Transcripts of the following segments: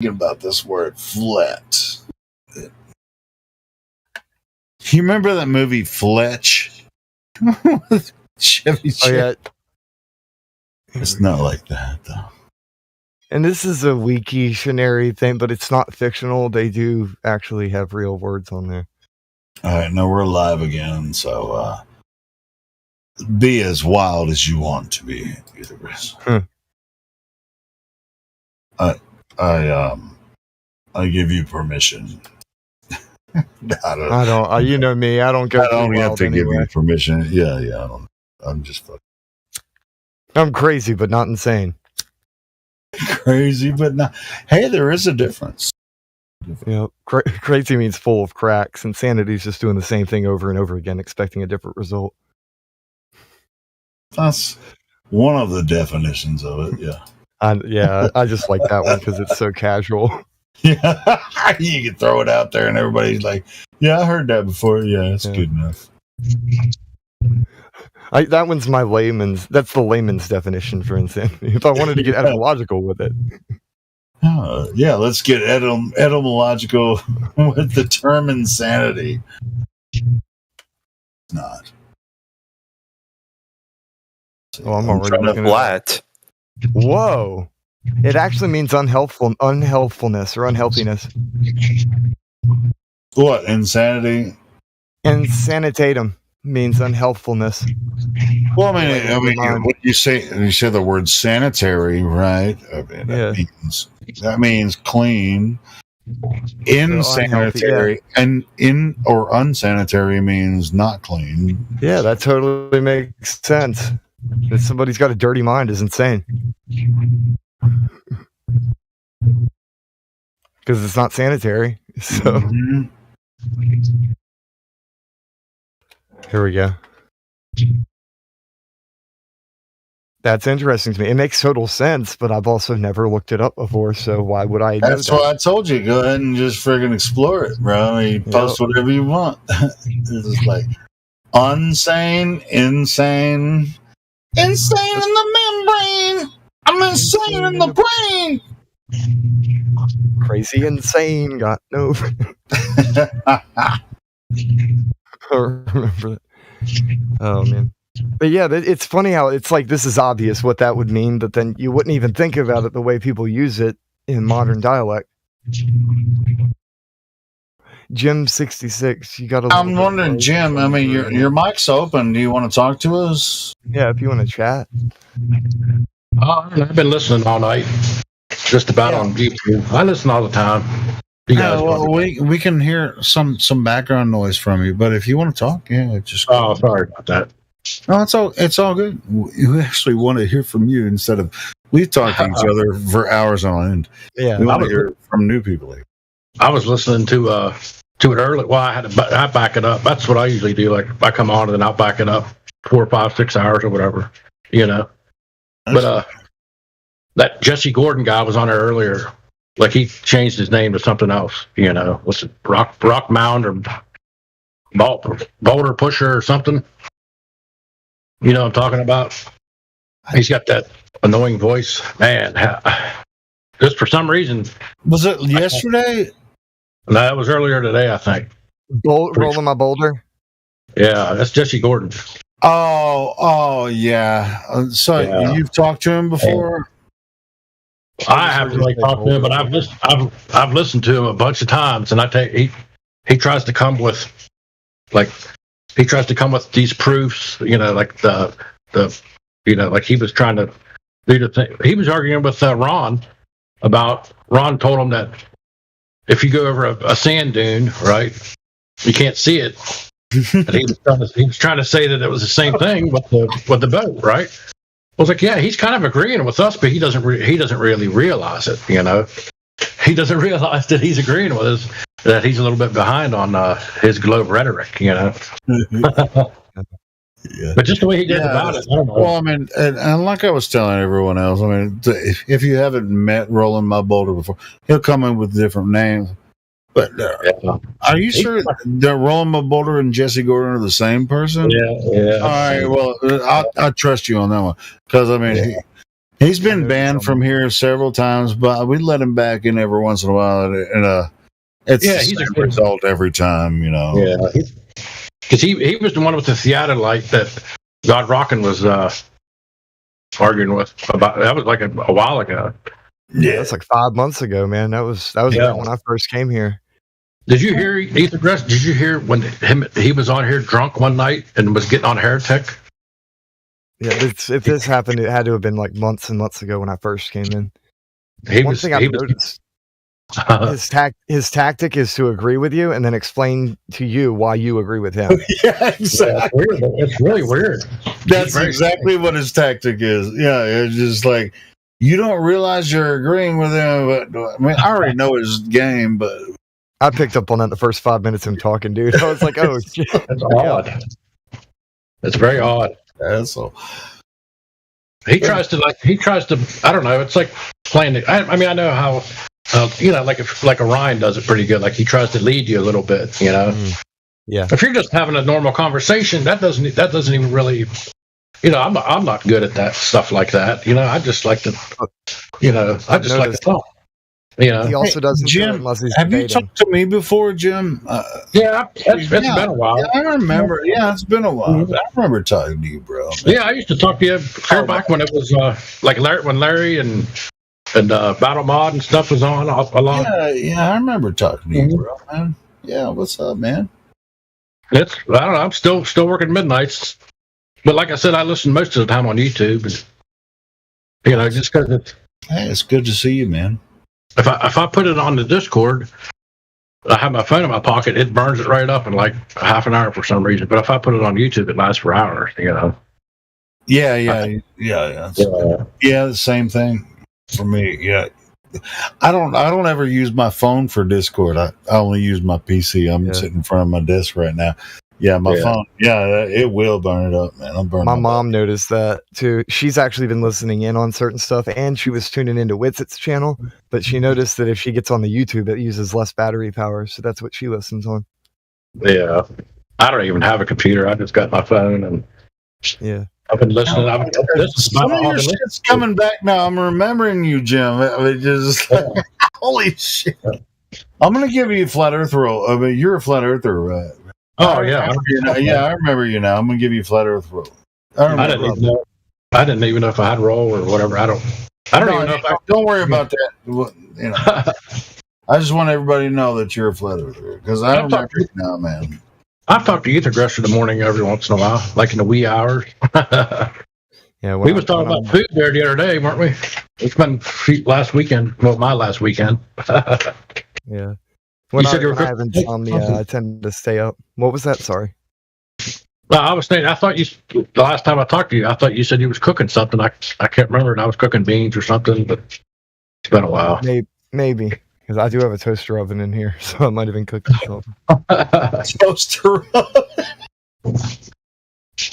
thinking about this word flet. You remember that movie Fletch? With Chevy Chase? Oh, yeah. It's not like that, though. And this is a Wiktionary thing, but it's not fictional. They do actually have real words on there. All right, now we're live again, so be as wild as you want to be, either Chris. I give you permission. I don't. You know me. I don't go. I don't have to anyway. give you permission. Yeah. I don't. I'm just fucking I'm crazy, but not insane. crazy, but not. Hey, there is a difference. You know, crazy means full of cracks. Insanity is just doing the same thing over and over again, expecting a different result. That's one of the definitions of it. Yeah. I just like that one because it's so casual. Yeah, you can throw it out there, and everybody's like, "Yeah, I heard that before." Yeah, it's good enough. That one's my layman's. That's the layman's definition for insanity. If I wanted to get etymological with it, yeah, let's get etymological with the term insanity. It's not. Oh, I'm already looking flat. Whoa! It actually means unhealthfulness or unhealthiness. What, insanity? Insanitatum means unhealthfulness. Well, I mean, what you say? You say the word sanitary, right? I mean, that means clean. Insanitary and or unsanitary means not clean. Yeah, that totally makes sense. That somebody's got a dirty mind is insane. Because it's not sanitary. So Here we go. That's interesting to me. It makes total sense, but I've also never looked it up before, so why would I know That's why I told you, go ahead and just friggin' explore it, bro. I mean, post whatever you want. This is like unsane, insane in the membrane. I'm insane in the brain. Crazy, insane, got no. I remember that. Oh, man. But yeah, it's funny how it's like this is obvious what that would mean, but then you wouldn't even think about it the way people use it in modern dialect. Jim66, you got. I'm wondering, Jim. I mean, your mic's open. Do you want to talk to us? Yeah, if you want to chat. I've been listening all night, just about on YouTube. I listen all the time. You guys we can hear some background noise from you, but if you want to talk, just. Oh, sorry about that. No, it's all good. We actually want to hear from you instead of we talk to each other for hours on end. Yeah, we want to hear from new people. I was listening to it early. Well, I back it up. That's what I usually do. Like I come on and then I'll back it up 4, 5, 6 hours or whatever, you know. But that Jesse Gordon guy was on there earlier. Like he changed his name to something else, you know. What's it? Rock Mound or Boulder Pusher or something. You know what I'm talking about? He's got that annoying voice. Man, just for some reason. Was it yesterday? No, it was earlier today, I think. Rolling my boulder? Yeah, that's Jesse Gordon. Oh, yeah. So you've talked to him before? I haven't really talked to him, but I've listened to him a bunch of times, and he tries to come with these proofs, you know, like the you know, like he was trying to do the thing. He was arguing with Ron told him that if you go over a sand dune, right, you can't see it. And he was trying to say that it was the same thing with the boat, right? I was like, yeah, he's kind of agreeing with us, but he doesn't really realize it, you know. He doesn't realize that he's agreeing with us, that he's a little bit behind on his globe rhetoric, you know. Yeah. But just the way he goes about it, I don't know. Well, I mean, and like I was telling everyone else, I mean, if you haven't met Rolling My Boulder before, he'll come in with different names. But are you sure that Rolling My Boulder and Jesse Gordon are the same person? Yeah. All right, well, I trust you on that one because I mean, He's been banned from here several times, but we let him back in every once in a while. And it's the same result every time, you know. Yeah, because he was the one with the theodolite that God Rockin was arguing with about. That was like a while ago. Yeah, that's like 5 months ago, man. That was when I first came here. Did you hear Ethan Gress? Did you hear when he was on here drunk one night and was getting on Heretic? Yeah, if this happened, it had to have been like months and months ago when I first came in. One thing I've noticed, his tactic is to agree with you and then explain to you why you agree with him. Yeah, exactly. It's really weird. That's exactly what his tactic is. Yeah, it's just like, you don't realize you're agreeing with him, but I mean, I already know his game, but I picked up on that the first 5 minutes of him talking, dude. I was like, oh, shit. That's odd. That's very odd. Asshole. He tries to, I don't know, it's like playing it. I mean, I know how, like Orion does it pretty good. Like he tries to lead you a little bit, you know? Yeah. If you're just having a normal conversation, that doesn't even really, you know, I'm not good at that stuff like that. You know, I just like to, you know, like to talk. You know, he also doesn't. Jim, have you talked to me before, Jim? Yeah, it's been a while. Yeah, I remember. Yeah, it's been a while. I remember talking to you, bro. Yeah, I used to talk to you clear back when it was like when Larry and Battle Mod and stuff was on a lot. Yeah, I remember talking to you, bro. Man. Yeah, what's up, man? I don't know. I'm still working midnights, but like I said, I listen most of the time on YouTube. And, you know, just because it's. Hey, it's good to see you, man. If I put it on the Discord, I have my phone in my pocket, it burns it right up in like half an hour for some reason. But if I put it on YouTube, it lasts for hours, you know. Yeah. The same thing for me. Yeah. I don't ever use my phone for Discord. I only use my PC. I'm sitting in front of my desk right now. Yeah, my phone. Yeah, it will burn it up, man. I'm burning. My mom noticed that too. She's actually been listening in on certain stuff, and she was tuning into Witsit's channel. But she noticed that if she gets on the YouTube, it uses less battery power, so that's what she listens on. Yeah, I don't even have a computer. I just got my phone, and I've been listening. Some of your shit's coming back now. I'm remembering you, Jim. It just holy shit. I'm gonna give you a flat Earth roll. I mean, you're a flat earther, right? Oh yeah, I remember you now. I'm gonna give you a flat Earth roll. I didn't even know if I had roll or whatever. I don't even know. Don't worry about that. You know, I just want everybody to know that you're a flat earther because I remember you now, man. I've talked to Ethan Gress in the morning every once in a while, like in the wee hours. Yeah, we was talking about food there the other day, weren't we? It's been last weekend. Well, my last weekend. Yeah. When I have insomnia, I tend to stay up. What was that? Sorry. Well, I was saying, the last time I talked to you, I thought you said you was cooking something. I can't remember, and I was cooking beans or something, but it's been a while. Maybe, because I do have a toaster oven in here, so I might have been cooking something. Toaster oven?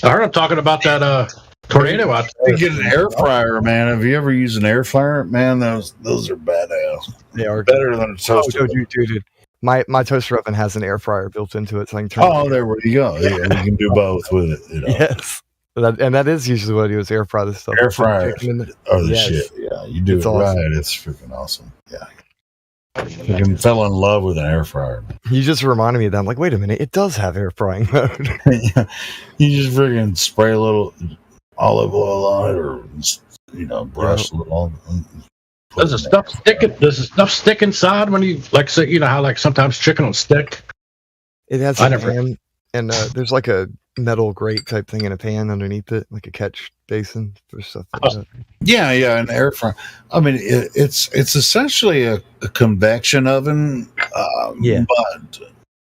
I heard him talking about that tornado out there. You get an air fryer, man. Have you ever used an air fryer? Man, those are badass. They are better than a toaster oven. Dude. My toaster oven has an air fryer built into it, so I can turn there you go. Yeah, you can do both with it. You know? Yes, and that is usually what I do is air fry this stuff. Air fryer. Shit. Yeah, you do it awesome. Right. It's freaking awesome. Yeah. I fell in love with an air fryer. You just reminded me of that. I'm like, wait a minute, it does have air frying mode. Yeah. You just freaking spray a little olive oil on it, or brush a little. Does the stuff stick inside when you say how like sometimes chicken will stick? It has a pan, and there's like a metal grate type thing in a pan underneath it, like a catch basin for stuff like that. Yeah, an air fryer. I mean, it's essentially a convection oven,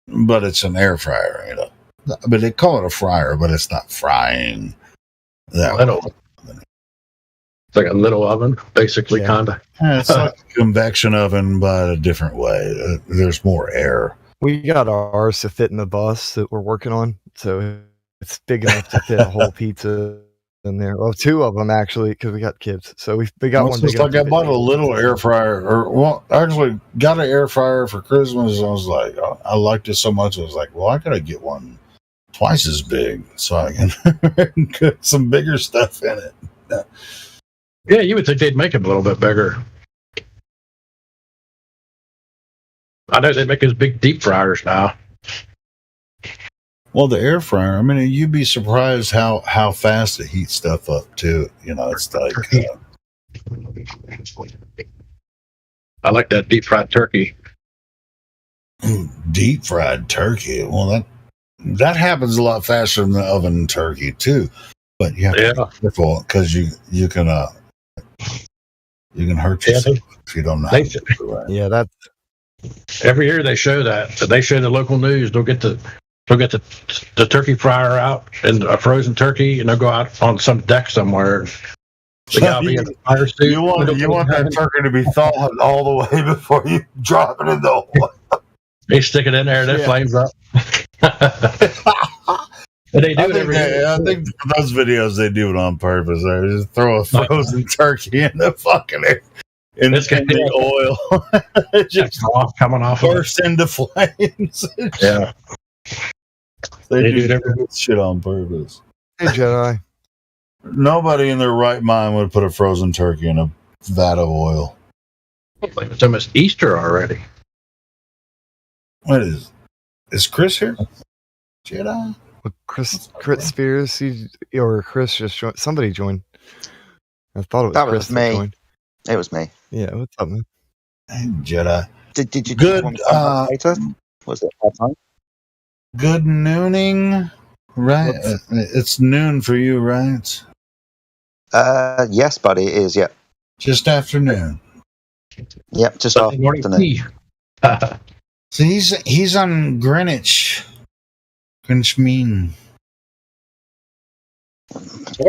but it's an air fryer. You know, I mean, they call it a fryer, but it's not frying that way. It's like a little oven, basically, kind of. Yeah, it's like a convection oven, but a different way. There's more air. We got ours to fit in the bus that we're working on, so it's big enough to fit a whole pizza in there. Well, two of them actually, because we got kids. So we got one. It's like I bought a little air fryer, actually got an air fryer for Christmas. I was like, I liked it so much. I was like, well, I gotta get one twice as big so I can cook some bigger stuff in it. Yeah, you would think they'd make him a little bit bigger. I know they make his big deep fryers now. Well, the air fryer, I mean, you'd be surprised how fast it heats stuff up, too. You know, it's like... I like that deep fried turkey. Deep fried turkey. Well, that happens a lot faster in the oven turkey, too. But you have to be careful because you can hurt yourself if you don't know how to do it right. Yeah, that's... Every year they show that. They show the local news. They'll get the turkey fryer out and a frozen turkey, and they'll go out on some deck somewhere. The guy will be in a fire suit. You want that turkey to be thawed all the way before you drop it in the oil. They stick it in there and it flames up. And they do it every year. I think for those videos they do it on purpose. They just throw a frozen turkey in the fucking air. In the oil. It just coming off burst into flames. Yeah. They do shit on purpose. Hey, Jedi. Nobody in their right mind would put a frozen turkey in a vat of oil. It's almost Easter already. What is Chris here? Jedi? Chris Spears, or Chris just joined. Somebody joined. I thought it was that Chris was me. That joined. It was me. Yeah, what's up, man? Hey, Jedi. Did you good? Later? Was it that time? Good nooning, right? It's noon for you, right? Yes, buddy, it is. Yep. Just afternoon. Yep, just afternoon. So he's on Greenwich Mean.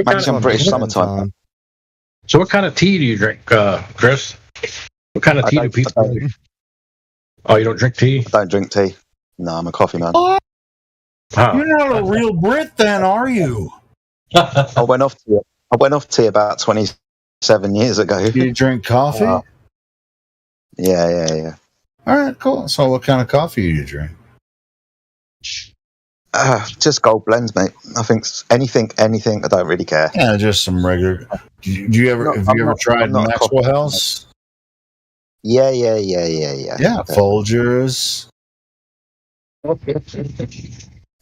Maximum British summertime. So what kind of tea do you drink, Chris? What kind of tea do people drink? Oh, you don't drink tea? I don't drink tea. No, I'm a coffee man. Oh, you're not a real Brit then, are you? I went off tea about 27 years ago. You drink coffee? Yeah. All right, cool. So what kind of coffee do you drink? Just gold blends, mate. I think anything. I don't really care. Yeah, just some regular. Have you ever tried Maxwell House? Yeah. Yeah, Folgers.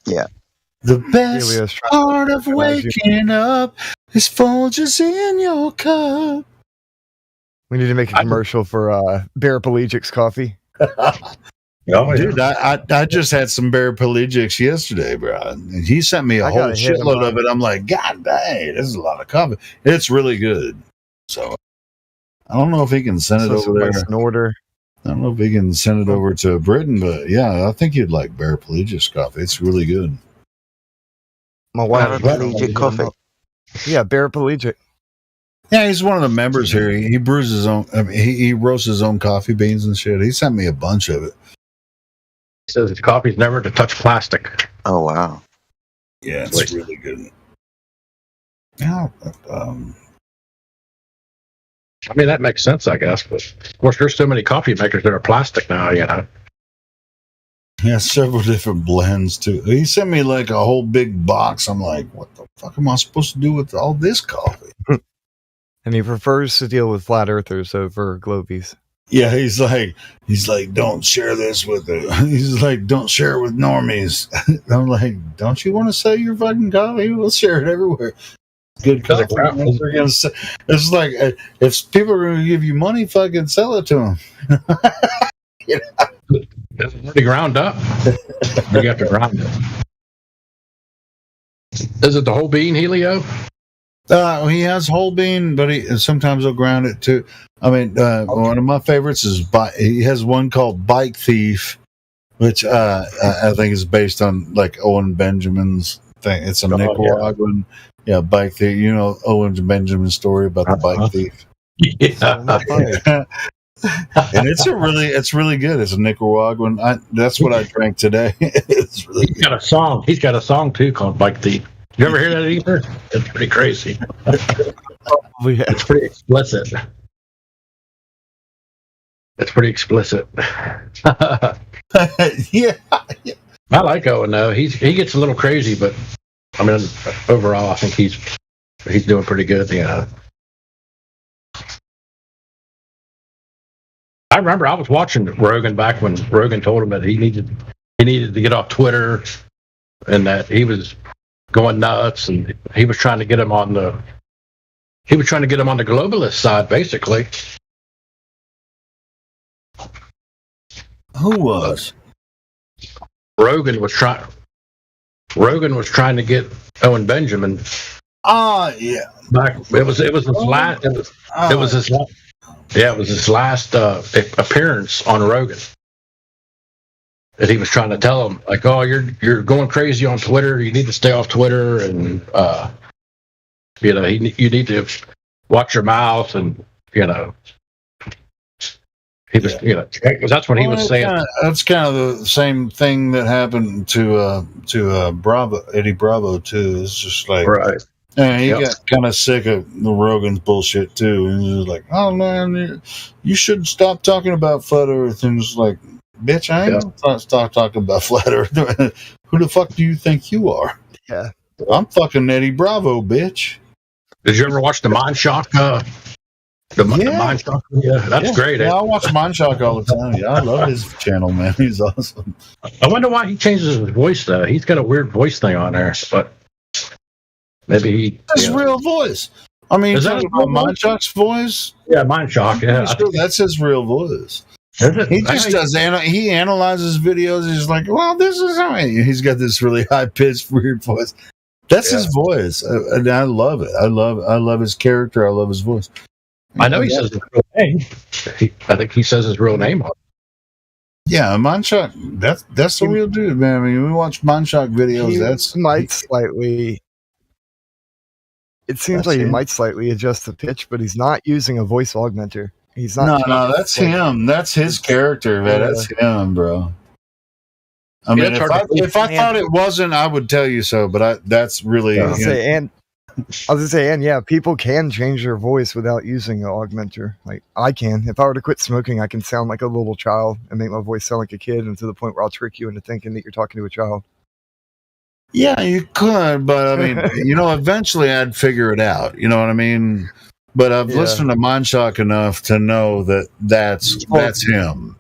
Yeah. The best part of waking up is Folgers in your cup. We need to make a commercial for Paraplegics coffee. Dude, I just had some Paraplegics yesterday, bro. And he sent me a whole shitload of it. I'm like, God dang, this is a lot of coffee. It's really good. So I don't know if he can send it over there. An order. I don't know if he can send it over to Britain, but yeah, I think you'd like Paraplegics coffee. It's really good. My wife Paraplegic coffee. Yeah, Paraplegic. Yeah, he's one of the members here. He brews his own. I mean, he roasts his own coffee beans and shit. He sent me a bunch of it. He says his coffee's never to touch plastic. Oh wow! Yeah, it's really good. Yeah. I mean, that makes sense, I guess. But of course, there's so many coffee makers that are plastic now. You know. Yeah, several different blends too. He sent me like a whole big box. I'm like, what the fuck am I supposed to do with all this coffee? And he prefers to deal with flat earthers over globies. Yeah, he's like, don't share this with it. He's like, don't share it with normies. I'm like, don't you want to sell your fucking coffee? We'll share it everywhere. Good coffee. It's like, if people are going to give you money, fucking sell it to them. You know? It's already ground up. You have to grind it. Is it the whole bean, Helio? He has whole bean, but sometimes he'll ground it too. I mean, one of my favorites is he has one called Bike Thief, which I think is based on like Owen Benjamin's thing. It's a Nicaraguan, Bike Thief. You know Owen Benjamin's story about the bike thief. Yeah. And it's really good. It's a Nicaraguan. That's what I drank today. It's really He's got a song. He's got a song too called Bike Thief. You ever hear that either? It's pretty crazy. It's pretty explicit. It's pretty explicit. Yeah. I like Owen though. He gets a little crazy, but I mean overall I think he's doing pretty good, you know. I remember I was watching Rogan back when Rogan told him that he needed to get off Twitter, and that he was going nuts, and he was trying to get him on the globalist side, basically. Who was? Rogan was trying to get Owen Benjamin. Yeah. Back it was his last appearance on Rogan. And he was trying to tell him, like, oh, you're going crazy on Twitter. You need to stay off Twitter, and you need to watch your mouth, and he was, because that's what he was saying. That's kind of the same thing that happened to Bravo, Eddie Bravo too. It's just like, right. And he got kind of sick of the Rogan's bullshit too, and he was like, "Oh man, you should stop talking about flat Earth." And it's like, bitch, I ain't gonna stop talking about flat Earth. Who the fuck do you think you are? Yeah, I'm fucking Eddie Bravo, bitch. Did you ever watch the Mindshock? The Mindshock? Yeah, that's great. Yeah, I watch Mindshock all the time. Yeah, I love his channel, man. He's awesome. I wonder why he changes his voice though. He's got a weird voice thing on there, but maybe his real voice. I mean, is that Mindshock's voice? Yeah, Mindshock. Yeah, sure that's his real voice. He just does. He analyzes videos. He's like, well, this is how he's got this really high pitched weird voice. That's his voice, and I love it. I love his character. I love his voice. I know he says his real name. I think he says his real name on it. Yeah, Mindshock. That's the real dude, man. I mean, we watch Mindshock videos. It seems like he might slightly adjust the pitch, but he's not using a voice augmenter. He's not. No, that's him. That's his character, man. That's him, bro. I mean, if I thought it wasn't, I would tell you so. But that's really. I was gonna say, yeah, people can change their voice without using an augmenter. Like I can. If I were to quit smoking, I can sound like a little child and make my voice sound like a kid, and to the point where I'll trick you into thinking that you're talking to a child. Yeah, you could, but I mean, eventually I'd figure it out. You know what I mean? But I've listened to Mindshock enough to know that that's him.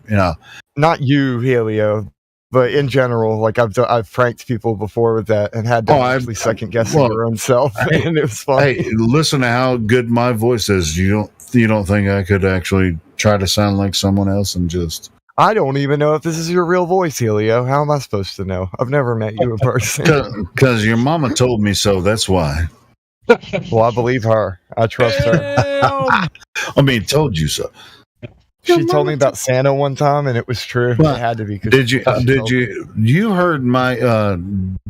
Not you, Helio, but in general, like I've pranked people before with that and had to actually second guessing your own self, and it was fun. Hey, listen to how good my voice is. You don't think I could actually try to sound like someone else and just? I don't even know if this is your real voice, Helio. How am I supposed to know? I've never met you in person. Because your mama told me so. That's why. Well, I believe her. I trust her. I mean, told you so. She told me about Santa one time, and it was true. It had to be. You heard my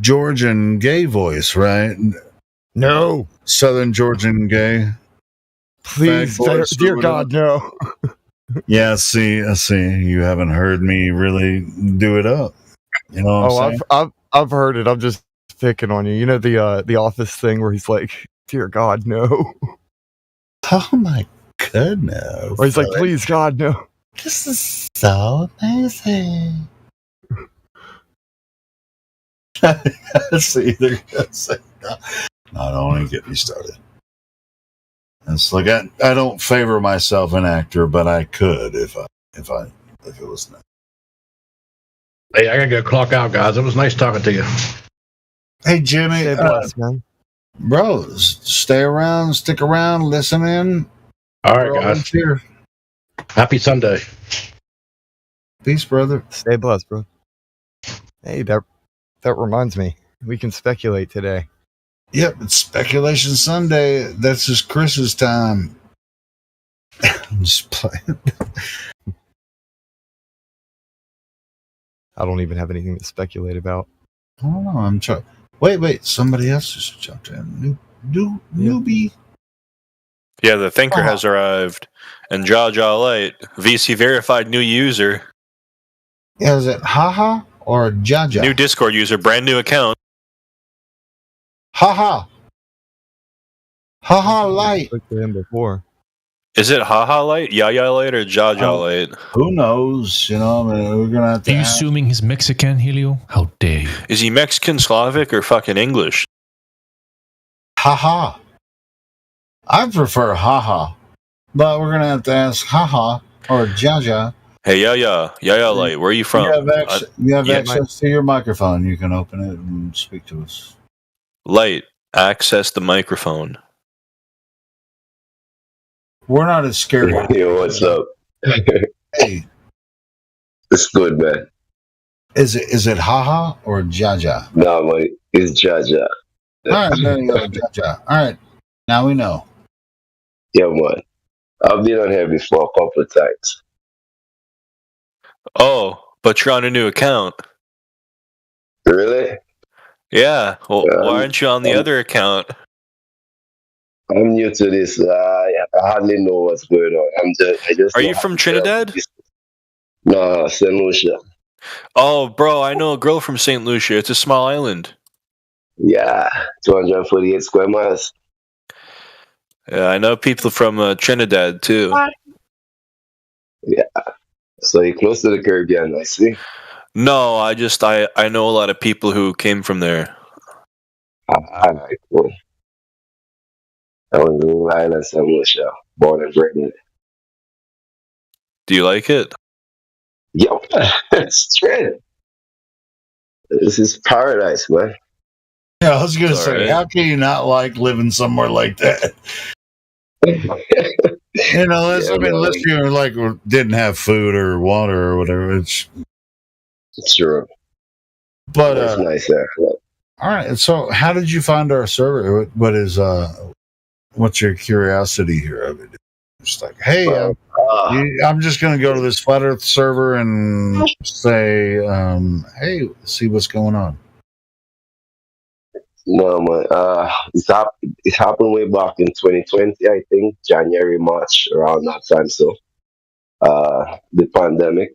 Georgian gay voice, right? No. Southern Georgian gay. Please, dear God, no. Yeah, I see. You haven't heard me really do it up. You know what I'm saying? I've heard it. I'm just picking on you. You know the Office thing where he's like, "Dear God, no." Oh my goodness! Or he's like, "Please, God, no." This is so amazing. See, they're gonna say no. Don't even get me started. It's like I don't favor myself an actor, but I could if it was nice. Hey, I gotta go clock out, guys. It was nice talking to you. Hey, Jimmy, stay blessed, man. Bros, stick around, listen in. All right, guys. Here. Happy Sunday. Peace, brother. Stay blessed, bro. Hey, that reminds me. We can speculate today. Yep, it's Speculation Sunday. That's just Chris's time. I'm just playing. I don't even have anything to speculate about. I don't know. I'm trying. Wait. Somebody else just jumped in. Newbie. Yeah, the Thinker has arrived. And Jaja Light, VC verified new user. Yeah, is it Haha or Jaja? New Discord user, brand new account. Haha Light. Looked at him before. Is it Haha Light, Yaya Light, or Jaja Light? Who knows? I mean, we're gonna have to. Are you assuming he's Mexican, Helio? How dare you? Is he Mexican, Slavic, or fucking English? Haha. I prefer Haha, but we're gonna have to ask Haha or Jaja Hey, yeah, Light. Where are you from? You have access to your microphone. You can open it and speak to us. Light, access the microphone. We're not as scary. Yo, what's up? Hey, It's good, man. is it Haha or Jaja? No, man, it's Jaja. All right, there you go, Jaja. All right, now we know. Yeah, man. I've been on here before a couple of times. Oh, but you're on a new account. Really? Yeah. Well, why aren't you on the other account? I'm new to this. I hardly know what's going on. I just. Are you from Trinidad? No, St. Lucia. Oh, bro, I know a girl from St. Lucia. It's a small island. Yeah, 248 square miles. Yeah, I know people from Trinidad too. Yeah. So you're close to the Caribbean, I see. No, I know a lot of people who came from there. Alright, cool. I was in Long Island, St. Lucia, born and bred in it. Do you like it? Yo, straight. This is paradise, man. Yeah, I was gonna It's all say, right. how can you not like living somewhere like that? You know, unless you like didn't have food or water or whatever. It's Sure. but It's nice there. all right. So, how did you find our server? What's your curiosity here of it? It's like, hey, I'm just going to go to this flat Earth server and say, hey, see what's going on. No, man. It happened way back in 2020, I think, January, March, around that time. So, the pandemic,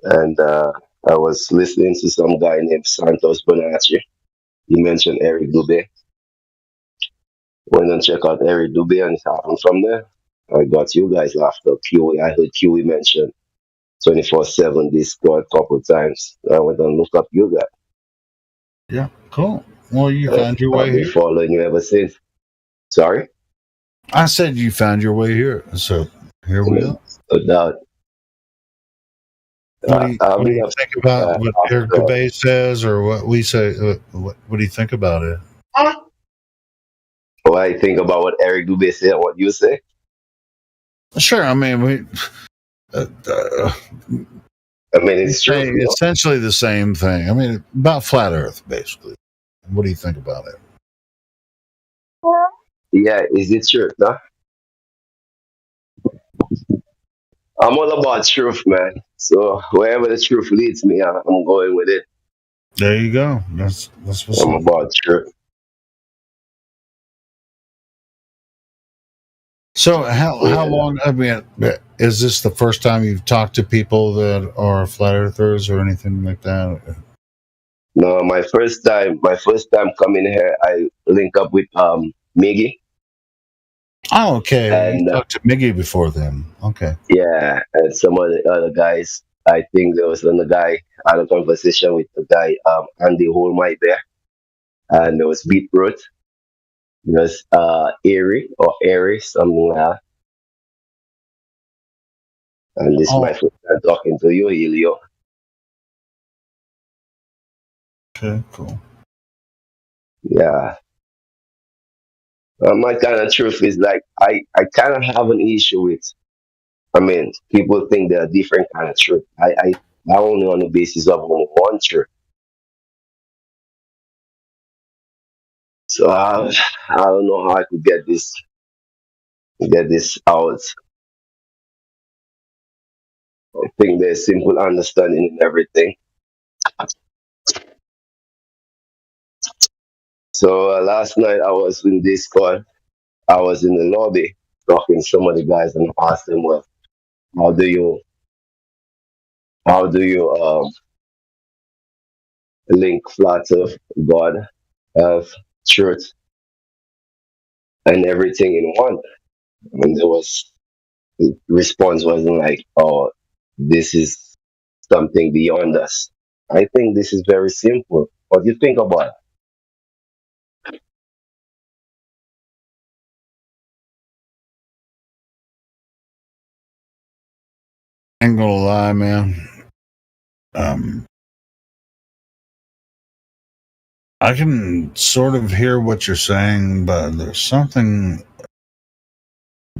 and I was listening to some guy named Santos Bonacci. He mentioned Eric Dubé. Went and check out Eric Dubé, and it happened from there. I got you guys after QE. I heard QE mention 24/7 Discord a couple of times. I went and looked up you guys. Yeah, cool. Well, you found your way I've been here. following you ever since. Sorry? I said you found your way here. So, here we go. No doubt. What do you think about what Eric Dubé says, or what we say? What do you think about it? What I think about what Eric Dubé said, what you say? Sure. I mean, It's true. Essentially the same thing. I mean, about flat Earth, basically. What do you think about it? Yeah, is it true? No? I'm all about truth, man. So wherever the truth leads me, I'm going with it. There you go. That's what's I'm about truth. So how long? I mean, is this the first time you've talked to people that are flat earthers or anything like that? No, my first time coming here, I link up with Miggy. Oh, okay. And, you talked to Miggy before then. Okay. Yeah, and some of the other guys. I think there was another guy. I had a conversation with the guy, Andy Holmite there, and there was Beetroot. There's Airy, something like that. And this is my first time talking to you, Helio. Okay, cool. Yeah. My kind of truth is like I kind of have an issue with. I mean, people think there are different kind of truth. I only on the basis of only one truth. So I don't know how I could get this out. I think there's simple understanding in everything. So last night I was in Discord. I was in the lobby talking to some of the guys and asked them, well, how do you link flat earth, God, earth, truth, and everything in one? And the response wasn't like, oh, this is something beyond us. I think this is very simple. What do you think about it? ain't gonna lie, man. I can sort of hear what you're saying, but there's something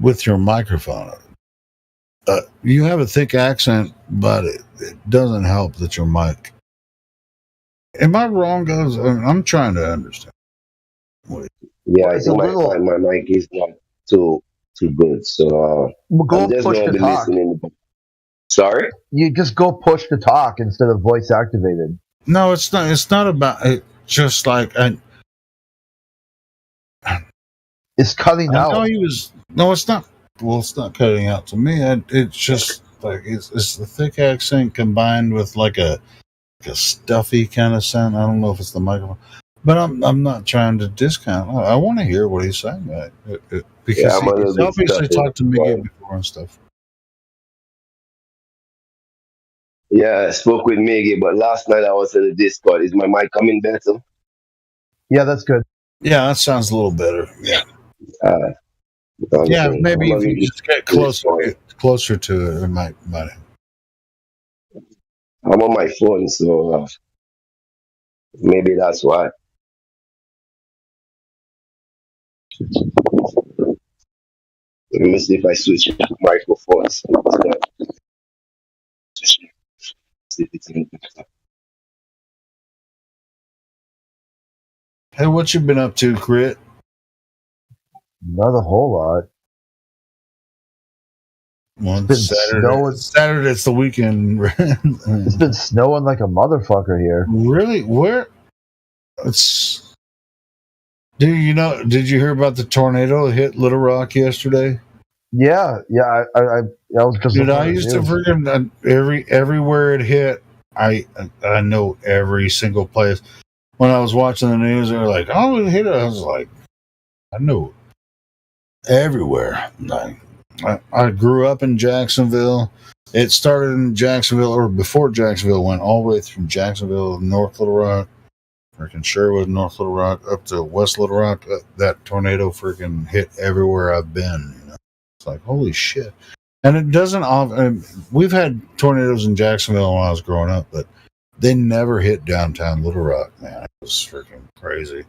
with your microphone. You have a thick accent, but it doesn't help that your mic. Am I wrong, guys? I'm trying to understand. Yeah, I It's a think little. my mic is not too good, so Go I'm just push gonna to be talk. listening. Sorry? You just go push to talk instead of voice activated. No, it's not. It's not about it. Just like It's cutting I out. know he was. No, it's not. Well, it's not cutting out to me. It's just like it's the thick accent combined with like a stuffy kind of sound. I don't know if it's the microphone, but I'm not trying to discount. I want to hear what he's saying because Yeah, I'm a he's little bit obviously stuffy. talked to Miggy before and stuff. Yeah, I spoke with Miggy, but last night I was in the Discord. Is my mic coming better? Yeah, that's good. Yeah, that sounds a little better. Yeah, yeah. Okay. Maybe I'm if gonna you be just get closer to it, it might. I'm on my phone, so maybe that's why. Let me see if I switch microphones. See if it's any better. Hey, what you been up to, Crit? Not a whole lot. Well, It's been snowing. Saturday, it's the weekend. It's been snowing like a motherfucker here. Really? Where? It's. Did you hear about the tornado that hit Little Rock yesterday? Yeah. I was just. Dude, I used to freaking everywhere it hit. I know every single place. When I was watching the news, they were like, "Oh, it hit it." I was like, I knew everywhere. I grew up in Jacksonville. It started in Jacksonville, or before Jacksonville went all the way from Jacksonville, North Little Rock, freaking Sherwood, North Little Rock, up to West Little Rock. That tornado freaking hit everywhere I've been. It's like, holy shit. And it doesn't often. We've had tornadoes in Jacksonville when I was growing up, but they never hit downtown Little Rock, man. It was freaking crazy.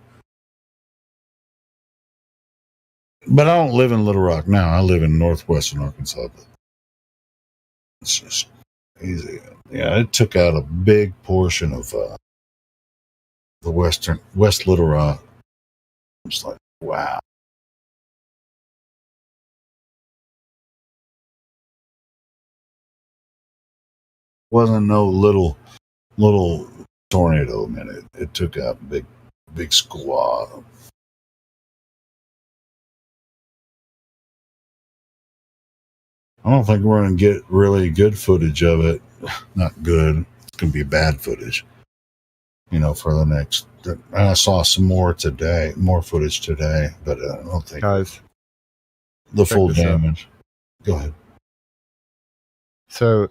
But I don't live in Little Rock now. I live in northwestern Arkansas. But it's just easy. Yeah, it took out a big portion of the West Little Rock. I'm just like, wow. Wasn't no little tornado, man. It took out big squad. I don't think we're going to get really good footage of it. Not good. It's going to be bad footage. For the next. I saw some more footage today, but I don't think the full damage. Go ahead. So,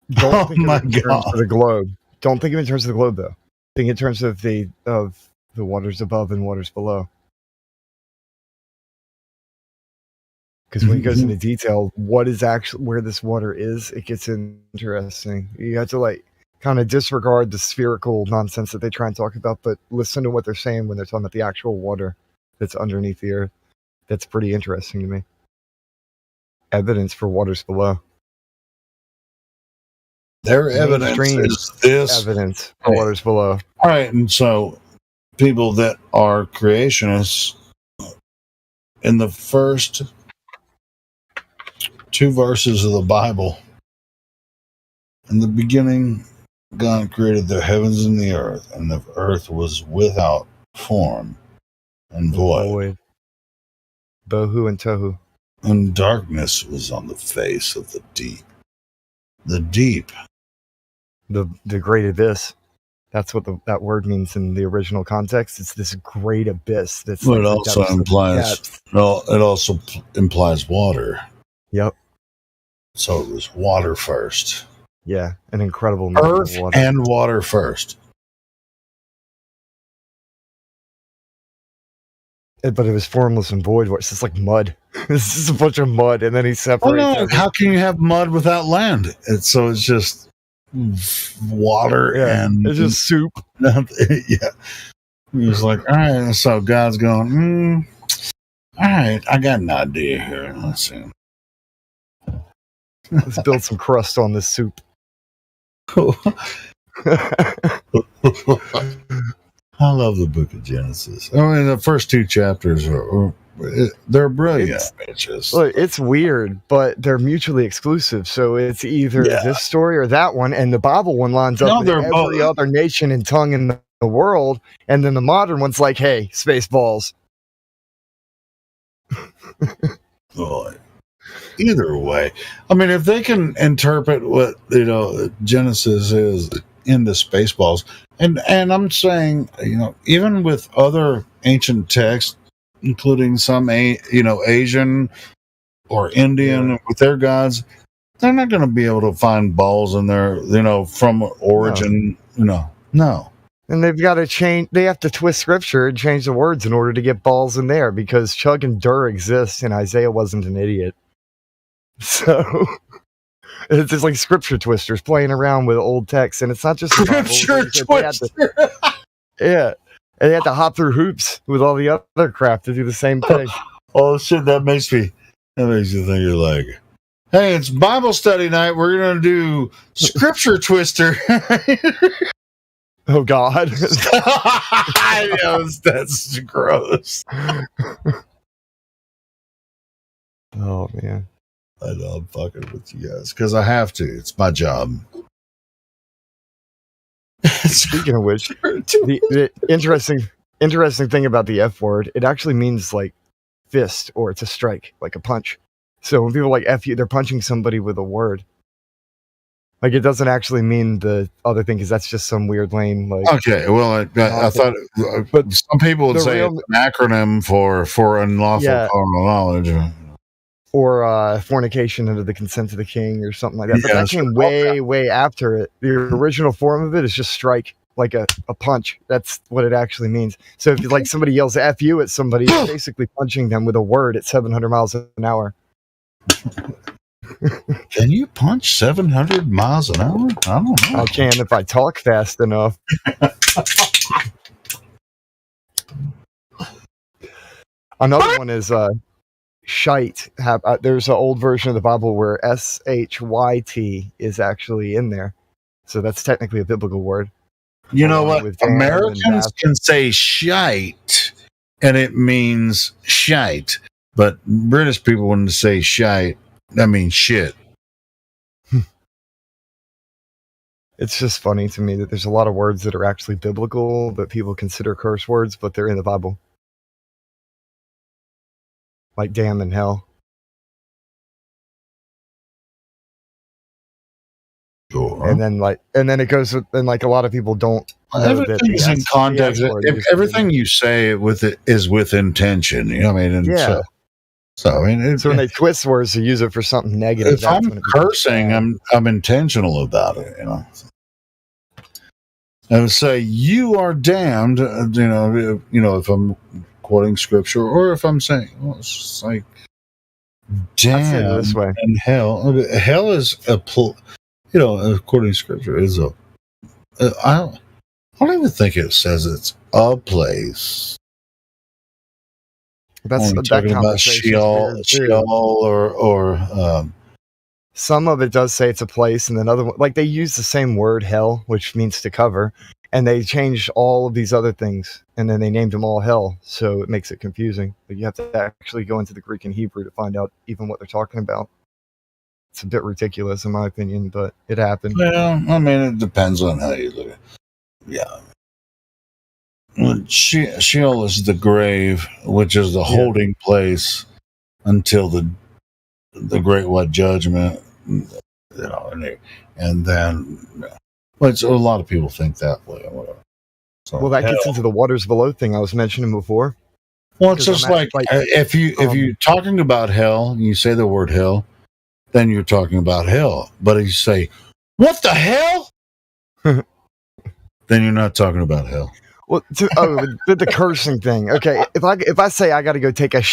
don't think of it in terms of the globe. Don't think of it in terms of the globe, though. Think in terms of the waters above and waters below. Because when it goes into detail, what is actually where this water is, it gets interesting. You have to kind of disregard the spherical nonsense that they try and talk about, but listen to what they're saying when they're talking about the actual water that's underneath the earth. That's pretty interesting to me. Evidence for waters below. Their evidence is this. Evidence for waters below. All right, and so people that are creationists, in the first 2 verses of the Bible, in the beginning, God created the heavens and the earth was without form and void. Bohu and tohu. And darkness was on the face of the deep. The deep. The great abyss. That's what that word means in the original context. It's this great abyss. That's it also implies water. Yep. So it was water first. Yeah, an incredible earth of water. And water first. but it was formless and void. It's just like mud. It's just a bunch of mud, and then he separates. How can you have mud without land? It's just water and it's just soup. Yeah, he was like, all right. So God's going, all right. I got an idea here. Let's see. Let's build some crust on this soup. I love the Book of Genesis. I mean, the first 2 chapters they're brilliant. It's weird, but they're mutually exclusive. So it's either this story or that one, and the Bible one lines up with every other nation and tongue in the world, and then the modern one's like, "Hey, Spaceballs." Boy. Either way, I mean, if they can interpret what Genesis is into Spaceballs, and I'm saying, even with other ancient texts, including some Asian or Indian with their gods, they're not going to be able to find balls in there, from origin. No. And they've got to change. They have to twist scripture and change the words in order to get balls in there, because Chug and Dur exist, and Isaiah wasn't an idiot. So it's just like scripture twisters playing around with old text, and it's not just scripture twister. And they had to hop through hoops with all the other crap to do the same thing. Oh shit! That makes you think you're like, hey, it's Bible study night. We're gonna do scripture twister. Oh God! I know that's gross. Oh man. I know I'm fucking with you guys because I have to. It's my job. Speaking of which, the interesting thing about the F word, it actually means like fist, or it's a strike, like a punch. So when people like F you, they're punching somebody with a word. Like, it doesn't actually mean the other thing, because that's just some weird lame. Like, okay, well, I thought, but some people would say it's an acronym for unlawful carnal knowledge. Or fornication under the consent of the king, or something like that. But that came way after it. The original form of it is just strike, like a punch. That's what it actually means. So if like somebody yells F you at somebody, you're basically punching them with a word at 700 miles an hour. Can you punch 700 miles an hour? I don't know. I can if I talk fast enough. Another one is shite. There's an old version of the Bible where SHYT is actually in there, so that's technically a biblical word. You know what? Americans can say shite, and it means shite, but British people, when they say shite, that means shit. It's just funny to me that there's a lot of words that are actually biblical that people consider curse words, but they're in the Bible. Like damn and hell. Sure. And then it goes with, and like a lot of people don't know everything's in context. Everything you say with it is with intention. You know what I mean? And so I mean, so when they twist words to use it for something negative, if I'm cursing, I'm intentional about it. I would say, "You are damned." If I'm quoting scripture, or if I'm saying, well, it's just like, damn, this way. And hell is according to scripture, is I don't even think it says it's a place. That's talking about Sheol or some of it does say it's a place, and then other one, like they use the same word hell, which means to cover, and they changed all of these other things, and then they named them all hell, so it makes it confusing. But you have to actually go into the Greek and Hebrew to find out even what they're talking about. It's a bit ridiculous, in my opinion, but it happened. Well, I mean, it depends on how you look at it. Yeah. Sheol is the grave, which is the holding place until the great white judgment, and then, which a lot of people think that way. Or whatever. So, well, that gets into the waters below thing I was mentioning before. Well, it's just like if you're talking about hell, and you say the word hell, then you're talking about hell. But if you say, "What the hell?" then you're not talking about hell. Well, the cursing thing. Okay, if I say I got to go take a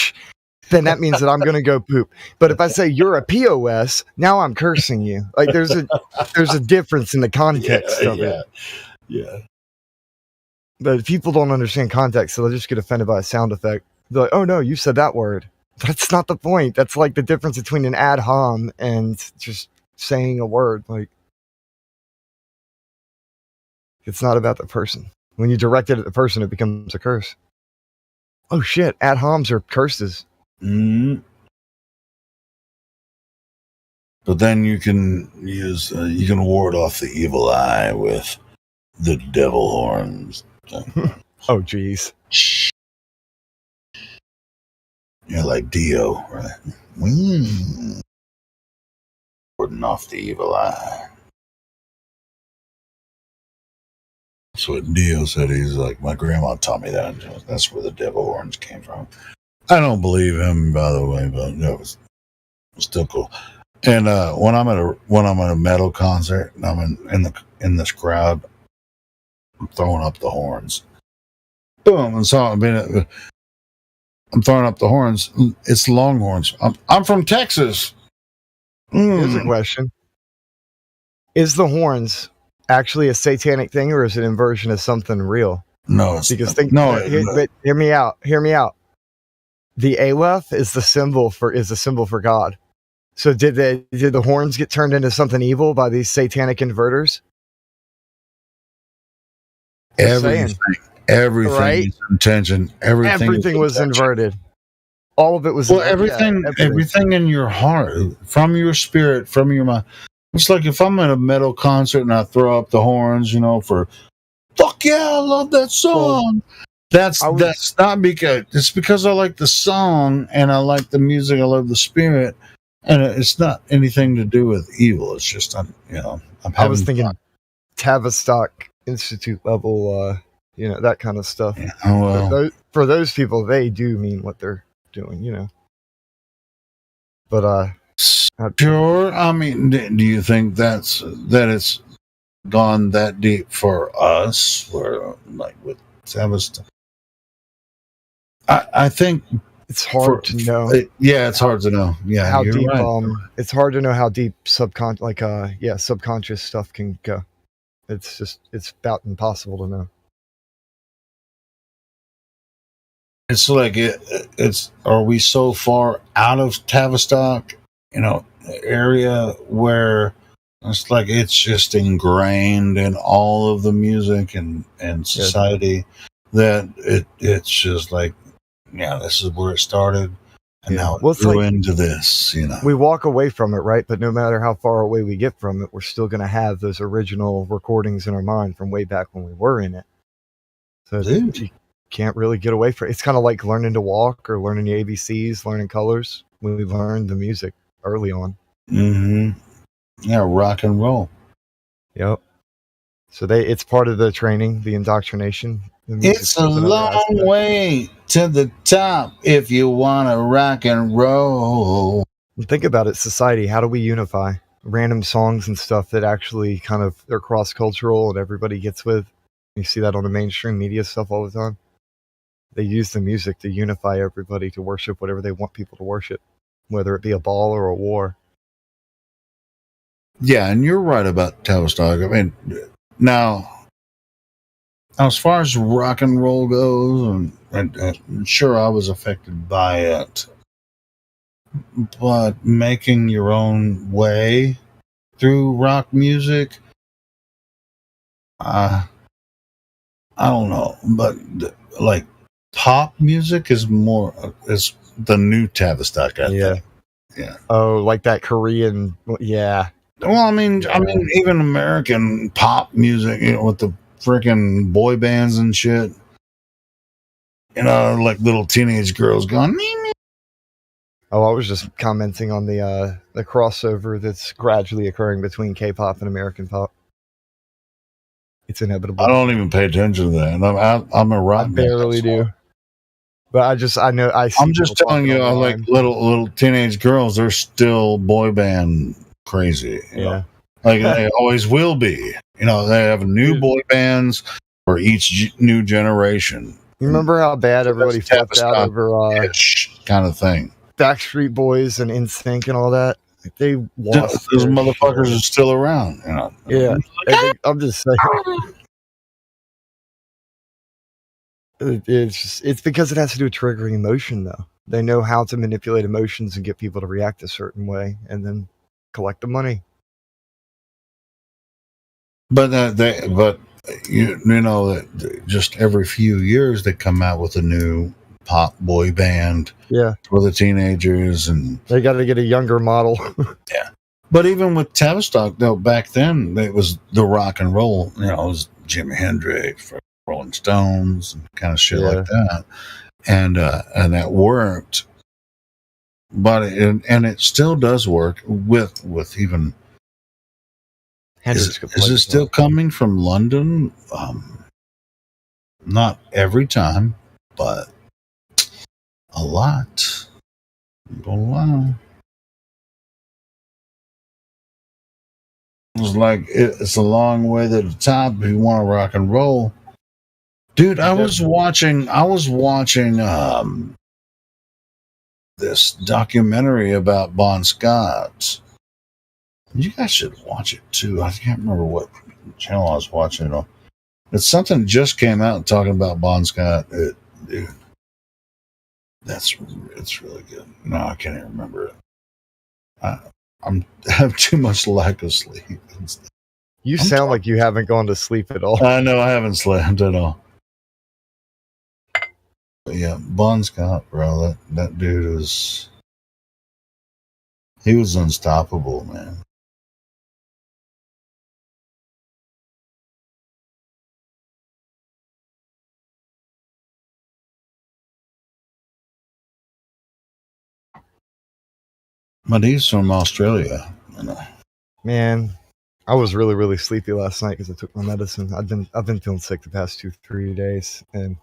then that means that I'm going to go poop. But if I say you're a POS, now I'm cursing you. Like there's a difference in the context of it. Yeah. But people don't understand context, so they'll just get offended by a sound effect. They're like, "Oh no, you said that word." That's not the point. That's like the difference between an ad hom and just saying a word. Like it's not about the person. When you direct it at the person, it becomes a curse. Oh shit! Ad homs are curses. Mm. But then you can use you can ward off the evil eye with the devil horns. Oh jeez. You're like Dio, right? Warding off the evil eye. That's what Dio said. He's like, my grandma taught me that. That's where the devil horns came from. I don't believe him, by the way, but it was still cool. And when I'm at a metal concert and I'm in this crowd, I'm throwing up the horns. Boom! And so I'm throwing up the horns. It's Longhorns. I'm from Texas. Here's a question: is the horns actually a satanic thing, or is it an inversion of something real? No, it's because but hear me out. Hear me out. The Aleph is the symbol for God. So did the horns get turned into something evil by these satanic inverters? Everything, right? Intention. Everything was inverted. All of it was. Well, everything in your heart, from your spirit, from your mind. It's like if I'm at a metal concert and I throw up the horns, for fuck yeah, I love that song. That's not because it's because I like the song and I like the music. I love the spirit, and it's not anything to do with evil. It's just I was thinking fun. Tavistock Institute level, that kind of stuff. Yeah, well, for those people, they do mean what they're doing, But sure. I mean, do you think that it's gone that deep for us, like with Tavistock? I think it's hard to know. It's hard to know. Yeah, how deep? Right. It's hard to know how deep subconscious stuff can go. It's about impossible to know. It's like it's. Are we so far out of Tavistock, area where it's like it's just ingrained in all of the music and society that it's just like. Yeah, this is where it started, and now it grew into this. We walk away from it, right? But no matter how far away we get from it, we're still going to have those original recordings in our mind from way back when we were in it. So you can't really get away from it. It's kind of like learning to walk or learning the ABCs, learning colors. When we learned the music early on. Mm-hmm. Yeah, rock and roll. Yep. So it's part of the training, the indoctrination. It's a long way to the top if you want to rock and roll. Think about it, society. How do we unify random songs and stuff that actually they're cross-cultural and everybody gets with? You see that on the mainstream media stuff all the time. They use the music to unify everybody to worship whatever they want people to worship, whether it be a ball or a war. Yeah, and you're right about Tavistock. I mean, now, as far as rock and roll goes, and sure, I was affected by it, but making your own way through rock music, I don't know, but like pop music is the new Tavistock, I think. Yeah. Oh, like that Korean, yeah. Well, I mean, even American pop music, with the freaking boy bands and shit, like little teenage girls going. Nee. Oh, I was just commenting on the crossover that's gradually occurring between K-pop and American pop. It's inevitable. I don't even pay attention to that. I'm a rock. I barely do. But I know. I'm just telling you, like little teenage girls, they're still boy band crazy. You know? Like they always will be. They have new boy bands for each new generation. You remember how bad everybody flipped out over kind of thing. Backstreet Boys and NSYNC and all that? Like, they lost. Those motherfuckers are still around. You know? Yeah, I'm just saying. It's because it has to do with triggering emotion, though. They know how to manipulate emotions and get people to react a certain way, and then collect the money. But you know that just every few years they come out with a new pop boy band. Yeah, for the teenagers, and they got to get a younger model. Yeah, but even with Tavistock, though, back then it was the rock and roll. You know, it was Jimi Hendrix, Rolling Stones, and kind of shit like that, and that worked. But it still does work with even. Is it still coming from London? Not every time, but a lot. I'm gonna lie. It's like it's a long way to the top if you want to rock and roll, dude. I was watching this documentary about Bon Scott. You guys should watch it too. I can't remember what channel I was watching it on. It's something just came out talking about Bon Scott. Dude, it's really good. No, I can't even remember it. I have too much lack of sleep. You sound like you haven't gone to sleep at all. I know I haven't slept at all. But yeah, Bon Scott, bro, that dude was unstoppable, man. But he's from Australia. Man, I was really, really sleepy last night because I took my medicine. I've been feeling sick the past 2-3 days, and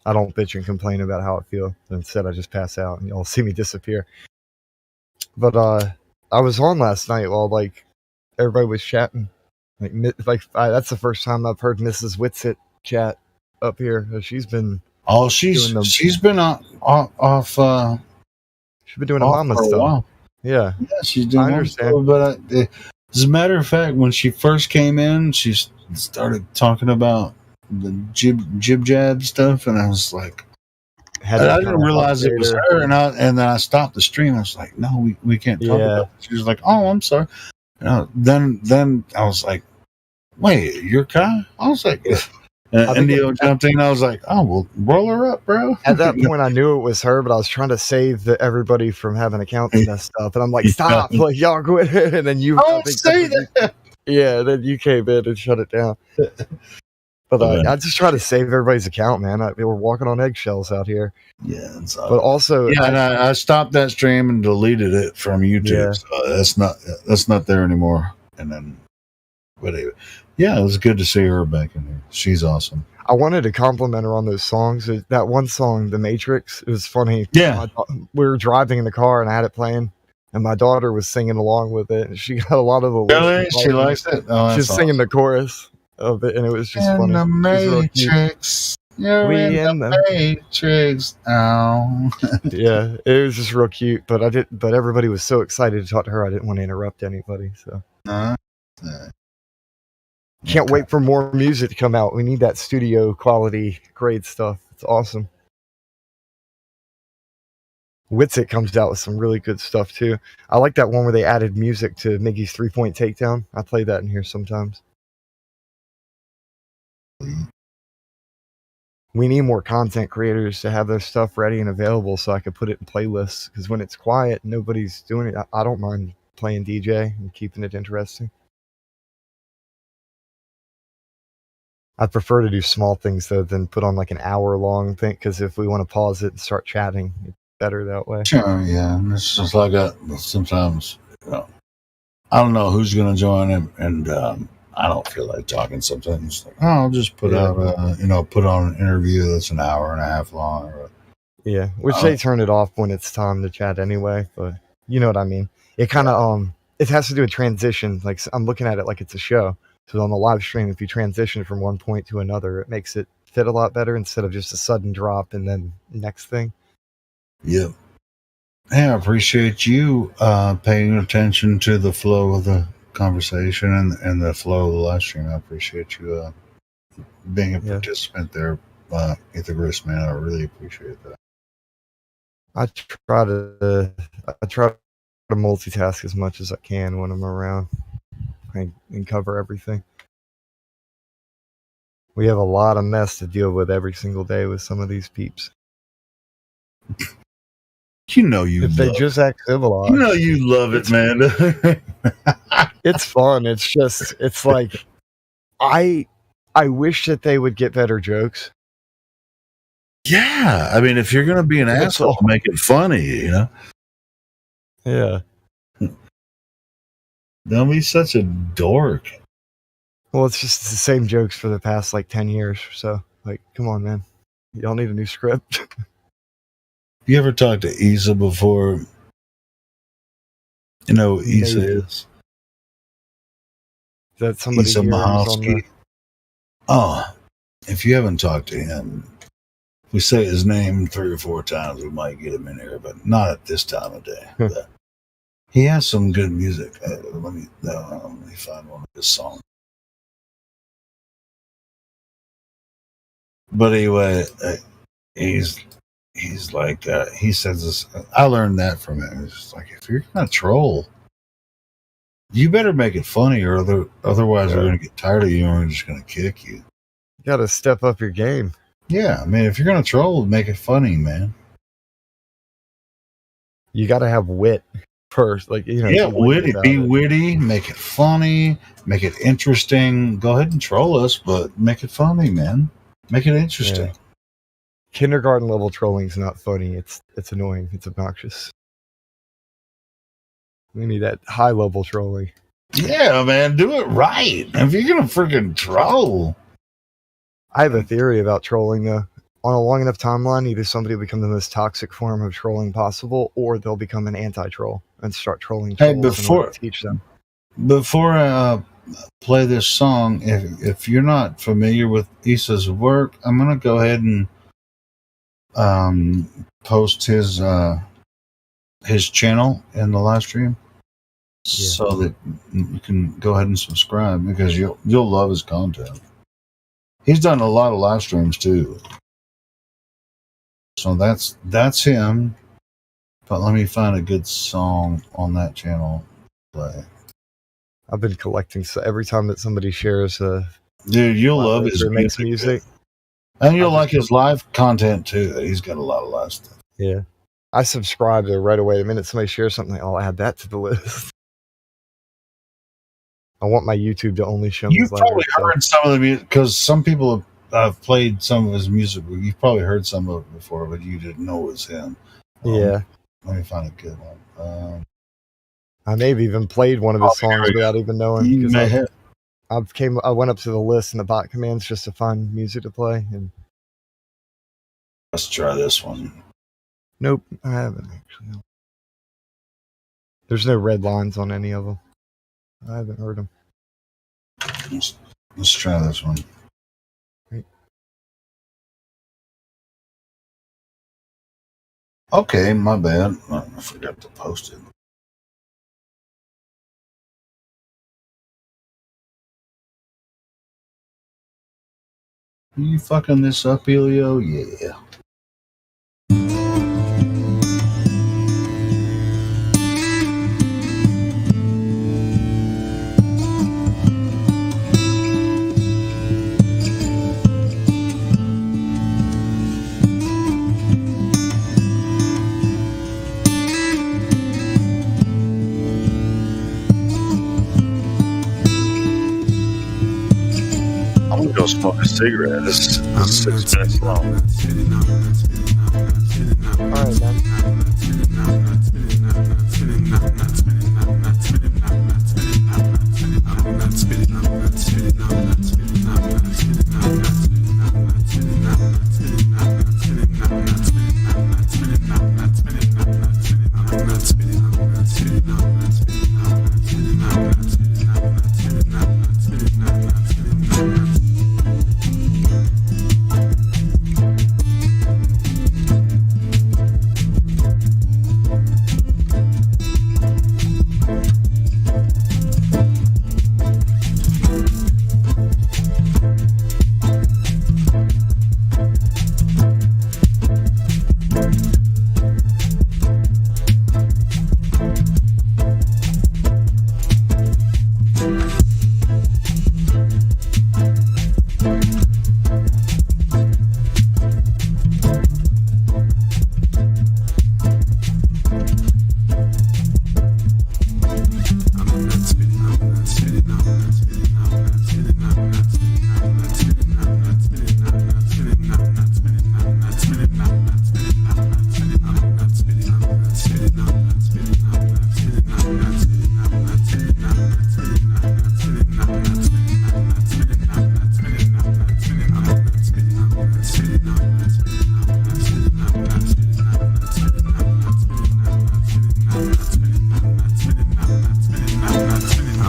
I don't bitch and complain about how I feel. Instead, I just pass out, and y'all see me disappear. But I was on last night while like everybody was chatting. That's the first time I've heard Mrs. Whitsitt chat up here. She's been she's been off. She's been doing a mama stuff. Yeah, she's doing. I understand. But as a matter of fact, when she first came in, she started talking about the jib jab stuff, and I was like, I didn't realize it was her, and then I stopped the stream. I was like, no, we can't talk about it. She was like, oh, I'm sorry. Then I was like, wait, you're Kai? I was like, Indio jumped in. I was like, oh, well, roll her up, bro. At that point, I knew it was her, but I was trying to save everybody from having accounts messed up. And I'm like, stop, like, y'all quit. And then you say that. Yeah, then you came in and shut it down. But I just try to save everybody's account, man. We were walking on eggshells out here. Yeah, but also, I stopped that stream and deleted it from YouTube. Yeah. So that's not there anymore. And then, whatever. Yeah, it was good to see her back in here. She's awesome. I wanted to compliment her on those songs. That one song, The Matrix, it was funny. Yeah. We were driving in the car and I had it playing, and my daughter was singing along with it. And she got a lot of the lyrics. Really? She likes it? Oh, she's singing the chorus of it, and it was just funny. The Matrix. You're in the Matrix. Oh. Yeah, it was just real cute. But everybody was so excited to talk to her, I didn't want to interrupt anybody. So. Can't wait for more music to come out. We need that studio quality grade stuff. It's awesome. Whitsitt comes out with some really good stuff too. I like that one where they added music to Miggy's 3-point takedown. I play that in here sometimes. We need more content creators to have their stuff ready and available so I could put it in playlists. Because when it's quiet, nobody's doing it. I don't mind playing DJ and keeping it interesting. I prefer to do small things though than put on like an hour-long thing, because if we want to pause it and start chatting, it's better that way. Sure, yeah. It's just like sometimes, I don't know who's going to join him, and I don't feel like talking sometimes. Like, I'll just put out, put on an interview that's an hour and a half long. Which they turn it off when it's time to chat anyway, but you know what I mean. It kind of it has to do with transition. Like I'm looking at it like it's a show. So on the live stream, if you transition from one point to another, it makes it fit a lot better instead of just a sudden drop and then next thing. Yep. Hey, I appreciate you paying attention to the flow of the conversation and the flow of the live stream. I appreciate you being a participant there, Ethergris, man. I really appreciate that. I try to multitask as much as I can when I'm around and cover everything. We have a lot of mess to deal with every single day with some of these peeps. You know if they just act civilized. You know you love it, man. It's fun. It's like I wish that they would get better jokes. Yeah, I mean, if you're gonna be an asshole, make it funny, you know. Yeah. Don't be such a dork. Well, it's just the same jokes for the past like 10 years or so. Like, come on, man. You don't need a new script. You ever talked to Isa before? You know who Isa is? Is that somebody Isa here Mahovsky? Oh, if you haven't talked to him, if we say his name 3 or 4 times, we might get him in here, but not at this time of day. But he has some good music. Let me find one of his songs. But anyway, he's like, he says this. I learned that from him. It's just like, if you're gonna troll, you better make it funny, or otherwise we're gonna get tired of you and we're just gonna kick you. You gotta step up your game. Yeah, I mean, if you're gonna troll, make it funny, man. You gotta have wit first, like, you know. Yeah, be witty, make it funny, make it interesting. Go ahead and troll us, but make it funny, man. Make it interesting. Yeah. Kindergarten level trolling is not funny. It's annoying. It's obnoxious. We need that high level trolling. Yeah, man, do it right. If you're gonna freaking troll, I have a theory about trolling though. On a long enough timeline, either somebody will become the most toxic form of trolling possible, or they'll become an anti-troll and start trolling trolls in order to teach them. Before I play this song, if you're not familiar with Isa's work, I'm gonna go ahead and post his channel in the live stream, so that you can go ahead and subscribe, because you'll love his content. He's done a lot of live streams too, so that's him. But let me find a good song on that channel to play. I've been collecting, so every time that somebody shares dude, you'll love his music. And you'll like his live content too. He's got a lot of live stuff. Yeah. I subscribe to right away. The minute somebody shares something, I'll add that to the list. I want my YouTube to only show me. You've probably heard some of the music, because some people have played some of his music. You've probably heard some of it before, but you didn't know it was him. Yeah. Let me find a good one. I may have even played one of his songs without even knowing. You may have. I went up to the list in the bot commands just to find music to play. And let's try this one. Nope, I haven't actually. There's no red lines on any of them. I haven't heard them. Let's try this one. Right. Okay, my bad. I forgot to post it. Are you fucking this up, Elio? Yeah. I'm gonna go smoke a cigarette. This is 6 minutes long. All right, man.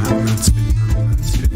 I'm not spinning.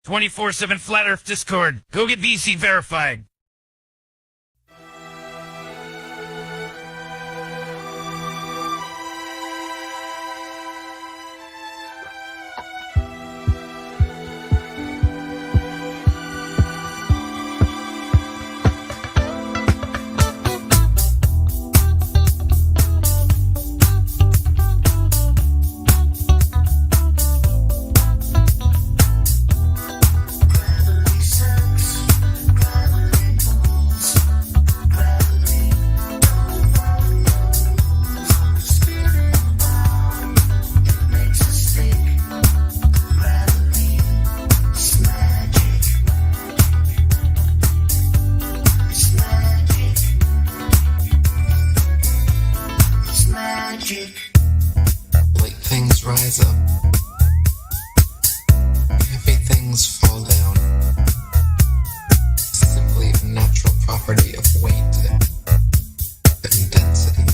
24/7 Flat Earth Discord. Go get VC verified. Light things rise up, heavy things fall down. Simply a natural property of weight and density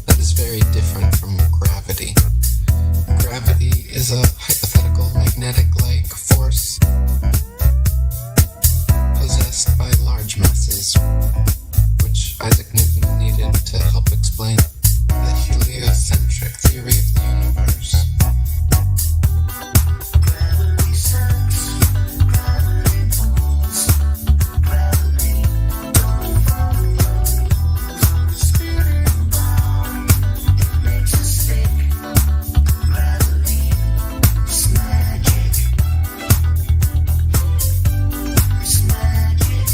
that is very different from gravity. Gravity is a hypothetical magnetic-like force possessed by large masses, which Isaac Newton needed to help explain the heliocentric theory of the universe. Gravity sucks, gravity pulls, gravity don't follow, spinning ball, it makes us stick. Gravity is magic. It's magic.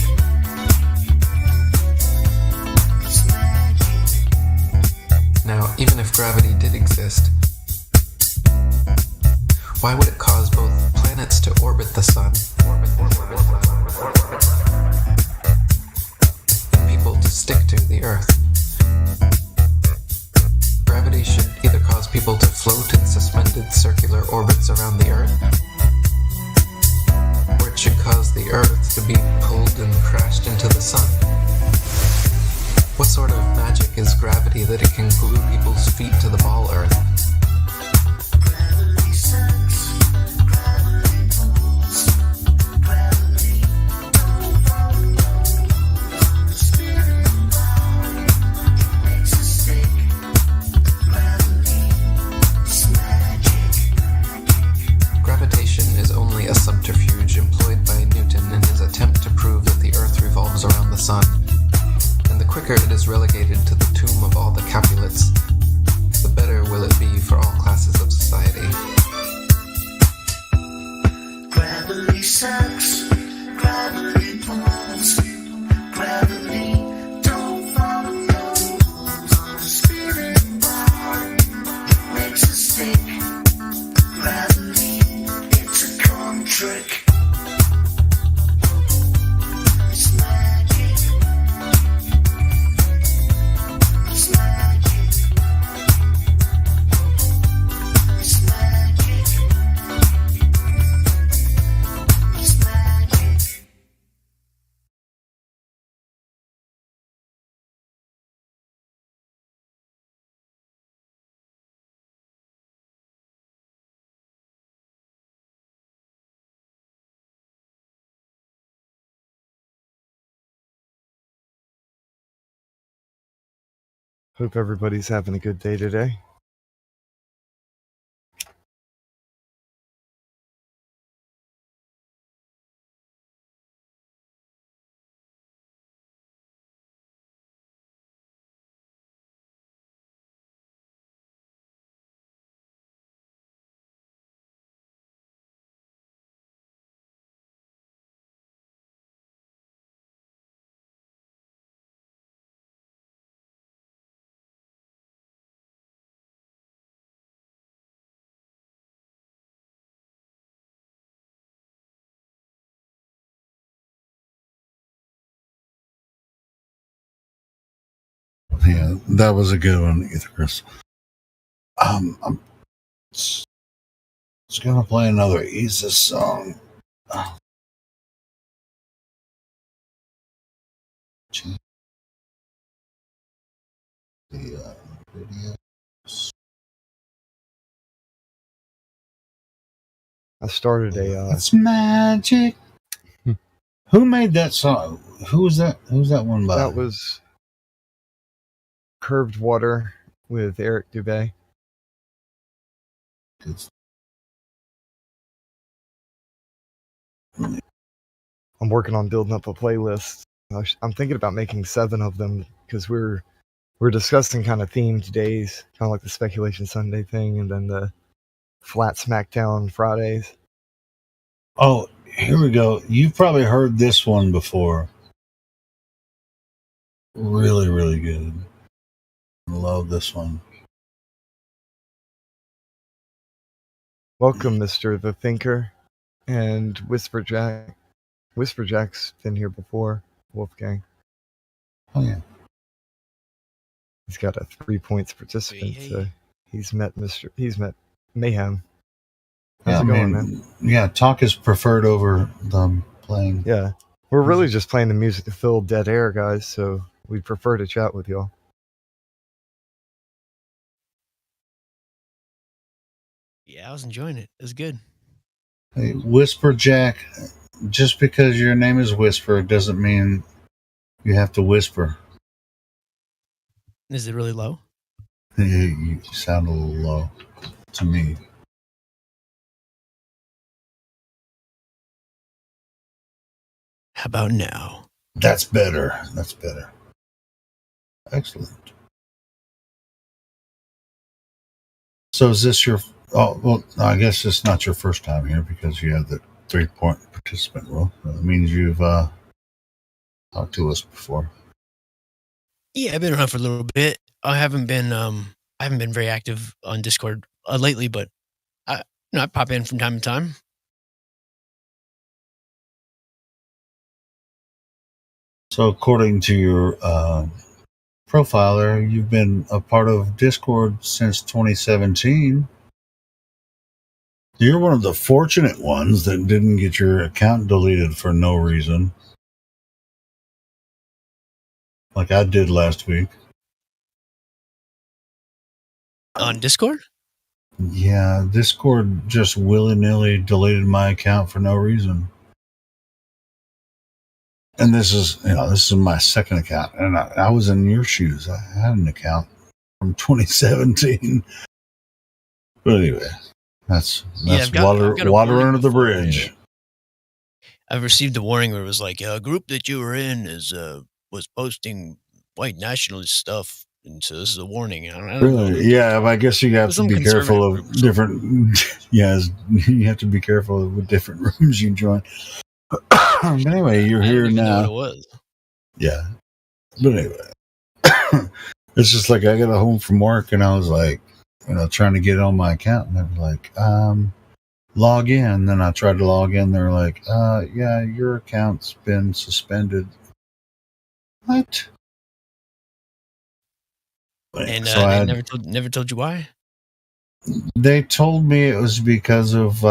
It's magic. Now, even if gravity did exist, why would it cause both planets to orbit the sun and people to stick to the Earth? Gravity should either cause people to float in suspended circular orbits around the Earth, or it should cause the Earth to be pulled and crashed into the sun. What sort of magic is gravity that it can glue people's feet to the ball Earth? Gravity sucks, gravity pulls, gravity don't follow, spinning ball, it makes us stick. Gravity is magic. Gravitation is only a subterfuge employed by Newton in his attempt to prove that the Earth revolves around the sun. And the quicker it is relegated to the tomb of all the Capulets, the better will it be for all classes of society. Gravity sucks, gravity pulls, gravity don't follow rules on a spinning ball, it makes us stick. Gravity, it's a con trick. It's magic. It's magic. It's magic. It's magic. Hope everybody's having a good day today. Yeah, that was a good one, Ethers. I'm just gonna play another Isis song. The videos. I started a. It's magic. Who made that song? Who was that? Who's that one by? That was Curved Water with Eric Dubé. I'm working on building up a playlist. I'm thinking about making 7 of them because we're discussing kind of themed days, kind of like the Speculation Sunday thing, and then the Flat Smackdown Fridays. Oh, here we go. You've probably heard this one before. Really, really good. Love this one. Welcome, Mr. The Thinker and Whisper Jack. Whisper Jack's been here before, Wolfgang. Oh, yeah. He's got a 3 points participant, so he's met Mayhem. How's it going, man? Yeah, talk is preferred over them playing. Yeah. We're really just playing the music to fill dead air, guys, so we prefer to chat with y'all. Yeah, I was enjoying it. It was good. Hey, Whisper Jack, just because your name is Whisper doesn't mean you have to whisper. Is it really low? You sound a little low to me. How about now? That's better. That's better. Excellent. So is this your... Oh, well, I guess it's not your first time here because you have the 3-point participant rule. That means you've talked to us before. Yeah, I've been around for a little bit. I haven't been very active on Discord lately, but I pop in from time to time. So according to your profile there, you've been a part of Discord since 2017. You're one of the fortunate ones that didn't get your account deleted for no reason. Like I did last week. On Discord? Yeah, Discord just willy-nilly deleted my account for no reason. And this is my second account. And I was in your shoes. I had an account from 2017. But anyway, that's water under the bridge. I've received a warning where it was like, a group that you were in was posting white nationalist stuff. And so this is a warning. I don't really? know. Yeah, I guess you have to be careful of different... Yes, you have to be careful with different rooms you join. But anyway, you're here now. Know what it was. Yeah. But anyway, it's just like I got home from work and I was like, trying to get on my account, and they were like, log in. Then I tried to log in. They're like, yeah, your account's been suspended. What? And so they never told you why? They told me it was because of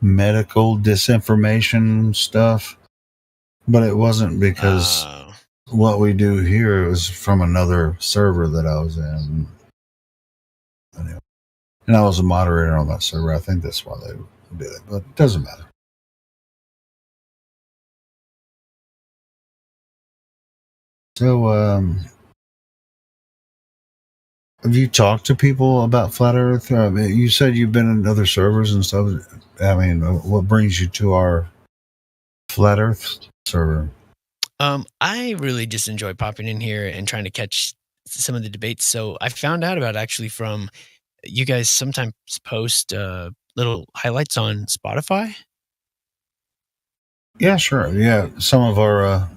medical disinformation stuff, but it wasn't because what we do here was from another server that I was in. Anyway. And I was a moderator on that server. I think that's why they did it, but it doesn't matter. So, have you talked to people about Flat Earth? I mean, you said you've been in other servers and stuff. I mean, what brings you to our Flat Earth server? I really just enjoy popping in here and trying to catch some of the debates. So I found out about it actually from you guys sometimes post little highlights on Spotify. Yeah, sure. Yeah, some of our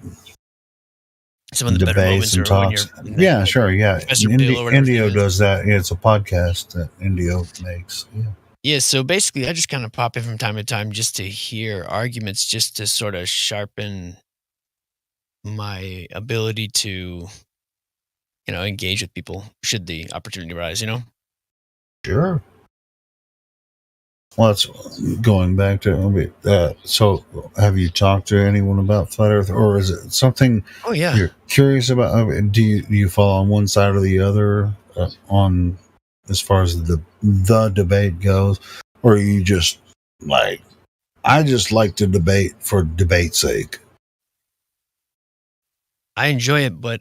some of the better moments and talks. Yeah, sure. Yeah, Indio does that. Yeah, it's a podcast that Indio makes. Yeah. Yeah. So basically, I just kind of pop in from time to time just to hear arguments, just to sort of sharpen my ability to, engage with people should the opportunity arise. Sure. Well, that's going back to so have you talked to anyone about Flat Earth, or is it something you're curious about? Do you fall on one side or the other on as far as the debate goes, or you just like? I just like to debate for debate's sake. I enjoy it, but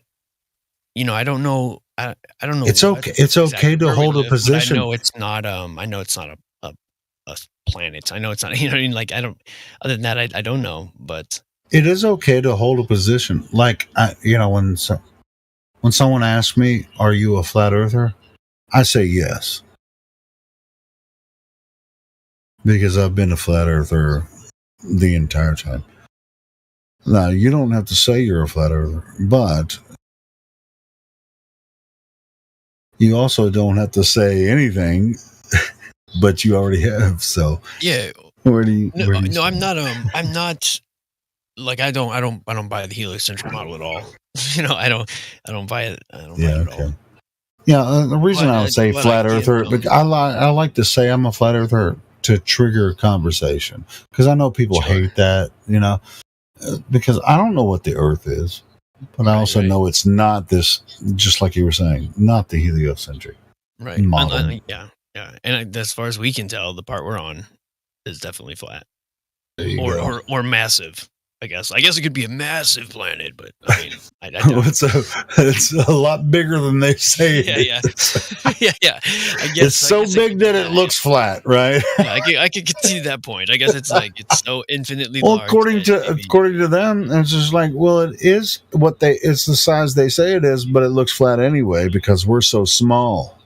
I don't know. I don't know. It's okay. It's okay to hold a position. I know it's not. I know it's not a planet. I know it's not. You know what I mean? Like I don't. Other than that, I don't know. But it is okay to hold a position. Like when someone asks me, "Are you a flat earther?" I say yes, because I've been a flat earther the entire time. Now, you don't have to say you're a flat earther, but you also don't have to say anything, but you already have. So yeah, where do you? No, I'm not. I'm not. Like I don't buy the heliocentric model at all. I don't buy it. I don't buy it at all. Yeah, the reason I would say flat earther, but I like to say I'm a flat earther to trigger a conversation, because I know people hate that, because I don't know what the Earth is, but I also know it's not this, just like you were saying, not the heliocentric model. Yeah. And as far as we can tell, the part we're on is definitely flat, or massive. I guess it could be a massive planet, but I mean, I doubt it's a lot bigger than they say. Yeah. I guess it's so big that it looks flat, right? I can concede that point. I guess it's so infinitely large. According to them, it's just like, well, it is it's the size they say it is, but it looks flat anyway because we're so small.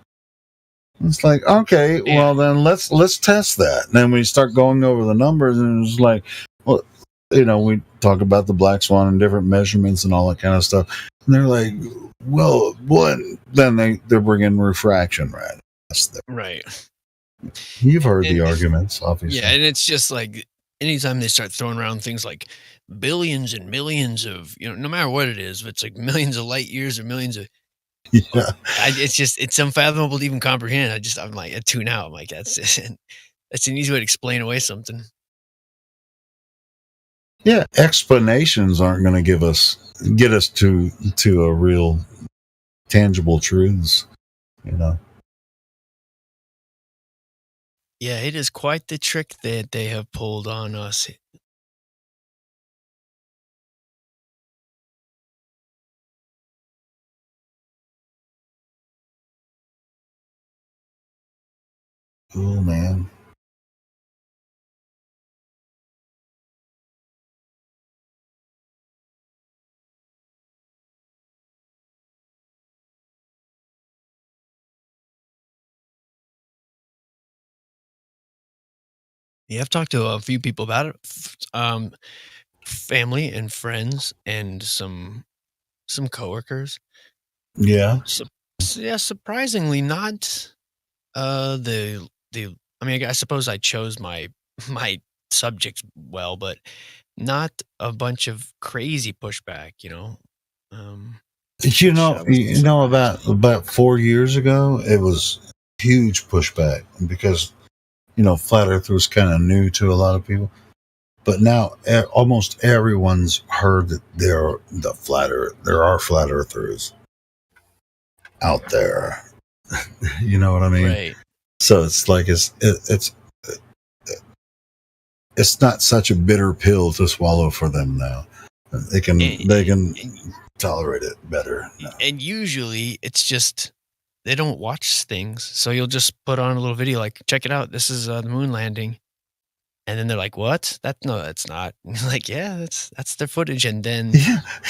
It's like, okay, well then let's test that. And then we start going over the numbers, and it's like, well, we talk about the black swan and different measurements and all that kind of stuff. And they're like, well, what? Then they bring in refraction, right? Right. You've heard the arguments, obviously. Yeah, and it's just like anytime they start throwing around things like billions and millions of, no matter what it is, if it's like millions of light years or millions of. Yeah. It's unfathomable to even comprehend. I'm like, I tune out. I'm like, that's an easy way to explain away something. Yeah, explanations aren't going to get us to a real tangible truths, Yeah, it is quite the trick that they have pulled on us. Oh man. Yeah, I've talked to a few people about it, family and friends, and some coworkers. Yeah. Surprisingly not the. I mean, I suppose I chose my subjects well, but not a bunch of crazy pushback. About 4 years ago, it was huge pushback because flat Earth was kind of new to a lot of people, but now almost everyone's heard that there are flat earthers out there. You know what I mean? Right. So it's like it's not such a bitter pill to swallow for them now. They can tolerate it better now. And usually it's just they don't watch things, so you'll just put on a little video like, check it out, this is the moon landing, and then they're like, what? No, that's not. Like, yeah, that's their footage. And then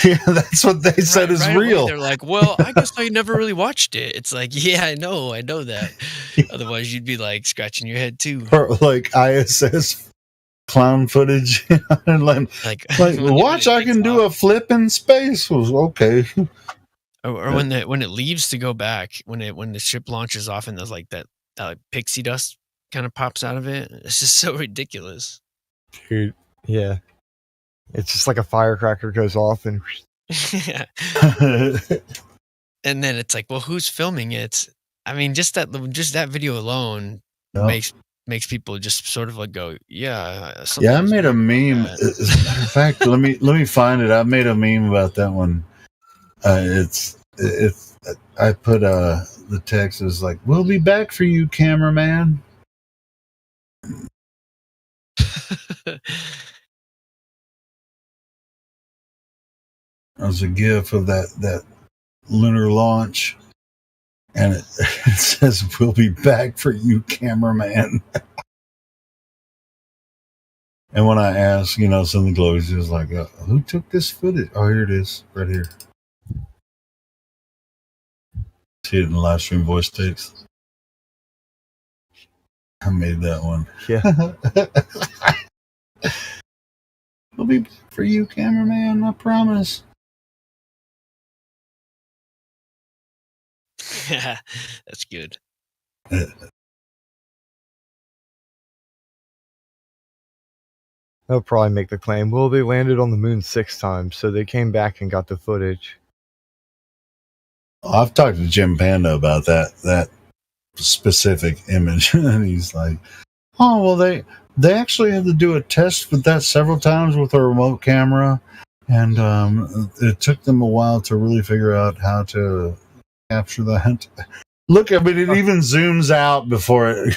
yeah, that's what they said is real. Away, they're like, well, I guess I never really watched it. It's like, yeah, I know that. Otherwise you'd be like scratching your head too. Or like ISS clown footage. like watch, I can do a flip in space. Was okay. Or when it leaves to go back, when the ship launches off and there's like that pixie dust kind of pops out of it. It's just so ridiculous. Dude, yeah. It's just like a firecracker goes off and yeah. And then it's like, well, who's filming it? I mean, just that video alone makes people just sort of like go, yeah. Yeah, I made a meme. As a matter of fact, let me find it. I made a meme about that one. I put the text is like, we'll be back for you, cameraman. There's a gif of that lunar launch, and it says, "We'll be back for you, cameraman." And when I ask, something close, it's like, who took this footage? Oh, here it is, right here. See it in the live stream voice takes. I made that one. Yeah. We'll be back for you, cameraman, I promise. That's good. They'll probably make the claim, well, they landed on the moon 6 times, so they came back and got the footage. I've talked to Jim Panda about that specific image, and he's like, oh, well, they actually had to do a test with that several times with a remote camera, and it took them a while to really figure out how to capture that. Look, I mean, it even zooms out before it...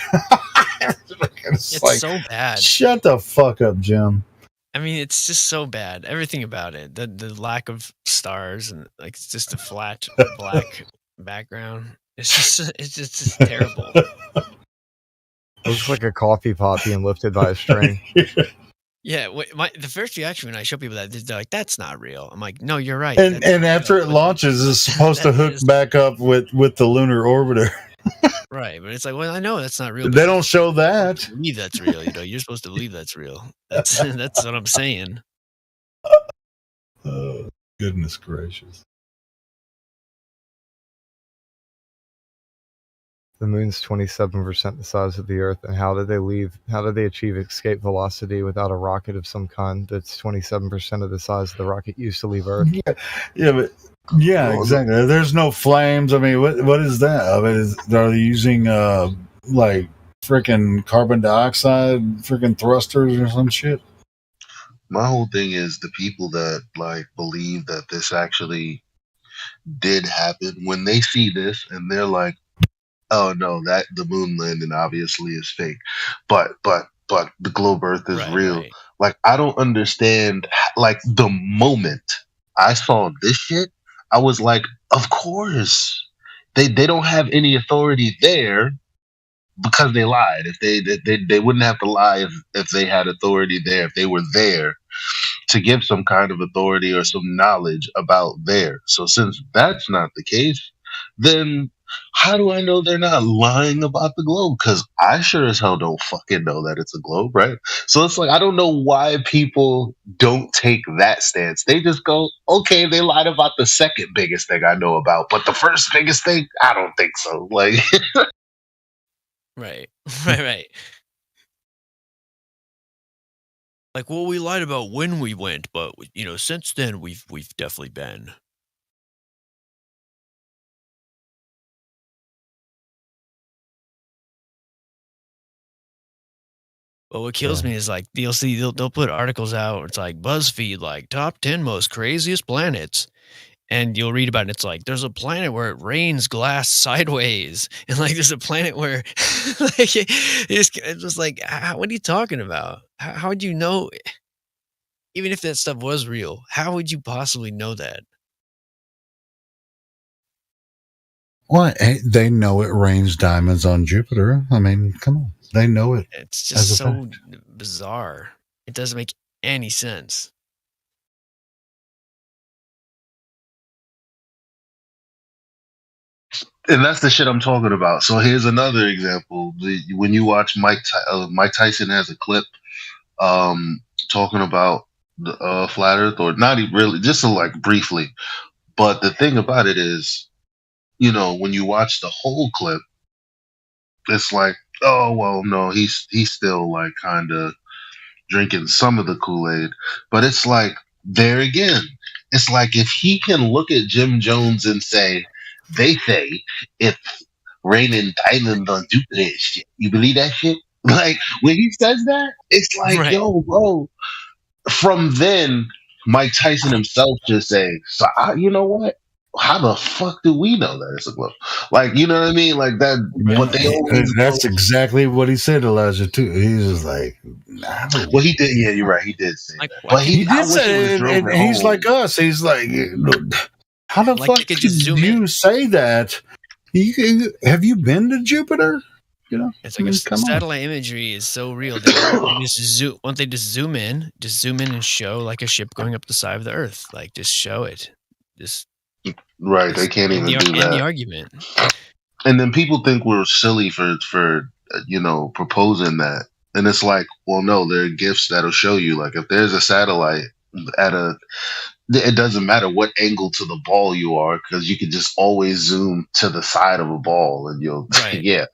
It's like, so bad. Shut the fuck up, Jim. I mean, it's just so bad. Everything about it. The lack of stars and like it's just a flat black background. It's just terrible. Looks like a coffee pot being lifted by a string. Yeah, the first reaction when I show people that, they're like, "That's not real." I'm like, "No, you're right." And after it launches, it's supposed to hook back up with the lunar orbiter. Right, but it's like, well, I know that's not real. They don't show that. Believe that's real. You're supposed to believe that's real. That's what I'm saying. Oh, goodness gracious. The moon's 27% the size of the Earth, and how did they achieve escape velocity without a rocket of some kind that's 27% of the size of the rocket used to leave Earth? Yeah, exactly. There's no flames. I mean, what is that? I mean, are they using like freaking carbon dioxide freaking thrusters or some shit? My whole thing is the people that like believe that this actually did happen, when they see this and they're like, oh no, that the moon landing obviously is fake, but the globe Earth is real. Right. Like, I don't understand. Like, the moment I saw this shit, I was like, of course they don't have any authority there because they lied. If they wouldn't have to lie if they had authority there, if they were there to give some kind of authority or some knowledge about there. So since that's not the case, then how do I know they're not lying about the globe? Because I sure as hell don't fucking know that it's a globe, right? So it's like, I don't know why people don't take that stance. They just go, okay, they lied about the second biggest thing I know about, but the first biggest thing, I don't think so. Like, right. Like, well, we lied about when we went, but since then we've definitely been. But what kills me is like they'll put articles out. It's like BuzzFeed, like top 10 most craziest planets, and you'll read about it. It's like there's a planet where it rains glass sideways, and like there's a planet where like it's just like, what are you talking about? How would you know? Even if that stuff was real, how would you possibly know that? Well, they know it rains diamonds on Jupiter. I mean, come on. They know it. It's just so bizarre. It doesn't make any sense. And that's the shit I'm talking about. So here's another example. When you watch Mike Tyson has a clip talking about the flat Earth, or not even really, just like briefly. But the thing about it is, when you watch the whole clip, it's like, oh well, no, he's still like kind of drinking some of the Kool-Aid. But it's like, there again, it's like if he can look at Jim Jones and say, they say it's raining diamonds on Jupiter shit. You believe that shit? Like, when he says that, it's like, right. Yo, bro. From then, Mike Tyson himself just saying, so you know what? how the fuck do we know that it's a globe? Like, you know what I mean? Like that. But they always. That's exactly what he said, Elijah. Too. He's just like, well, he did. Yeah, you're right. He did say. Like, But he I did wish say, would've drove and it he's home. like us. He's like, how the Like, fuck they could did just zoom you in. say that? Have you been to Jupiter? You know, It's like satellite imagery is so real that once they just zoom in and show like a ship going up the side of the Earth. Like, just show it. Right, they can't even do that. And the argument. And then people think we're silly for proposing that. And it's like, well, no, there are gifts that'll show you. Like, if there's a satellite it doesn't matter what angle to the ball you are, because you can just always zoom to the side of a ball and you'll, yeah.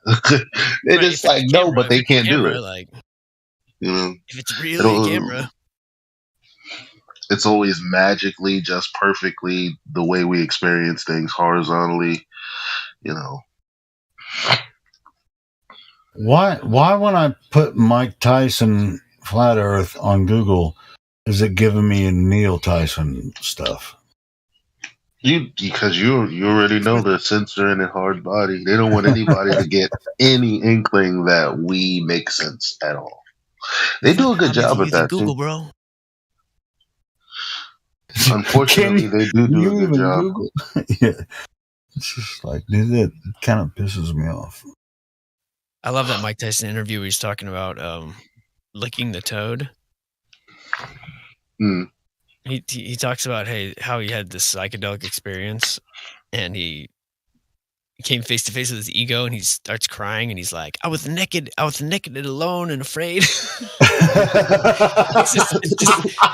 It's like, no, but they can't do it. Like, you know, if it's really a camera. It's always magically, just perfectly the way we experience things horizontally, you know. Why when I put Mike Tyson Flat Earth on Google, is it giving me Neil Tyson stuff? Because you already know they're censoring a hard body. They don't want anybody to get any inkling that we make sense at all. They do a good job at that Google, too. Bro. Unfortunately, they do a good job. Google? Yeah. It's just like, that kind of pisses me off. I love that Mike Tyson interview where he's talking about licking the toad. He talks about how he had this psychedelic experience and he came face to face with his ego and he starts crying and he's like, I was naked and alone and afraid.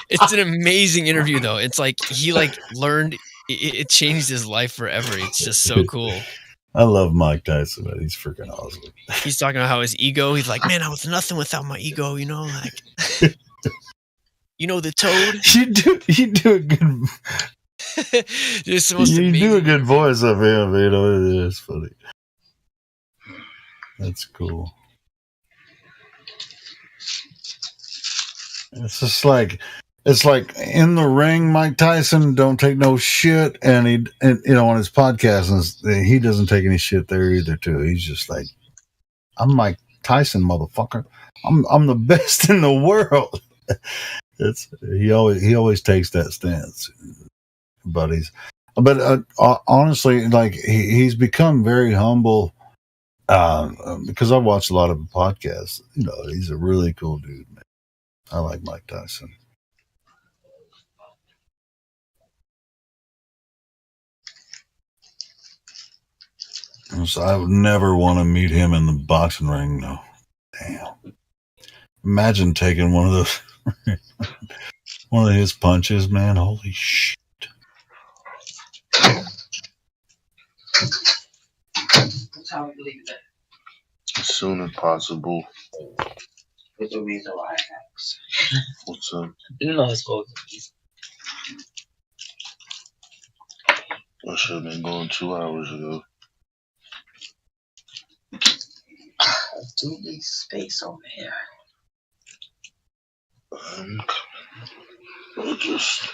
It's an amazing interview though. It's like he learned it changed his life forever. It's just so cool. I love Mike Tyson, man. He's freaking awesome. He's talking about how his ego, he's like, man, I was nothing without my ego, you know, like you know the toad? You do a good you do a good voice of him, you know. It's funny. That's cool. It's just like in the ring, Mike Tyson don't take no shit, and you know, on his podcast, he doesn't take any shit there either. Too, he's just like, I'm Mike Tyson, motherfucker. I'm the best in the world. He always takes that stance, but honestly, like he's become very humble because I watch a lot of podcasts. You know, he's a really cool dude, man. I like Mike Tyson. So I would never want to meet him in the boxing ring, though. Damn. Imagine taking one of those, one of his punches, man. Holy shit. That's how we believe that. As soon as possible. There's a reason why I asked. What's up? You know it's going. I should have been going 2 hours ago. I do need space over here. I'm coming. I'll just.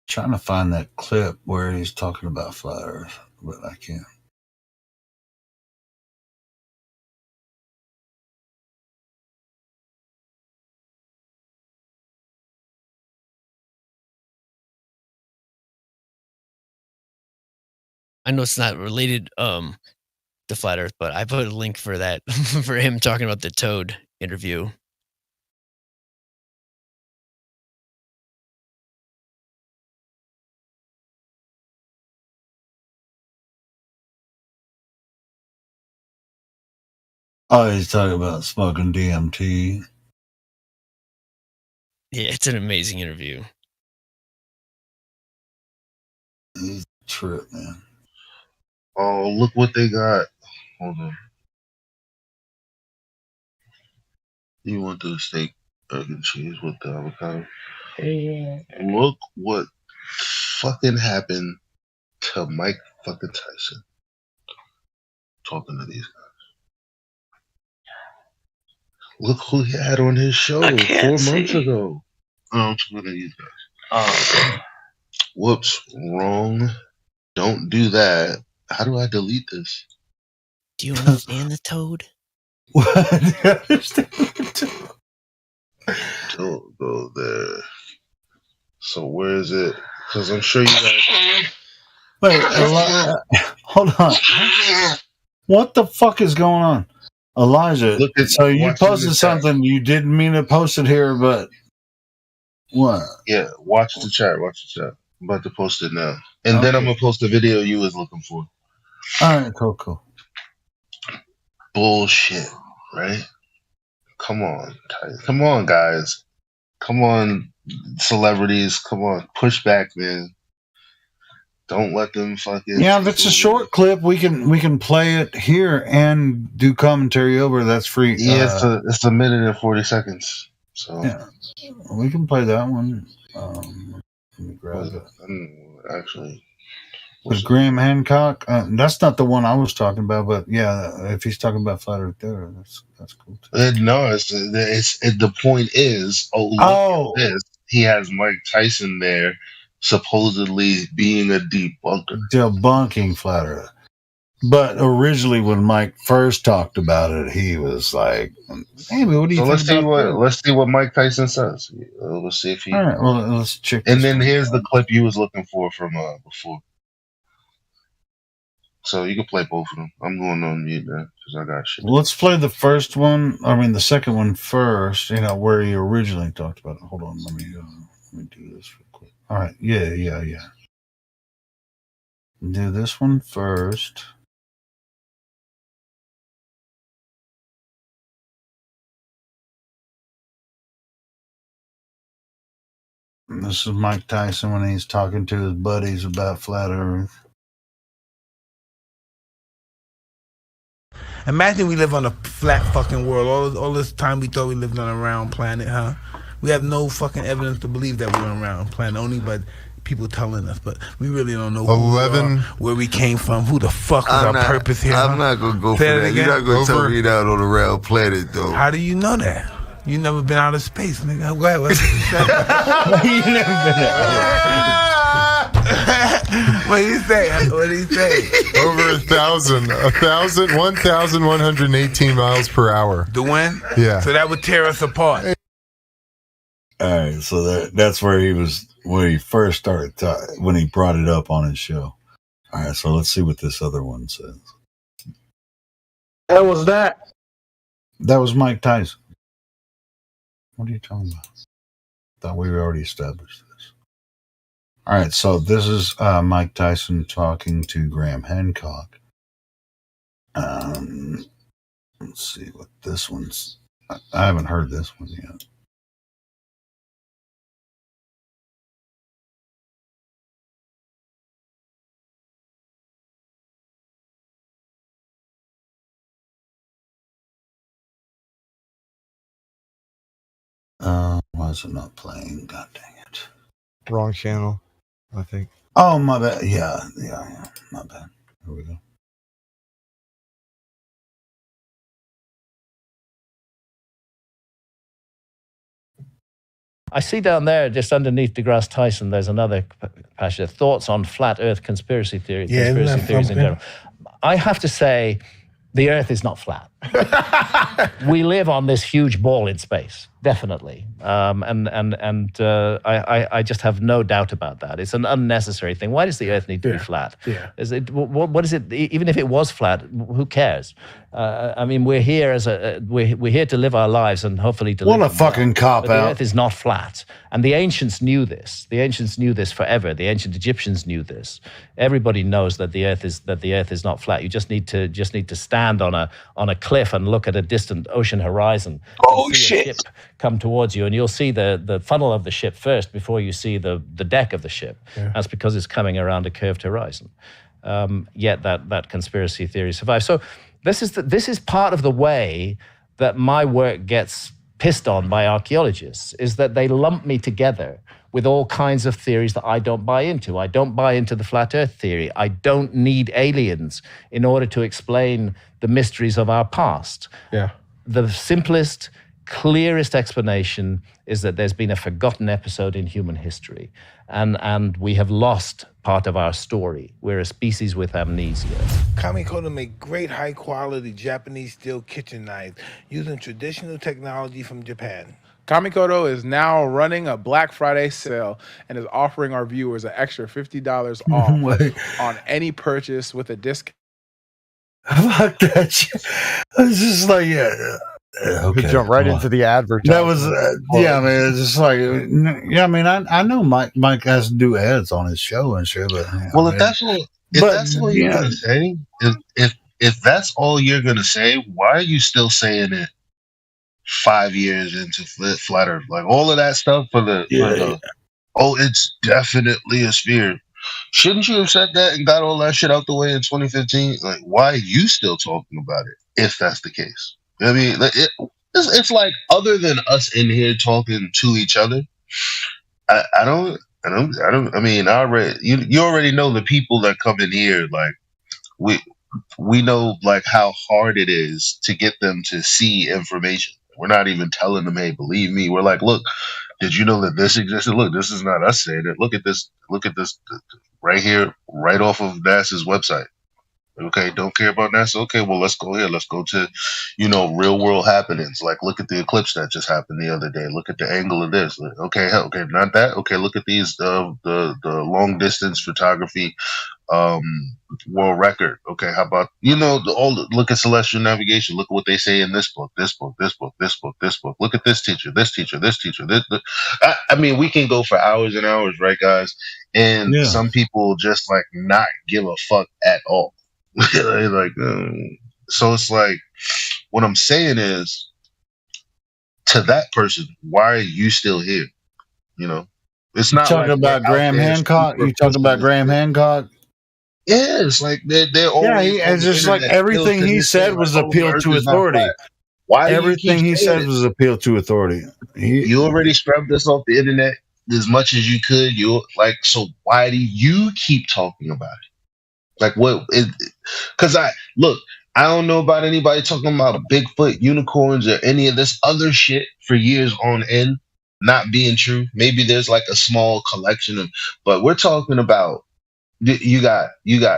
Trying to find that clip where he's talking about Flat Earth, but I can't. I know it's not related to Flat Earth, but I put a link for that for him talking about the toad interview. Oh, he's talking about smoking DMT. Yeah, it's an amazing interview. He's a trip, man. Oh, look what they got. Hold on. You want the steak, egg, and cheese with the avocado? Yeah. Look what fucking happened to Mike Fucking Tyson. Talking to these guys. Look who he had on his show 4 months ago. Oh, I'm talking to these guys. Whoops, wrong. Don't do that. How do I delete this? Do you understand the toad? What? Don't go there. So where is it? Because I'm sure you guys. Wait, hold on. What the fuck is going on? Elijah, so you posted something you didn't mean to post it here, but what? Yeah, watch the chat. Watch the chat. I'm about to post it now. And then I'm going to post the video you was looking for. All right, cool. Bullshit, right? Come on, guys. Come on, celebrities. Come on, push back, man. Don't let them fucking. Yeah, if it's a short clip, we can play it here and do commentary over. That's free. Yeah, it's a minute and 40 seconds. So yeah, we can play that one. Let me grab it. Actually, with Graham Hancock. That's not the one I was talking about, but yeah, if he's talking about Flat Earth there, that's cool too. No, the point is, look at this. He has Mike Tyson there, supposedly being a debunking Flat Earth. But originally, when Mike first talked about it, he was like, "Hey, what do you think?" Let's see what Mike Tyson says. Let's see if he. All right, well, let's check. And then here's the clip you was looking for from before. So you can play both of them. I'm going on mute now because I got shit. Let's play the first one. I mean, the second one first. You know where you originally talked about it. Hold on, let me do this real quick. All right, yeah. Do this one first. And this is Mike Tyson when he's talking to his buddies about Flat Earth. Imagine we live on a flat fucking world. All this time we thought we lived on a round planet, huh? We have no fucking evidence to believe that we're on a round planet, only by people telling us. But we really don't know who we are, where we came from, who the fuck is our purpose here. I'm not going to go for that. You're not going to tell me you're not on a round planet, though. How do you know that? You never been out of space, nigga. Go ahead. You never been out. What did he say? Over 1,118 miles per hour. The wind? Yeah. So that would tear us apart. All right, so that's where he was when he first started when he brought it up on his show. All right, so let's see what this other one says. What was that? That was Mike Tyson. What are you talking about? Thought we already established this. All right, so this is Mike Tyson talking to Graham Hancock. Let's see what this one's. I haven't heard this one yet. Why is it not playing? God dang it. Wrong channel, I think. Oh, my bad. Yeah. My bad. Here we go. I see down there, just underneath deGrasse Tyson, there's another passage. Thoughts on flat Earth conspiracy theories, conspiracy theories in general. I have to say, the Earth is not flat. We live on this huge ball in space, definitely, I just have no doubt about that. It's an unnecessary thing. Why does the Earth need to be flat? Yeah. What is it? Even if it was flat, who cares? I mean, we're here we're here to live our lives and hopefully to live. What a fucking cop out! The Earth is not flat, and the ancients knew this. The ancients knew this forever. The ancient Egyptians knew this. Everybody knows that the Earth is not flat. You just need to stand on a cliff and look at a distant ocean horizon. Oh shit! A ship come towards you, and you'll see the funnel of the ship first before you see the deck of the ship. Yeah. That's because it's coming around a curved horizon. Yet that conspiracy theory survives. So this is part of the way that my work gets pissed on by archaeologists, is that they lump me together with all kinds of theories that I don't buy into. I don't buy into the flat earth theory. I don't need aliens in order to explain the mysteries of our past. Yeah. The simplest, clearest explanation is that there's been a forgotten episode in human history, and we have lost part of our story. We're a species with amnesia. Kamikoto make great high-quality Japanese steel kitchen knives using traditional technology from Japan. Kamikoto is now running a Black Friday sale and is offering our viewers an extra $50 off on any purchase with a discount. I like that shit. It's just like, okay. Jump right into the advertisement. That was, I mean, it's just like, I mean, I know Mike has to do ads on his show and shit, but well, if that's all you're gonna say, if that's all you're gonna say, why are you still saying it 5 years into flat Earth? Like all of that stuff for the it's definitely a sphere. Shouldn't you have said that and got all that shit out the way in 2015? Like, why are you still talking about it if that's the case? I mean, it's like, other than us in here talking to each other, I mean, you already know the people that come in here. Like, we know like how hard it is to get them to see information. We're not even telling them, hey, believe me. We're like, look, did you know that this existed? Look, this is not us saying it. Look at this right here, right off of NASA's website. Okay, don't care about NASA. Okay, well, let's go here. Let's go to, real world happenings. Like, look at the eclipse that just happened the other day. Look at the angle of this. Okay, not that. Okay, look at these the long distance photography world record. Okay, how about look at celestial navigation. Look at what they say in this book. Look at this teacher. I mean, we can go for hours and hours, right, guys? And some people just like not give a fuck at all. So it's like, what I'm saying is, to that person, why are you still here? It's not talking about Graham Hancock. You talking about Graham Hancock? Yeah, it's like they're always. Yeah, it's just like everything he said was appeal to authority. Why everything he said was appeal to authority? You already scrubbed this off the internet as much as you could. So why do you keep talking about it? Like what? Because I don't know about anybody talking about Bigfoot, unicorns, or any of this other shit for years on end not being true. Maybe there's like a small collection of, but we're talking about you got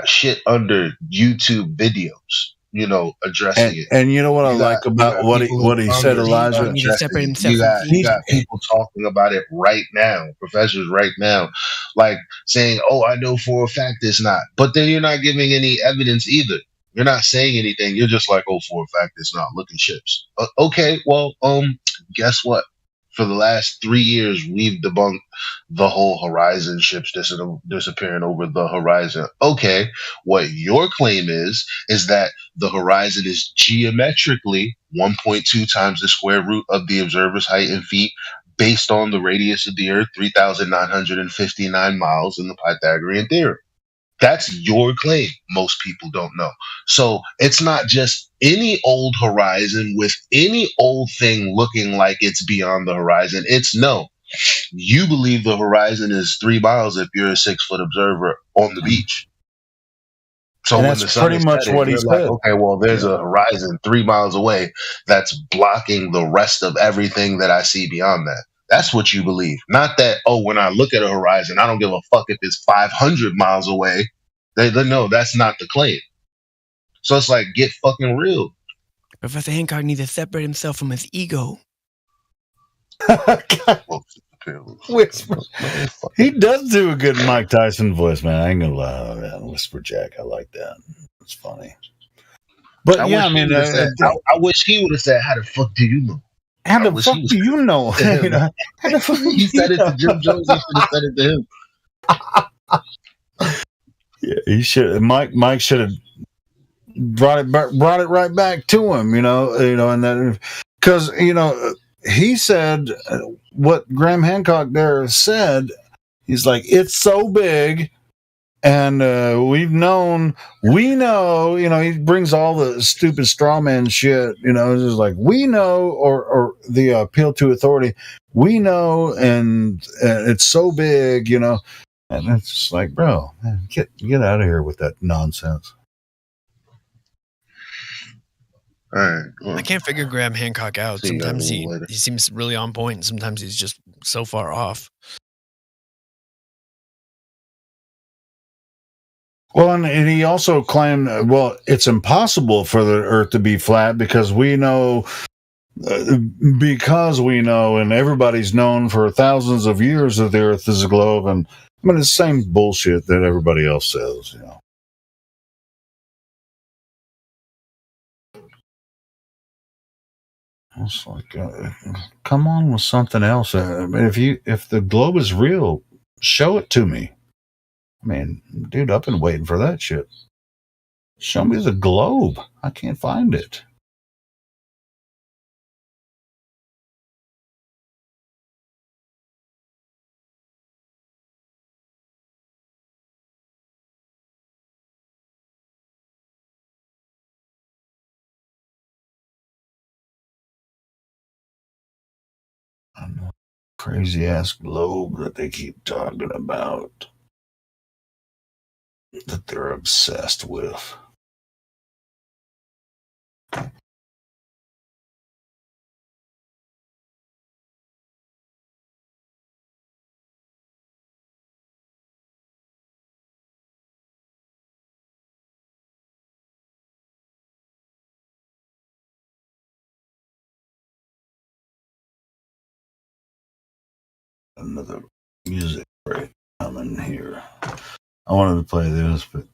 shit under YouTube videos, addressing it. And you know what I like about what he said, Elijah? You got people talking about it right now, professors right now, like saying, "Oh, I know for a fact it's not," but then you're not giving any evidence either. You're not saying anything. You're just like, "Oh, for a fact it's not." Look at ships. Okay, well, guess what? For the last 3 years, we've debunked the whole horizon, ships disappearing over the horizon. Okay, what your claim is that the horizon is geometrically 1.2 times the square root of the observer's height in feet, based on the radius of the Earth, 3,959 miles in the Pythagorean theorem. That's your claim. Most people don't know. So it's not just any old horizon with any old thing looking like it's beyond the horizon. It's no. You believe the horizon is 3 miles if you're a 6-foot observer on the beach. So and when that's the sun pretty much what he said. like, okay, well, there's a horizon 3 miles away that's blocking the rest of everything that I see beyond that. That's what you believe. Not that, when I look at a horizon, I don't give a fuck if it's 500 miles away. They know that's not the claim. So it's like, get fucking real. Professor Hancock needs to separate himself from his ego. He does do a good Mike Tyson voice, man. I ain't gonna lie, man. Whisper Jack, I like that. It's funny. But I wish he would have said, "How the fuck do you know?" How the fuck do you know? He said it to Jim Jones. He should have said it to him. Yeah, he should. Mike should have brought it right back to him. And then because he said what Graham Hancock there said. He's like, it's so big And we know, he brings all the stupid straw man shit, it's just like, we know, or the appeal to authority, we know, and it's so big, and it's just like, bro, man, get out of here with that nonsense. All right. Well, I can't figure Graham Hancock out. Sometimes he seems really on point, and sometimes he's just so far off. Well, and he also claimed, it's impossible for the Earth to be flat because we know, and everybody's known for thousands of years that the Earth is a globe, and I mean, it's the same bullshit that everybody else says, It's like, come on with something else. I mean, if the globe is real, show it to me. I mean, dude, I've been waiting for that shit. Show me the globe. I can't find it. Crazy ass globe that they keep talking about, that they're obsessed with. Another music break coming here. I wanted to play this, but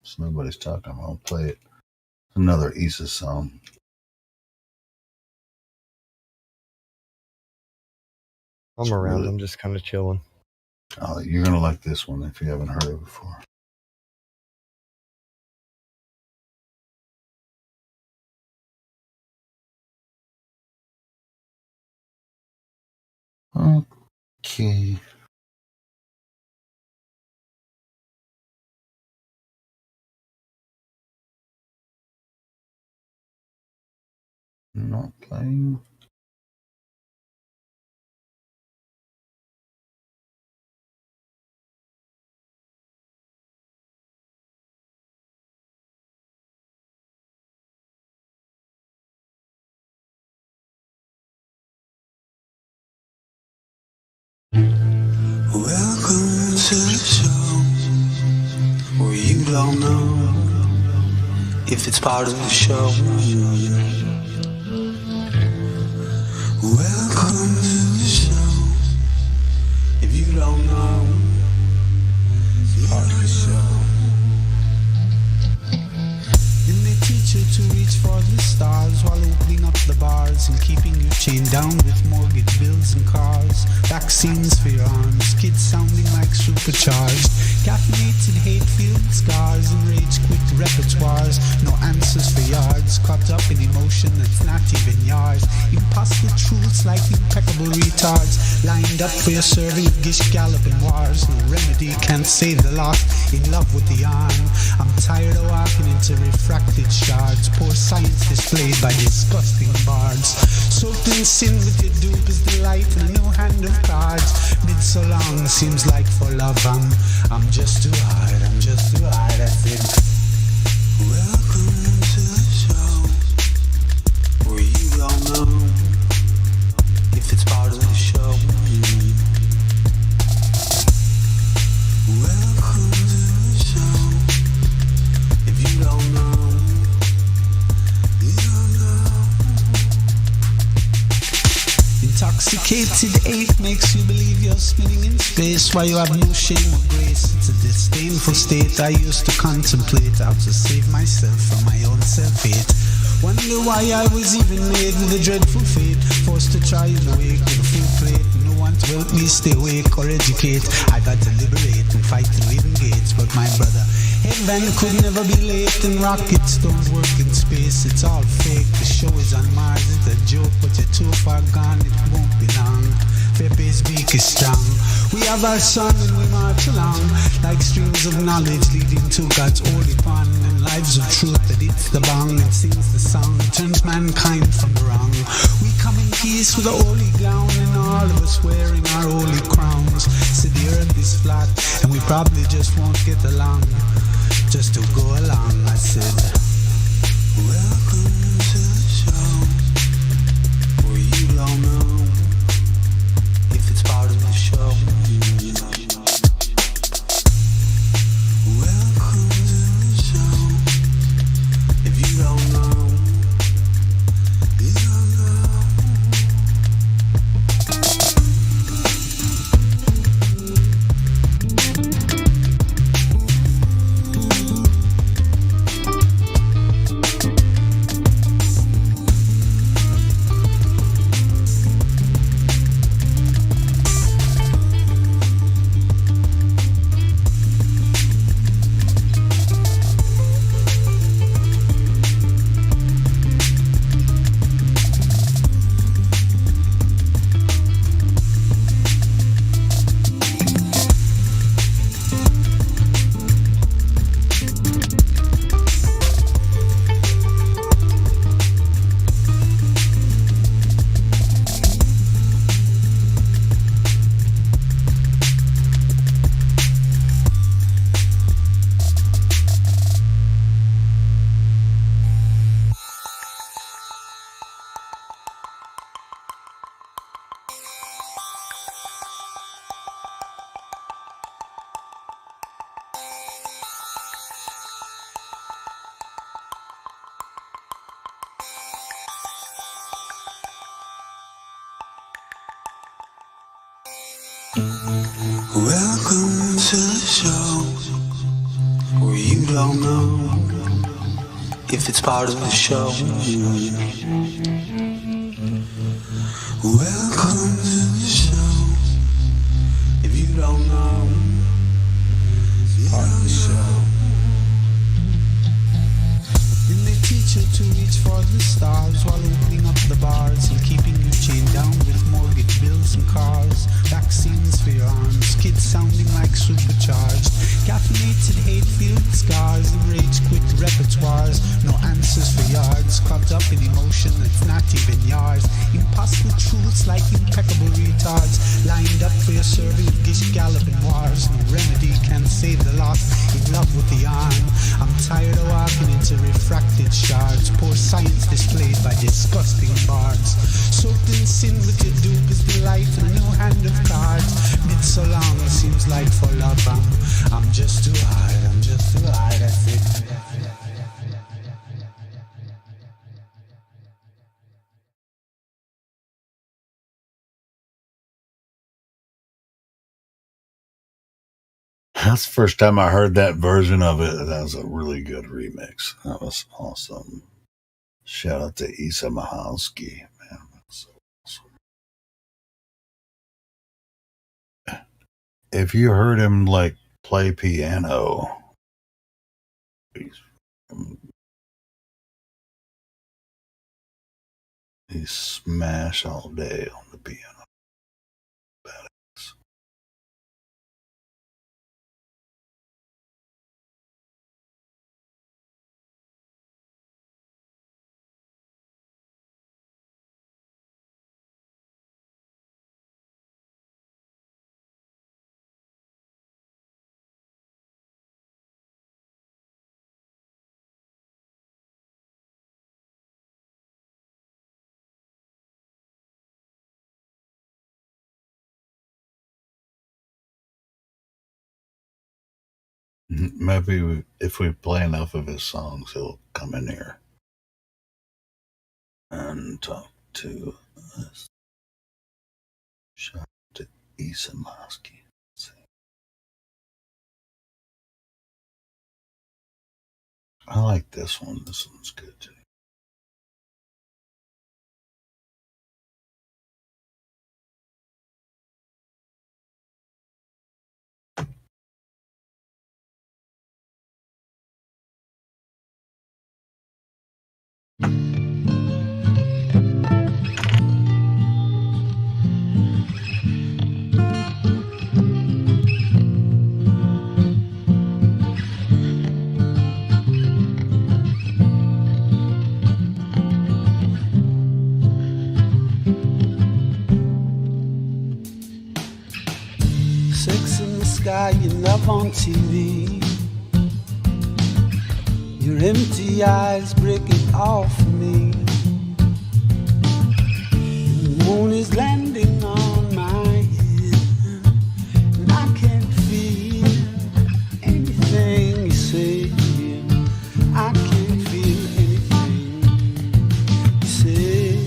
so nobody's talking. I'm gonna play it. Another Issa song. I'm around. I'm just kind of chilling. Oh, you're gonna like this one if you haven't heard it before. Okay. Not playing. Welcome to the show where you don't know if it's part of the show. Welcome to the show if you don't know it's part of the show. And they teach you to reach for the stars while opening up the bars and keeping you chained down with mortgage bills and cars. Vaccines for your arms, kids sounding like supercharged. Caffeinated hate-filled scars and rage-quit repertoires. No answers for yards, caught up in emotion that's not even yours. Imposter truths like impeccable retards, lined up for your serving of gish galloping wars. No remedy can't save the lost, in love with the yarn. I'm tired of walking into refracted shards. Poor science displayed by disgusting bards. Soaked in sin with your dupe is the light and a new hand of cards. Been so long, seems like for love I'm just too hard, I'm just too hard, that's it. Welcome to the show where you don't know if it's part of the show. Welcome to the show if you don't know. Intoxicated ache makes you believe you're spinning in space while you have no shame or grace. It's a disdainful state I used to contemplate how to save myself from my own self-hate. Wonder why I was even made with a dreadful fate, forced to try and awake with a full plate. No one to help me stay awake or educate. I got to liberate and fight through even gates. But my brother, heaven could never be late, and rockets don't work in space. It's all fake. The show is on Mars, it's a joke, but you're too far gone, it won't be long. Pepe's beak is strong. We have our son and we march along like streams of knowledge leading to God's holy pond and lives of truth that hits the bong and sings the song, turns mankind from the wrong. We come in peace with a holy gown and all of us wearing our holy crowns. So the earth is flat and we probably just won't get along. Just to go along, I said, welcome to the show where you don't know if it's part of the show. Welcome to the show. If you don't know, you don't know. Welcome to the show where you don't know if it's part of the show. Welcome to the show if you don't know it's part of the show. Then they teach you to reach for the stars while opening up the bars and keeping you chained down with mortgage bills and cars. Vaccines for your arms, kids sounding like supercharged. Caffeinated hate-filled scars and rage-quit repertoires. No answers for yards, caught up in emotion that's not even yours. Impossible truths like impeccable retards, lined up for your serving of gish galloping wars. No remedy can save the lost in love with the arm. I'm tired of walking into refracted shards. Poor science displayed by disgusting bards. Soaked in sin with your dupe is the light and a new hand of cards. Been so long it seems like for love I'm just too hard, I'm just too hard, that's it. That's the first time I heard that version of it. That was a really good remix. That was awesome. Shout out to Isa Mahalski. Man, that's so awesome. If you heard him like play piano, he smash all day on the piano. Badass. Maybe if we play enough of his songs, he'll come in here and talk to us. Shout out to Isa Mahalski. I like this one. This one's good too. sky in love on TV. Your empty eyes break it off me. The moon is landing on my head, and I can't feel anything you say. I can't feel anything you say.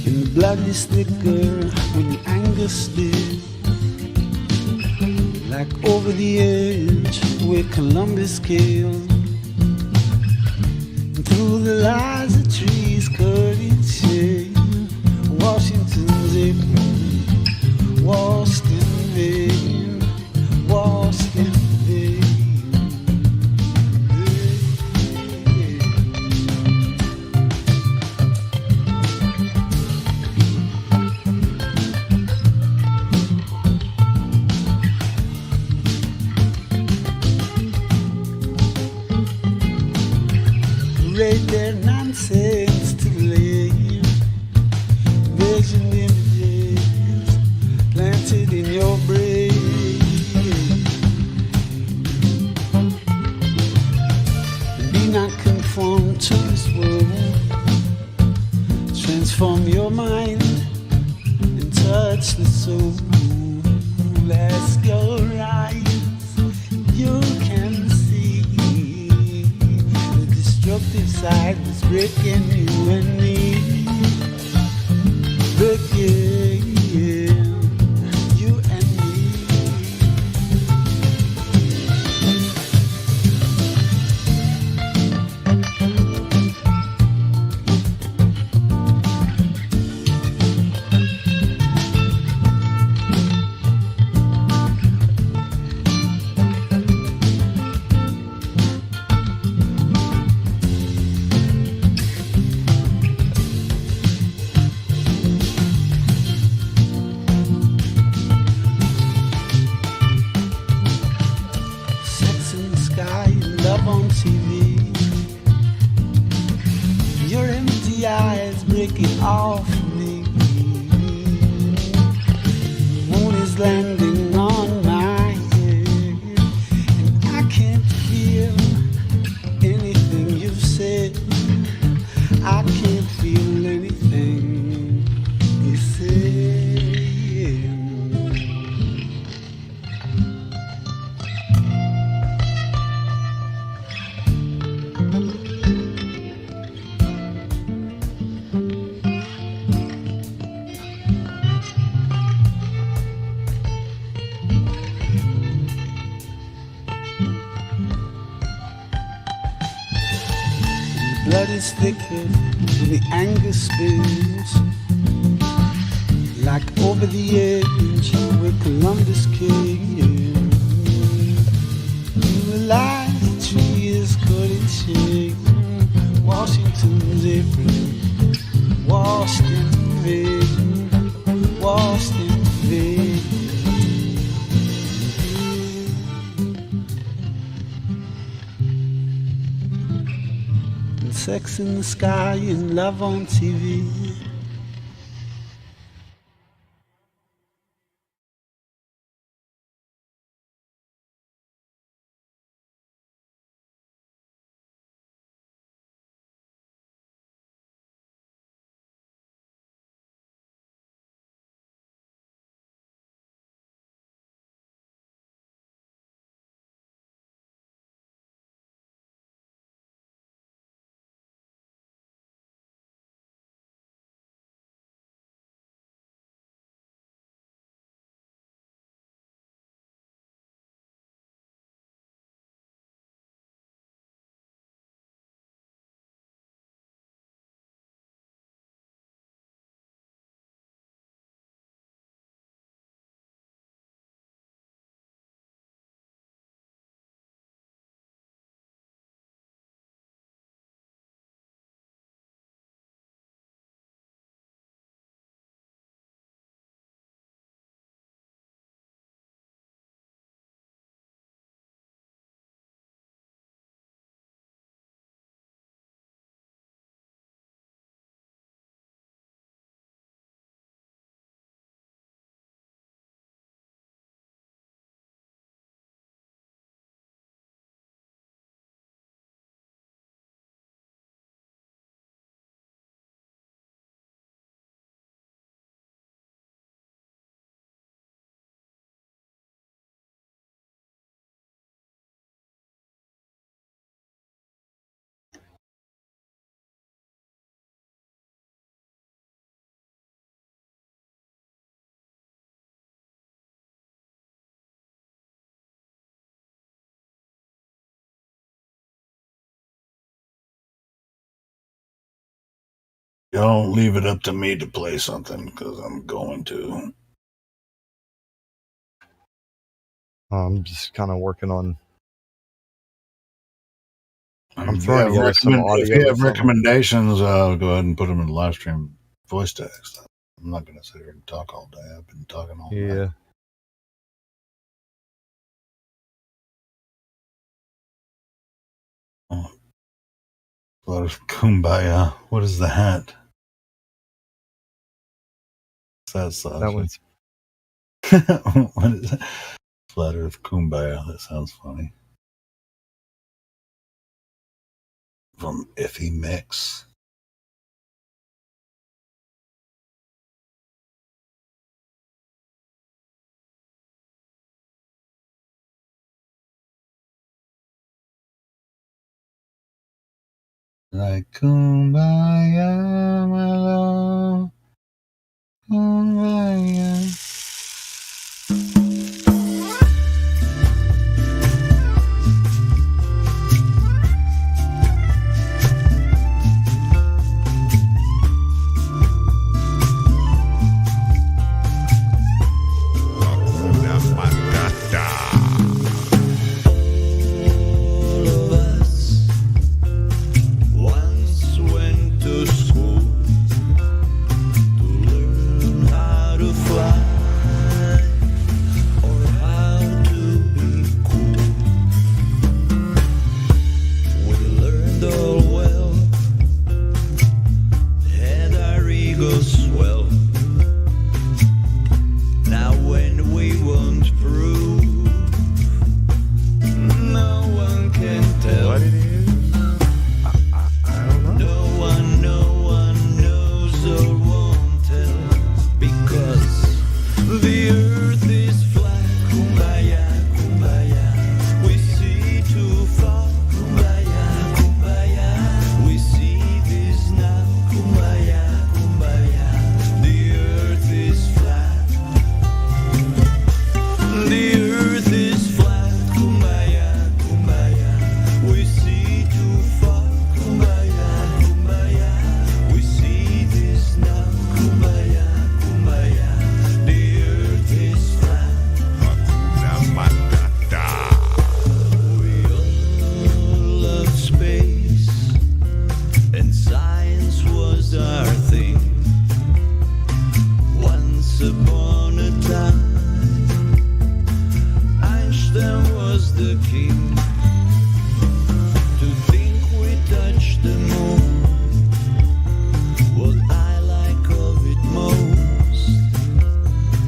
And the blood is thicker when the anger stirs, like over the edge where Columbus killed. And through the lies of trees cut in shade, Washington's apron washed in vain, washed in vain. Parade their nonsense to lay, vision images planted in your brain. Be not conformed to this world, transform your mind and touch the soul. Ask your eyes, you can see the destructive side that's breaking you and me. Breaking you and me. Sex in the sky and love on TV. Your empty eyes break it off me. The moon is landing on my head, and I can't feel anything you've said. I can't feel anything you say. The blood is thicker and the anger spills, like over the edge where Columbus came. You alive, the tree is cut in shade. Washington's apron washed in vain, washed in vain. And sex in the sky and love on TV. Don't leave it up to me to play something, because I'm going to. I'm just kind of working on. I'm If throwing you together some audio. if you or have something. recommendations, I'll go ahead and put them in the live stream voice text. I'm not going to sit here and talk all day. I've been talking all day. Yeah. A lot of kumbaya. What is the hat? That's That one's what is it? Flat Earth Kumbaya. That sounds funny. From Iffy Mix. Like kumbaya, my love. Kumbaya. Once went to school to learn how to fly or how to be cool. We learned all well, had our egos swell. Now when we won't prove, no one can tell. What it is? No one knows or won't tell, because the earth is flat. Kumbaya, kumbaya. We see too far. Kumbaya, kumbaya. We see this now. Kumbaya, kumbaya. The earth is flat. The earth is flat. Kumbaya, kumbaya. We see too far. Kumbaya, kumbaya. We see this now. Kumbaya, kumbaya. The earth is flat. We all love space, and science was our thing. Once upon a time, Einstein was the king. To think we touched the moon. What I like of it most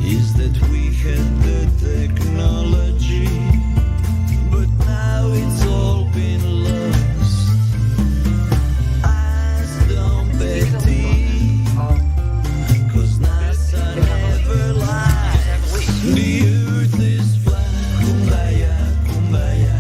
is that we had the technology, but now it's all been lost. Eyes don't petty, 'cause NASA never lies. The earth is flat. Kumbaya, kumbaya.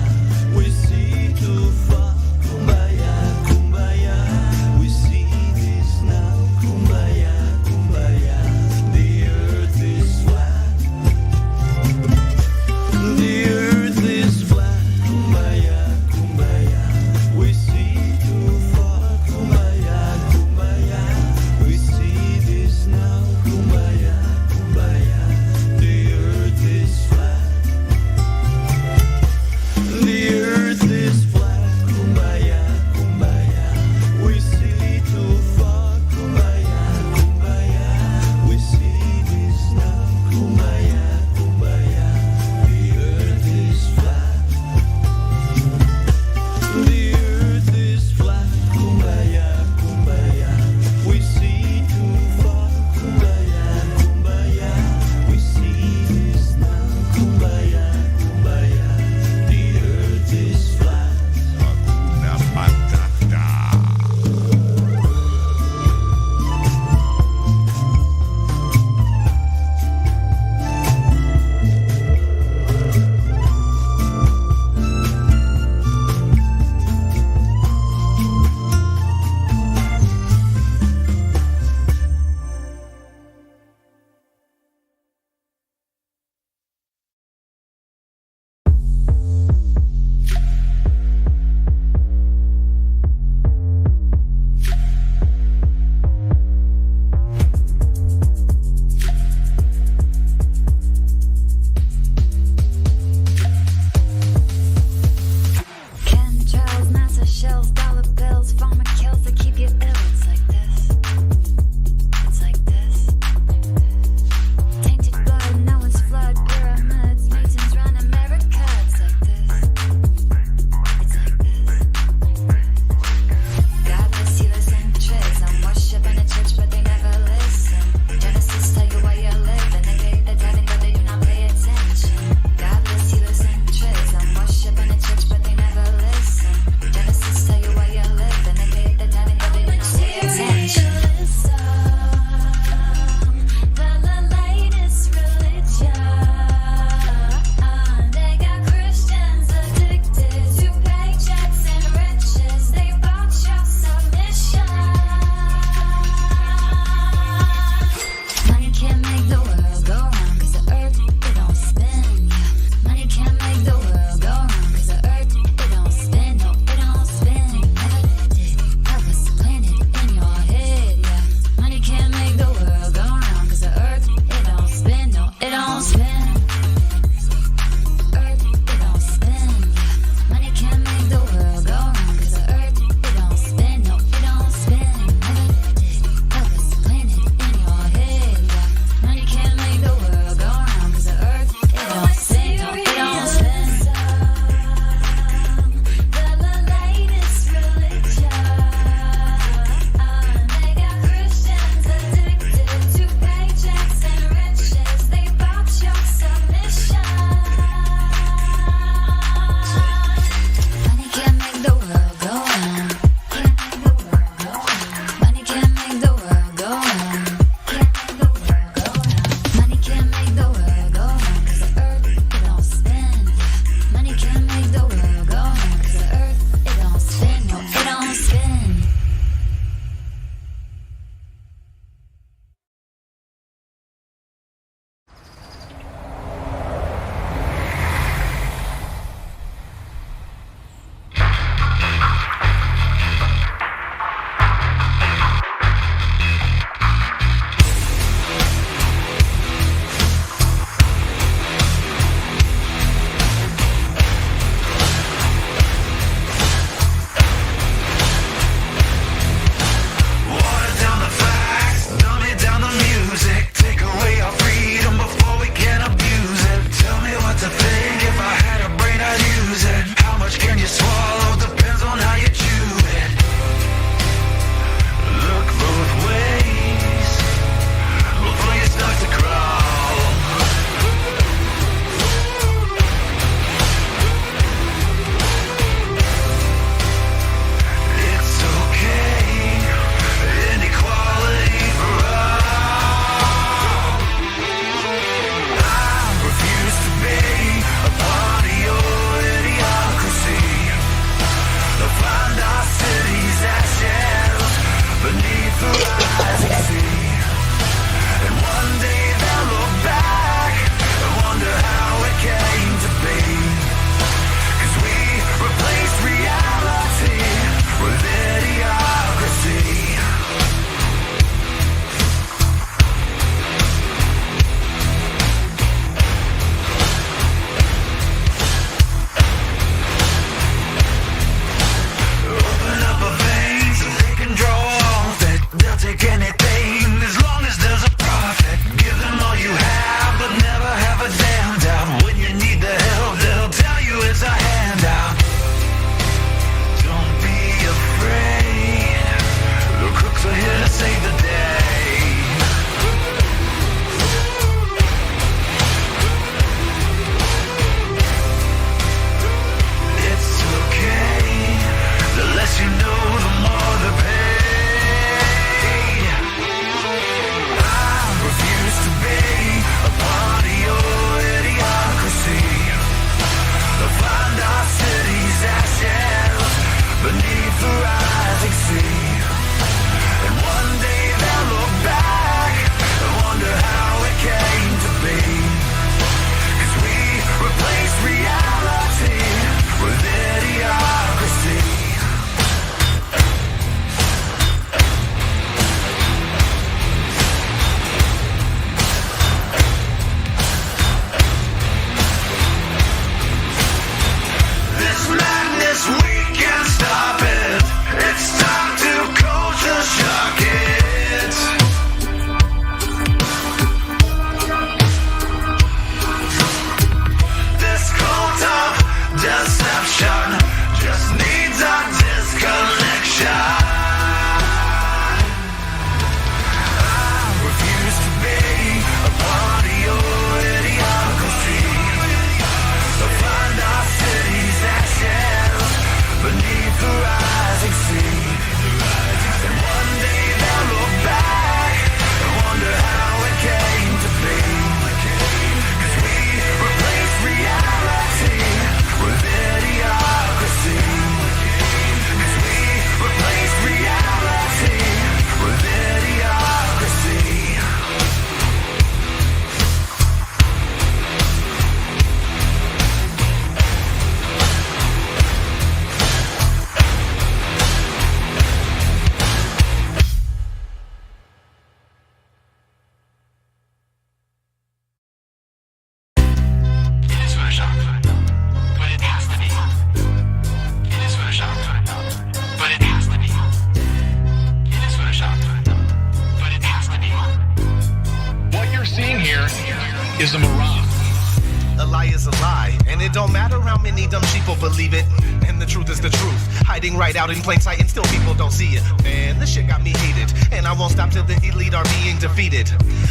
lie. And it don't matter how many dumb sheeple believe it. And the truth is the truth, hiding right out in plain sight, and still people don't see it. Man, this shit got me heated, and I won't stop till the elite are being defeated.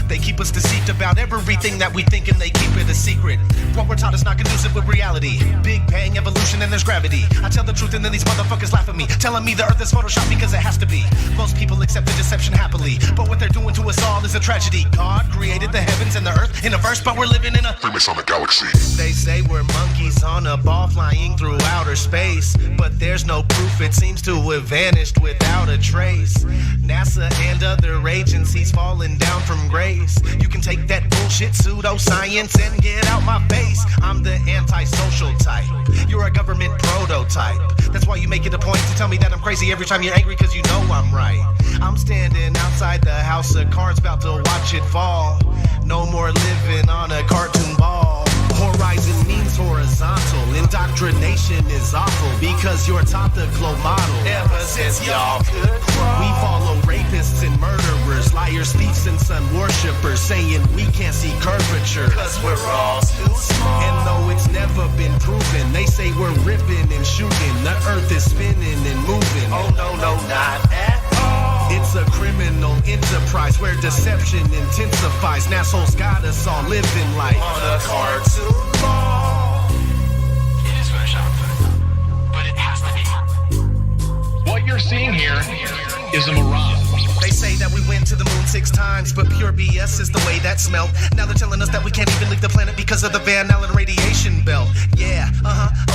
They keep us deceived about everything that we think, and they keep it a secret. What we're taught is not conducive with reality. Big bang, evolution, and there's gravity. I tell the truth and then these motherfuckers laugh at me, telling me the earth is photoshopped because it has to be. Most people accept the deception happily, but what they're doing to us all is a tragedy. God created the heavens and the earth in a verse, but we're living in a famous on the galaxy. They say we're monkeys on a ball flying through outer space, but there's no proof, it seems to have vanished without a trace. NASA and other agencies falling down from grace. You can take that bullshit pseudoscience and get out my face. I'm the antisocial type, you're a government prototype. That's why you make it a point to tell me that I'm crazy every time you're angry, cause you know I'm right. I'm standing outside the house of cards about to watch it fall. No more living on a cartoon ball. Horizon means horizontal, indoctrination is awful because you're taught the globe model. Ever since y'all could crawl, we follow rapists and murderers, liars, thieves, and sun worshippers, saying we can't see curvature cause we're all too small. And though it's never been proven, they say we're ripping and shooting, the earth is spinning and moving. Oh no, no, not at all. It's a criminal enterprise where deception intensifies. NASA's got us all living life on a cartoon ball. It is photoshopped, but it has to be. What you're seeing here is a mirage. They say that we went to the moon 6 times, but pure BS is the way that smelled. Now they're telling us that we can't even leave the planet because of the Van Allen radiation belt. Yeah,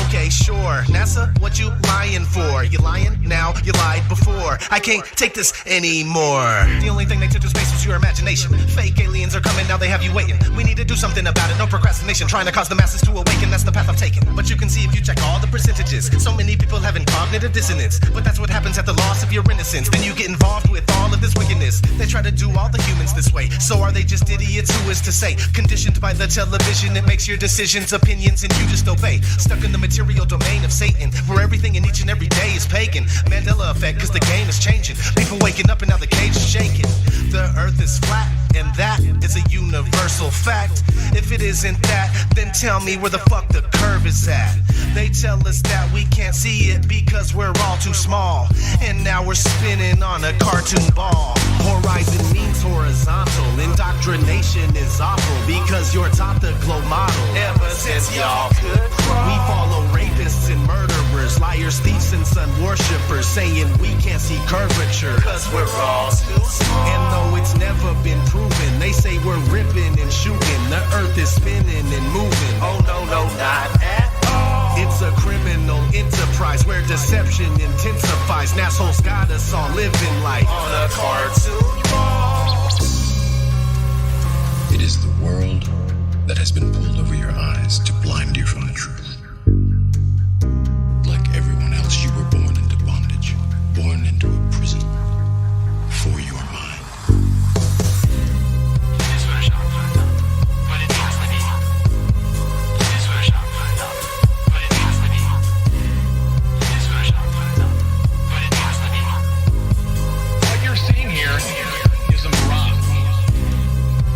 okay, sure. NASA, what you lying for? You lying now? You lied before. I can't take this anymore. The only thing they took to space was your imagination. Fake aliens are coming, now they have you waiting. We need to do something about it, no procrastination. Trying to cause the masses to awaken, that's the path I've taken. But you can see if you check all the percentages, so many people having cognitive dissonance. But that's what happens at the loss of your innocence. Then you get involved with all of this wickedness. They try to do all the humans this way. So are they just idiots? Who is to say? Conditioned by the television, it makes your decisions, opinions, and you just obey. Stuck in the material domain of Satan, where everything in each and every day is pagan. Mandela effect, cause the game is changing. People waking up and now the cage is shaking. The earth is flat, and that is a universal fact. If it isn't that, then tell me where the fuck the curve is at. They tell us that we can't see it because we're all too small. And now we're spinning on a cartoon ball. Horizon means horizontal, indoctrination is awful because you're taught the globe model. Ever since y'all could crawl, we follow rapists and murderers, liars, thieves, and sun worshippers, saying we can't see curvature cause we're all too small. And though it's never been proven, they say we're ripping and shooting, the earth is spinning and moving. Oh no, no, not at all. It's a criminal enterprise where deception intensifies. NASA's got us all living life on a cartoon ball. It is the world that has been pulled over your eyes to blind you from the truth. Like everyone else, you were born into bondage, born into a prison for your mind. It is photoshopped, but it has to be. It is photoshopped, but it has to be. It is photoshopped, but it has to be. What you're seeing here is a mirage.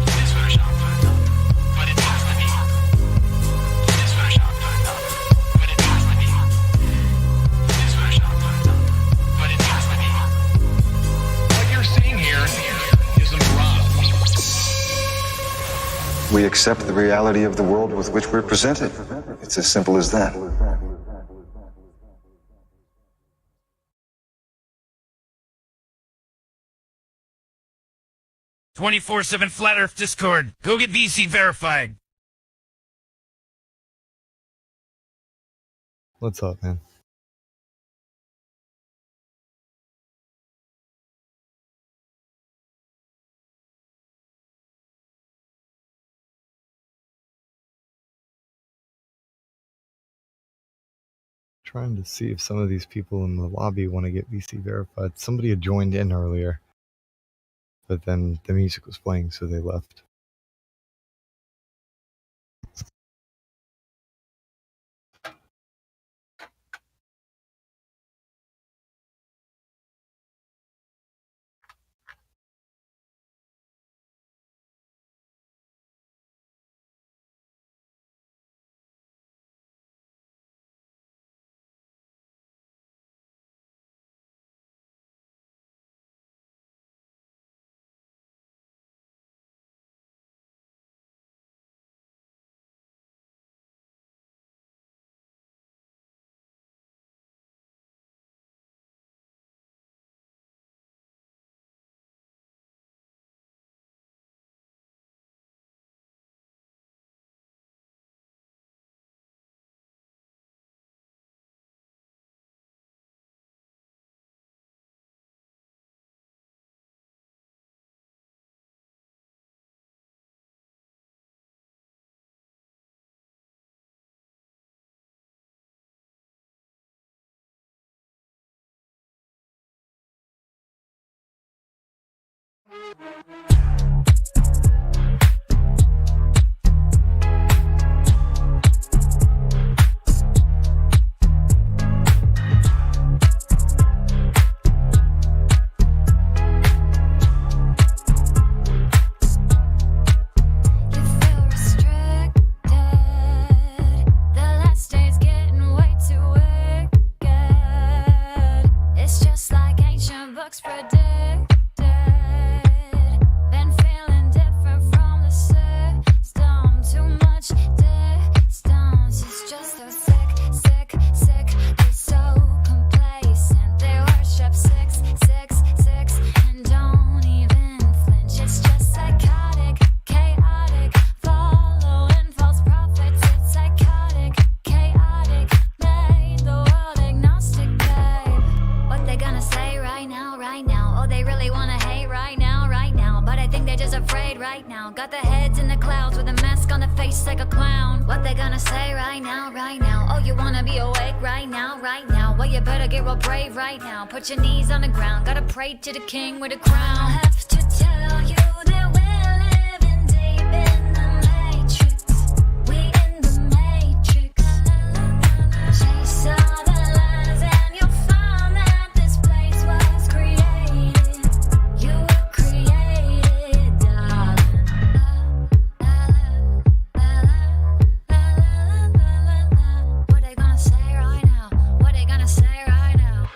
It is photoshopped, but it has to be. It is photoshopped, but it has to be. It is photoshopped, but it has to be. What you're seeing here is a mirage. We accept the reality of the world with which we're presented. It's as simple as that. 24/7 Flat Earth Discord. Go get VC verified. What's up, man? Trying to see if some of these people in the lobby want to get VC verified. Somebody had joined in earlier, but then the music was playing, so they left. Put your knees on the ground, gotta pray to the king with a crown. I have to tell you that we're living deep in the matrix. We in the matrix. Chase all the lies and you'll find that this place was created. You were created, darling. What they gonna say right now? What they gonna say right now?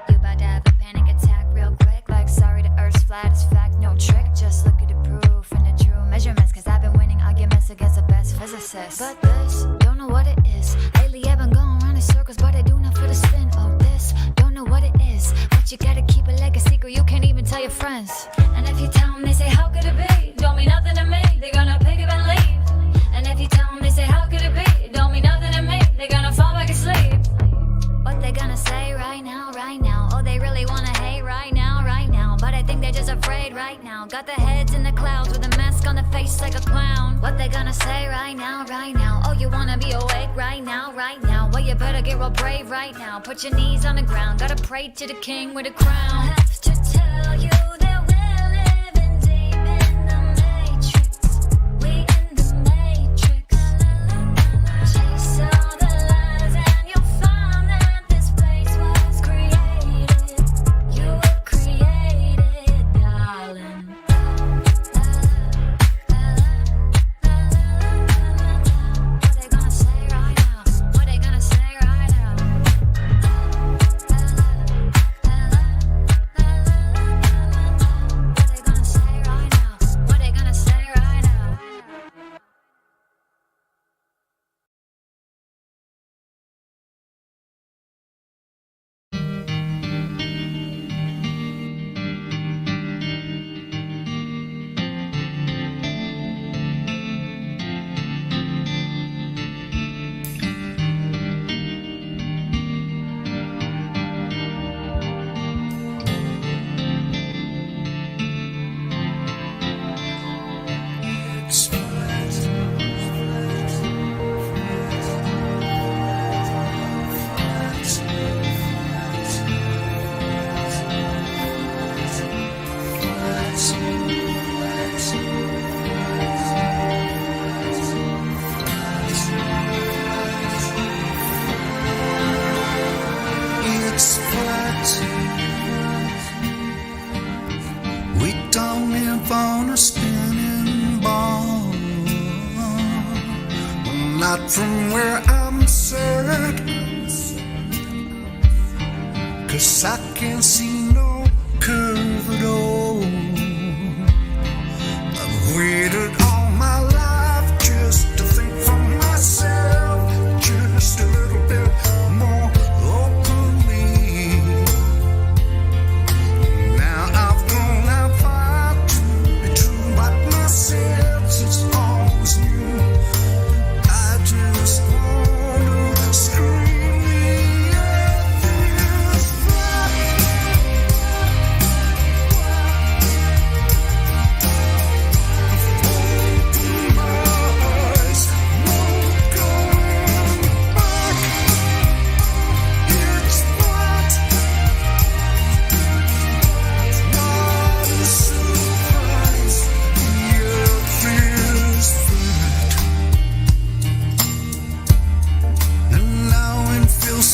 You about to have a panic attack real quick. Like, sorry, the earth's flat, it's fact, no trick. Just look at the proof and the true measurements. Cause I've been winning arguments against the best physicists. But this, don't know what it is. Lately I've been going around in circles, but I do not feel the spin. Oh, this, don't know what it is. But you gotta keep it like a secret, you can't even tell your friends. And if you tell them, they say, how could it be? Don't mean nothing to me, they're gonna pick up and leave. And if you tell them, they say, how could it be? Don't mean nothing to me, they're gonna fall back asleep. What they gonna say right now, right now? Oh, they really wanna hate right now, right now. But I think they're just afraid right now. Got their heads in the clouds with a mask on their face like a clown. What they gonna say right now, right now? Oh, you wanna be awake right now, right now? Well, you better get real brave right now. Put your knees on the ground, gotta pray to the king with a crown. I have to tell you that we're living deep in the matrix. We in the matrix. Chase all the lies and you'll find that this place was created. You were created, darling. What they gonna say right now? What they gonna say right now? What they gonna say right now? It's flat. We don't live on a spinning ball. Not from where I'm certain. 'Cause I can't see no curve at all. I've waited all my life just to think for myself, just a little bit more openly. Now I've gone out far to be true, but my senses always knew. I just want to scream the earth is flat.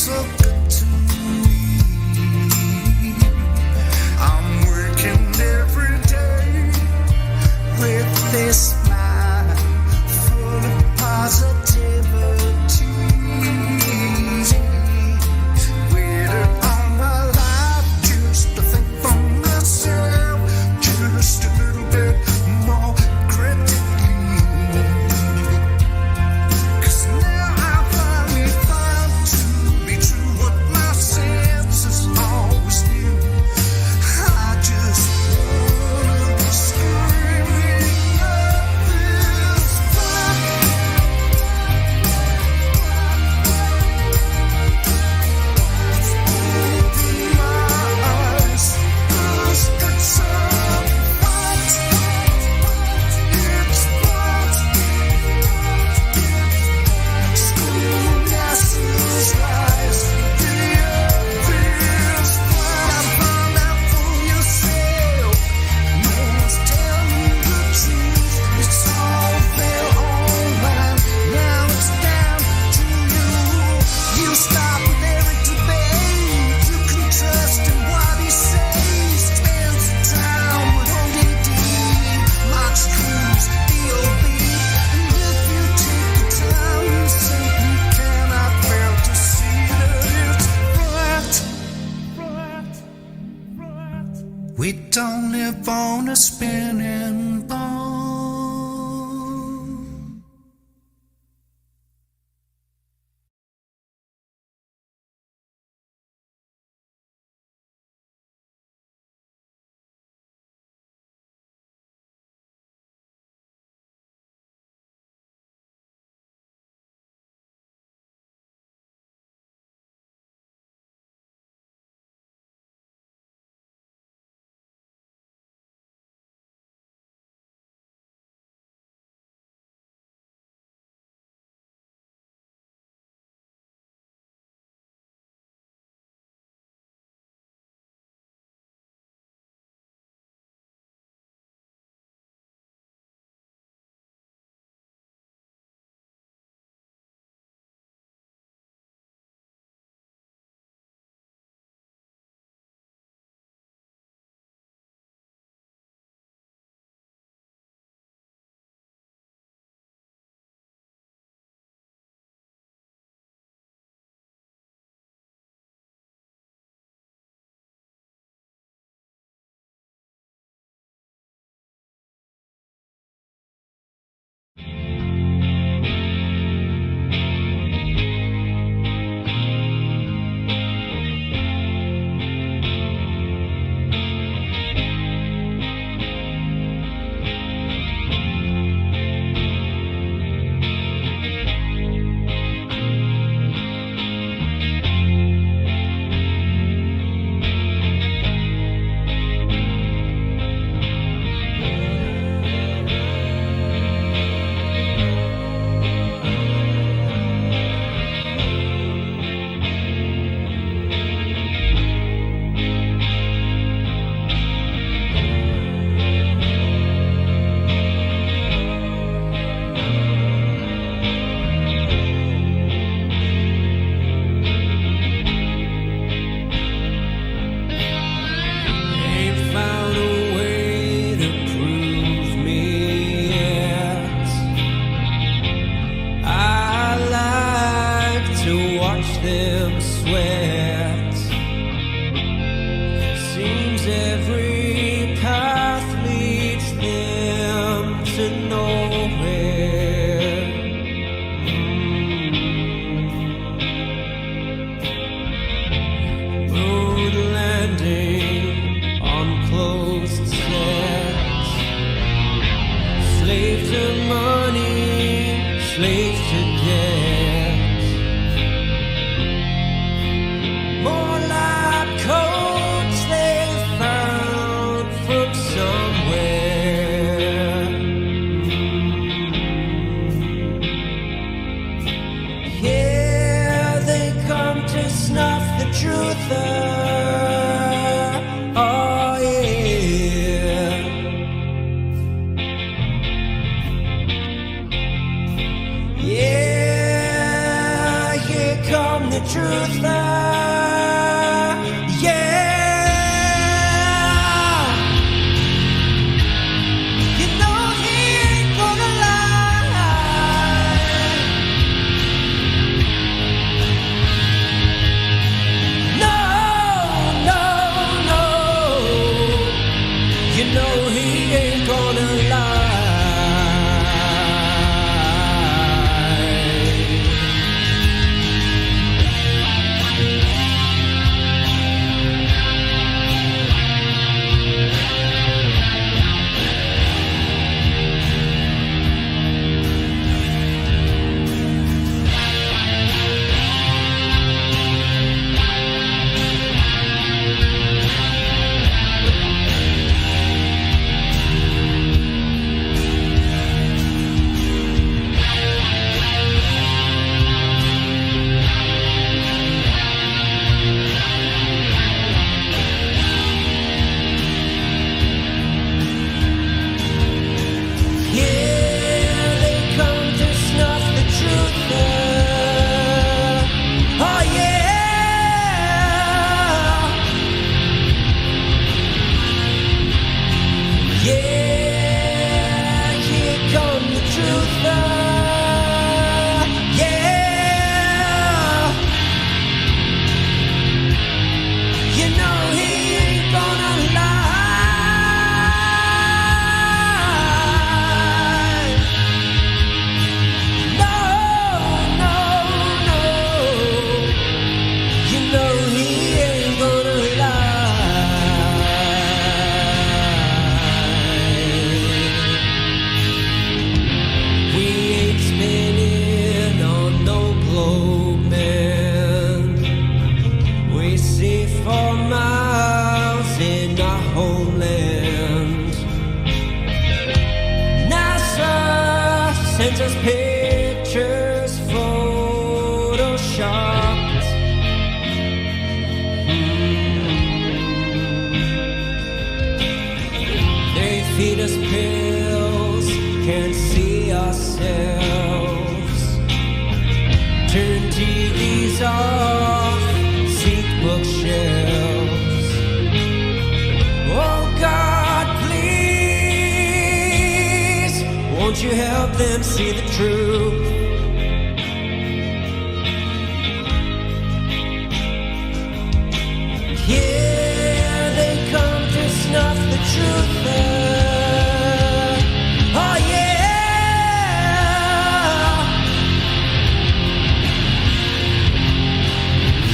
so good to me. I'm working every day with this mind full of positivity. Waited all my life just to think for myself, just a little bit more critically. 'Cause now I finally found to be true what my senses always knew. I just wanna be screaming at this we don't live on a spinning ball. come the truth. Yeah. You know he ain't gonna lie. No, no, no. You know he ain't gonna lie. Sends us pictures photoshopped. They feed us pills, can't see ourselves. Turn TVs off, seek bookshelves. Oh God, please, won't you help them see the truth? Here they come to snuff the truth. Oh yeah,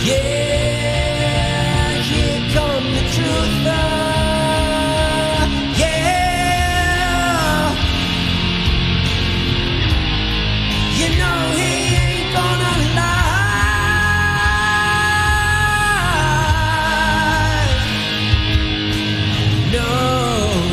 yeah, here come the truth. Yeah, you know he ain't gonna lie. No.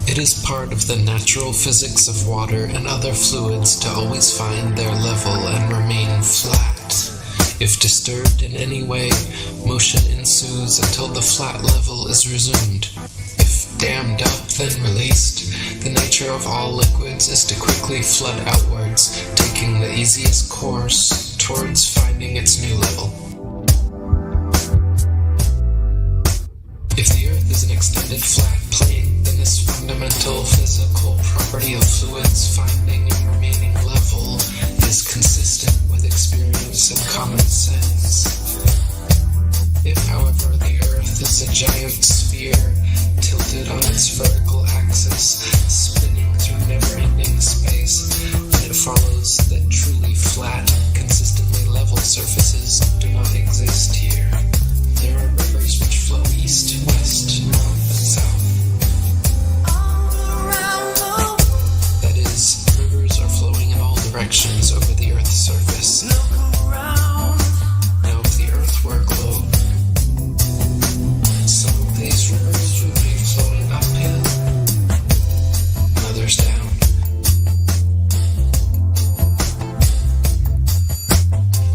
It is part of the natural physics of water and other fluids to always find their level and remain flat. If disturbed in any way, motion ensues until the flat level is resumed. If dammed up, then released, the nature of all liquids is to quickly flood outwards, taking the easiest course towards finding its new level. If the Earth is an extended flat plane, then this fundamental physical property of fluids finding and remaining level is consistent with experience and common sense. If, however, the Earth is a giant sphere tilted on its vertical axis, spinning through never-ending space, then it follows that truly flat, consistently level surfaces do not exist here. There are rivers which flow east, west, north, and south. That is, rivers are flowing in all directions over the Earth's surface. Now, if the Earth were a globe, some of these rivers would be flowing uphill, and others down.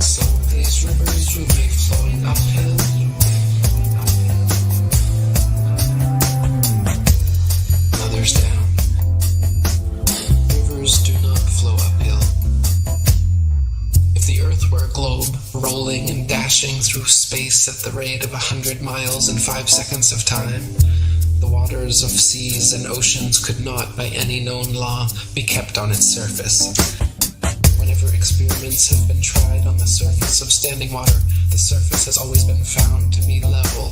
Some of these rivers would be flowing uphill, others down. Rivers do not flow uphill. If the Earth were a globe, rolling and dashing through space at the rate of 100 miles in 5 seconds of time, the waters of seas and oceans could not, by any known law, be kept on its surface. Whenever experiments have been tried on the surface of standing water, the surface has always been found to be level.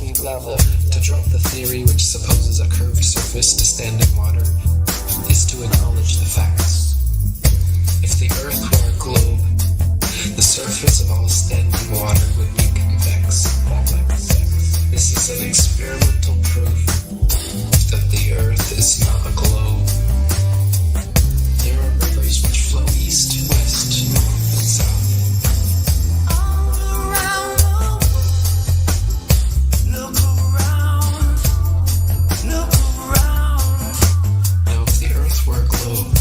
To drop the theory which supposes a curved surface to standing water is to acknowledge the facts. If the Earth were a globe, the surface of all standing water would be convex. This is an experimental proof that the Earth is not a globe. There are rivers which flow east, west, north, and south. Now, if the Earth were a globe,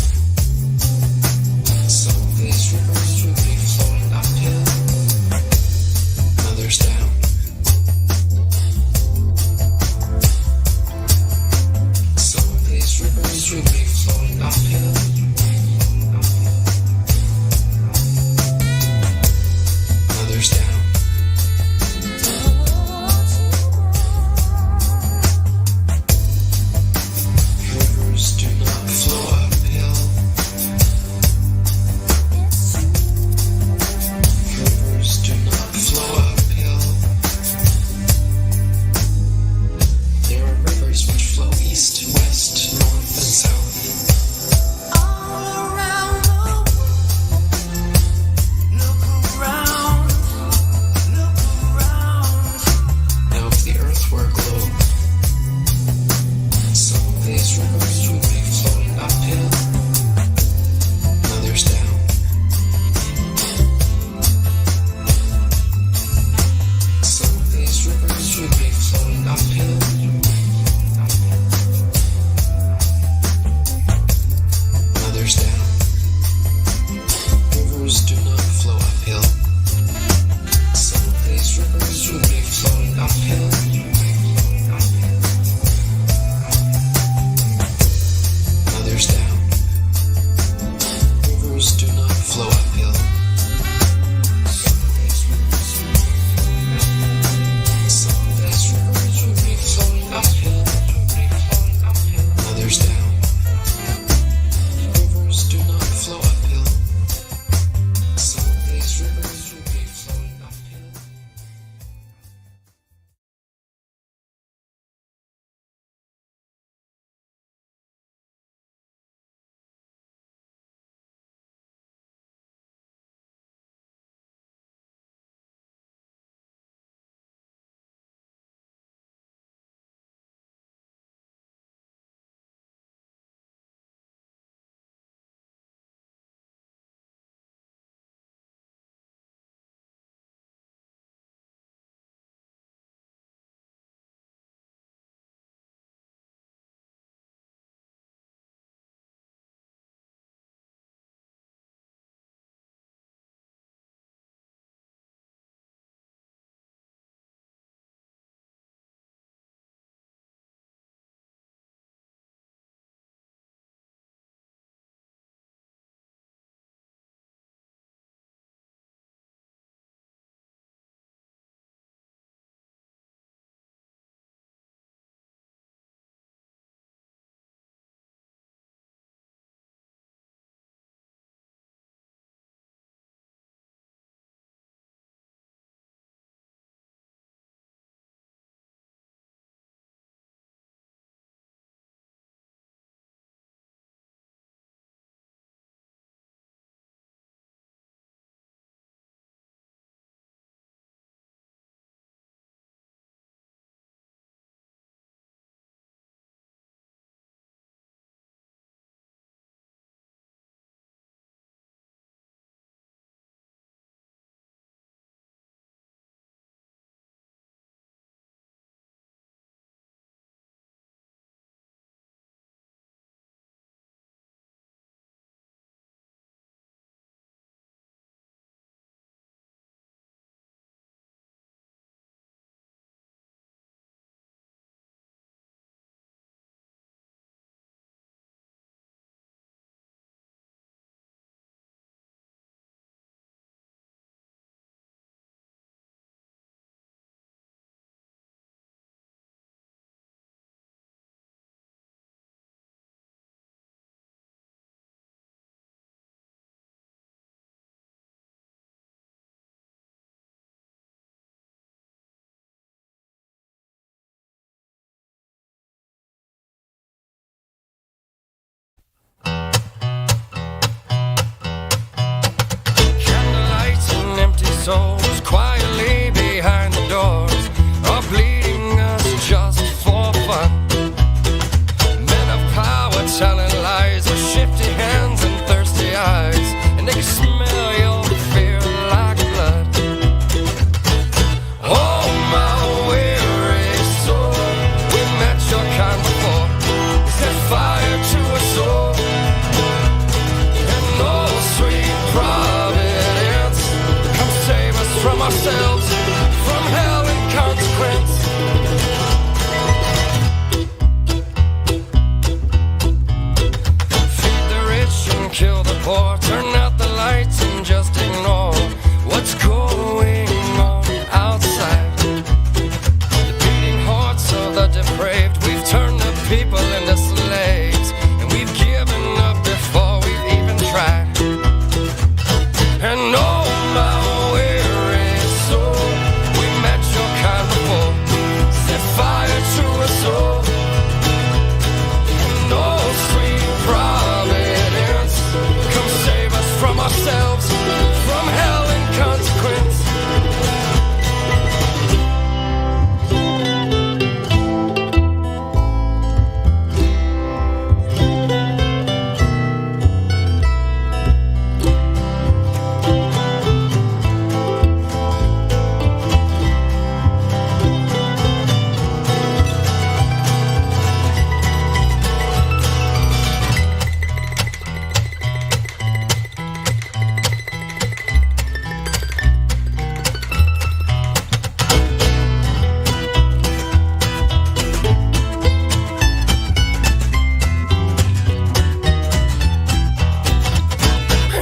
souls quietly behind the doors are bleeding us just for fun. Men of power telling lies with shifty hands and thirsty eyes, and they can smell your fear like blood. Oh, my weary soul, we met your kind before. Set fire to a soul, and no sweet providence come save us from ourselves, from hell and consequence. Feed the rich and kill the poor, turn out the lights and just ignore what's going on outside. The beating hearts of the depraved, we've turned the people into slaves, and we've given up before we've even tried. And oh, my weary soul, we met your kind before. Set fire to a soul, and no sweet providence come save us from ourselves, from hell and consequence.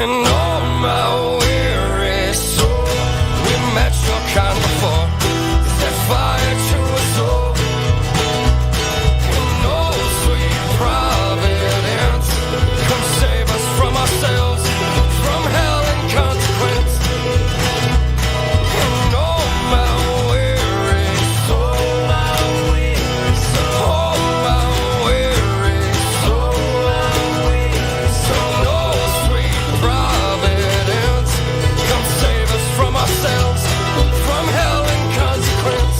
And oh, my weary soul, we met your kind before. Set fire to a soul, and no sweet providence come save us from ourselves, from hell and consequence. And oh, my weary soul, oh, my weary soul, no sweet providence come save us from ourselves, from hell and consequence.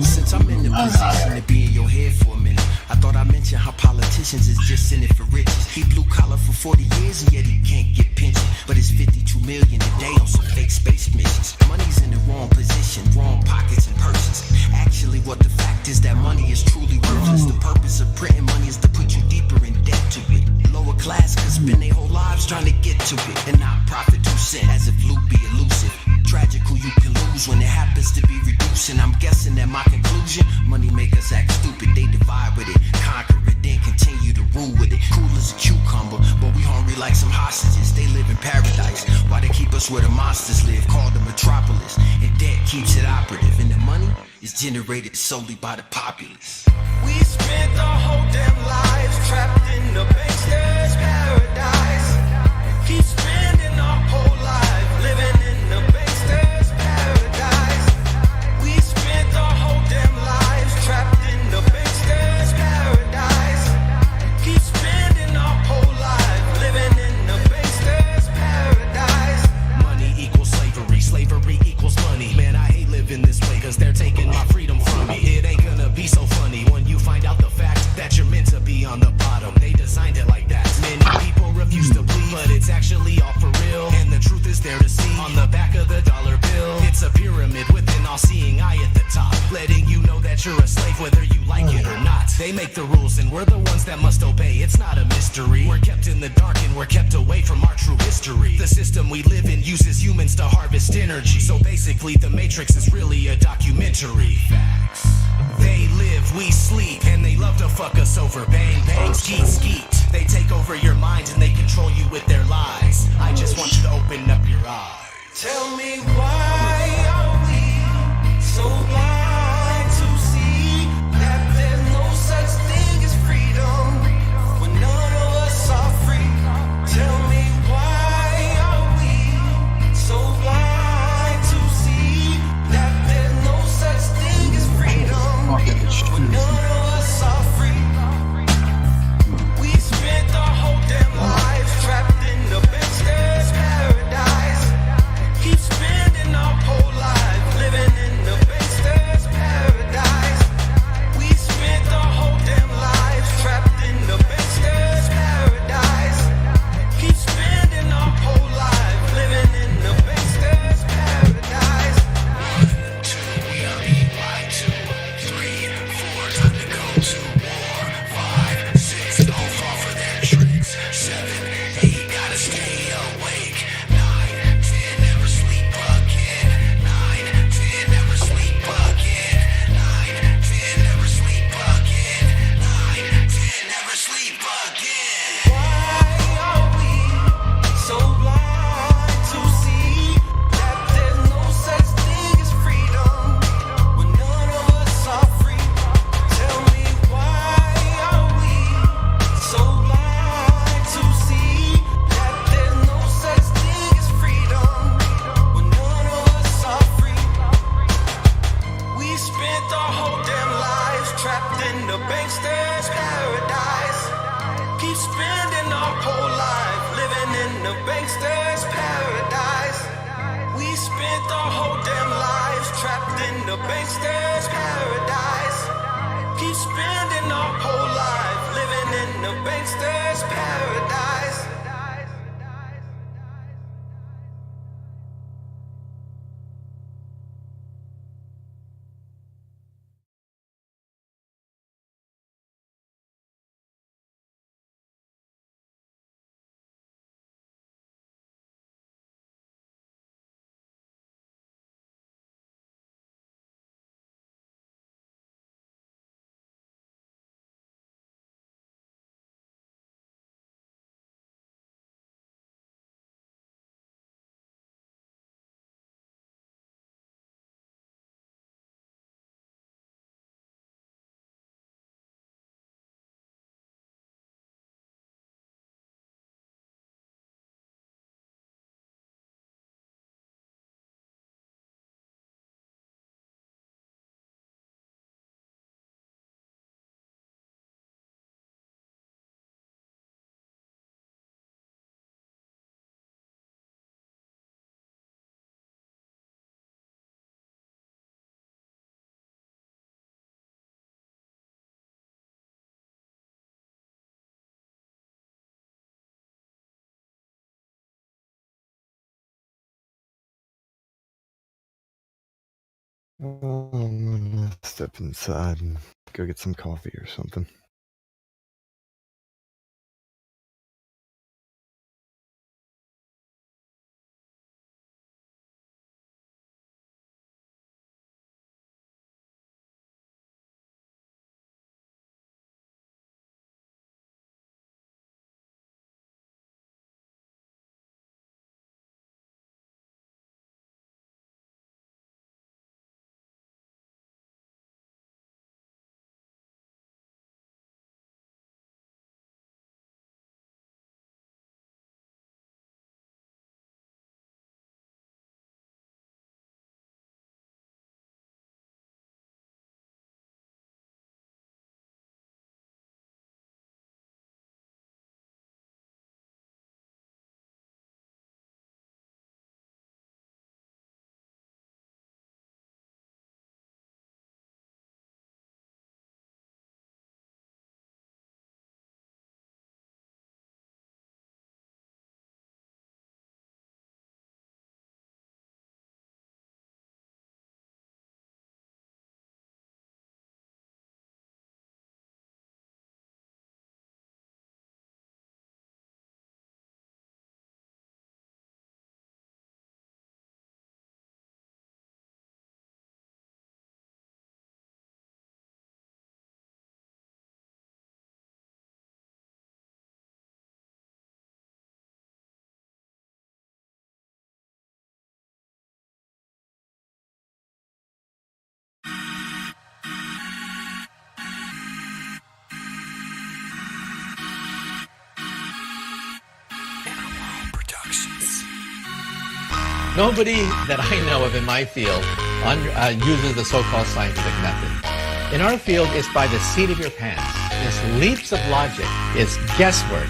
Since I'm in the position to be in your head for a minute, I thought I mentioned how politicians is just in it for riches. He blue collar for 40 years and yet he can't get pension. But it's 52 million a day on some fake space missions. Money's in the wrong position, wrong pockets and purses. Actually, what the fact is that money is truly worthless. The purpose of printing money is to put you deeper in debt to it. Lower class could spend their whole lives trying to get to it and not profit 2 cents as if loot be elusive. Tragic who you can lose when it happens to be reducing. I'm guessing that my conclusion, money make us act stupid. They divide with it, conquer it, then continue to rule with it. Cool as a cucumber, but we hungry like some hostages. They live in paradise, while they keep us where the monsters live, called the metropolis. And debt keeps it operative, and the money is generated solely by the populace. We spent our whole damn lives trapped in the bankster's paradise. Keep spending our whole life living in the bankster's paradise. We spent our whole damn lives trapped in the bankster's paradise. Keep spending our whole life living in the bankster's paradise. Money equals slavery, slavery equals money. Man, I hate living this way, cause they're taking my freedom from me. It ain't gonna be so funny when you find out the fact that you're meant to be on the bottom. They design you know that you're a slave whether you like it or not. They make the rules and we're the ones that must obey. It's not a mystery. We're kept in the dark and we're kept away from our true history. The system we live in uses humans to harvest energy. So basically the Matrix is really a documentary. Facts. They live, we sleep, and they love to fuck us over. Bang, bang, skeet, skeet. They take over your mind and they control you with their lies. I just want you to open up your eyes. Tell me why are we so blind to see that there's no such thing as freedom when none of us are free? Tell me why are we so blind to see that there's no such thing as freedom when none of us are free? We spent our whole damn lives trapped in the Baxter's paradise. Keep spending our whole life living in the Baxter's paradise. We spent our whole damn lives trapped in the Baxter's paradise. Keep spending our whole life living in the Baxter's paradise. 1, 2, we are EY 2, 3, 4, time to go to war. 5, 6, don't fall for their tricks. 7, 8, gotta stay awake. 9, 10, never sleep again. 9, 10, never sleep again. 9, 10, never sleep again. 9, 10, never sleep again. Why are we so blind to see that there's no such thing as freedom when none of us are free? Tell me why are we so blind to see that there's no such thing as freedom when none of us are free? We spent our whole damn lives trapped in the Bankster's paradise. Keep spending our whole life living in the Bankster's paradise. We spent our whole damn lives trapped in the Bankster's paradise. Keep spending our whole life living in the Bankster's paradise. I'm gonna step inside and go get some coffee or something. Nobody that I know of in my field uses the so-called scientific method. In our field, it's by the seat of your pants. It's leaps of logic. It's guesswork.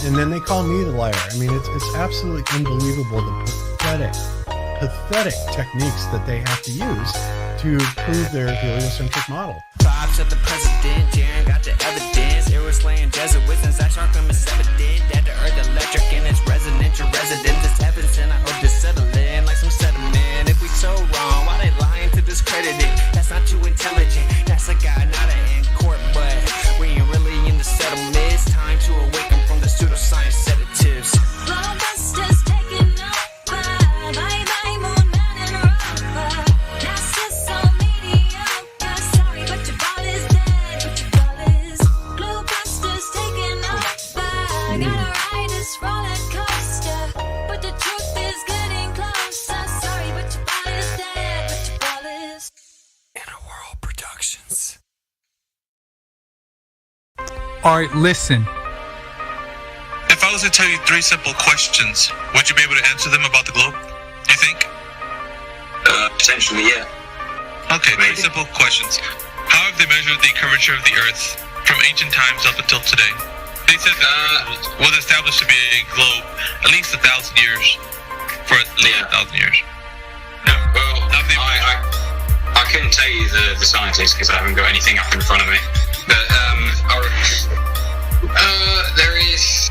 And then they call me the liar. I mean, it's absolutely unbelievable the pathetic techniques that they have to use to prove their heliocentric model. Vibes of the president, Jaren got the evidence. It was slaying Jesuits and Zach Sharkham is evident. That the earth electric and it's resonant. Your residence is evidence and I hope to settle in like some sediment. If we so wrong, why they lying to discredit it? That's not too intelligent. That's a guy, not an in court, but we ain't really in the settlement. It's time to awaken from the pseudoscience sedatives. Blockbusters taking over. Bye-bye, moon man and rover. NASA's so mediocre. Sorry, but your ball is dead. But your ball is. Blockbusters taking over. Gotta ride this roller coaster. But the truth is getting closer. Sorry, but your ball is dead. But your ball is. Inner World Productions. All right, listen. If I was to tell you 3 simple questions, would you be able to answer them about the globe? Do you think? Potentially, yeah. Okay, very simple questions. How have they measured the curvature of the Earth from ancient times up until today? They said that it was established to be a globe at least 1,000 years. For at least 1,000 years. Well, I couldn't tell you the scientists because I haven't got anything up in front of me. But there's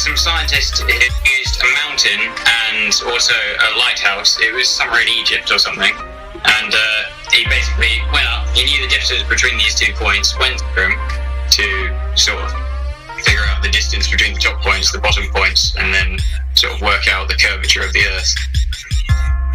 some scientists who used a mountain and also a lighthouse. It was somewhere in Egypt or something. And he basically went up. He knew the distance between these 2 points, went through them to sort of figure out the distance between the top points, the bottom points, and then sort of work out the curvature of the Earth.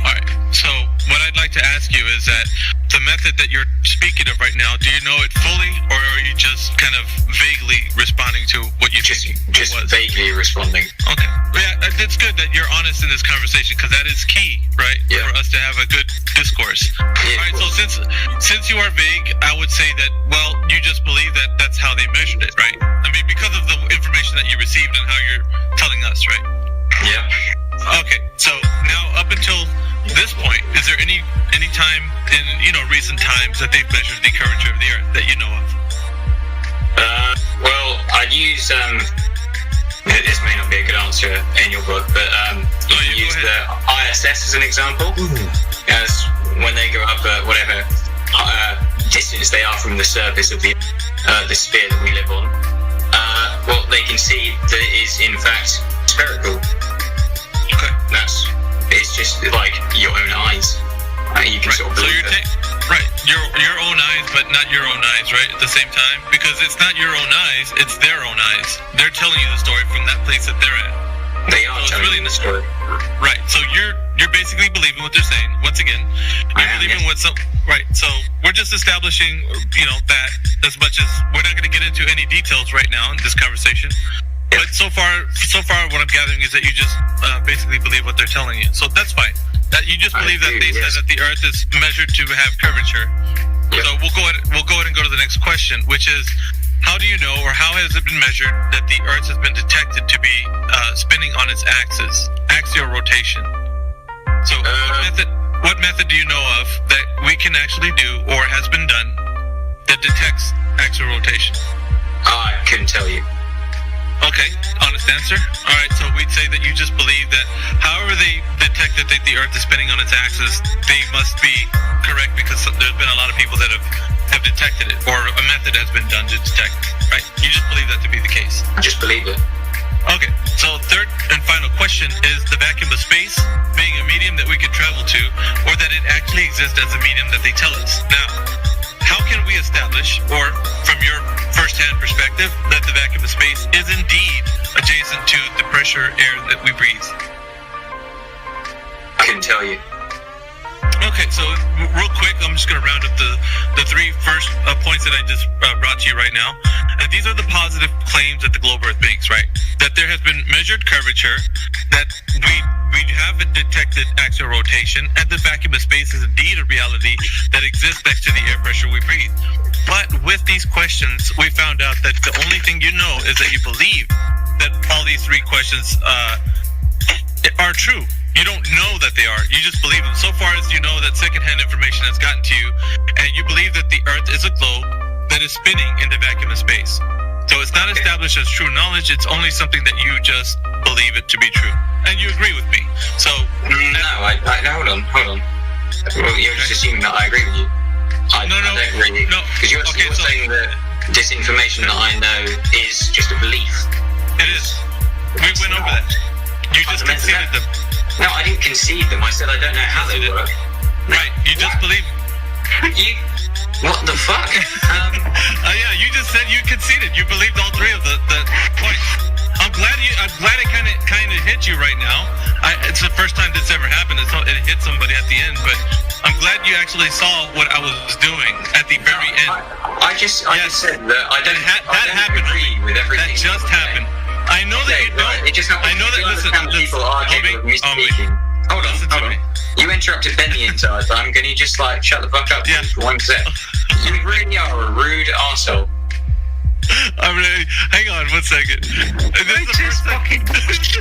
Alright, so what I'd like to ask you is that the method that you're speaking of right now, do you know it fully, or are you just kind of vaguely responding to what you think it was? Vaguely responding. Okay. Yeah, it's good that you're honest in this conversation because that is key, right? Yeah. For us to have a good discourse. Yeah. Alright, so since you are vague, I would say that, well, you just believe that that's how they measured it, right? I mean, because of the information that you received and how you're telling us, right? Yeah. Okay, so now up until this point, is there any time in recent times that they've measured the curvature of the Earth that you know of? Well, I'd use this may not be a good answer in your book, but you can use the ISS as an example. As when they go up whatever distance they are from the surface of the sphere that we live on, well, they can see that it is in fact spherical. Okay, it's just like your own eyes. You can sort of believe it. Right, your own eyes, but not your own eyes, right? At the same time, because it's not your own eyes; it's their own eyes. They're telling you the story from that place that they're at. They are telling you the story. Right. So you're basically believing what they're saying. Once again, you're believing what right. So we're just establishing, that as much as we're not going to get into any details right now in this conversation. But so far, what I'm gathering is that you just basically believe what they're telling you. So that's fine. That you just believe that they said that the Earth is measured to have curvature. Yep. So we'll go ahead and go to the next question, which is, how do you know, or how has it been measured that the Earth has been detected to be spinning on its axis, axial rotation? So what method do you know of that we can actually do, or has been done, that detects axial rotation? I couldn't tell you. Okay, honest answer. All right, so we'd say that you just believe that however they detect that the Earth is spinning on its axis, they must be correct because there's been a lot of people that have detected it, or a method has been done to detect it, right? You just believe that to be the case. I just believe it. Okay, so third and final question is the vacuum of space being a medium that we could travel to, or that it actually exists as a medium that they tell us. Now, how can we establish, or from your first-hand perspective, that the vacuum of space is indeed adjacent to the pressure air that we breathe? I couldn't tell you. Okay, so real quick, I'm just going to round up the three first points that I just brought to you right now. And these are the positive claims that the globe Earth makes, right? That there has been measured curvature, that we have a detected axial rotation, and the vacuum of space is indeed a reality that exists next to the air pressure we breathe. But with these questions, we found out that the only thing you know is that you believe that all these three questions are true. You don't know that they are. You just believe them. So far as you know that secondhand information has gotten to you, and you believe that the Earth is a globe that is spinning in the vacuum of space. So it's not established as true knowledge. It's only something that you just believe it to be true. And you agree with me. So no, hold on. Well, you're just assuming that I agree with you. I don't really. No. Because you're saying that this information that I know is just a belief. It is. We went over that. You just conceded them. No, I didn't concede them. I said I don't know how they work. Right. You just believe. What the fuck? Yeah, you just said you conceded. You believed all three of the points. I'm glad it kind of hit you right now. It's the first time this ever happened. It hit somebody at the end, but I'm glad you actually saw what I was doing at the very end. I just said that I don't agree with everything. That just happened. I know that you don't. I know that. Listen, people are capable of me speaking. Hold on. You interrupted Ben the entire time. Can you just shut the fuck up for 1 sec? You really are a rude arsehole. Hang on 1 second. This is the first time.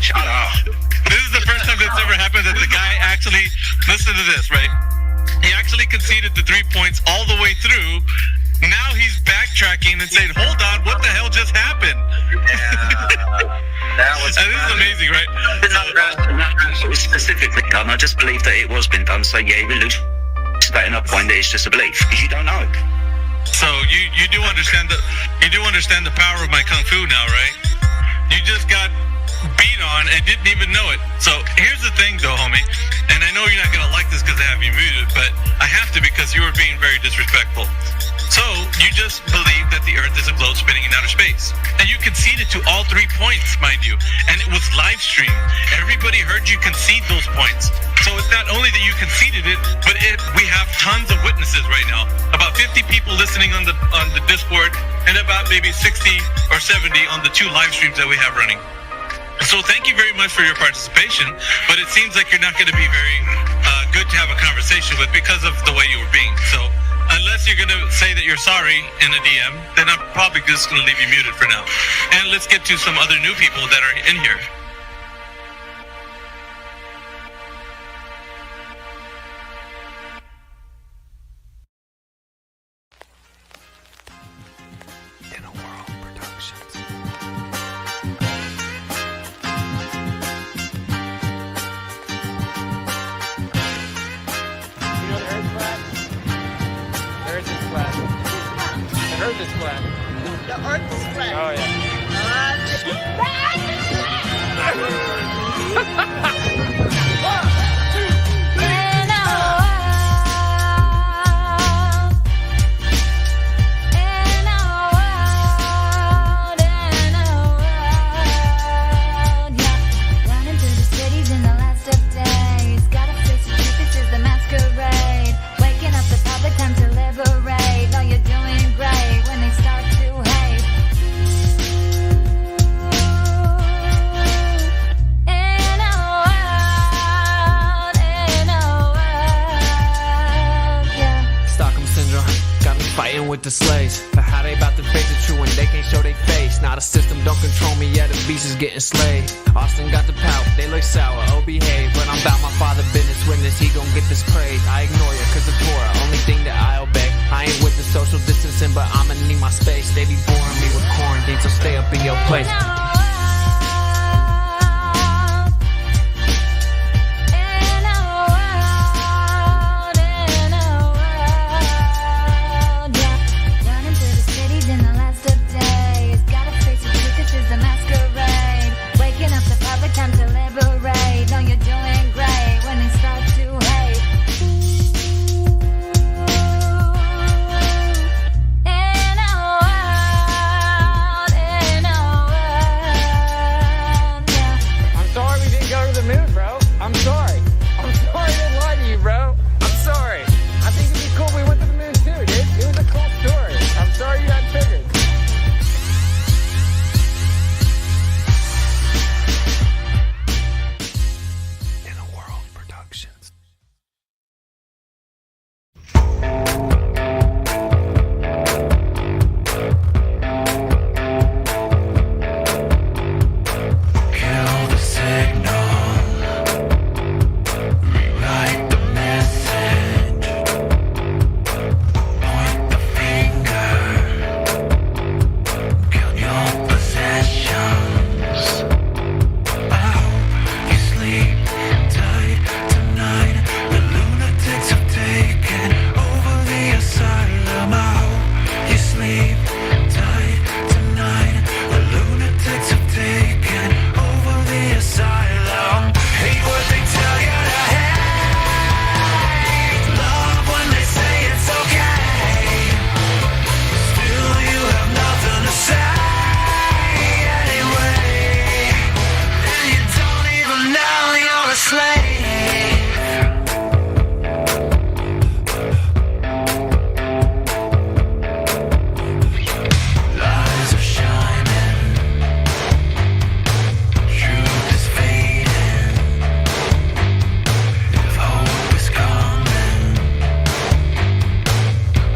Shut up. This is the first time that's ever happened that the guy actually. Listen to this, right? He actually conceded the 3 points all the way through. Now he's backtracking and saying, "Hold on, what the hell just happened?" That was. And this is amazing, right? It was specifically done. I just believe that it was been done. So yeah, we're elucidating a point that it's just a belief because you don't know. So you do understand the power of my kung fu now, right? You just got beat on and didn't even know it. So here's the thing, though, homie. And I know you're not gonna like this because I have you muted, but I have to because you were being very disrespectful. So you just believe that the Earth is a globe spinning in outer space, and you conceded to all 3 points, mind you, and it was live streamed. Everybody heard you concede those points. So it's not only that you conceded it, but we have tons of witnesses right now. About 50 people listening on the Discord, and about maybe 60 or 70 on the 2 live streams that we have running. So thank you very much for your participation, but it seems like you're not going to be very good to have a conversation with because of the way you were being. So unless you're going to say that you're sorry in a DM, then I'm probably just going to leave you muted for now. And let's get to some other new people that are in here. The earth is flat. Oh, Running through the cities in the last of days. Gotta face the truth, this is the masquerade. Waking up the public, time to liberate. No, you're doing great when they start to hate. In a world, yeah. Stockholm Syndrome got me fighting with the slaves. But how they about to face the truth when they can't show their face? Now the system don't control me, yeah, the beast is getting slayed. Austin got the pout, they look sour, oh behave. When I'm about my father business, witness, he gon' get this praise. I ignore ya, cause the Torah, only thing that I obey. I ain't with the social distancing, but I'ma need my space. They be boring me with quarantine, so stay up in your place. Never time to liberate. No, you're doing great when they start to hate. In a world, yeah. I'm sorry we didn't go to the moon, bro. I'm sorry. I didn't lie to you, bro. I'm sorry. I think it'd be cool we went to the moon too, dude. It was a cool story. I'm sorry you got triggered. Kill the signal. Rewrite the message. Point the finger. Count your possessions. I hope you sleep tight tonight. The lunatics have taken over the asylum. I hope you sleep tight tonight. The lunatics have taken over the asylum. Hate what they tell you to hate. Love when they say it's okay. Still you have nothing to say anyway. And you don't even know you're a slave. Lies are shining. Truth is fading. If hope is coming,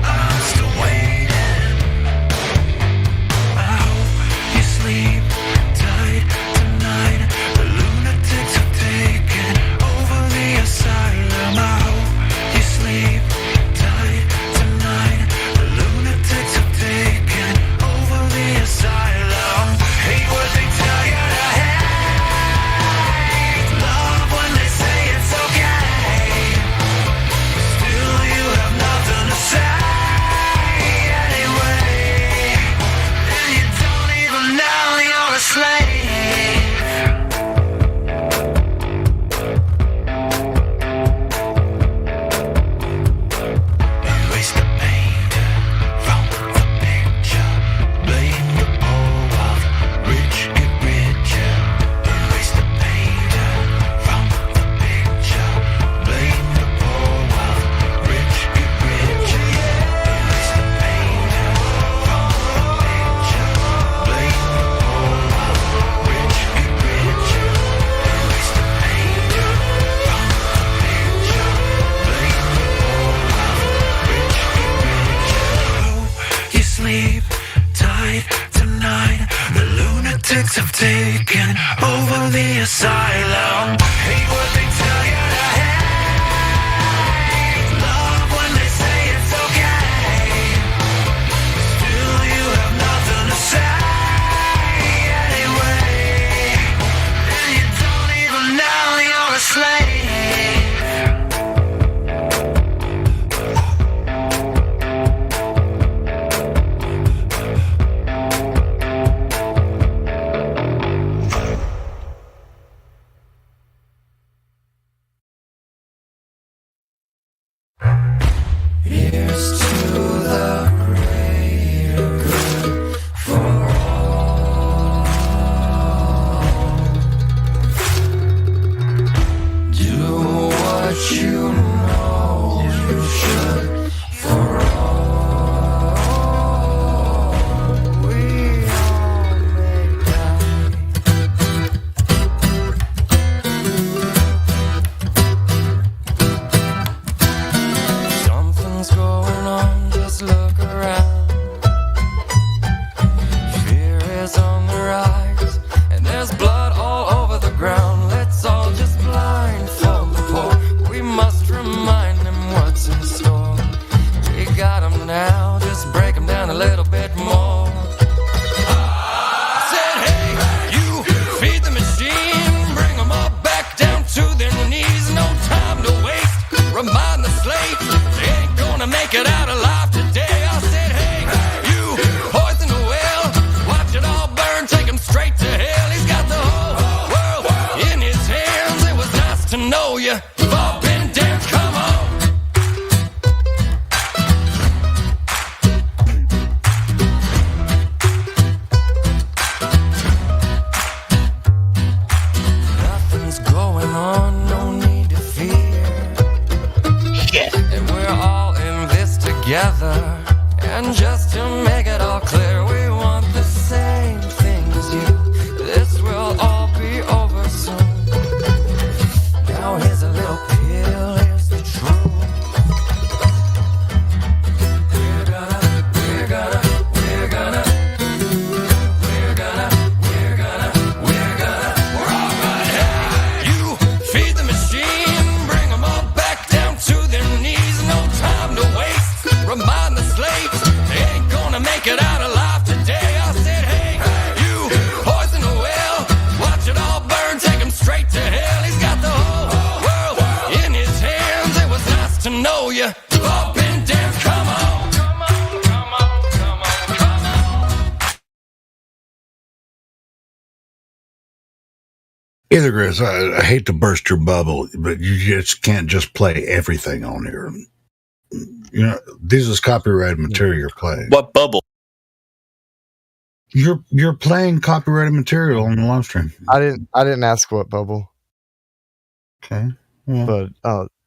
I'm still waiting. I hope you sleep tight tonight. The lunatics have taken over the asylum. I hope you sleep tight tonight. The lunatics have taken over the asylum. Hate what they tell you to hate. Love when they say it's okay. Still you have nothing to say anyway. And you don't even know you're a slave. Erase the paint from the picture. Blame the poor while the rich get richer. Erase the paint from the picture. Blame the poor while the rich get richer. Erase the paint from the picture. Blame the poor while the rich get richer. Erase the paint from the picture. Blame the poor while the rich get richer. You sleep tight tonight. The lunatics have taken over the asylum. Hate what they tell you to hate. Love when they say it's okay. Still you have nothing to say anyway. And you don't even know you're a slave. together. And just to make it all clear, we want the same thing as you. This will all be over soon. Now here's a little pill, here's the truth. We're gonna you feed the machine, bring them all back down to their knees. No time to waste. Remind the slaves they ain't gonna make it out alive today. I said, hey, you poison the well, watch it all burn, take him straight to hell. He's got the whole world in his hands. It was nice to know you. All been damned. Come on. Either Chris, I hate to burst your bubble, but you just can't just play everything on here. You know, this is copyrighted material you're playing. What bubble? You're playing copyrighted material on the live stream. I didn't ask what bubble. Okay. Yeah.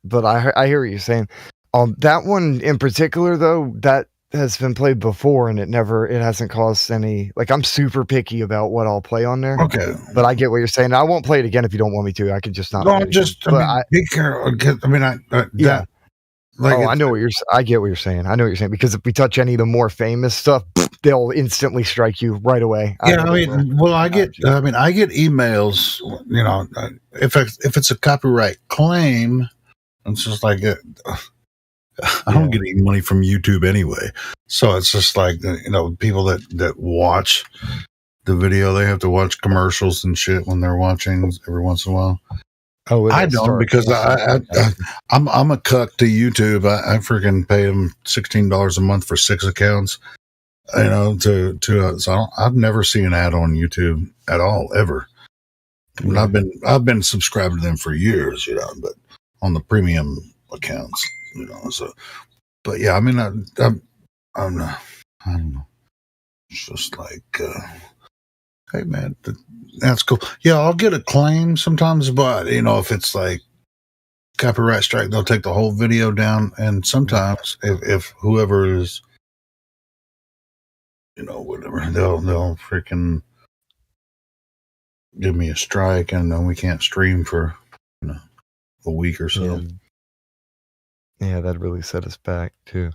But I hear what you're saying. That one in particular though, that has been played before and it hasn't caused any, like, I'm super picky about what I'll play on there. Okay. But I get what you're saying. I won't play it again if you don't want me to. I could just not. No, be careful. Yeah. Like I know I get what you're saying. I know what you're saying, because if we touch any of the more famous stuff, they'll instantly strike you right away. I get emails, you know, if it's a copyright claim, it's just like, I don't get any money from YouTube anyway. So it's just like, you know, people that watch the video, they have to watch commercials and shit when they're watching every once in a while. Oh, I don't, because I'm a cuck to YouTube. I freaking pay them $16 a month for 6 accounts. You know, so I've never seen an ad on YouTube at all, ever. I mean, I've been subscribed to them for years, you know, but on the premium accounts, you know. So, but yeah, I mean, I don't know. It's just like, hey man, that's cool. Yeah, I'll get a claim sometimes, but you know, if it's like copyright strike, they'll take the whole video down. And sometimes, if whoever is, you know, whatever, they'll freaking give me a strike, and then we can't stream for, you know, a week or so. Yeah, that really set us back too.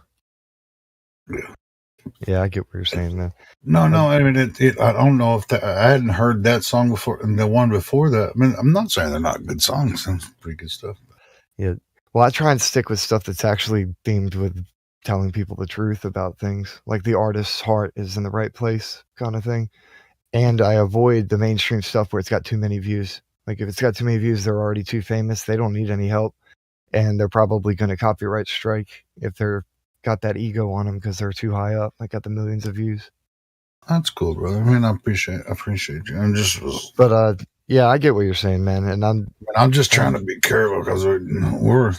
Yeah, I get what you're saying now. No, I mean, I don't know if I hadn't heard that song before, and the one before that. I mean, I'm not saying they're not good songs. Some pretty good stuff. Yeah. Well, I try and stick with stuff that's actually themed with telling people the truth about things, like the artist's heart is in the right place kind of thing. And I avoid the mainstream stuff where it's got too many views. Like if it's got too many views, they're already too famous. They don't need any help. And they're probably going to copyright strike if they're got that ego on them because they're too high up. Like got the millions of views. That's cool, brother. I mean, I appreciate you. I'm just, but yeah, I get what you're saying, man. And I'm just trying to be careful because we're.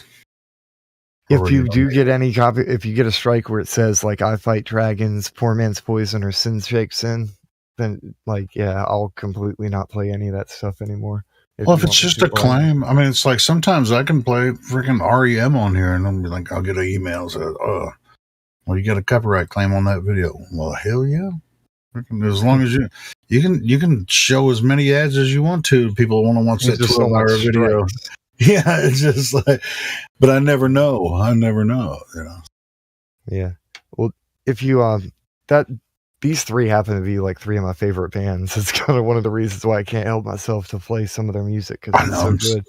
If you do get any copy, if you get a strike where it says like "I fight dragons," "Poor man's poison," or "Sin shakes sin," then like yeah, I'll completely not play any of that stuff anymore. Well, if it's just a claim, I mean, it's like sometimes I can play freaking REM on here, and I'll be like, I'll get an email that, well, you got a copyright claim on that video. Well, hell yeah! As long as you can show as many ads as you want to. People want to watch that 12-hour video. Yeah, it's just like, but I never know. You know. Yeah. Well, if you these three happen to be like three of my favorite bands. It's kind of one of the reasons why I can't help myself to play some of their music because it's so good.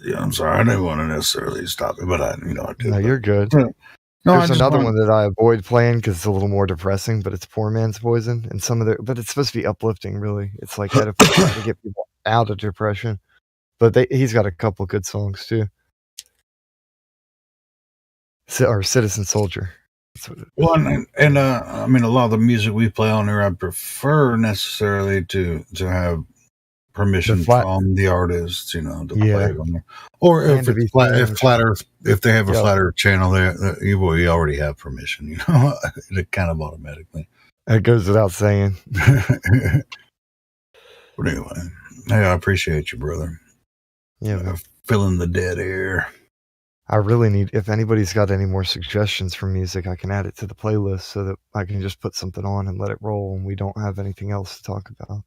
Yeah, I'm sorry. I didn't want to necessarily stop it, but I did. No, you're good. No, there's another one that I avoid playing because it's a little more depressing, but it's Poor Man's Poison, and but it's supposed to be uplifting. Really, it's like to get people out of depression. But he's got a couple good songs too. Or Citizen Soldier. Well, and I mean, a lot of the music we play on there, I prefer necessarily to have permission from the artists, you know, to play it on there. Or if they have a Flat Earth channel, we already have permission, you know, it kind of automatically. That goes without saying. But anyway, hey, I appreciate you, brother. Yeah, filling the dead air. I really need, if anybody's got any more suggestions for music, I can add it to the playlist so that I can just put something on and let it roll and we don't have anything else to talk about.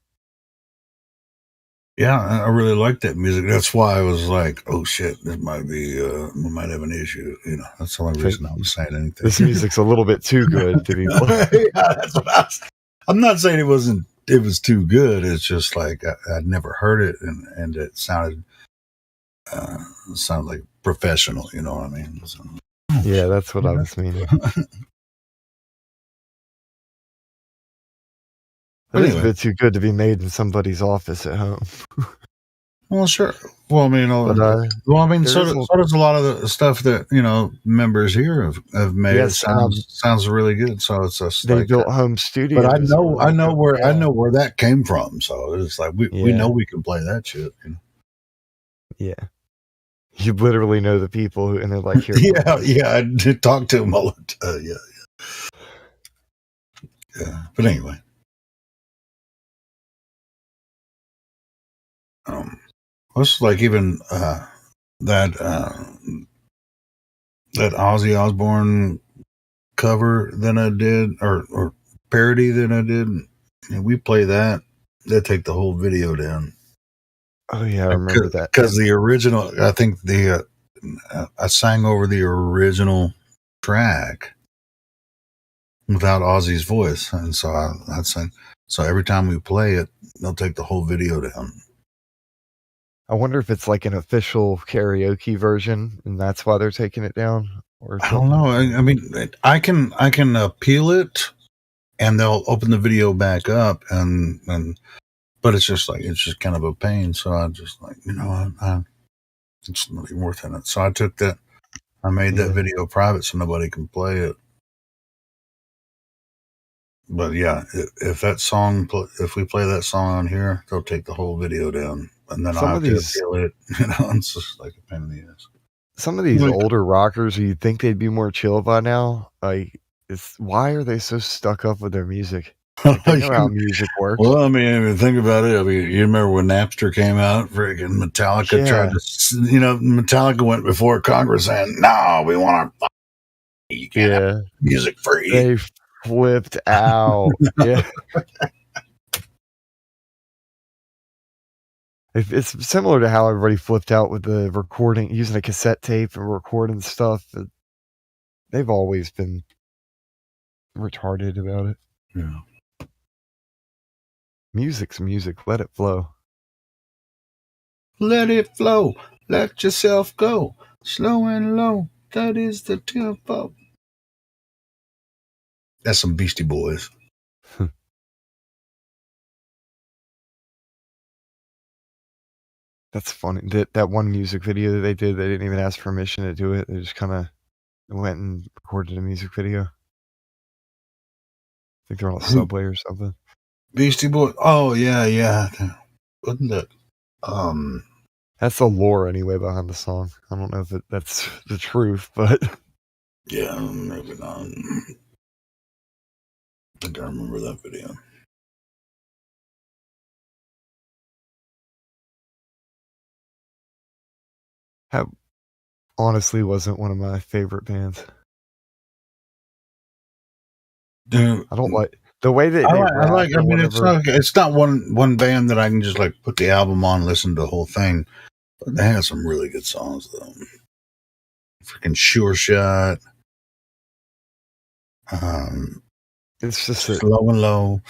Yeah, I really like that music. That's why I was like, "Oh shit, this might be, we might have an issue." You know, that's the only reason I was saying anything. This music's a little bit too good to be played. Yeah, that's what I'm not saying it was too good. It's just like I'd never heard it, and it sounded like professional. You know what I mean? So, yeah, that's what I was meaning. But it's a bit too good to be made in somebody's office at home. Well, sure. Well, I mean, so does a lot of the stuff that members here have made. Yes, It sounds really good. So it's just they built home studios. But I know where that came from. So it's like we know we can play that shit. You know? Yeah, you literally know the people and they're like, here. yeah. I did talk to them all the time. Yeah. But anyway. It's like even that Ozzy Osbourne cover that I did, or parody that I did, and we play that. They take the whole video down. Oh yeah, I remember that. Because the original, I think I sang over the original track without Ozzy's voice, and so I sang. So every time we play it, they'll take the whole video down. I wonder if it's like an official karaoke version, and that's why they're taking it down. Or I don't know. I mean, I can appeal it, and they'll open the video back up, but it's just kind of a pain. So I just like, it's not even worth it. So I took that. I made that video private so nobody can play it. But yeah, if we play that song on here, they'll take the whole video down. And then I have to appeal it. It's just like a pain in the ass. Some of these older rockers, you'd think they'd be more chill by now. Like, why are they so stuck up with their music? Like, they know how music works. Well, I mean, think about it. I mean, you remember when Napster came out? Freaking Metallica tried to, Metallica went before Congress saying, "No, we want our you can't have music free." They flipped out. Yeah. It's similar to how everybody flipped out with the recording, using a cassette tape and recording stuff. They've always been retarded about it. Yeah. Music's music. Let it flow. Let it flow. Let yourself go. Slow and low. That is the tempo. That's some Beastie Boys. That's funny. That one music video that they did, they didn't even ask permission to do it. They just kind of went and recorded a music video. I think they're on a subway or something. Beastie Boys. Oh yeah. Wasn't that? That's the lore anyway behind the song. I don't know if that's the truth, but yeah, maybe not. I think I remember that video. That honestly wasn't one of my favorite bands. I don't like the way that it's not one band that I can just like put the album on, listen to the whole thing. But they have some really good songs though. Freaking Sure Shot. It's just Slow and Low.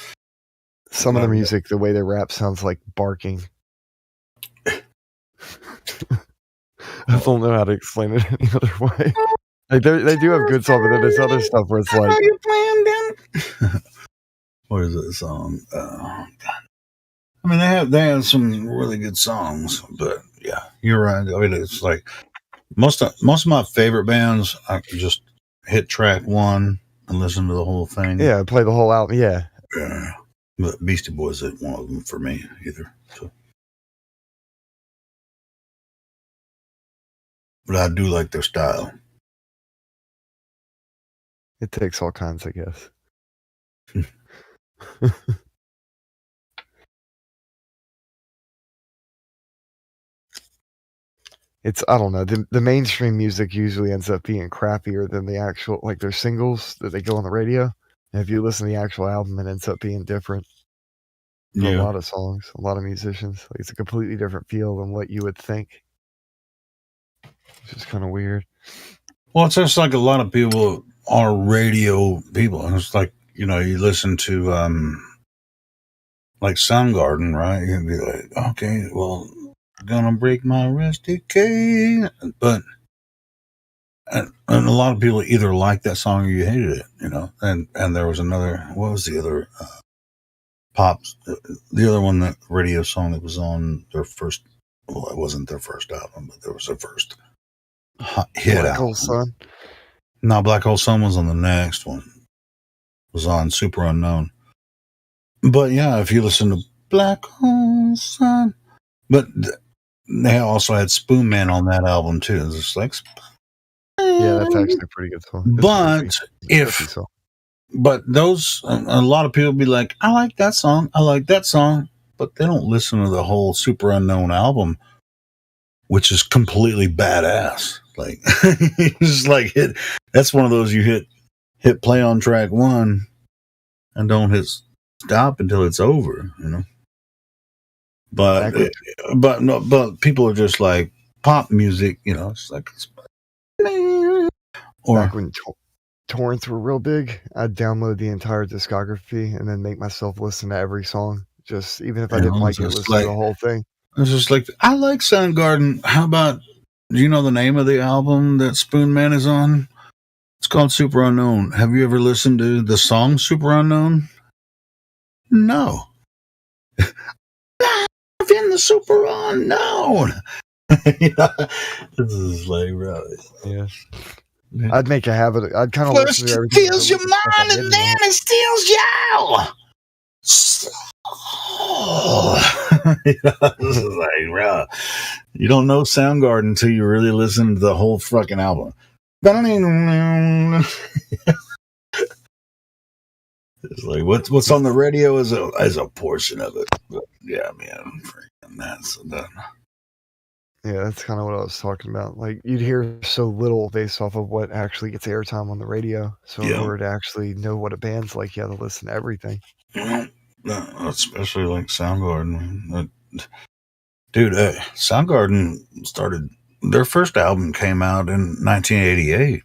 Some of the music, the way they rap sounds like barking. I don't know how to explain it any other way. Like they do have good songs, but then there's other stuff where it's like, what is it song? I mean, they have some really good songs, but yeah, you're right. I mean, it's like most of my favorite bands, I can just hit track one and listen to the whole thing. Yeah, play the whole album. Yeah. But Beastie Boys isn't one of them for me either. So. But I do like their style. It takes all kinds, I guess. It's I don't know. The mainstream music usually ends up being crappier than the actual like their singles that they go on the radio. And if you listen to the actual album, it ends up being different for a lot of songs, a lot of musicians. Like, it's a completely different feel than what you would think. It's just kind of weird. Well, it's just like a lot of people are radio people. And it's like, you know, you listen to like Soundgarden, right? You'd be like, okay, well, gonna break my rusty cane. But and a lot of people either liked that song or you hated it, you know. And there was another, what was the other pops? The other one, that radio song that was on their first, well, it wasn't their first album, but there was their first hit Black album. Hole Sun. No, Black Hole Sun was on the next one. It was on Super Unknown. But yeah, if you listen to Black Hole Sun, but they also had Spoon Man on that album too. It's just like, yeah, that's actually a pretty good song. But those, a lot of people be like, I like that song, but they don't listen to the whole Super Unknown album, which is completely badass. Like, it's like that's one of those you hit play on track one and don't hit stop until it's over, you know. But people are just like pop music, you know. It's like, back when torrents were real big, I'd download the entire discography and then make myself listen to every song. Just even if I didn't like it, listen to the whole thing. It's just like, I like Soundgarden. How about, do you know the name of the album that Spoon Man is on? It's called Super Unknown. Have you ever listened to the song Super Unknown? No. Live in the Super Unknown. You know, this is like, really. Yeah. I'd make a habit. I'd kind of First it steals your mind and then it steals you. You know, this is like, bro, you don't know Soundgarden until you really listen to the whole fucking album. It's like what's on the radio is a portion of it. But yeah, man, freaking that's done. Yeah, that's kind of what I was talking about. Like, you'd hear so little based off of what actually gets airtime on the radio. So in order to actually know what a band's like, you have to listen to everything. No, especially like Soundgarden. Dude, Soundgarden started, their first album came out in 1988.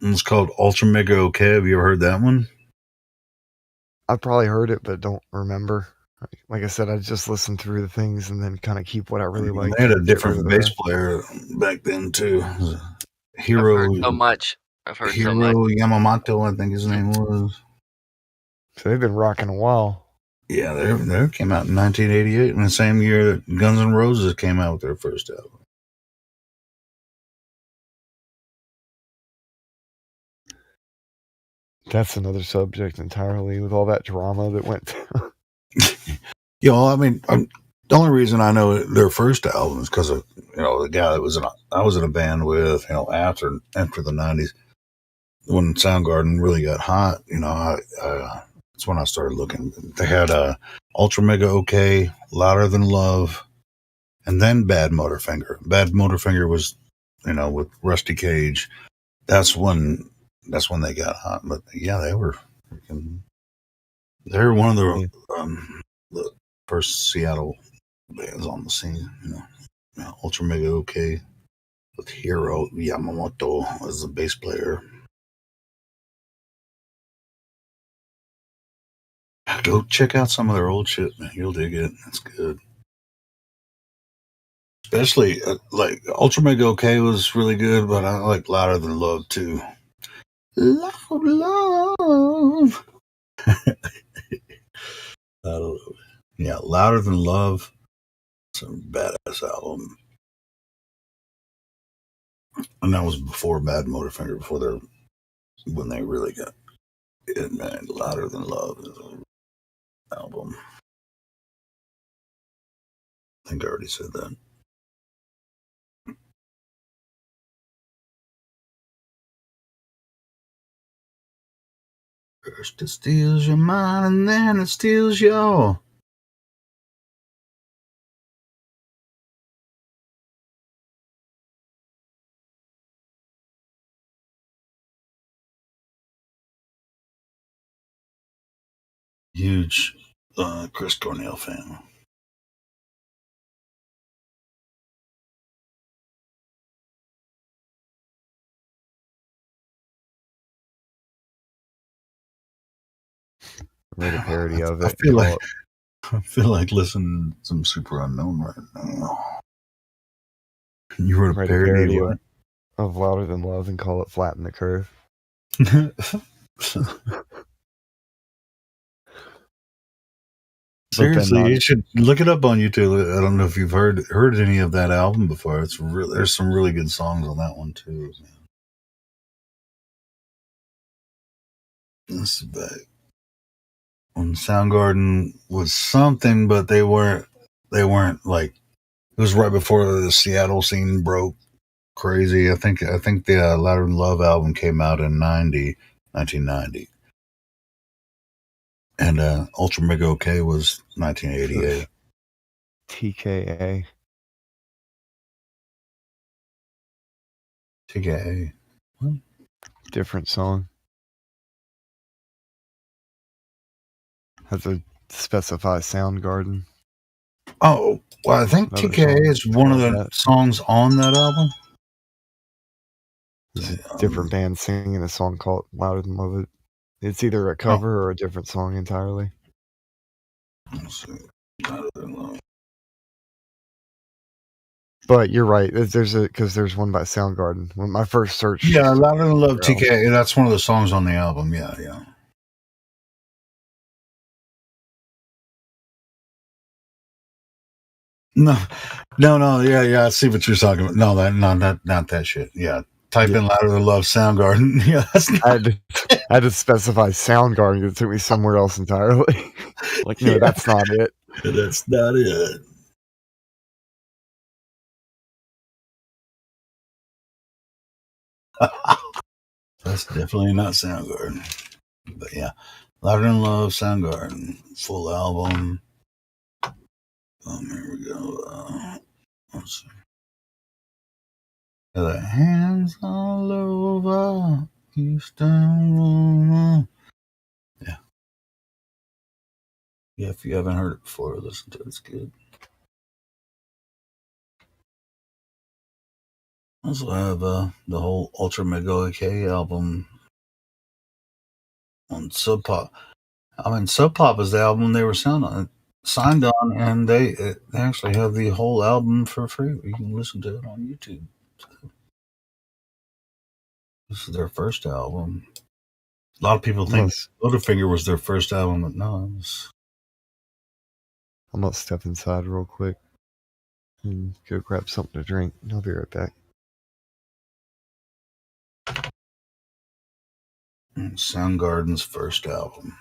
It's called Ultra Mega OK. Have you ever heard that one? I've probably heard it, but don't remember. Like I said, I just listen through the things and then kind of keep what I really like. They had a different bass player back then too. Hiro. I've heard so much. Hiro Yamamoto, I think his name was. So they've been rocking a while. Yeah, they came out in 1988, in the same year that Guns N' Roses came out with their first album. That's another subject entirely, with all that drama that went. You know, I mean, the only reason I know their first album is because of, you know, the guy that I was in a band with, you know, after the 90s, when Soundgarden really got hot, you know, that's when I started looking. They had Ultra Mega OK, Louder Than Love, and then Bad Motorfinger. Bad Motorfinger was, you know, with Rusty Cage. That's when they got hot. But yeah, they were one of the first Seattle bands on the scene, you know. Ultra Mega OK with Hiro Yamamoto as the bass player. Go check out some of their old shit, man. You'll dig it. It's good. Especially, like, Ultra Mega OK was really good, but I like Louder Than Love, too. Loud Love. Yeah, Louder Than Love. It's a badass album. And that was before Bad Motorfinger, when they really got it, man. Louder Than Love is an album. I think I already said that. First it steals your mind and then it steals your huge Chris Cornell fan. Made a parody of I it. feel like listening to some Super Unknown right now. You wrote a parody of what? Of Louder Than Love and call it Flatten the Curve. Seriously, you should look it up on YouTube. I don't know if you've heard any of that album before. It's really, there's some really good songs on that one too. This is back when Soundgarden was something, but they weren't like, it was right before the Seattle scene broke crazy. I think the Louder Than Love album came out in 1990. And Ultra Mega OK was 1988. TKA. TKA. What? Different song. Has a specified Soundgarden. Oh, well, I think TKA is one of the songs on that album. There's a different band singing a song called Louder Than Love. It's either a cover or a different song entirely. Let's see. Louder Than Love. But you're right. There's one by Soundgarden. When my first search, Yeah, Louder Than Love, TKA. That's one of the songs on the album. Yeah. No. Yeah. I see what you're talking about. Not that shit. Yeah. Type in Louder Than Love, Soundgarden. Yeah, that's not. I had to specify Soundgarden. It took me somewhere else entirely. Like, no, that's not it. That's not it. That's definitely not Soundgarden. But yeah, Louder Than Love, Soundgarden, full album. Here we go. Let's see. The hands all over Houston. Yeah. Yeah, if you haven't heard it before, listen to it. It's good. I also have the whole Ultra Mega OK album on Sub Pop. I mean, Sub Pop is the album they were signed on, and they actually have the whole album for free. You can listen to it on YouTube. So, this is their first album. A lot of people think Littlefinger was their first album, but no, it was. I'm gonna step inside real quick and go grab something to drink. I'll be right back. Soundgarden's first album.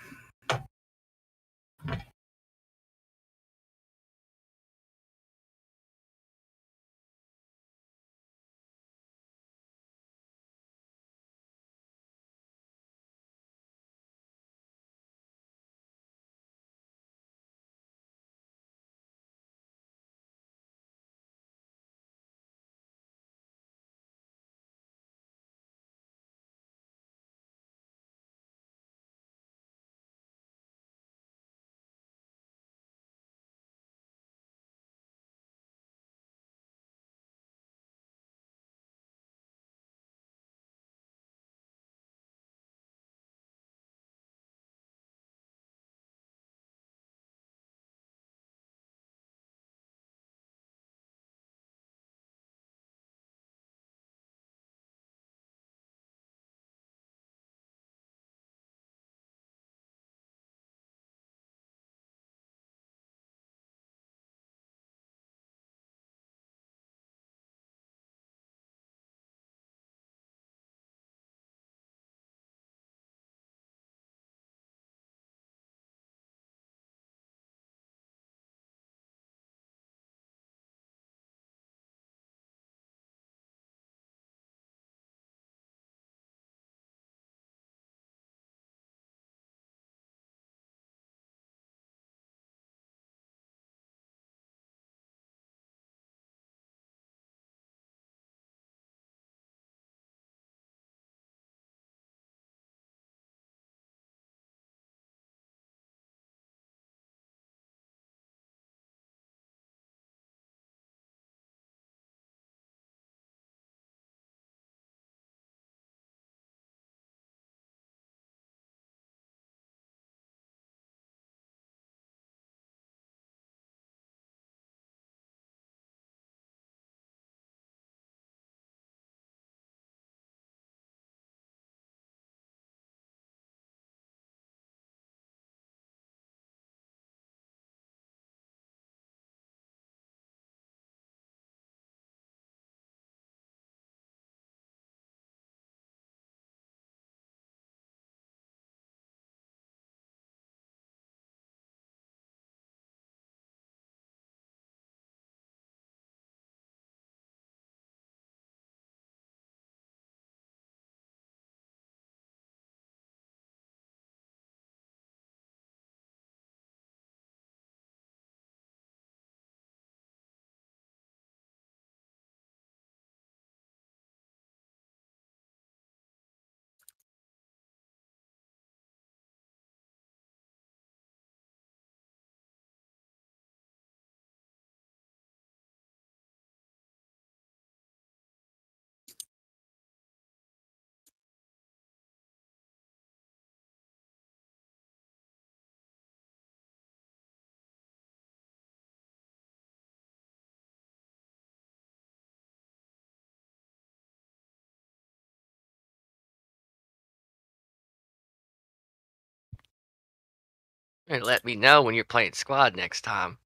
And let me know when you're playing squad next time.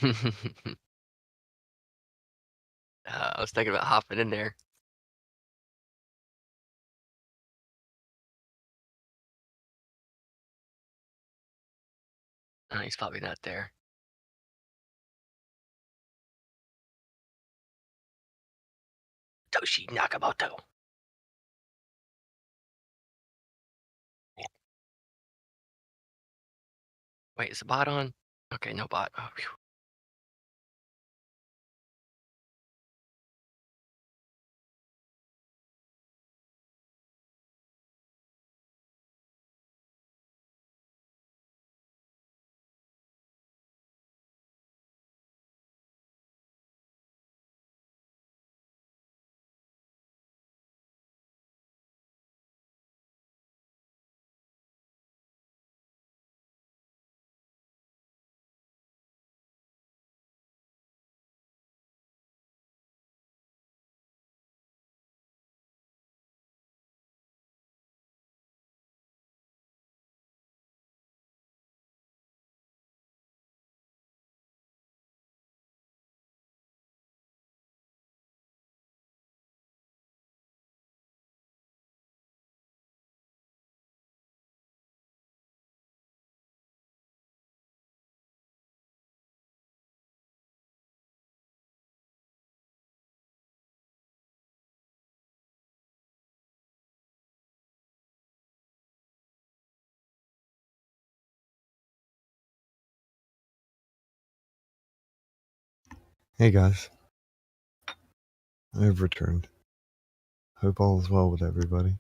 I was thinking about hopping in there. Oh, he's probably not there. Toshi Nakamoto. Wait, is the bot on? Okay, no bot. Oh, phew. Hey guys, I've returned. Hope all is well with everybody.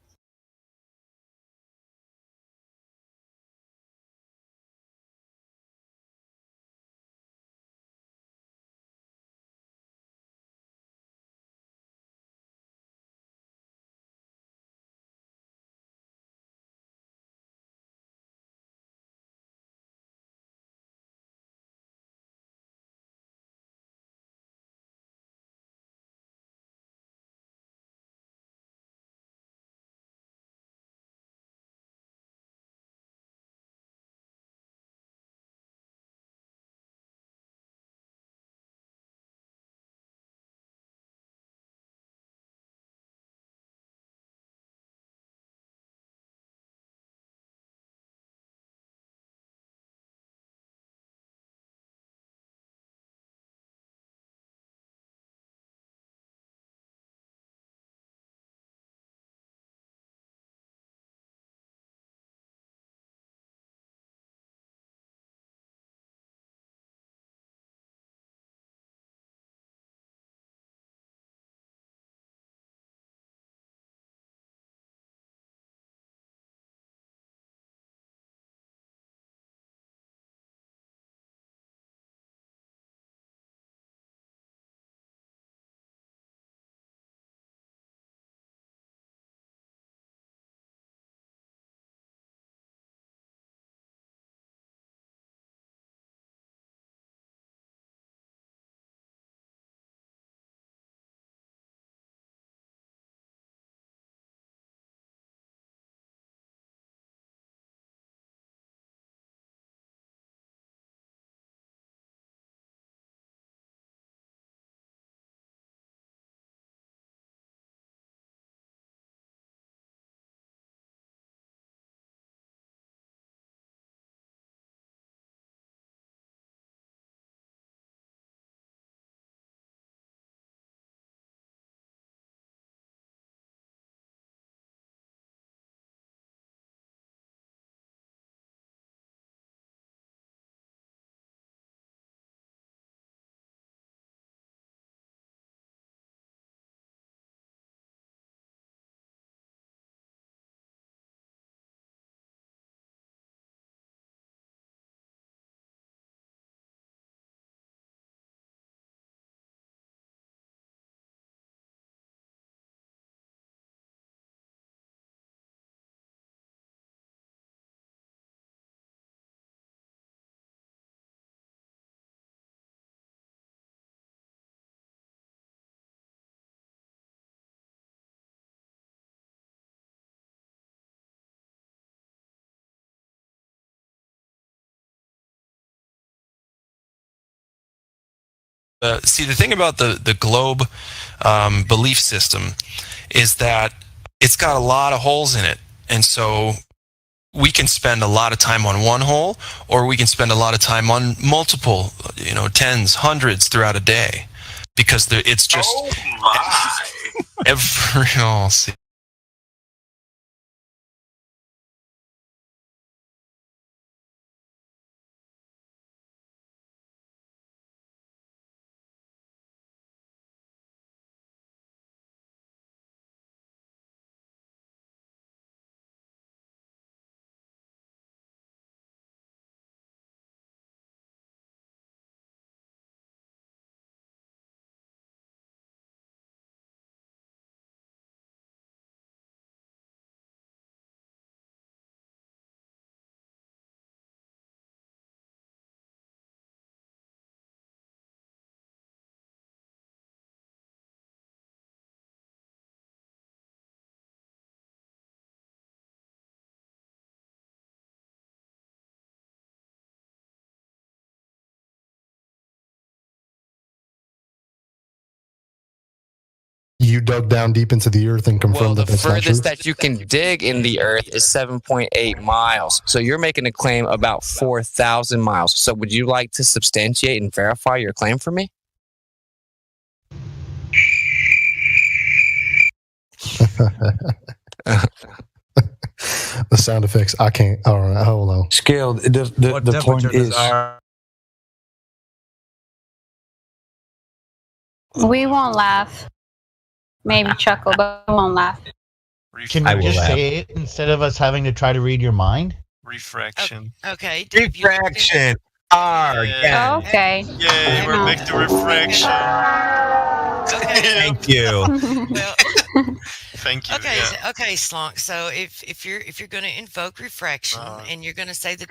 See, the thing about the globe belief system is that it's got a lot of holes in it. And so we can spend a lot of time on one hole, or we can spend a lot of time on multiple, tens, hundreds throughout a day, because it's just see. You dug down deep into the earth and confirmed Well, that the that's not true? furthest that you can dig in the earth is 7.8 miles. So you're making a claim about 4,000 miles. So would you like to substantiate and verify your claim for me? The sound effects, I can't. All right, hold on. Scale, the point is... We won't laugh. Maybe chuckle, but we won't laugh. Can you just say it instead of us having to try to read your mind? Refraction. Okay. Refraction. Yeah. Okay. Yay, we're back to refraction. Thank you. Thank you. Okay, yeah. okay, Slonk. So if you're going to invoke refraction and you're going to say that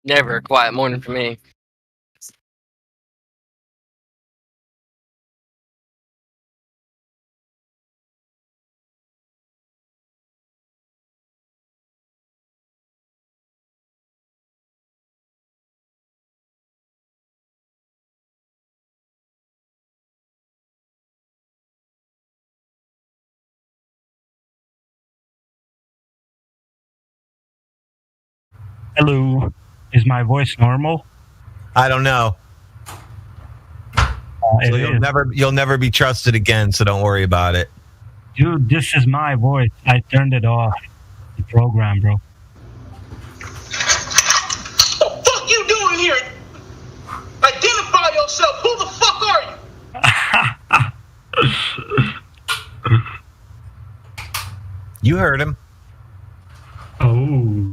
Never a quiet morning for me. Hello. Is my voice normal? I don't know. So you'll never be trusted again, so don't worry about it. Dude, this is my voice. I turned it off. The program, bro. What the fuck you doing here? Identify yourself. Who the fuck are you? You heard him. Oh.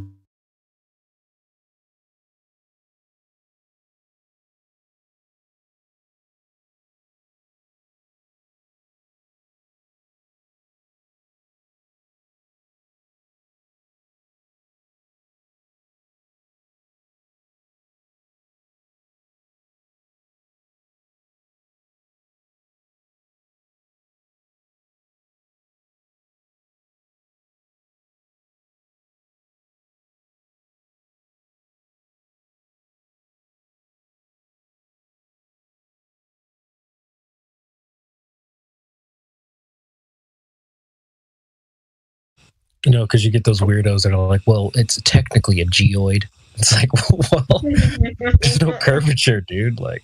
Because you get those weirdos that are like, well, it's technically a geoid. It's like, well, there's no curvature, dude. Like,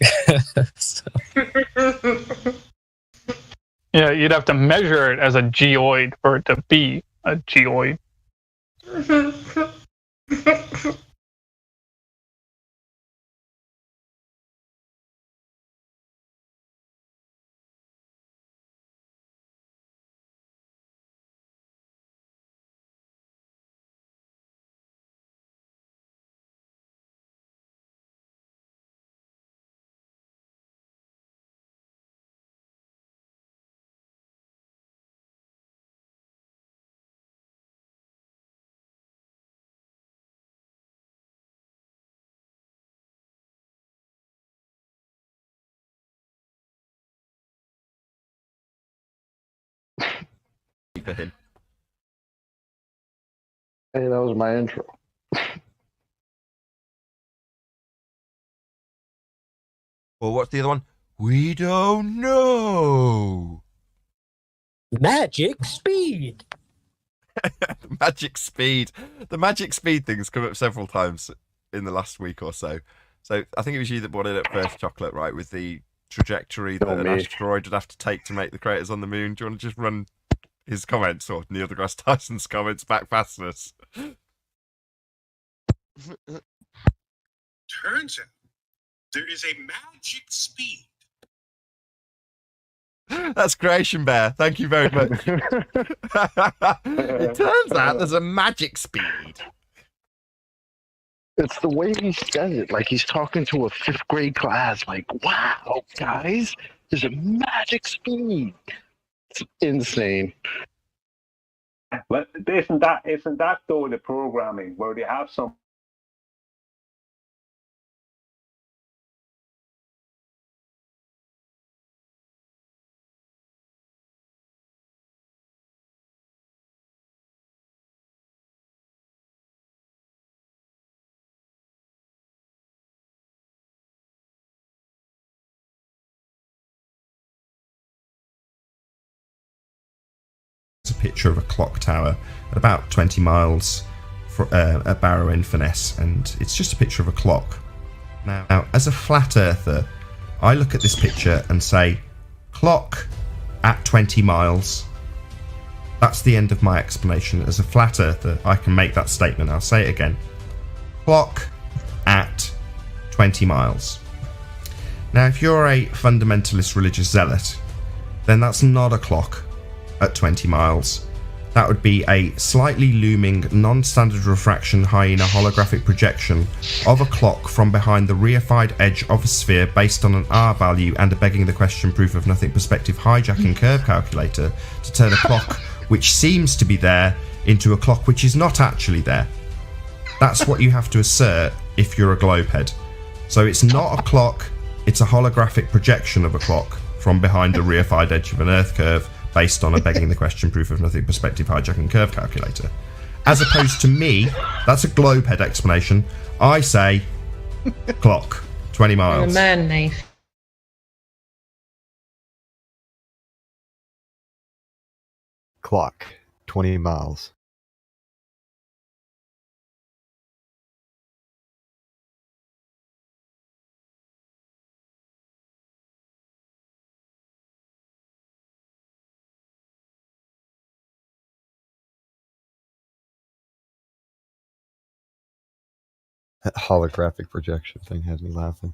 so. Yeah, you'd have to measure it as a geoid for it to be a geoid. for him. Hey, that was my intro. Well, what's the other one? We don't know. Magic speed. Magic speed. The magic speed thing's come up several times in the last week or so. So I think it was you that brought it up first, Chocolate, right? With the trajectory that an asteroid would have to take to make the craters on the moon. Do you want to just run his comments or Neil deGrasse Tyson's comments back past us? Turns out there is a magic speed. That's Creation Bear. Thank you very much. It turns out there's a magic speed. It's the way he says it, like he's talking to a 5th grade class. Like, wow, guys, there's a magic speed. It's insane. But isn't that though the programming where they have some It's a picture of a clock tower at about 20 miles at Barrow in Furness, and it's just a picture of a clock. Now, as a flat earther, I look at this picture and say, clock at 20 miles. That's the end of my explanation. As a flat earther, I can make that statement. I'll say it again. Clock at 20 miles. Now, if you're a fundamentalist religious zealot, then that's not a clock at 20 miles. That would be a slightly looming, non-standard refraction hyena holographic projection of a clock from behind the reified edge of a sphere based on an R value and a begging the question proof of nothing perspective hijacking curve calculator to turn a clock which seems to be there into a clock which is not actually there. That's what you have to assert if you're a globehead. So it's not a clock, it's a holographic projection of a clock from behind the reified edge of an earth curve based on a begging the question proof of nothing perspective hijacking curve calculator. As opposed to me, that's a globehead explanation. I say clock, 20 miles. Man, knife. Clock, 20 miles. That holographic projection thing had me laughing.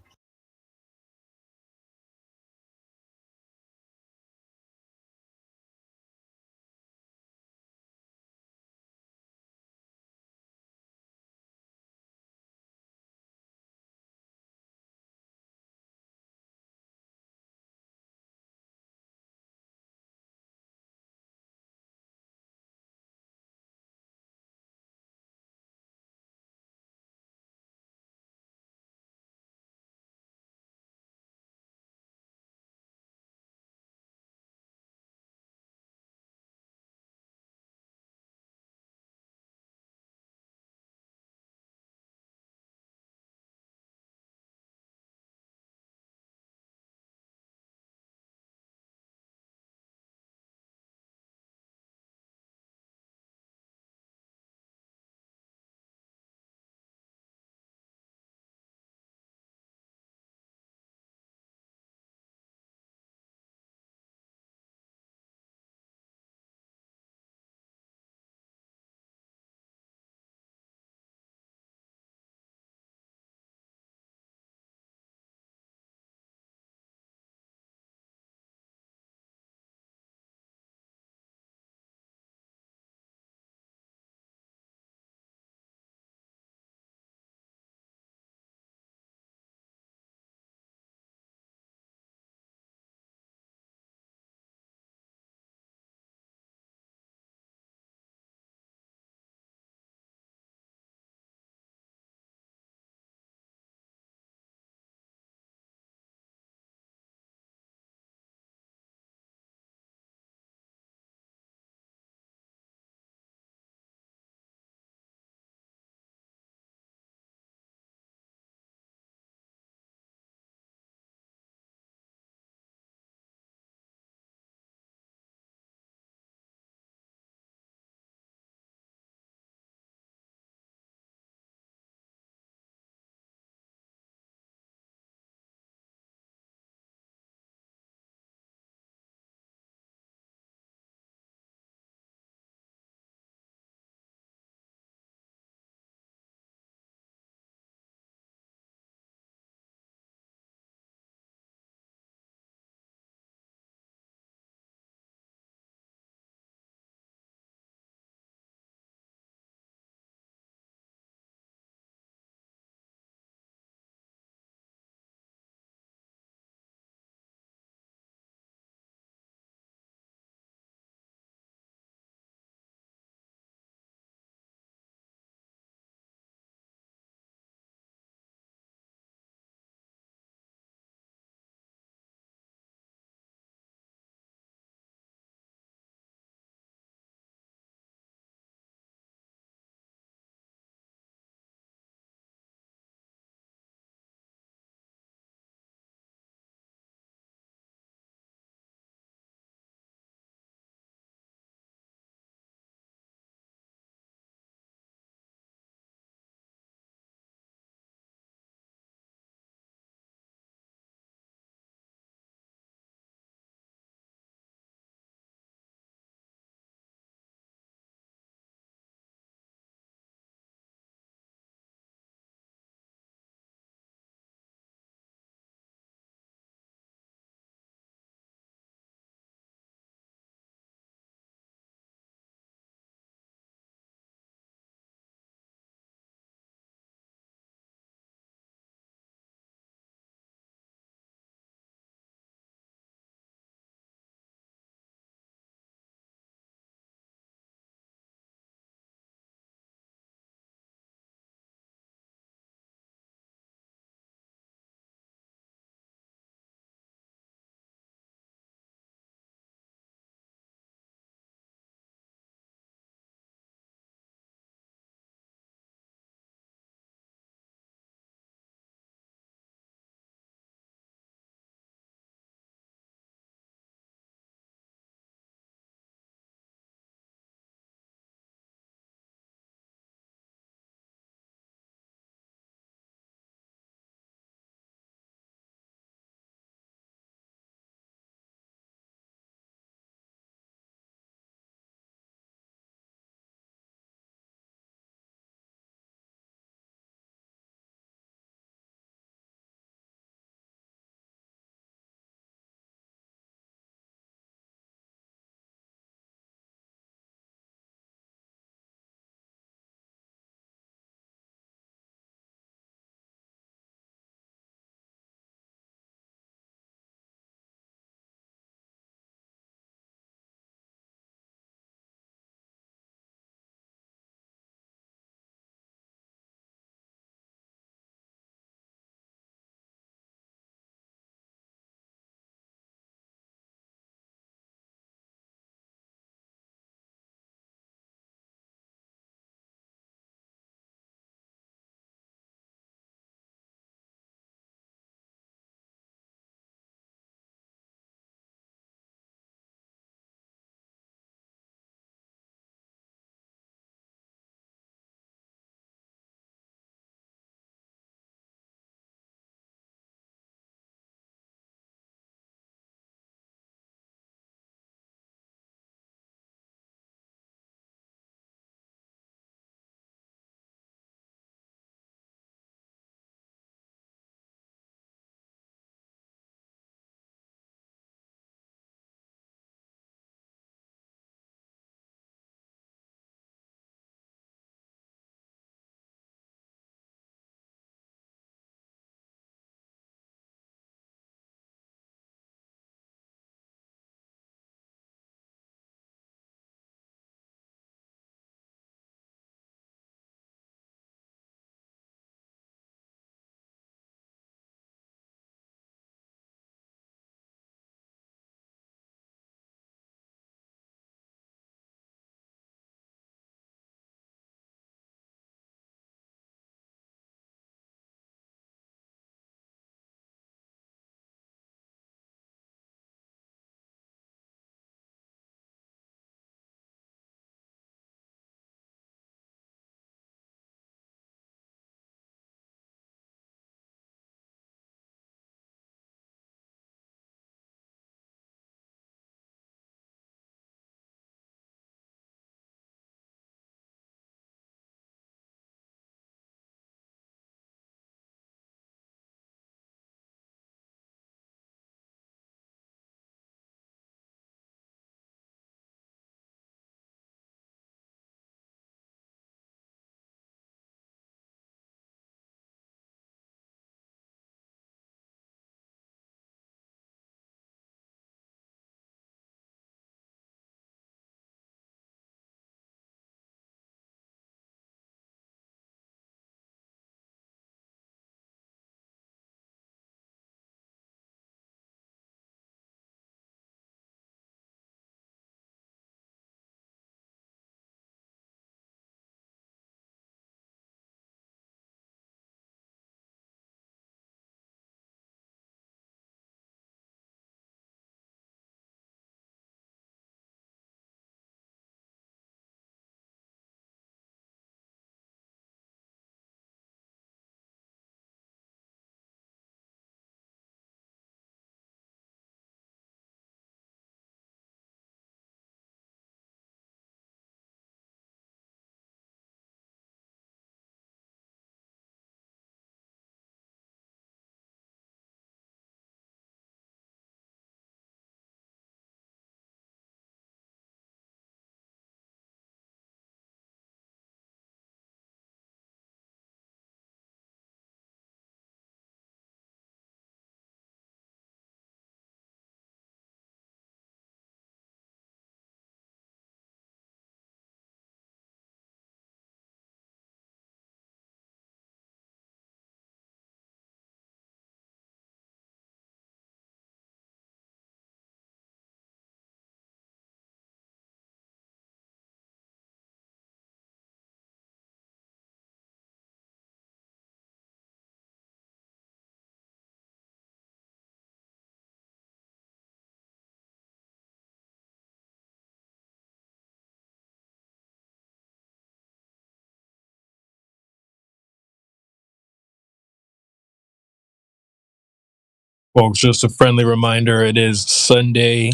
Folks, just a friendly reminder, it is Sunday.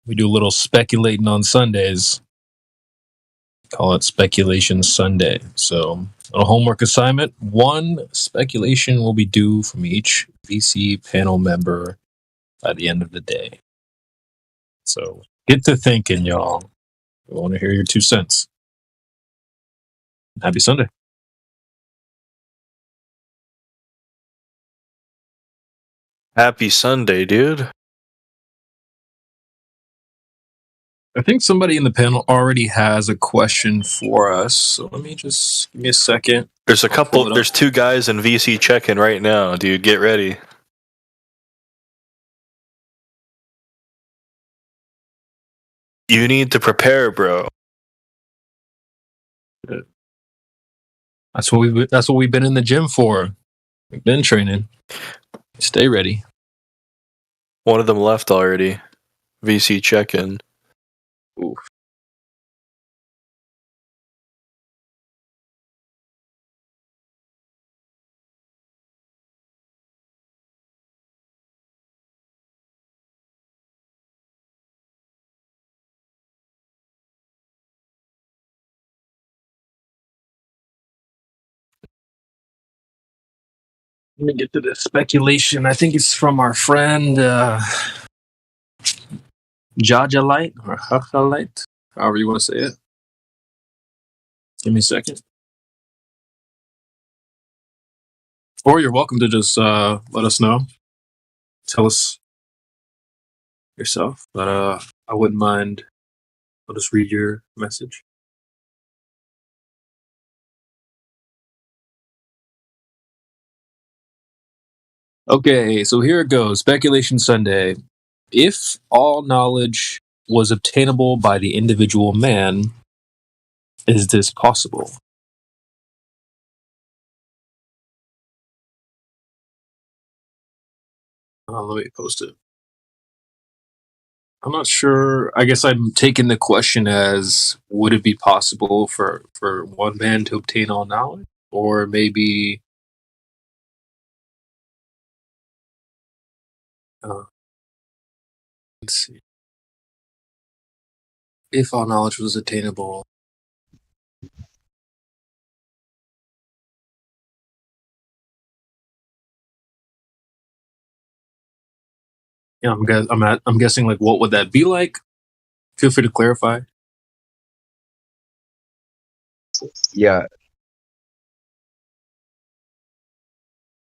We do a little speculating on Sundays. Call it Speculation Sunday. So, a homework assignment, 1 speculation will be due from each VC panel member by the end of the day. So, get to thinking, y'all. We want to hear your 2 cents. Happy Sunday. Happy Sunday, dude. I think somebody in the panel already has a question for us. So let me just give me a second. There's a couple. There's 2 guys in VC check-in right now, dude. Get ready. You need to prepare, bro. That's what we've been in the gym for. We've been training. Stay ready. One of them left already. VC check-in. Oof. Let me get to the speculation. I think it's from our friend Jajalite or Hachalite, however you want to say it. Give me a second. Or you're welcome to just let us know. Tell us yourself. But I wouldn't mind. I'll just read your message. Okay, so here it goes. Speculation Sunday. If all knowledge was obtainable by the individual man, is this possible? Let me post it. I'm not sure. I guess I'm taking the question as, would it be possible for one man to obtain all knowledge? Or maybe... let's see. If all knowledge was attainable... Yeah, I'm guessing, like, what would that be like? Feel free to clarify. Yeah.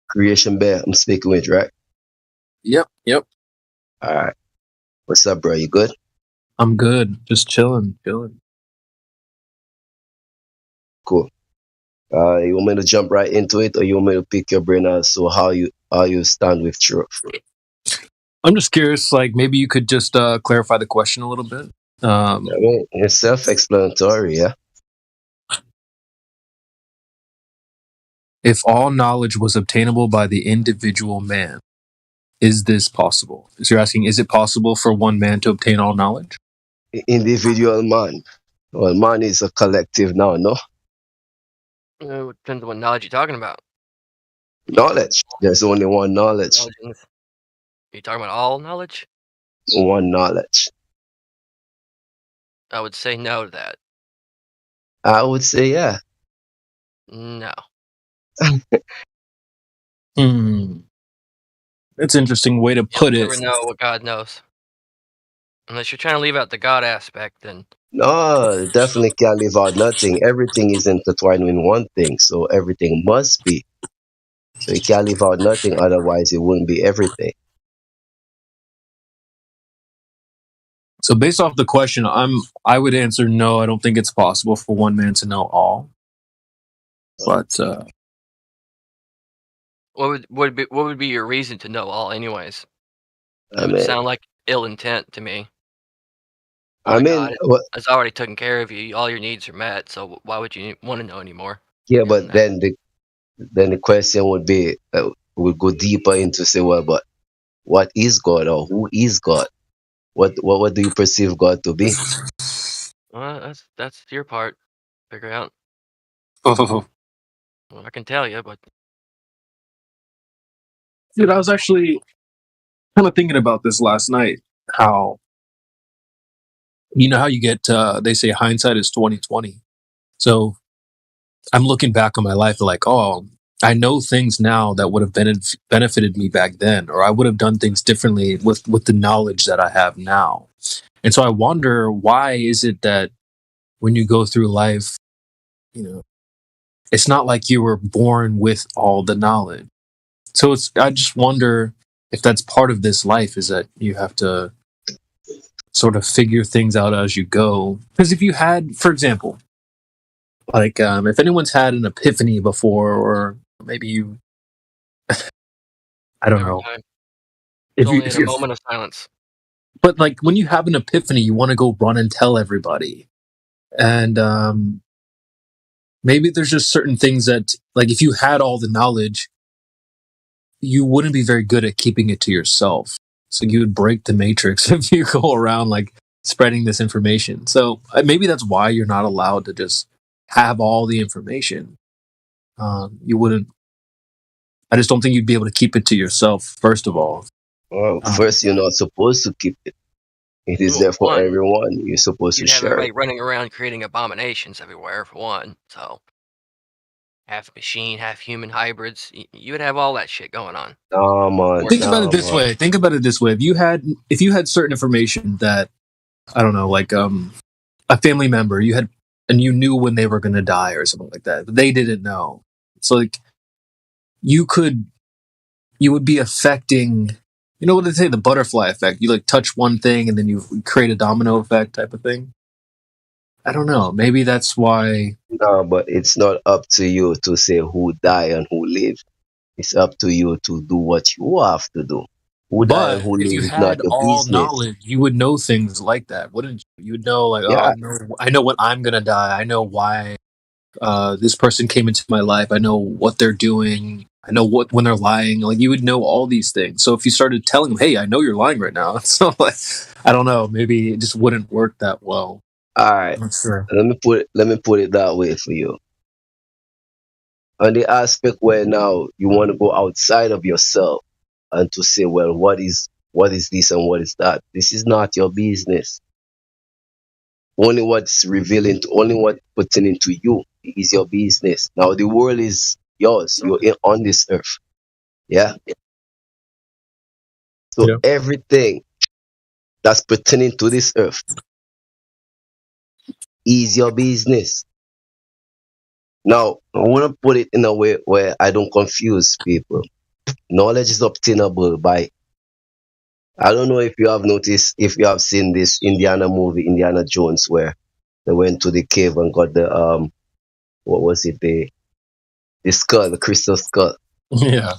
Creation Bear, I'm speaking with, right? Yep. All right. What's up, bro? You good? I'm good. Just chilling. Cool. You want me to jump right into it, or you want me to pick your brain as to how you stand with truth? I'm just curious, like, maybe you could just clarify the question a little bit. I mean, it's self-explanatory, yeah? If all knowledge was obtainable by the individual man, is this possible? So you're asking, is it possible for one man to obtain all knowledge? Individual man. Well, man is a collective now, no? It depends on what knowledge you're talking about. Knowledge. There's only one knowledge. Are you talking about all knowledge? One knowledge. I would say no to that. I would say yeah. No. That's an interesting way to put it. You'll never know what God knows. Unless you're trying to leave out the God aspect, then... No, definitely can't leave out nothing. Everything is intertwined in one thing, so everything must be. So you can't leave out nothing, otherwise it wouldn't be everything. So based off the question, I would answer no. I don't think it's possible for one man to know all. But what would be your reason to know all, anyways? It would mean, sound like ill intent to me. I mean, God has already taken care of you. All your needs are met. So why would you want to know anymore? Yeah, but then the question would be, would go deeper into say, well, but what is God, or who is God? What do you perceive God to be? Well, that's your part. Figure out. Oh. Well, I can tell you, but Dude, I was actually kind of thinking about this last night. How you know how you get they say hindsight is 20/20. So I'm looking back on my life like, oh, I know things now that would have benefited me back then, or I would have done things differently with the knowledge that I have now. And so I wonder, why is it that when you go through life, you know, it's not like you were born with all the knowledge. So I just wonder if that's part of this life, is that you have to sort of figure things out as you go. Because if you had, for example, like if anyone's had an epiphany before, or maybe you, I don't know. It's only in a moment of silence. But like when you have an epiphany, you want to go run and tell everybody. And maybe there's just certain things that, like, if you had all the knowledge, you wouldn't be very good at keeping it to yourself. So you would break the matrix if you go around like spreading this information. So maybe that's why you're not allowed to just have all the information. You wouldn't. I just don't think you'd be able to keep it to yourself, first of all. Well, first, you're not supposed to keep it. It is there for everyone. You're supposed to You'd have share everybody it. running around creating abominations everywhere, for one. So, half machine, half human hybrids. You would have all that shit going on. Oh man. Think about it this way. Think about it this way. If you had certain information that, I don't know, like a family member you had, and you knew when they were going to die or something like that, but they didn't know. So like you would be affecting, you know what they say, the butterfly effect. You like touch one thing and then you create a domino effect type of thing. I don't know. Maybe that's why. No, but it's not up to you to say who die and who live. It's up to you to do what you have to do. Who die and who If live you is had not your all business. knowledge, you would know things like that, wouldn't you? You would know, like, Yeah. I know when I'm gonna die. I know why this person came into my life. I know what they're doing. I know when they're lying. Like, you would know all these things. So if you started telling them, "Hey, I know you're lying right now," so like, I don't know. Maybe it just wouldn't work that well. All right. I'm sure. Let me put it that way for you. On the aspect where now you want to go outside of yourself and to say, well, what is this and what is that? This is not your business. Only what's revealing to, only what pertaining to you is your business. Now the world is yours. You're on this earth. Yeah. So everything that's pertaining to this earth is your business. Now, I want to put it in a way where I don't confuse people. Knowledge is obtainable by, I don't know if you have noticed, if you have seen this Indiana movie, Indiana Jones, where they went to the cave and got the, what was it, the skull, the crystal skull. Yeah.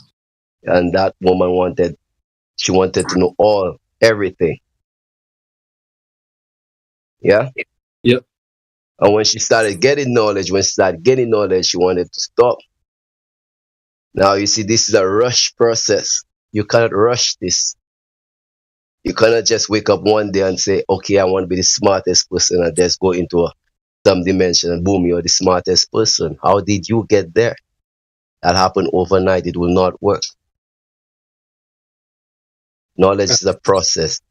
And that woman wanted to know everything. Yeah? Yep. And when she started getting knowledge, she wanted to stop. Now, you see, this is a rush process. You cannot rush this. You cannot just wake up one day and say, okay, I want to be the smartest person and just go into some dimension and boom, you're the smartest person. How did you get there? That happened overnight. It will not work. Knowledge is a process.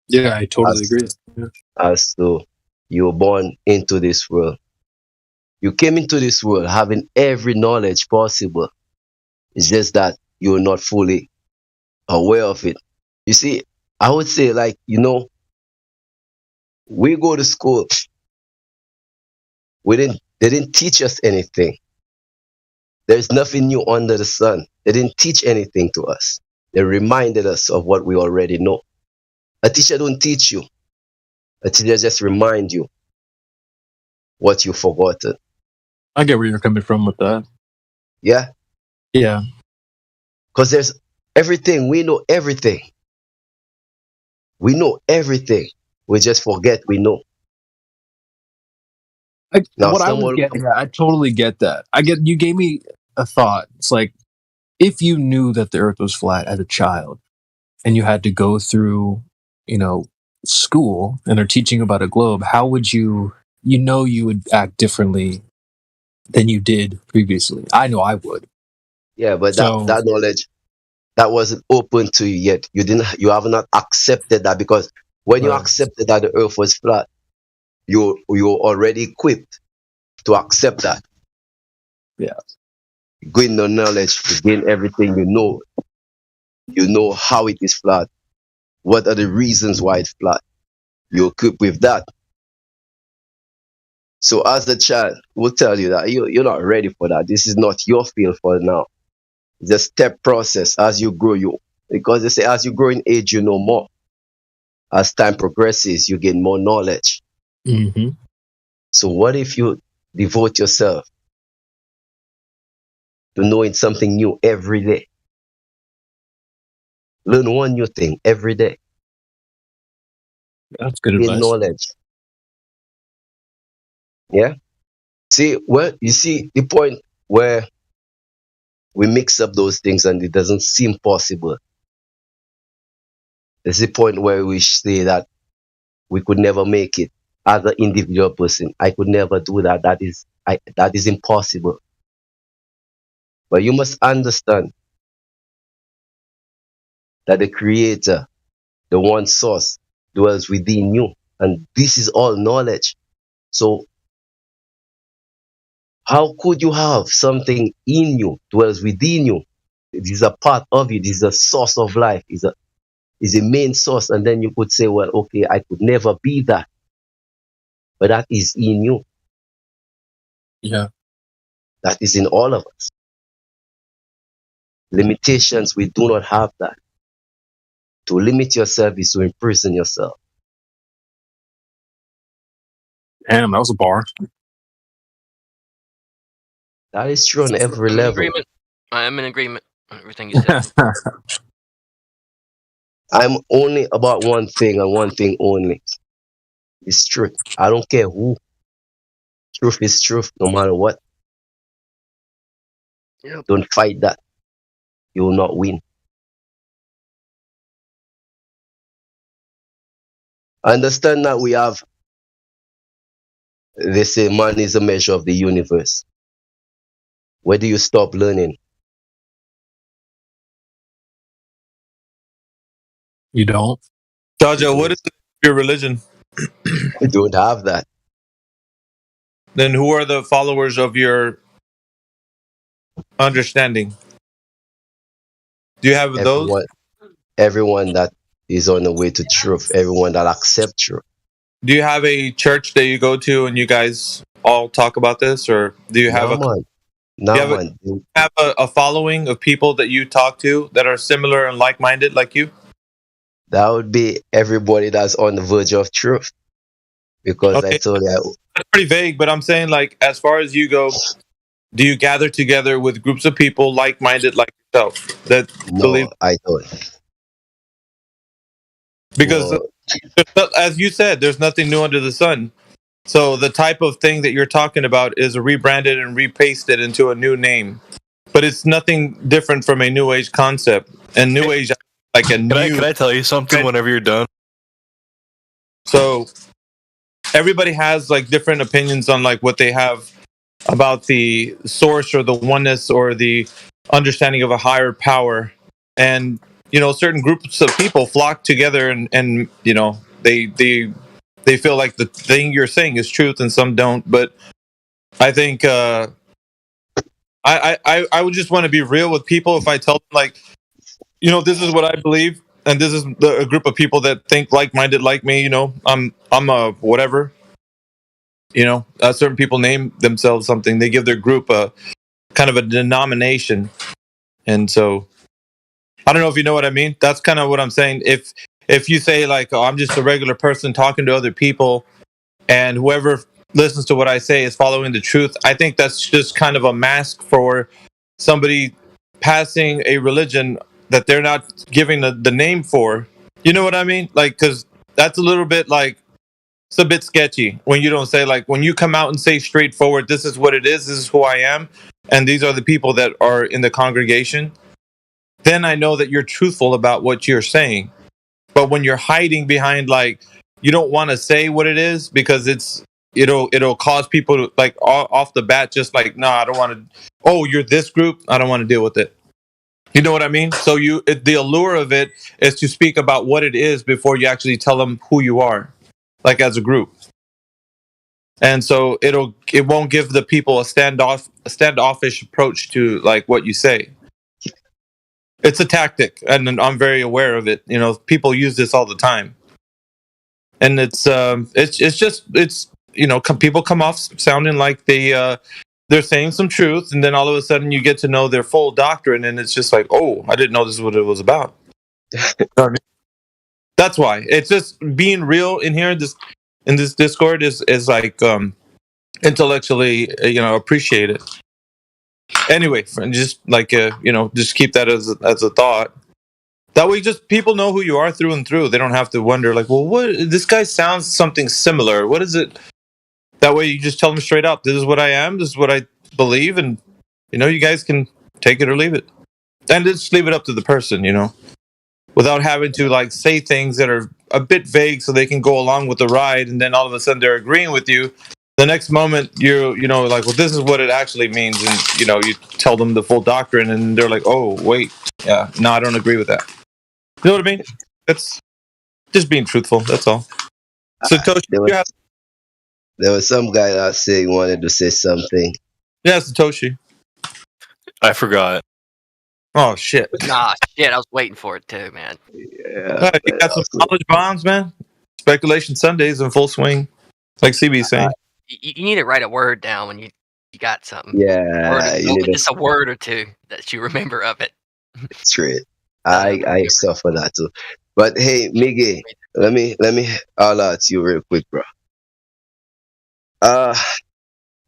Yeah, I totally agree. Yeah. As to you were born into this world. You came into this world having every knowledge possible. It's just that you're not fully aware of it. You see, I would say, like, we go to school. They didn't teach us anything. There's nothing new under the sun. They didn't teach anything to us. They reminded us of what we already know. A teacher don't teach you. A teacher just remind you what you forgotten. I get where you're coming from with that. Yeah? Yeah. Because there's everything. We know everything. We know everything. We just forget we know. I totally get that. You gave me a thought. It's like, if you knew that the earth was flat as a child and you had to go through, school and they're teaching about a globe, how would you would act differently than you did previously? I know I would. Yeah, but that knowledge that wasn't open to you yet. You have not accepted that, because when you accepted that the earth was flat, you're already equipped to accept that. Yeah. You gain the knowledge, you gain everything you know. You know how it is flat. What are the reasons why it's flat? You're equipped with that. So as a child, we'll tell you that you're not ready for that. This is not your field for now. It's a step process. As you grow, because they say as you grow in age, you know more. As time progresses, you gain more knowledge. Mm-hmm. So what if you devote yourself to knowing something new every day? Learn one new thing every day. That's good Gain advice. knowledge. Yeah. See, well, you see the point where we mix up those things and it doesn't seem possible. There's the point where we say that we could never make it as an individual person. I could never do that. That is impossible. But you must understand that the Creator, the one source, dwells within you. And this is all knowledge. So how could you have something in you, dwells within you? It is a part of you. This is a source of life. Is a main source. And then you could say, well, okay, I could never be that. But that is in you. Yeah. That is in all of us. Limitations, we do not have that. To limit yourself is to imprison yourself. Damn, that was a bar. That is true on every level. I am in agreement on everything you said. I'm only about one thing and one thing only. It's truth. I don't care who. Truth is truth, no matter what. Yep. Don't fight that. You will not win. Understand that we have, they say man is a measure of the universe. Where do you stop learning? You don't? Jaja, what is your religion? We don't have that. Then who are the followers of your understanding? Do you have those? Everyone that is on the way to truth, everyone that accepts truth. Do you have a church that you go to and you guys all talk about this, or do you have have a following of people that you talk to that are similar and like-minded like you? That would be everybody that's on the verge of truth. Because I told you, that's pretty vague, but I'm saying, like, as far as you go, do you gather together with groups of people like-minded like yourself that believe? I don't. Because as you said, there's nothing new under the sun. So the type of thing that you're talking about is rebranded and repasted into a new name, but it's nothing different from a new age concept. And new age, like a new. Can I tell you something whenever you're done? So everybody has like different opinions on like what they have about the source or the oneness or the understanding of a higher power. And you know, certain groups of people flock together and you know, they feel like the thing you're saying is truth and some don't. But I think I would just want to be real with people. If I tell them, like, you know, this is what I believe, and this is a group of people that think like-minded like me, you know, I'm a whatever, you know, certain people name themselves something. They give their group a kind of a denomination. And so I don't know if you know what I mean. That's kind of what I'm saying. If you say like, oh, I'm just a regular person talking to other people, and whoever listens to what I say is following the truth, I think that's just kind of a mask for somebody passing a religion that they're not giving the name for. You know what I mean? Like, because that's a little bit like, it's a bit sketchy when you don't say, like, when you come out and say straightforward, this is what it is, this is who I am, and these are the people that are in the congregation, then I know that you're truthful about what you're saying. But when you're hiding behind, like, you don't want to say what it is because it's it'll cause people to like off the bat just like, nah, I don't want to. Oh, you're this group, I don't want to deal with it. You know what I mean? So the allure of it is to speak about what it is before you actually tell them who you are, like as a group. And so it won't give the people a standoffish approach to like what you say. It's a tactic, and I'm very aware of it. You know, people use this all the time, and it's you know, people come off sounding like they're saying some truth, and then all of a sudden you get to know their full doctrine, and it's just like, oh, I didn't know this is what it was about. That's why it's just being real in here. In this Discord is like intellectually, you know, appreciate it. Anyway, just like you know, just keep that as a thought. That way, just people know who you are through and through. They don't have to wonder, like, well, what this guy sounds something similar. What is it? That way, you just tell them straight up. This is what I am. This is what I believe, and you know, you guys can take it or leave it, and just leave it up to the person, you know, without having to like say things that are a bit vague, so they can go along with the ride, and then all of a sudden they're agreeing with you. The next moment you know, like, well, this is what it actually means, and you know, you tell them the full doctrine, and they're like, oh, wait, yeah, no, I don't agree with that. You know what I mean? That's just being truthful. That's all. So, Toshi, there was some guy that said he wanted to say something. Yeah, Satoshi. I forgot. Oh shit! Nah, shit. I was waiting for it too, man. Yeah, you got some knowledge bombs, man. Speculation Sundays in full swing, like CB saying. You need to write a word down when you got something. Yeah, just a word or two that you remember of it. Straight. I suffer that too. But hey, Miggy, let me all out you real quick, bro.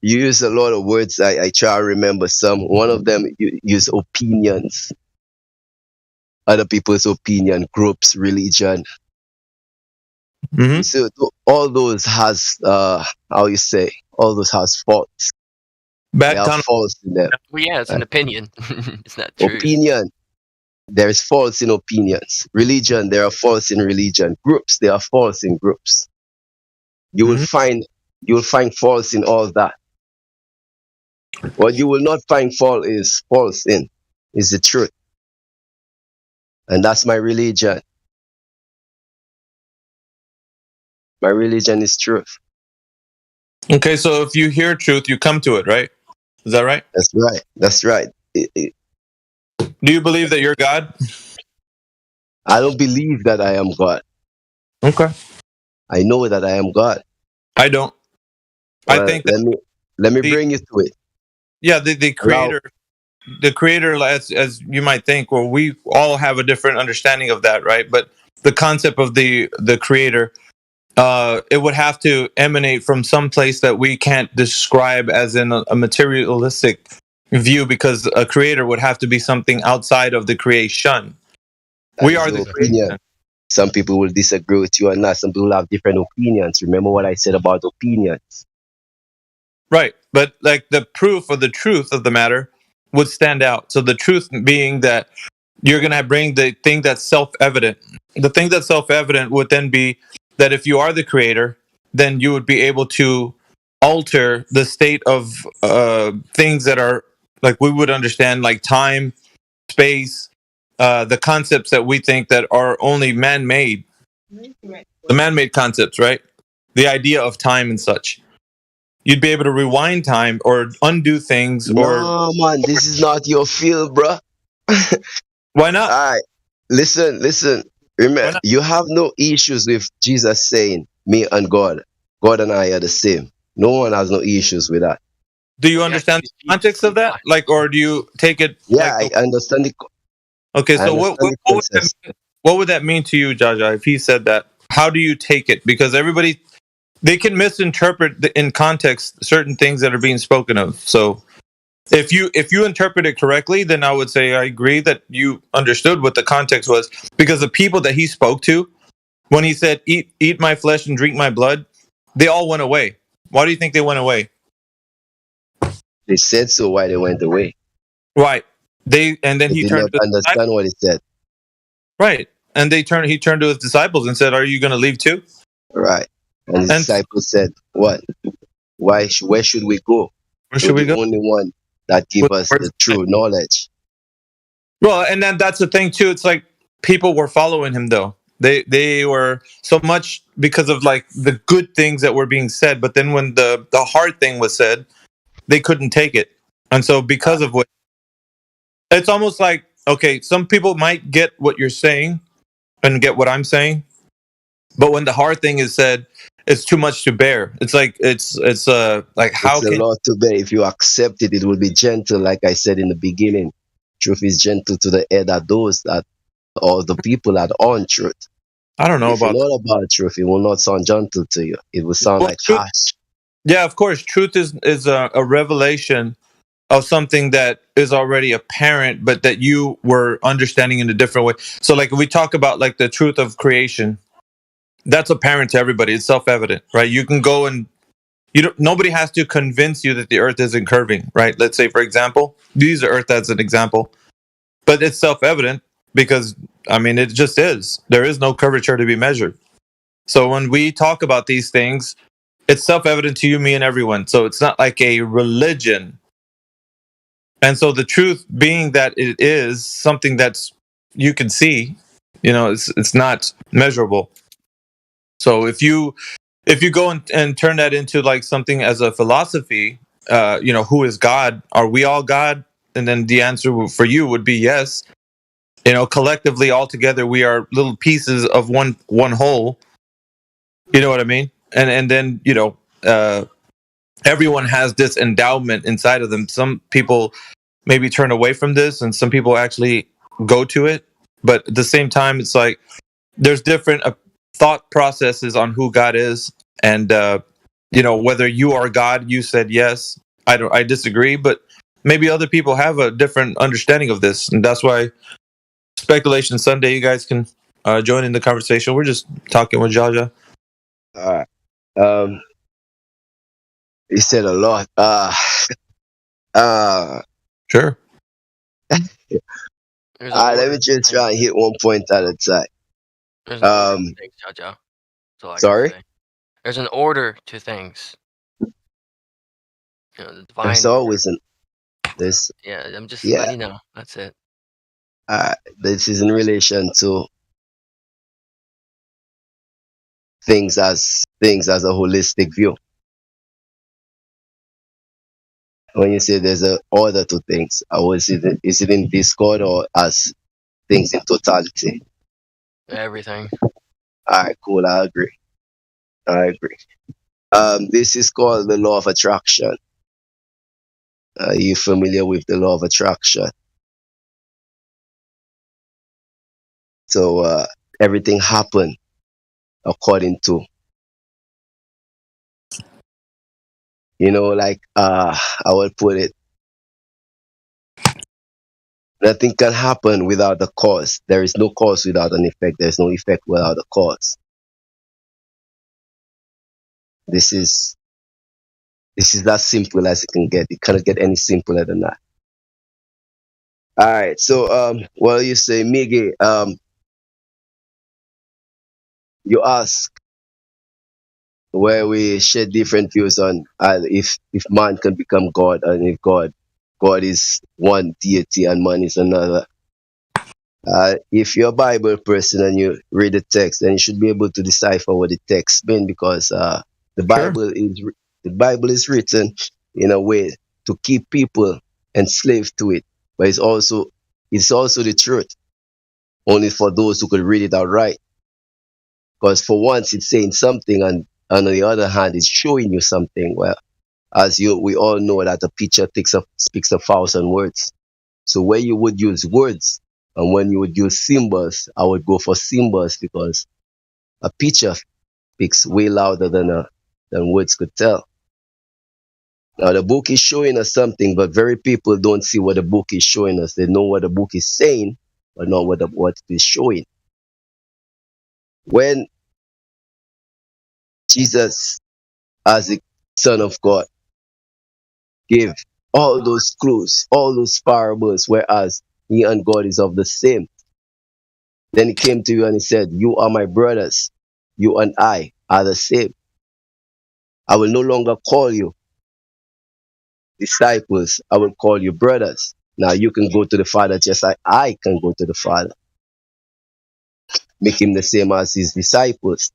You use a lot of words. I try to remember some. One of them, you use opinions. Other people's opinion, groups, religion. Mm-hmm. So all those has how you say, all those has faults. Bad faults in them. Well, yeah, it's an opinion. It's not true. Opinion. There's faults in opinions. Religion, there are faults in religion. Groups, there are faults in groups. You will find faults in all that. What you will not find fault is false in is the truth. And that's my religion. My religion is truth. Okay, so if you hear truth, you come to it, right? Is that right? That's right. That's right. Do you believe that you're God? I don't believe that I am God. Okay. I know that I am God. I don't. I think let me bring you to it. Yeah, the creator, as you might think, well, we all have a different understanding of that, right? But the concept of the creator, it would have to emanate from some place that we can't describe as in a materialistic view, because a creator would have to be something outside of the creation. We are the creation. Some people will disagree with you or not. Some people have different opinions. Remember what I said about opinions. Right. But like the proof or the truth of the matter would stand out. So the truth being that you're going to bring the thing that's self-evident. The thing that's self-evident would then be that if you are the creator, then you would be able to alter the state of things that are like we would understand, like time, space, the concepts that we think that are only man-made. The man-made concepts, right? The idea of time and such. You'd be able to rewind time or undo things. No, man, this is not your field, bro. Why not? All right, listen. Remember, you have no issues with Jesus saying, "Me and God and I are the same." No one has no issues with that. Do you understand the context of that? Like, or do you take it? Yeah, I understand it. Okay, so what would that mean to you, Jaja, if he said that? How do you take it? Because everybody, they can misinterpret in context certain things that are being spoken of. So if you interpret it correctly, then I would say I agree that you understood what the context was, because the people that he spoke to, when he said, eat my flesh and drink my blood, they all went away. Why do you think they went away? They said so. Why they went away? Right. He turned to understand what he said. Right. And he turned to his disciples and said, "Are you going to leave too?" Right. And his disciples said, "What?" Where should we go? Where should we the go? only one that give us the true knowledge. Well, and then that's the thing too. It's like people were following him though. They were so much because of like the good things that were being said, but then when the hard thing was said, they couldn't take it. And so because of what, it's almost like, okay, some people might get what you're saying and get what I'm saying, but when the hard thing is said, it's too much to bear. It's like it's like how It's a lot to bear. If you accept it, it will be gentle, like I said in the beginning. Truth is gentle to the head of those that, or the people that on truth. I don't know if about you know about truth, it will not sound gentle to you. It will sound like truth, harsh. Yeah, of course. Truth is a revelation of something that is already apparent, but that you were understanding in a different way. So, like, if we talk about like the truth of creation, that's apparent to everybody. It's self-evident, right? You can go and nobody has to convince you that the Earth isn't curving, right? Let's say, for example, use the Earth as an example, but it's self-evident because I mean, it just is. There is no curvature to be measured. So when we talk about these things, it's self-evident to you, me, and everyone. So it's not like a religion. And so the truth being that it is something that's you can see, it's not measurable. So if you go and turn that into like something as a philosophy, who is God? Are we all God? And then the answer for you would be yes. Collectively, all together, we are little pieces of one whole. You know what I mean? And then everyone has this endowment inside of them. Some people maybe turn away from this, and some people actually go to it. But at the same time, it's like there's different thought processes on who God is, and whether you are God. You said yes. I disagree, but maybe other people have a different understanding of this, and that's why Speculation Sunday. You guys can join in the conversation. We're just talking with Jaja. All right. You said a lot. Sure. Let me just try and hit one point at a time. Thanks, Jaja. Sorry? There's an order to things. The divine There's always this. Yeah, I'm just letting you know. That's it. This is in relation to things as a holistic view. When you say there's an order to things, is it in discord or as things in totality? Everything. All right, cool. I agree. This is called the law of attraction. Are you familiar with the law of attraction? So everything happened according to, like I will put it, nothing can happen without a cause. There is no cause without an effect. There's no effect without a cause. This is as simple as it can get. It cannot get any simpler than that. All right. So what you say, Miggy? You ask where we share different views on if man can become God, and if God is one deity and man is another. If you're a Bible person and you read the text, then you should be able to decipher what the text means, because the Bible is written in a way to keep people enslaved to it, but it's also the truth, only for those who could read it outright. Because for once it's saying something, and on the other hand it's showing you something. Well, we all know that a picture speaks 1,000 words. So when you would use words and when you would use symbols, I would go for symbols, because a picture speaks way louder than words could tell. Now the book is showing us something, but very people don't see what the book is showing us. They know what the book is saying, but not what it is showing. When Jesus, as the Son of God, gave all those clues, all those parables, whereas he and God is of the same, then he came to you and he said, you are my brothers, you and I are the same. I will no longer call you disciples. I will call you brothers. Now you can go to the Father just like I can go to the Father. Make him the same as his disciples.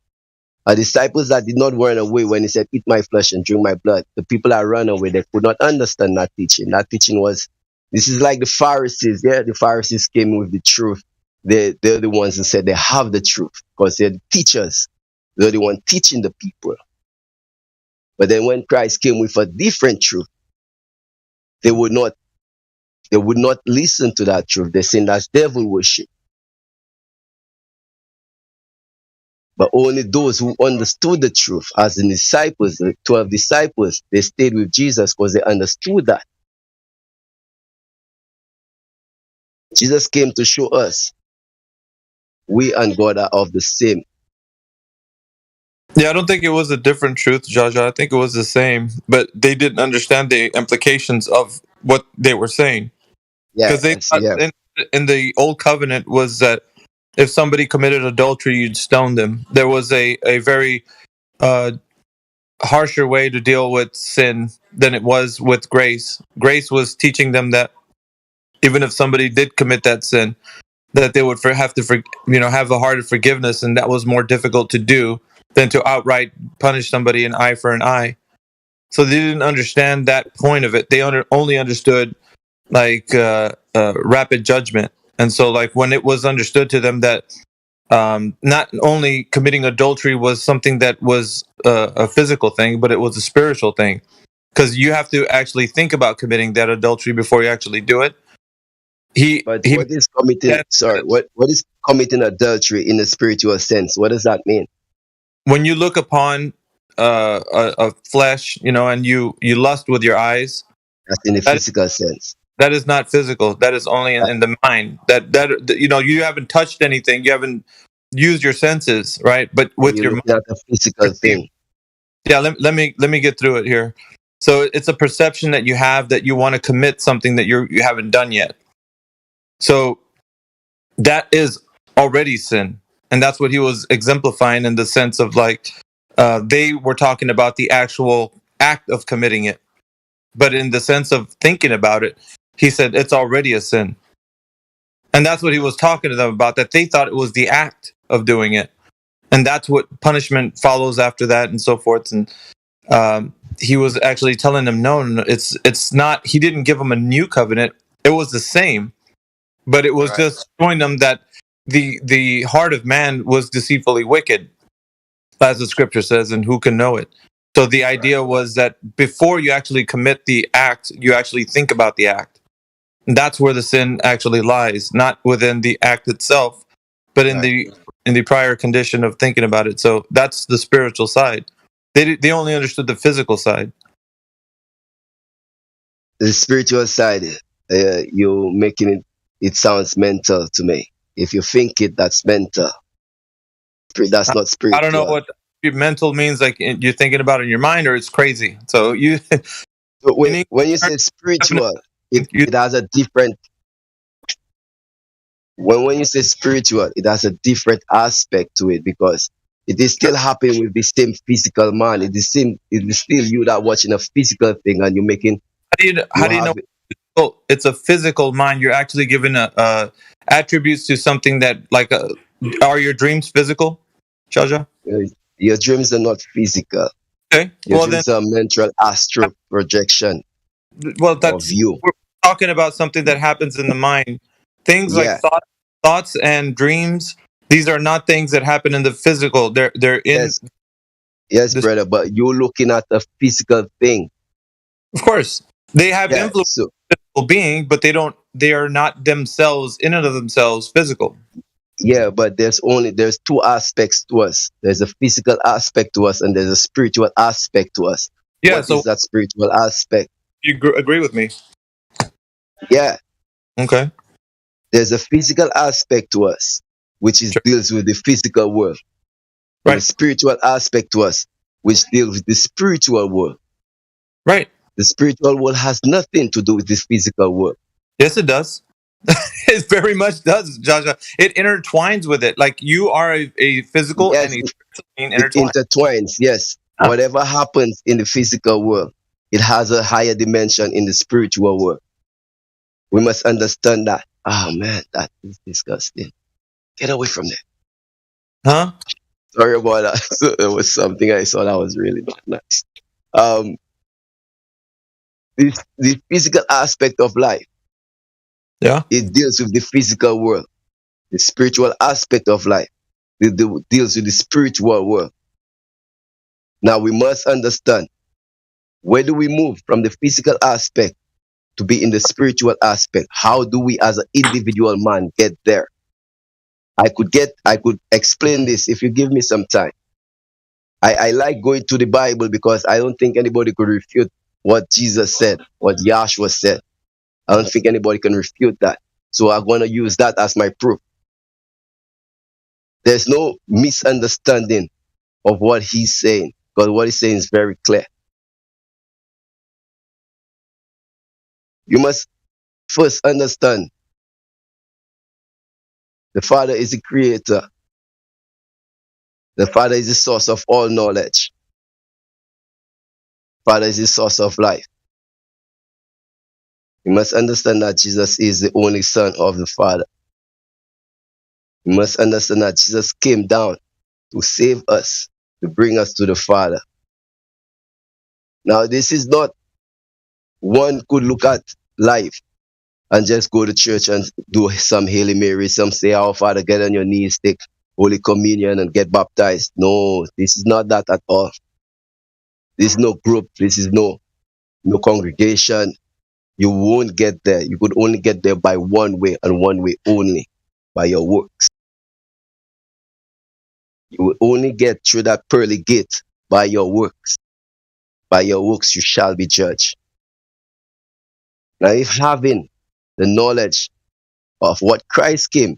Disciples that did not run away when he said, eat my flesh and drink my blood. The people that ran away, they could not understand that teaching. That teaching was, this is like the Pharisees. Yeah, the Pharisees came with the truth. They're the ones who said they have the truth because they're the teachers. They're the one teaching the people. But then when Christ came with a different truth, they would not listen to that truth. They're saying that's devil worship. But only those who understood the truth, as the disciples, the 12 disciples, they stayed with Jesus because they understood that. Jesus came to show us we and God are of the same. Yeah, I don't think it was a different truth, Jaja. I think it was the same, but they didn't understand the implications of what they were saying. Yeah, because they thought in the old covenant was that if somebody committed adultery, you'd stone them. There was a very harsher way to deal with sin than it was with grace. Grace was teaching them that even if somebody did commit that sin, that they would have to have a heart of forgiveness, and that was more difficult to do than to outright punish somebody an eye for an eye. So they didn't understand that point of it. They only understood like rapid judgment. And so like when it was understood to them that not only committing adultery was something that was a physical thing, but it was a spiritual thing, because you have to actually think about committing that adultery before you actually do it. What is committing adultery in a spiritual sense? What does that mean? When you look upon a flesh, and you lust with your eyes, that's in the physical sense. That is not physical. That is only in the mind. That you haven't touched anything. You haven't used your senses, right? But with your mind, that's a physical thing. Yeah, let me get through it here. So it's a perception that you have that you want to commit something that you haven't done yet. So that is already sin, and that's what he was exemplifying in the sense of like they were talking about the actual act of committing it, but in the sense of thinking about it, he said it's already a sin. And that's what he was talking to them about, that they thought it was the act of doing it. And that's what punishment follows after that and so forth. And he was actually telling them, no, it's not. He didn't give them a new covenant. It was the same, but it was just showing them that the heart of man was deceitfully wicked, as the scripture says, and who can know it? So the idea was that before you actually commit the act, you actually think about the act. And that's where the sin actually lies, not within the act itself, but in the prior condition of thinking about it. So that's the spiritual side. They only understood the physical side. The spiritual side, you're making it sounds mental to me. If you think it, that's mental. That's not spiritual. I don't know what mental means, like you're thinking about it in your mind, or it's crazy. So you when you say spiritual, it has a different. When you say spiritual, it has a different aspect to it, because it is still happening with the same physical man. It is still you that watching a physical thing, and you're making. How do you know? It's a physical mind. You're actually giving attributes to something that, like, are your dreams physical, Jaja? Your dreams are not physical. Okay. Your dreams are mental astral projection. Well, that's you. We're talking about something that happens in the mind. Things like thoughts and dreams. These are not things that happen in the physical. They're in. Yes, brother. But you're looking at a physical thing. Of course, they have influence on the physical being, but they are not themselves in and of themselves physical. Yeah, but there's two aspects to us. There's a physical aspect to us, and there's a spiritual aspect to us. Yeah, what is that spiritual aspect? You agree with me? Yeah. Okay. There's a physical aspect to us, which deals with the physical world. Right. And a spiritual aspect to us, which deals with the spiritual world. Right. The spiritual world has nothing to do with the physical world. Yes, it does. It very much does, Jaja. It intertwines with it. Like you are a physical and a spiritual being intertwined. It intertwines, yes. Whatever happens in the physical world, it has a higher dimension in the spiritual world. We must understand that. Oh man, that is disgusting. Get away from there. Huh? Sorry about that. So it was something I saw that was really not nice. The physical aspect of life. Yeah. It deals with the physical world. The spiritual aspect of life. It deals with the spiritual world. Now we must understand, where do we move from the physical aspect to be in the spiritual aspect? How do we as an individual man get there? I could explain this if you give me some time. I like going to the Bible because I don't think anybody could refute what Jesus said, what Yahshua said. I don't think anybody can refute that. So I'm going to use that as my proof. There's no misunderstanding of what he's saying, because what he's saying is very clear. You must first understand the Father is the creator. The Father is the source of all knowledge. Father is the source of life. You must understand that Jesus is the only Son of the Father. You must understand that Jesus came down to save us, to bring us to the Father. Now, this is not one could look at life and just go to church and do some Hail Mary, some say, "Our Father, get on your knees, take Holy Communion and get baptized." No, this is not that at all. This is no group. This is no congregation. You won't get there. You could only get there by one way and one way only, by your works. You will only get through that pearly gate by your works. By your works you shall be judged. Now, if having the knowledge of what Christ came,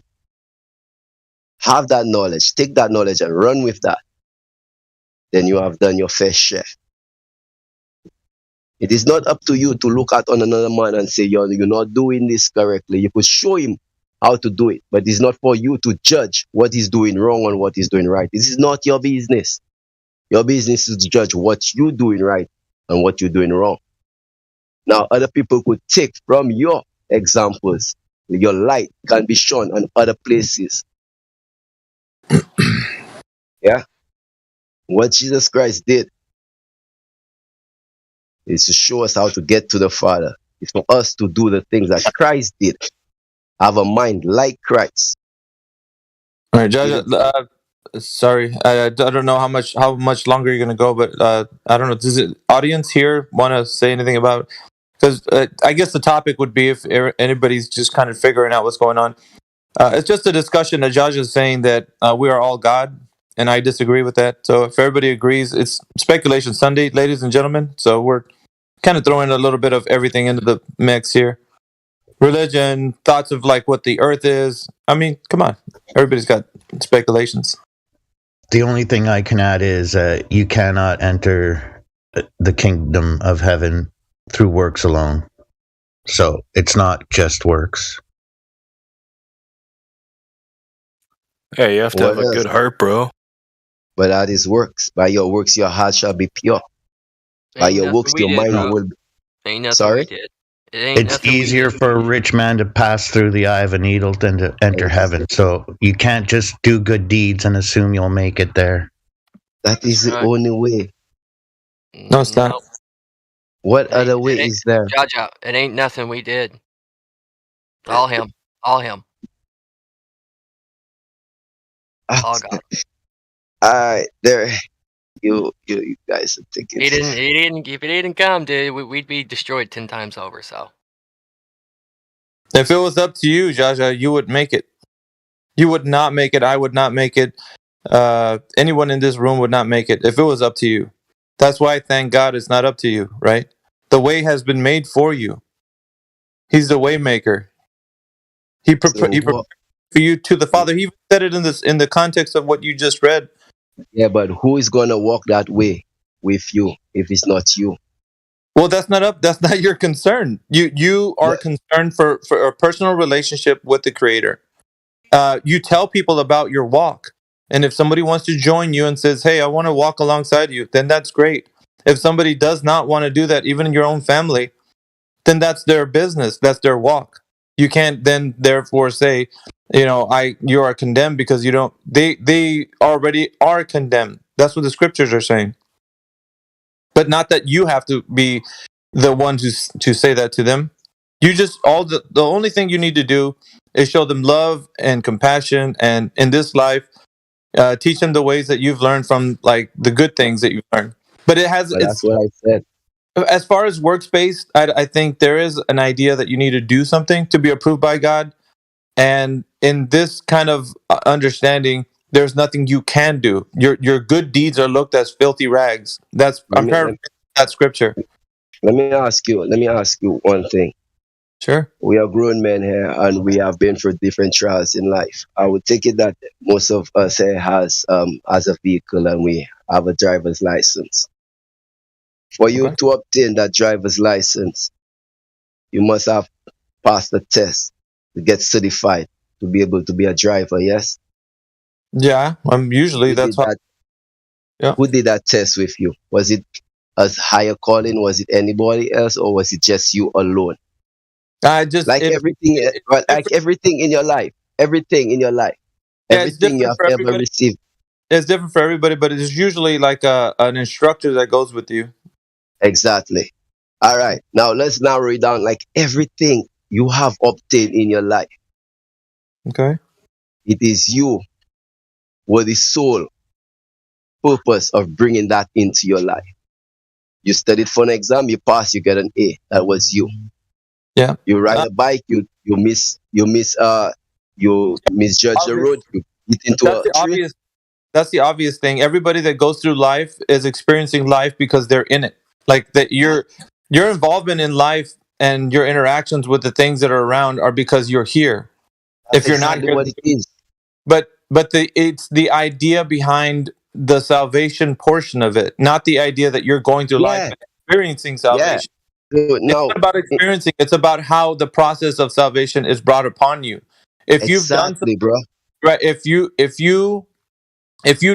have that knowledge, take that knowledge and run with that, then you have done your fair share. It is not up to you to look at on another man and say, you're not doing this correctly. You could show him how to do it, but it's not for you to judge what he's doing wrong and what he's doing right. This is not your business. Your business is to judge what you're doing right and what you're doing wrong. Now, other people could take from your examples. Your light can be shown on other places. Yeah? What Jesus Christ did is to show us how to get to the Father. It's for us to do the things that Christ did. Have a mind like Christ. All right, Judge. Sorry, I don't know how much longer you're gonna go, but I don't know. Does the audience here want to say anything about? Because I guess the topic would be if anybody's just kind of figuring out what's going on. It's just a discussion. That Judge is saying that we are all God, and I disagree with that. So if everybody agrees, it's Speculation Sunday, ladies and gentlemen. So we're kind of throwing a little bit of everything into the mix here. Religion, thoughts of like what the earth is. I mean, come on. Everybody's got speculations. The only thing I can add is you cannot enter the kingdom of heaven through works alone. So it's not just works. Yeah, you have to have a good heart, bro. But that is works. By your works, your heart shall be pure. By your works, your mind will be. Ain't nothing Sorry? we did. It ain't It's nothing we easier did. for a rich man to pass through the eye of a needle than to enter heaven. So you can't just do good deeds and assume you'll make it there. That is the only way. No, it's not. What other way is there? Jaja, it ain't nothing we did. All him. All him. All God. Alright, there. You guys are thinking. He didn't. If he didn't come, dude, we'd be destroyed 10 times over. So. If it was up to you, Jaja, you would make it. You would not make it. I would not make it. Anyone in this room would not make it if it was up to you. That's why, thank God, it's not up to you, right? The way has been made for you. He's the way maker. He prepared for you to the Father. He said it in the context of what you just read. Yeah, but who is gonna walk that way with you if it's not you? Well, that's not your concern. You are concerned for a personal relationship with the Creator. You tell people about your walk. And if somebody wants to join you and says, "Hey, I want to walk alongside you," then that's great. If somebody does not want to do that, even in your own family, then that's their business. That's their walk. You can't then therefore say, you are condemned because you don't. They already are condemned. That's what the scriptures are saying. But not that you have to be the one to say that to them. You just the only thing you need to do is show them love and compassion, and in this life, teach them the ways that you've learned from, like, the good things that you've learned. But that's what I said. As far as workspace, I think there is an idea that you need to do something to be approved by God. And in this kind of understanding, there's nothing you can do. Your good deeds are looked as filthy rags. I'm paraphrasing that scripture. Let me ask you one thing. Sure. We are grown men here, and we have been through different trials in life. I would take it that most of us here has a vehicle, and we have a driver's license. For you to obtain that driver's license, you must have passed the test to get certified to be able to be a driver. Yes. Yeah, usually that's how. Yeah. Who did that test with you? Was it a higher calling? Was it anybody else, or was it just you alone? Everything in your life, everything you have ever received. It's different for everybody, but it's usually like an instructor that goes with you. Exactly. All right. Now let's narrow it down. Like everything you have obtained in your life. Okay. It is you with the sole purpose of bringing that into your life. You studied for an exam, you pass, you get an A. That was you. Yeah. You ride a bike, you misjudge the road, you get into a tree. That's the obvious thing. Everybody that goes through life is experiencing life because they're in it. Like that, your involvement in life and your interactions with the things that are around are because you're here. That's if you're exactly not here, what it is. But it's the idea behind the salvation portion of it, not the idea that you're going through life and experiencing salvation. No, it's not about experiencing. It's about how the process of salvation is brought upon you. If you've done something, bro, right? If you've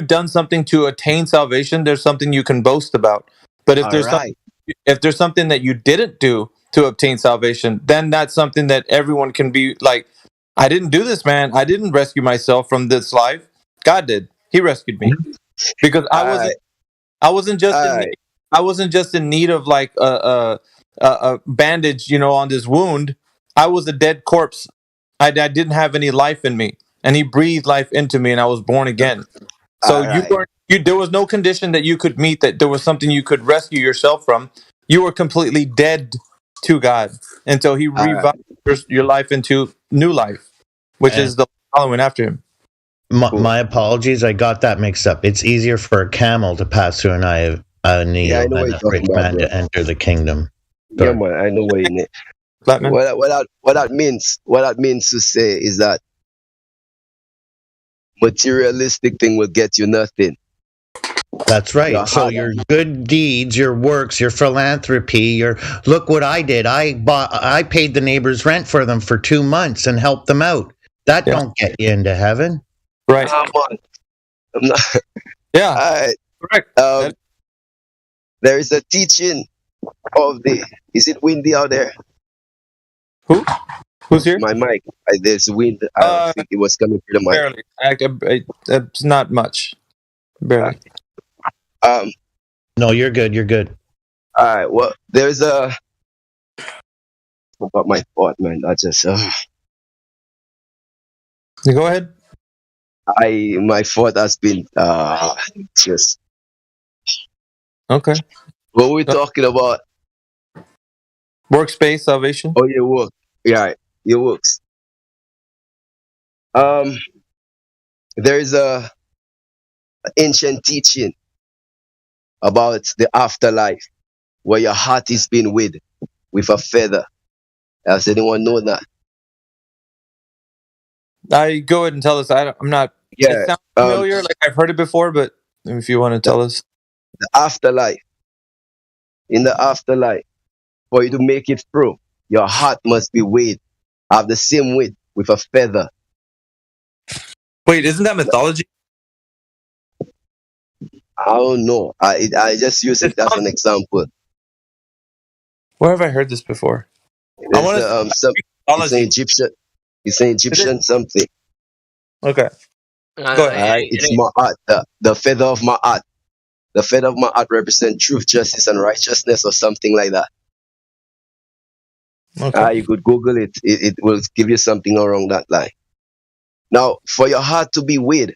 done something to attain salvation, there's something you can boast about. But if there's something that you didn't do to obtain salvation, then that's something that everyone can be like, I didn't do this, man. I didn't rescue myself from this life. God did. He rescued me because I wasn't just in need of like a bandage, on this wound. I was a dead corpse. I didn't have any life in me, and He breathed life into me, and I was born again. So there was no condition that you could meet, that there was something you could rescue yourself from. You were completely dead to God until He revived your life into new life, which is the following after Him. My apologies, I got that mixed up. It's easier for a camel to pass through an eye of a needle than a rich man to enter the kingdom. Yeah, man, I know what you mean. What that means to say is that materialistic thing will get you nothing. That's right. So your good deeds, your works, your philanthropy, look what I did. I paid the neighbors rent for them for 2 months and helped them out. That don't get you into heaven. Right. I'm not. Yeah. Correct. There is a teaching of is it windy out there? Who's here? My mic. There's wind. I think it was coming through the mic. Barely. It's not much. Barely. No, you're good. You're good. All right. Well, there's about my thought, man. I just. You go ahead. My thought has been just. Okay. What were we talking about? Workspace salvation. Oh, your work. Yeah, your works. There is a ancient teaching about the afterlife, where your heart is being with a feather. Does anyone know that? Go ahead and tell us. I'm not. Yeah, it sounds familiar, like I've heard it before, but if you want to tell us. The afterlife. In the afterlife, for you to make it through, your heart must be weighed, have the same weight with a feather. Wait, isn't that mythology? I don't know. I just use it as an example. Where have I heard this before? It's an Egyptian. It's an Egyptian something. Okay. Go ahead. All right. It's Ma'at, the feather of Ma'at. The feather of Ma'at represents truth, justice, and righteousness, or something like that. Okay. You could Google it. It will give you something around that line. Now, for your heart to be weighed,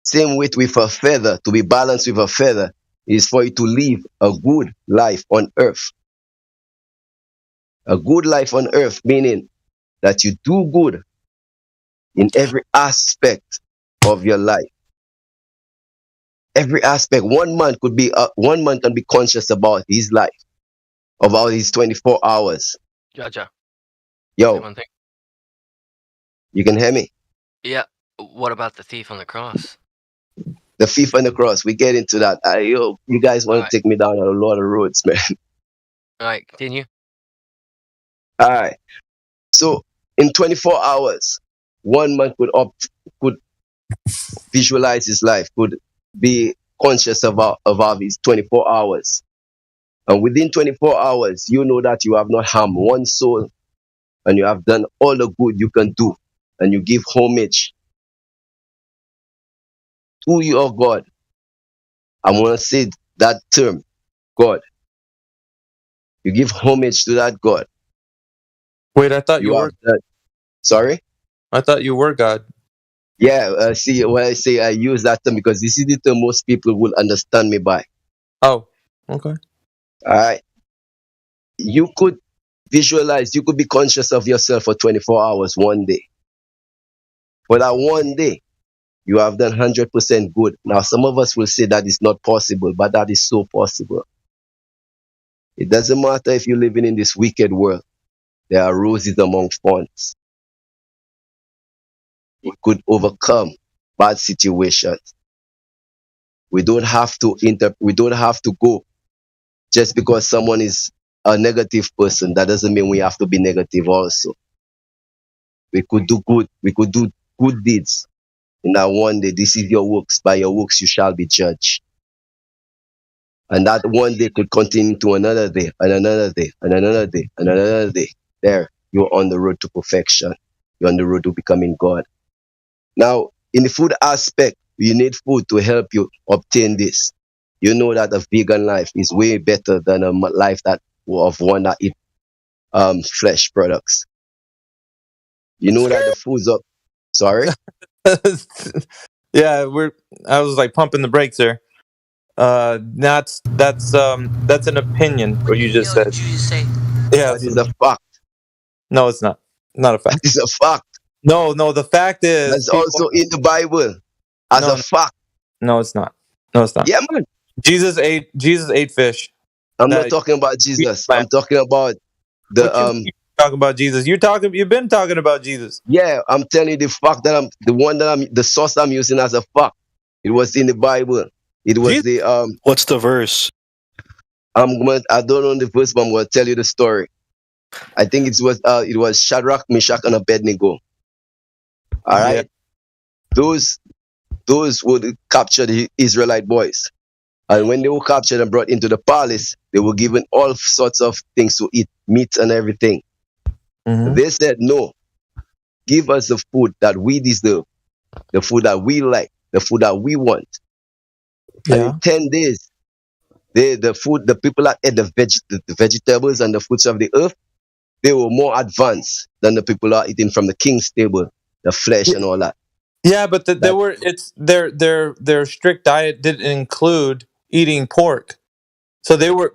same weight with a feather, to be balanced with a feather, is for you to live a good life on earth. A good life on earth, meaning that you do good in every aspect of your life. Every aspect. One man can be conscious about his life, about his 24 hours. Gotcha. Yo, One thing. you can hear me? Yeah. What about the thief on the cross? The thief on the cross. We get into that. You guys want to take me down on a lot of roads, man. All right, continue. All right. So in 24 hours, one man could visualize his life, could be conscious about his 24 hours. And within 24 hours, you know that you have not harmed one soul, and you have done all the good you can do, and you give homage to your God. I'm going to say that term, God. You give homage to that God. Wait, I thought you were. Sorry? I thought you were God. Yeah, see, when I say I use that term, because this is the term most people will understand me by. Oh, okay. All right. You could visualize, you could be conscious of yourself for 24 hours one day. For that one day, you have done 100% good. Now, some of us will say that is not possible, but that is so possible. It doesn't matter if you're living in this wicked world. There are roses among thorns. We could overcome bad situations. We don't have to go just because someone is a negative person. That doesn't mean we have to be negative also. We could do good. We could do good deeds. In that one day, this is your works. By your works you shall be judged. And that one day could continue to another day, and another day, and another day, and another day. There, you're on the road to perfection. You're on the road to becoming God. Now, in the food aspect, you need food to help you obtain this. You know that a vegan life is way better than a life of one that eat flesh products. You know that the foods up. Sorry? Yeah, I was like pumping the brakes there. That's an opinion. What you just said. Yeah, That is a fact. No, it's not. Not a fact. That is a fact. No. The fact is, that's also in the Bible as a fact. No, it's not. No, it's not. Yeah, man. Jesus ate fish. I'm not talking about Jesus. I'm talking about the talking about Jesus. You've been talking about Jesus. Yeah, I'm telling you the fact that the source I'm using as a fact. It was in the Bible. It was the What's the verse? I don't know the verse, but I'm gonna tell you the story. I think it was Shadrach, Meshach, and Abednego. All right. Those would capture the Israelite boys. And when they were captured and brought into the palace, they were given all sorts of things to eat, meat and everything. Mm-hmm. They said, no, give us the food that we deserve, the food that we like, the food that we want. Yeah. And in 10 days, the people that ate the vegetables and the fruits of the earth, they were more advanced than the people that are eating from the king's table, the flesh and all that. Yeah, but their strict diet didn't include eating pork, so they were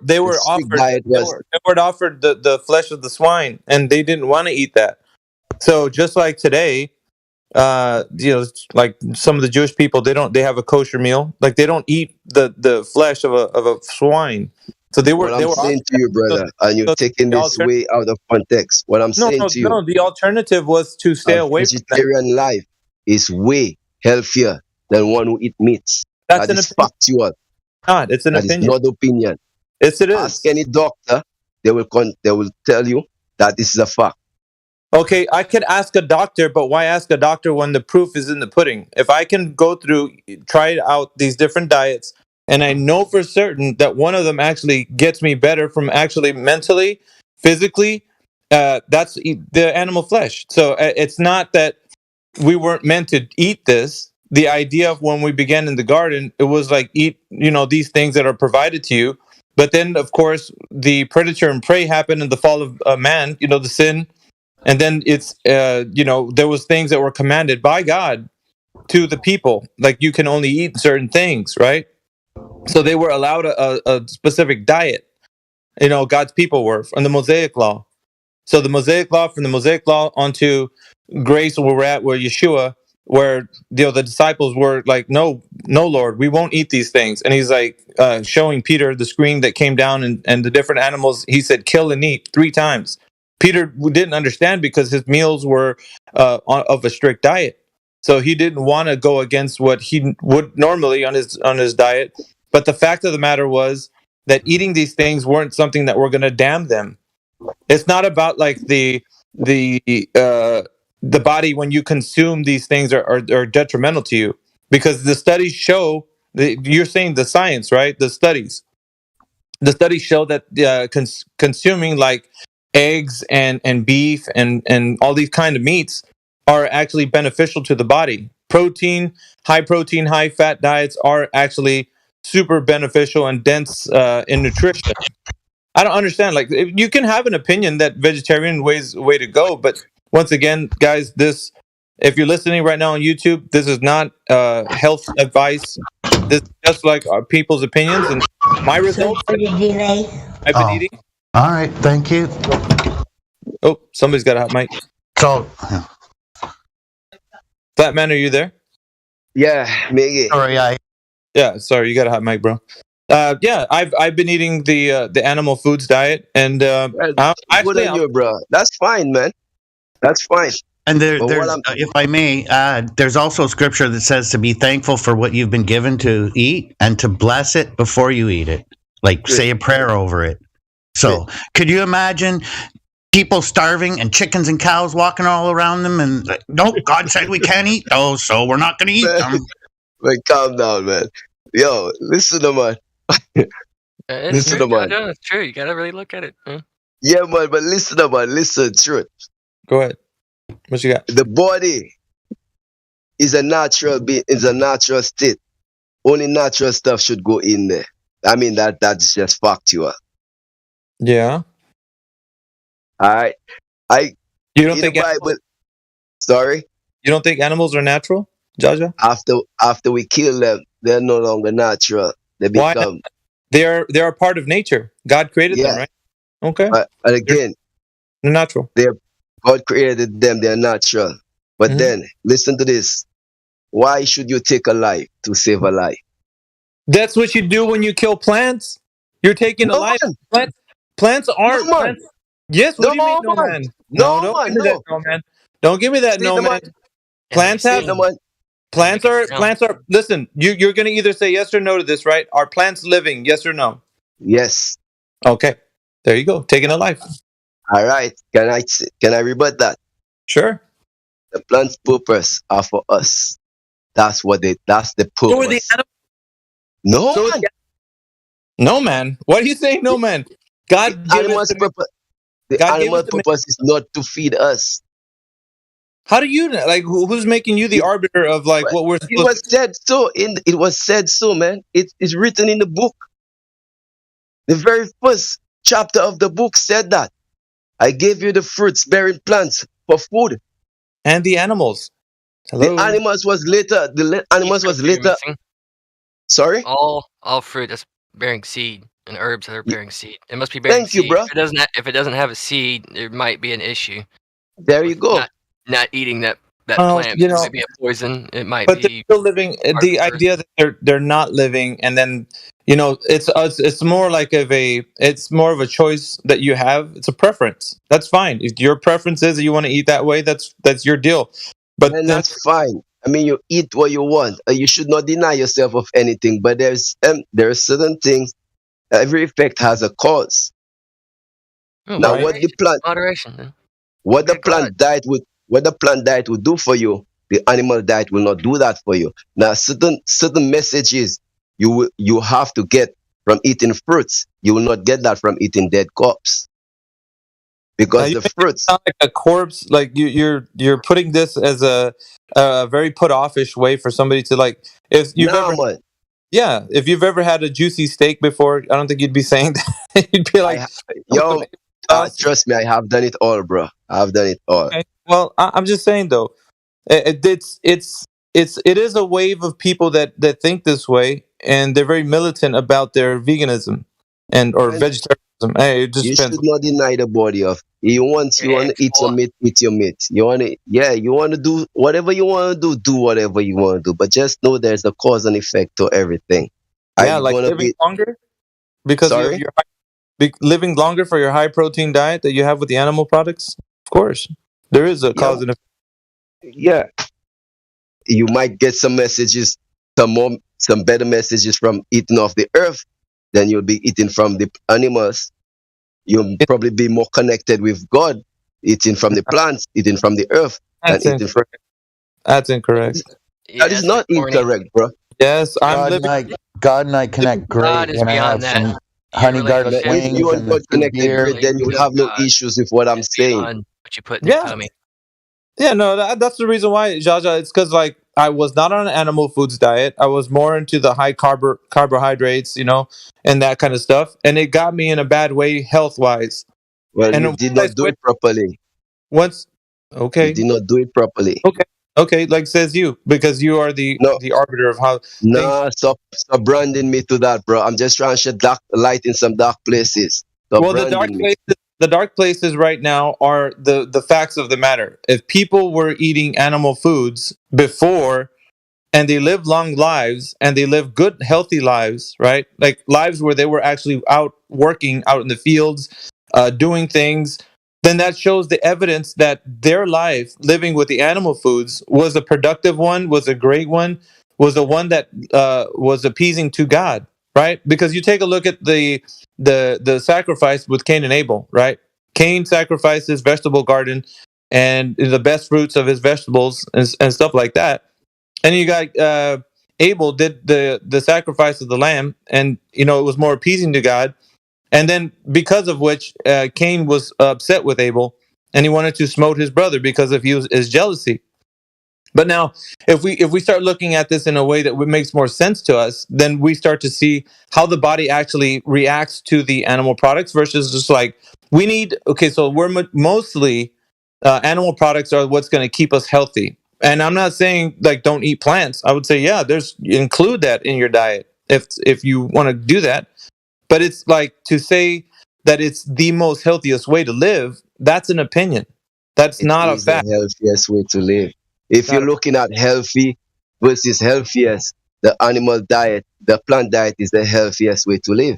offered the flesh of the swine, and they didn't want to eat that. So just like today, like some of the Jewish people, they have a kosher meal, like they don't eat the flesh of a swine. So they were. What I'm saying to you, brother, and you're taking this way out of context. What I'm saying to you, the alternative was to stay away from that. Vegetarian life is way healthier than one who eat meats. That is factual. It's an opinion. It's not opinion. Yes, it is. Ask any doctor; they will tell you that this is a fact. Okay, I could ask a doctor, but why ask a doctor when the proof is in the pudding? If I can go through, try out these different diets, and I know for certain that one of them actually gets me better from actually mentally, physically, that's the animal flesh. So it's not that we weren't meant to eat this. The idea of when we began in the garden, it was like eat, these things that are provided to you. But then, of course, the predator and prey happened in the fall of man, the sin. And then it's, there was things that were commanded by God to the people, like you can only eat certain things, right? So they were allowed a specific diet. God's people were from the Mosaic Law. So the Mosaic Law, from the Mosaic Law onto grace, where we're at, where Yeshua, where the disciples were like, no, Lord, we won't eat these things. And he's like showing Peter the screen that came down and the different animals. He said, kill and eat 3 times. Peter didn't understand because his meals were of a strict diet. So he didn't want to go against what he would normally on his diet. But the fact of the matter was that eating these things weren't something that were going to damn them. It's not about like the body when you consume these things are detrimental to you, because the studies show you're saying the science, right? The studies show that consuming like eggs and beef and all these kind of meats are actually beneficial to the body. High protein, high fat diets are actually super beneficial and dense in nutrition. I don't understand. Like, you can have an opinion that vegetarian way to go, but once again, guys, if you're listening right now on YouTube, this is not health advice. This is just like our people's opinions and my results. I've been eating. All right, thank you. Oh, somebody's got a hot mic. So, Fat Man, are you there? Yeah, Miggy. Sorry, Yeah, sorry, you got a hot mic, bro. Yeah, I've been eating the animal foods diet, and good on you, bro. That's fine, man. That's fine. And there's, if I may add, there's also scripture that says to be thankful for what you've been given to eat and to bless it before you eat it. Like, say a prayer over it. So, could you imagine people starving and chickens and cows walking all around them and like, nope, God said we can't eat those, so we're not going to eat them. Man, calm down, man. Yo, listen to man. It's true, Jojo. It's true. You gotta really look at it. Huh? Yeah, man, but listen to man. Listen, truth. Go ahead. What you got? The body is a natural state. Only natural stuff should go in there. I mean, that's just factual. Yeah. All right. You don't think Bible, sorry? You don't think animals are natural, Jaja? After we kill them, they're no longer natural. They become. Why? They're a part of nature. God created them, right? Okay. And again, they're natural. God created them. They're natural. But then, listen to this. Why should you take a life to save a life? That's what you do when you kill plants. You're taking a life. Plants aren't. Plants. Yes. What do you mean, no man? No, don't give me that, no man. Don't give me that, no man. Plants have. Plants are. Listen, you're going to either say yes or no to this, right? Are plants living? Yes or no? Yes. Okay. There you go. Taking a life. All right. Can I rebut that? Sure. The plant's purpose are for us. That's the purpose. So are the animals. No, man. No, man. What are you saying, no, man? God gave us the animal purpose is not to feed us. How do you know? Like, who's making you the arbiter of like what we're supposed to? It was said so, man. It's written in the book. The very first chapter of the book said that. I gave you the fruits bearing plants for food. And the animals. Hello? The animals was later. Sorry? All fruit that's bearing seed and herbs that are bearing seed. It must be bearing seed. Thank you, bro. If it doesn't have a seed, there might be an issue. There you go. Not eating that plant. It might be a poison. It might be. But they're still living. The idea that they're not living, and then it's more like it's more of a choice that you have. It's a preference. That's fine. If your preference is that you want to eat that way, that's your deal. But that's fine. I mean, you eat what you want. You should not deny yourself of anything. But there are certain things. Every effect has a cause. Oh, now, what the plant? Moderation. Then. What the plant diet would do for you, the animal diet will not do that for you. Now, certain messages you have to get from eating fruits. You will not get that from eating dead corpse. Because you the make it fruits. sound like a corpse. Like you're putting this as a very put offish way for somebody to like. If you've if you've ever had a juicy steak before, I don't think you'd be saying that. You'd be like, trust me, I have done it all, bro. I've done it all. Okay. Well, I'm just saying though, it is a wave of people that think this way, and they're very militant about their veganism or vegetarianism. Hey, it just You depends. should not deny the body of. You want to eat your meat, eat your meat. You want to do whatever you want to do whatever you want to do. But just know there's a cause and effect to everything. Yeah, like living longer because you're living longer for your high protein diet that you have with the animal products. Of course, there is a cause and effect. Yeah, you might get some messages, some better messages from eating off the earth than you'll be eating from the animals. You'll probably be more connected with God eating from the plants, eating from the earth, That's than eating from. That's incorrect. That is not incorrect, bro. Yes, God and I connect great when I have some honey garlic wings. If you are not connected, then you will have no issues with what I'm saying. What you put in your tummy. Yeah, no, that's the reason why, Jaja. It's because like I was not on an animal foods diet. I was more into the high carbohydrates, and that kind of stuff, and it got me in a bad way health wise. Well, you did not do it properly. You did not do it properly. Okay, like says you, because you are the arbiter of how. No, stop branding me to that, bro. I'm just trying to shed light in some dark places. Well, the dark places right now are the facts of the matter. If people were eating animal foods before and they lived long lives and they lived good, healthy lives, right? Like lives where they were actually out working out in the fields, doing things, then that shows the evidence that their life living with the animal foods was a productive one, was a great one, was a one that was appeasing to God, right? Because you take a look at the sacrifice with Cain and Abel, right? Cain sacrificed his vegetable garden and the best fruits of his vegetables and stuff like that. And you got Abel did the sacrifice of the lamb, and it was more appeasing to God. And then because of which Cain was upset with Abel, and he wanted to smote his brother because of his jealousy. But now, if we start looking at this in a way that makes more sense to us, then we start to see how the body actually reacts to the animal products versus just like we need. Okay, so we're mostly animal products are what's going to keep us healthy. And I'm not saying like don't eat plants. I would say include that in your diet if you want to do that. But it's like to say that it's the most healthiest way to live. That's an opinion. That's not a fact. The healthiest way to live. If you're looking at healthy versus healthiest, the animal diet, the plant diet is the healthiest way to live.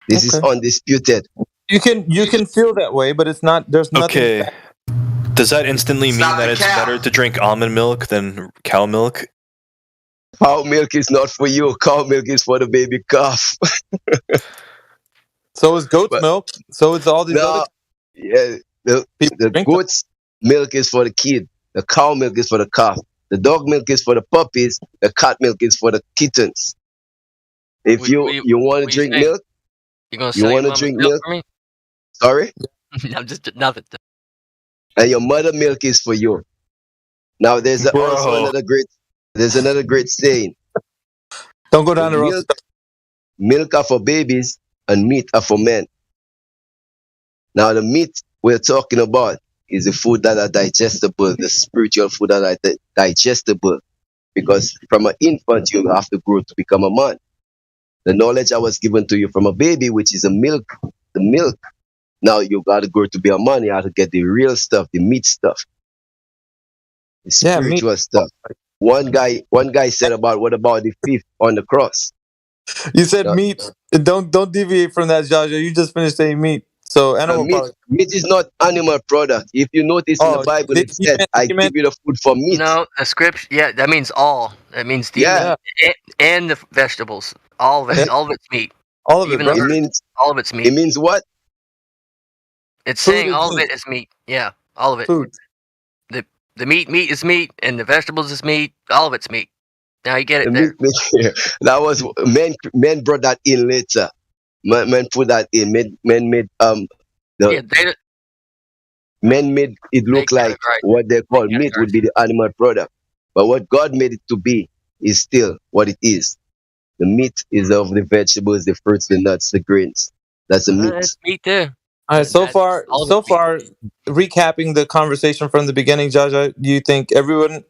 This is undisputed. You can feel that way, but it's not. There's nothing. Okay. Does that instantly mean that it's better to drink almond milk than cow milk? Cow milk is not for you. Cow milk is for the baby calf. So is goat's milk. So it's all these other. Yeah, the goat's milk is for the kid. The cow milk is for the calf. The dog milk is for the puppies. The cat milk is for the kittens. If you want to drink milk, you want to drink milk for me? Sorry? I'm just nothing. And your mother milk is for you. Now there's also another great saying. Don't go down the road. Milk are for babies and meat are for men. Now the meat we're talking about is the food that are digestible, the spiritual food that are digestible. Because from an infant, you have to grow to become a man. The knowledge I was given to you from a baby, which is the milk. Now you got to grow to be a man. You have to get the real stuff, the meat stuff, the spiritual stuff. One guy said what about the thief on the cross? You said meat. Don't deviate from that, Jaja. You just finished saying meat. So animal products. Meat is not animal product. If you notice in the Bible, it said, "I give you the food for meat." No, the scripture. Yeah, that means all. That means the and the vegetables. All of it. All of it's meat. All of it. All of it's meat. It means what? It's Food saying is all of meat. it is meat. Yeah, all of it. Food. The meat is meat, and the vegetables is meat. All of it's meat. Now you get it The there. meat, that was men brought that in later. Men put that in. Men made Yeah, the men made it they look like categorize. what they call They meat categorize. would be the animal product, but what God made it to be is still what it is. The meat is of the vegetables, the fruits, the nuts, the grains. That's the meat. It's meat too. All right. So That's far, all of it's meat. recapping the conversation from the beginning, Jaja, do you think everyone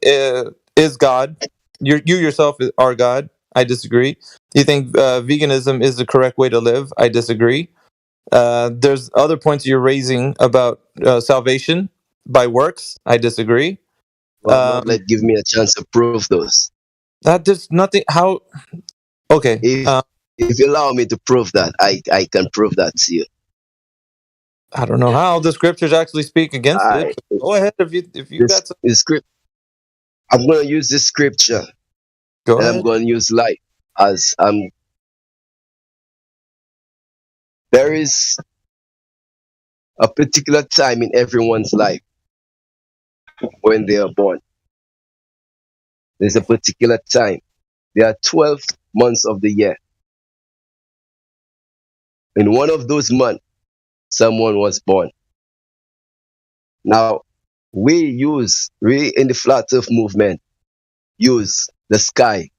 is God? You yourself are God. I disagree. Do you think veganism is the correct way to live? I disagree. There's other points you're raising about salvation by works. I disagree. Well, not give me a chance to prove those. That there's nothing. How? Okay. If you allow me to prove that, I can prove that to you. I don't know how the scriptures actually speak against it. Go ahead if you got some. The script. I'm going to use this scripture. Go and ahead. I'm going to use life as there is a particular time in everyone's life when they are born. There's a particular time. There are 12 months of the year. In one of those months, someone was born. Now, we in the flat earth movement, use the sky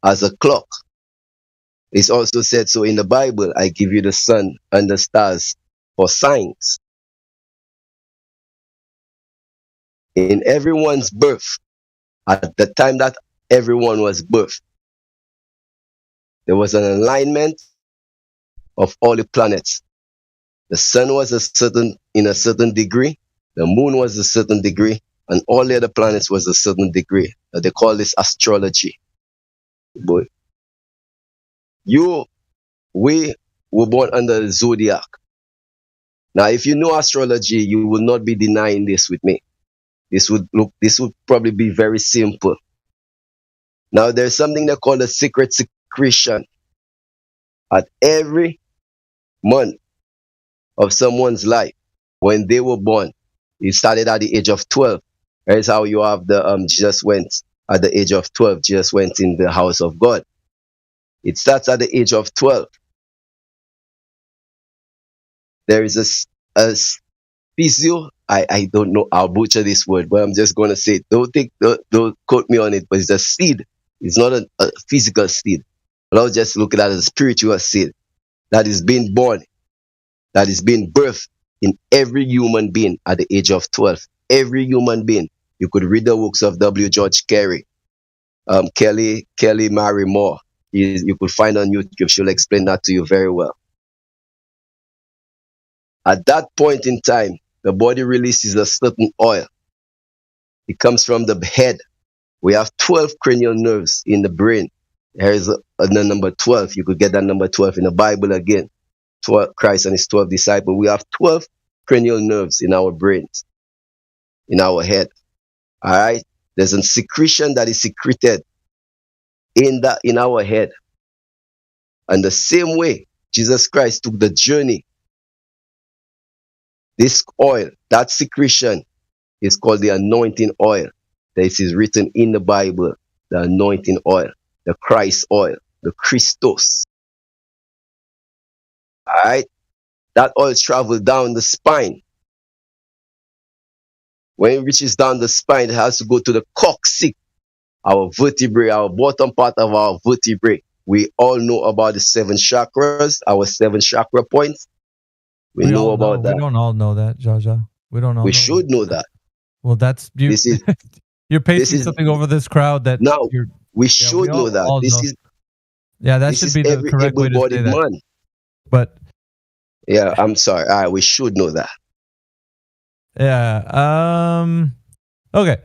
as a clock. It's also said so in the Bible, I give you the sun and the stars for signs. In everyone's birth, at the time that everyone was birthed, there was an alignment of all the planets. The sun was in a certain degree, the moon was a certain degree, and all the other planets was a certain degree. They call this astrology. But we were born under the zodiac. Now, if you know astrology, you will not be denying this with me. This would probably be very simple. Now, there's something they call a secret secretion. At every month of someone's life, when they were born, it started at the age of 12. That's how you have the Jesus went at the age of 12. Jesus went in the house of God. It starts at the age of 12. There is a physio. I don't know. I'll butcher this word, but I'm just going to say it. Don't quote me on it, but it's a seed. It's not a physical seed. But I'll just look at it as a spiritual seed that is being born, that is being birthed in every human being at the age of 12. Every human being. You could read the works of W. George Carey, Kelly Mary Moore. You could find on YouTube. She'll explain that to you very well. At that point in time, the body releases a certain oil. It comes from the head. We have 12 cranial nerves in the brain. Here is the number 12. You could get that number 12 in the Bible again. 12, Christ and his 12 disciples. We have 12 cranial nerves in our brains, in our head. All right? There's a secretion that is secreted in our head. And the same way Jesus Christ took the journey, this oil, that secretion is called the anointing oil. This is written in the Bible, the anointing oil, the Christ oil, the Christos. All right? That oil travels down the spine. When it reaches down the spine, it has to go to the coccyx, our vertebrae, our bottom part of our vertebrae. We all know about the 7 chakras, our 7 chakra points. We know about that. We don't all know that, Jaja. We don't all. We should know that. Well, that's you. This is you're pasting something over this crowd that now we should know that. This is that should be the correct way to say that. Man. But yeah, I'm sorry. All right, we should know that. Yeah. Okay.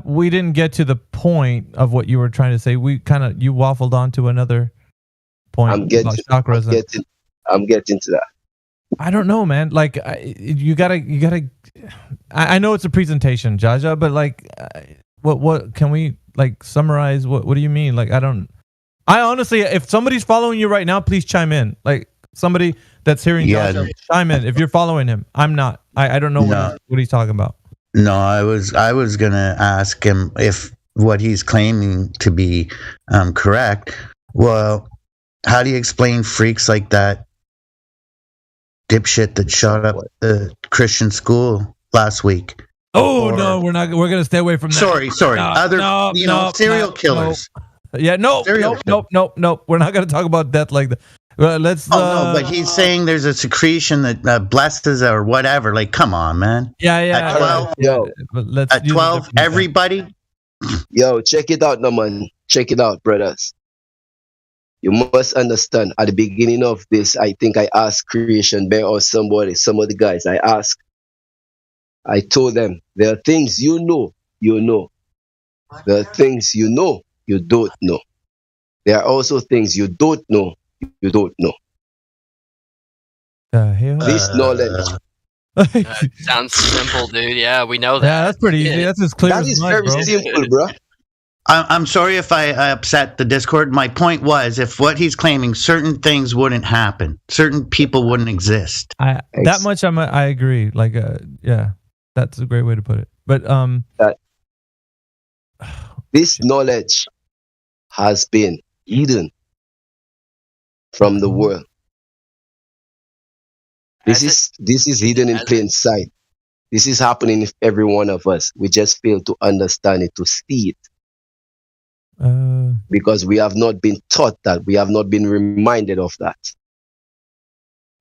We didn't get to the point of what you were trying to say. You waffled on to another point. I'm getting to that. I don't know, man. Like, you gotta. I know it's a presentation, Jaja, but like, what can we like summarize? What do you mean? Like, I honestly, if somebody's following you right now, please chime in. Like, somebody that's hearing Yeah. Josh chime in. If you're following him, I'm not. I don't know what he's talking about. No, I was gonna ask him if what he's claiming to be correct. Well, how do you explain freaks like that dipshit that shot up the Christian school last week? Oh no, we're not. We're gonna stay away from that. Sorry. Serial killers. Yeah, nope. We're not gonna talk about death like that. Let's. No, but he's saying there's a secretion that blesses or whatever. Like, come on, man. Yeah. At 12, at 12, everybody. Yo, check it out, no man. Check it out, brothers. You must understand. At the beginning of this, I think I asked Creation Bear or some of the guys. I told them there are things you know. There are things you know you don't know. There are also things you don't know. You don't know. This knowledge. Sounds simple, dude. Yeah, we know that. Yeah, that's pretty easy. That's as clear That as is mud, very bro. simple, bro. I'm sorry if I upset the Discord. My point was, if what he's claiming, certain things wouldn't happen, certain people wouldn't exist. That much I agree. Like, yeah, that's a great way to put it. But this knowledge has been hidden from the world. This is hidden in plain sight. This is happening with every one of us. We just fail to understand it, to see it. Because we have not been taught that. We have not been reminded of that.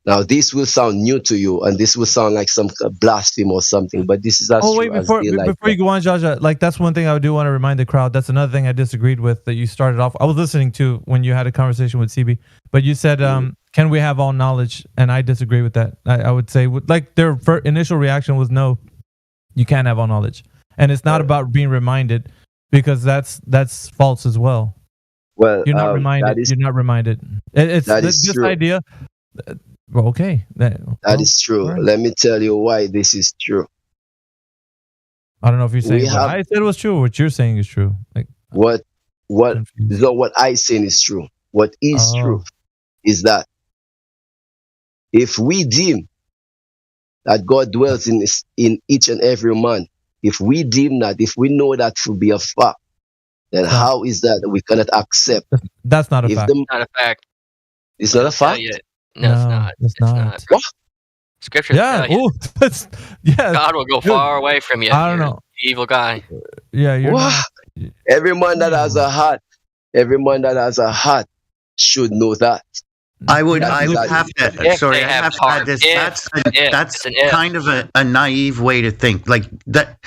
Now, this will sound new to you, and this will sound like some blasphemy or something, but this is as oh wait, true before as daylight. before you go on, Jaja, like that's one thing I do want to remind the crowd. That's another thing I disagreed with that you started off. I was listening to when you had a conversation with CB, but you said, "Can we have all knowledge?" And I disagree with that. I would say, like their initial reaction was, "No, you can't have all knowledge," and it's not about being reminded, because that's false as well. Well, you're not reminded. You're not reminded. It's this true. idea. Well, okay. That is true. Right. Let me tell you why this is true. I don't know if you're saying what I said was true or what you're saying is true. Like what I saying is true. What is true is that if we deem that God dwells in each and every man, if we deem that, if we know that to be a fact, then how is that we cannot accept? That's not a fact. Not a fact. It's not a fact? No, it's not. It's not. What? Scripture. Yeah. God will go far away from you. I don't know. Evil guy. Yeah. You're not. Every man that has a heart, should know that. I would have to. Sorry, I have to add this. That's kind of a naive way to think. Like that.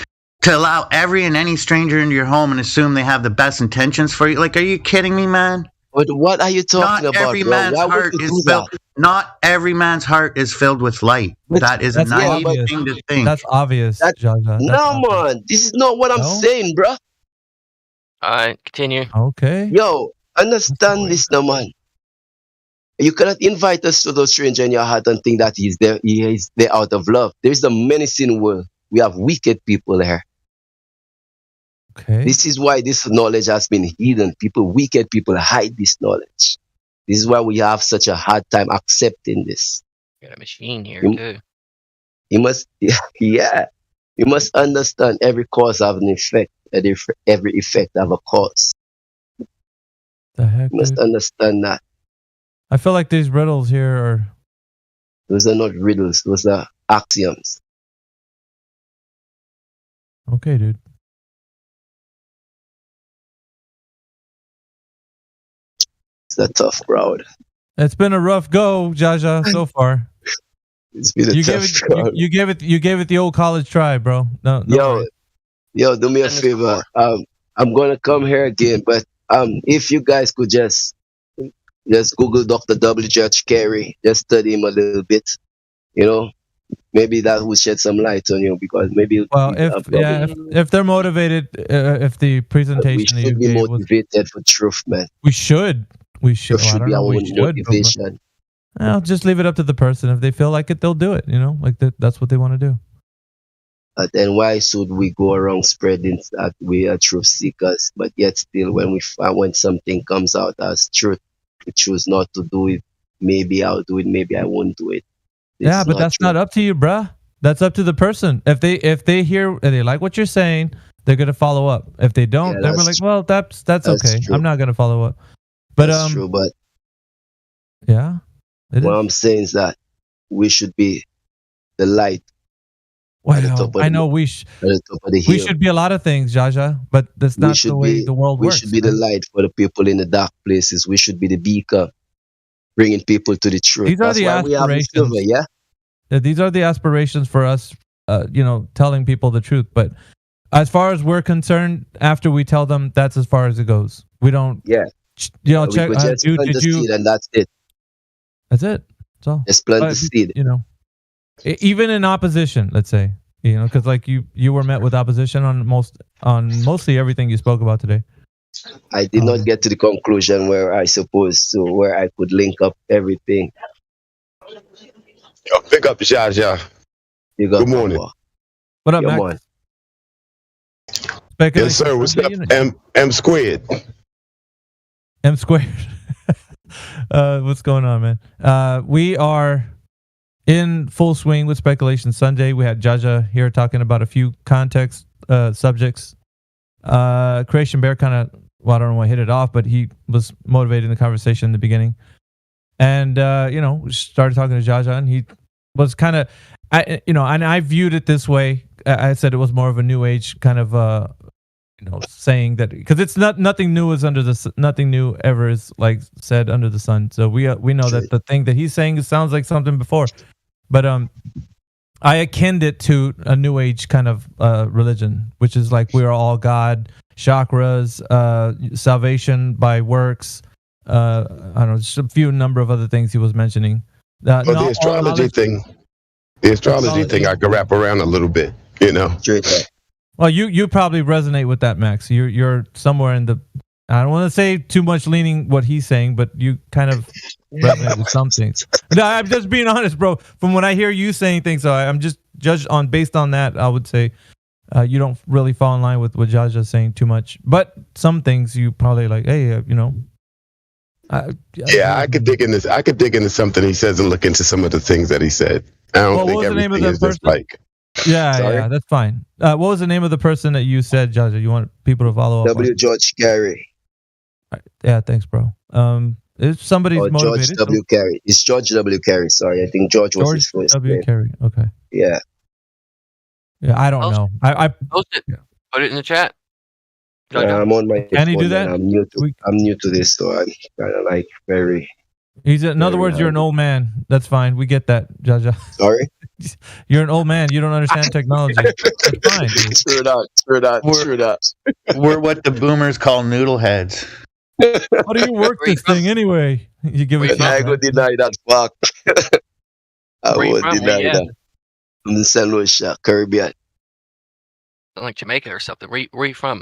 To allow every and any stranger into your home and assume they have the best intentions for you. Like, are you kidding me, man? But what are you talking about, every bro? man's heart is filled. Not every man's heart is filled with light. That is a naive thing to think. That's obvious, Jaja. Man, this is not what I'm saying, bro. All right, continue. Okay. Yo, understand this now, man. You cannot invite us to the stranger in your heart and think that he is there out of love. There is a menacing world. We have wicked people there. Okay. This is why this knowledge has been hidden. Wicked people hide this knowledge. This is why we have such a hard time accepting this. Got a machine here too. You must understand every cause have an effect, and every effect have a cause. The heck, you must understand that. I feel like these riddles here are. Those are not riddles. Those are axioms. Okay, dude. It's a tough crowd. It's been a rough go, Jaja, so far. It's been a tough crowd. You gave it the old college try, bro. No Yo, do me a favor. I'm gonna come here again, but if you guys could just Google Dr. W. Judge Carey, just study him a little bit, maybe that will shed some light on you, because maybe. Well, if they're motivated, if the presentation we should be motivated for truth, man. We should. Truth should be our motivation. I'll just leave it up to the person. If they feel like it, they'll do it. Like that's what they want to do. Then why should we go around spreading that we are truth seekers, but yet still when something comes out as truth, we choose not to do it maybe I'll do it, maybe I won't do it. Yeah, but that's not up to you, bruh. That's up to the person. If they hear and they like what you're saying, they're gonna follow up. If they don't, they're like, well, that's okay. true. I'm not gonna follow up. But That's true, but yeah, what I'm saying is that we should be the light. Well, I know we should be a lot of things, Jaja, but that's not the way the world works. We should be the light for the people in the dark places. We should be the beacon, bringing people to the truth. These are the aspirations. Yeah, these are the aspirations for us. Telling people the truth. But as far as we're concerned, after we tell them, that's as far as it goes. We don't. Yeah. Check. We just plant the seed and that's it. That's it. That's all. Just plant the seed. Even in opposition, let's say, because like you were met with opposition on mostly everything you spoke about today. I did not get to the conclusion where I could link up everything. Yo, pick up Jaja. Good morning. What up, Max? Yes, sir. What's up, M squared? M squared. What's going on, man? We are in full swing with Speculation Sunday. We had Jaja here talking about a few context subjects. Creation Bear kind of, I don't know why hit it off, but he was motivating the conversation in the beginning. And, we started talking to Jaja, and he was kind of, and I viewed it this way. I said it was more of a new age kind of, saying that, because it's nothing new is nothing new ever is like said under the sun. So we know that the thing that he's saying sounds like something before, but I akined it to a new age kind of religion, which is like we are all God, chakras, salvation by works. I don't know, just a few number of other things he was mentioning. The astrology thing, I could wrap around a little bit, Well, you probably resonate with that, Max. You're somewhere in the, I don't want to say too much leaning what he's saying, but you kind of resonate with some things. No, I'm just being honest, bro. From when I hear you saying things, so I'm just judged on based on that. I would say you don't really fall in line with what Jaja's saying too much, but some things you probably like. Hey, I could dig into I could dig into something he says and look into some of the things that he said. I don't think everything is just like. Yeah, that's fine. What was the name of the person that you said, Jaja? You want people to follow up? George Carey. Yeah, thanks, bro. If somebody's motivated. George W. Carey. It's George W. Carey. Sorry, I think George was his first W. name. Carey. Okay. Yeah. Yeah, I don't know. I post it. Put it in the chat. I'm on my. Can he do that? I'm new to this, so I'm kind of like very. In other words, you're an old man. That's fine. We get that, Jaja. Sorry? You're an old man. You don't understand technology. That's fine. True that. We're what the boomers call noodle heads. How do you work this thing anyway? You give it. I would deny that fact. I would deny that. I'm in St. Lucia, Caribbean. Like Jamaica or something. Where are you from?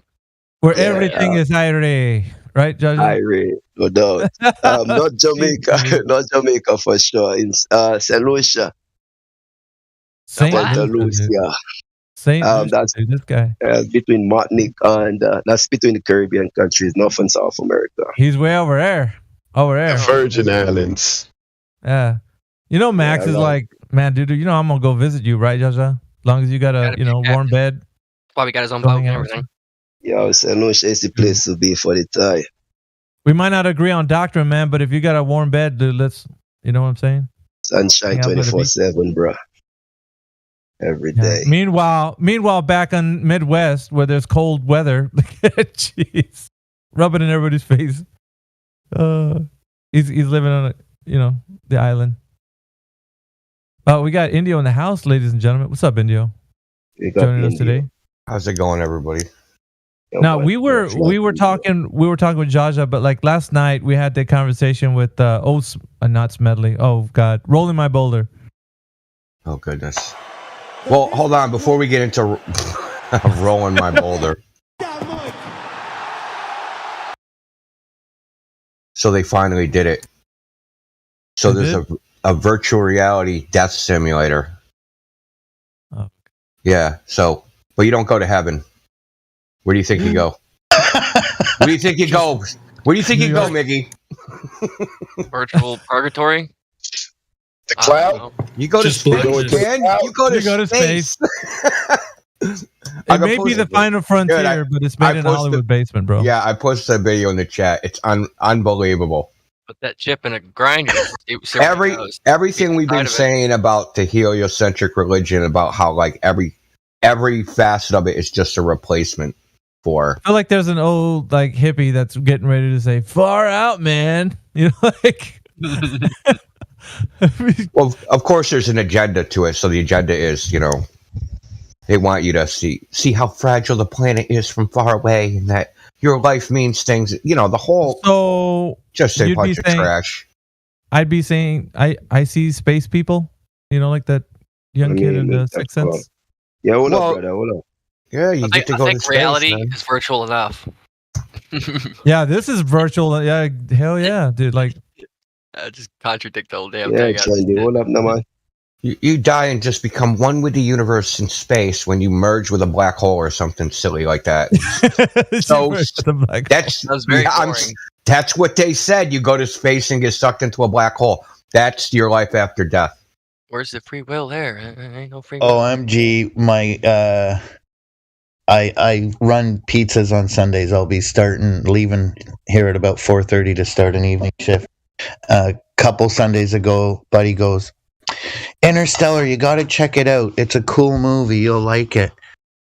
Where everything is Irie, right, Jaja? Irie, no doubt. Not Jamaica, not Jamaica for sure. In St. Lucia. St. Lucia. St. That's this guy. Between Martinique and that's between the Caribbean countries, North and South America. He's way over there. Over there. The Virgin Islands. Yeah. Max is like, man, dude, I'm gonna go visit you, right, Jaja? As long as you got a warm bed. Probably got his own boat and everything. Yeah, St. Lucia is the place to be for the time. We might not agree on doctrine, man, but if you got a warm bed, dude, let's, you know what I'm saying? Sunshine 24/7, bro. Every day. Meanwhile, back on Midwest where there's cold weather, jeez, rubbing in everybody's face. He's living on the island. Oh, we got Indio in the house, ladies and gentlemen. What's up, Indio? Joining us today. How's it going, everybody? Now we were talking with Jaja, but like last night we had that conversation with not Smedley. Oh God, Rolling My Boulder. Oh goodness. Well, hold on before we get into Rolling My Boulder. So they finally did it. So there's a virtual reality death simulator. Oh. Yeah. So, but you don't go to heaven. Where do you think you go? Where do you think you go? Where do you think you go, Miggy? Virtual purgatory. The cloud. You go to Just space, like- man. You go to space. It may be the final frontier, but it's made in a Hollywood basement, bro. Yeah, I posted a video in the chat. It's unbelievable. Put that chip in a grinder. See where it goes. Everything we've been saying about the heliocentric religion, about how like every facet of it is just a replacement for. I feel like there's an old like hippie that's getting ready to say "far out, man." You know, like. Well, of course, there's an agenda to it. So the agenda is, they want you to see how fragile the planet is from far away, and that your life means things. The whole. So just a bunch of trash. I'd be saying I see space people. Like that young kid in the Sixth Sense. Yeah, hold up, brother. Hold up. Yeah, you get to go to space. Reality man. is virtual enough. Yeah, this is virtual. Yeah, hell yeah, dude. Like. Just contradict the whole damn Yeah, thing. Trendy. Hold up, now, man. You die and just become one with the universe in space when you merge with a black hole or something silly like that. So that's very boring. That's what they said. You go to space and get sucked into a black hole. That's your life after death. Where's the free will there? Ain't no free will. OMG, my I run pizzas on Sundays. I'll be leaving here at about 4:30 to start an evening shift. A couple Sundays ago, buddy goes, Interstellar, you got to check it out. It's a cool movie. You'll like it.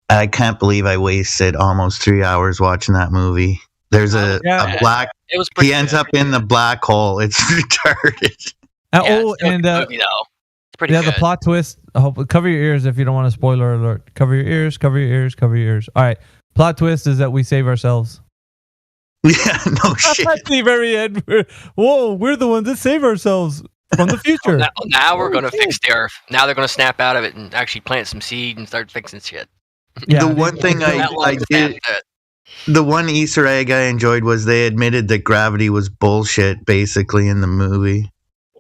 I can't believe I wasted almost 3 hours watching that movie. There's a black. It was he ends up in the black hole. It's retarded. Movie, though. It's pretty good. The plot twist. Cover your ears if you don't want a spoiler alert. Cover your ears. Cover your ears. Cover your ears. All right. Plot twist is that we save ourselves. Yeah, no shit. At the very end, we're the ones that save ourselves from the future. Now we're going to fix the Earth. Now they're going to snap out of it and actually plant some seed and start fixing shit. Yeah, the one thing I did, the one Easter egg I enjoyed was they admitted that gravity was bullshit, basically, in the movie.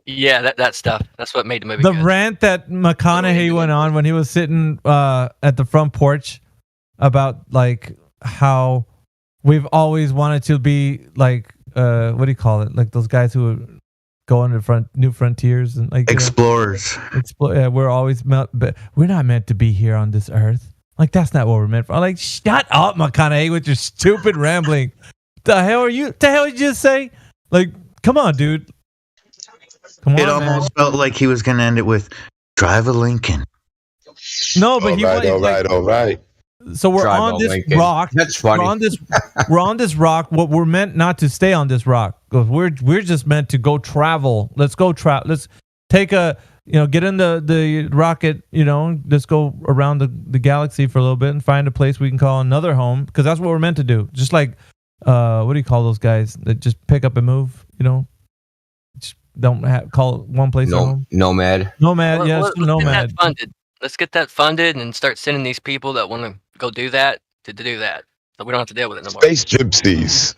Yeah, that stuff. That's what made the movie The good. rant that McConaughey went on when he was sitting at the front porch about like how we've always wanted to be like what do you call it? Like those guys who go on the new frontiers and like explorers. We're always but we're not meant to be here on this earth. Like that's not what we're meant for. I'm like, shut up, McConaughey, with your stupid rambling. The hell did you just say? Like, come on, dude. Come on, it almost felt like he was going to end it with "Drive a Lincoln." No, but all right. So we're on this rock. That's funny. We're on this rock. What we're meant not to stay on this rock. We're just meant to go travel. Let's go travel. Let's take get in the rocket. Let's go around the galaxy for a little bit and find a place we can call another home, because that's what we're meant to do. Just like what do you call those guys that just pick up and move? Just don't call one place home. Nomad. Nomad. Yes, nomad. Let's get that funded and start sending these people that want to go do that to do that, so we don't have to deal with it no more. Space gypsies.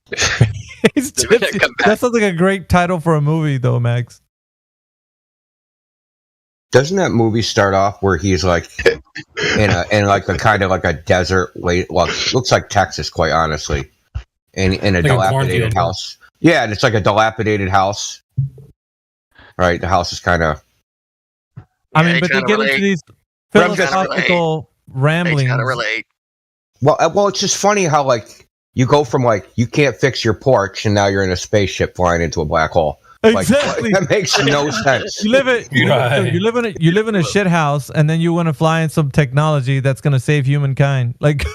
That sounds like a great title for a movie, though, Max. Doesn't that movie start off where he's like in like a kind of like a desert, looks like Texas, quite honestly, in a dilapidated house. Yeah, and it's like a dilapidated house. Right, the house is kind of. I mean, but they get into these philosophical ramblings. Gotta relate. Well, it's just funny how like you go from like you can't fix your porch and now you're in a spaceship flying into a black hole. Exactly. That makes no sense. You live in a shit house, and then you want to fly in some technology that's going to save humankind. Like,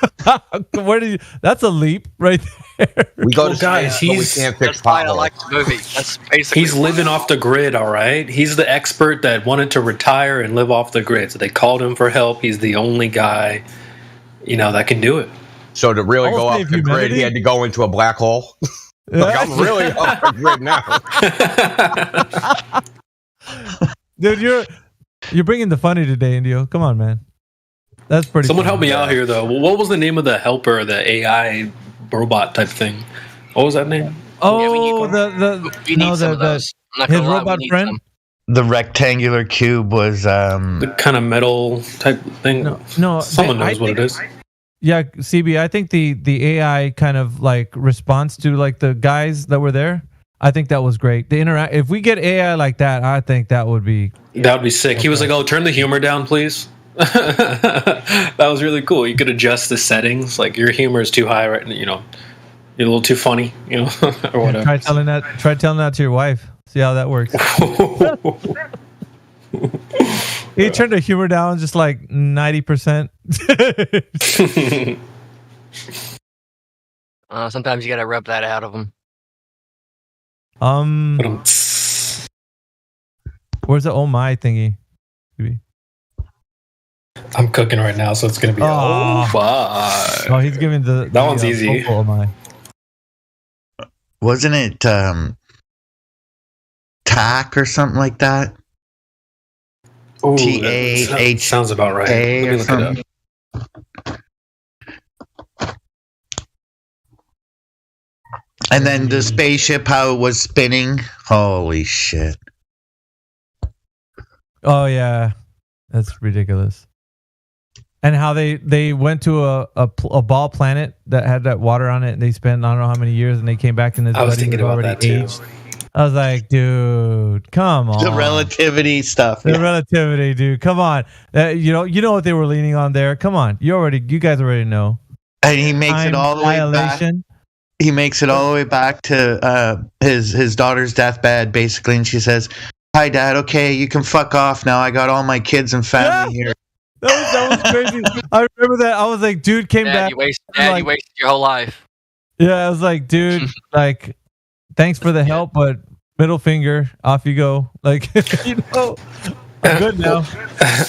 that's a leap right there. We go to guys. we can't fix That's why I like the movie. That's basically He's living off the grid, all right? He's the expert that wanted to retire and live off the grid. So they called him for help. He's the only guy, that can do it. So to really go off the grid, he had to go into a black hole. Like, I'm really off the grid now. Dude, you're bringing the funny today, Indio. Come on, man. That's pretty. Someone help me out here, though. What was the name of the helper, the AI robot type thing? What was that name? Oh, his robot friend. The rectangular cube was the kind of metal type thing. No, someone knows what it is. Yeah, CB, I think the AI kind of like response to like the guys that were there, I think that was great. If we get AI like that, I think that would be sick. He was like, "Oh, turn the humor down, please." That was really cool. You could adjust the settings. Like your humor is too high, right? You know, you're a little too funny, you know, or whatever. Try telling that to your wife. See how that works. He turned the humor down just like 90%. Sometimes you gotta rub that out of them. Where's the oh my thingy? I'm cooking right now, so it's gonna be oh my. Oh, he's giving that one's easy. Oh my. Wasn't it TAC or something like that? TAH sounds about right. Let me look it up. And then the spaceship, how it was spinning. Holy shit. Oh yeah, that's ridiculous. And how they went to a ball planet that had that water on it, and they spent I don't know how many years, and they came back and this buddy was already aged. I was like, dude, come on. The relativity stuff. The relativity, dude. Come on. You know what they were leaning on there. Come on. You guys already know. And he makes it all the way back. He makes it all the way back to his daughter's deathbed, basically, and she says, "Hi, Dad. Okay, you can fuck off now. I got all my kids and family here." That was crazy. I remember that. I was like, dude came back. You wasted your whole life. Yeah, I was like, dude, like, thanks for the help, but middle finger, off you go. Like, you know, I'm good now.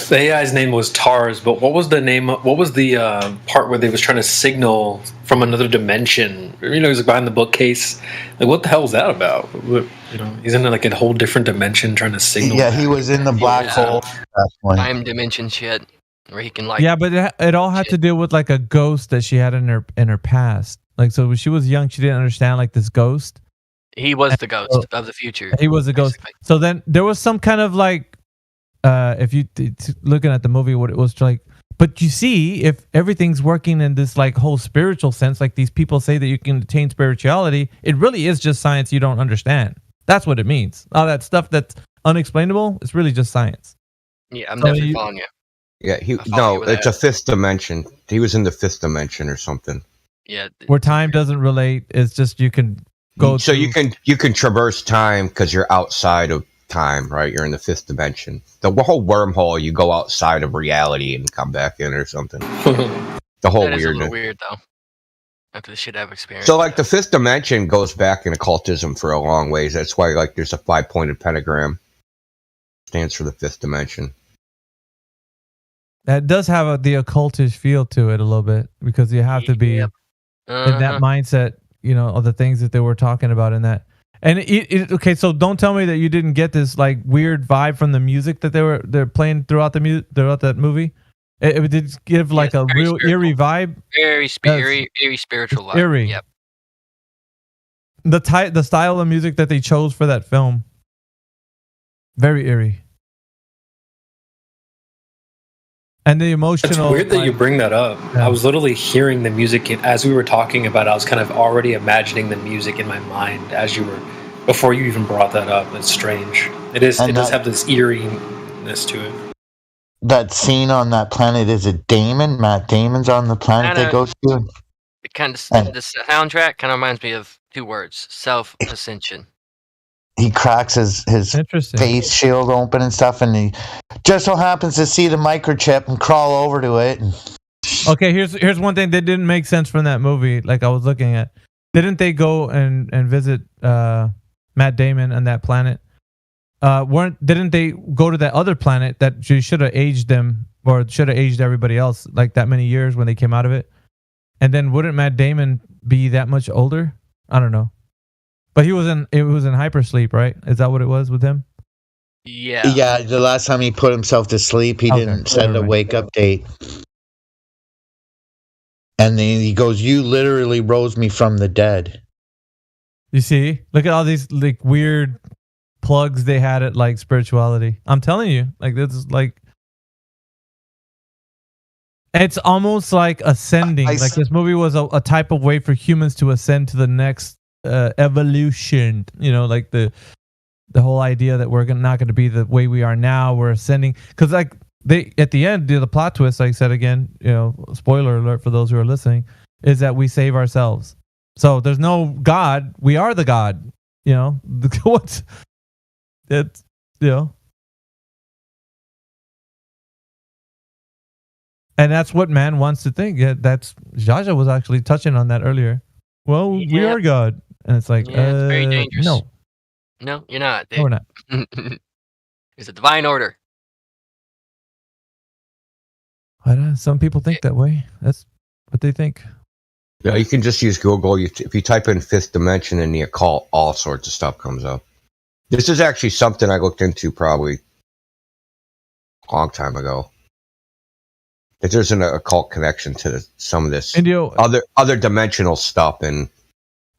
The AI's name was TARS, but what was the name? What was the part where they was trying to signal from another dimension? You know, he's like behind the bookcase. Like, what the hell was that about? You know, he's in like a whole different dimension trying to signal. Yeah, he was in the black hole. Time dimension shit, where he can like. Yeah, but it all had to do with like a ghost that she had in her past. Like, so when she was young, she didn't understand like this ghost. He was the ghost of the future. He was the ghost. So then there was some kind of like, if you looking at the movie, what it was like. But you see, if everything's working in this like whole spiritual sense, like these people say that you can attain spirituality, it really is just science you don't understand. That's what it means. All that stuff that's unexplainable, it's really just science. Yeah, I'm definitely following you. Yeah, it's a fifth dimension. He was in the fifth dimension or something. Yeah, where time doesn't relate. It's just you can go. So you can traverse time because you're outside of time, right? You're in the fifth dimension. The whole wormhole, you go outside of reality and come back in or something. The whole that is weirdness. a little weird though. After the shit I've experienced. So like the fifth dimension goes back in occultism for a long ways. That's why like there's a 5-pointed pentagram. Stands for the fifth dimension. That does have the occultish feel to it a little bit because you have to be in that mindset, you know, of the things that they were talking about in that. And okay, so don't tell me that you didn't get this like weird vibe from the music that they're playing throughout that movie. It did give like a real spiritual. Eerie vibe. Very spiritual vibe. Eerie. Yep. The style of music that they chose for that film. Very eerie. And the emotional. It's weird that you bring that up. Yeah. I was literally hearing the music as we were talking about it. I was kind of already imagining the music in my mind before you even brought that up. It's strange. It does have this eeriness to it. That scene on that planet, is it Damon? Matt Damon's on the planet they go to. It kind of the soundtrack kind of reminds me of two words: self-ascension. He cracks his face shield open and stuff, and he just so happens to see the microchip and crawl over to it. Okay, here's one thing that didn't make sense from that movie. Like I was looking at, didn't they go and visit Matt Damon on that planet? Didn't they go to that other planet that should have aged them or should have aged everybody else like that many years when they came out of it? And then wouldn't Matt Damon be that much older? I don't know. But it was in hypersleep, right? Is that what it was with him? Yeah. Yeah, the last time he put himself to sleep, he didn't set a wake-up date. And then he goes, "You literally rose me from the dead." You see? Look at all these like weird plugs they had at like spirituality. I'm telling you, like this is like It's almost like ascending. Like this movie was a type of way for humans to ascend to the next evolution. You know, like the whole idea that we're not going to be the way we are now. We're ascending because like they at the end the plot twist. Like I said again, you know, spoiler alert for those who are listening, is that we save ourselves. So there's no God. We are the God. You know what's it's you know. And that's what man wants to think. Yeah, that's Jaja was actually touching on that earlier. Well, we are God, and it's like, it's very dangerous. No, you're not. No, we're not. It's a divine order. But some people think that way. That's what they think. Yeah, you can just use Google. If you type in fifth dimension in the occult, all sorts of stuff comes up. This is actually something I looked into probably a long time ago. If there's an occult connection to some of this other dimensional stuff and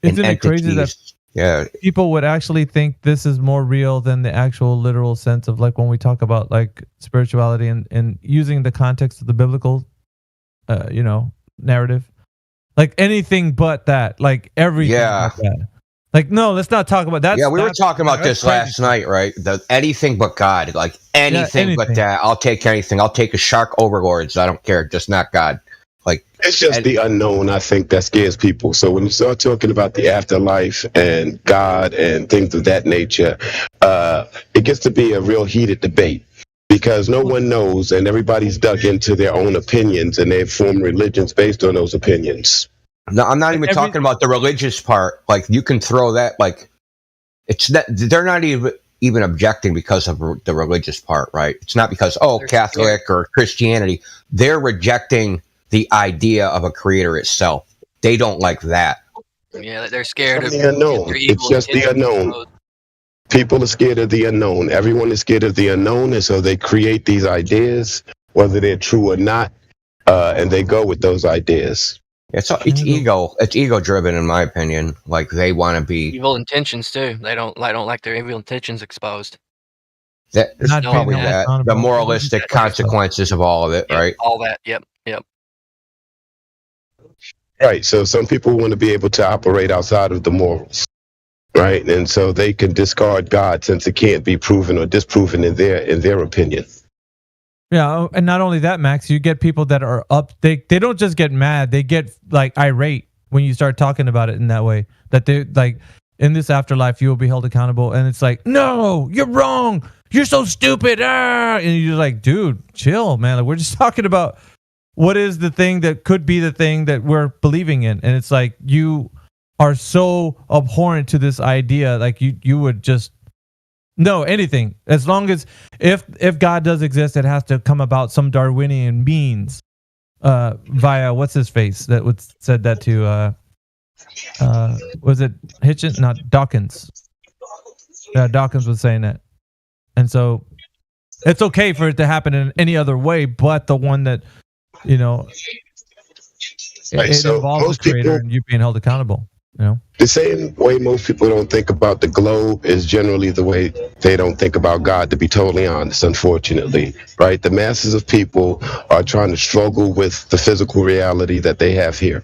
isn't it crazy that people would actually think this is more real than the actual literal sense of like when we talk about like spirituality and using the context of the biblical narrative, like anything but that, like everything like that. Like, no, let's not talk about that. Yeah, we were talking about this last night, right? Anything but God. Like, anything but that. I'll take anything. I'll take a shark overlords. I don't care. Just not God. Like, it's just the unknown, I think, that scares people. So when you start talking about the afterlife and God and things of that nature, it gets to be a real heated debate. Because no one knows, and everybody's dug into their own opinions, and they've formed religions based on those opinions. No, I'm not even talking about the religious part. Like, you can throw that, like, it's not, they're not even objecting because of the religious part, right? It's not because, Catholic or Christianity. They're rejecting the idea of a creator itself. They don't like that. Yeah, they're scared of the unknown. It's just the unknown. People are scared of the unknown. Everyone is scared of the unknown, and so they create these ideas, whether they're true or not, and they go with those ideas. It's ego. It's ego driven, in my opinion. Like they want to be evil intentions too. They don't like their evil intentions exposed. There's probably that. The moralistic consequences of all of it, right? All that. Yep. Right. So some people want to be able to operate outside of the morals, right? And so they can discard God since it can't be proven or disproven in their opinion. Yeah, and not only that, Max, you get people that are up. They don't just get mad; they get like irate when you start talking about it in that way. That they like in this afterlife, you will be held accountable, and it's like, no, you're wrong. You're so stupid. And you're like, dude, chill, man. Like, we're just talking about what is the thing that could be the thing that we're believing in, and it's like you are so abhorrent to this idea, like you would just. No, anything. As long as if God does exist, it has to come about some Darwinian means via what's his face that said that to was it Hitchens? Not Dawkins. Dawkins was saying that. And so it's okay for it to happen in any other way, but the one that it involves the creator and you being held accountable. You know? The same way most people don't think about the globe is generally the way they don't think about God, to be totally honest, unfortunately, right? The masses of people are trying to struggle with the physical reality that they have here,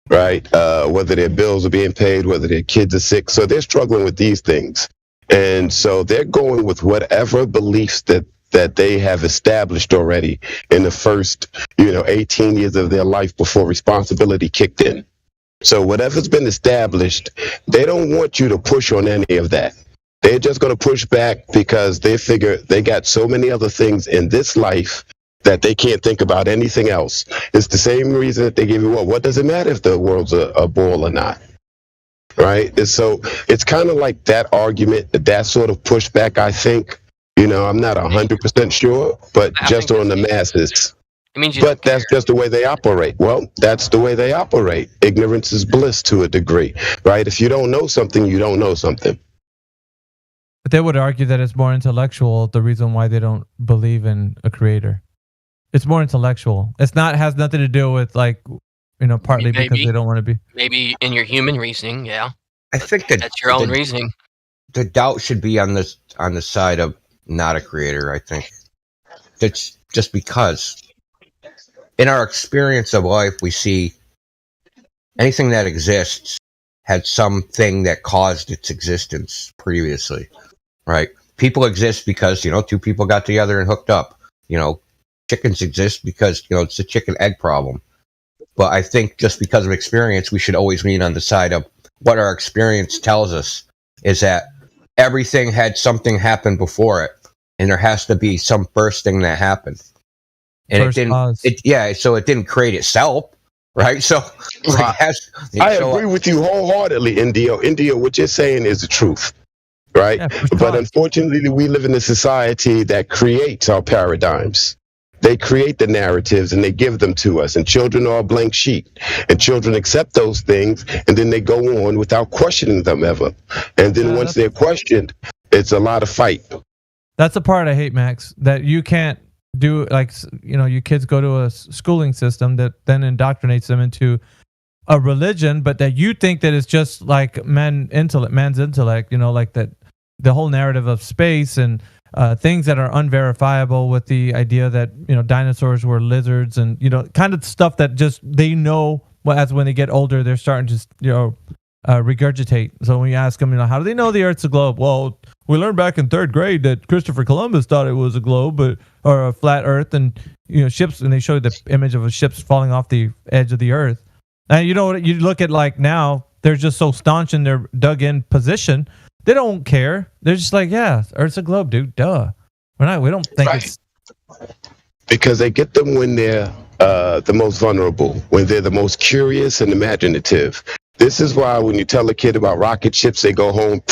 right? Whether their bills are being paid, whether their kids are sick. So they're struggling with these things. And so they're going with whatever beliefs that they have established already in the first, 18 years of their life before responsibility kicked in. So whatever's been established, they don't want you to push on any of that. They're just going to push back because they figure they got so many other things in this life that they can't think about anything else. It's the same reason that they give you, what does it matter if the world's a ball or not? Right? And so it's kind of like that argument, that sort of pushback, I think. I'm not 100% sure, but just on the masses. But that's just the way they operate. Well, that's the way they operate. Ignorance is bliss to a degree, right? If you don't know something, you don't know something. But they would argue that it's more intellectual, the reason why they don't believe in a creator. It's more intellectual. Has nothing to do with partly because they don't want to be. Maybe in your human reasoning, yeah. I think that's your own reasoning. The doubt should be on the side of not a creator, I think. That's just because. in our experience of life, we see anything that exists had something that caused its existence previously, right? People exist because, two people got together and hooked up. Chickens exist because, it's a chicken egg problem. But I think just because of experience, we should always lean on the side of what our experience tells us is that everything had something happen before it, and there has to be some first thing that happened. And First cause. So it didn't create itself, right? So I agree with you wholeheartedly, Indio. Indio, what you're saying is the truth, right? Yeah, but unfortunately, we live in a society that creates our paradigms. They create the narratives and they give them to us, and children are a blank sheet, and children accept those things, and then they go on without questioning them ever. And then once they're questioned, it's a lot of fight. That's the part I hate, Max, that you can't do, your kids go to a schooling system that then indoctrinates them into a religion, but that you think that it's just like man's intellect, like that the whole narrative of space and things that are unverifiable, with the idea that dinosaurs were lizards, and kind of stuff that just they know. Well, as when they get older, they're starting to regurgitate. So when you ask them, how do they know the Earth's a globe? Well, we learned back in 3rd grade that Christopher Columbus thought it was a globe, or a flat Earth, and ships, and they show you the image of a ship's falling off the edge of the Earth. And you look at now, they're just so staunch in their dug in position. They don't care. They're just like, yeah, Earth's a globe, dude. Duh. We don't think it's because they get them when they're the most vulnerable, when they're the most curious and imaginative. This is why when you tell a kid about rocket ships, they go home.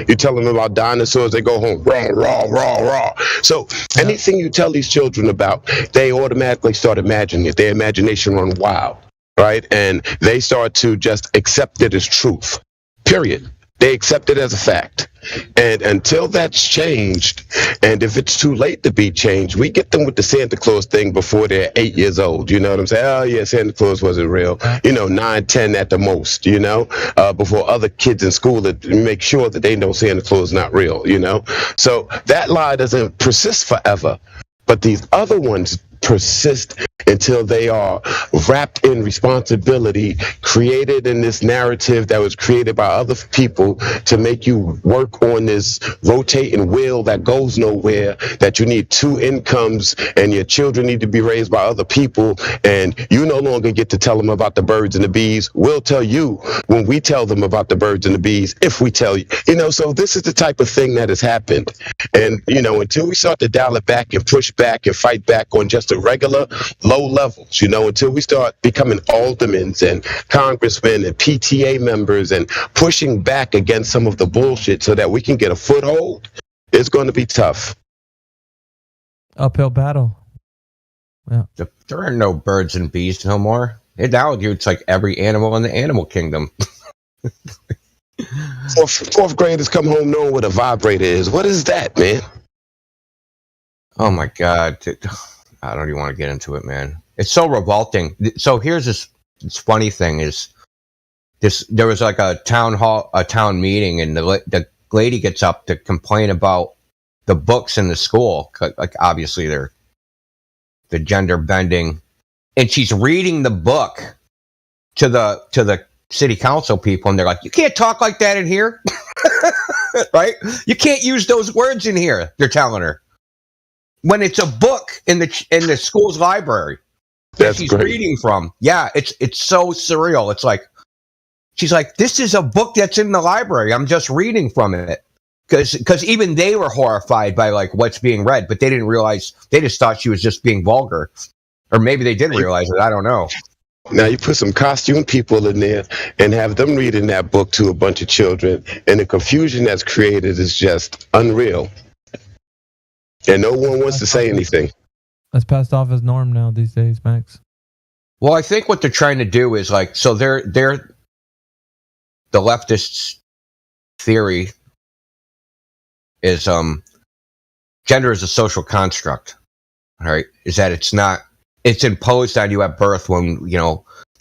You tell them about dinosaurs, they go home. Raw, raw, raw, raw. So anything you tell these children about, they automatically start imagining it. Their imagination runs wild, right? And they start to just accept it as truth. Period. They accept it as a fact. And until that's changed, and if it's too late to be changed, we get them with the Santa Claus thing before they're 8 years old. You know what I'm saying? Oh, yeah, Santa Claus wasn't real. 9, 10 at the most, before other kids in school that make sure that they know Santa Claus is not real, So that lie doesn't persist forever. But these other ones persist until they are wrapped in responsibility, created in this narrative that was created by other people to make you work on this rotating wheel that goes nowhere, that you need 2 incomes and your children need to be raised by other people, and you no longer get to tell them about the birds and the bees. We'll tell you when we tell them about the birds and the bees, if we tell you. So this is the type of thing that has happened. And, until we start to dial it back and push back and fight back on just a regular low levels, until we start becoming aldermen and congressmen and PTA members and pushing back against some of the bullshit so that we can get a foothold, it's going to be tough. Uphill battle. Yeah. There are no birds and bees no more. Now it's like every animal in the animal kingdom. Fourth graders come home knowing what a vibrator is. What is that, man? Oh my God. I don't even want to get into it, man. It's so revolting. So here's this funny thing is this. There was like a town meeting, and the lady gets up to complain about the books in the school. Like obviously they're the gender bending, and she's reading the book to the city council people, and they're like, "You can't talk like that in here." Right? You can't use those words in here. They're telling her. When it's a book in the school's library that she's reading from. Yeah, it's so surreal. It's like she's like, this is a book that's in the library. I'm just reading from it. Because even they were horrified by like what's being read, but they didn't realize, they just thought she was just being vulgar. Or maybe they did realize it. I don't know. Now you put some costume people in there and have them reading that book to a bunch of children, and the confusion that's created is just unreal. And no one wants to say anything. That's passed off as norm now these days, Max. Well, I think what they're trying to do is like, so they're the leftists' theory is gender is a social construct. All right, is that it's imposed on you at birth when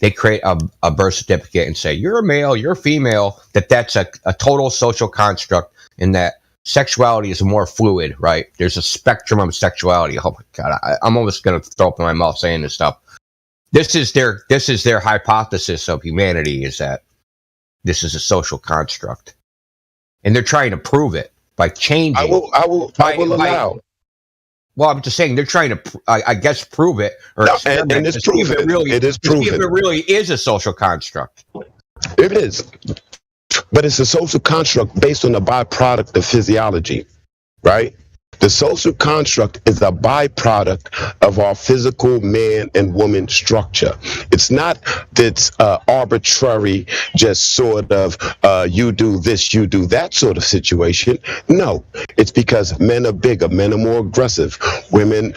they create a birth certificate and say you're a male, you're female. That's a total social construct, and that sexuality is more fluid, right? There's a spectrum of sexuality. Oh my God, I'm almost gonna throw up in my mouth saying this stuff. This is their hypothesis of humanity, is that this is a social construct, and they're trying to prove it by changing. I will allow. Well, I'm just saying they're trying to, I guess, prove it or and it's proven. It is proven. If it really is a social construct. It is, but it's a social construct based on a byproduct of physiology, right? The social construct is a byproduct of our physical man and woman structure. It's not this arbitrary, just sort of you do this, you do that sort of situation. No, it's because men are bigger, men are more aggressive, women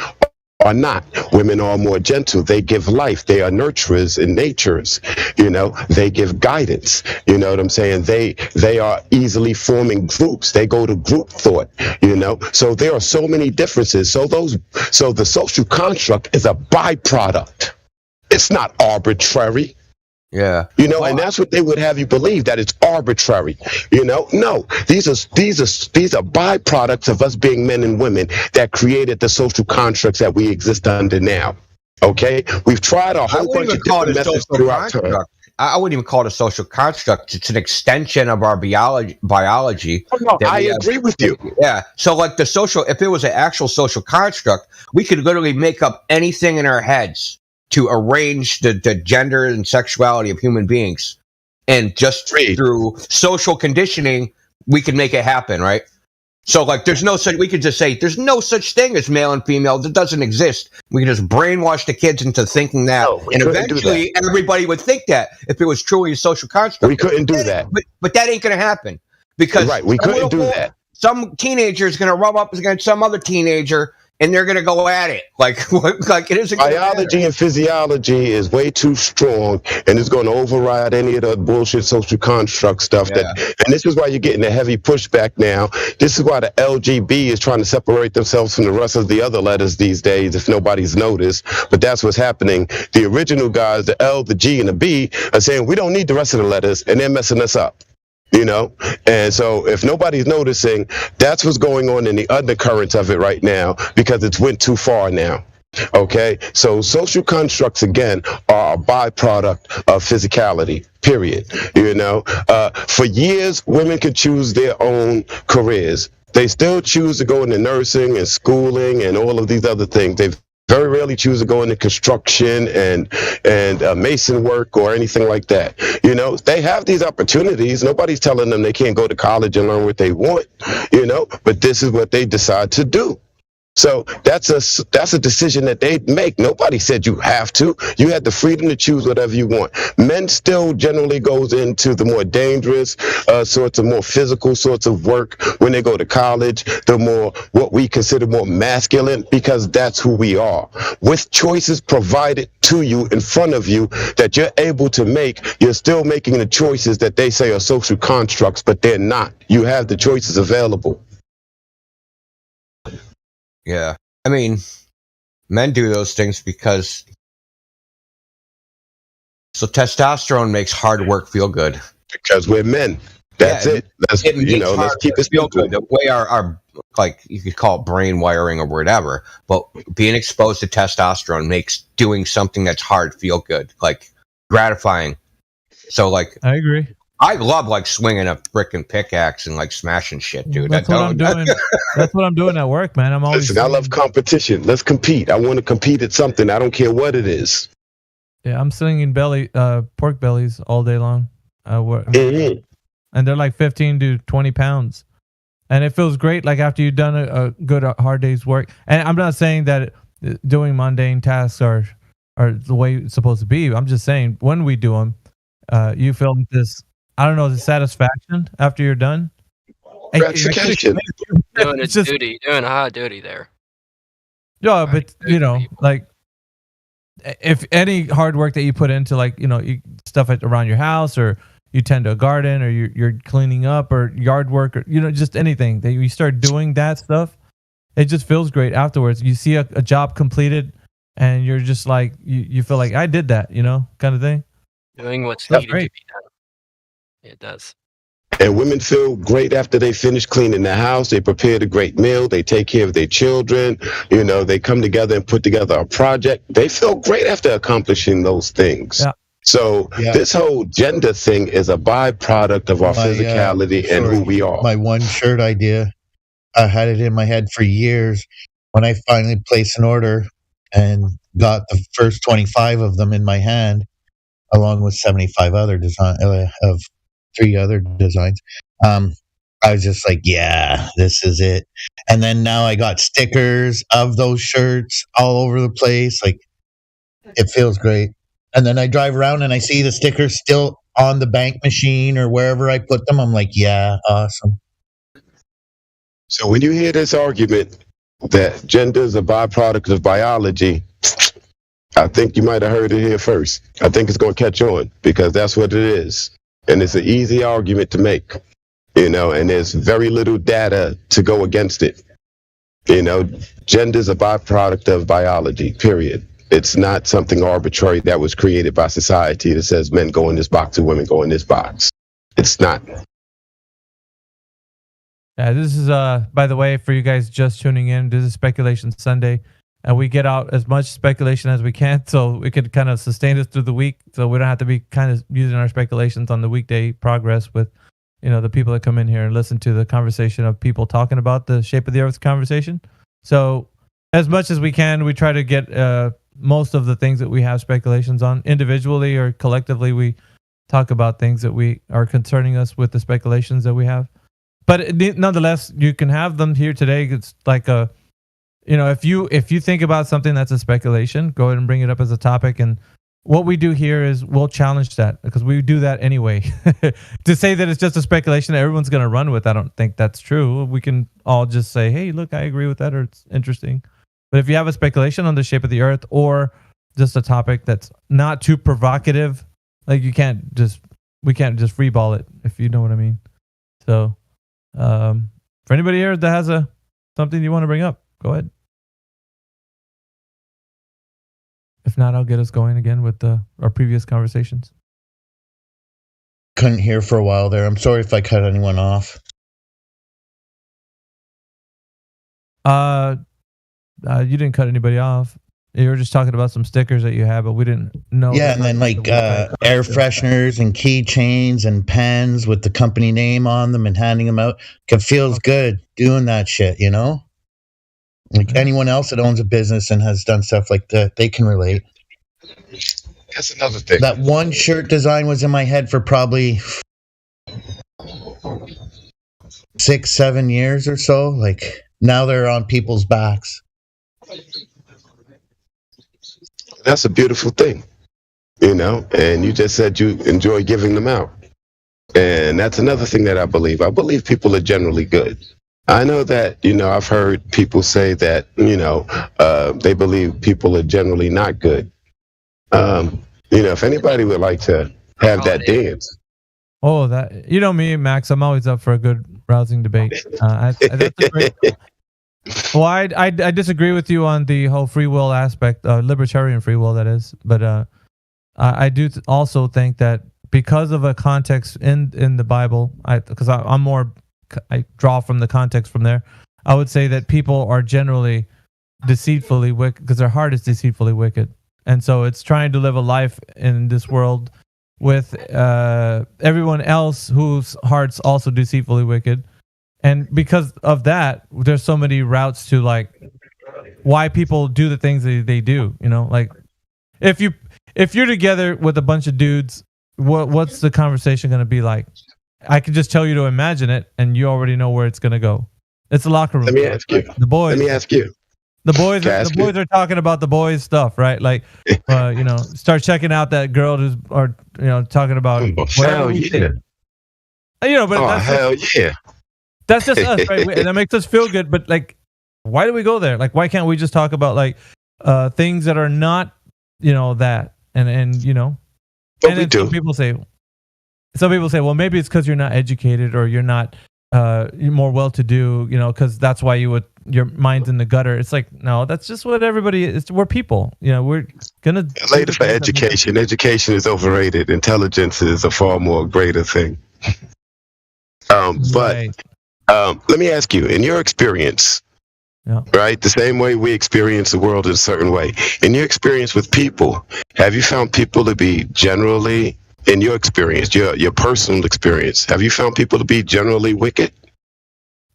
are not. Women are more gentle. They give life. They are nurturers and natures. You know, they give guidance. You know what I'm saying? They are easily forming groups. They go to group thought, you know. So there are so many differences. So the social construct is a byproduct. It's not arbitrary. Yeah. You know, and that's what they would have you believe, that it's arbitrary. You know, no, these are byproducts of us being men and women that created the social constructs that we exist under now. Okay, we've tried a whole bunch of different methods throughout time. I wouldn't even call it a social construct. It's an extension of our biology. Oh, no, I agree with you. Yeah. So, like the social, if it was an actual social construct, we could literally make up anything in our heads to arrange the gender and sexuality of human beings. And just through social conditioning, we can make it happen, right? So, like, we could just say, there's no such thing as male and female. That doesn't exist. We can just brainwash the kids into thinking that. No, and eventually, everybody would think that if it was truly a social construct. We couldn't do that. But that ain't going to happen. Because we couldn't do that. Some teenager is going to rub up against some other teenager, and they're going to go at it like it isn't. Biology and physiology is way too strong, and it's going to override any of the bullshit social construct stuff. And this is why you're getting a heavy pushback now. This is why the LGB is trying to separate themselves from the rest of the other letters these days, if nobody's noticed. But that's what's happening. The original guys, the L, the G, and the B, are saying we don't need the rest of the letters, and they're messing us up. You know, and so if nobody's noticing, that's what's going on in the undercurrents of it right now, because it's went too far now. Okay, so social constructs again are a byproduct of physicality, period. You know, for years women could choose their own careers. They still choose to go into nursing and schooling and all of these other things. They've very rarely choose to go into construction and mason work or anything like that. You know, they have these opportunities. Nobody's telling them they can't go to college and learn what they want, you know, but this is what they decide to do. So that's a decision that they make. Nobody said you have to. You had the freedom to choose whatever you want. Men still generally goes into the more dangerous sorts of more physical sorts of work when they go to college, the more what we consider more masculine, because that's who we are. With choices provided to you in front of you that you're able to make, you're still making the choices that they say are social constructs, but they're not. You have the choices available. Yeah. I mean, men do those things because testosterone makes hard work feel good. Because we're men. That's it. Let's keep it simple. Good. The way our like, you could call it brain wiring or whatever, but being exposed to testosterone makes doing something that's hard feel good, like gratifying. So, like, I agree. I love like swinging a frickin' pickaxe and like smashing shit, dude. That's what I'm doing. That's what I'm doing at work, man. I'm always. Listen, I love competition. Let's compete. I want to compete at something. I don't care what it is. Yeah, I'm slinging pork bellies all day long. Mm-hmm. And they're like 15 to 20 pounds, and it feels great. Like after you've done a good hard day's work. And I'm not saying that doing mundane tasks are the way it's supposed to be. I'm just saying when we do them, you feel this. I don't know, the satisfaction after you're done. Gratification. Doing a duty, doing a hot duty there. Yeah, but you know, like if any hard work that you put into, like, you know, stuff around your house, or you tend to a garden, or you're cleaning up, or yard work, or, you know, just anything that you start doing that stuff, it just feels great afterwards. You see a job completed, and you're just like, you feel like I did that, you know, kind of thing. Doing what's needed to be done. It does. And women feel great after they finish cleaning the house. They prepared a great meal. They take care of their children. You know, they come together and put together a project. They feel great after accomplishing those things. Yeah. So this whole gender thing is a byproduct of our physicality and who we are. My one shirt idea, I had it in my head for years. When I finally placed an order and got the first 25 of them in my hand, along with 75 other design of 3 other designs, I was just like, yeah, this is it. And then now I got stickers of those shirts all over the place. Like, it feels great. And then I drive around and I see the stickers still on the bank machine or wherever I put them. I'm like, yeah, awesome. So when you hear this argument that gender is a byproduct of biology, I think you might have heard it here first. I think it's going to catch on because that's what it is. And it's an easy argument to make, you know, and there's very little data to go against it. You know, gender is a byproduct of biology, period. It's not something arbitrary that was created by society that says men go in this box and women go in this box. It's not. Yeah, this is by the way, for you guys just tuning in, this is Speculation Sunday, and we get out as much speculation as we can, so we could kind of sustain us through the week, so we don't have to be kind of using our speculations on the weekday progress with, you know, the people that come in here and listen to the conversation of people talking about the shape of the Earth conversation. So as much as we can, we try to get most of the things that we have speculations on individually or collectively. We talk about things that we are concerning us with the speculations that we have. But nonetheless, you can have them here today. It's like a, you know, if you think about something that's a speculation, go ahead and bring it up as a topic. And what we do here is we'll challenge that because we do that anyway. To say that it's just a speculation that everyone's going to run with, I don't think that's true. We can all just say, hey, look, I agree with that, or it's interesting. But if you have a speculation on the shape of the Earth or just a topic that's not too provocative, like we can't just freeball it, if you know what I mean. So for anybody here that has something you want to bring up, go ahead. If not, I'll get us going again with our previous conversations. Couldn't hear for a while there. I'm sorry if I cut anyone off. You didn't cut anybody off. You were just talking about some stickers that you have, but we didn't know. Yeah, and then like air fresheners and keychains and pens with the company name on them and handing them out. It feels good doing that shit, you know? Like anyone else that owns a business and has done stuff like that, they can relate. That's another thing. That one shirt design was in my head for probably 6-7 years or so. Like now they're on people's backs. That's a beautiful thing, you know, and you just said you enjoy giving them out. And that's another thing that I believe. I believe people are generally good. I know that, you know, I've heard people say that, you know, they believe people are generally not good. You know, if anybody would like to have that dance. Oh, that, you know me, Max, I'm always up for a good rousing debate. That's a great. Well, I disagree with you on the whole free will aspect, libertarian free will, that is. But I do also think that because of a context in the Bible, because I draw from the context from there, I would say that people are generally deceitfully wicked because their heart is deceitfully wicked. And so it's trying to live a life in this world with everyone else whose heart's also deceitfully wicked. And because of that, there's so many routes to like why people do the things that they do. You know, like if you're together with a bunch of dudes, what's the conversation going to be like? I can just tell you to imagine it, and you already know where it's going to go. It's a locker room. Let me ask you. The boys. Let me ask you. The boys are talking about the boys stuff, right? Like, you know, start checking out that girl who's, or you know, talking about. Hell yeah. You know, but hell yeah. That's just us, right? And that makes us feel good. But like, why do we go there? Like, why can't we just talk about like things that are not, you know, that and you know? But we do. Some people say, well, maybe it's because you're not educated or you're not you're more well-to-do, you know, because that's why your mind's in the gutter. It's like, no, that's just what everybody is. We're people, you know. We're gonna later for education. Education is overrated. Intelligence is a far more greater thing. But let me ask you, in your experience, right, the same way we experience the world in a certain way, in your experience with people, have you found people to be generally, in your experience, your personal experience, have you found people to be generally wicked?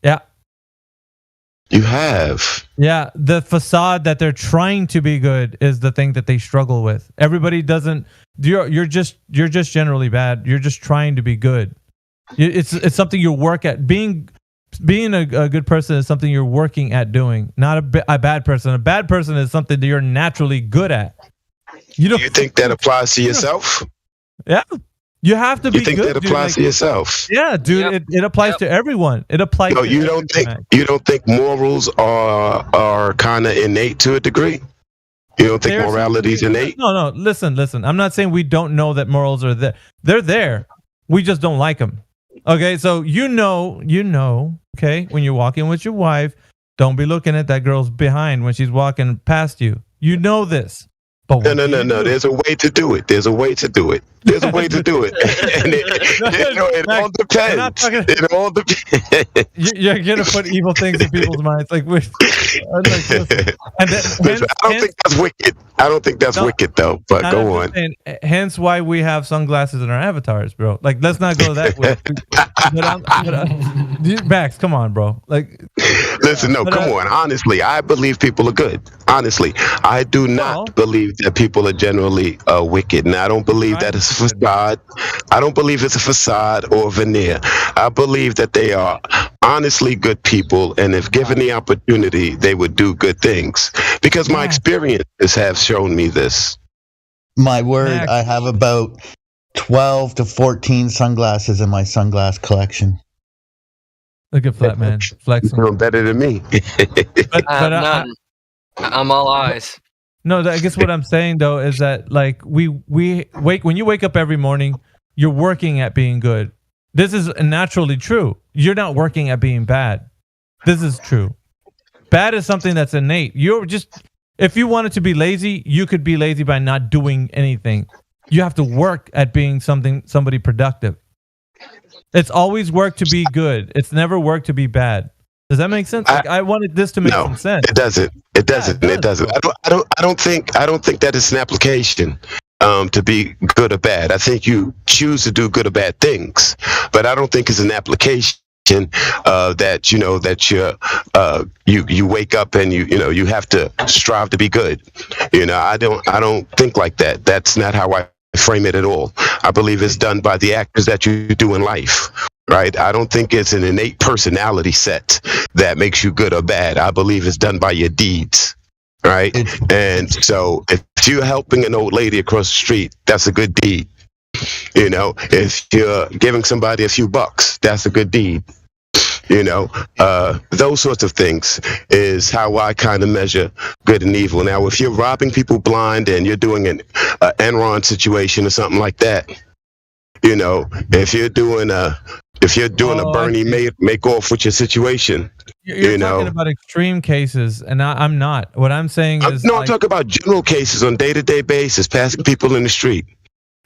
Yeah. You have. Yeah, the facade that they're trying to be good is the thing that they struggle with. Everybody doesn't. You're just generally bad. You're just trying to be good. It's something you work at. Being a good person is something you're working at doing. Not a bad person. A bad person is something that you're naturally good at. Do you think that applies to yourself? Yeah. You have to be good. You think that applies to yourself? Yeah, dude. It applies to everyone. It applies. No, to you don't think morals are kind of innate to a degree? You don't think morality is innate? No. Listen. I'm not saying we don't know that morals are there. They're there. We just don't like them. Okay, so you know. Okay, when you're walking with your wife, don't be looking at that girl's behind when she's walking past you. You know this. But no. There's a way to do it. There's a way to do it. And it all depends. It all depends. You're gonna put evil things in people's minds. I don't think that's wicked. I don't think that's wicked though. But go on. Hence why we have sunglasses in our avatars, bro. Like, let's not go that way. Bax, come on, bro. Like, listen, no, come on. Honestly, I believe people are good. Honestly, I do not believe that people are generally wicked, and I don't believe that it's a facade. I don't believe it's a facade or a veneer. I believe that they are honestly good people, and if given the opportunity, they would do good things. Because my experiences have shown me this. My word, I have about 12 to 14 sunglasses in my sunglass collection. Look at Flatman flexing. You're better than me. I'm all eyes. No, I guess what I'm saying though is that, like, when you wake up every morning, you're working at being good. This is naturally true. You're not working at being bad. This is true. Bad is something that's innate. If you wanted to be lazy, you could be lazy by not doing anything. You have to work at being somebody productive. It's always work to be good. It's never work to be bad. Does that make sense? I wanted this to make some sense. It doesn't. It doesn't. I don't think that it's an application to be good or bad. I think you choose to do good or bad things, but I don't think it's an application that you wake up and you have to strive to be good. I don't think like that. That's not how I frame it at all. I believe it's done by the actions that you do in life. Right? I don't think it's an innate personality set that makes you good or bad. I believe it's done by your deeds. Right? And so if you're helping an old lady across the street, that's a good deed. If you're giving somebody a few bucks, that's a good deed. Those sorts of things is how I kind of measure good and evil. Now, if you're robbing people blind and you're doing an Enron situation or something like that, if you're doing a Bernie make off with your situation, you're talking about extreme cases, and I'm not. What I'm saying is, I'm talking about general cases on day-to-day basis, passing people in the street.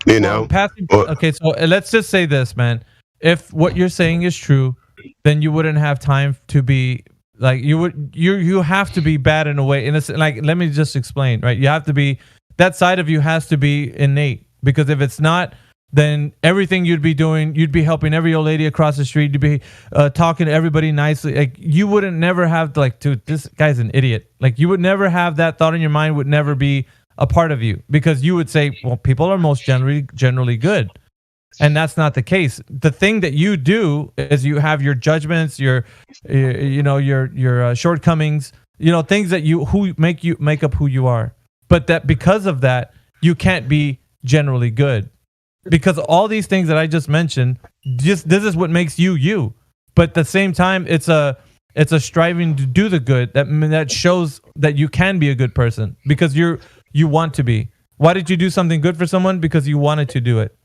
Okay, so let's just say this, man. If what you're saying is true, then you wouldn't have time to be like you have to be bad in a way. And it's like, let me just explain, right? You have to be, that side of you has to be innate, because if it's not, then everything you'd be doing, you'd be helping every old lady across the street, you'd be talking to everybody nicely. Like, you wouldn't never have like, dude, this guy's an idiot. Like, you would never have that thought in your mind, would never be a part of you, because you would say, well, people are most generally good. And that's not the case. The thing that you do is you have your judgments, your shortcomings, things that make up who you are. But that because of that, you can't be generally good, because all these things that I just mentioned, this is what makes you you. But at the same time, it's a striving to do the good that shows that you can be a good person, because you want to be. Why did you do something good for someone? Because you wanted to do it.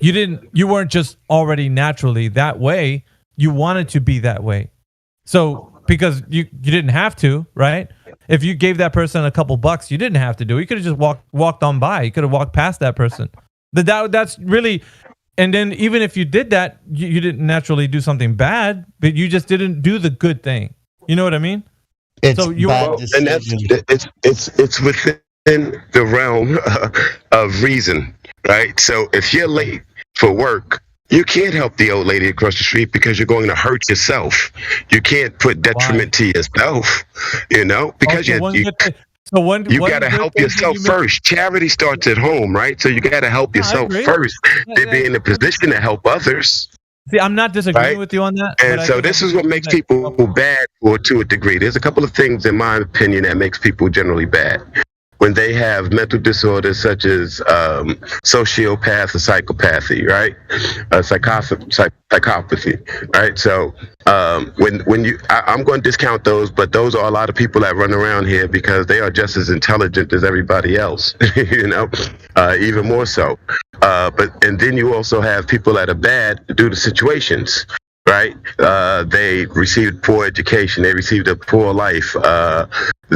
You weren't just already naturally that way. You wanted to be that way. So, because you didn't have to, right? If you gave that person a couple bucks, you didn't have to do it. You could have just walked on by. You could have walked past that person. That's really, And then even if you did that, you didn't naturally do something bad, but you just didn't do the good thing. You know what I mean? It's so you Well, and that's it's within the realm of reason, right? So if you're late for work, you can't help the old lady across the street because you're going to hurt yourself. You can't put detriment to yourself, because you got to help yourself first. Charity starts at home, right? So you got to help yourself first to be in a position to help others. See, I'm not disagreeing with you on that. And so this is what makes people bad to a degree. There's a couple of things, in my opinion, that makes people generally bad. When they have mental disorders such as sociopath or psychopathy, right? Psychopathy, right? So I'm going to discount those, but those are a lot of people that run around here because they are just as intelligent as everybody else, even more so. And then you also have people that are bad due to situations. Right? They received poor education. They received a poor life.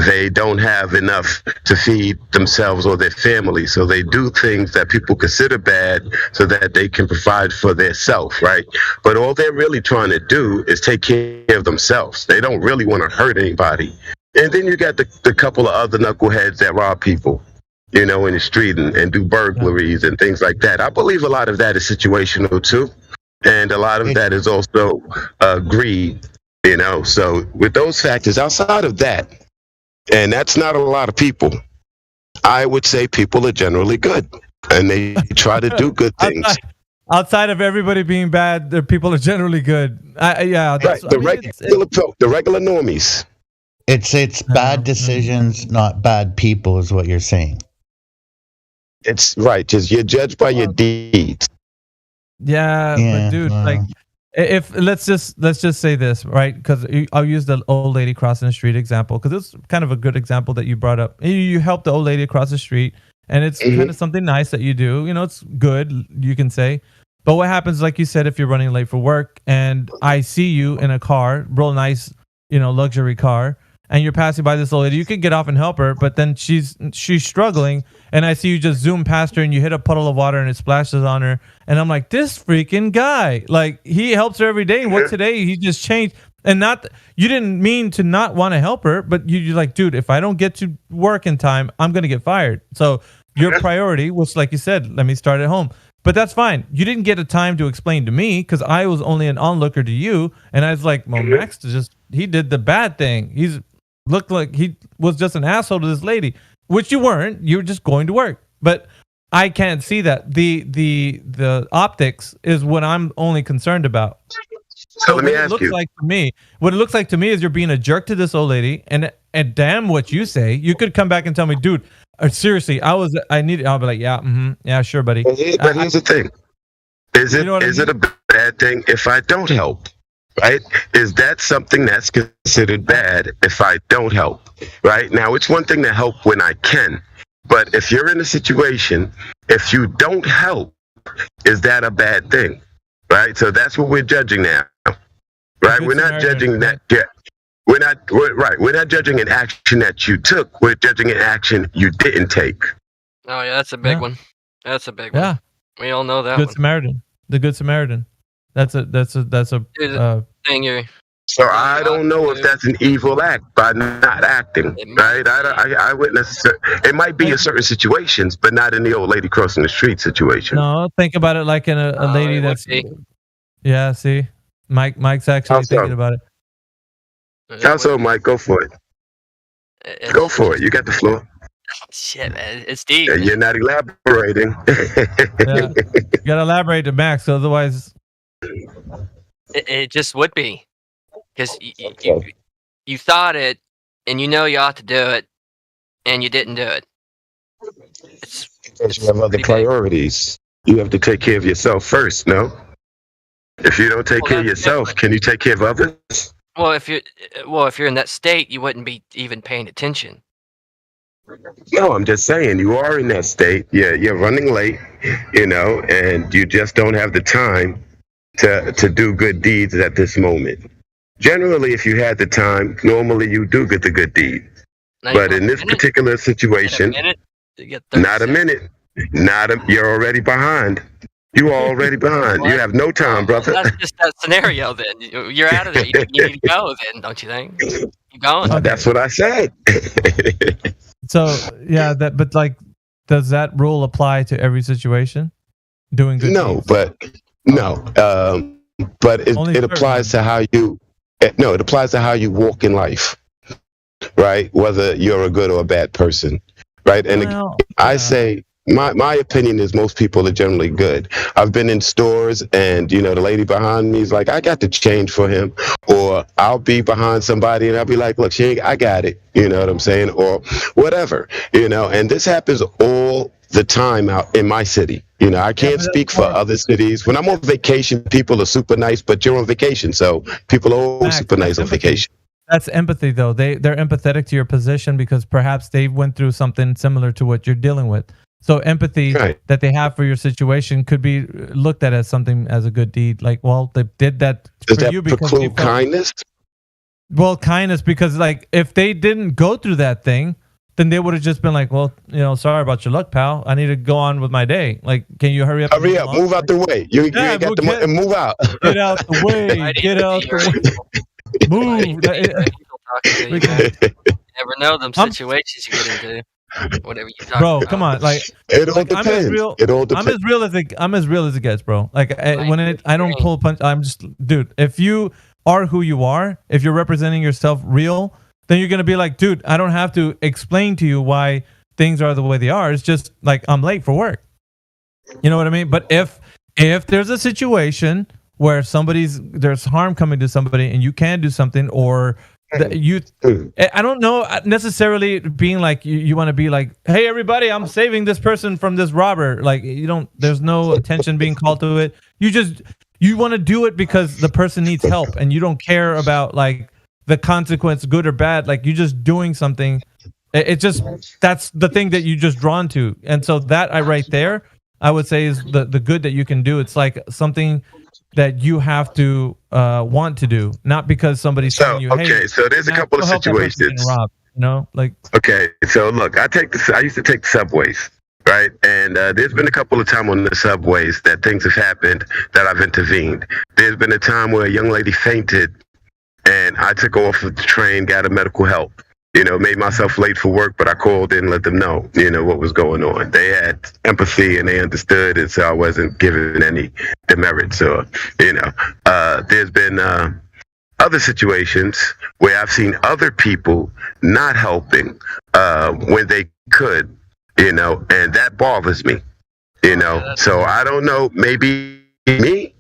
They don't have enough to feed themselves or their family. So they do things that people consider bad so that they can provide for their self, right? But all they're really trying to do is take care of themselves. They don't really want to hurt anybody. And then you got the couple of other knuckleheads that rob people, in the street and do burglaries and things like that. I believe a lot of that is situational too. And a lot of that is also greed, So with those factors, outside of that, and that's not a lot of people, I would say people are generally good. And they try to do good things. Outside of everybody being bad, the people are generally good. Yeah. Right, the regular normies. It's bad decisions, not bad people, is what you're saying. It's right. Just you're judged by your deeds. Yeah, but dude, like, if let's just say this, right? Because I'll use the old lady crossing the street example because it's kind of a good example that you brought up. You help the old lady across the street, and it's kind of something nice that you do. It's good, you can say. But what happens, like you said, if you're running late for work, and I see you in a car, real nice, luxury car, and you're passing by this old lady, you could get off and help her, but then she's struggling, and I see you just zoom past her and you hit a puddle of water and it splashes on her, and I'm like, this freaking guy, like, he helps her every day, and what today he just changed, and you didn't mean to not want to help her, but you're like, dude, if I don't get to work in time, I'm gonna get fired. So your priority was, like you said, let me start at home. But that's fine. You didn't get a time to explain to me because I was only an onlooker to you, and I was like, well, Max he did the bad thing. He's looked like he was just an asshole to this lady, which you weren't. You were just going to work. But I can't see that. The optics is what I'm only concerned about. So let me ask you. What it looks like to me is you're being a jerk to this old lady, and damn what you say. You could come back and tell me, dude, seriously, I'll be like, yeah, sure, buddy. But here's the thing. Is it a bad thing if I don't help? Right? Is that something that's considered bad if I don't help? Right? Now, it's one thing to help when I can, but if you're in a situation, if you don't help, is that a bad thing? Right? So that's what we're judging now. Right? We're not judging that yet. We're not judging an action that you took. We're judging an action you didn't take. Oh yeah, that's a big one. That's a big one. Yeah, we all know that. Good Samaritan. The Good Samaritan. That's a thing you're. So I don't know if that's an evil act by not acting, right? I witness it might be in certain situations, but not in the old lady crossing the street situation. No, think about it like in a lady that's. Yeah, see, Mike's actually thinking about it. How so, Mike? Go for it. Go for it. You got the floor. Shit, man, it's deep. Yeah, you're not elaborating. Yeah. You gotta elaborate to Max, otherwise. It just would be, because you thought it, and you ought to do it, and you didn't do it. Because you have other priorities. You have to take care of yourself first. No. If you don't take care of yourself, can you take care of others? Well, if you're in that state, you wouldn't be even paying attention. No, I'm just saying you are in that state. Yeah, you're running late, and you just don't have the time to do good deeds at this moment. Generally, if you had the time, normally you do get the good deed. But in this particular situation, not a minute. You're already behind. You already behind. You have no time, brother. That's just that scenario. Then you're out of it. You need to go. Then don't you think? Keep going. That's what I said. So yeah, but like, does that rule apply to every situation? Doing good. No, deeds? but it applies to how you. No, it applies to how you walk in life, right? Whether you're a good or a bad person, right? And I say my opinion is most people are generally good. I've been in stores and, the lady behind me is like, I got the change for him. Or I'll be behind somebody and I'll be like, look, I got it. You know what I'm saying? Or whatever, and this happens all the time out in my city. I can't speak for other cities. When I'm on vacation, people are super nice, but you're on vacation. So people are always super nice on vacation. That's empathy, though. They're empathetic to your position because perhaps they went through something similar to what you're dealing with. So empathy that they have for your situation could be looked at as something as a good deed. Like, well, they did that for you because they felt kindness. Well, kindness, because like if they didn't go through that thing, then they would have just been like, well, sorry about your luck, pal. I need to go on with my day. Like, can you hurry up? Hurry up, move out the way. You ain't got the money and move out. Get out the way. Get out the way. Move. You never know them situations you get into. Whatever you talk bro, about. come on, like it all depends. I'm as real as it gets, bro. Like I don't pull a punch. I'm just, dude. If you are who you are, if you're representing yourself real, then you're gonna be like, dude, I don't have to explain to you why things are the way they are. It's just like I'm late for work. You know what I mean? But if there's a situation where there's harm coming to somebody and you can do something, or I don't know necessarily being like you want to be like, hey everybody, I'm saving this person from this robber. Like there's no attention being called to it. You want to do it because the person needs help and you don't care about like the consequence, good or bad. Like you're just doing something. That's the thing that you just drawn to. And so that right there, I would say is the good that you can do. It's like something that you have to want to do, not because somebody's telling you, hey, so there's a couple of situations. Robbed, like. Okay, so look, I used to take the subways, right? And there's been a couple of times on the subways that things have happened that I've intervened. There's been a time where a young lady fainted, and I took her off of the train, got her medical help. Made myself late for work, but I called in and let them know, what was going on. They had empathy and they understood it, so I wasn't giving any demerits. Or, there's been other situations where I've seen other people not helping when they could, and that bothers me, So I don't know, maybe me,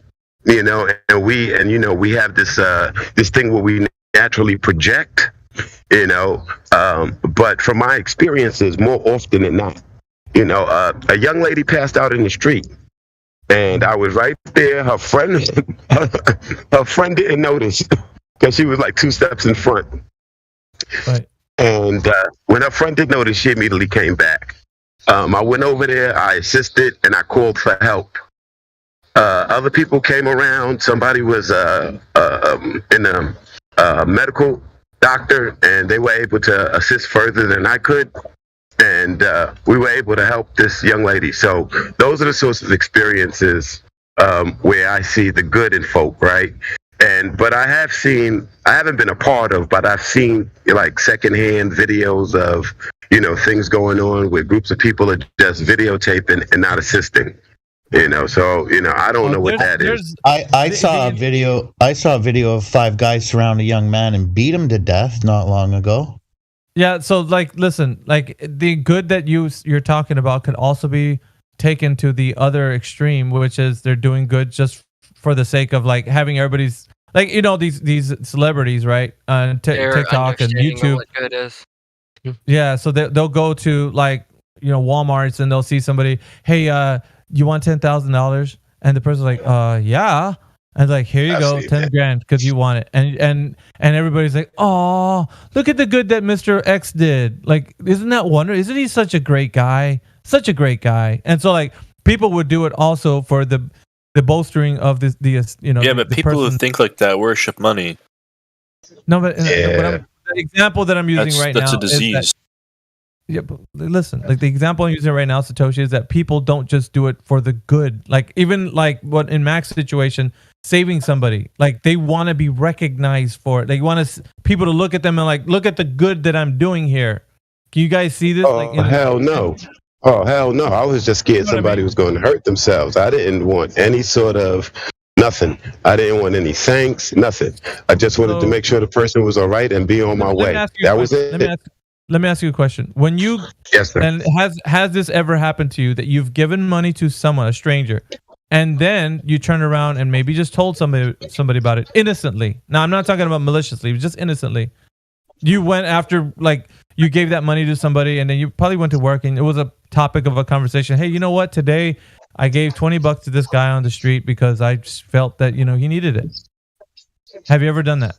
and we have this thing where we naturally project. But from my experiences, more often than not, a young lady passed out in the street, and I was right there. Her friend didn't notice because she was like 2 steps in front. Right. And when her friend did notice, she immediately came back. I went over there, I assisted, and I called for help. Other people came around. Somebody was in a medical doctor, and they were able to assist further than I could, and we were able to help this young lady. So those are the sorts of experiences where I see the good in folk, right? But I haven't been a part of, but I've seen like secondhand videos of things going on where groups of people are just videotaping and not assisting. So I don't know what that is. I saw a video. I saw a video of 5 guys surround a young man and beat him to death not long ago. Yeah. So like, listen, like the good that you're talking about could also be taken to the other extreme, which is they're doing good just for the sake of like having everybody's like these celebrities, right? TikTok and YouTube. What good is. Yeah. So they'll go to like Walmarts and they'll see somebody, hey, you want $10,000? And the person's like, yeah. And like, here you go, 10 grand because you want it. And everybody's like, oh, look at the good that Mr. X did. Like, isn't that wonderful? Isn't he such a great guy? Such a great guy. And so like people would do it also for the bolstering of the Yeah, but people who think like that worship money. No, but the example that I'm using right now that's a disease. Yeah, but listen, like the example I'm using right now, Satoshi, is that people don't just do it for the good. Like even like what in Mac's situation, saving somebody, like they want to be recognized for it. They want people to look at them and like, look at the good that I'm doing here. Can you guys see this? Oh, hell no. Oh, hell no. I was just scared somebody was going to hurt themselves. I didn't want any sort of nothing. I didn't want any thanks, nothing. I just wanted to make sure the person was all right and be on my way. That was it. Let me ask you a question. When you yes, sir. And has this ever happened to you that you've given money to someone, a stranger, and then you turn around and maybe just told somebody about it innocently? Now, I'm not talking about maliciously, just innocently. You went after, like, you gave that money to somebody, and then you probably went to work, and it was a topic of a conversation. Hey, you know what? Today, I gave $20 to this guy on the street because I just felt that, he needed it. Have you ever done that?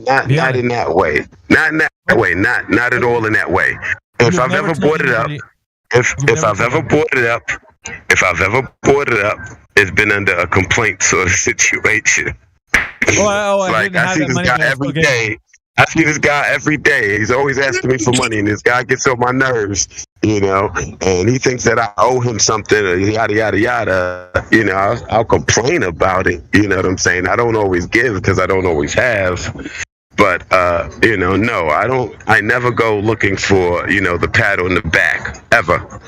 Not in that way. Not in that way. Not at all in that way. If I've ever brought it up, if I've ever brought it up, it's been under a complaint sort of situation. Like I see this guy every day. I see this guy every day. He's always asking me for money, and this guy gets on my nerves, and he thinks that I owe him something, or yada, yada, yada. I'll complain about it. You know what I'm saying? I don't always give because I don't always have. But, no, I don't. I never go looking for, the pat on the back, ever.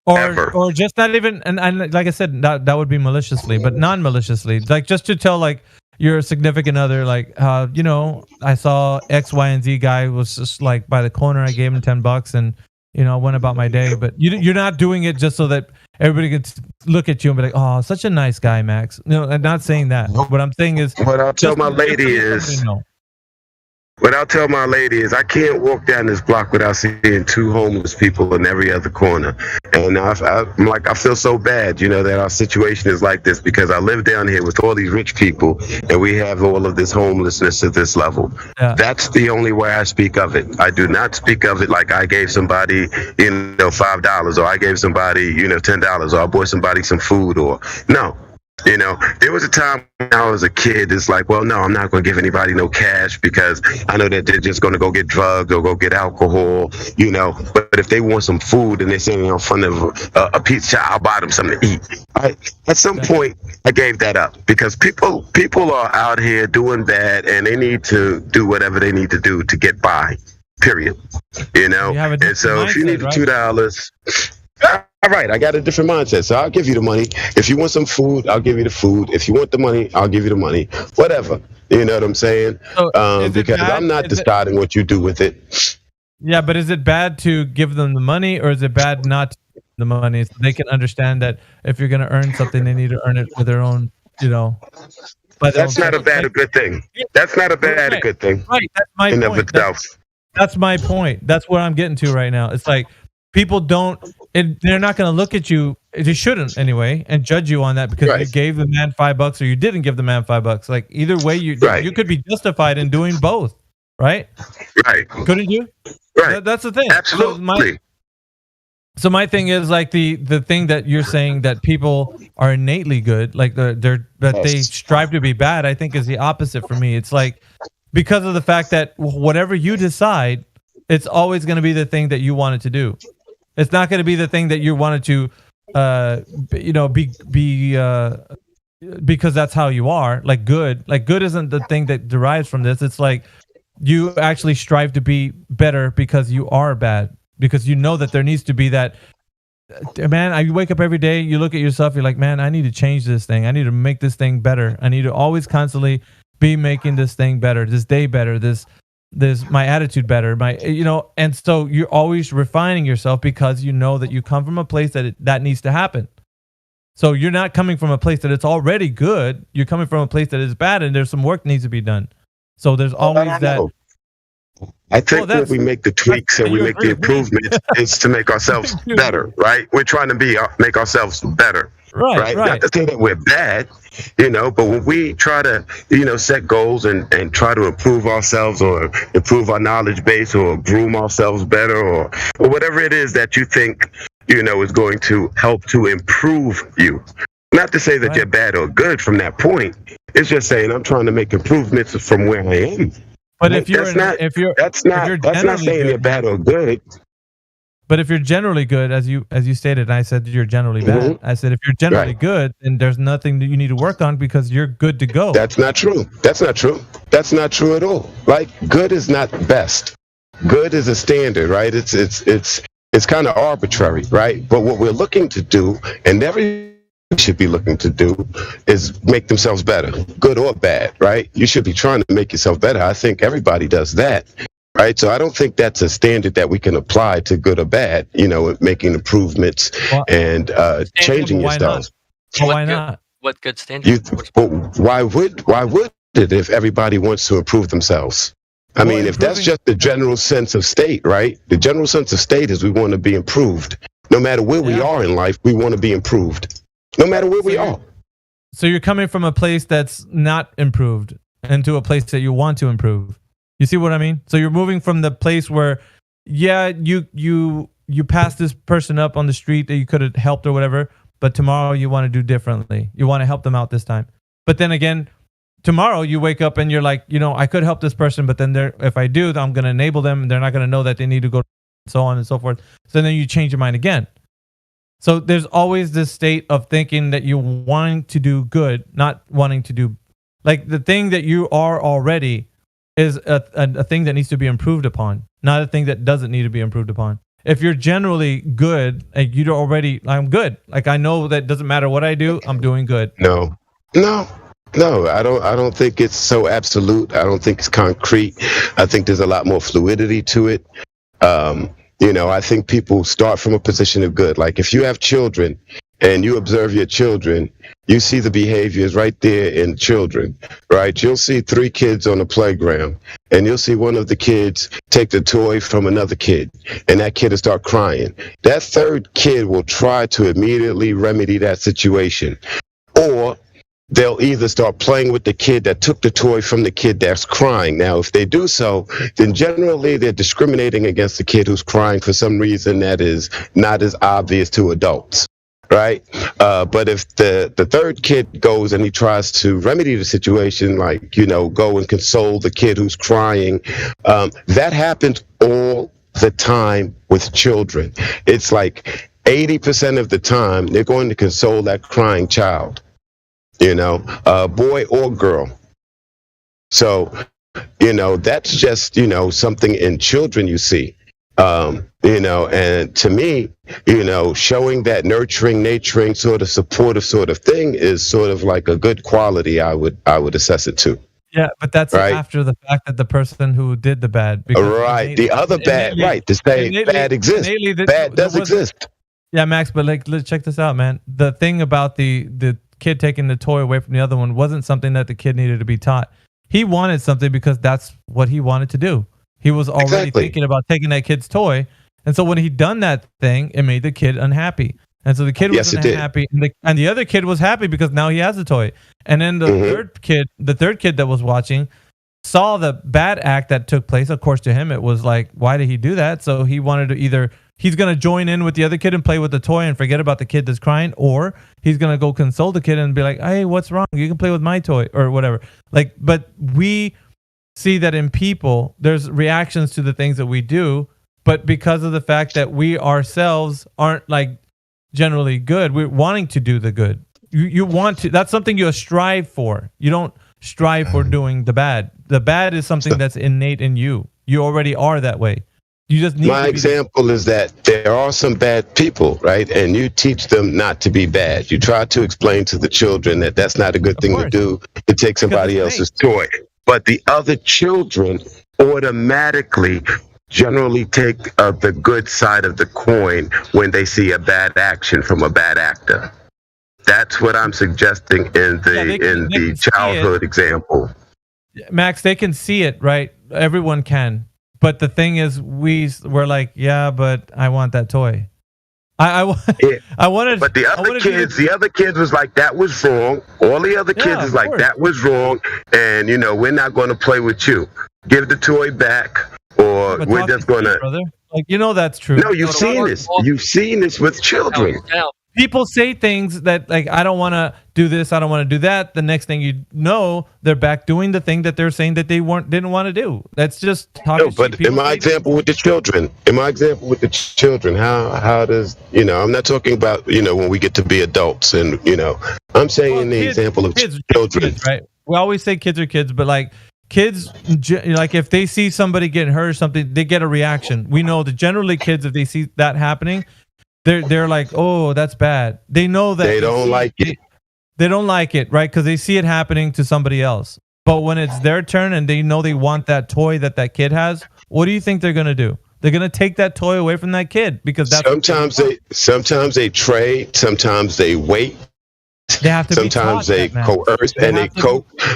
Or just not even, and like I said, that would be maliciously, but non-maliciously. Like just to tell, like, your significant other, like, I saw X, Y, and Z guy was just like by the corner. I gave him $10, and I went about my day. But you're not doing it just so that everybody could look at you and be like, "Oh, such a nice guy, Max." No, I'm not saying that. What I'm saying is, what I'll tell my lady is. What I'll tell my lady is I can't walk down this block without seeing 2 homeless people in every other corner. And I'm like, I feel so bad, that our situation is like this because I live down here with all these rich people and we have all of this homelessness at this level. Yeah. That's the only way I speak of it. I do not speak of it like I gave somebody, $5 or I gave somebody, $10 or I bought somebody some food or no. There was a time when I was a kid, it's like, well, no, I'm not going to give anybody no cash because I know that they're just going to go get drugs or go get alcohol, But if they want some food and they're sitting in front of a pizza shop, I'll buy them something to eat. At some point, I gave that up because people are out here doing bad and they need to do whatever they need to do to get by, period. And so if you need the $2... All right, I got a different mindset, so I'll give you the money. If you want some food, I'll give you the food. If you want the money, I'll give you the money. Whatever. You know what I'm saying? Because I'm not deciding what you do with it. Yeah, but is it bad to give them the money, or is it bad not to give them the money so they can understand that if you're going to earn something, they need to earn it with their own, That's not a bad or good thing. That's not a bad or good thing. Right, that's my point. That's my point. That's what I'm getting to right now. It's like people don't. They're not going to look at you. They shouldn't anyway, and judge you on that because you gave the man $5 or you didn't give the man $5. Like either way, you could be justified in doing both, right? Right? Couldn't you? Right. That's the thing. Absolutely. So my thing is like the thing that you're saying that people are innately good, like they strive to be bad. I think is the opposite for me. It's like because of the fact that whatever you decide, it's always going to be the thing that you wanted to do. It's not going to be the thing that you wanted to, be because that's how you are. Like good isn't the thing that derives from this. It's like you actually strive to be better because you are bad. Because you know that there needs to be that, man, you wake up every day, you look at yourself, you're like, man, I need to change this thing. I need to make this thing better. I need to always constantly be making this thing better, this day better, this my attitude better, and so you're always refining yourself because you know that you come from a place that needs to happen. So you're not coming from a place that it's already good. You're coming from a place that is bad and there's some work that needs to be done. So there's always that. I think when we make the tweaks and we make the improvements, it's to make ourselves better, right? We're trying to make ourselves better, right? Not to say that we're bad, but when we try to, set goals and try to improve ourselves or improve our knowledge base or groom ourselves better or whatever it is that you think, is going to help to improve you. Not to say that you're bad or good from that point. It's just saying I'm trying to make improvements from where I am. But if you're that's not saying you're bad or good. But if you're generally good, as you stated, and I said you're generally bad. I said if you're generally good, then there's nothing that you need to work on because you're good to go. That's not true. That's not true. That's not true at all. Like, good is not best. Good is a standard, right? It's kind of arbitrary, right? But what we're looking to do, and every should be looking to do, is make themselves better, good or bad, right? You should be trying to make yourself better. I think everybody does that. Right, so I don't think that's a standard that we can apply to good or bad. Making improvements and changing yourself. Why not? What good standard? Why would it if everybody wants to improve themselves? I mean, if that's just the general sense of state, right? The general sense of state is we want to be improved. No matter where we are in life, we want to be improved. No matter where we are. So you're coming from a place that's not improved into a place that you want to improve. You see what I mean? So you're moving from the place where, you passed this person up on the street that you could have helped or whatever, but tomorrow you want to do differently. You want to help them out this time. But then again, tomorrow you wake up and you're like, I could help this person, but then if I do, I'm going to enable them and they're not going to know that they need to go, and so on and so forth. So then you change your mind again. So there's always this state of thinking that you're wanting to do good, not wanting to do, like the thing that you are already is a thing that needs to be improved upon, not a thing that doesn't need to be improved upon. If you're generally good, like I'm good. Like I know that doesn't matter what I do, I'm doing good. No. I don't think it's so absolute. I don't think it's concrete. I think there's a lot more fluidity to it. I think people start from a position of good. Like if you have children and you observe your children, you see the behaviors right there in children, right? You'll see 3 kids on the playground, and you'll see one of the kids take the toy from another kid, and that kid will start crying. That third kid will try to immediately remedy that situation, or they'll either start playing with the kid that took the toy from the kid that's crying. Now, if they do so, then generally they're discriminating against the kid who's crying for some reason that is not as obvious to adults. Right. But if the third kid goes and he tries to remedy the situation, like, go and console the kid who's crying, that happens all the time with children. It's like 80% of the time they're going to console that crying child, boy or girl. So, that's just, something in children you see. And to me, showing that nurturing, naturing, sort of supportive sort of thing is sort of like a good quality. I would assess it to. Yeah, but that's after the fact that the person who did the bad. Right, the other bad. Right, to say bad exists. Bad does exist. Yeah, Max, but let's check this out, man. The thing about the kid taking the toy away from the other one wasn't something that the kid needed to be taught. He wanted something because that's what he wanted to do. He was already thinking about taking that kid's toy. And so when he done that thing, it made the kid unhappy. And so the kid was unhappy. And the other kid was happy because now he has a toy. And then the third kid that was watching saw the bad act that took place. Of course, to him, it was like, why did he do that? So he wanted to he's going to join in with the other kid and play with the toy and forget about the kid that's crying, or he's going to go console the kid and be like, hey, what's wrong? You can play with my toy or whatever. But we see that in people, there's reactions to the things that we do, but because of the fact that we ourselves aren't generally good, we're wanting to do the good. You want to, that's something you strive for. You don't strive for doing the bad. The bad is something that's innate in you. You already are that way. You just need. My example is that there are some bad people, right? And you teach them not to be bad. You try to explain to the children that that's not a good thing to do, to take somebody else's toy. But the other children automatically generally take the good side of the coin when they see a bad action from a bad actor. That's what I'm suggesting in the childhood example. Max, they can see it, right? Everyone can. But the thing is, we're like, yeah, but I want that toy. I wanted. But the other kids was like, that was wrong. All the other kids is like, that was wrong, and we're not going to play with you. Give the toy back, or we're just going to. Brother, that's true. No, you've seen this. You've seen this with children. people say things that like, I don't want to do this, I don't want to do that. The next thing you know, they're back doing the thing that they're saying that they didn't want to do. That's just talking. No, but in my example with the children, how does, I'm not talking about, when we get to be adults and, I'm saying the example of children. Kids, right? We always say kids are kids, but like kids, like if they see somebody getting hurt or something, they get a reaction. We know that generally kids, if they see that happening, they're like, oh, that's bad. They know that they don't like it. They don't like it, right? Because they see it happening to somebody else. But when it's their turn and they know they want that toy that kid has, what do you think they're gonna do? They're gonna take that toy away from that kid because that's sometimes they trade, sometimes they wait. They have to sometimes they coerce and they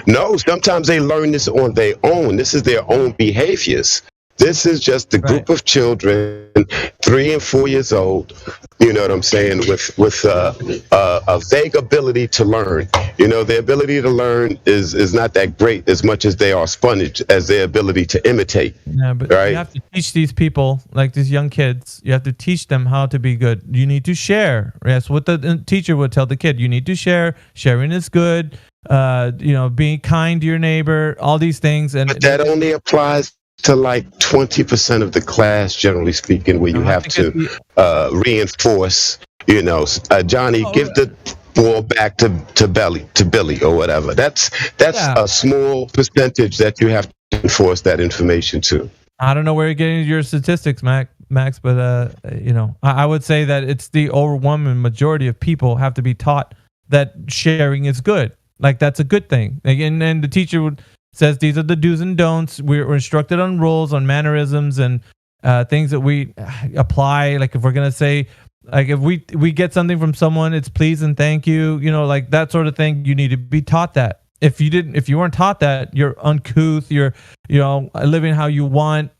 no, sometimes they learn this on their own. This is their own behaviors. This is just a group of children, 3 and 4 years old, you know what I'm saying, with a vague ability to learn. Their ability to learn is not that great as much as they are sponge as their ability to imitate. Yeah, but right? You have to teach these people, like these young kids, you have to teach them how to be good. You need to share. That's what the teacher would tell the kid. You need to share. Sharing is good. Being kind to your neighbor, all these things. But that only applies to like 20% of the class, generally speaking, where you have to reinforce, Johnny, give the ball back to Billy or whatever. That's a small percentage that you have to enforce that information to. I don't know where you're getting your statistics, Max, but I would say that it's the overwhelming majority of people have to be taught that sharing is good. Like that's a good thing. And the teacher says these are the do's and don'ts. We're instructed on rules, on mannerisms, and things that we apply. Like if we're gonna say, like if we get something from someone, it's please and thank you. Like that sort of thing. You need to be taught that. If you weren't taught that, you're uncouth. You're living how you want.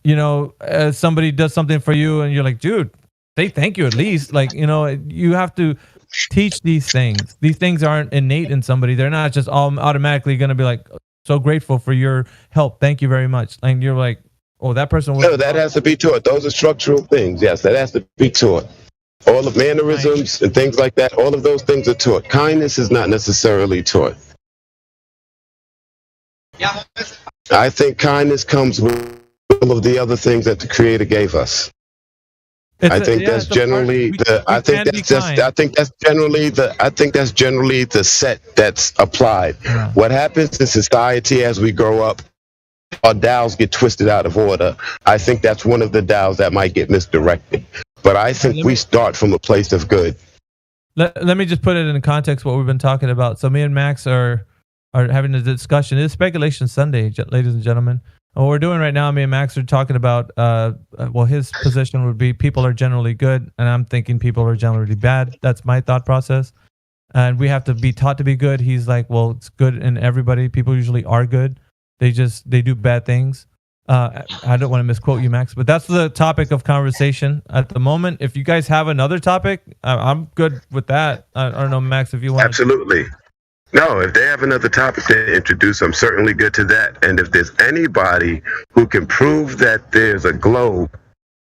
Somebody does something for you, and you're like, dude, say thank you at least. Like you have to teach these things. These things aren't innate in somebody. They're not just all automatically gonna be like, so grateful for your help. Thank you very much. And you're like, oh, that person was. No, that has to be taught. Those are structural things. Yes, that has to be taught. All the mannerisms and things like that, all of those things are taught. Kindness is not necessarily taught. Yeah. I think kindness comes with all of the other things that the Creator gave us. I think that's generally the set that's applied. Yeah. What happens in society as we grow up, our dials get twisted out of order. I think that's one of the dials that might get misdirected. But I think we start from a place of good. Let me just put it in context what we've been talking about. So me and Max are having a discussion. It's Speculation Sunday, ladies and gentlemen. What we're doing right now, me and Max are talking about, his position would be people are generally good, and I'm thinking people are generally bad. That's my thought process. And we have to be taught to be good. He's like, well, it's good in everybody. People usually are good. They do bad things. I don't want to misquote you, Max, but that's the topic of conversation at the moment. If you guys have another topic, I'm good with that. I don't know, Max, if you want. Absolutely. No, if they have another topic to introduce, I'm certainly good to that. And if there's anybody who can prove that there's a globe,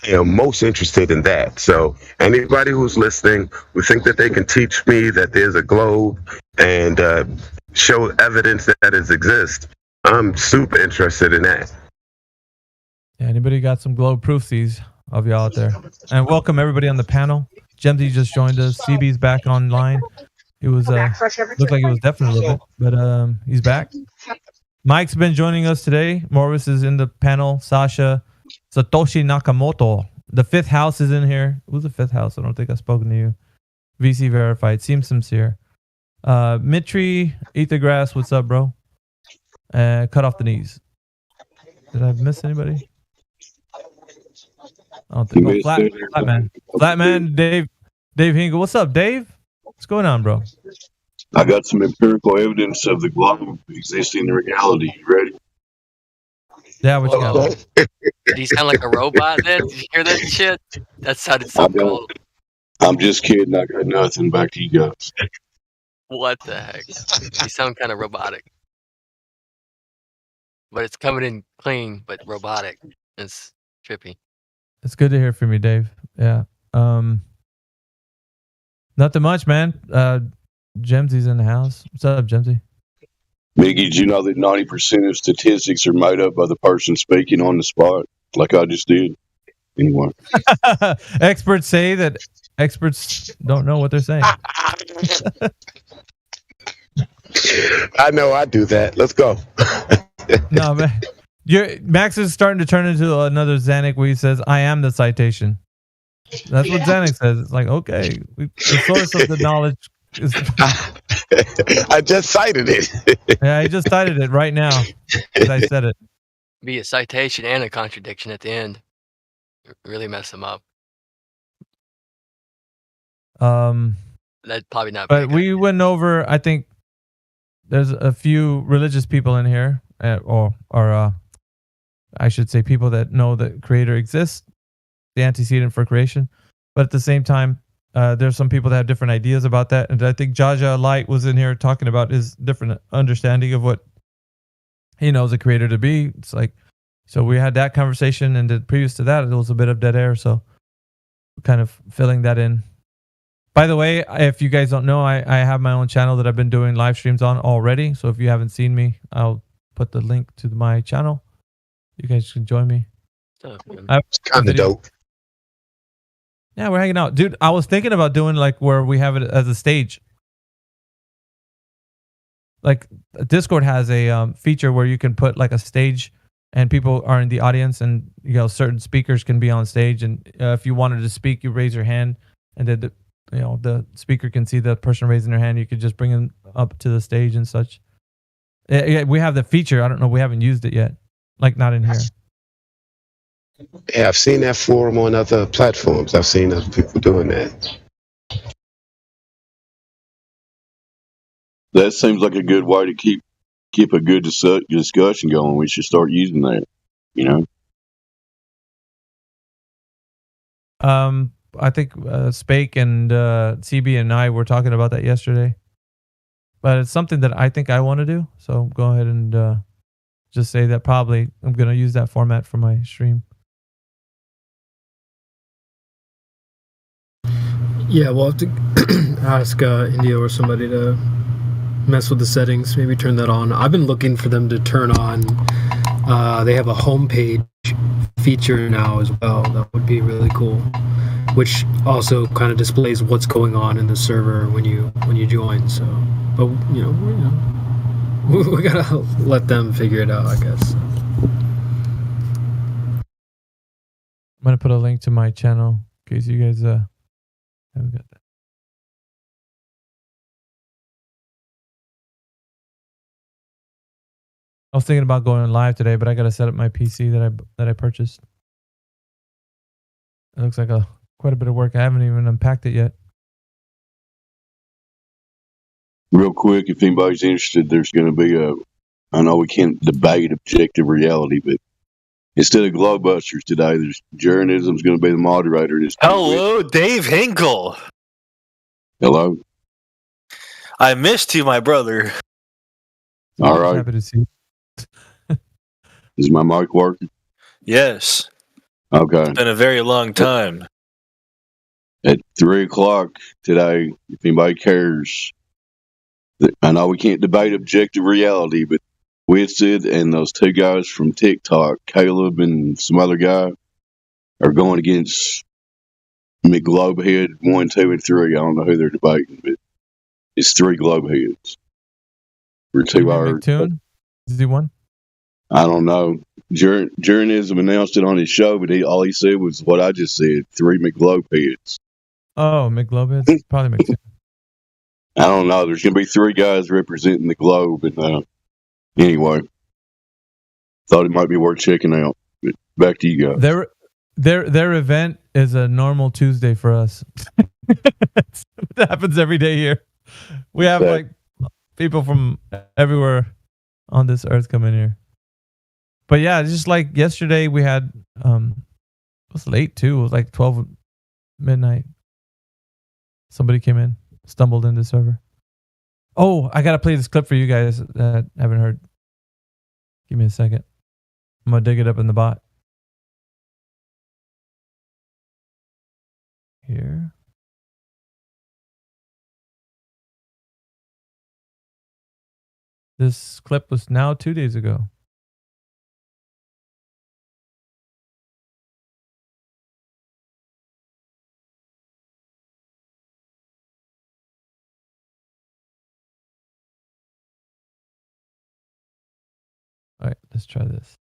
I'm most interested in that. So anybody who's listening who think that they can teach me that there's a globe and show evidence that it exists, I'm super interested in that. Yeah, anybody got some globe proofsies of y'all out there? And welcome everybody on the panel. Gemsy just joined us. CB's back online. It was looked like it was definitely a little bit, but he's back. Mike's been joining us today. Morris is in the panel. Sasha, Satoshi Nakamoto. The fifth house is in here. Who's the fifth house? I don't think I've spoken to you. VC verified. Seems sincere. Mitri, Ethergrass, what's up, bro? Cut off the knees. Did I miss anybody? I don't think. Flatman, Dave Hingle. What's up, Dave? What's going on, bro? I got some empirical evidence of the globe existing in reality. You ready? Yeah, what you got? Did he sound like a robot then? Did you hear that shit? That sounded so cool. I'm just kidding. I got nothing. Back to you guys. What the heck? You sound kind of robotic. But it's coming in clean, but robotic. It's trippy. It's good to hear from you, Dave. Yeah. Nothing much, man. Gemsy's in the house. What's up, Gemsy? Mickey, did you know that 90% of statistics are made up by the person speaking on the spot, like I just did? Anyway. Experts say that experts don't know what they're saying. I know I do that. Let's go. No, man. Max is starting to turn into another Zanuck where he says, I am the citation. That's what Zanuck says. It's like, okay, the source of the knowledge is... I just cited it. Yeah, I just cited it right now. I said it. Be a citation and a contradiction at the end. Really mess them up. That'd probably not be But we went over, I think there's a few religious people in here, or I should say people that know that Creator exists, the antecedent for creation. But at the same time, there's some people that have different ideas about that. And I think Jaja Light was in here talking about his different understanding of what he knows a creator to be. It's like, so we had that conversation, and then previous to that, it was a bit of dead air. So kind of filling that in. By the way, if you guys don't know, I have my own channel that I've been doing live streams on already. So if you haven't seen me, I'll put the link to my channel. You guys can join me. It's kind of dope. Yeah, we're hanging out. Dude, I was thinking about doing like where we have it as a stage. Like Discord has a feature where you can put like a stage and people are in the audience, and certain speakers can be on stage, and if you wanted to speak, you raise your hand, and then the speaker can see the person raising their hand. You could just bring them up to the stage and such. Yeah, we have the feature. I don't know. We haven't used it yet. Like not in here. Yeah, I've seen that forum on other platforms. I've seen other people doing that. That seems like a good way to keep a good discussion going. We should start using that, I think Spake and CB and I were talking about that yesterday. But it's something that I think I want to do. So go ahead and just say that probably I'm going to use that format for my stream. Yeah, we'll have to ask India or somebody to mess with the settings, maybe turn that on. I've been looking for them to turn on. They have a homepage feature now as well. That would be really cool, which also kind of displays what's going on in the server when you join. So, but we gotta let them figure it out, I guess. I'm gonna put a link to my channel in case you guys haven't got that. I was thinking about going live today, but I gotta set up my PC that I purchased. It looks like quite a bit of work. I haven't even unpacked it yet. Real quick, if anybody's interested, there's going to be I know we can't debate objective reality, but instead of Globebusters today, there's Jeranism's going to be the moderator. Hello, Dave Hinkle. Hello. I missed you, my brother. All right. Happy to see you. Is my mic working? Yes. Okay. It's been a very long time. At 3:00 today, if anybody cares, I know we can't debate objective reality, but Witsted and those two guys from TikTok, Caleb and some other guy, are going against McGlobehead 1, 2, and 3. I don't know who they're debating, but it's 3 Globeheads for 2 hours. Is he one? I don't know. Jeranism announced it on his show, but all he said was what I just said: 3 McGlobeheads. Oh, McGlobeheads? Probably McToon. I don't know. There's going to be 3 guys representing the globe, and anyway, thought it might be worth checking out. But back to you guys. Their event is a normal Tuesday for us. That happens every day here. We have like people from everywhere on this earth come in here. But yeah, just like yesterday we had it was late too. It was like 12 midnight. Somebody came in, stumbled in the server. Oh, I gotta play this clip for you guys that haven't heard. Give me a second. I'm gonna dig it up in the bot. Here. This clip was now 2 days ago. All right, let's try this.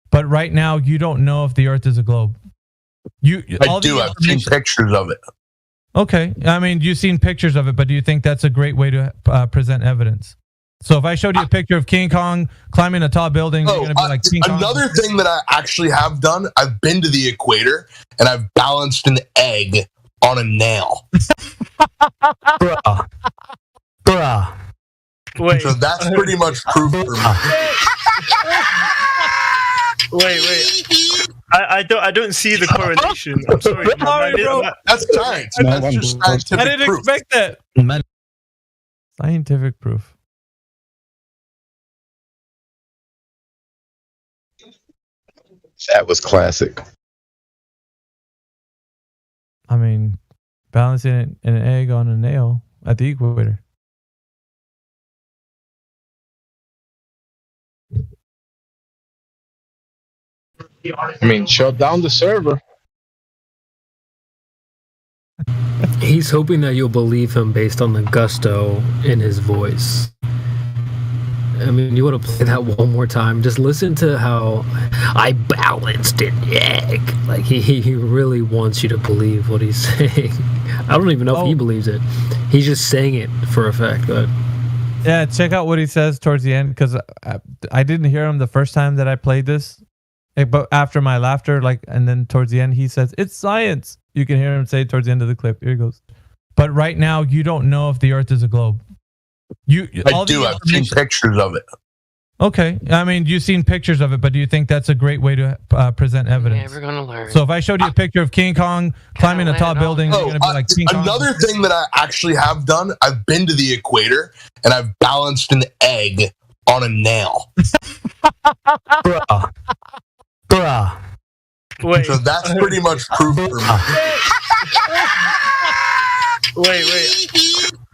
But right now, you don't know if the Earth is a globe. I do. I've seen pictures of it. Okay. I mean, you've seen pictures of it, but do you think that's a great way to present evidence? So if I showed you a picture of King Kong climbing a tall building, you're going to be like, King Kong. Another thing that I actually have done, I've been to the equator, and I've balanced an egg on a nail. Bruh. Wait. So that's pretty much proof for me. Wait. I don't see the correlation. I'm sorry. Bro. That's science. That's just scientific I didn't proof. expect that. Scientific proof. That was classic. I mean, balancing an egg on a nail at the equator. I mean, shut down the server. He's hoping that you'll believe him based on the gusto in his voice. I mean, you want to play that one more time? Just listen to how I balanced an egg. Like, he really wants you to believe what he's saying. I don't even know if he believes it. He's just saying it for effect. But yeah, check out what he says towards the end, because I didn't hear him the first time that I played this. But after my laughter, and then towards the end, he says, "It's science." You can hear him say towards the end of the clip. Here he goes. But right now, you don't know if the Earth is a globe. I do. I've seen pictures of it. Okay. I mean, you've seen pictures of it, but do you think that's a great way to present evidence? Never gonna learn. So if I showed you a picture of King Kong climbing a tall building, you're going to be like, King Kong. Another thing that I actually have done, I've been to the equator, and I've balanced an egg on a nail. Bruh. Wait. So that's pretty much proof for me. Wait.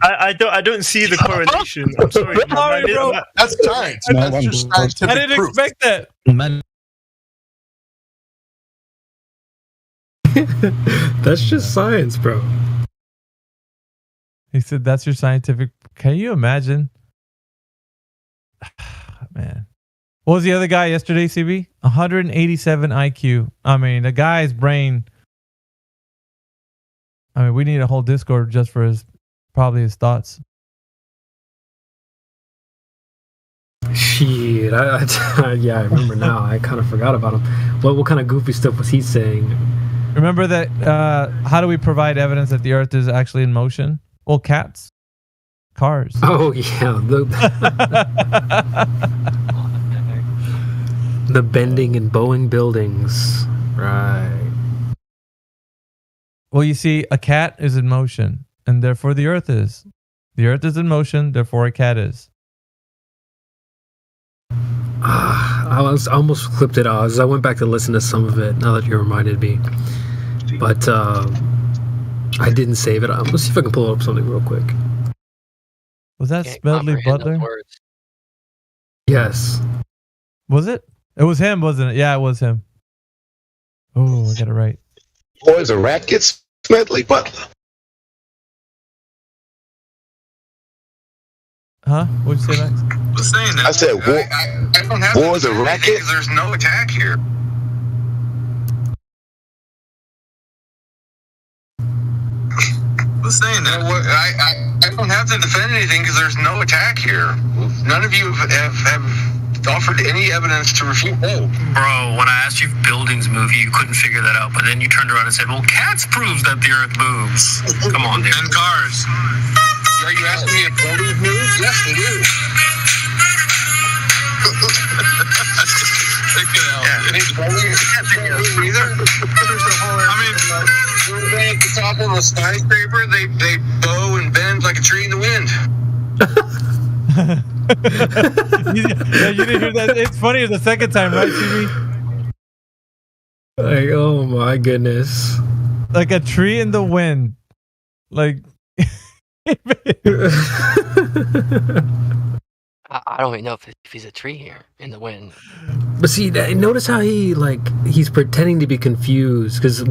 I don't see the correlation. I'm sorry. Bro. That's science. That's just scientific I didn't proof. expect that. that's just science, bro. He said, "That's your scientific." Can you imagine? Man. What was the other guy yesterday, CB? 187 IQ. I mean, the guy's brain. I mean, we need a whole Discord just for his thoughts. Shit, yeah, I remember now. I kind of forgot about him. What kind of goofy stuff was he saying? Remember that? How do we provide evidence that the Earth is actually in motion? Well, cats, cars. Oh yeah, the bending and bowing buildings, right? Well, you see, a cat is in motion, and therefore the Earth is. The Earth is in motion, therefore a cat is. I almost clipped it out as I went back to listen to some of it. Now that you reminded me, but I didn't save it. Let's see if I can pull up something real quick. Was that Smedley Butler? Yes. Was it? It was him, wasn't it? Yeah, it was him. Oh, I got it right. Boys are rackets, Smedley Butler. Huh? What'd you say, Max? I was saying that. I said, I don't have wars are racket. There's no attack here. I was saying that. I don't have to defend anything because there's no attack here. None of you have offered any evidence to refute that. Bro, when I asked you if buildings move, you couldn't figure that out. But then you turned around and said, well, cats proves that the Earth moves. Come on, dude. And cars. Are you asking me if buildings move? Yes, they do. Check it out. Any buildings can't move either. I mean, at the top of a skyscraper, they bow and bend like a tree in the wind. Yeah, you didn't hear that. It's funny the second time, right, CB? Like, oh my goodness. Like a tree in the wind. Like I don't even know if he's a tree here in the wind. But see, notice how he's pretending to be confused because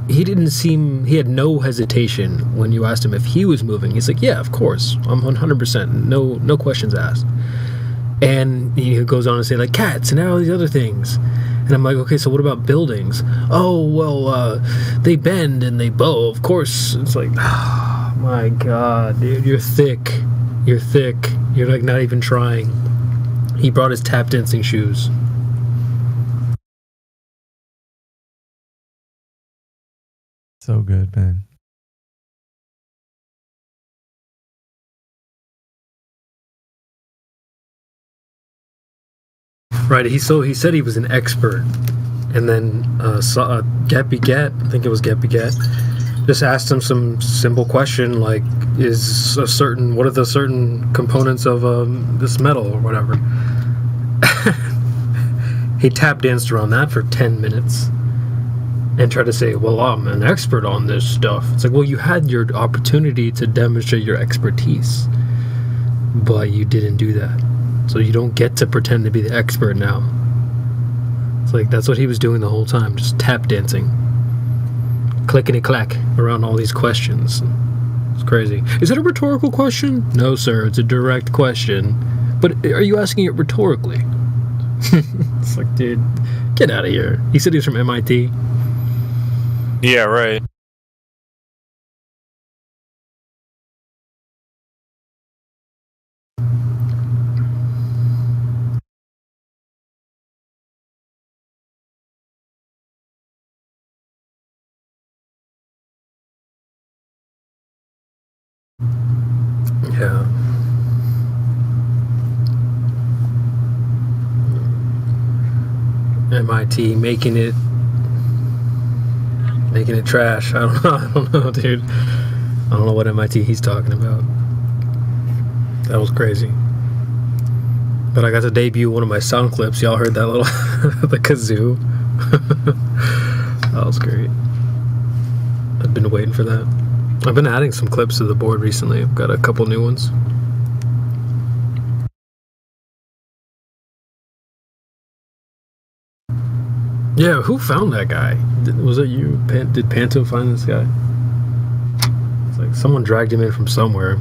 he had no hesitation when you asked him if he was moving. He's like, yeah, of course, I'm 100%, no questions asked. And he goes on to say like cats and all these other things. And I'm like, okay, so what about buildings? Oh, well, they bend and they bow, of course. It's like, oh my God, dude, you're thick. You're thick. You're like not even trying. He brought his tap dancing shoes. so good, man. Right. He said he was an expert, and then Gappy Gat, I think it was Gappy Gat, just asked him some simple question like, what are the certain components of this metal or whatever. He tap danced around that for 10 minutes and tried to say, well, I'm an expert on this stuff. It's like, well, you had your opportunity to demonstrate your expertise, but you didn't do that. So you don't get to pretend to be the expert now. It's like, that's what he was doing the whole time, just tap dancing. Clickety-clack around all these questions. It's crazy. Is it a rhetorical question? No, sir, it's a direct question. But are you asking it rhetorically? It's like, dude, get out of here. He said he was from MIT. Yeah, right. Yeah. MIT making it trash. I don't know, dude. I don't know what MIT he's talking about. That was crazy. But I got to debut one of my sound clips. Y'all heard that little the kazoo? That was great. I've been waiting for that. I've been adding some clips to the board recently. I've got a couple new ones. Yeah, who found that guy? Was it you? Did Panto find this guy? It's like someone dragged him in from somewhere.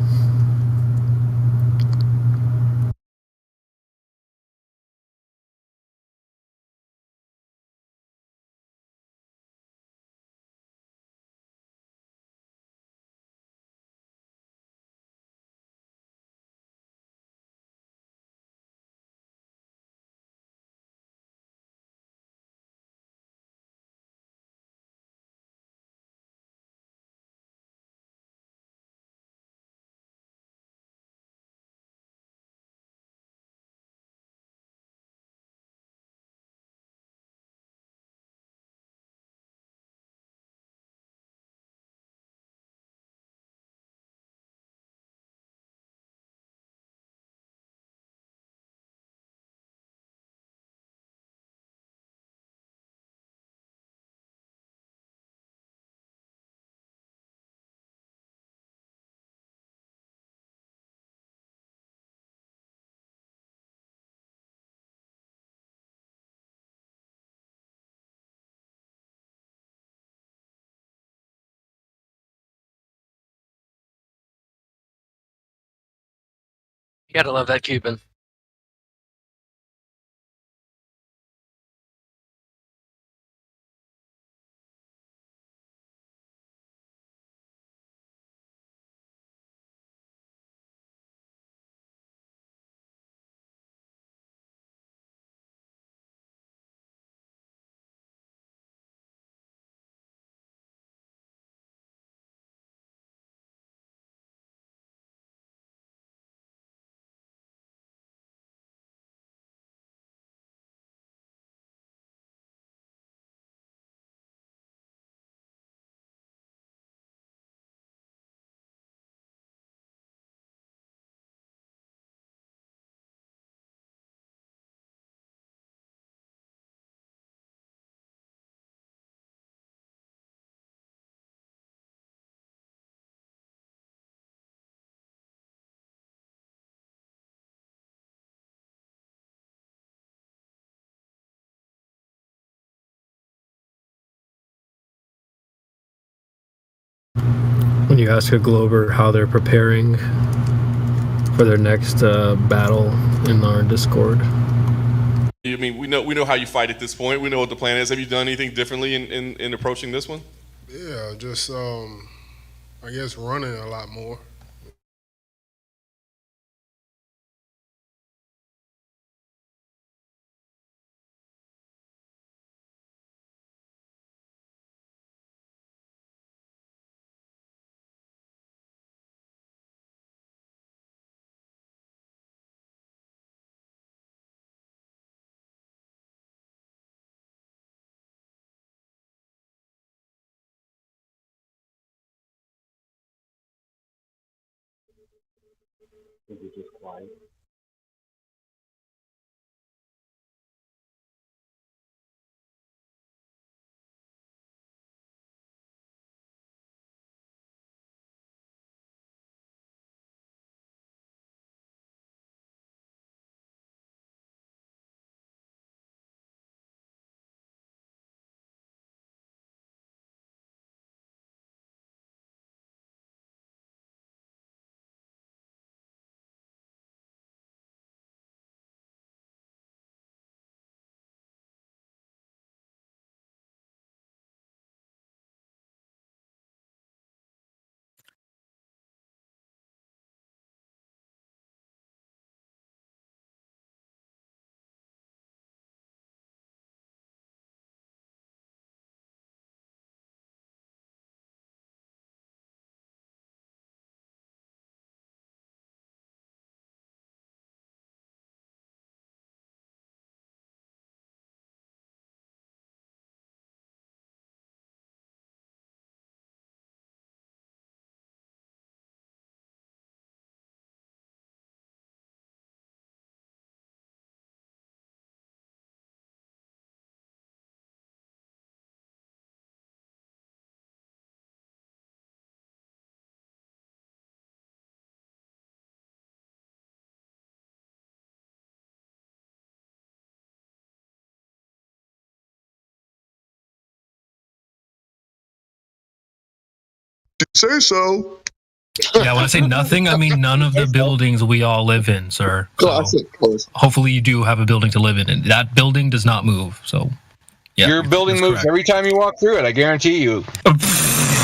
You gotta love that Cuban. Can you ask a Glober how they're preparing for their next battle in our Discord? I mean, we know how you fight at this point. We know what the plan is. Have you done anything differently in approaching this one? Yeah, just I guess running a lot more. Is it just quiet? Say so. Yeah, when I say nothing, I mean none of the buildings we all live in, sir. So hopefully you do have a building to live in, and that building does not move. So, yeah, your building moves every time you walk through it. I guarantee you.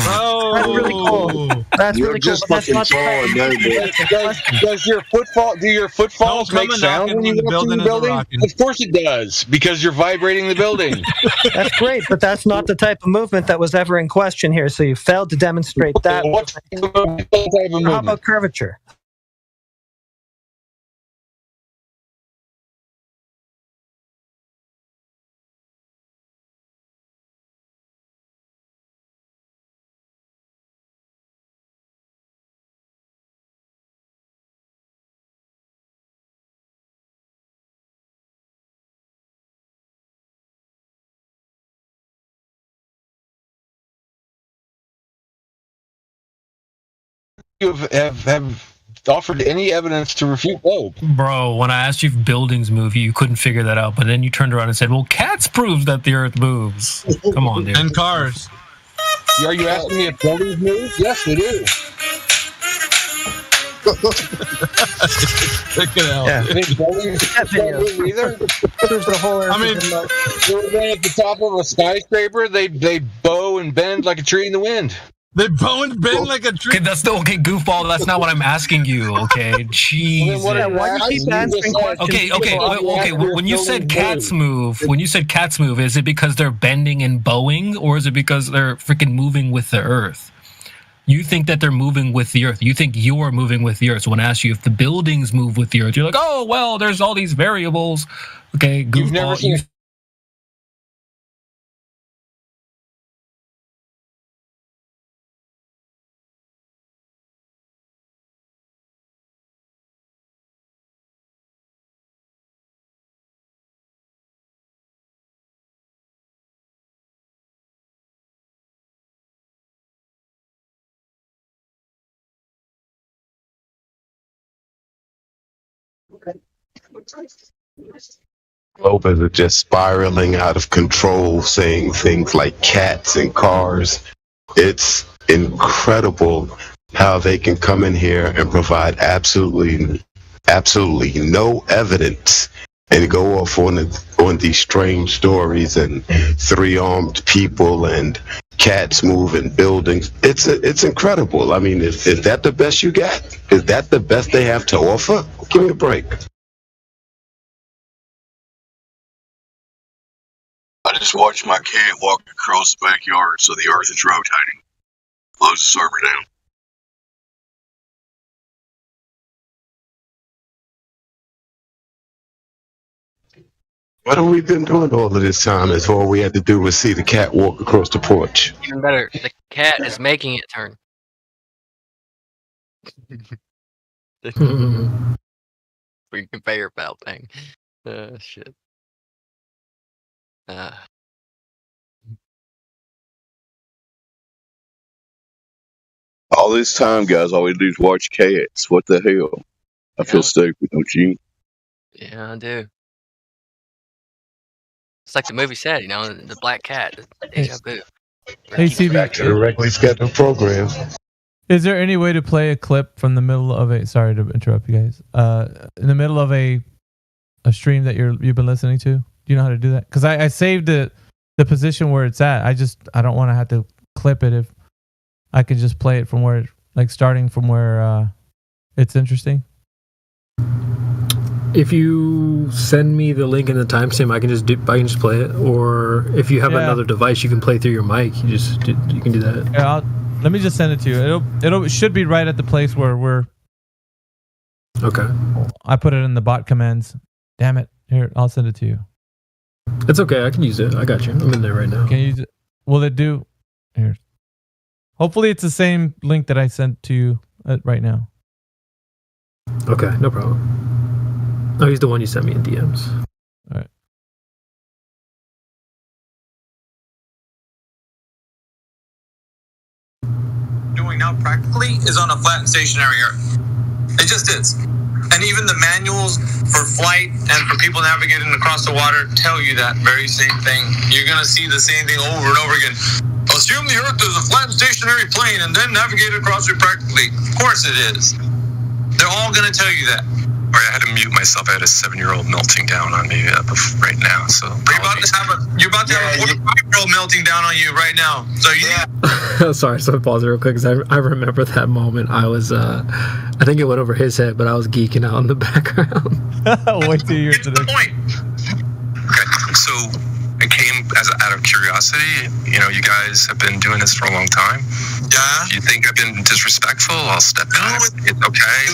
Oh, that's really cool. That's really cool. But that's not does your footfall? Do your footfalls make sound when you walk through the building? Of course it does, because you're vibrating the building. That's great, but that's not the type of movement that was ever in question here. So you failed to demonstrate that. What type of movement? How about curvature? You have offered any evidence to refute Globe. Bro, when I asked you if buildings move, you couldn't figure that out. But then you turned around and said, well, cats proves that the earth moves. Come on, dude. And cars. Are you asking me if buildings move? Yes, they do. Check it out. Yeah. Either. The whole earth. I mean, they're at the top of a skyscraper. They bow and bend like a tree in the wind. They bow and bend like a tree. Okay, goofball. That's not what I'm asking you. Okay, Jesus. Okay. When you said cats move, is it because they're bending and bowing, or is it because they're freaking moving with the earth? You think that they're moving with the earth. You think you're moving with the earth. So when I ask you if the buildings move with the earth, you're like, oh, well, there's all these variables. Okay, goofball. You've never seen Globe is just spiraling out of control, saying things like cats and cars. It's incredible how they can come in here and provide absolutely no evidence and go off on these strange stories and 3-armed people and cats moving buildings. It's incredible. I mean, is that the best you got? Is that the best they have to offer? Give me a break. I just watched my cat walk across the backyard, so the earth is rotating. Close the server down. What have we been doing all of this time if all we had to do was see the cat walk across the porch? Even better, the cat is making it turn. Freaking conveyor belt thing. Shit. All this time, guys, all we do is watch cats. What the hell? I feel stupid, don't you? Yeah, I do. It's like the movie said, you know, the black cat, deja vu. Hey, CB. Back to the regularly scheduled program. Is there any way to play a clip from the middle of a? Sorry to interrupt you guys. In the middle of a stream that you've been listening to. Do you know how to do that? Because I saved the position where it's at. I don't want to have to clip it if I could just play it from where, like starting from where it's interesting. If you send me the link and the timestamp, I can just play it. Or if you have another device, you can play through your mic. You can do that. Yeah, let me just send it to you. It should be right at the place where we're. Okay. I put it in the bot commands. Damn it! Here, I'll send it to you. It's okay. I can use it. I got you. I'm in there right now. Can you use it? Will it do? Here. Hopefully, it's the same link that I sent to you right now. Okay, no problem. Oh, he's the one you sent me in DMs. All right. Doing now practically is on a flat and stationary Earth. It just is. And even the manuals for flight and for people navigating across the water tell you that very same thing. You're going to see the same thing over and over again. Assume the Earth is a flat and stationary plane and then navigate across it practically. Of course it is. They're all going to tell you that. Sorry, I had to mute myself. I had a 7-year-old melting down on me right now. So you're about to have a 45-year-old melting down on you right now. So Sorry, so pause it real quick because I remember that moment. I was, I think it went over his head, but I was geeking out in the background. Wait till you get to the point. Okay, so it came out of curiosity. You know, you guys have been doing this for a long time. Yeah. If you think I've been disrespectful, I'll step back. It's okay.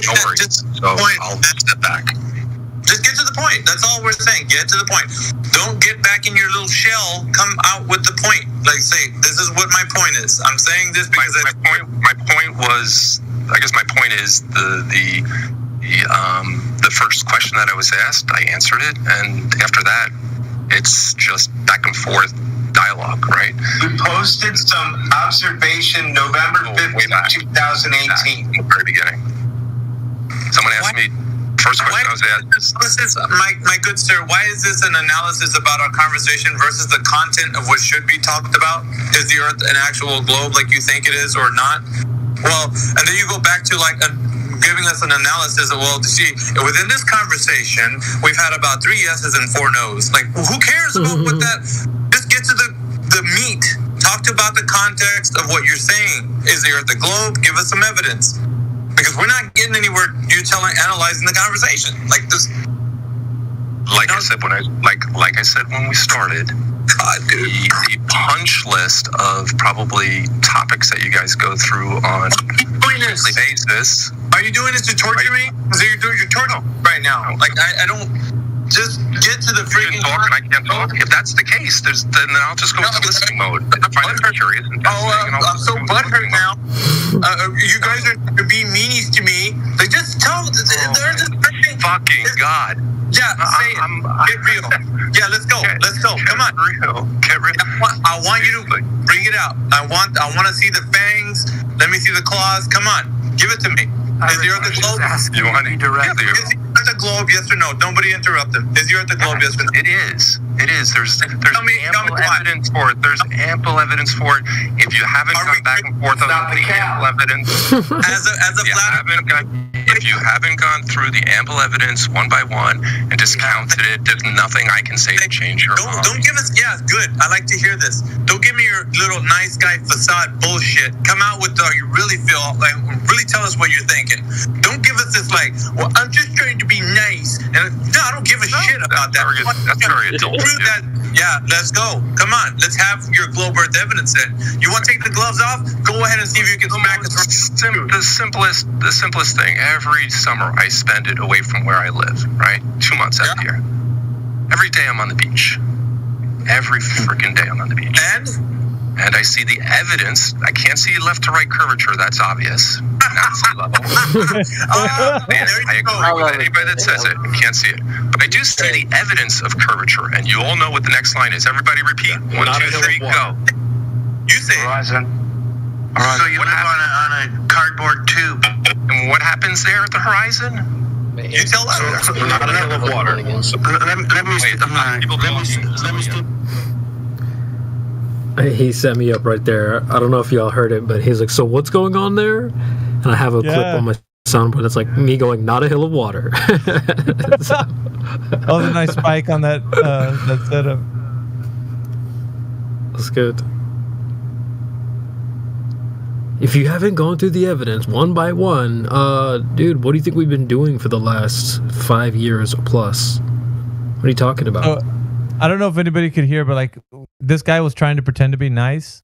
No worries. So I'll step back. Just get to the point. That's all we're saying. Get to the point. Don't get back in your little shell. Come out with the point. Like, say, this is what my point is. I'm saying this because my point was, I guess my point is the first question that I was asked, I answered it, and after that, it's just back and forth dialogue, right? We posted some observation November 5th, 2018. In the very beginning. Someone asked me, first question I was asked. My good sir, why is this an analysis about our conversation versus the content of what should be talked about? Is the Earth an actual globe like you think it is or not? Well, and then you go back to like giving us an analysis of, well, see, within this conversation, we've had about 3 yeses and 4 nos. Like, who cares about what that? Just get to the meat. Talk about the context of what you're saying. Is the Earth a globe? Give us some evidence. Because we're not getting anywhere. You're analyzing the conversation like this. Like I said when we started, the punch list of probably topics that you guys go through on a weekly basis. Are you doing this to torture me? So you're torturing right now. Like I don't. Just get to the freaking talk, and I can't talk. If that's the case, then I'll just go into listening mode. I find it curious. I'm so butthurt now. You guys are being meanies to me. They just tell. They're just fucking God. Yeah, say it. Get real. Yeah, let's go. Let's go. Come on. Get real. I want you to bring it out. I want to see the fangs. Let me see the claws. Come on, give it to me. Is the Earth a globe? You want to be direct? Is the Earth a globe? Yes or no? Nobody interrupt him. Is the Earth a globe? Yes or no? It is. It is. There's ample evidence for it. There's ample evidence for it. If you haven't gone back and forth on the ample evidence, if you haven't gone through the ample evidence one by one and discounted it, there's nothing I can say to change your mind. Don't give us. Yeah, good. I like to hear this. Don't give me your little nice guy facade bullshit. Come out with you really feel like. Really tell us what you're thinking. Don't give us this like. Well, I'm just trying to be nice. And no, I don't give a shit about that. That's very adult. Yeah, let's go. Come on, let's have your globe Earth evidence then. You want to take the gloves off? Go ahead and see if you can smack us. The simplest thing. Every summer I spend it away from where I live. Right, 2 months out of the year. Every day I'm on the beach. Every freaking day I'm on the beach. And I see the evidence. I can't see left to right curvature. That's obvious. Not sea level. I agree with anybody that says it. I can't see it. But I do see the evidence of curvature. And you all know what the next line is. Everybody repeat. 1, 2, 3, go. You say Horizon. So you live on a cardboard tube. And what happens there at the horizon? You tell us. Not a hill of water. He set me up right there. I don't know if y'all heard it, but he's like, "So what's going on there?" And I have a clip on my soundboard. It's like me going, "Not a hill of water." That was a nice spike on that setup. That's good. If you haven't gone through the evidence one by one, dude, what do you think we've been doing for the last 5 years or plus? What are you talking about? I don't know if anybody could hear, but like this guy was trying to pretend to be nice,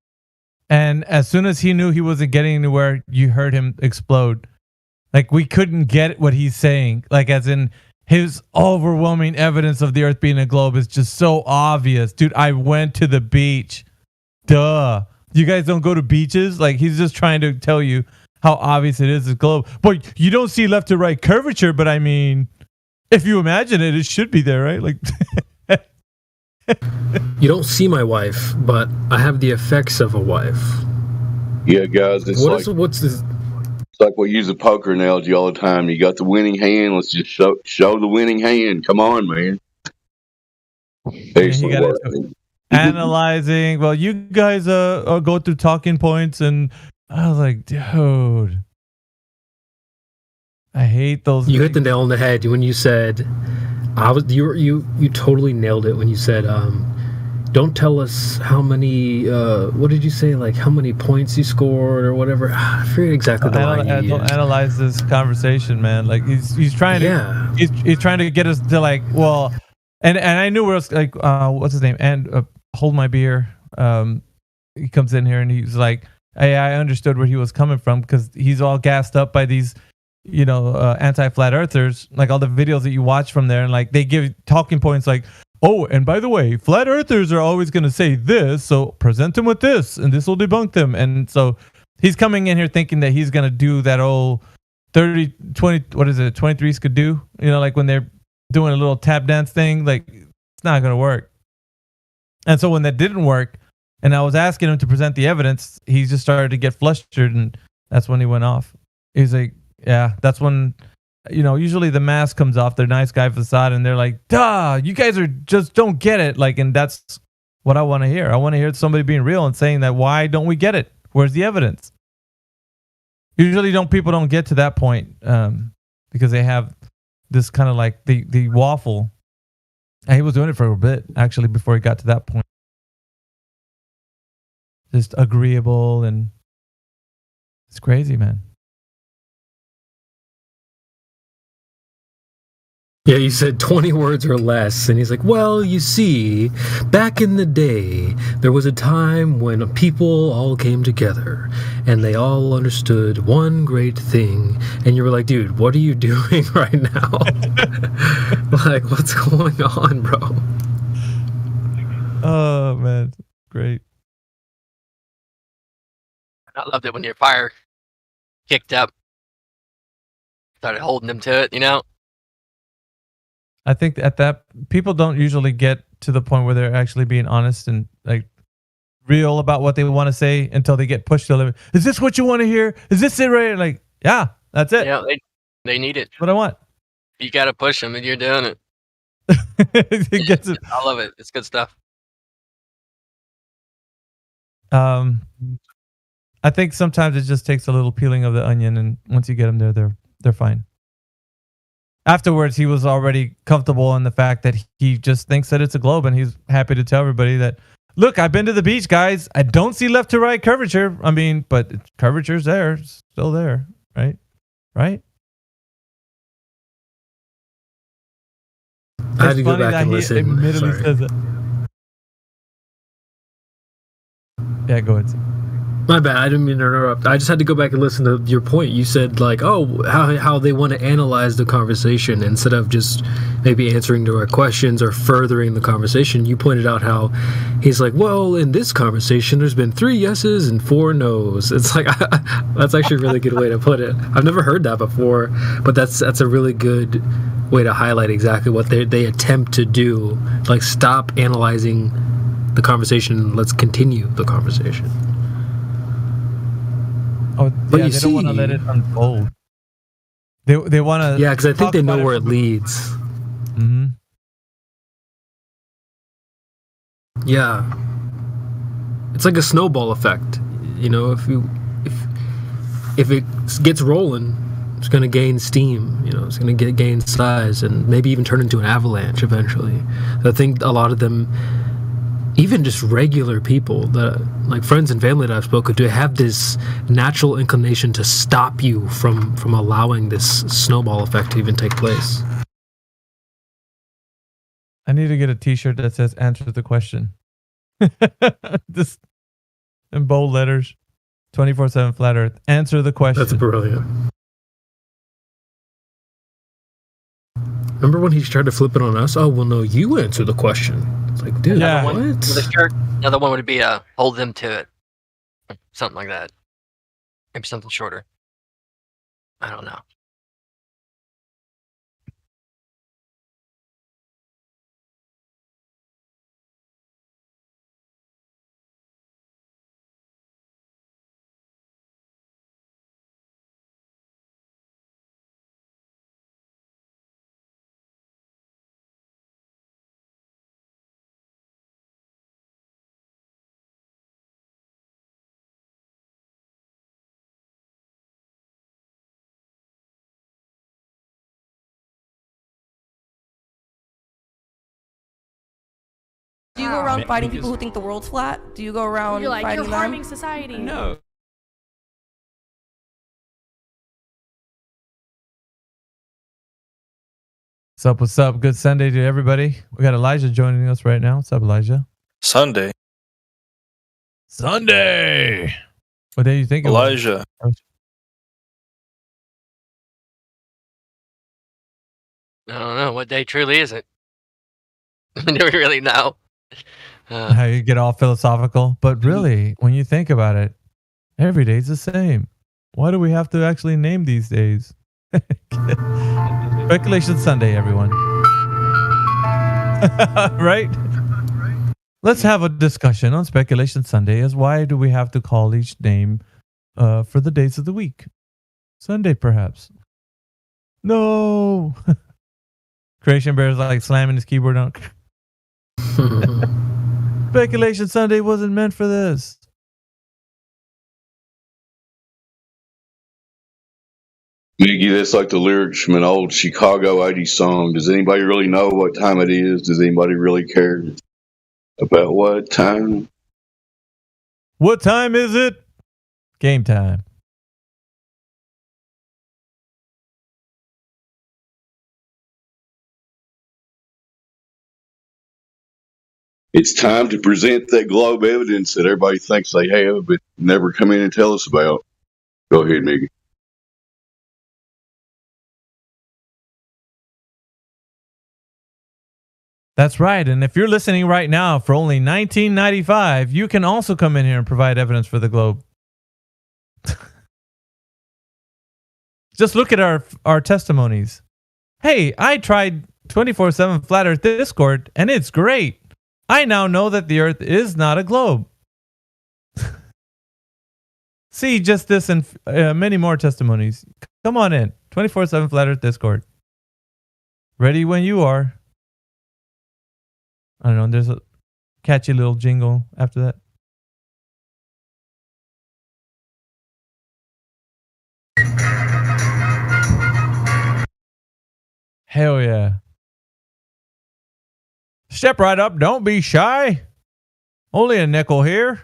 and as soon as he knew he wasn't getting anywhere, you heard him explode. Like we couldn't get what he's saying. Like as in his overwhelming evidence of the Earth being a globe is just so obvious, dude. I went to the beach. Duh. You guys don't go to beaches? Like he's just trying to tell you how obvious it is a globe. But you don't see left to right curvature. But I mean, if you imagine it, it should be there, right? Like. You don't see my wife, but I have the effects of a wife. Yeah, guys, it's what's this? It's like we use a poker analogy all the time. You got the winning hand. Let's just show the winning hand. Come on, man. Excellent work. Analyzing. Well, you guys go through talking points, and I was like, dude, I hate those. You hit the nail on the head when you said. You totally nailed it when you said, don't tell us how many, what did you say? Like how many points you scored or whatever. I forget exactly the line you used. Analyze this conversation, man. Like he's trying to, he's trying to get us to like, well, and I knew where else, like, what's his name? And Hold My Beer. He comes in here and he's like, hey, I understood where he was coming from because he's all gassed up by these, anti-flat earthers, like all the videos that you watch from there, and like they give talking points like, oh, and by the way, flat earthers are always going to say this, so present them with this and this will debunk them. And so he's coming in here thinking that he's going to do that old 23s could do, like when they're doing a little tap dance thing. Like it's not going to work. And so when that didn't work and I was asking him to present the evidence, he just started to get flustered, and that's when he went off. He's like, yeah, that's when, usually the mask comes off their nice guy facade and they're like, duh, you guys just don't get it. Like, and that's what I want to hear. I want to hear somebody being real and saying that, why don't we get it? Where's the evidence? Usually people don't get to that point because they have this kind of like the waffle. And he was doing it for a bit, actually, before he got to that point. Just agreeable, and it's crazy, man. Yeah, you said 20 words or less, and he's like, well, you see, back in the day, there was a time when people all came together, and they all understood one great thing, and you were like, dude, what are you doing right now? Like, what's going on, bro? Oh, man, great. I loved it when your fire kicked up, started holding them to it, I think at that, people don't usually get to the point where they're actually being honest and like real about what they want to say until they get pushed to the limit. Is this what you want to hear? Is this it right? Like, yeah, that's it. Yeah, they need it. That's what I want. You got to push them, and you're doing it. It gets it. I love it. It's good stuff. I think sometimes it just takes a little peeling of the onion, and once you get them there, they're fine. Afterwards, he was already comfortable in the fact that he just thinks that it's a globe, and he's happy to tell everybody that, look, I've been to the beach, guys. I don't see left to right curvature. I mean, but curvature's there, still there, right? Right? I had to go back and listen. Admittedly Sorry. says it. Yeah, go ahead. My bad. I didn't mean to interrupt. I just had to go back and listen to your point. You said like, oh, how they want to analyze the conversation instead of just maybe answering direct questions or furthering the conversation. You pointed out how he's like, well, in this conversation, there's been 3 yeses and 4 nos. It's like that's actually a really good way to put it. I've never heard that before, but that's a really good way to highlight exactly what they attempt to do. Like, stop analyzing the conversation and let's continue the conversation. Oh, But yeah, you they don't want to see- let it unfold. They want to. Yeah, because I think they know where it leads. Mm-hmm. Yeah, it's like a snowball effect. You know, if it gets rolling, it's going to gain steam. You know, it's going to gain size and maybe even turn into an avalanche eventually. I think a lot of them, even just regular people, that like friends and family that I've spoken to, have this natural inclination to stop you from allowing this snowball effect to even take place. I need to get a T-shirt that says "Answer the question." Just in bold letters, 24/7 Flat Earth. Answer the question. That's brilliant. Remember when he tried to flip it on us? Oh, well, no, you answer the question. It's like, dude, Another what? one, with a shirt. Another one would be hold them to it. Something like that. Maybe something shorter. I don't know. Do you go around fighting people who think the world's flat? Do you go around You're like, fighting you're them? harming society. No. What's up? Good Sunday to everybody. We got Elijah joining us right now. What's up, Elijah? Sunday. Sunday. What day you think? Elijah. I don't know. What day truly is it? I don't really know. How you get all philosophical, but really, when you think about it, every day's the same. Why do we have to actually name these days? Speculation Sunday, everyone. Right? Let's have a discussion on Speculation Sunday as why do we have to call each name for the days of the week? Sunday, perhaps. No. Creation Bear is like slamming his keyboard on. Speculation Sunday wasn't meant for this. Mickey, that's like the lyrics from an old Chicago 80s song. Does anybody really know what time it is? Does anybody really care about what time? What time is it? Game time. It's time to present that globe evidence that everybody thinks they have, but never come in and tell us about. Go ahead, Mickey. That's right. And if you're listening right now for only $19.95, you can also come in here and provide evidence for the globe. Just look at our testimonies. Hey, I tried 24/7 Flat Earth Discord, and it's great. I now know that the Earth is not a globe. See just this and many more testimonies. Come on in. 24/7 Flat Earth Discord. Ready when you are. I don't know. There's a catchy little jingle after that. Hell yeah. Step right up. Don't be shy. Only a nickel here.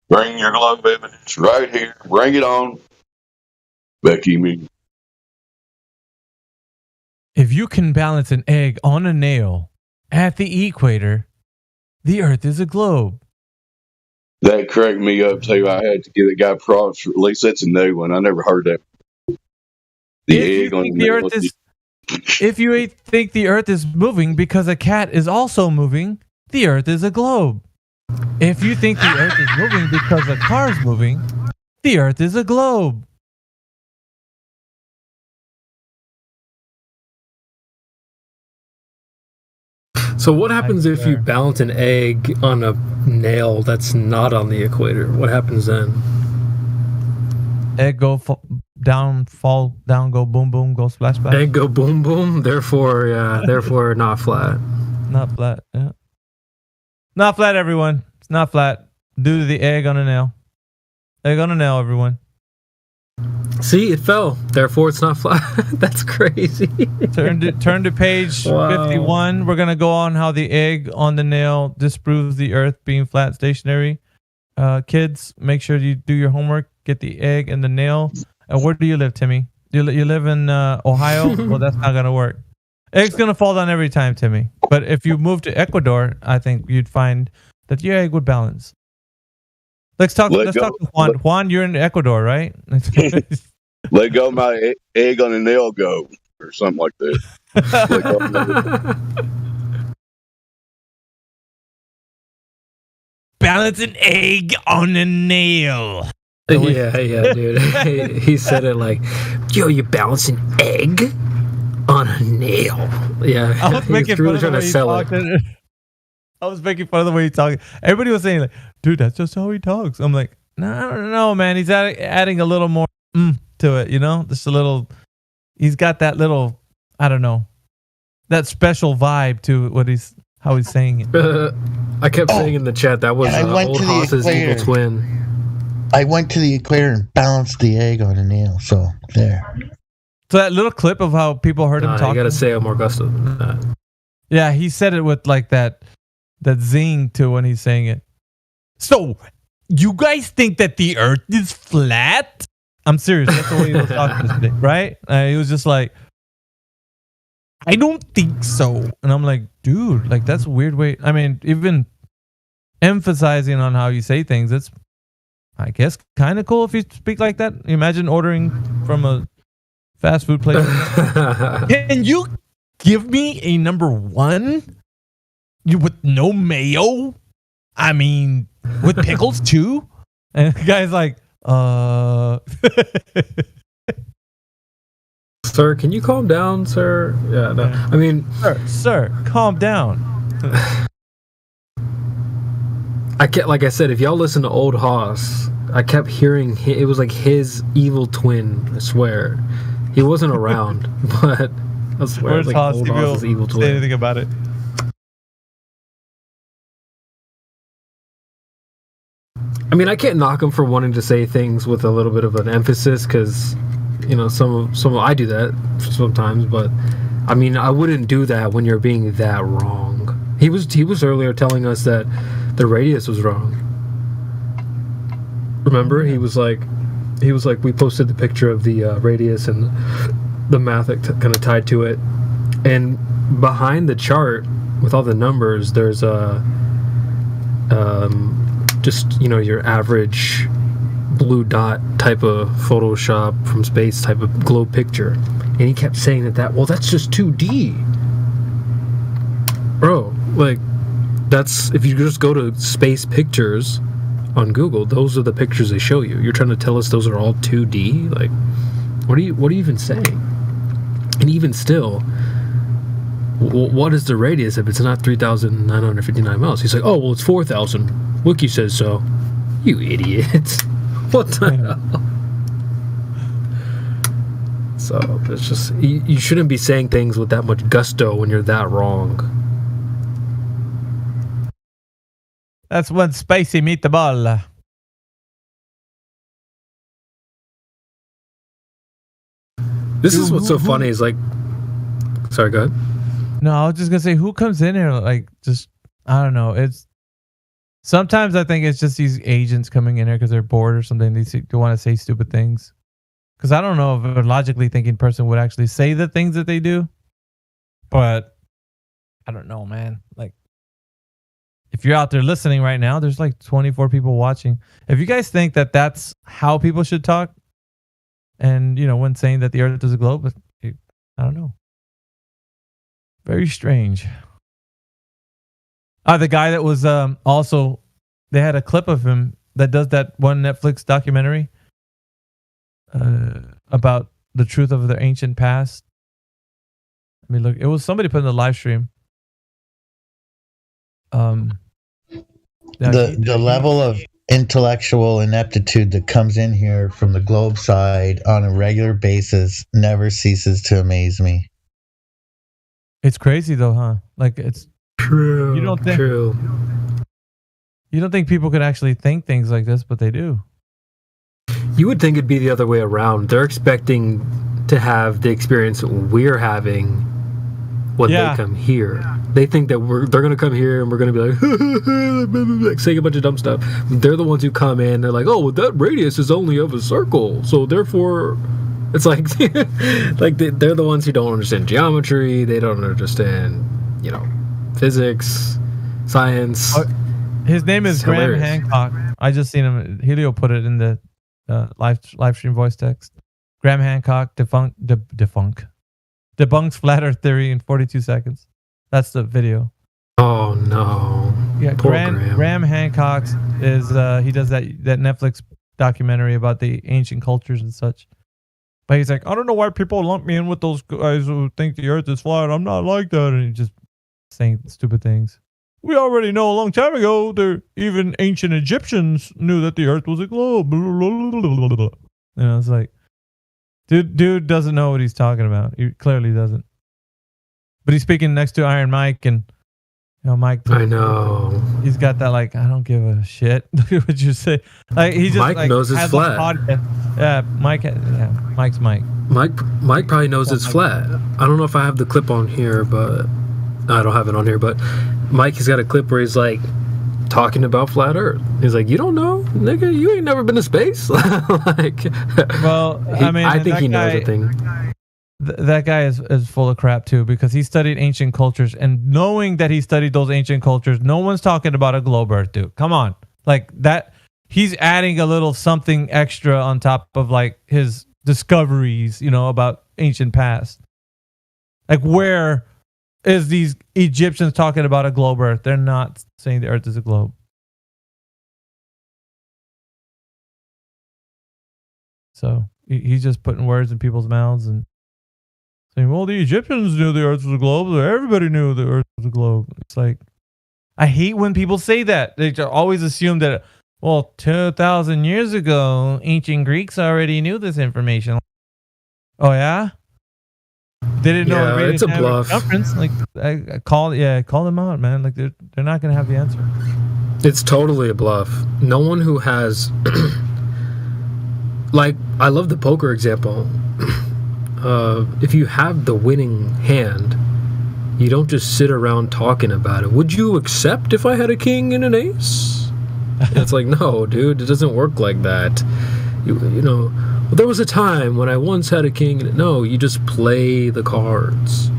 Bring your glove evidence right here. Bring it on. Becky, me. If you can balance an egg on a nail at the equator, the Earth is a globe. That cracked me up too. I had to give the guy props. At least that's a new one. I never heard that. If you think the Earth is moving because a cat is also moving, the Earth is a globe. If you think the Earth is moving because a car is moving, the Earth is a globe. So what happens if you balance an egg on a nail that's not on the equator? What happens then? Egg go down, fall down, go boom, boom, go splash, splash. Egg go boom, boom. Therefore not flat. Not flat. Yeah. Not flat, everyone. It's not flat. Due to the egg on a nail. Egg on a nail, everyone. See, it fell. Therefore, it's not flat. That's crazy. Turn to page 51. We're gonna go on how the egg on the nail disproves the Earth being flat, stationary. Kids, make sure you do your homework. Get the egg and the nail. Where do you live, Timmy? You live in Ohio? Well, that's not gonna work. Egg's gonna fall down every time, Timmy. But if you move to Ecuador, I think you'd find that your egg would balance. Let's talk to Juan. Juan, you're in Ecuador, right? Let go my egg on a nail go, or something like that. Balance an egg on a nail. Yeah, dude. He said it like, yo, you balance an egg on a nail. Yeah, I was making really trying to sell it. I was making fun of the way he talked. Everybody was saying like, dude, that's just how he talks. I'm like, no, I don't know, man. He's adding a little more to it, you know? Just a little. He's got that little, I don't know, that special vibe to how he's saying it. I kept saying in the chat that was Old Haas's evil twin. I went to the equator and balanced the egg on a nail. So there. So that little clip of how people heard him talking. You got to say it more gusto than that. Yeah, he said it with like that zing to when he's saying it. So, you guys think that the Earth is flat? I'm serious. That's the way he was talking today, right? He was just like, I don't think so. And I'm like, dude, like that's a weird way. I mean, even emphasizing on how you say things, it's, I guess, kind of cool if you speak like that. Imagine ordering from a fast food place. Can you give me a number one with no mayo? I mean, with pickles too? And the guy's like, Sir, can you calm down, sir? Yeah, no. I mean, sir, calm down. Like I said, if y'all listen to Old Haas, I kept hearing it was like his evil twin. I swear, he wasn't around, but I swear it was like Old Haas's evil twin. Say anything about it? I mean, I can't knock him for wanting to say things with a little bit of an emphasis, because you know some I do that sometimes, but I mean, I wouldn't do that when you're being that wrong. He was earlier telling us that the radius was wrong. Remember, he was like, we posted the picture of the radius and the math that kind of tied to it, and behind the chart with all the numbers, there's a just, you know, your average blue dot type of Photoshop from space type of globe picture, and he kept saying well, that's just 2D, bro. Like, that's, if you just go to space pictures on Google, those are the pictures they show you. You're trying to tell us those are all 2D? Like, what are you even saying? And even still, what is the radius if it's not 3,959 miles? He's like, oh, well, it's 4,000. Wiki says so. You idiot. What the hell? So it's just you shouldn't be saying things with that much gusto when you're that wrong. That's one spicy meatball. This is what's so funny is like, sorry, go ahead. No, I was just gonna say, who comes in here like just I don't know. It's sometimes I think it's just these agents coming in here because they're bored or something. They want to say stupid things. Because I don't know if a logically thinking person would actually say the things that they do, but I don't know, man. Like, if you're out there listening right now, there's like 24 people watching. If you guys think that that's how people should talk, and when saying that the Earth is a globe, I don't know. Very strange. The guy that was also, they had a clip of him that does that one Netflix documentary about the truth of their ancient past. I mean, look, it was somebody put in the live stream. The level of intellectual ineptitude that comes in here from the globe side on a regular basis never ceases to amaze me. It's crazy though, huh? Like it's true. You don't think true. You don't think people could actually think things like this, but they do. You would think it'd be the other way around. They're expecting to have the experience we're having when they come here. They think that they're going to come here and we're going to be like saying a bunch of dumb stuff. They're the ones who come in. They're like, oh, well, that radius is only of a circle, so therefore, it's like, like they're the ones who don't understand geometry. They don't understand, physics, science. His name is Graham Hancock. I just seen him. Helio put it in the live stream voice text. Graham Hancock debunks flat Earth theory in 42 seconds. That's the video. Oh no! Yeah, Graham Hancock is he does that Netflix documentary about the ancient cultures and such. But he's like, I don't know why people lump me in with those guys who think the Earth is flat. I'm not like that, and he's just saying stupid things. We already know a long time ago even ancient Egyptians knew that the Earth was a globe. It's like, dude doesn't know what he's talking about. He clearly doesn't. But he's speaking next to Iron Mike, and Mike. I know. He's got that like, I don't give a shit. Look at what you say. Like he just Mike knows it's flat. Yeah, Mike. Yeah, Mike's Mike. Mike probably knows it's flat. I don't know if I have the clip on here, but I don't have it on here. But Mike has got a clip where he's like talking about flat Earth. He's like, you don't know, nigga, you ain't never been to space. Like, well, I think he knows a thing. That guy is full of crap too, because he studied ancient cultures, and knowing that he studied those ancient cultures, no one's talking about a globe Earth, dude. Come on, like that. He's adding a little something extra on top of like his discoveries, about ancient past. Like, where is these Egyptians talking about a globe Earth? They're not saying the Earth is a globe. So he's just putting words in people's mouths and saying, well, the Egyptians knew the Earth was a globe. So everybody knew the Earth was a globe. It's like, I hate when people say that. They always assume that, well, 2,000 years ago, ancient Greeks already knew this information. Oh, yeah? They didn't know it. It's a bluff. Like, I call them out, man. Like, they're not going to have the answer. It's totally a bluff. No one who has... like, I love the poker example. If you have the winning hand, you don't just sit around talking about it. Would you accept if I had a king and an ace? It's like, no, dude, it doesn't work like that. You know, well, there was a time when I once had a king. No, you just play the cards.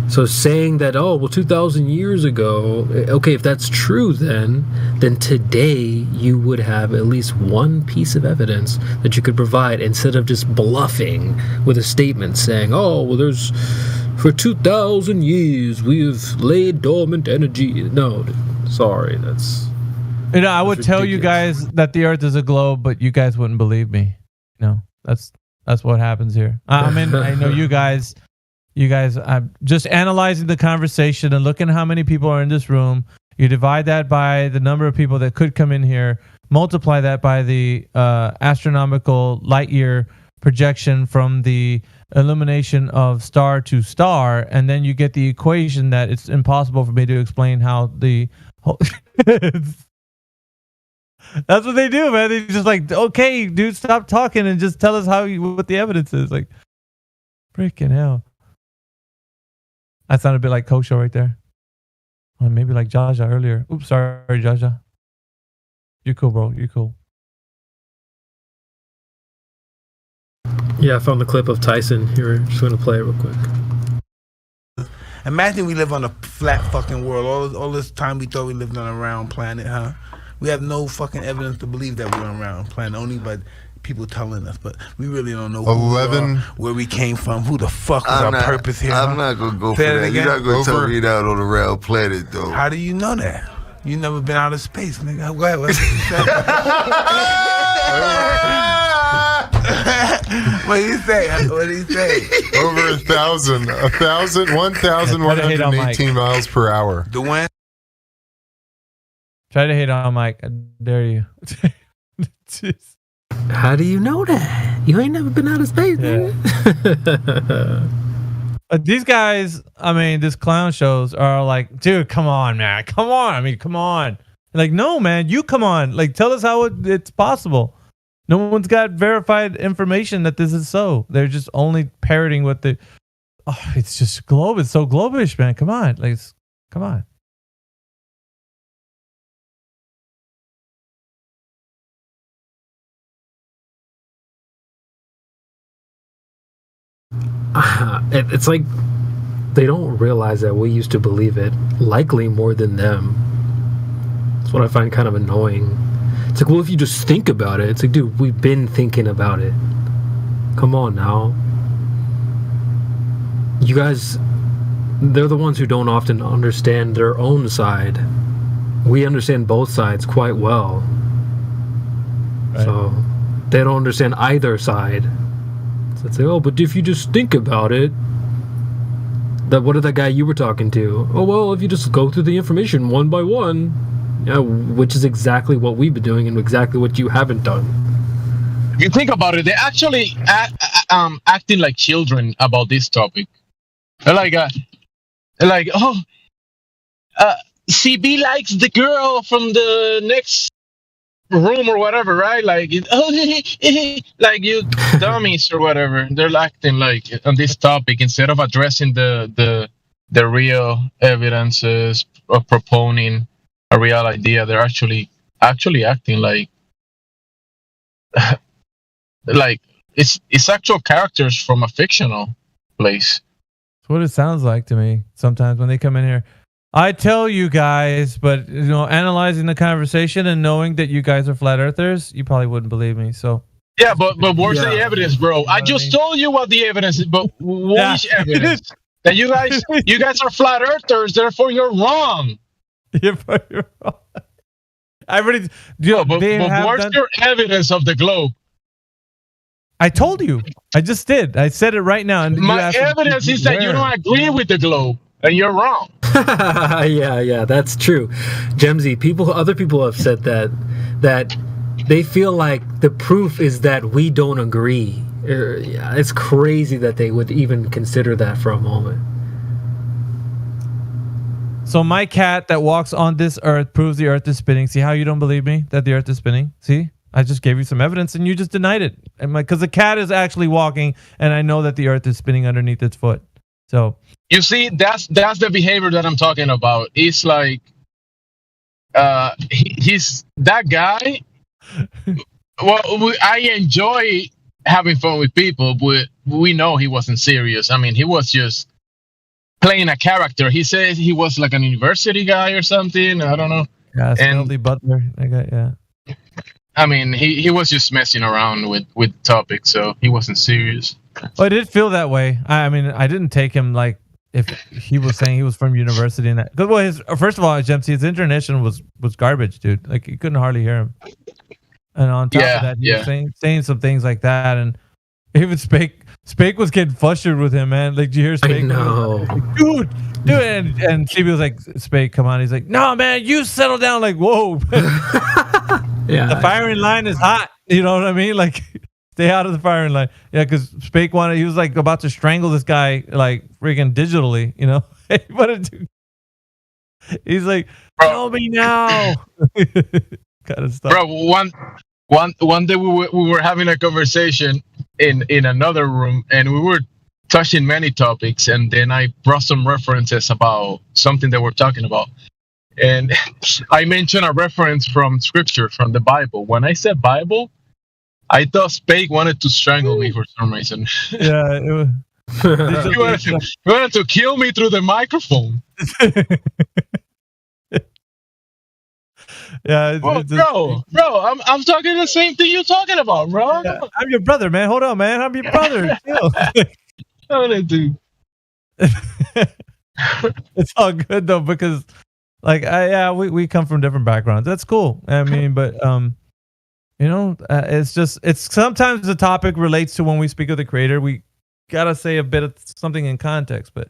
So saying that, oh, well, 2,000 years ago, okay, if that's true, then today you would have at least one piece of evidence that you could provide instead of just bluffing with a statement saying, oh, well, for 2,000 years we have laid dormant energy. No, sorry, that's... I would tell you guys that the Earth is a globe, but you guys wouldn't believe me. That's what happens here. I mean, I know you guys, I'm just analyzing the conversation and looking at how many people are in this room. You divide that by the number of people that could come in here. multiply that by the astronomical light year projection from the illumination of star to star, and then you get the equation that it's impossible for me to explain how the whole that's what they do, man. They just like, okay, dude, stop talking and just tell us what the evidence is. Like, freaking hell. I sounded a bit like Kosho right there. Or maybe like Jaja earlier. Oops, sorry, Jaja. You're cool, bro. You're cool. Yeah, I found the clip of Tyson here. Just going to play it real quick. Imagine we live on a flat fucking world. All this time we thought we lived on a round planet, huh? We have no fucking evidence to believe that we're on a round planet, only by people telling us. But we really don't know who we are, where we came from, who the fuck is our purpose here. I'm not going to go for that. You're not going to tell me that on a round planet, though. How do you know that? You never been out of space, nigga. Go ahead. What do you say? What do you say? Over 1,118 miles per hour. The wind. Try to hate on Mike. I dare you. How do you know that? You ain't never been out of space, man. These guys, I mean, these clown shows are like, dude, come on, man. Come on. I mean, come on. Like, no, man, you come on. Like, tell us how it's possible. No one's got verified information that this is so. They're just only parroting what the... Oh, it's just globe. It's so globish, man. Come on. Like, come on. It's like they don't realize that we used to believe it, likely more than them. That's what I find kind of annoying. It's like, well, if you just think about it, it's like, dude, we've been thinking about it. Come on now. You guys, they're the ones who don't often understand their own side. We understand both sides quite well. Right. So they don't understand either side. So it's like, oh, but if you just think about it, what did that guy you were talking to? Oh, well, if you just go through the information one by one, which is exactly what we've been doing and exactly what you haven't done. You think about it, they're actually acting like children about this topic. They're like, CB likes the girl from the next room or whatever, right? Like, like you dummies or whatever. They're acting like on this topic instead of addressing the real evidences of proponing a real idea. They're actually acting like like it's actual characters from a fictional place. That's what it sounds like to me sometimes when they come in here. I tell you guys, but analyzing the conversation and knowing that you guys are flat earthers, you probably wouldn't believe me. So yeah, but where's the evidence, bro? I just told you what the evidence is, but what is evidence? That you guys are flat earthers, therefore you're wrong. You're wrong. I already. But where's your evidence of the globe? I told you. I just did. I said it right now. And my evidence is that you don't agree with the globe, and you're wrong. yeah, that's true. Gemsy, other people have said that they feel like the proof is that we don't agree. It's crazy that they would even consider that for a moment. So my cat that walks on this earth proves the earth is spinning. See how you don't believe me that the earth is spinning? See? I just gave you some evidence and you just denied it. Because the cat is actually walking and I know that the earth is spinning underneath its foot. So you see, that's the behavior that I'm talking about. It's like he's that guy. Well, I enjoy having fun with people, but we know he wasn't serious. I mean, he was just playing a character. He said he was like an university guy or something. I don't know. Yeah, Smelly Butler. Yeah. I mean, he was just messing around with topics, so he wasn't serious. Well, I did feel that way. I mean, I didn't take him like if he was saying he was from university and that. Well, first of all, his intonation was garbage, dude. Like you couldn't hardly hear him. And on top of that, he was saying some things like that, and even Spake was getting flustered with him, man. Like, did you hear Spake? I know, like, dude. And CB was like, Spake, come on. He's like, no, man, you settle down. Like, whoa. Yeah. The firing line is hot. You know what I mean? Like, stay out of the firing line. Yeah, because Spake he was like about to strangle this guy, like freaking digitally, you know? He wanted to. He's like, kill me now. Kind of stuff. Bro, one day we were having a conversation in another room, and we were touching many topics, and then I brought some references about something that we're talking about. And I mentioned a reference from scripture, from the Bible. When I said Bible, I thought Spake wanted to strangle me for some reason. Yeah, it was. He wanted to kill me through the microphone. Yeah, bro, I'm talking the same thing you're talking about, bro. Yeah, I'm your brother, man. Hold on, man. I'm your brother. Dude. It's all good though, because like we come from different backgrounds. That's cool. I mean, but you know, it's sometimes the topic relates to when we speak of the creator. We gotta say a bit of something in context, but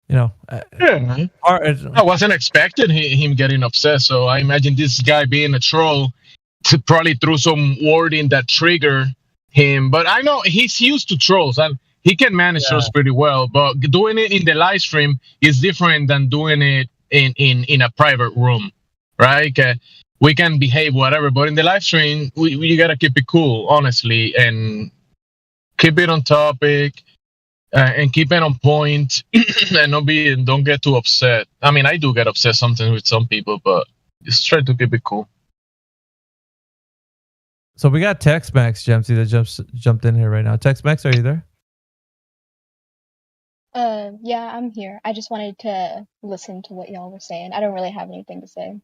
you know, I wasn't expecting him getting upset. So I imagine this guy being a troll probably threw some wording that triggered him. But I know he's used to trolls and he can manage trolls pretty well. But doing it in the live stream is different than doing it in a private room, right? We can behave whatever, but in the live stream, we gotta keep it cool, honestly, and keep it on topic. And keep it on point, and don't get too upset. I mean, I do get upset sometimes with some people, but just try to keep it cool. So we got Tex-Mex, Jemsy, that jumped in here right now. Tex-Mex, are you there? Yeah, I'm here. I just wanted to listen to what y'all were saying. I don't really have anything to say.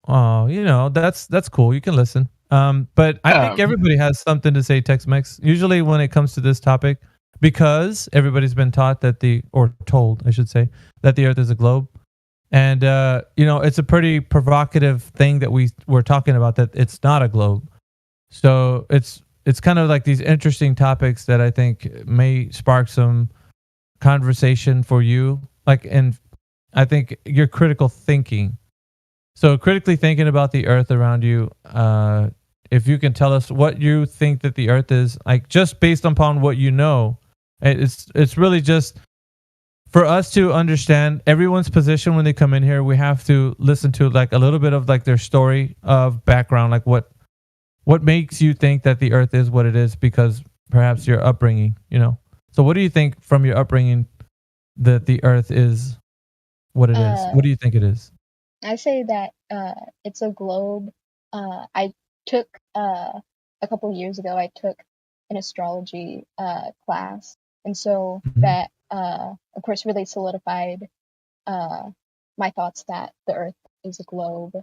Oh, you know, that's cool. You can listen. But I think everybody has something to say, Tex-Mex. Usually when it comes to this topic, because everybody's been taught told, I should say, that the Earth is a globe. And, you know, it's a pretty provocative thing that we're talking about, that it's not a globe. So it's kind of like these interesting topics that I think may spark some conversation for you. And I think your critical thinking. So critically thinking about the Earth around you, if you can tell us what you think that the Earth is, like just based upon what you know. It's really just for us to understand everyone's position when they come in here. We have to listen to like a little bit of like their story of background, like what makes you think that the Earth is what it is, because perhaps your upbringing, you know. So what do you think from your upbringing that the Earth is what it is? What do you think it is? I say that it's a globe. I took a couple years ago. I took an astrology class. And so that, of course, really solidified my thoughts that the Earth is a globe.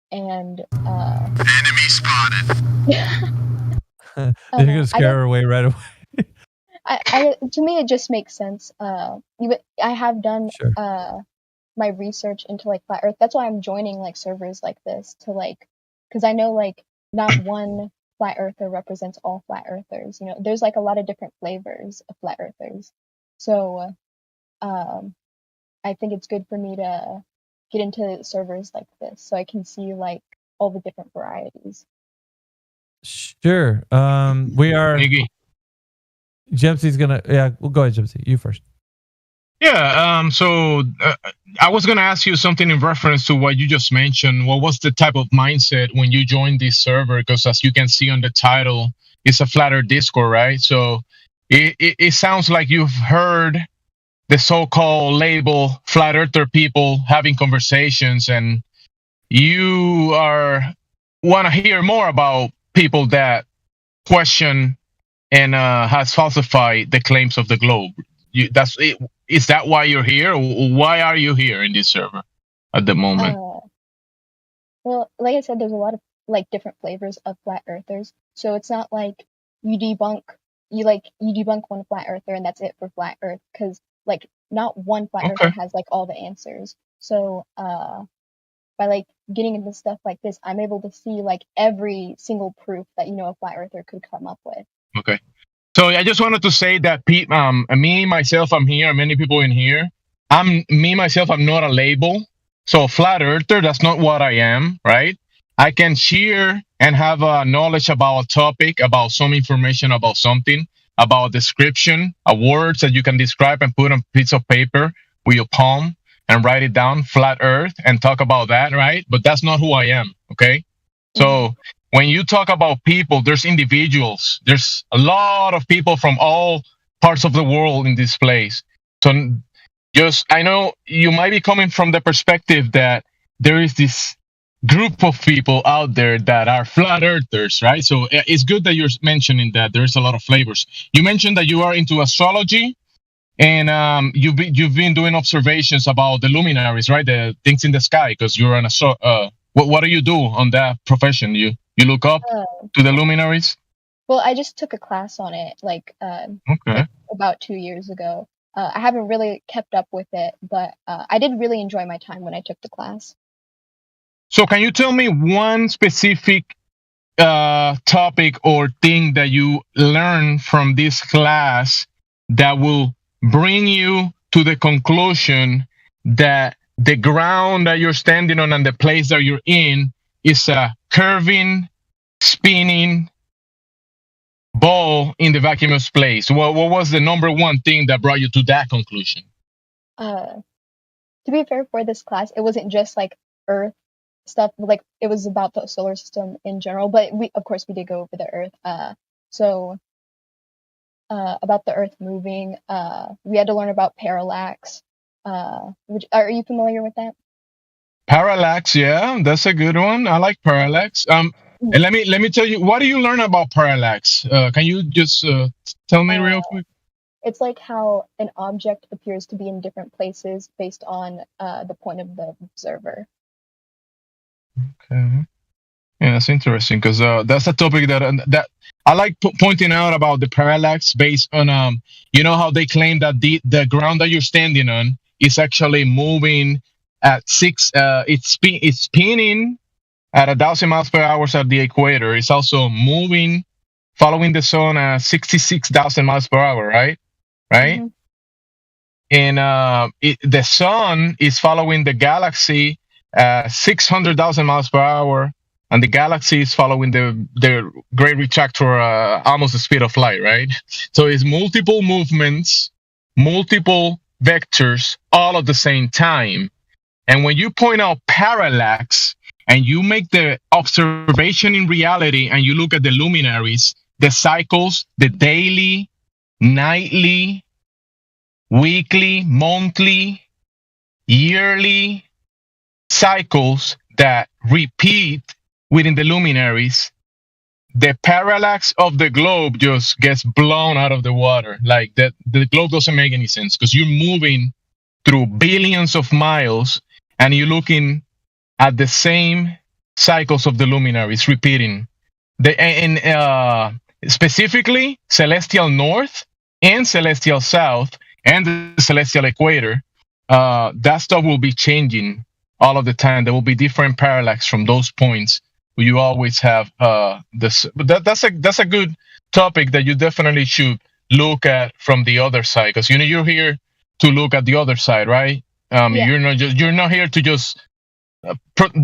And enemy spotted. You're gonna scare her away right away. To me, it just makes sense. I have done my research into like flat Earth. That's why I'm joining like servers like this to like, because I know like not one flat earther represents all flat earthers. You know, there's like a lot of different flavors of flat earthers. So I think it's good for me to get into servers like this so I can see like all the different varieties. Sure. We are Jemsy's gonna we'll go ahead, Jemsy. You first. Yeah, so I was going to ask you something in reference to what you just mentioned. What was the type of mindset when you joined this server? Because as you can see on the title, it's a Flat Earth Discord, right? So it sounds like you've heard the so-called label Flat Earther people having conversations, and you want to hear more about people that question and has falsified the claims of the globe. That's it. Is that why you're here? Or why are you here in this server at the moment? Well, like I said, there's a lot of like different flavors of flat earthers. So it's not like you debunk one flat earther and that's it for flat earth, because like not one flat earther has like all the answers. So by like getting into stuff like this, I'm able to see like every single proof that, you know, a flat earther could come up with. Okay. So I just wanted to say that me, myself, I'm here, many people in here. I'm not a label. So flat earther, that's not what I am, right? I can share and have knowledge about a topic, about some information about something, about description, words that you can describe and put on a piece of paper with your palm and write it down, flat earth, and talk about that, right? But that's not who I am, okay? So when you talk about people, there's individuals. There's a lot of people from all parts of the world in this place. So I know you might be coming from the perspective that there is this group of people out there that are flat earthers, right? So it's good that you're mentioning that there's a lot of flavors. You mentioned that you are into astrology, and you've been doing observations about the luminaries, right? The things in the sky, because you're an what do you do on that profession? You look up to the luminaries? Well, I just took a class on it like about 2 years ago. I haven't really kept up with it, but I did really enjoy my time when I took the class. So can you tell me one specific topic or thing that you learned from this class that will bring you to the conclusion that the ground that you're standing on and the place that you're in is a curving, spinning ball in the vacuum of space? What was the number one thing that brought you to that conclusion? To be fair, for this class, it wasn't just like Earth stuff, like it was about the solar system in general, but we did go over the Earth. About the Earth moving, we had to learn about parallax. Which, are you familiar with that? Parallax, yeah, that's a good one. I like parallax. And let me tell you, what do you learn about parallax? Can you just tell me real quick? It's like how an object appears to be in different places based on the point of the observer. Okay. Yeah, that's interesting because that's a topic that I like pointing out about the parallax based on you know how they claim that the ground that you're standing on is actually moving at it's spinning at 1,000 miles per hour at the equator. It's also moving, following the sun at 66,000 miles per hour, right? Mm-hmm. And the sun is following the galaxy 600,000 miles per hour, and the galaxy is following the great retractor almost the speed of light, right? So it's multiple movements, multiple vectors, all at the same time. And when you point out parallax and you make the observation in reality and you look at the luminaries, the cycles, the daily, nightly, weekly, monthly, yearly cycles that repeat within the luminaries, the parallax of the globe just gets blown out of the water. Like that, the globe doesn't make any sense because you're moving through billions of miles and you're looking at the same cycles of the luminaries repeating. Specifically, celestial north and celestial south and the celestial equator, that stuff will be changing all of the time. There will be different parallax from those points. You always have this. But that's a good topic that you definitely should look at from the other side, because you're here to look at the other side, right? You're not here to just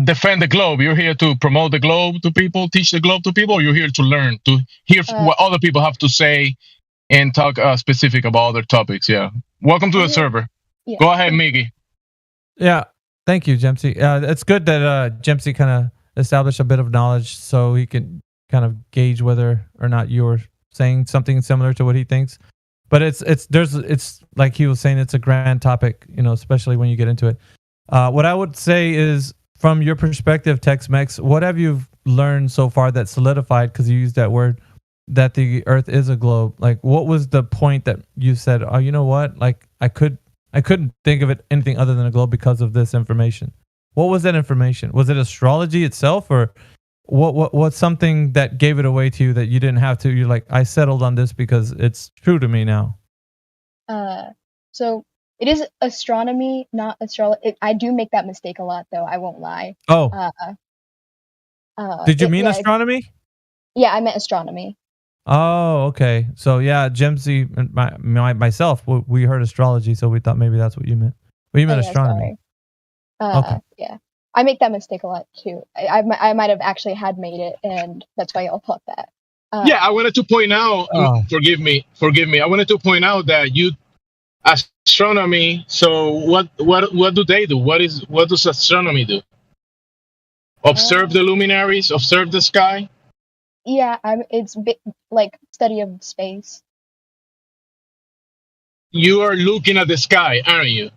defend the globe. You're here to promote the globe to people, teach the globe to people. Or you're here to learn, to hear what other people have to say, and talk specific about other topics. Yeah. Welcome to the server. Yeah. Go ahead, Miggy. Yeah. Thank you, Jemsy. It's good that Jemsy kind of established a bit of knowledge so he can kind of gauge whether or not you're saying something similar to what he thinks. But it's like he was saying, it's a grand topic, especially when you get into it. What I would say is, from your perspective, Tex-Mex, what have you learned so far that solidified, because you used that word, that the Earth is a globe? Like, what was the point that you said, oh, you know what? Like, I couldn't think of it anything other than a globe because of this information. What was that information? Was it astrology itself, or what's something that gave it away to you that you didn't have to? You're like, I settled on this because it's true to me now. So it is astronomy, not astrology. I do make that mistake a lot, though. I won't lie. Oh. Did you mean astronomy? Yeah, I meant astronomy. Oh, okay. So yeah, Jemsy and myself, we heard astrology, so we thought maybe that's what you meant. But you meant astronomy. Okay. Yeah. I make that mistake a lot too. I might have actually had made it, and that's why y'all thought that. Yeah, I wanted to point out. Forgive me. I wanted to point out that you astronomy. So what do they do? What does astronomy do? Observe the luminaries. Observe the sky. Yeah, it's like study of space. You are looking at the sky, aren't you?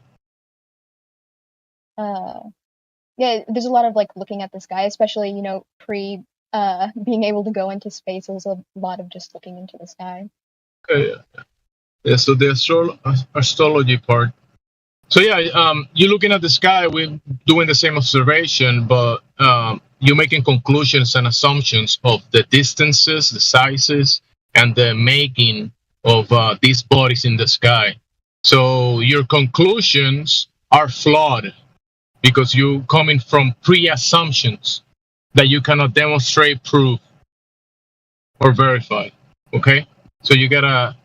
Yeah, there's a lot of like looking at the sky, especially pre being able to go into space. It was a lot of just looking into the sky. Okay. Yeah. So the astrology part. So yeah, you're looking at the sky. We're doing the same observation, but you're making conclusions and assumptions of the distances, the sizes, and the making of these bodies in the sky. So your conclusions are flawed because you're coming from pre-assumptions that you cannot demonstrate, prove, or verify. Okay? So you gotta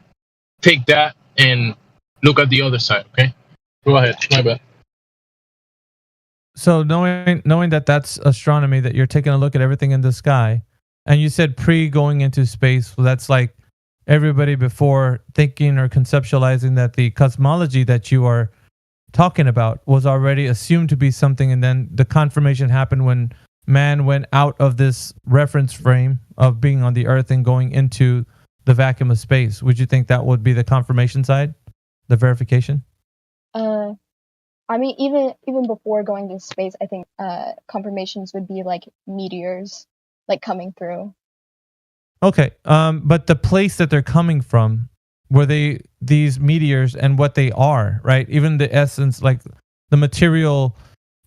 take that and look at the other side. Okay? Go ahead. My bad. So knowing that that's astronomy, that you're taking a look at everything in the sky, and you said going into space, well, that's like everybody before thinking or conceptualizing that the cosmology that you are talking about was already assumed to be something, and then the confirmation happened when man went out of this reference frame of being on the earth and going into the vacuum of space. Would you think that would be the confirmation side, the verification? I mean, even before going to space, I think confirmations would be like meteors, like coming through. Okay, but the place that they're coming from, were they these meteors and what they are, right? Even the essence, like the material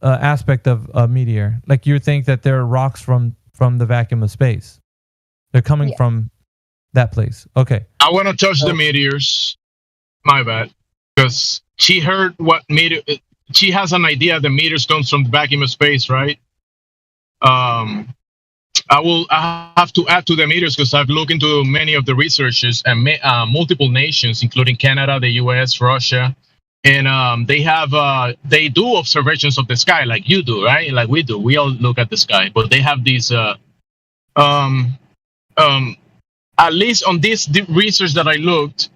aspect of a meteor. Like you think that they're rocks from the vacuum of space. They're coming from that place. Okay. I want to touch the meteors. My bad. Because she heard what meteor... She has an idea the meteors comes from the vacuum of space, right? I have to add to the meteors because I've looked into many of the researchers and multiple nations, including Canada, the US, Russia, and they do observations of the sky like you do, right? Like we do. We all look at the sky, but they have these at least on this research that I looked,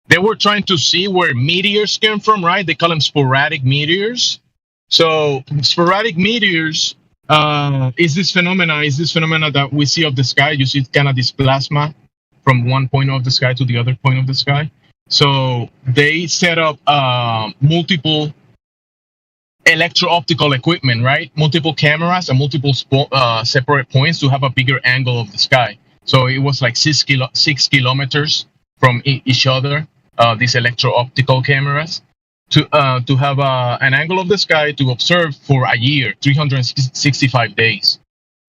they were trying to see where meteors came from, right? They call them sporadic meteors. So sporadic meteors is this phenomena that we see of the sky. You see kind of this plasma from one point of the sky to the other point of the sky. So they set up multiple electro-optical equipment, right? Multiple cameras and multiple separate points to have a bigger angle of the sky. So it was like 6 kilometers from each other, these electro-optical cameras, to have an angle of the sky to observe for a year, 365 days.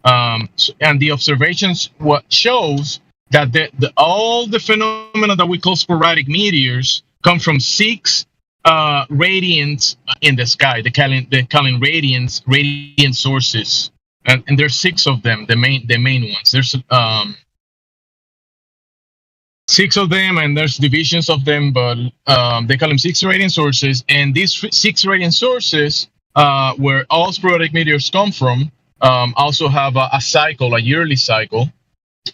And the observations shows that all the phenomena that we call sporadic meteors come from 6 radiants in the sky. They call them radiant sources, and there's 6 of them. The main ones. There's 6 of them, and there's divisions of them, but they call them 6 radiant sources. And these 6 radiant sources, where all sporadic meteors come from, also have a cycle, a yearly cycle,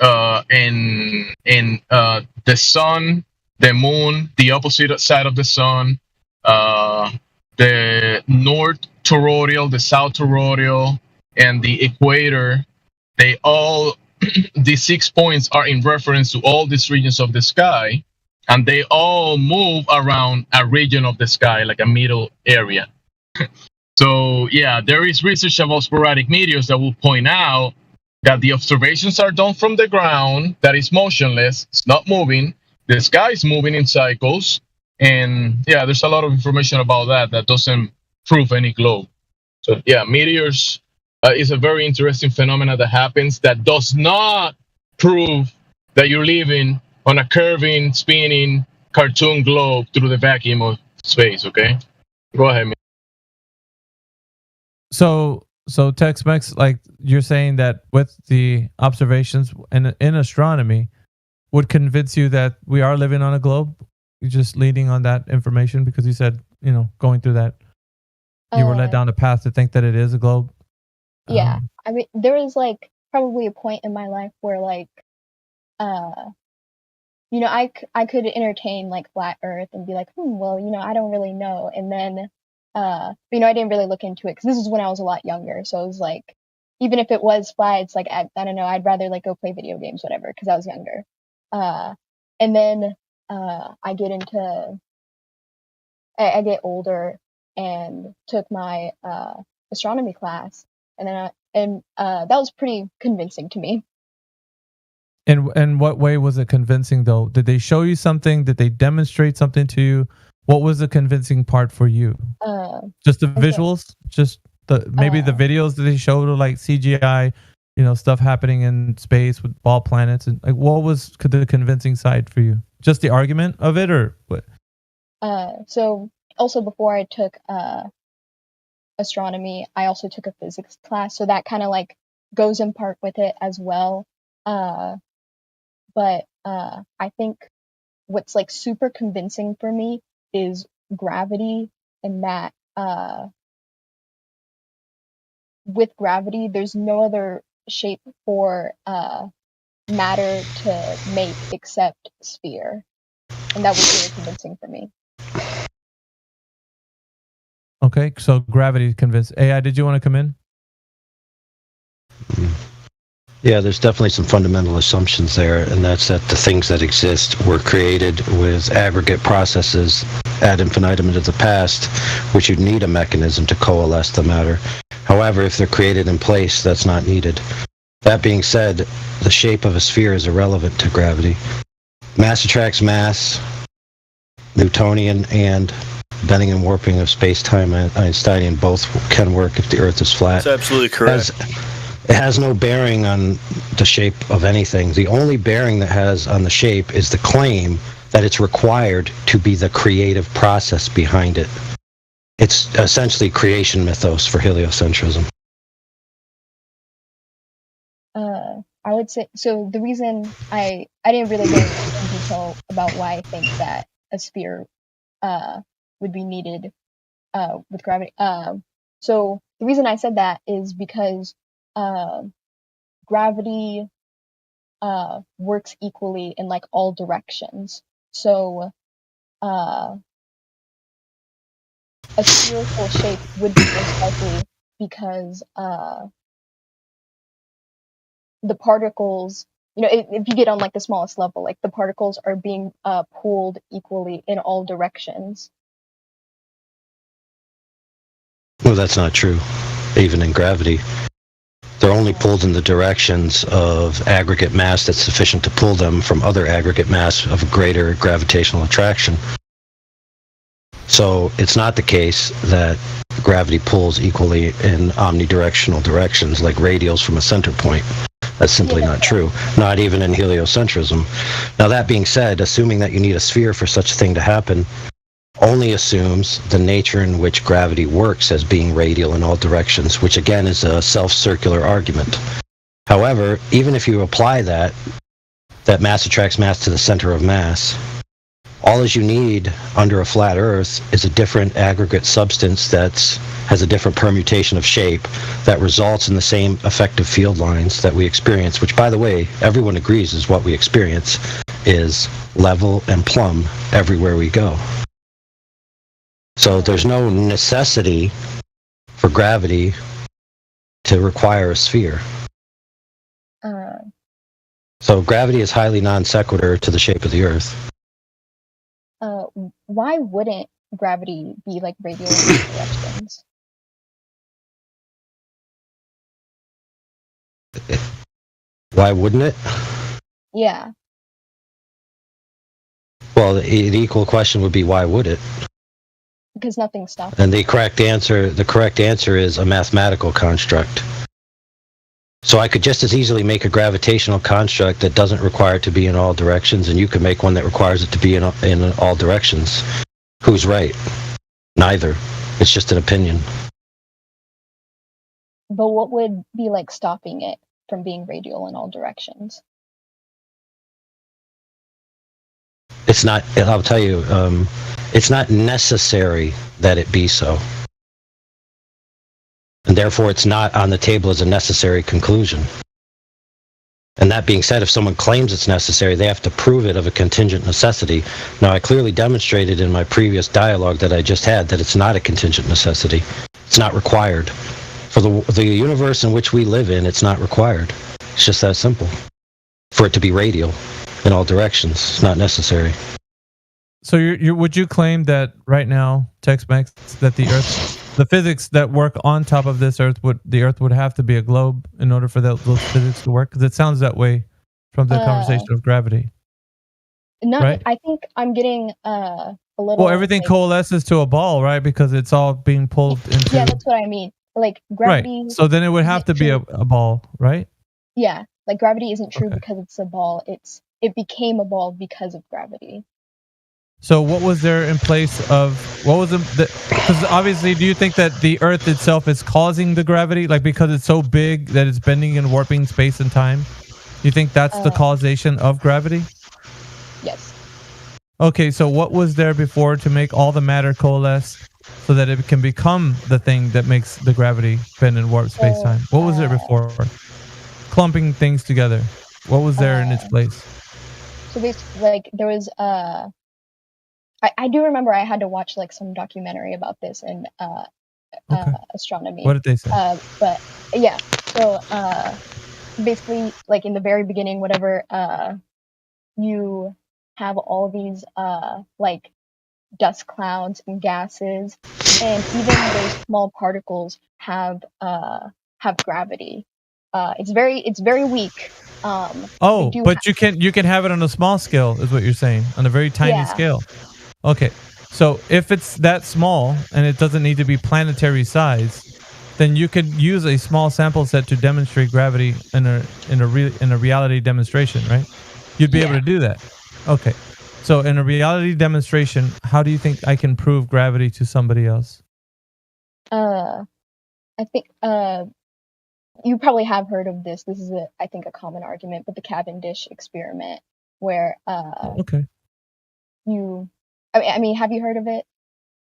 and the sun, the moon, the opposite side of the sun, the north toroidal, the south toroidal, and the equator, they all these 6 points are in reference to all these regions of the sky, and they all move around a region of the sky, like a middle area. So yeah, there is research about sporadic meteors that will point out that the observations are done from the ground, that is motionless, it's not moving, the sky is moving in cycles, and yeah, there's a lot of information about that doesn't prove any globe. So yeah, meteors is a very interesting phenomena that happens that does not prove that you're living on a curving, spinning cartoon globe through the vacuum of space. Okay, go ahead, man. So Tex-Mex, like you're saying that with the observations in astronomy, would convince you that we are living on a globe. You're just leading on that information because you said, going through that, you were led down a path to think that it is a globe. Yeah, I mean, there was like probably a point in my life where like, you know, I could entertain like flat Earth and be like, well, you know, I don't really know, and then, you know, I didn't really look into it because this is when I was a lot younger, so it was like, even if it was flat, it's like I don't know, I'd rather like go play video games, whatever, because I was younger, and then I get older and took my astronomy class, and then that was pretty convincing to me. In what way was it convincing though? Did they show you something? Did they demonstrate something to you? What was the convincing part for you? Just the visuals? Just maybe the videos that they showed, like CGI, you know, stuff happening in space with ball planets, and like what was the convincing side for you? Just the argument of it, or what? So also before I took astronomy, I also took a physics class, so that kind of like goes in part with it as well. But I think what's like super convincing for me is gravity, and that with gravity, there's no other shape for matter to make except sphere, and that was really convincing for me. Okay, so gravity convinced. AI, did you want to come in? Yeah, there's definitely some fundamental assumptions there, and that's that the things that exist were created with aggregate processes ad infinitum into the past, which you'd need a mechanism to coalesce the matter. However, if they're created in place, that's not needed. That being said, the shape of a sphere is irrelevant to gravity. Mass attracts mass, Newtonian and bending and warping of space-time and Einsteinian both can work if the Earth is flat. That's absolutely correct. It has no bearing on the shape of anything. The only bearing that has on the shape is the claim that it's required to be the creative process behind it. It's essentially creation mythos for heliocentrism. I would say, so the reason I didn't really go into detail about why I think that a sphere would be needed with gravity. So the reason I said that is because gravity works equally in like all directions. So a spherical shape would be most likely because the particles, you know, if you get on like the smallest level, like the particles are being pulled equally in all directions. Well, that's not true. Even in gravity, they're only pulled in the directions of aggregate mass that's sufficient to pull them from other aggregate mass of greater gravitational attraction. So it's not the case that gravity pulls equally in omnidirectional directions like radials from a center point. That's simply not true, not even in heliocentrism. Now, that being said, assuming that you need a sphere for such a thing to happen only assumes the nature in which gravity works as being radial in all directions, which again is a self-circular argument. However, even if you apply that mass attracts mass to the center of mass, all as you need under a flat Earth is a different aggregate substance that has a different permutation of shape that results in the same effective field lines that we experience, which, by the way, everyone agrees is what we experience, is level and plumb everywhere we go. So there's no necessity for gravity to require a sphere. So gravity is highly non sequitur to the shape of the Earth. Why wouldn't gravity be like radial in all directions? Why wouldn't it? Yeah. Well, the equal question would be, why would it? Because nothing stops. And the correct answer is a mathematical construct. So I could just as easily make a gravitational construct that doesn't require it to be in all directions, and you could make one that requires it to be in all directions. Who's right? Neither. It's just an opinion. But what would be like stopping it from being radial in all directions? It's not, I'll tell you, it's not necessary that it be so. and therefore it's not on the table as a necessary conclusion. And that being said, if someone claims it's necessary, they have to prove it of a contingent necessity. Now, I clearly demonstrated in my previous dialogue that I just had that it's not a contingent necessity. It's not required. For the universe in which we live in, it's not required. It's just that simple. For it to be radial in all directions, it's not necessary. So would you claim that right now, Tex-Mex, that the Earth, the physics that work on top of this Earth, the Earth would have to be a globe in order for those physics to work? Because it sounds that way from the conversation of gravity. No, right? I think I'm getting a little. Well, everything coalesces to a ball, right? Because it's all being pulled into. Yeah, that's what I mean. Like gravity. Right. So then it would have to be a ball, right? Yeah, like gravity isn't true because it's a ball. It became a ball because of gravity. So what was there in place of what was because obviously, do you think that the Earth itself is causing the gravity, like because it's so big that it's bending and warping space and time? You think that's the causation of gravity? Yes. Okay, so what was there before to make all the matter coalesce so that it can become the thing that makes the gravity bend and warp space time? What was there before? Clumping things together. What was there in its place? So basically, like there was I do remember I had to watch like some documentary about this in astronomy. What did they say? But yeah, so basically, like in the very beginning, whatever, you have all these like dust clouds and gases, and even those small particles have gravity. It's very weak. But you can have it on a small scale, is what you're saying, on a very tiny scale. Okay, so if it's that small and it doesn't need to be planetary size, then you could use a small sample set to demonstrate gravity in a reality demonstration, right? You'd be able to do that. Okay, so in a reality demonstration, how do you think I can prove gravity to somebody else? I think you probably have heard of this. This is I think a common argument, but the Cavendish experiment, where I mean, have you heard of it?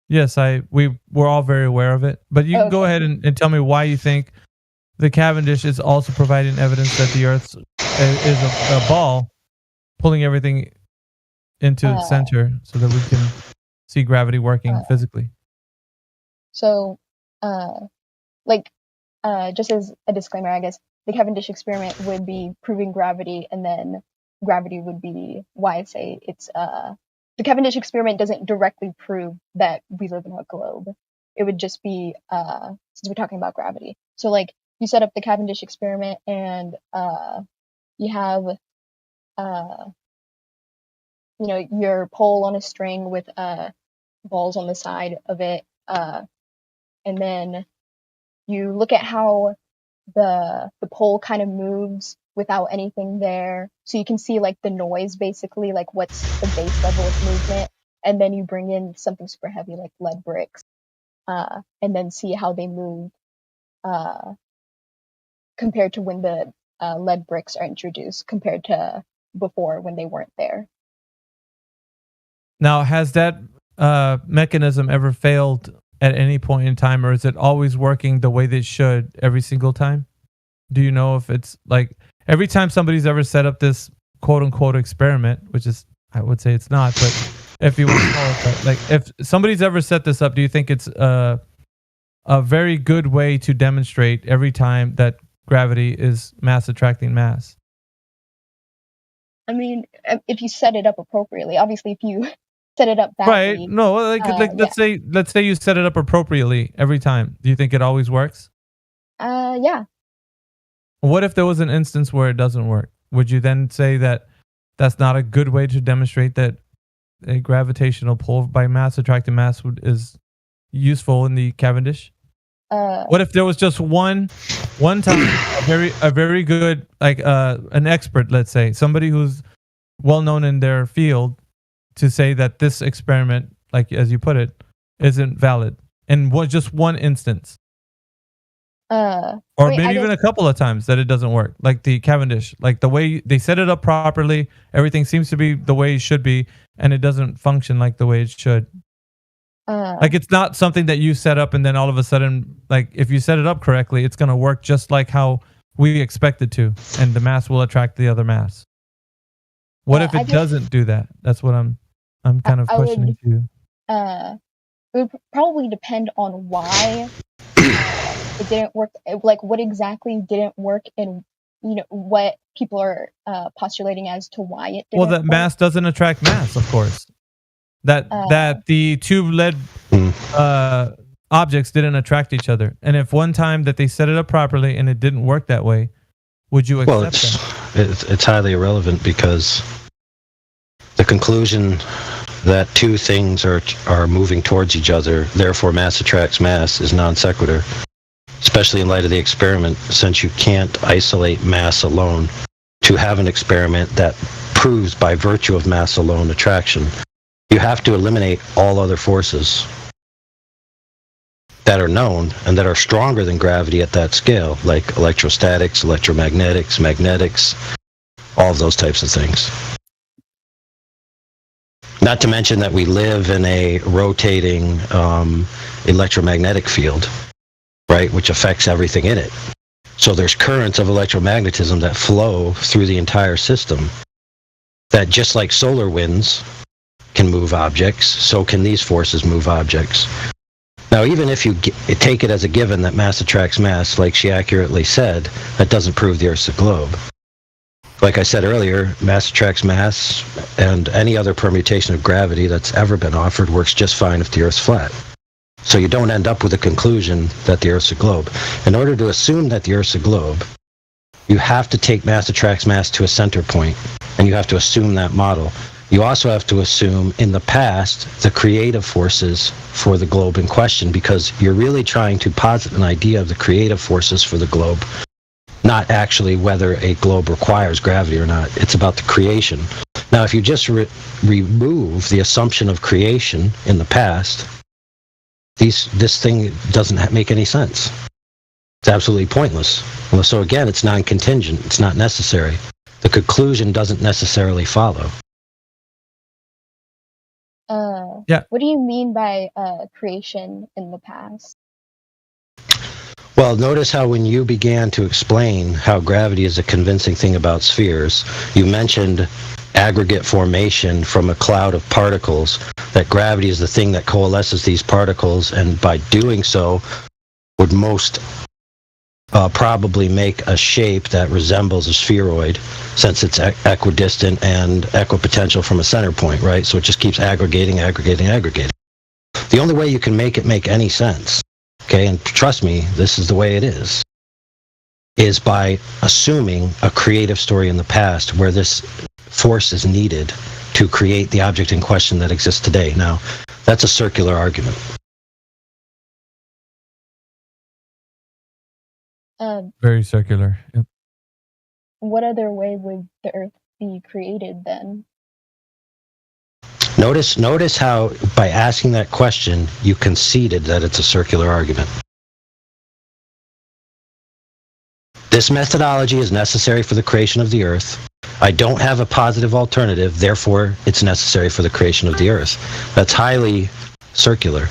Yes, we're all very aware of it. But you can go ahead and tell me why you think the Cavendish is also providing evidence that the Earth is a ball pulling everything into the center so that we can see gravity working physically. So, just as a disclaimer, I guess, the Cavendish experiment would be proving gravity, and then gravity would be why I say it's the Cavendish experiment doesn't directly prove that we live in a globe. It would just be since we're talking about gravity. So like you set up the Cavendish experiment, and you have your pole on a string with balls on the side of it, and then you look at how the pole kind of moves without anything there, so you can see like the noise, basically, like what's the base level of movement, and then you bring in something super heavy like lead bricks, and then see how they move compared to when the lead bricks are introduced compared to before when they weren't there. Now, has that mechanism ever failed at any point in time, or is it always working the way they should every single time? Do you know if it's like every time somebody's ever set up this quote unquote experiment, which is, I would say it's not, but if you want to call it that, like if somebody's ever set this up, do you think it's a very good way to demonstrate every time that gravity is mass attracting mass? I mean, if you set it up appropriately, obviously if you set it up badly. Right. No, let's say you set it up appropriately every time. Do you think it always works? Yeah. What if there was an instance where it doesn't work? Would you then say that that's not a good way to demonstrate that a gravitational pull by mass attracting mass is useful in the Cavendish? What if there was just one time a very good, like an expert, let's say somebody who's well known in their field, to say that this experiment, like as you put it, isn't valid in just one instance? Or maybe even a couple of times that it doesn't work, like the Cavendish, like the way they set it up properly, everything seems to be the way it should be, and it doesn't function like the way it should. Like it's not something that you set up and then all of a sudden, like if you set it up correctly, it's going to work just like how we expect it to, and the mass will attract the other mass. What if it doesn't do that? That's what I'm kind of questioning too. It would probably depend on why it didn't work. Like what exactly didn't work, and what people are postulating as to why it didn't. Well, that mass doesn't attract mass, of course. That the two lead objects didn't attract each other, and if one time that they set it up properly and it didn't work that way, would you accept that? It's highly irrelevant because the conclusion that two things are moving towards each other, therefore mass attracts mass, is non sequitur, especially in light of the experiment, since you can't isolate mass alone to have an experiment that proves by virtue of mass alone attraction. You have to eliminate all other forces that are known and that are stronger than gravity at that scale, like electrostatics, electromagnetics, magnetics, all of those types of things. Not to mention that we live in a rotating electromagnetic field, right, which affects everything in it. So there's currents of electromagnetism that flow through the entire system that, just like solar winds can move objects, so can these forces move objects. Now, even if you take it as a given that mass attracts mass, like she accurately said, that doesn't prove the Earth's a globe. Like I said earlier, mass attracts mass, and any other permutation of gravity that's ever been offered works just fine if the Earth's flat. So you don't end up with a conclusion that the Earth's a globe. In order to assume that the Earth's a globe, you have to take mass attracts mass to a center point, and you have to assume that model. You also have to assume in the past the creative forces for the globe in question, because you're really trying to posit an idea of the creative forces for the globe, not actually whether a globe requires gravity or not. It's about the creation. Now, if you just remove the assumption of creation in the past, this thing doesn't make any sense. It's absolutely pointless. So again, it's non-contingent. It's not necessary. The conclusion doesn't necessarily follow. What do you mean by creation in the past? Well, notice how when you began to explain how gravity is a convincing thing about spheres, you mentioned aggregate formation from a cloud of particles, that gravity is the thing that coalesces these particles, and by doing so would most probably make a shape that resembles a spheroid, since it's equidistant and equipotential from a center point, right? So it just keeps aggregating. The only way you can make it make any sense, okay, and trust me, this is the way it is by assuming a creative story in the past where this force is needed to create the object in question that exists today. Now, that's a circular argument. Very circular. Yep. What other way would the Earth be created then? Notice how by asking that question, you conceded that it's a circular argument. This methodology is necessary for the creation of the Earth. I don't have a positive alternative, therefore it's necessary for the creation of the Earth. That's highly circular.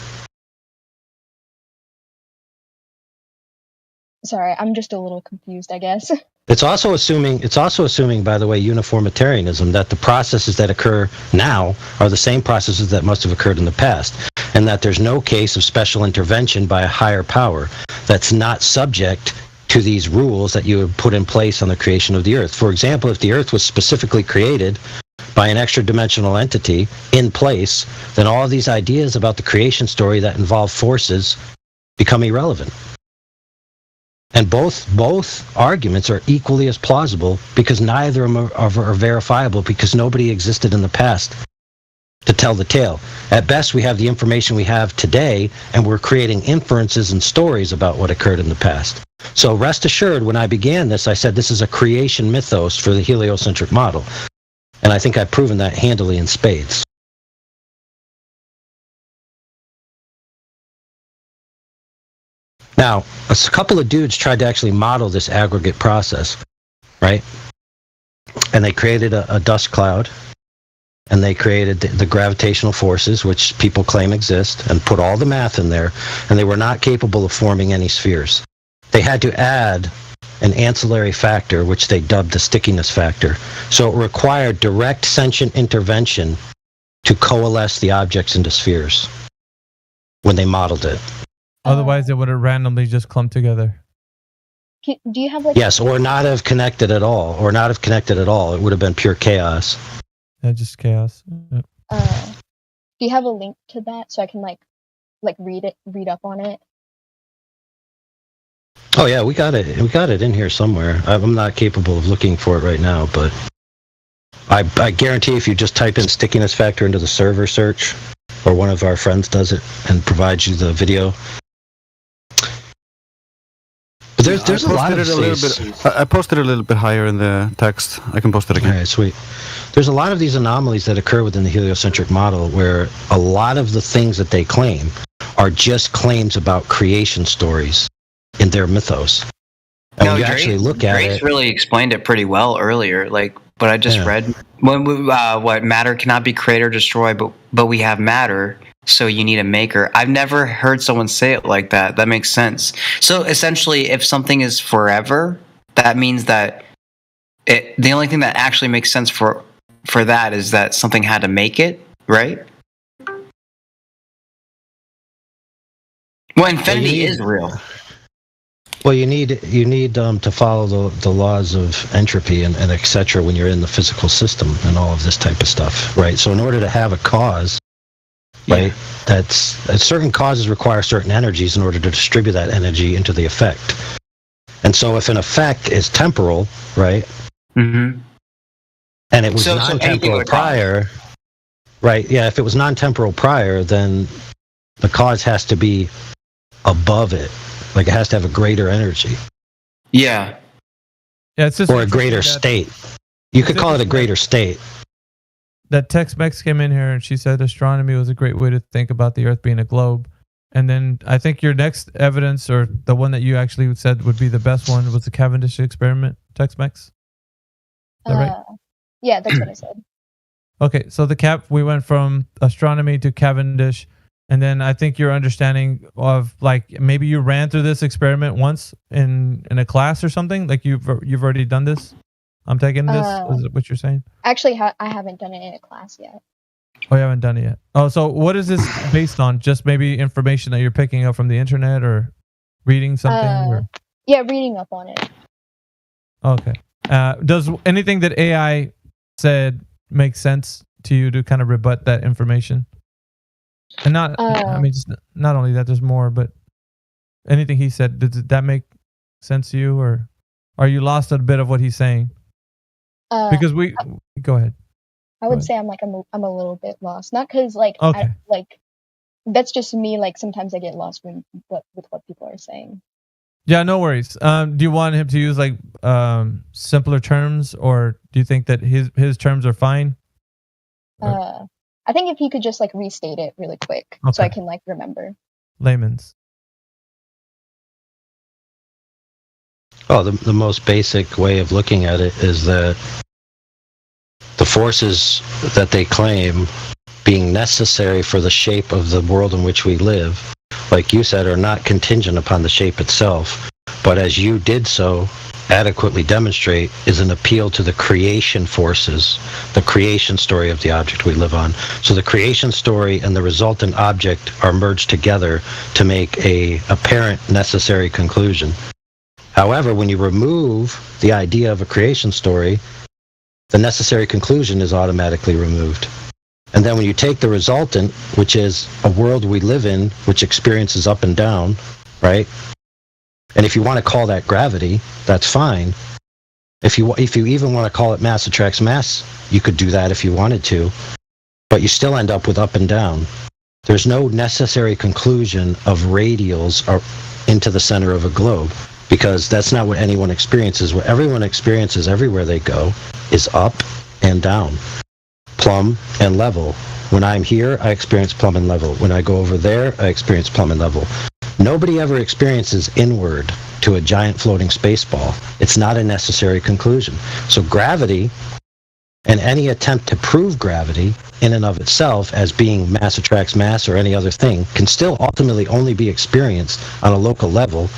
Sorry, I'm just a little confused, I guess. It's also assuming, by the way, uniformitarianism, that the processes that occur now are the same processes that must have occurred in the past, and that there's no case of special intervention by a higher power that's not subject to these rules that you have put in place on the creation of the Earth. For example, if the Earth was specifically created by an extra-dimensional entity in place, then all of these ideas about the creation story that involve forces become irrelevant. And both arguments are equally as plausible, because neither of them are verifiable, because nobody existed in the past to tell the tale. At best, we have the information we have today, and we're creating inferences and stories about what occurred in the past. So rest assured, when I began this, I said this is a creation mythos for the heliocentric model. And I think I've proven that handily in spades. Now, a couple of dudes tried to actually model this aggregate process, right? And they created a dust cloud, and they created the gravitational forces, which people claim exist, and put all the math in there, and they were not capable of forming any spheres. They had to add an ancillary factor, which they dubbed the stickiness factor. So it required direct sentient intervention to coalesce the objects into spheres when they modeled it. Otherwise, it would have randomly just clumped together. Do you have like? Yes, or not have connected at all, It would have been pure chaos. Yeah, just chaos. Yep. Do you have a link to that so I can like read up on it? Oh yeah, we got it. We got it in here somewhere. I'm not capable of looking for it right now, but I guarantee if you just type in stickiness factor into the server search, or one of our friends does it and provides you the video. But there's a lot of I posted it a little bit higher in the text. I can post it again. All right, sweet. There's a lot of these anomalies that occur within the heliocentric model where a lot of the things that they claim are just claims about creation stories in their mythos. And when you actually look at Grace it, really explained it pretty well earlier. Like what I just read, when what matter cannot be created or destroyed, but we have matter, so you need a maker. I've never heard someone say it like that. That makes sense. So essentially, if something is forever, that means that the only thing that actually makes sense for that is that something had to make it, right? Well, infinity is real. well, you need to follow the laws of entropy and et cetera when you're in the physical system and all of this type of stuff, right? So in order to have a cause, right, certain causes require certain energies in order to distribute that energy into the effect. And so if an effect is temporal, right, and it was non-temporal prior, right, yeah, if it was non-temporal prior, then the cause has to be above it. Like it has to have a greater energy. Yeah. Yeah, it's just or a greater state. You could call it a greater state. That Tex-Mex came in here and she said astronomy was a great way to think about the Earth being a globe. And then I think your next evidence, or the one that you actually said would be the best one, was the Cavendish experiment, Tex-Mex. Is that right? Yeah, that's what I said. Okay, so we went from astronomy to Cavendish. And then I think your understanding of, like, maybe you ran through this experiment once in a class or something. Like you've already done this. I'm taking this. Is what you're saying? Actually, I haven't done it in a class yet. Oh, you haven't done it yet. Oh, so what is this based on? Just maybe information that you're picking up from the internet or reading something? Or? Yeah, reading up on it. Okay. Does anything that AI said make sense to you to kind of rebut that information? And I mean, just not only that, there's more, but anything he said, did that make sense to you, or are you lost a bit of what he's saying? Because go ahead. I would say I'm a little bit lost, not because okay. That's just me. Like sometimes I get lost with what people are saying. Yeah, no worries. Do you want him to use like simpler terms, or do you think that his terms are fine? I think if he could just like restate it really quick, so I can like remember. Layman's. Oh, the most basic way of looking at it is that the forces that they claim being necessary for the shape of the world in which we live, like you said, are not contingent upon the shape itself, but as you did so adequately demonstrate, is an appeal to the creation forces, the creation story of the object we live on. So the creation story and the resultant object are merged together to make a apparent necessary conclusion. However, when you remove the idea of a creation story, the necessary conclusion is automatically removed. And then when you take the resultant, which is a world we live in, which experiences up and down, right? And if you want to call that gravity, that's fine. If you even want to call it mass attracts mass, you could do that if you wanted to. But you still end up with up and down. There's no necessary conclusion of radials into the center of a globe, because that's not what anyone experiences. What everyone experiences everywhere they go is up and down, plumb and level. When I'm here, I experience plumb and level. When I go over there, I experience plumb and level. Nobody ever experiences inward to a giant floating space ball. It's not a necessary conclusion. So gravity And any attempt to prove gravity in and of itself as being mass attracts mass or any other thing can still ultimately only be experienced on a local level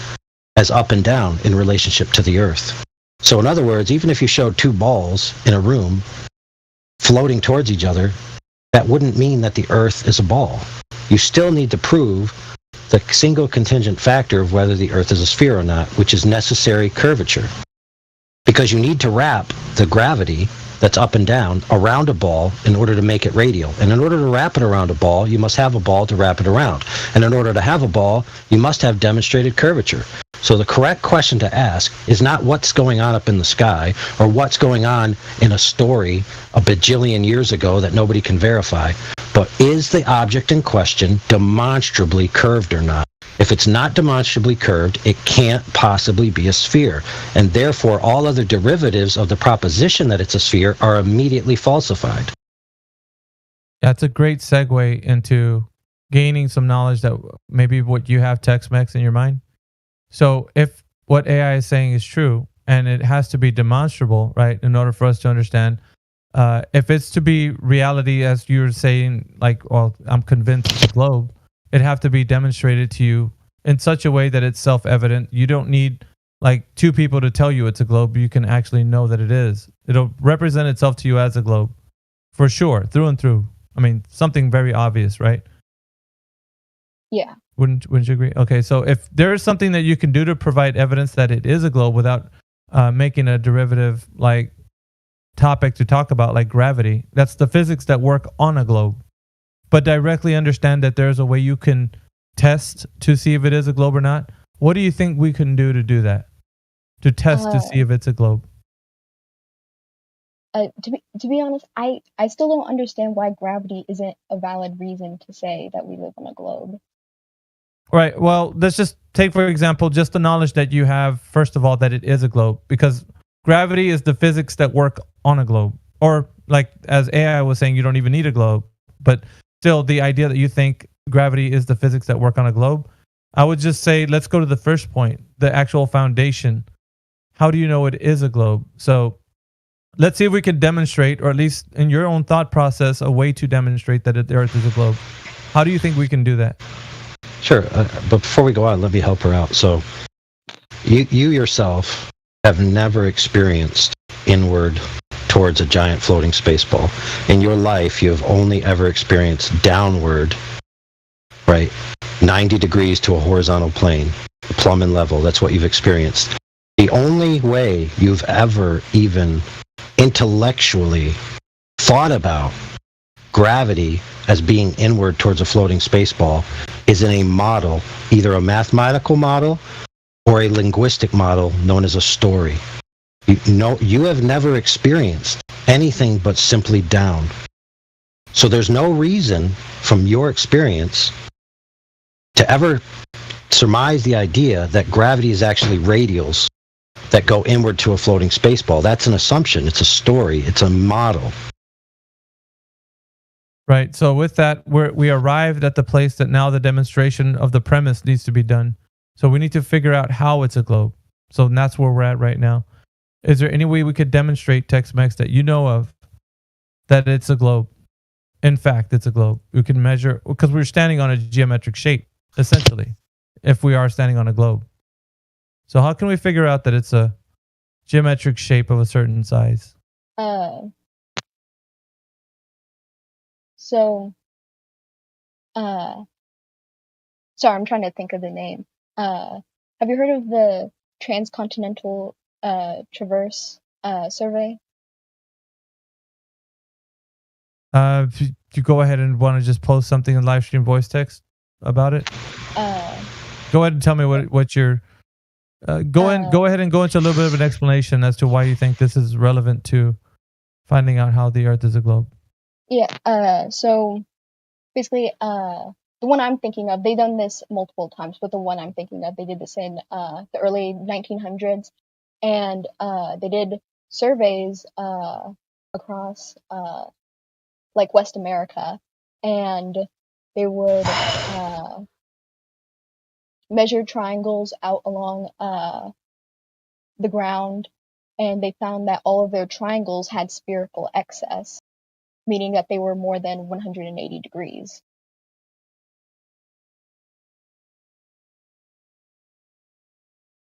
as up and down in relationship to the Earth. So in other words, even if you showed two balls in a room floating towards each other, that wouldn't mean that the Earth is a ball. You still need to prove the single contingent factor of whether the Earth is a sphere or not, which is necessary curvature. Because you need to wrap the gravity that's up and down around a ball in order to make it radial. And in order to wrap it around a ball, you must have a ball to wrap it around. And in order to have a ball, you must have demonstrated curvature. So the correct question to ask is not what's going on up in the sky or what's going on in a story a bajillion years ago that nobody can verify, but is the object in question demonstrably curved or not? If it's not demonstrably curved, it can't possibly be a sphere, and therefore all other derivatives of the proposition that it's a sphere are immediately falsified. That's a great segue into gaining some knowledge that maybe what you have Tex-Mex in your mind. So if what AI is saying is true, and it has to be demonstrable, right, in order for us to understand, if it's to be reality, as you were saying, like, well, I'm convinced it's a globe, it'd have to be demonstrated to you in such a way that it's self-evident. You don't need like two people to tell you it's a globe. You can actually know that it is. It'll represent itself to you as a globe, for sure, through and through. I mean, something very obvious, right? Yeah. Wouldn't you agree? Okay, so if there is something that you can do to provide evidence that it is a globe without making a derivative like topic to talk about, like gravity, that's the physics that work on a globe. But directly understand that there's a way you can test to see if it is a globe or not. What do you think we can do that? To test to see if it's a globe? To be honest, I still don't understand why gravity isn't a valid reason to say that we live on a globe. Right. Well, let's just take, for example, just the knowledge that you have, first of all, that it is a globe, because gravity is the physics that work on a globe. Or like, as AI was saying, you don't even need a globe. But still, the idea that you think gravity is the physics that work on a globe, I would just say, let's go to the first point, the actual foundation. How do you know it is a globe? So let's see if we can demonstrate, or at least in your own thought process, a way to demonstrate that the Earth is a globe. How do you think we can do that? Sure, but before we go on, let me help her out. So you yourself have never experienced inward towards a giant floating space ball. In your life, you have only ever experienced downward, right? 90 degrees to a horizontal plane, plumb and level. That's what you've experienced. The only way you've ever even intellectually thought about gravity as being inward towards a floating space ball is in a model, either a mathematical model or a linguistic model known as a story. You have never experienced anything but simply down. So there's no reason from your experience to ever surmise the idea that gravity is actually radials that go inward to a floating space ball. That's an assumption. It's a story. It's a model. Right. So with that, we arrived at the place that now the demonstration of the premise needs to be done. So we need to figure out how it's a globe. So that's where we're at right now. Is there any way we could demonstrate, Tex-Mex, that you know of, that it's a globe? In fact, it's a globe. We can measure, because we're standing on a geometric shape, essentially, if we are standing on a globe. So how can we figure out that it's a geometric shape of a certain size? Sorry, I'm trying to think of the name. Have you heard of the Transcontinental Traverse survey? If you go ahead and want to just post something in live stream voice text about it, go ahead and tell me what your go ahead and go into a little bit of an explanation as to why you think this is relevant to finding out how the Earth is a globe. Yeah. So basically, the one I'm thinking of, they've done this multiple times, but the one I'm thinking of, they did this in the early 1900s, and they did surveys across like West America, and they would measure triangles out along the ground and they found that all of their triangles had spherical excess, meaning that they were more than 180 degrees.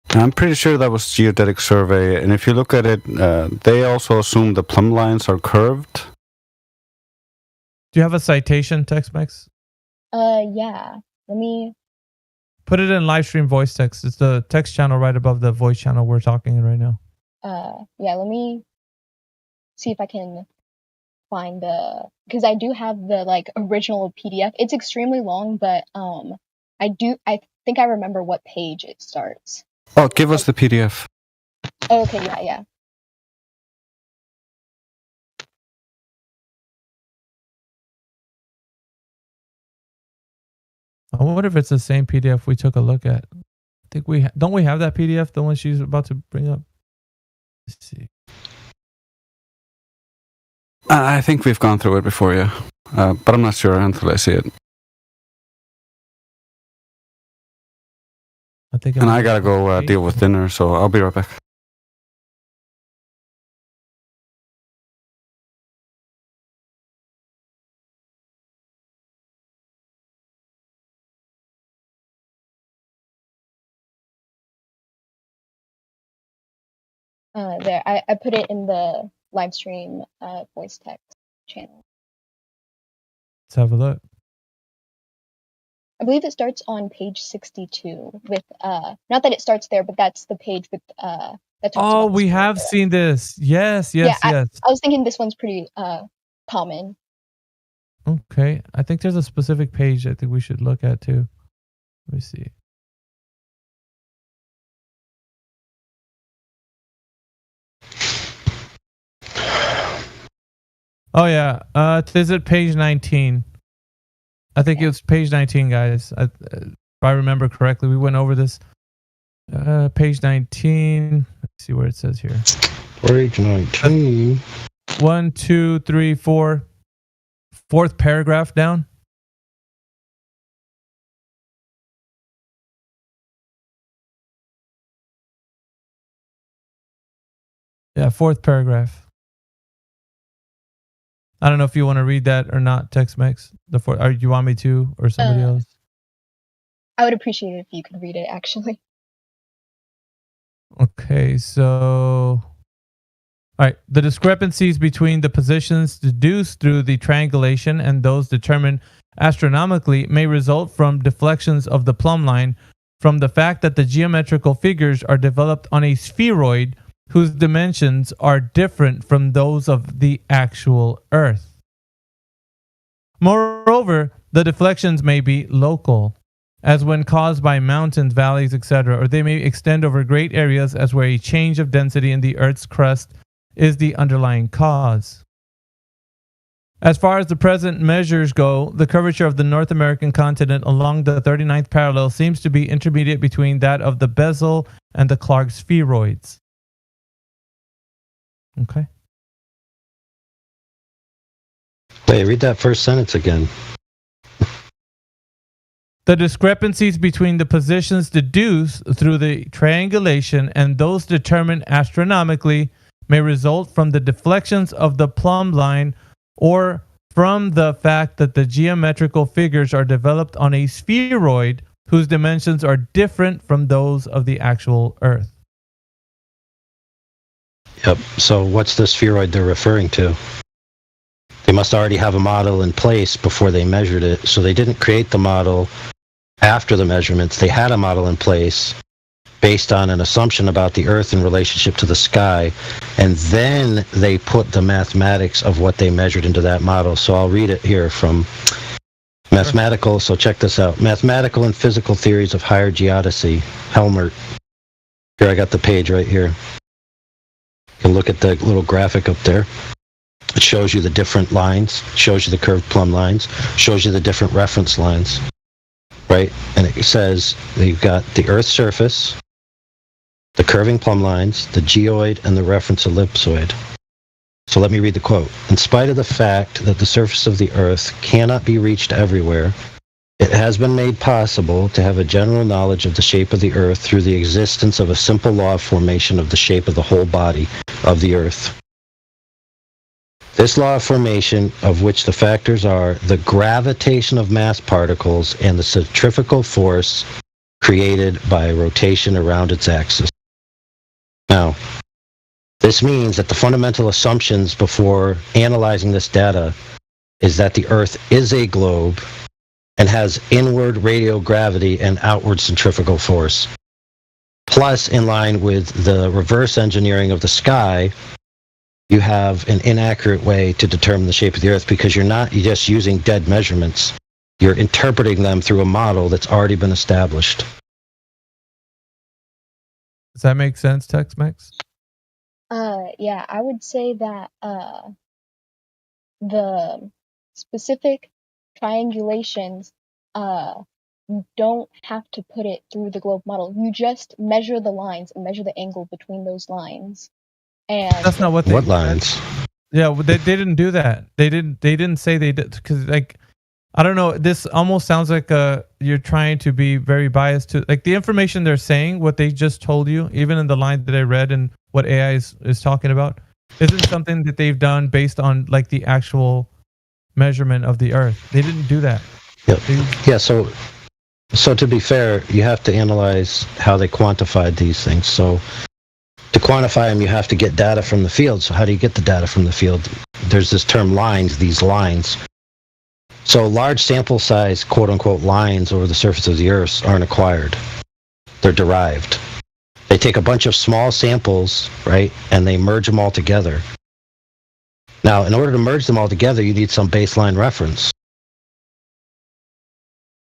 I'm pretty sure that was Geodetic Survey, and if you look at it, they also assume the plumb lines are curved. Do you have a citation, Tex-Mex? Yeah. Let me... Put it in live stream voice text. It's the text channel right above the voice channel we're talking in right now. Yeah, let me see if I can find the... Because I do have the, like, original PDF. It's extremely long, but I think I remember what page it starts. Oh, give us the PDF. Oh, okay, yeah. I wonder if it's the same PDF we took a look at. I think don't we have that PDF, the one she's about to bring up? Let's see. I think we've gone through it before, yeah. But I'm not sure until I see it. And I gotta go deal with dinner, so I'll be right back. There, I put it in the live stream voice text channel. Let's have a look. I believe it starts on page 62 with not that it starts there, but that's the page with that talks Oh, about we have seen this. Yes. I was thinking this one's pretty common. Okay. I think there's a specific page I think we should look at too. Let me see. Oh yeah. Is it page 19? I think it's page 19, guys. If I remember correctly, we went over this. Page 19. Let's see where it says here. Page 19. 1, 2, 3, 4. Fourth paragraph down. Yeah, fourth paragraph. I don't know if you want to read that or not, Tex-Mex. Or you want me to, or somebody else? I would appreciate it if you could read it, actually. Okay, so... All right, the discrepancies between the positions deduced through the triangulation and those determined astronomically may result from deflections of the plumb line from the fact that the geometrical figures are developed on a spheroid whose dimensions are different from those of the actual Earth. Moreover, the deflections may be local, as when caused by mountains, valleys, etc., or they may extend over great areas as where a change of density in the Earth's crust is the underlying cause. As far as the present measures go, the curvature of the North American continent along the 39th parallel seems to be intermediate between that of the Bezel and the Clark spheroids. Okay. Wait, read that first sentence again. The discrepancies between the positions deduced through the triangulation and those determined astronomically may result from the deflections of the plumb line or from the fact that the geometrical figures are developed on a spheroid whose dimensions are different from those of the actual Earth. Yep. So what's the spheroid they're referring to? They must already have a model in place before they measured it. So they didn't create the model after the measurements. They had a model in place based on an assumption about the Earth in relationship to the sky. And then they put the mathematics of what they measured into that model. So I'll read it here from Mathematical. So check this out. Mathematical and Physical Theories of Higher Geodesy, Helmert. Here, I got the page right here. You can look at the little graphic up there. It shows you the different lines, shows you the curved plumb lines, shows you the different reference lines, right? And it says that you've got the Earth's surface, the curving plumb lines, the geoid, and the reference ellipsoid. So let me read the quote. In spite of the fact that the surface of the Earth cannot be reached everywhere, It has been made possible to have a general knowledge of the shape of the Earth through the existence of a simple law of formation of the shape of the whole body of the Earth. This law of formation, of which the factors are the gravitation of mass particles and the centrifugal force created by rotation around its axis. Now, this means that the fundamental assumptions before analyzing this data is that the Earth is a globe and has inward radial gravity and outward centrifugal force. Plus, in line with the reverse engineering of the sky, you have an inaccurate way to determine the shape of the Earth because you're not just using dead measurements. You're interpreting them through a model that's already been established. Does that make sense, Tex-Mex? Yeah, I would say that the specific triangulations, you don't have to put it through the globe model. You just measure the lines and measure the angle between those lines. And that's not what they. What lines? Yeah, well, they didn't do that. They didn't say they did, because like, I don't know. This almost sounds like you're trying to be very biased to like the information they're saying. What they just told you, even in the line that I read and what AI is talking about, isn't something that they've done based on like the actual measurement of the Earth. They didn't do that. Yep. Yeah. So to be fair, you have to analyze how they quantified these things. So to quantify them, you have to get data from the field. So how do you get the data from the field? There's this term lines, these lines. So large sample size, quote unquote, lines over the surface of the Earth aren't acquired. They're derived. They take a bunch of small samples, right, and they merge them all together. Now, in order to merge them all together, you need some baseline reference.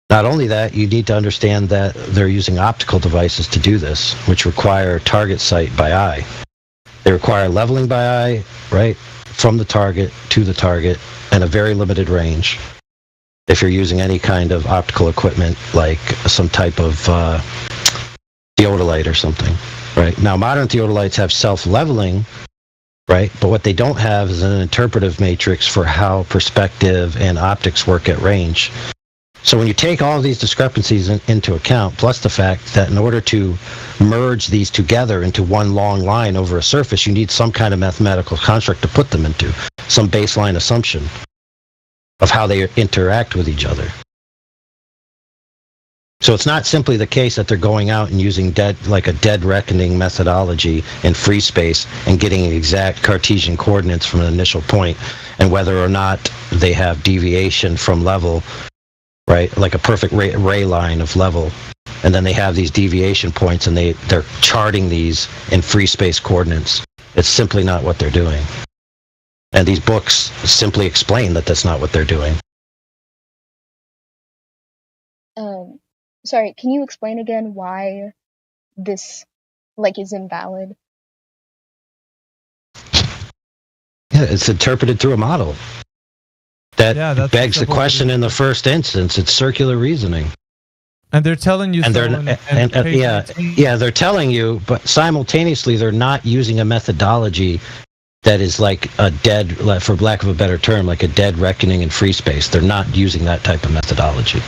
Not only that, you need to understand that they're using optical devices to do this, which require target sight by eye. They require leveling by eye, right, from the target to the target, and a very limited range. If you're using any kind of optical equipment, like some type of theodolite or something, right? Now, modern theodolites have self-leveling, right? But what they don't have is an interpretive matrix for how perspective and optics work at range. So when you take all of these discrepancies into account, plus the fact that in order to merge these together into one long line over a surface, you need some kind of mathematical construct to put them into, some baseline assumption of how they interact with each other. So it's not simply the case that they're going out and using a dead reckoning methodology in free space and getting exact Cartesian coordinates from an initial point, and whether or not they have deviation from level, right? Like a perfect ray line of level. And then they have these deviation points and they're charting these in free space coordinates. It's simply not what they're doing. And these books simply explain that that's not what they're doing. Sorry, can you explain again why this is invalid? Yeah, it's interpreted through a model. That begs the question in the first instance. It's circular reasoning. And they're telling you, they're telling you, but simultaneously they're not using a methodology that is like a dead, for lack of a better term, like a dead reckoning in free space. They're not using that type of methodology.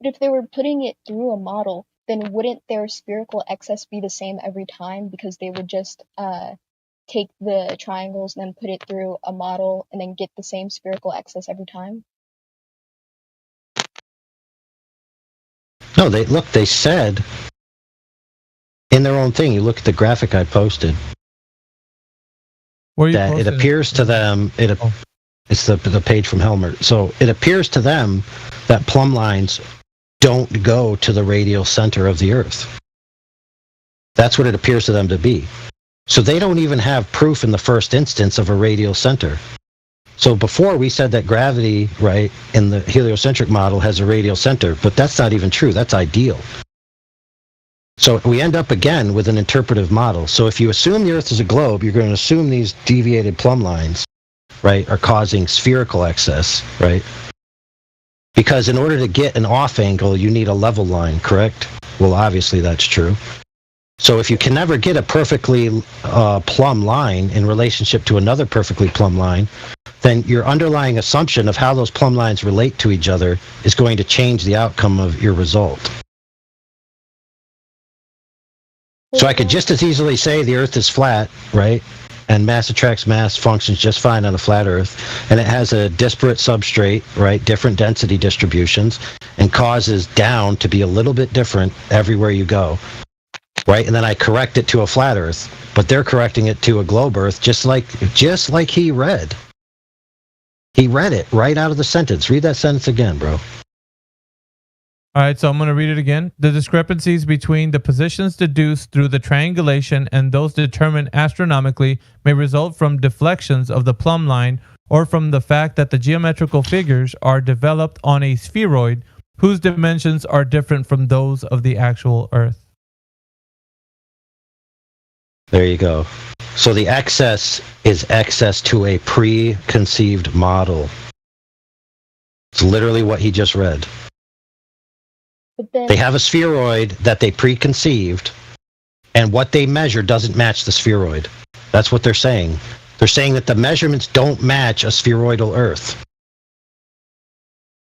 But if they were putting it through a model, then wouldn't their spherical excess be the same every time, because they would just take the triangles and then put it through a model and then get the same spherical excess every time? No, they said in their own thing, you look at the graphic I posted, that it appears to them, it's the page from Helmer. So it appears to them that plumb lines don't go to the radial center of the Earth. That's what it appears to them to be. So they don't even have proof in the first instance of a radial center. So before we said that gravity, right, in the heliocentric model has a radial center, but that's not even true. That's ideal. So we end up again with an interpretive model. So if you assume the Earth is a globe, you're going to assume these deviated plumb lines, right, are causing spherical excess, right? Because in order to get an off angle, you need a level line, correct? Well, obviously that's true. So if you can never get a perfectly plumb line in relationship to another perfectly plumb line, then your underlying assumption of how those plumb lines relate to each other is going to change the outcome of your result. So I could just as easily say the Earth is flat, right? And mass attracts mass functions just fine on a flat Earth, and it has a disparate substrate, right? Different density distributions, and causes down to be a little bit different everywhere you go, right? And then I correct it to a flat Earth, but they're correcting it to a globe Earth, just like he read. He read it right out of the sentence. Read that sentence again, bro. All right, so I'm going to read it again. The discrepancies between the positions deduced through the triangulation and those determined astronomically may result from deflections of the plumb line or from the fact that the geometrical figures are developed on a spheroid whose dimensions are different from those of the actual Earth. There you go. So the excess is excess to a preconceived model. It's literally what he just read. But then, they have a spheroid that they preconceived, and what they measure doesn't match the spheroid. That's what they're saying. They're saying that the measurements don't match a spheroidal Earth.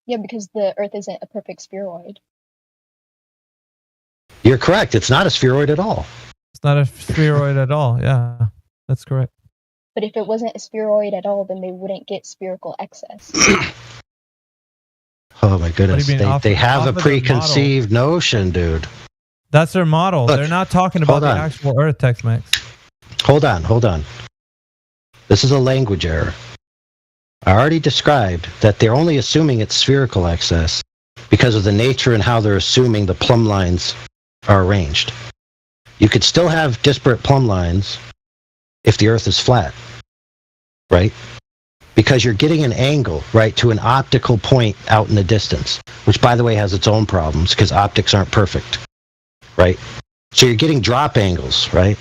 yeah, because the Earth isn't a perfect spheroid. You're correct. It's not a spheroid at all. It's not a spheroid at all. Yeah, that's correct. But if it wasn't a spheroid at all, then they wouldn't get spherical excess. Oh my goodness. Off They have a of their preconceived notion, dude. That's their model. Look, they're not talking about hold the on. actual Earth, Tex-Mex. Hold on. This is a language error. I already described that they're only assuming it's spherical excess because of the nature and how they're assuming the plumb lines are arranged. You could still have disparate plumb lines if the Earth is flat, right? Because you're getting an angle, right, to an optical point out in the distance, which, by the way, has its own problems because optics aren't perfect, right? So you're getting drop angles, right?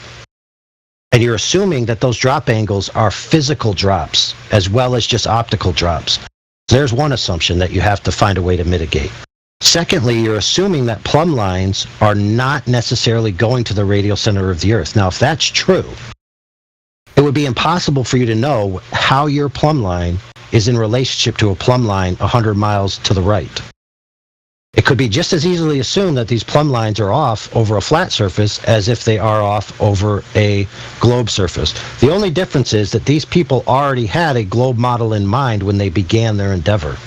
And you're assuming that those drop angles are physical drops as well as just optical drops. There's one assumption that you have to find a way to mitigate. Secondly, you're assuming that plumb lines are not necessarily going to the radial center of the Earth. Now, if that's true, it would be impossible for you to know how your plumb line is in relationship to a plumb line 100 miles to the right. It could be just as easily assumed that these plumb lines are off over a flat surface as if they are off over a globe surface. The only difference is that these people already had a globe model in mind when they began their endeavor.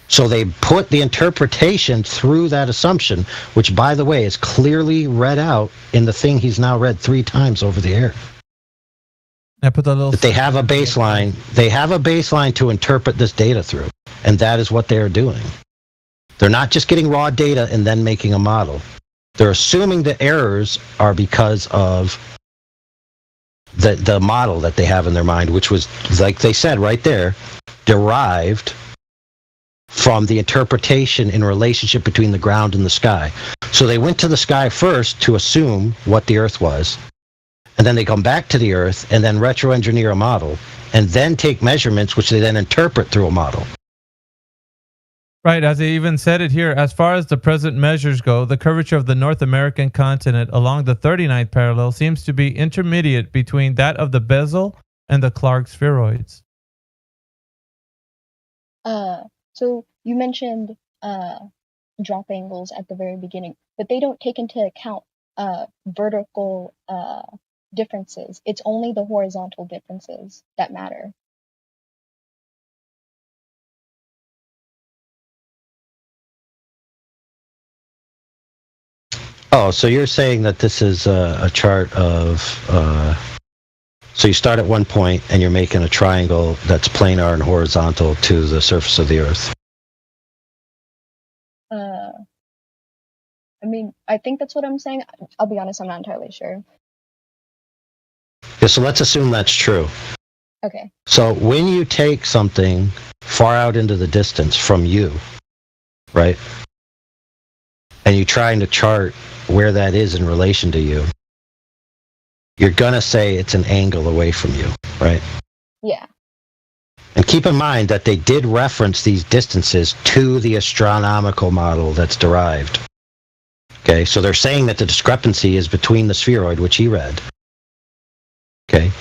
So they put the interpretation through that assumption, which, by the way, is clearly read out in the thing he's now read 3 times over the air. I put the little. That they have a baseline. They have a baseline to interpret this data through, and that is what they are doing. They're not just getting raw data and then making a model. They're assuming the errors are because of the model that they have in their mind, which was, like they said right there, derived from the interpretation in relationship between the ground and the sky. So they went to the sky first to assume what the Earth was, and then they come back to the Earth and then retro-engineer a model, and then take measurements which they then interpret through a model. Right, as they even said it here, as far as the present measures go, the curvature of the North American continent along the 39th parallel seems to be intermediate between that of the Bezel and the Clark spheroids. So you mentioned drop angles at the very beginning, but they don't take into account vertical differences. It's only the horizontal differences that matter. Oh, so you're saying that this is a chart of... so you start at one point and you're making a triangle that's planar and horizontal to the surface of the Earth. I mean, I think that's what I'm saying. I'll be honest, I'm not entirely sure. Yeah, so let's assume that's true. Okay. So when you take something far out into the distance from you, right, and you're trying to chart where that is in relation to you, you're going to say it's an angle away from you, right? Yeah. And keep in mind that they did reference these distances to the astronomical model that's derived. Okay, so they're saying that the discrepancy is between the spheroid, which he read. Okay,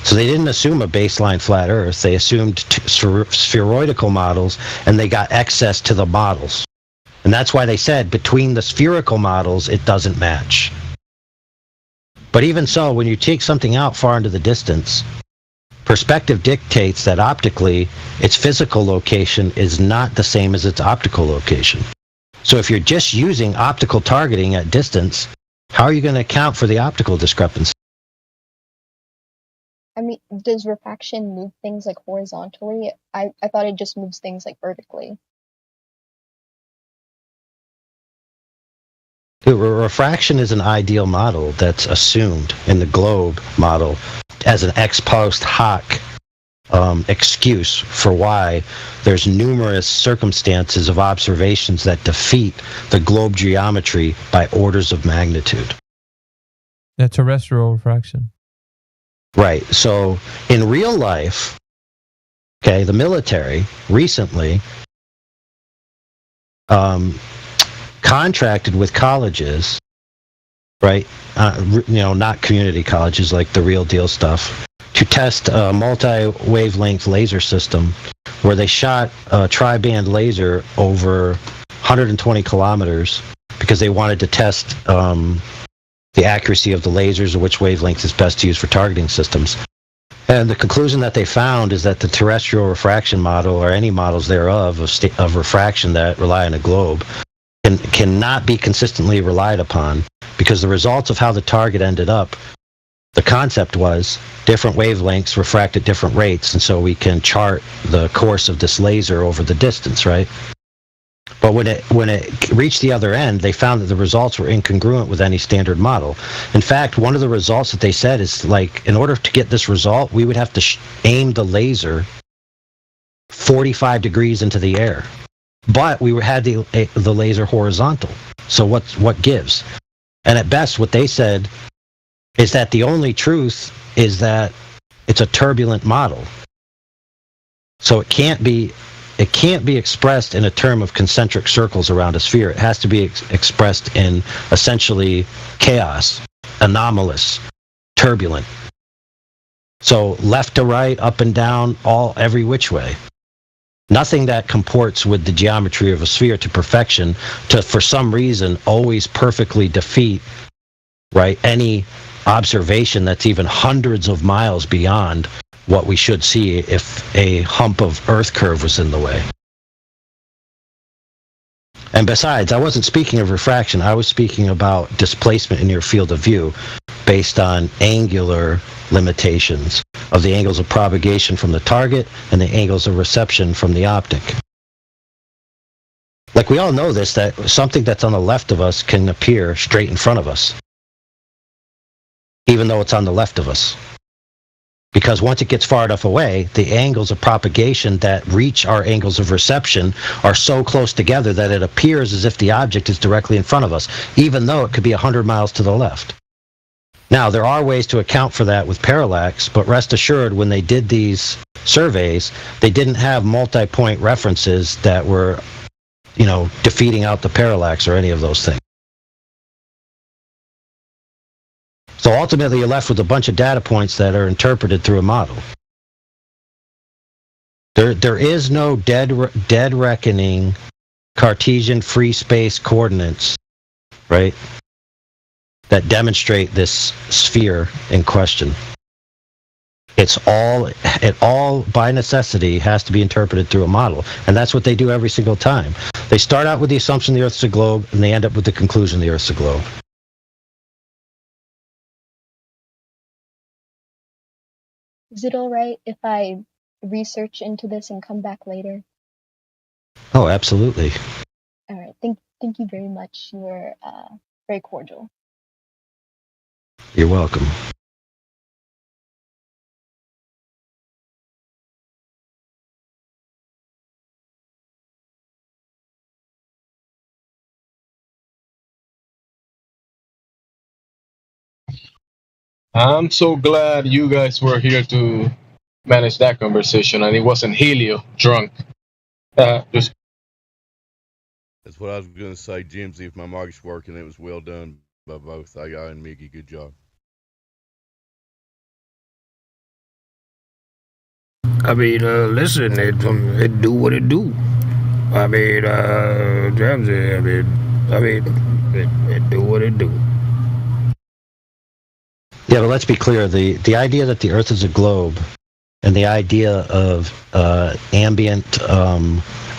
so they didn't assume a baseline flat Earth. They assumed spheroidal models, and they got excess to the models. And that's why they said between the spherical models, it doesn't match. But even so, when you take something out far into the distance, perspective dictates that optically, its physical location is not the same as its optical location. So if you're just using optical targeting at distance, how are you going to account for the optical discrepancy? I mean, does refraction move things like horizontally? I thought it just moves things like vertically. Refraction is an ideal model that's assumed in the globe model as an ex post hoc excuse for why there's numerous circumstances of observations that defeat the globe geometry by orders of magnitude. Yeah, terrestrial refraction. Right. So in real life, okay, the military recently contracted with colleges, right? Not community colleges like the real deal stuff, to test a multi-wavelength laser system where they shot a tri-band laser over 120 kilometers because they wanted to test the accuracy of the lasers or which wavelength is best to use for targeting systems. And the conclusion that they found is that the terrestrial refraction model, or any models thereof of refraction that rely on a globe, cannot be consistently relied upon, because the results of how the target ended up, the concept was different wavelengths refract at different rates, and so we can chart the course of this laser over the distance, right? But when it reached the other end, they found that the results were incongruent with any standard model. In fact, one of the results that they said is, like, in order to get this result, we would have to aim the laser 45 degrees into the air. But we had the laser horizontal. So what gives? And at best, what they said is that the only truth is that it's a turbulent model. So it can't be expressed in a term of concentric circles around a sphere. It has to be expressed in essentially chaos, anomalous, turbulent. So left to right, up and down, every which way. Nothing that comports with the geometry of a sphere to perfection to, for some reason, always perfectly defeat, right, any observation that's even hundreds of miles beyond what we should see if a hump of Earth curve was in the way. And besides, I wasn't speaking of refraction. I was speaking about displacement in your field of view based on angular limitations of the angles of propagation from the target and the angles of reception from the optic. Like, we all know this, that something that's on the left of us can appear straight in front of us, even though it's on the left of us. Because once it gets far enough away, the angles of propagation that reach our angles of reception are so close together that it appears as if the object is directly in front of us, even though it could be 100 miles to the left. Now, there are ways to account for that with parallax, but rest assured, when they did these surveys, they didn't have multi-point references that were, defeating out the parallax or any of those things. So ultimately, you're left with a bunch of data points that are interpreted through a model. There is no dead reckoning Cartesian free space coordinates, right, that demonstrate this sphere in question. It all by necessity has to be interpreted through a model, and that's what they do every single time. They start out with the assumption the Earth's a globe, and they end up with the conclusion the Earth's a globe. Is it all right if I research into this and come back later? Oh, absolutely. All right. Thank you very much. You were very cordial. You're welcome. I'm so glad you guys were here to manage that conversation, and it wasn't Helio drunk. Just That's what I was going to say, Jimsy. If my mic's working, it was well done by both AI and Mickey. Good job. I mean, listen, it do what it do. I mean, Jamsey, it do what it do. Yeah, but let's be clear. The idea that the Earth is a globe and the idea of ambient,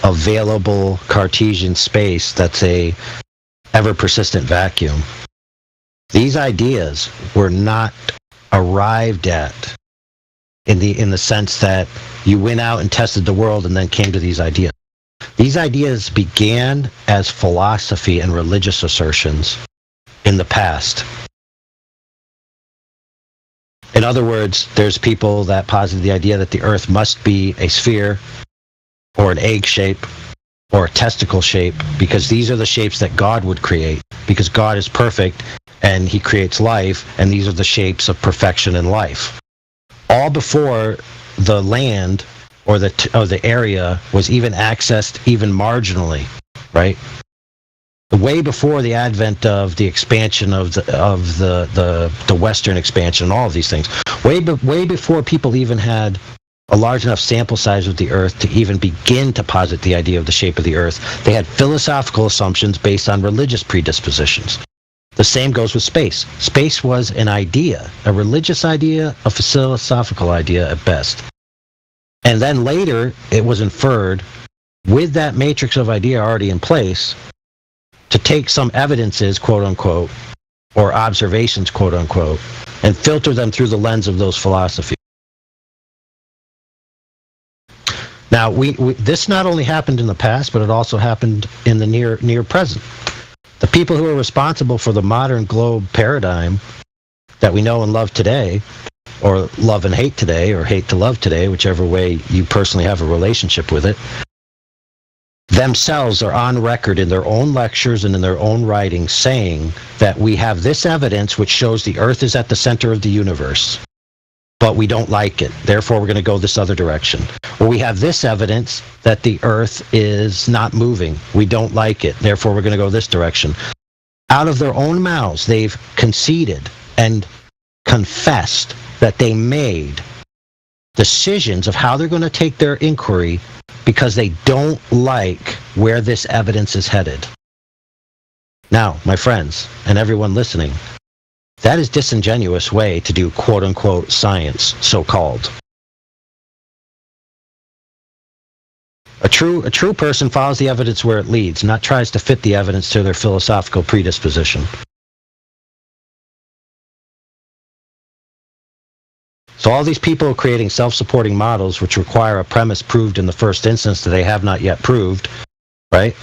available Cartesian space that's a ever-persistent vacuum, these ideas were not arrived at in the sense that you went out and tested the world and then came to these ideas. These ideas began as philosophy and religious assertions in the past. In other words, there's people that posit the idea that the Earth must be a sphere or an egg shape or a testicle shape because these are the shapes that God would create because God is perfect and he creates life, and these are the shapes of perfection in life. All before the land or the area was even accessed even marginally, right? Way before the advent of the expansion of the Western expansion and all of these things, way before people even had a large enough sample size of the Earth to even begin to posit the idea of the shape of the Earth, they had philosophical assumptions based on religious predispositions. The same goes with space. Space was an idea, a religious idea, a philosophical idea at best. And then later, it was inferred, with that matrix of idea already in place, to take some evidences, quote unquote, or observations, quote unquote, and filter them through the lens of those philosophies. Now, this not only happened in the past, but it also happened in the near present. The people who are responsible for the modern globe paradigm that we know and love today, or love and hate today, or hate to love today, whichever way you personally have a relationship with it, themselves are on record in their own lectures and in their own writings saying that we have this evidence which shows the Earth is at the center of the universe, but we don't like it. Therefore, we're going to go this other direction. Or we have this evidence that the Earth is not moving. We don't like it. Therefore, we're going to go this direction. Out of their own mouths, they've conceded and confessed that they made decisions of how they're going to take their inquiry because they don't like where this evidence is headed. Now, my friends, and everyone listening, that is a disingenuous way to do quote-unquote science, so-called. A true person follows the evidence where it leads, not tries to fit the evidence to their philosophical predisposition. So all these people are creating self-supporting models which require a premise proved in the first instance that they have not yet proved, right?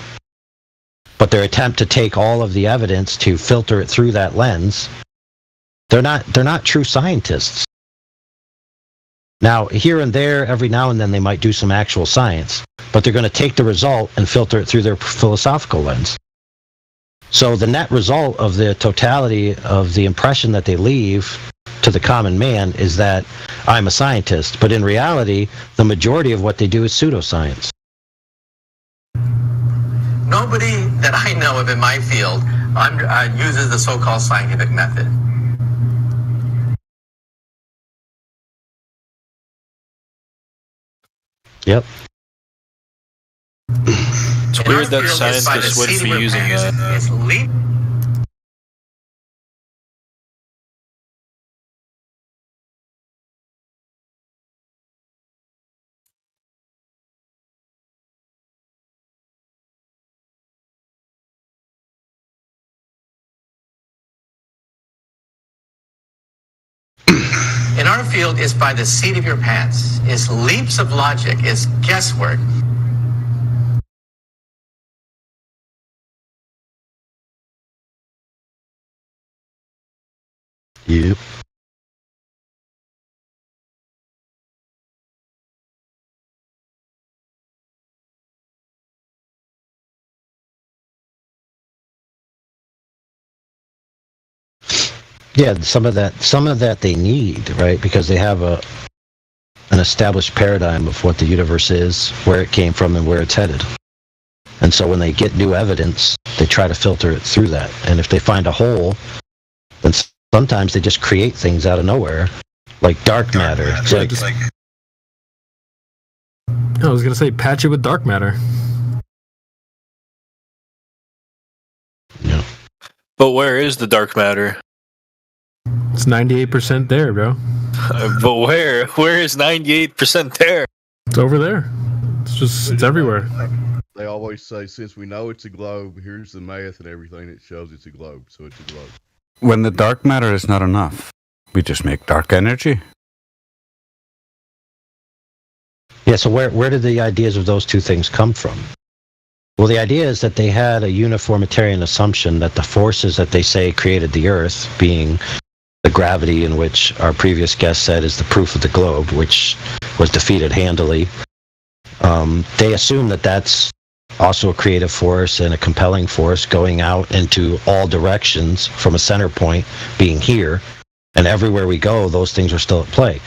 But their attempt to take all of the evidence to filter it through that lens, they're not true scientists. Now, here and there, every now and then, they might do some actual science, but they're going to take the result and filter it through their philosophical lens. So the net result of the totality of the impression that they leave to the common man is that I'm a scientist, but in reality, the majority of what they do is pseudoscience. Nobody that I know of in my field uses the so-called scientific method. Yep. It's weird that scientists wouldn't be using that. In our field, it's by the seat of your pants. It's leaps of logic. It's guesswork. Yep. Yeah, some of that they need, right? Because they have an established paradigm of what the universe is, where it came from, and where it's headed. And so when they get new evidence, they try to filter it through that. And if they find a hole, then sometimes they just create things out of nowhere, like dark matter. It's like, I was going to say, patch it with dark matter. Yeah. But where is the dark matter? It's 98% there, bro. But where? Where is 98% there? It's over there. It's everywhere. They always say, since we know it's a globe, here's the math and everything that shows it's a globe, so it's a globe. When the dark matter is not enough, we just make dark energy. Yeah, so where did the ideas of those two things come from? Well, the idea is that they had a uniformitarian assumption that the forces that they say created the Earth, being the gravity, in which our previous guest said is the proof of the globe, which was defeated handily, they assume that that's also a creative force and a compelling force going out into all directions from a center point being here, and everywhere we go, those things are still at play.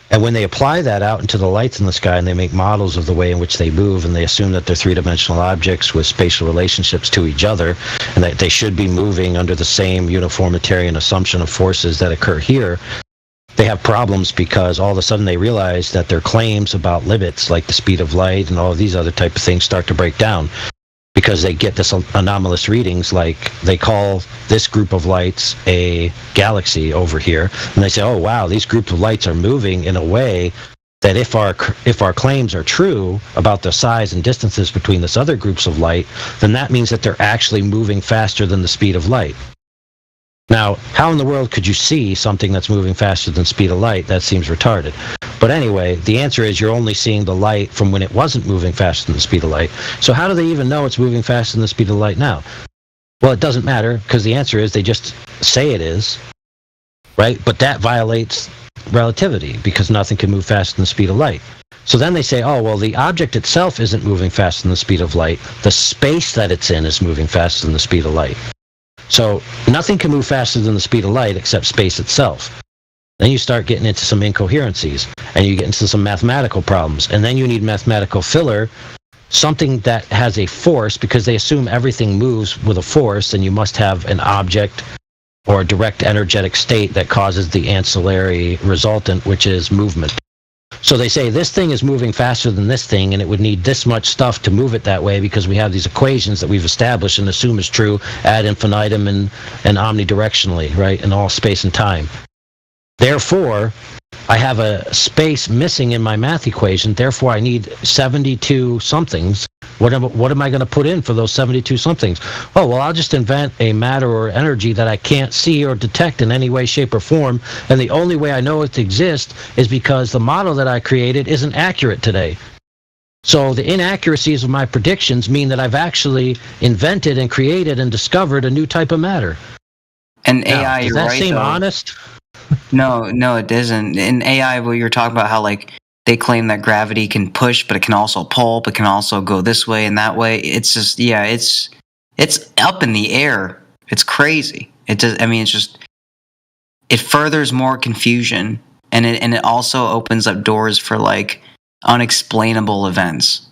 And when they apply that out into the lights in the sky and they make models of the way in which they move, and they assume that they're three-dimensional objects with spatial relationships to each other, and that they should be moving under the same uniformitarian assumption of forces that occur here, they have problems because all of a sudden they realize that their claims about limits, like the speed of light and all of these other type of things, start to break down because they get this anomalous readings, like they call this group of lights a galaxy over here, and they say, oh wow, these groups of lights are moving in a way that if our claims are true about the size and distances between this other groups of light, then that means that they're actually moving faster than the speed of light. Now, how in the world could you see something that's moving faster than the speed of light? That seems retarded. But anyway, the answer is you're only seeing the light from when it wasn't moving faster than the speed of light. So how do they even know it's moving faster than the speed of light now? Well, it doesn't matter, because the answer is they just say it is, right? But that violates relativity, because nothing can move faster than the speed of light. So then they say, oh, well, the object itself isn't moving faster than the speed of light. The space that it's in is moving faster than the speed of light. So nothing can move faster than the speed of light except space itself. Then you start getting into some incoherencies, and you get into some mathematical problems. And then you need mathematical filler, something that has a force, because they assume everything moves with a force, and you must have an object or a direct energetic state that causes the ancillary resultant, which is movement. So they say this thing is moving faster than this thing, and it would need this much stuff to move it that way because we have these equations that we've established and assume is true ad infinitum and omnidirectionally, right, in all space and time. Therefore, I have a space missing in my math equation, therefore I need 72 somethings. What am I going to put in for those 72 somethings? Oh, well, I'll just invent a matter or energy that I can't see or detect in any way, shape, or form, and the only way I know it exists is because the model that I created isn't accurate today. So the inaccuracies of my predictions mean that I've actually invented and created and discovered a new type of matter. And now, AI, does you're that right, seem though. honest? No, it doesn't. In AI, what you're talking about, how like they claim that gravity can push, but it can also pull, but can also go this way and that way. It's just, yeah, it's up in the air. It's crazy. It does. I mean, it's just, it furthers more confusion, and it also opens up doors for like unexplainable events.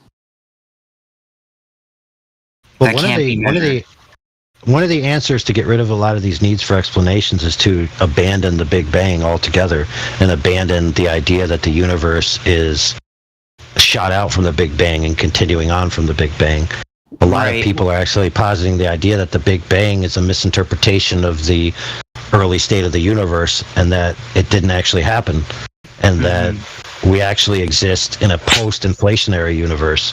Well, one of the answers to get rid of a lot of these needs for explanations is to abandon the Big Bang altogether and abandon the idea that the universe is shot out from the Big Bang and continuing on from the Big Bang. A lot of people are actually positing the idea that the Big Bang is a misinterpretation of the early state of the universe and that it didn't actually happen, and that we actually exist in a post-inflationary universe.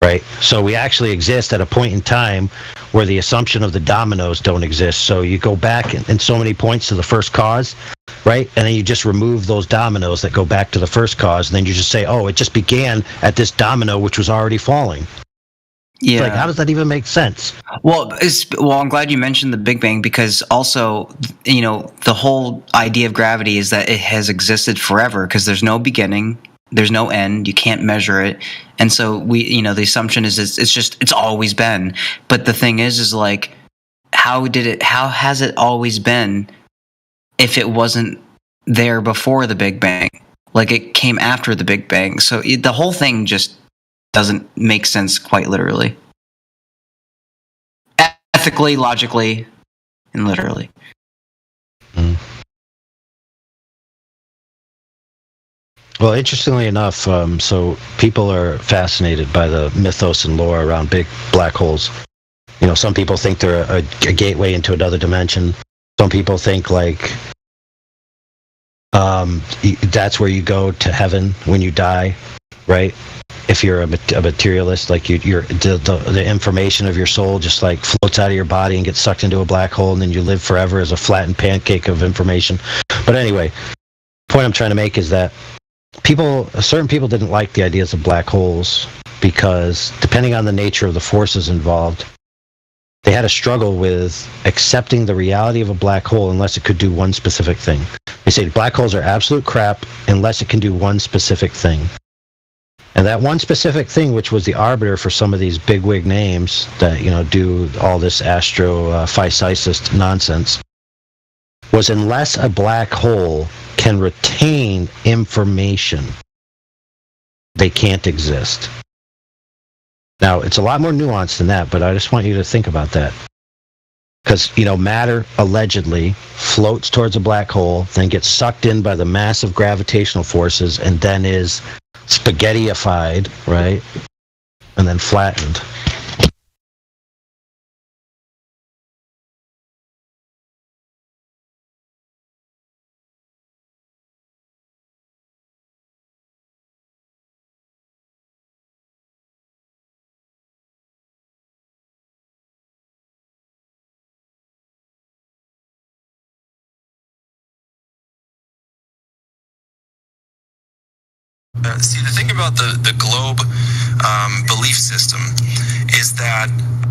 Right? So we actually exist at a point in time where the assumption of the dominoes don't exist. So you go back in so many points to the first cause, right? And then you just remove those dominoes that go back to the first cause. And then you just say, oh, it just began at this domino which was already falling. Yeah. It's like, how does that even make sense? Well, I'm glad you mentioned the Big Bang, because also, the whole idea of gravity is that it has existed forever because there's no beginning. There's no end. You can't measure it. And so the assumption is it's always been. But the thing is like, how has it always been if it wasn't there before the Big Bang? Like, it came after the Big Bang. So the whole thing just doesn't make sense, quite literally. ethically, logically, and literally. Well, interestingly enough, so people are fascinated by the mythos and lore around big black holes. You know, some people think they're a gateway into another dimension. Some people think like that's where you go to heaven when you die, right? If you're a materialist, like the information of your soul just like floats out of your body and gets sucked into a black hole, and then you live forever as a flattened pancake of information. But anyway, the point I'm trying to make is that certain people didn't like the ideas of black holes because depending on the nature of the forces involved, they had a struggle with accepting the reality of a black hole unless it could do one specific thing. They say black holes are absolute crap unless it can do one specific thing. And that one specific thing, which was the arbiter for some of these bigwig names that, you know, do all this astrophysicist nonsense, was unless a black hole can retain information, they can't exist. Now, it's a lot more nuanced than that, but I just want you to think about that. Because, you know, matter allegedly floats towards a black hole, then gets sucked in by the massive gravitational forces, and then is spaghettyified, right? And then flattened. See, the thing about the globe belief system is that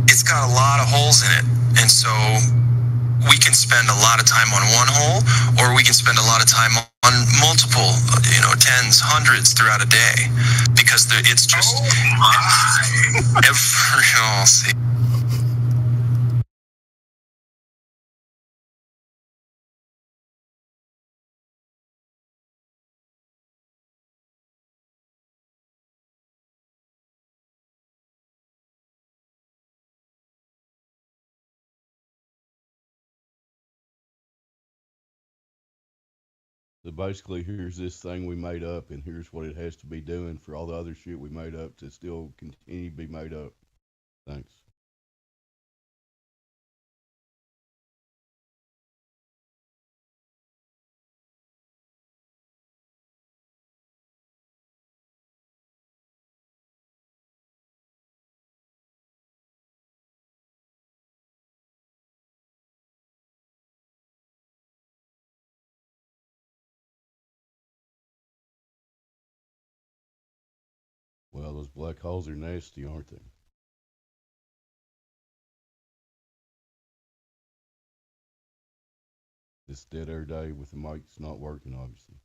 it's got a lot of holes in it. And so we can spend a lot of time on one hole, or we can spend a lot of time on multiple, tens, hundreds throughout a day. Because it's just... see. So basically, here's this thing we made up, and here's what it has to be doing for all the other shit we made up to still continue to be made up. Thanks. Well, those black holes are nasty, aren't they? This dead air day with the mic's not working, obviously.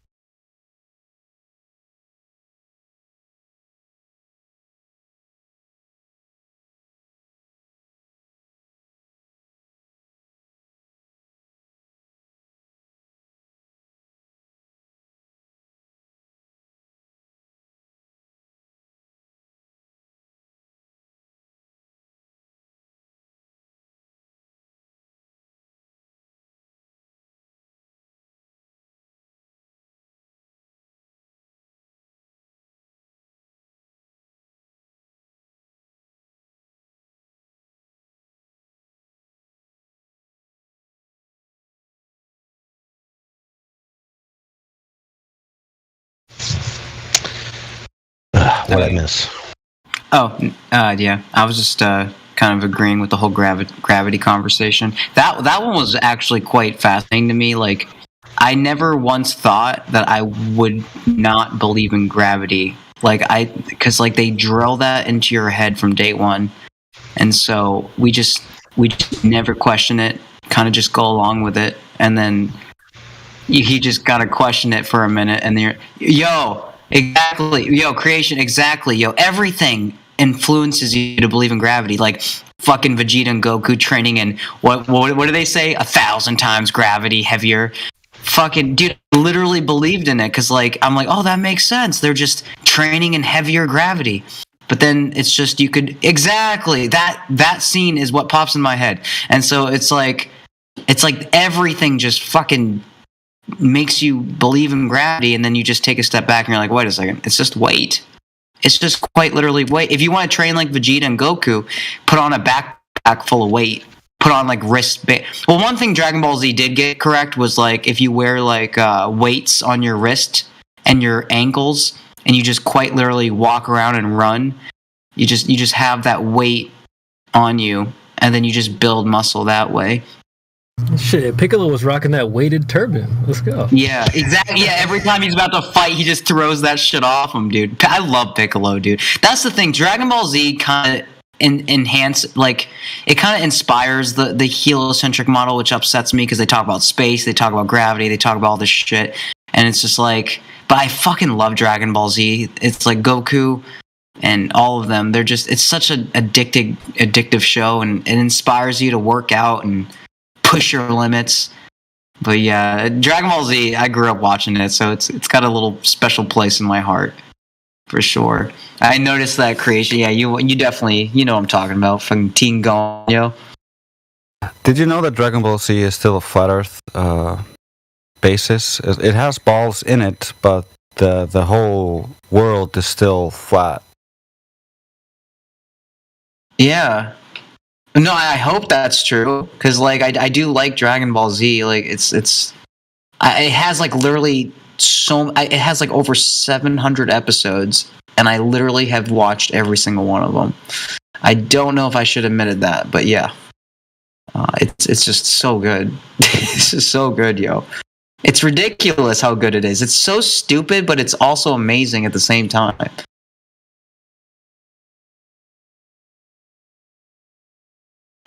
What I miss? Yeah. I was just kind of agreeing with the whole gravity conversation. That one was actually quite fascinating to me. Like, I never once thought that I would not believe in gravity. Because they drill that into your head from day one, and so we just never question it. Kind of just go along with it, and then you just gotta question it for a minute, and then creation, exactly, everything influences you to believe in gravity, like fucking Vegeta and Goku training in what do they say, 1,000 times gravity heavier. Fucking dude, I literally believed in it because I'm like, oh, that makes sense. They're just training in heavier gravity. But then it's just you could exactly that scene is what pops in my head, and so it's like everything just fucking makes you believe in gravity, and then you just take a step back and you're like, wait a second, it's just weight. It's just quite literally weight. If you want to train like Vegeta and Goku, put on a backpack full of weight. Put on like well, one thing Dragon Ball Z did get correct was like if you wear like weights on your wrist and your ankles, and you just quite literally walk around and run, you just have that weight on you, and then you just build muscle that way. Shit, Piccolo was rocking that weighted turban. Let's go. Yeah, exactly. Yeah, every time he's about to fight, he just throws that shit off him, dude. I love Piccolo, dude. That's the thing. Dragon Ball Z kind of enhance, like, it kind of inspires the heliocentric model, which upsets me because they talk about space, they talk about gravity, they talk about all this shit, and it's just like, but I fucking love Dragon Ball Z. It's like Goku and all of them. They're just, it's such an addictive show, and it inspires you to work out and push your limits. But yeah, Dragon Ball Z, I grew up watching it, so it's got a little special place in my heart. For sure. I noticed that creation. Yeah, you definitely, you know what I'm talking about. From Teen Gonyo. Did you know that Dragon Ball Z is still a flat Earth basis? It has balls in it, but the whole world is still flat. Yeah. No, I hope that's true, because like I do like Dragon Ball Z. Like it has like literally it has like over 700 episodes, and I literally have watched every single one of them. I don't know if I should have admitted that, but yeah, it's just so good. It's just so good, yo. It's ridiculous how good it is. It's so stupid, but it's also amazing at the same time.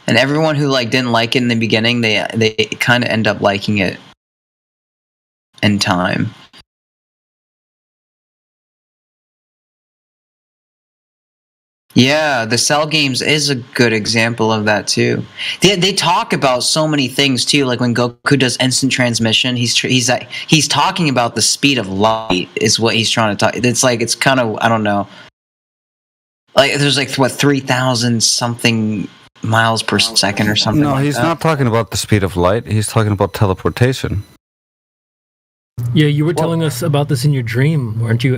And everyone who like didn't like it in the beginning, they kind of end up liking it in time. Yeah, the Cell games is a good example of that too. They talk about so many things too, like when Goku does instant transmission, he's talking about the speed of light is what he's trying to talk. It's like, it's kind of, I don't know, like there's like what 3,000 something miles per second or something. No, he's not talking about the speed of light. He's talking about teleportation. Yeah, you were telling us about this in your dream, weren't you?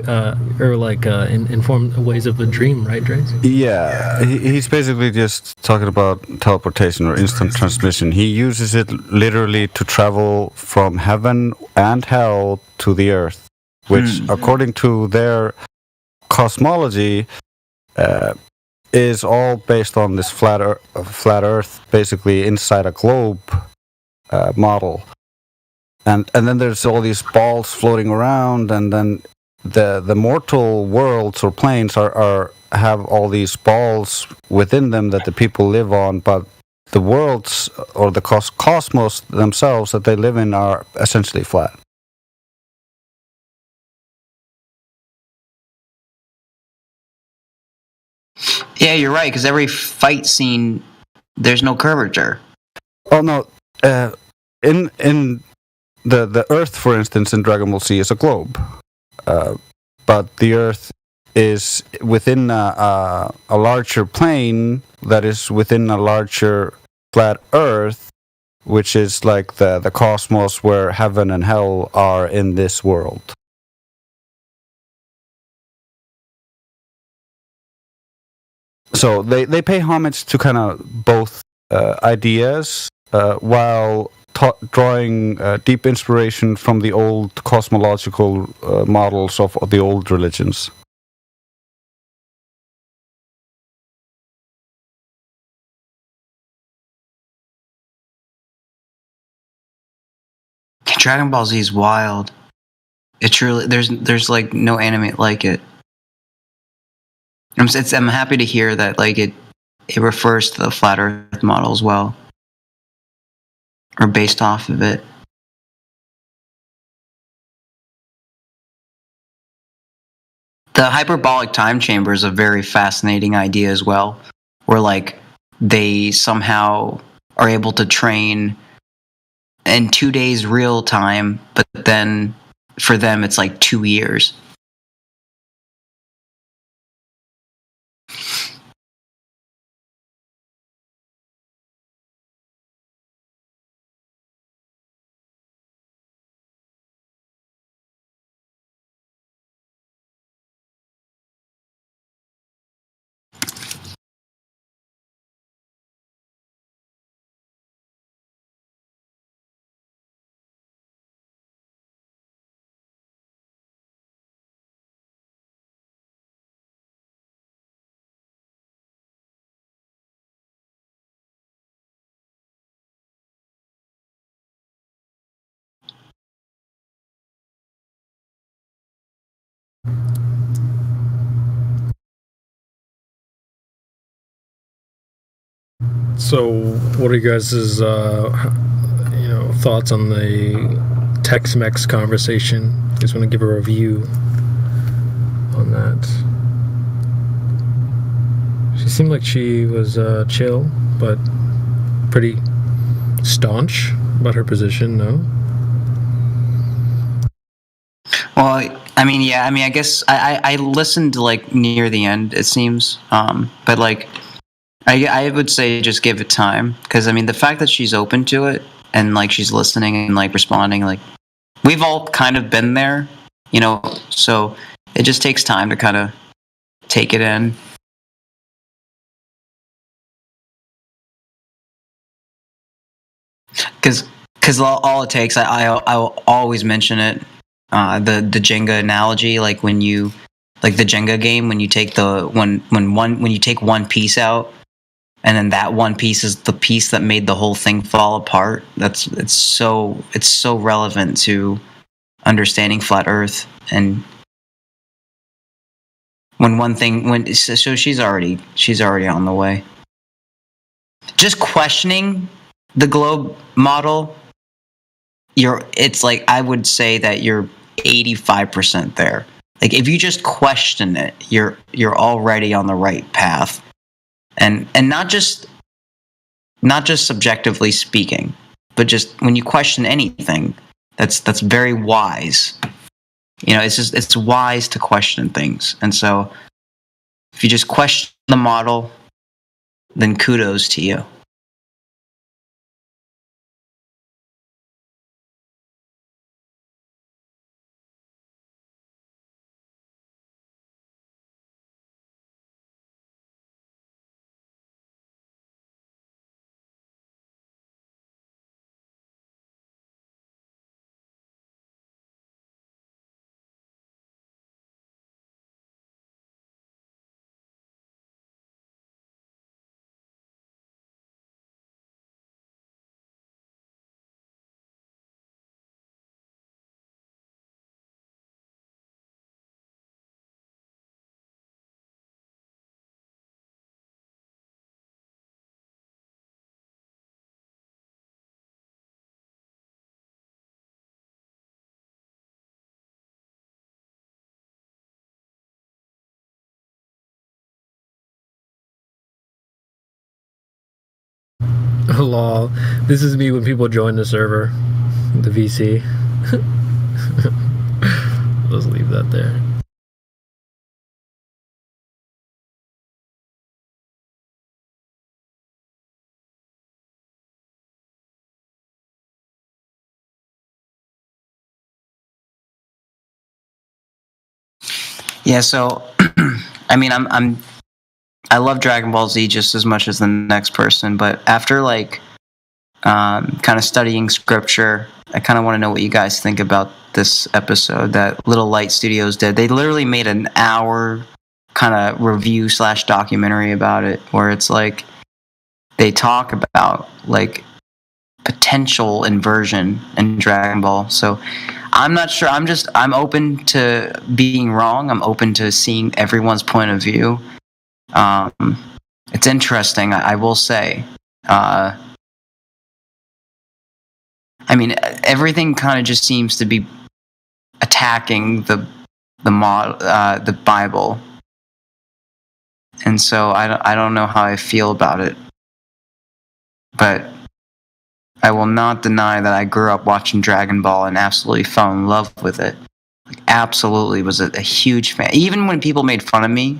Or like informed ways of the dream, right, Drace? Yeah, he's basically just talking about teleportation or instant transmission. He uses it literally to travel from heaven and hell to the earth, which, according to their cosmology, is all based on this flat Earth, basically inside a globe model. And then there's all these balls floating around, and then the mortal worlds or planes have all these balls within them that the people live on, but the worlds or the cosmos themselves that they live in are essentially flat. Yeah, you're right, because every fight scene, there's no curvature. Oh no, in the Earth, for instance, in Dragon Ball Z is a globe, but the Earth is within a larger plane that is within a larger flat Earth, which is like the cosmos where heaven and hell are in this world. So they pay homage to kind of both ideas while drawing deep inspiration from the old cosmological models of the old religions. Dragon Ball Z is wild. It truly, there's like no anime like it. I'm happy to hear that like it refers to the flat Earth model as well, or based off of it. The hyperbolic time chamber is a very fascinating idea as well, where like they somehow are able to train in 2 days real time, but then for them it's like 2 years. So, what are you guys' thoughts on the Tex-Mex conversation? You guys want to give a review on that? She seemed like she was chill, but pretty staunch about her position. No. Well, I guess I listened like near the end. It seems, but like. I would say just give it time, because I mean the fact that she's open to it and like she's listening and like responding, like we've all kind of been there, so it just takes time to kind of take it in. Because all it takes, I'll always mention it, the Jenga analogy, like when you like the Jenga game, when you take when you take one piece out. And then that one piece is the piece that made the whole thing fall apart. It's so relevant to understanding flat Earth. And so she's already on the way. Just questioning the globe model, it's like I would say that you're 85% there. Like if you just question it, you're already on the right path. And not just subjectively speaking, but just when you question anything, that's very wise. It's wise to question things. And so if you just question the model, then kudos to you. Lol. This is me when people join the server, the VC. Let's leave that there. Yeah, so I love Dragon Ball Z just as much as the next person, but after kind of studying scripture, I kind of want to know what you guys think about this episode that Little Light Studios did. They literally made an hour kind of review / documentary about it, where it's like they talk about like potential inversion in Dragon Ball. So I'm not sure. I'm open to being wrong. I'm open to seeing everyone's point of view. It's interesting, I will say. Everything kind of just seems to be attacking the Bible, and so I don't know how I feel about it, but I will not deny that I grew up watching Dragon Ball and absolutely fell in love with it. Absolutely was a huge fan. Even when people made fun of me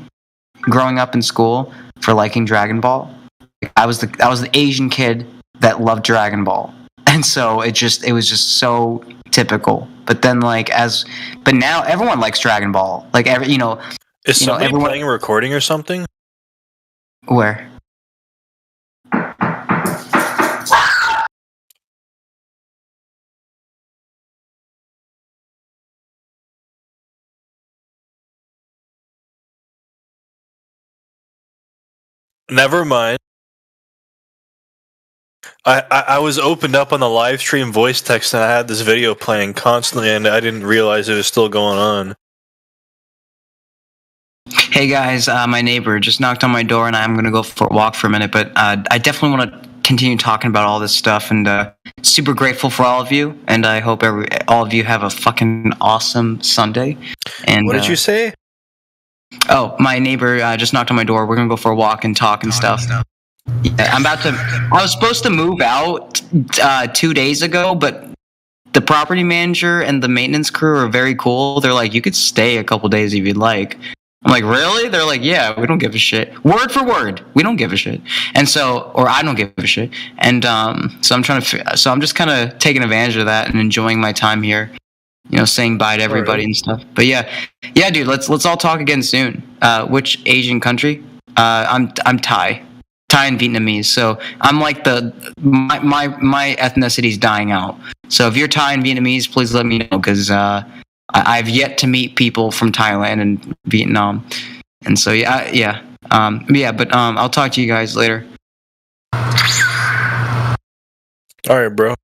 growing up in school for liking Dragon Ball, I was the Asian kid that loved Dragon Ball, and so it was just so typical. But then but now everyone likes Dragon Ball. Is somebody playing a recording or something? Where? Never mind. I was opened up on the live stream voice text and I had this video playing constantly and I didn't realize it was still going on. Hey guys, my neighbor just knocked on my door, and I'm gonna go for a walk for a minute. But I definitely want to continue talking about all this stuff, and super grateful for all of you. And I hope all of you have a fucking awesome Sunday. And what did you say? Oh, my neighbor just knocked on my door. We're gonna go for a walk and talk and stuff. Yeah, I was supposed to move out 2 days ago, but the property manager and the maintenance crew are very cool. They're like, you could stay a couple days if you'd like. I'm like, really? They're like, yeah, we don't give a shit. Word for word, we don't give a shit. And so, or I don't give a shit. And so I'm just kind of taking advantage of that and enjoying my time here. You know, saying bye to everybody and stuff. But yeah, dude, let's all talk again soon. Which Asian country? I'm Thai and Vietnamese. So I'm like my ethnicity's dying out. So if you're Thai and Vietnamese, please let me know, because I've yet to meet people from Thailand and Vietnam. And so yeah. But I'll talk to you guys later. All right, bro.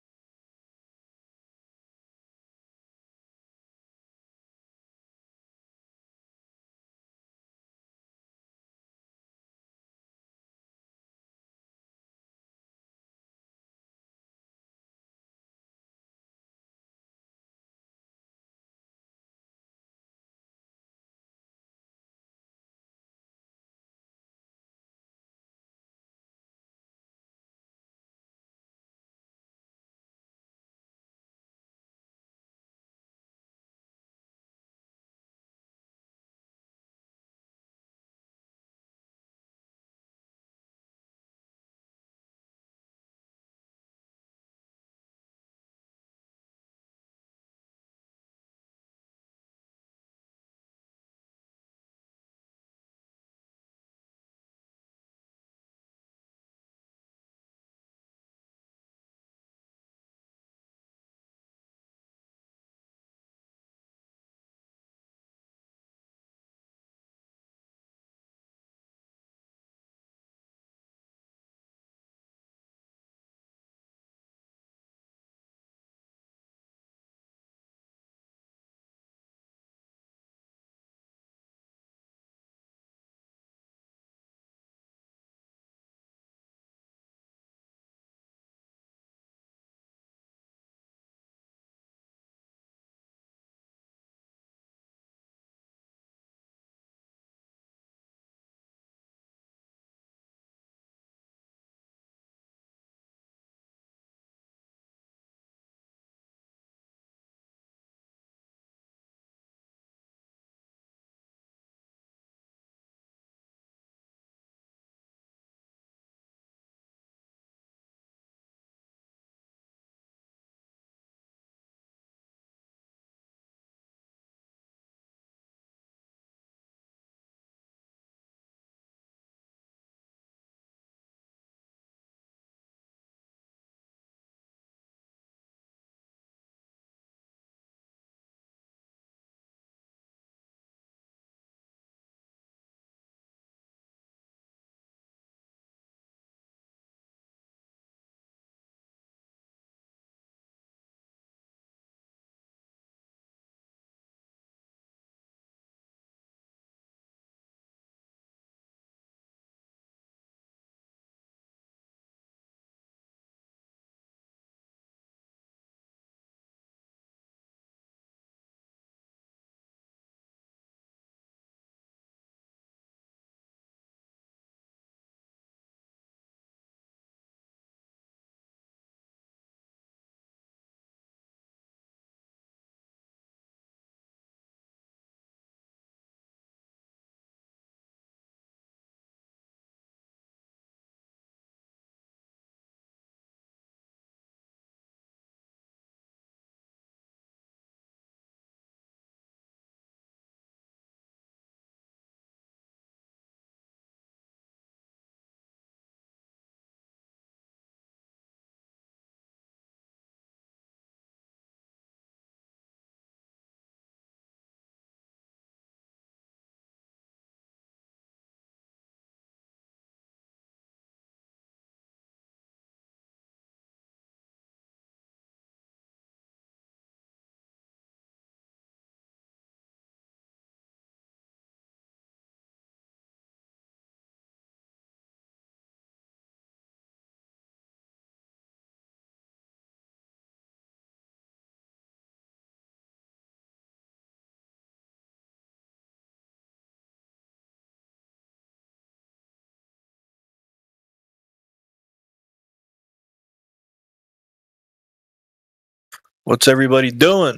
What's everybody doing?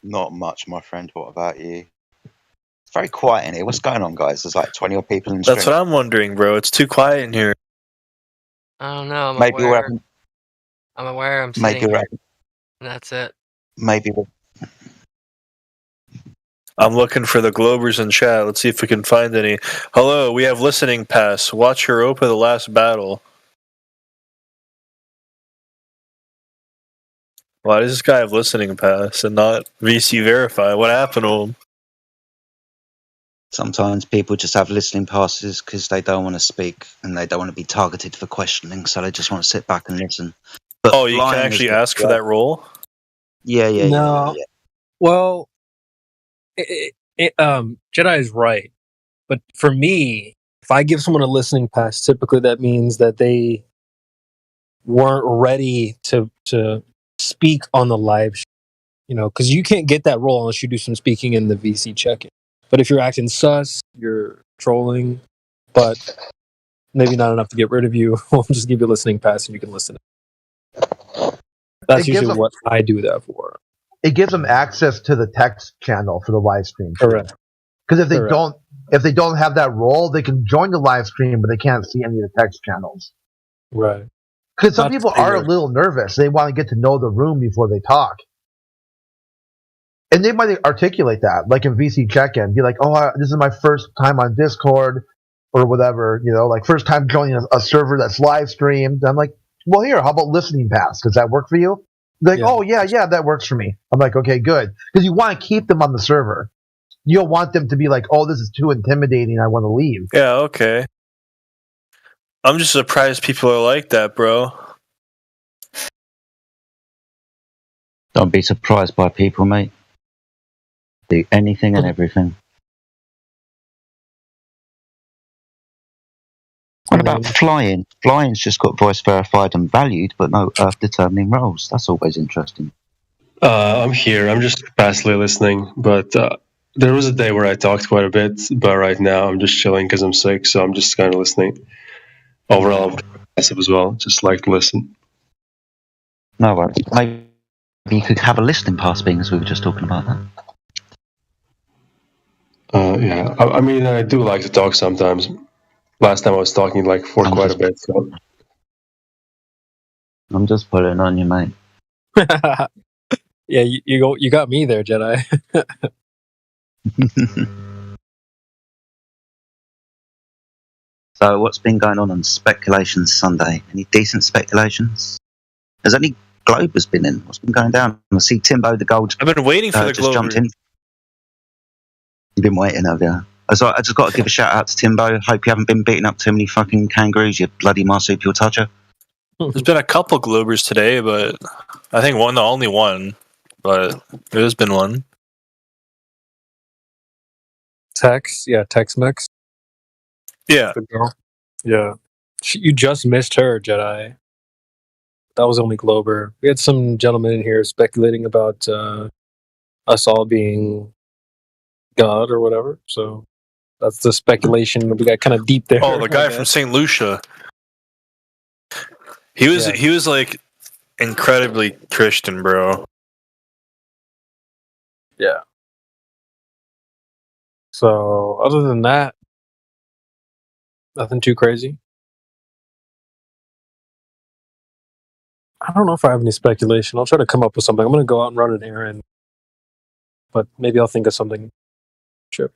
Not much, my friend. What about you? It's very quiet in here. What's going on, guys? There's like 20 odd people in the That's stream. what I'm wondering, bro. It's too quiet in here. I don't know. I'm Maybe aware. I'm aware. I'm Maybe sitting we're here. And that's it. Maybe we're I'm looking for the Globers in chat. Let's see if we can find any. Hello, we have listening pass. Watch Europa: The Last Battle. Why does this guy have listening pass and not VC Verify? What happened to him? Sometimes people just have listening passes because they don't want to speak and they don't want to be targeted for questioning, so they just want to sit back and listen. But Oh, you can flying actually is- ask for that role? Yeah, yeah, No. yeah. Well, Jedi is right, but for me, if I give someone a listening pass, typically that means that they weren't ready to speak on the live show, because you can't get that role unless you do some speaking in the VC check-in. But if you're acting sus, you're trolling, but maybe not enough to get rid of you, we'll just give you a listening pass and you can listen. That's It gives usually them- what I do that for. It gives them access to the text channel for the live stream. Correct. Because if they Correct. don't have that role, they can join the live stream, but they can't see any of the text channels. Right. Because some Not people to say are a you're- little nervous. They want to get to know the room before they talk. And they might articulate that, like in VC check-in, be like, "Oh, this is my first time on Discord," or whatever, like first time joining a server that's live streamed. I'm like, "Well, here, how about listening pass? Does that work for you?" They're like, "Oh, yeah, that works for me." I'm like, "Okay, good," because you want to keep them on the server. You don't want them to be like, "Oh, this is too intimidating. I want to leave." Yeah, okay. I'm just surprised people are like that, bro. Don't be surprised by people, mate. Do anything and everything. What about flying? Flying's just got voice verified and valued, but no Earth determining roles. That's always interesting. I'm here. I'm just passively listening, but there was a day where I talked quite a bit, but right now I'm just chilling because I'm sick, so I'm just kind of listening. Overall, I'm passive as well. Just like to listen. No worries. Maybe you could have a listening pass, being as we were just talking about that. Yeah, I mean, I do like to talk sometimes. Last time I was talking for quite a bit. So. I'm just putting on you, mate. Yeah, you got me there, Jedi. So, what's been going on Speculations Sunday? Any decent speculations? Has any Globers been in? What's been going down? I see Timbo the Gold. I've been waiting for the just jumped Glober. in. You've been waiting, have you? I just got to give a shout out to Timbo. Hope you haven't been beating up too many fucking kangaroos, you bloody marsupial toucher. There's been a couple Globers today, but I think only one. But there's been one. Tex-Mex. Yeah. Good girl. Yeah. You just missed her, Jedi. That was only Glober. We had some gentlemen in here speculating about us all being God or whatever. So that's the speculation. We got kind of deep there. Oh, the guy from St. Lucia. He was like incredibly Christian, bro. Yeah. So other than that, nothing too crazy. I don't know if I have any speculation. I'll try to come up with something. I'm going to go out and run an errand, but maybe I'll think of something. Sure.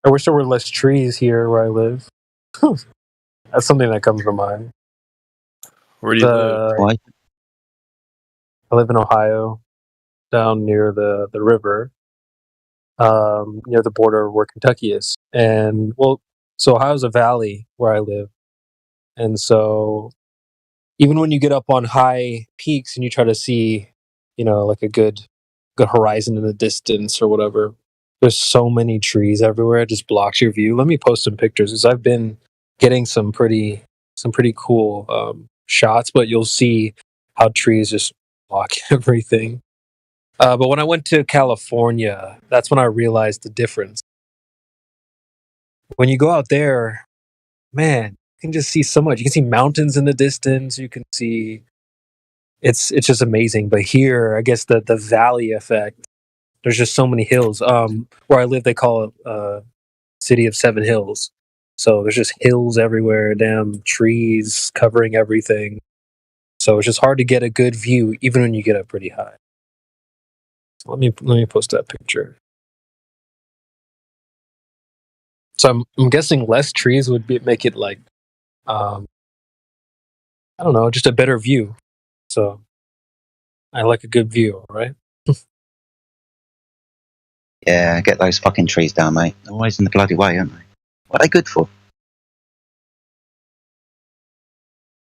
I wish there were less trees here where I live. That's something that comes to mind. Where do you live? Why? I live in Ohio, down near the river, near the border where Kentucky is. And, so Ohio's a valley where I live. And so even when you get up on high peaks and you try to see, like a good horizon in the distance or whatever, There's so many trees everywhere; it just blocks your view. Let me post some pictures, because I've been getting some pretty cool shots, but you'll see how trees just block everything. But when I went to California, that's when I realized the difference. When you go out there, man, you can just see so much. You can see mountains in the distance. You can see it's just amazing. But here, I guess the valley effect. There's just so many hills. Where I live, they call it City of Seven Hills. So there's just hills everywhere, damn trees covering everything. So it's just hard to get a good view, even when you get up pretty high. So let me post that picture. So I'm guessing less trees would make it like, I don't know, just a better view. So I like a good view, right? Yeah, get those fucking trees down, mate. They're always in the bloody way, aren't they? What are they good for?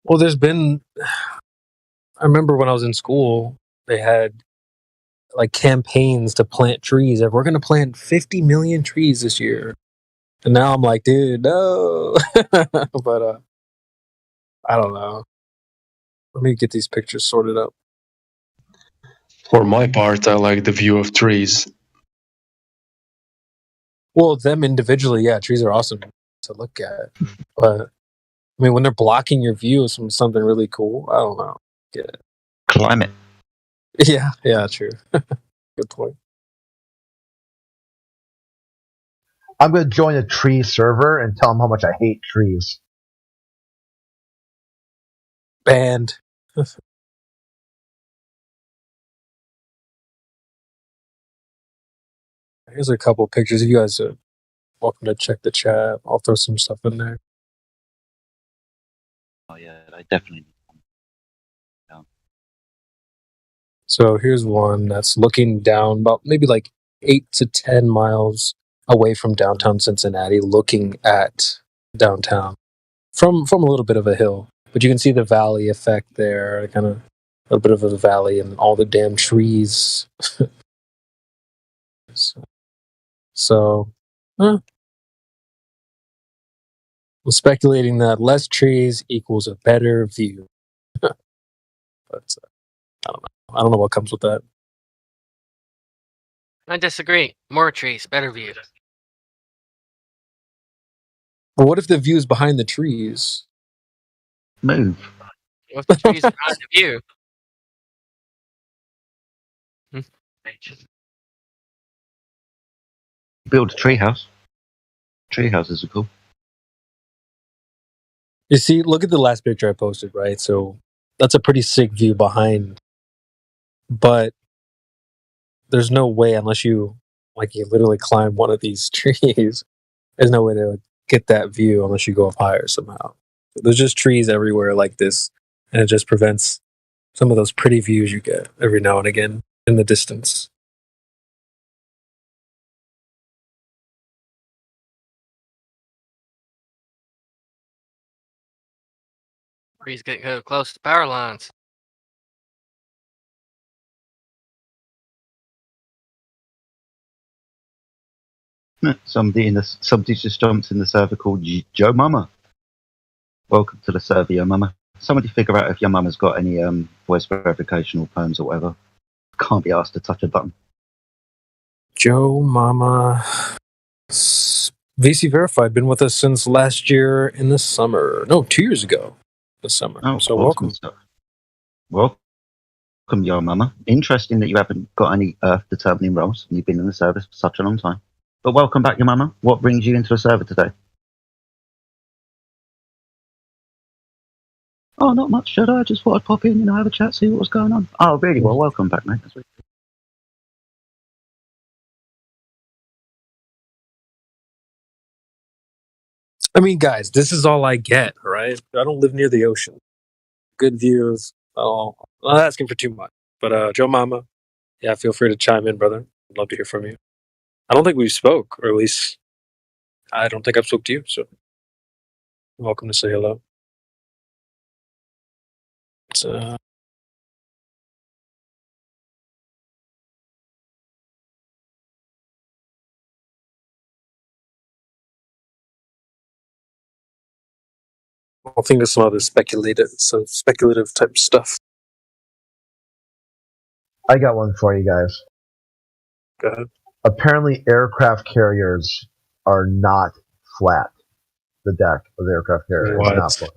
Well, there's been. I remember when I was in school, they had like campaigns to plant trees. And we're going to plant 50 million trees this year. And now I'm like, dude, no. But I don't know. Let me get these pictures sorted up. For my part, I like the view of trees. Well, them individually, yeah, trees are awesome to look at. But I mean, when they're blocking your view from something really cool, I don't know. Get it. Climate. Yeah, true. Good point. I'm going to join a tree server and tell them how much I hate trees. Banned. Here's a couple of pictures. If you guys are welcome to check the chat, I'll throw some stuff in there. Oh yeah, they definitely. So here's one that's looking down about maybe like 8 to 10 miles away from downtown Cincinnati, looking at downtown from a little bit of a hill. But you can see the valley effect there, kind of a little bit of a valley and all the damn trees. So I'm speculating that less trees equals a better view. But I don't know. I don't know what comes with that. I disagree. More trees, better view. But what if the view is behind the trees? Move. What if the trees are behind the view? Build a treehouse. Treehouses are cool. You see, look at the last picture I posted, right? So that's a pretty sick view behind. But there's no way, unless you literally climb one of these trees, there's no way to get that view unless you go up higher somehow. There's just trees everywhere like this, and it just prevents some of those pretty views you get every now and again in the distance. Trees get close to power lines. Somebody just jumped in the server called Joe Mama. Welcome to the server, Yo Mama. Somebody figure out if your mama's got any voice verification or poems or whatever. Can't be asked to touch a button. Joe Mama. VC Verified, been with us since last year in the summer. No, 2 years ago this summer. Oh, so awesome welcome. Welcome, Yo Mama. Interesting that you haven't got any Earth-determining roles and you've been in the service for such a long time. But welcome back, Yo Mama. What brings you into the server today? Oh, not much, Shadow. I just thought I'd pop in, have a chat, see what was going on. Oh, really? Well, welcome back, mate. That's really good. I mean, guys, this is all I get, right? I don't live near the ocean. Good views. Oh, I'm not asking for too much. But Joe Mama, yeah, feel free to chime in, brother. I'd love to hear from you. I don't think we spoke, or at least I don't think I've spoke to you. So, welcome to say hello. It's I think there's some other speculative type stuff. I got one for you guys. Go ahead. Apparently, aircraft carriers are not flat. The deck of the aircraft carrier is not flat.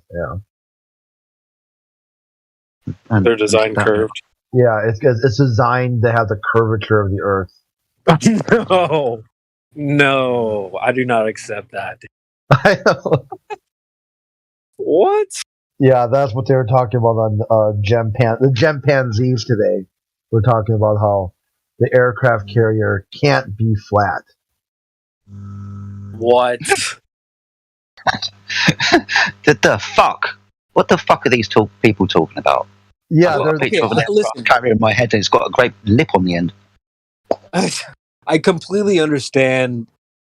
Yeah. They're designed curved. Yeah, it's designed to have the curvature of the Earth. No, I do not accept that. I know. What? Yeah, that's what they were talking about on the Gempanzees today. We're talking about how the aircraft carrier can't be flat. What? The fuck? What the fuck are these people talking about? Yeah, I've got a picture of an aircraft carrier in my head and it's got a great lip on the end. I completely understand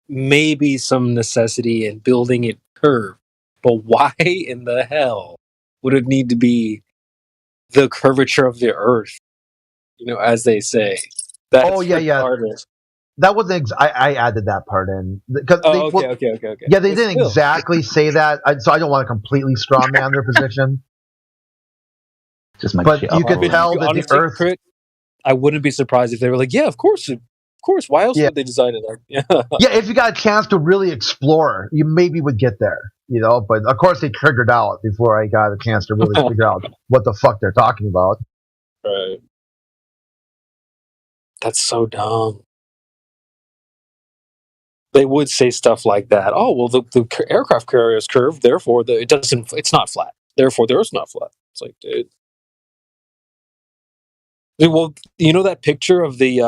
maybe some necessity in building it curved, but why in the hell would it need to be the curvature of the Earth? You know, as they say. That's yeah. That wasn't. I added that part in because okay. Yeah, they didn't exactly say that, so I don't want to completely straw man their position. But you could tell that the Earth. Crit, I wouldn't be surprised if they were like, "Yeah, of course. Why else would they design it?" Yeah, if you got a chance to really explore, you maybe would get there. You know, but of course they triggered out before I got a chance to really figure out what the fuck they're talking about. Right. That's so dumb. They would say stuff like that. Oh, well, the aircraft carrier is curved, therefore it's not flat. Therefore, the Earth's not flat. It's like, dude. Well, you know that picture of the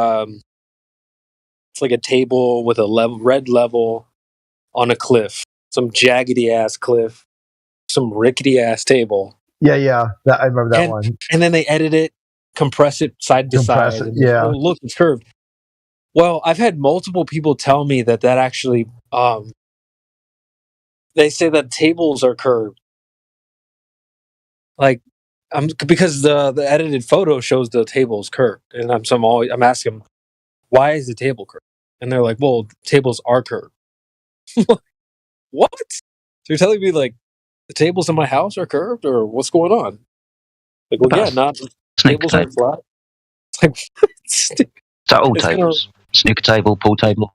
it's like a table with a red level on a cliff, some jaggedy ass cliff, some rickety ass table. Yeah, I remember that one. And then they edit it, compress it side to side. Oh, look, it's curved. Well, I've had multiple people tell me that actually, they say that tables are curved. Like, because the edited photo shows the table's curved, and I'm asking them, why is the table curved? And they're like, well, tables are curved. What? So you're telling me like the tables in my house are curved, or what's going on? Like, well, yeah, not tables aren't flat. It's like, so all tables, snooker table, pool table.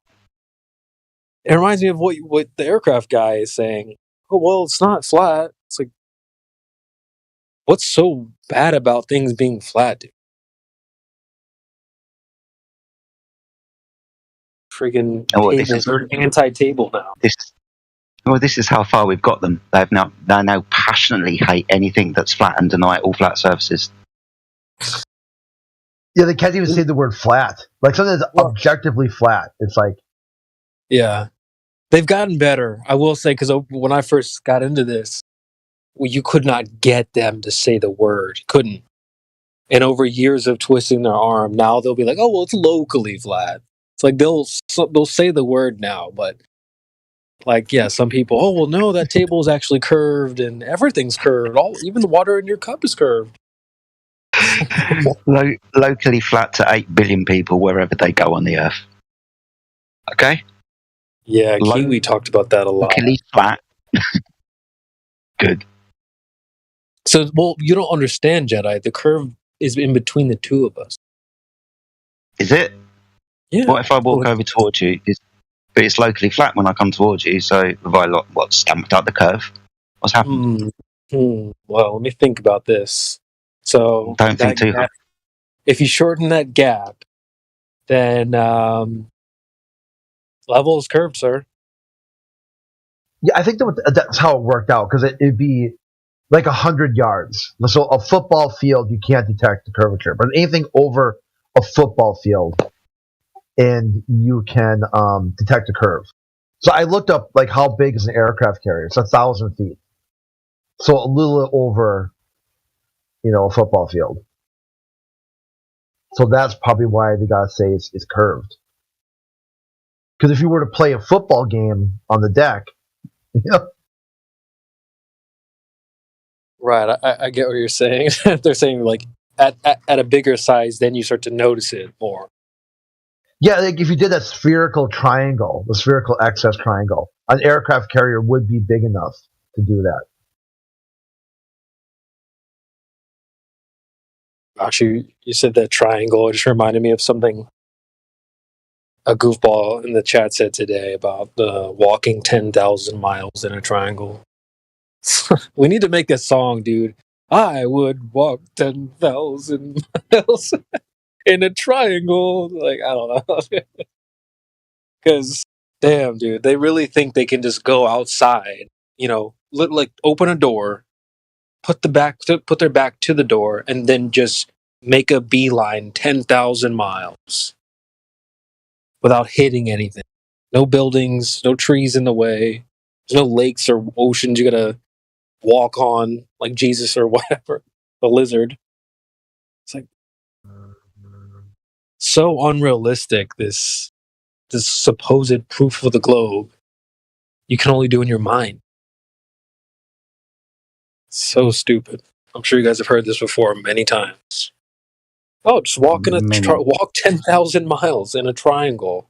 It reminds me of what the aircraft guy is saying. Oh, well, it's not flat. It's like, what's so bad about things being flat, dude? Friggin' tables are anti-table now. This is how far we've got them. They now passionately hate anything that's flat and deny all flat surfaces. Yeah, they can't even say the word flat. Like something that's objectively flat. It's like, yeah, they've gotten better. I will say, because when I first got into this, you could not get them to say the word. You couldn't. And over years of twisting their arm, now they'll be like, "Oh, well, it's locally flat." It's like they'll say the word now, but like, yeah, some people, oh, well, no, that table is actually curved and everything's curved. Even the water in your cup is curved. Locally flat to 8 billion people wherever they go on the earth. Okay? Yeah, Kiwi talked about that a lot. Locally flat. Good. So, well, you don't understand, Jedi. The curve is in between the two of us. Is it? Yeah. What if I walk over towards you? But it's locally flat when I come towards you, so have I stamped out the curve? What's happened? Well, let me think about this. So, don't think too hard. If you shorten that gap, then level is curved, sir. Yeah, I think that's how it worked out, because it'd be like 100 yards. So a football field, you can't detect the curvature, but anything over a football field, and you can detect a curve. So I looked up like how big is an aircraft carrier. It's 1,000 feet. So a little over, a football field. So that's probably why they gotta say it's curved. Because if you were to play a football game on the deck, Right, I get what you're saying. They're saying like at a bigger size, then you start to notice it more. Yeah, like if you did that spherical triangle, the spherical excess triangle, an aircraft carrier would be big enough to do that. Actually, you said that triangle. It just reminded me of something a goofball in the chat said today about walking 10,000 miles in a triangle. We need to make a song, dude. I would walk 10,000 miles in a triangle. Like, I don't know. Because, damn, dude, they really think they can just go outside, like open a door, put their back to the door, and then just make a beeline 10,000 miles without hitting anything. No buildings, no trees in the way. There's no lakes or oceans you gotta walk on like Jesus or whatever. The lizard. It's like so unrealistic, this supposed proof of the globe you can only do in your mind. So stupid. I'm sure you guys have heard this before many times. Oh, just walk walk 10,000 miles in a triangle.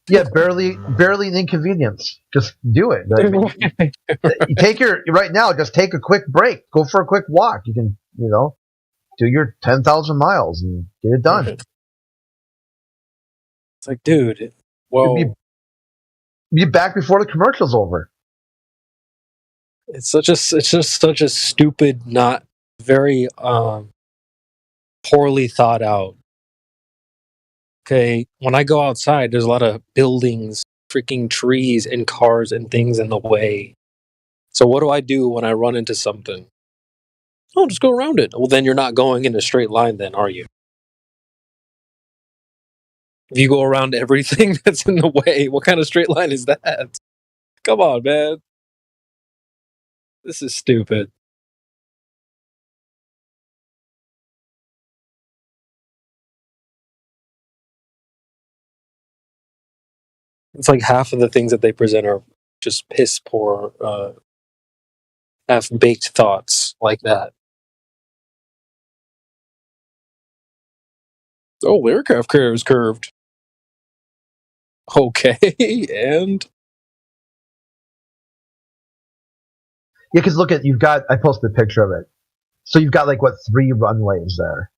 Yeah, barely an inconvenience. Just do it. Right now. Just take a quick break. Go for a quick walk. You can, do your 10,000 miles and get it done. It's like, dude, well, be back before the commercial's over. It's just such a stupid, not very poorly thought out. Okay, when I go outside, there's a lot of buildings, freaking trees, and cars and things in the way. So what do I do when I run into something? Oh, just go around it. Well, then you're not going in a straight line, then, are you? If you go around everything that's in the way, what kind of straight line is that? Come on, man. This is stupid. It's like half of the things that they present are just piss poor, half-baked thoughts like that. Oh, aircraft carrier is curved. Okay, and? Yeah, because look at, I posted a picture of it. So you've got 3 runways there.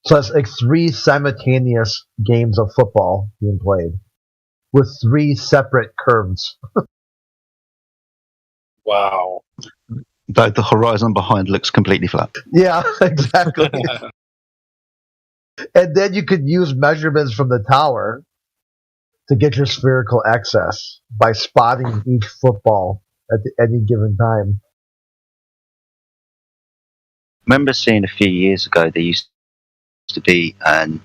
So that's 3 simultaneous games of football being played with 3 separate curves. Wow. But the horizon behind looks completely flat. Yeah, exactly. And then you could use measurements from the tower to get your spherical excess by spotting each football at any given time. Remember seeing a few years ago there used to be an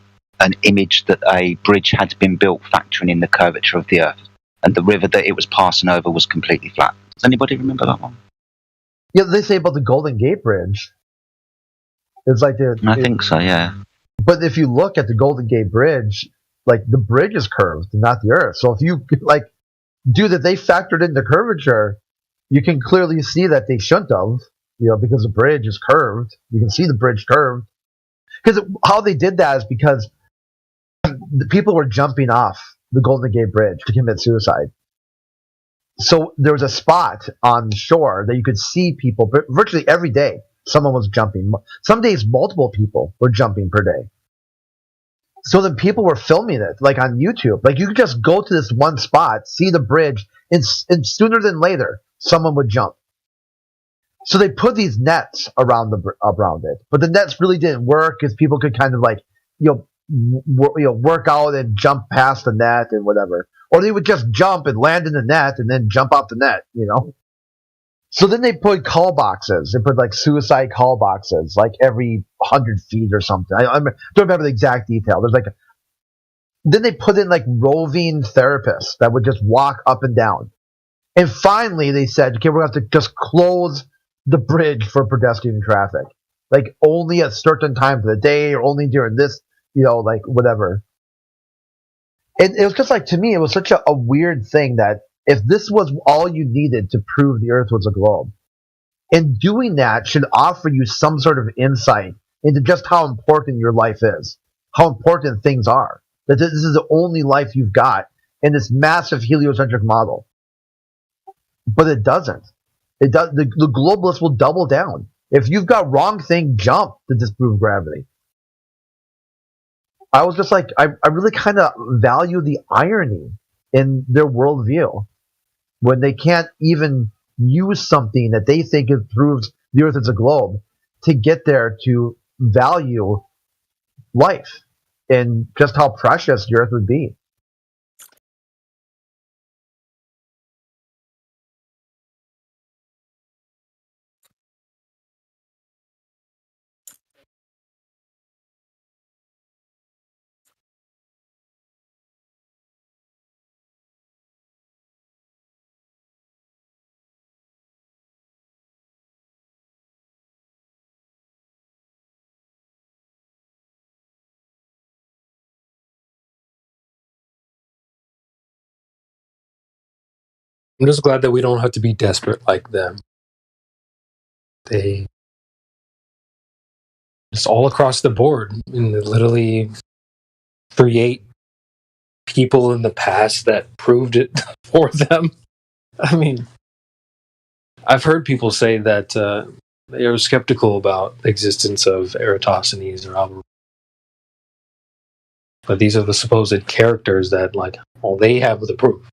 image that a bridge had been built factoring in the curvature of the Earth, and the river that it was passing over was completely flat. Does anybody remember that one? Yeah, they say about the Golden Gate Bridge. It's like I think so, yeah. But if you look at the Golden Gate Bridge, the bridge is curved, not the Earth. So if you do that, they factored in the curvature. You can clearly see that they shouldn't have, because the bridge is curved. You can see the bridge curved. Because how they did that is because the people were jumping off the Golden Gate Bridge to commit suicide. So there was a spot on the shore that you could see people, but virtually every day someone was jumping. Some days multiple people were jumping per day. So then people were filming it, on YouTube. You could just go to this one spot, see the bridge, and sooner than later, someone would jump. So they put these nets around it, but the nets really didn't work because people could kind of work out and jump past the net and whatever, or they would just jump and land in the net and then jump off the net, So then they put call boxes. They put suicide call boxes, every 100 feet or something. I don't remember the exact detail. There's then they put in roving therapists that would just walk up and down. And finally they said, okay, we're going to have to just close the bridge for pedestrian traffic. Only at certain times of the day or only during this, whatever. And it was just to me, it was such a weird thing that if this was all you needed to prove the Earth was a globe, and doing that should offer you some sort of insight into just how important your life is, how important things are, that this is the only life you've got in this massive heliocentric model. But it doesn't. It does. The globalists will double down. If you've got wrong thing, jump to disprove gravity. I was just like, I really kind of value the irony in their worldview when they can't even use something that they think it proves the Earth is a globe to get there to value life and just how precious the Earth would be. I'm just glad that we don't have to be desperate like them. They just all across the board and they literally create people in the past that proved it for them. I mean, I've heard people say that they are skeptical about the existence of Eratosthenes or Albert. But these are the supposed characters that, like, well, they have the proof.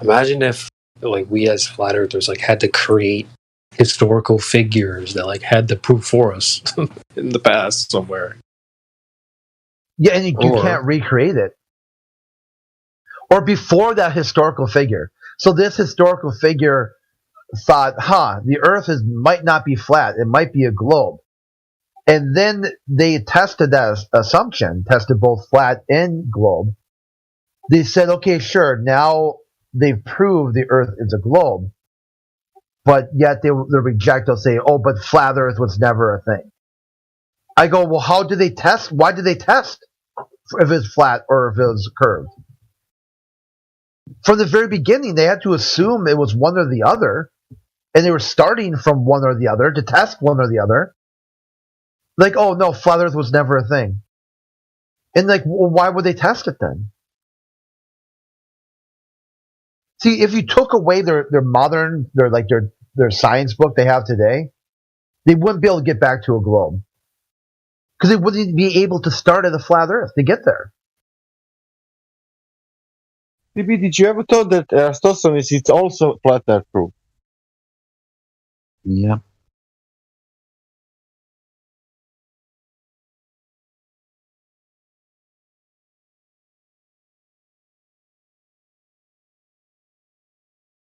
Imagine if, like, we as flat earthers, like, had to create historical figures that, like, had the proof for us in the past somewhere. Yeah, and you can't recreate it. Or before that historical figure. So this historical figure thought, the Earth might not be flat. It might be a globe. And then they tested that assumption, tested both flat and globe. They said, okay, sure, now they've proved the Earth is a globe. But yet they reject, they'll say, oh, but flat Earth was never a thing. I go, well, how did they test? Why did they test if it's flat or if it was curved? From the very beginning, they had to assume it was one or the other. And they were starting from one or the other to test one or the other. Like, oh, no, flat Earth was never a thing. And like, well, why would they test it then? See, if you took away their modern, their science book they have today, they wouldn't be able to get back to a globe. Because they wouldn't be able to start at a flat Earth to get there. CB, did you ever thought that Eratosthenes is also flat Earth proof? Yeah.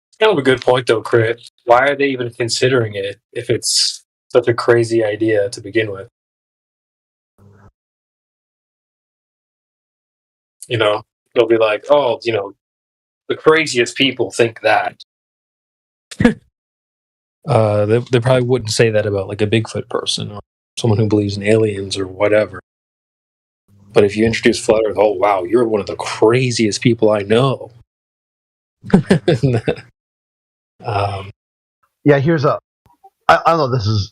It's kind of a good point, though, Crit. Why are they even considering it if it's such a crazy idea to begin with? You know, they'll be like, oh, you know, the craziest people think that. They probably wouldn't say that about, like, a Bigfoot person or someone who believes in aliens or whatever. But if you introduce Flat Earth, oh, wow, you're one of the craziest people I know. Yeah, I don't know,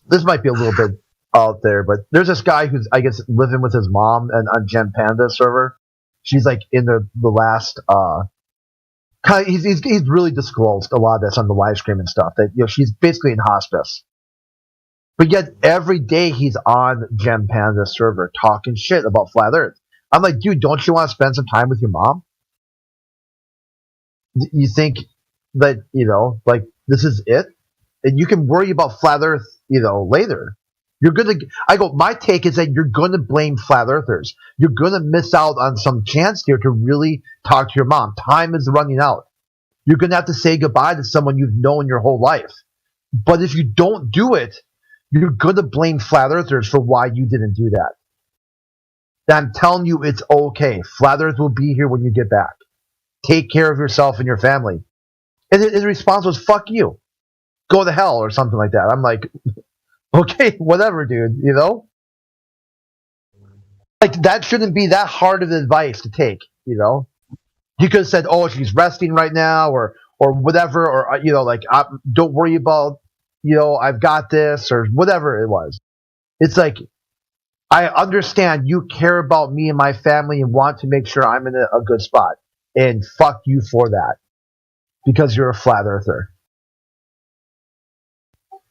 this might be a little bit out there, but there's this guy who's, I guess, living with his mom and on Gem Panda server. She's like in the last he's really disclosed a lot of this on the live stream and stuff, that, you know, she's basically in hospice. But yet every day he's on Gem Panda server talking shit about flat Earth. I'm like, dude, don't you want to spend some time with your mom? You think that, you know, like, this is it? And you can worry about flat Earth, you know, later. My take is that you're gonna blame flat earthers. You're gonna miss out on some chance here to really talk to your mom. Time is running out. You're gonna have to say goodbye to someone you've known your whole life. But if you don't do it, you're gonna blame flat earthers for why you didn't do that. And I'm telling you, it's okay. Flat Earth will be here when you get back. Take care of yourself and your family. And his response was, fuck you. Go to hell, or something like that. I'm like, okay, whatever, dude, you know? Like, that shouldn't be that hard of advice to take, you know? You could have said, oh, she's resting right now, or whatever, or, you know, like, don't worry about, you know, I've got this, or whatever it was. It's like, I understand you care about me and my family and want to make sure I'm in a good spot. And fuck you for that. Because you're a flat earther.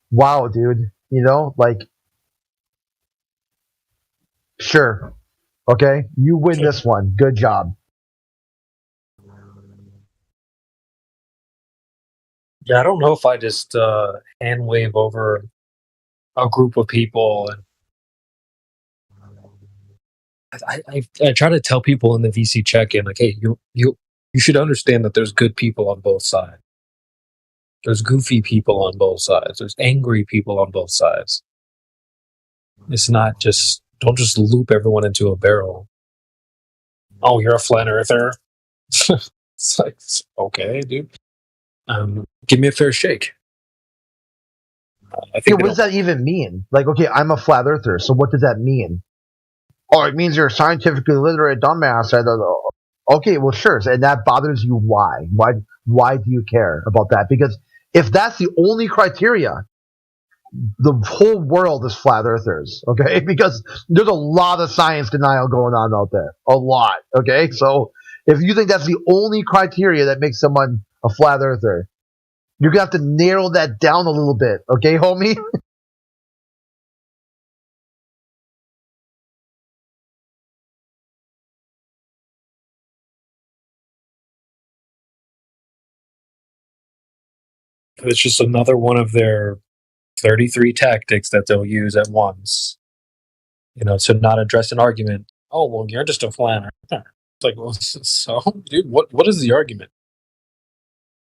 Wow, dude. You know, like, sure, okay, you win this one. Good job. Yeah, I don't know if I just hand wave over a group of people, and I try to tell people in the VC check-in, like, hey, you should understand that there's good people on both sides. There's goofy people on both sides. There's angry people on both sides. It's not just, don't just loop everyone into a barrel. Oh, you're a flat earther. It's like, okay, dude. Give me a fair shake. I think what does that even mean? Like, okay, I'm a flat earther, so what does that mean? Oh, it means you're a scientifically literate dumbass. I don't know. Okay, well, sure, and that bothers you. Why? Why do you care about that? Because if that's the only criteria, the whole world is flat earthers. Okay, because there's a lot of science denial going on out there. A lot. Okay, so if you think that's the only criteria that makes someone a flat earther, you're gonna have to narrow that down a little bit. Okay, homie. It's just another one of their 33 tactics that they'll use at once. You know, to not address an argument. Oh, well, you're just a flat earther. It's like, well, so, dude, what is the argument?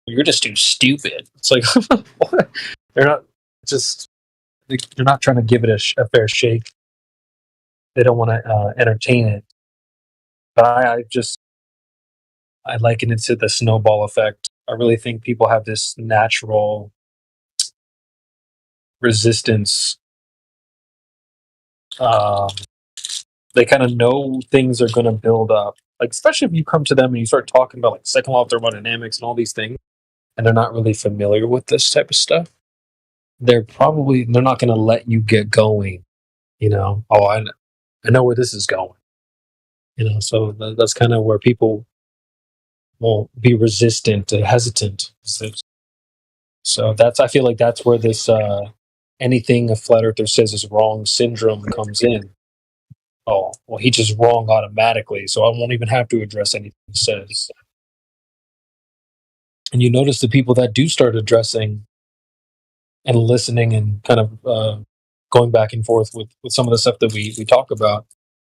You're just too stupid. It's like, what? They're not just, they're not trying to give it a fair shake. They don't want to entertain it. But I liken it to the snowball effect. I really think people have this natural resistance. They kind of know things are going to build up. Like, especially if you come to them and you start talking about like second law of thermodynamics and all these things, and they're not really familiar with this type of stuff, they're not going to let you get going. You know, oh, I know where this is going. You know, so that's kind of where people will be resistant, hesitant. So I feel like that's where this anything a flat earther says is wrong syndrome comes in. Oh, well, he's just wrong automatically, so I won't even have to address anything he says. And you notice the people that do start addressing and listening and kind of going back and forth with some of the stuff that we talk about,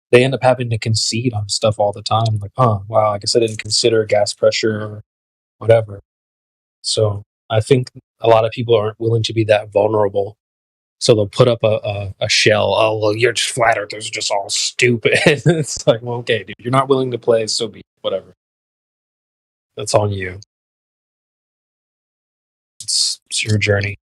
they end up having to concede on stuff all the time. Like, wow, I guess I didn't consider gas pressure or whatever. So I think a lot of people aren't willing to be that vulnerable. So they'll put up a shell. Oh, well, you're just flat earthers, are just all stupid. It's like, well, okay, dude, you're not willing to play, so be it. Whatever. That's on you. It's your journey.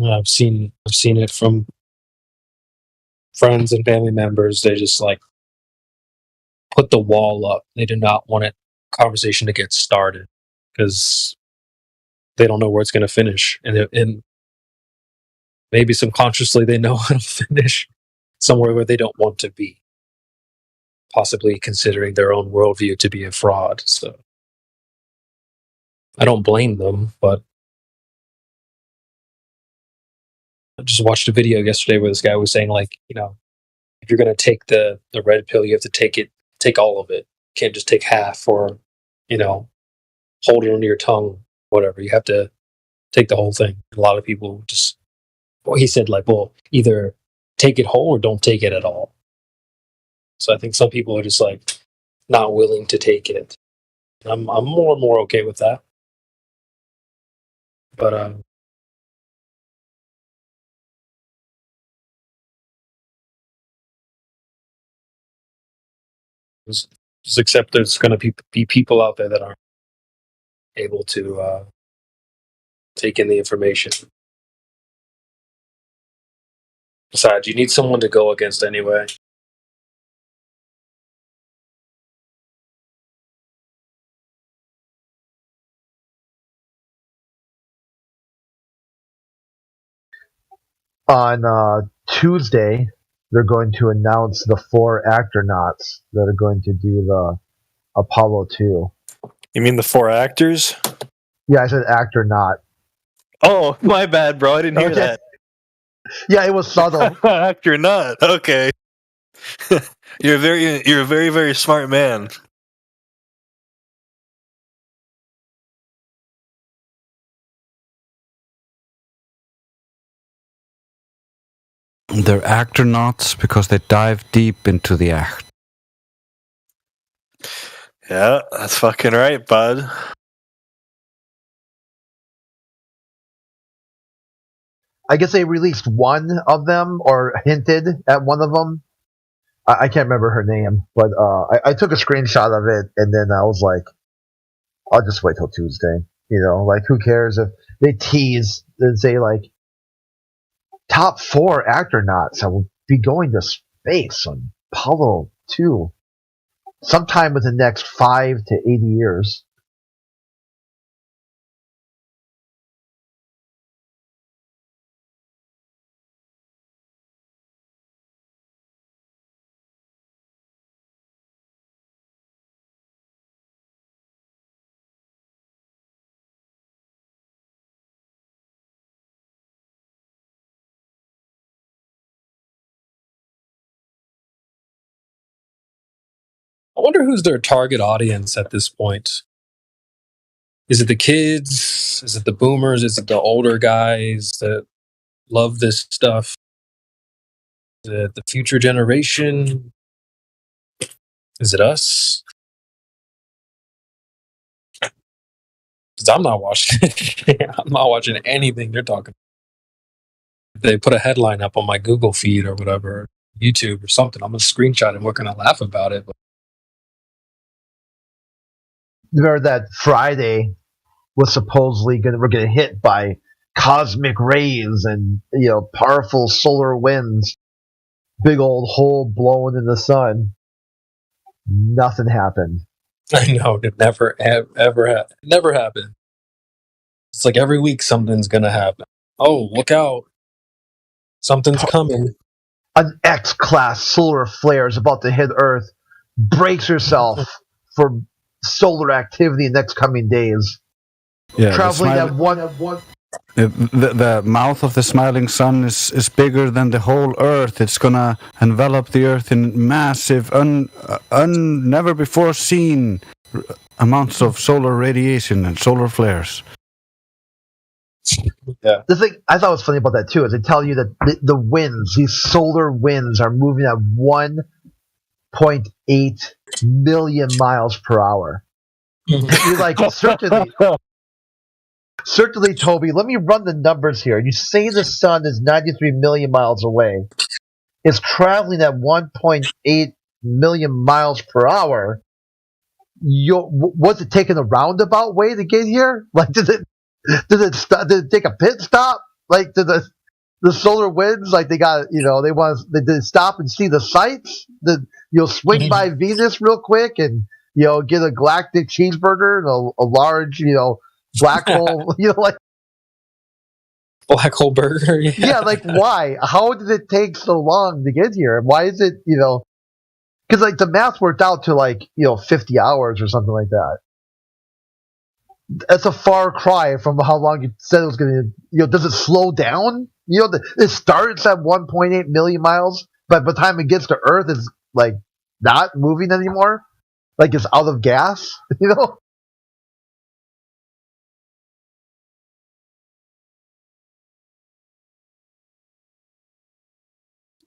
Yeah, I've seen it from friends and family members. They just like put the wall up. They do not want a conversation to get started because they don't know where it's going to finish, and maybe subconsciously they know it'll finish somewhere where they don't want to be, possibly considering their own worldview to be a fraud. So I don't blame them, but I just watched a video yesterday where this guy was saying, like, you know, if you're going to take the red pill, you have to take all of it. You can't just take half or, you know, hold it under your tongue, whatever. You have to take the whole thing. A lot of people just, well, he said, like, well, either take it whole or don't take it at all. So I think some people are just like not willing to take it. I'm more and more okay with that. But just accept there's going to be people out there that aren't able to take in the information. Besides, you need someone to go against anyway. On Tuesday, they're going to announce the 4 astronauts that are going to do the Apollo 2. You mean the 4 actors? Yeah, I said actor-not. Oh, my bad, bro. I didn't hear that. Yeah, it was subtle. Actor-not. Okay. You're a very, very smart man. They're actronauts because they dive deep into the act. Yeah, that's fucking right, bud. I guess they released one of them or hinted at one of them. I can't remember her name, but I took a screenshot of it and then I was like, I'll just wait till Tuesday. You know, like who cares if they tease and say like top 4 astronauts that will be going to space on Apollo 2 sometime within the next 5 to 80 years. I wonder who's their target audience at this point. Is it the kids? Is it the boomers? Is it the older guys that love this stuff? Is it the future generation? Is it us? Because I'm not watching it. I'm not watching anything they're talking about. If they put a headline up on my Google feed or whatever, YouTube or something, I'm going to screenshot it and we're going to laugh about it. But Remember that Friday was supposedly we're going to hit by cosmic rays and, you know, powerful solar winds, big old hole blown in the sun. Nothing happened. I know it never happened. It's like every week something's gonna happen. Oh, look out! Something's coming. An X-class solar flare is about to hit Earth. Brace yourself for solar activity in the next coming days. Yeah, traveling at one. The mouth of the smiling sun is bigger than the whole Earth. It's gonna envelop the Earth in massive, never before seen amounts of solar radiation and solar flares. Yeah. The thing I thought was funny about that too is they tell you that the winds, these solar winds, are moving at 1.8 million miles per hour. You're like, certainly, Toby, let me run the numbers here. You say the sun is 93 million miles away. It's traveling at 1.8 million miles per hour. Was it taking a roundabout way to get here? Like, did it take a pit stop? Like, did the solar winds, like they got, you know, they stop and see the sights? Swing by Venus real quick and, you know, get a galactic cheeseburger and a large, you know, black hole, you know, like black hole burger. Yeah, like why? How did it take so long to get here? And why is it, you know, because like the math worked out to like, you know, 50 hours or something like that. That's a far cry from how long you said it was going to, you know, does it slow down? You know, it starts at 1.8 million miles, but by the time it gets to Earth, it's like not moving anymore. Like it's out of gas, you know?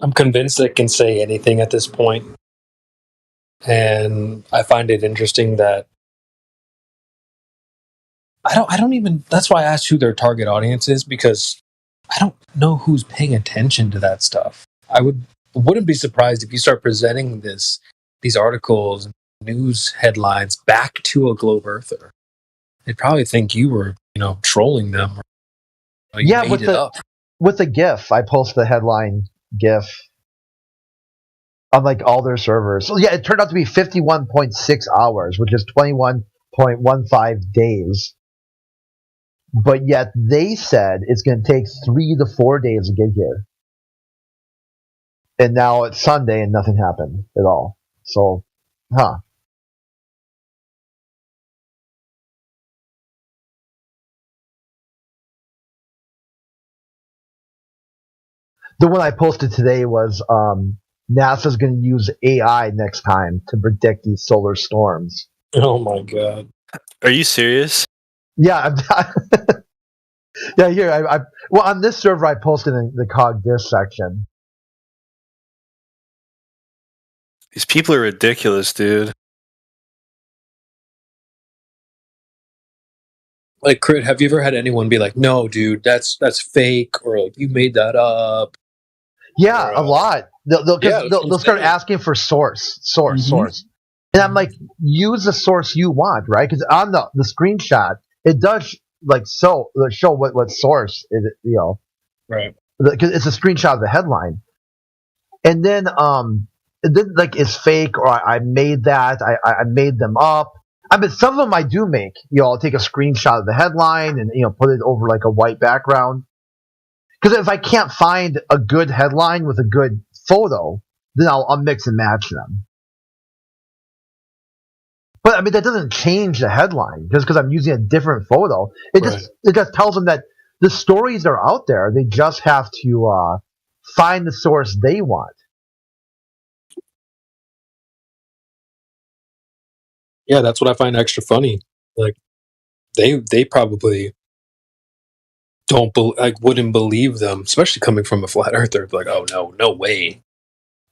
I'm convinced it can say anything at this point. And I find it interesting that I don't even, that's why I asked who their target audience is, because I don't know who's paying attention to that stuff. Wouldn't be surprised if you start presenting these articles and news headlines back to a globe earther. They'd probably think you were, you know, trolling them. Or yeah, with the GIF, I post the headline GIF on like all their servers. So yeah, it turned out to be 51.6 hours, which is 21.15 days. But yet they said it's going to take 3 to 4 days to get here. and now it's Sunday and nothing happened at all. So, huh. The one I posted today was NASA's going to use AI next time to predict these solar storms. Oh my god! Are you serious? Yeah, yeah. Here, I well on this server I posted in the Cog Disk section. These people are ridiculous, dude. Like, Crit, have you ever had anyone be like, "No, dude, that's fake," or like, "You made that up"? Yeah, a lot. They'll start saying. asking for source. And I'm like, use the source you want, right? Because on the screenshot, it does like show what source it, right? Because it's a screenshot of the headline, and then like it's fake or I made that. I made them up. I mean, some of them I do make. I'll take a screenshot of the headline and put it over like a white background. Because if I can't find a good headline with a good photo, then I'll mix and match them. But I mean, that doesn't change the headline just because I'm using a different photo. It just tells them that the stories are out there. They just have to find the source they want. Yeah, that's what I find extra funny. Like, they probably wouldn't believe them, especially coming from a flat earther. Like, oh no way.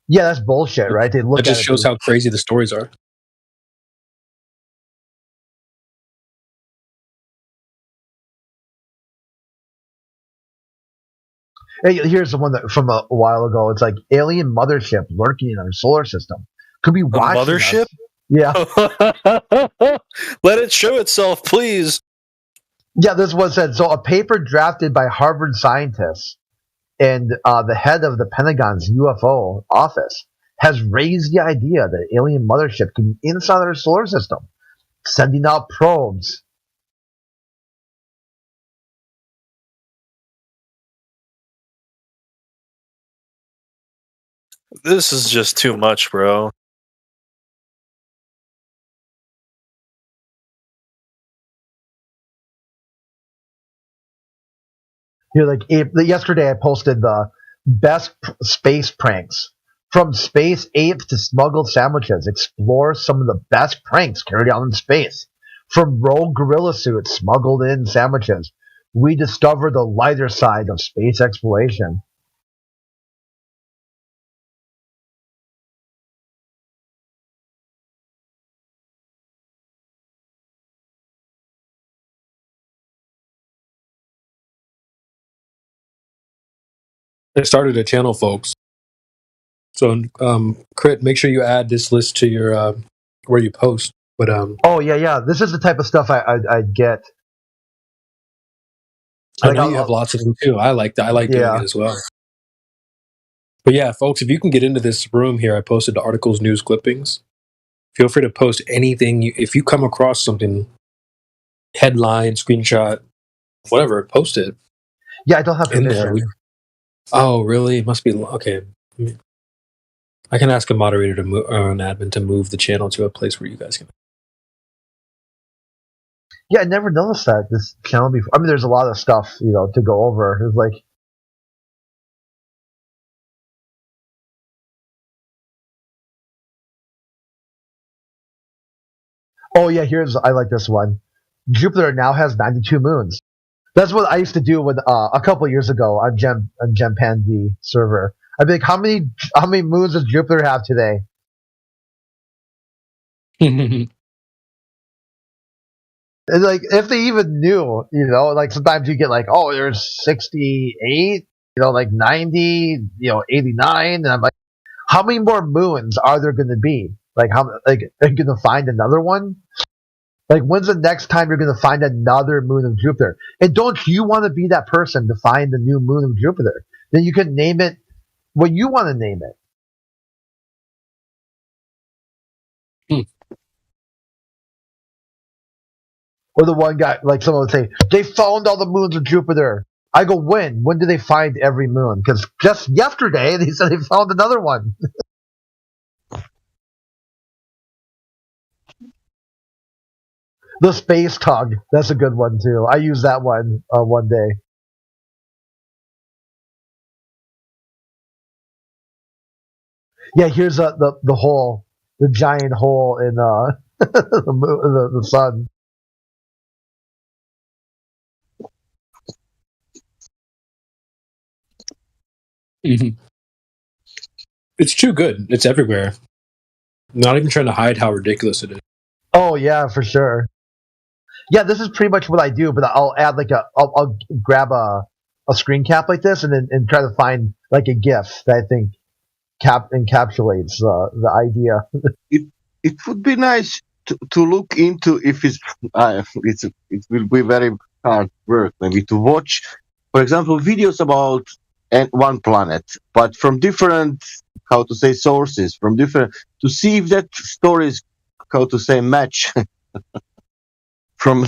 Yeah, that's bullshit, right? They look. That just shows how crazy the stories are. Hey, here's the one that from a while ago. It's like alien mothership lurking in our solar system. Could we watch mothership? Us? Yeah. Let it show itself, please. Yeah, this was said. So a paper drafted by Harvard scientists and the head of the Pentagon's UFO office has raised the idea that an alien mothership could be inside our solar system, sending out probes. This is just too much, bro. Yesterday I posted the best space pranks. From space apes to smuggled sandwiches, explore some of the best pranks carried out in space. From rogue gorilla suits smuggled in sandwiches, we discover the lighter side of space exploration. I started a channel, folks. So, Crit, make sure you add this list to your where you post. But oh yeah, this is the type of stuff I get. I know you have lots of them too. I like that. I like doing it as well. But yeah, folks, if you can get into this room here, I posted the articles, news clippings. Feel free to post anything. If you come across something, headline, screenshot, whatever, post it. Yeah, I don't have permission. Oh, really? It must be okay. I can ask a moderator to move, or an admin to move the channel to a place where you guys can. Yeah, I never noticed that this channel before. I mean, there's a lot of stuff to go over. It's like, oh yeah, I like this one. Jupiter now has 92 moons. That's what I used to do with a couple of years ago on Gempandi server. I'd be like, how many moons does Jupiter have today? And like, if they even knew, like sometimes you get like, oh, there's 68, like 90, 89, and I'm like, how many more moons are there going to be? Like, are you going to find another one? Like, when's the next time you're going to find another moon of Jupiter? And don't you want to be that person to find the new moon of Jupiter? Then you can name it what you want to name it. Or the one guy, like someone would say, they found all the moons of Jupiter. I go, when? When do they find every moon? Because just yesterday they said they found another one. The space tug. That's a good one too. I used that one day. Yeah, here's the hole, the giant hole in the sun. Mm-hmm. It's too good. It's everywhere. Not even trying to hide how ridiculous it is. Oh yeah, for sure. Yeah, this is pretty much what I do, but I'll add like I'll grab a screen cap like this and try to find like a GIF that I think encapsulates the idea. It would be nice to look into if it will be very hard work maybe to watch, for example, videos about one planet, but from different sources, from different, to see if that stories match from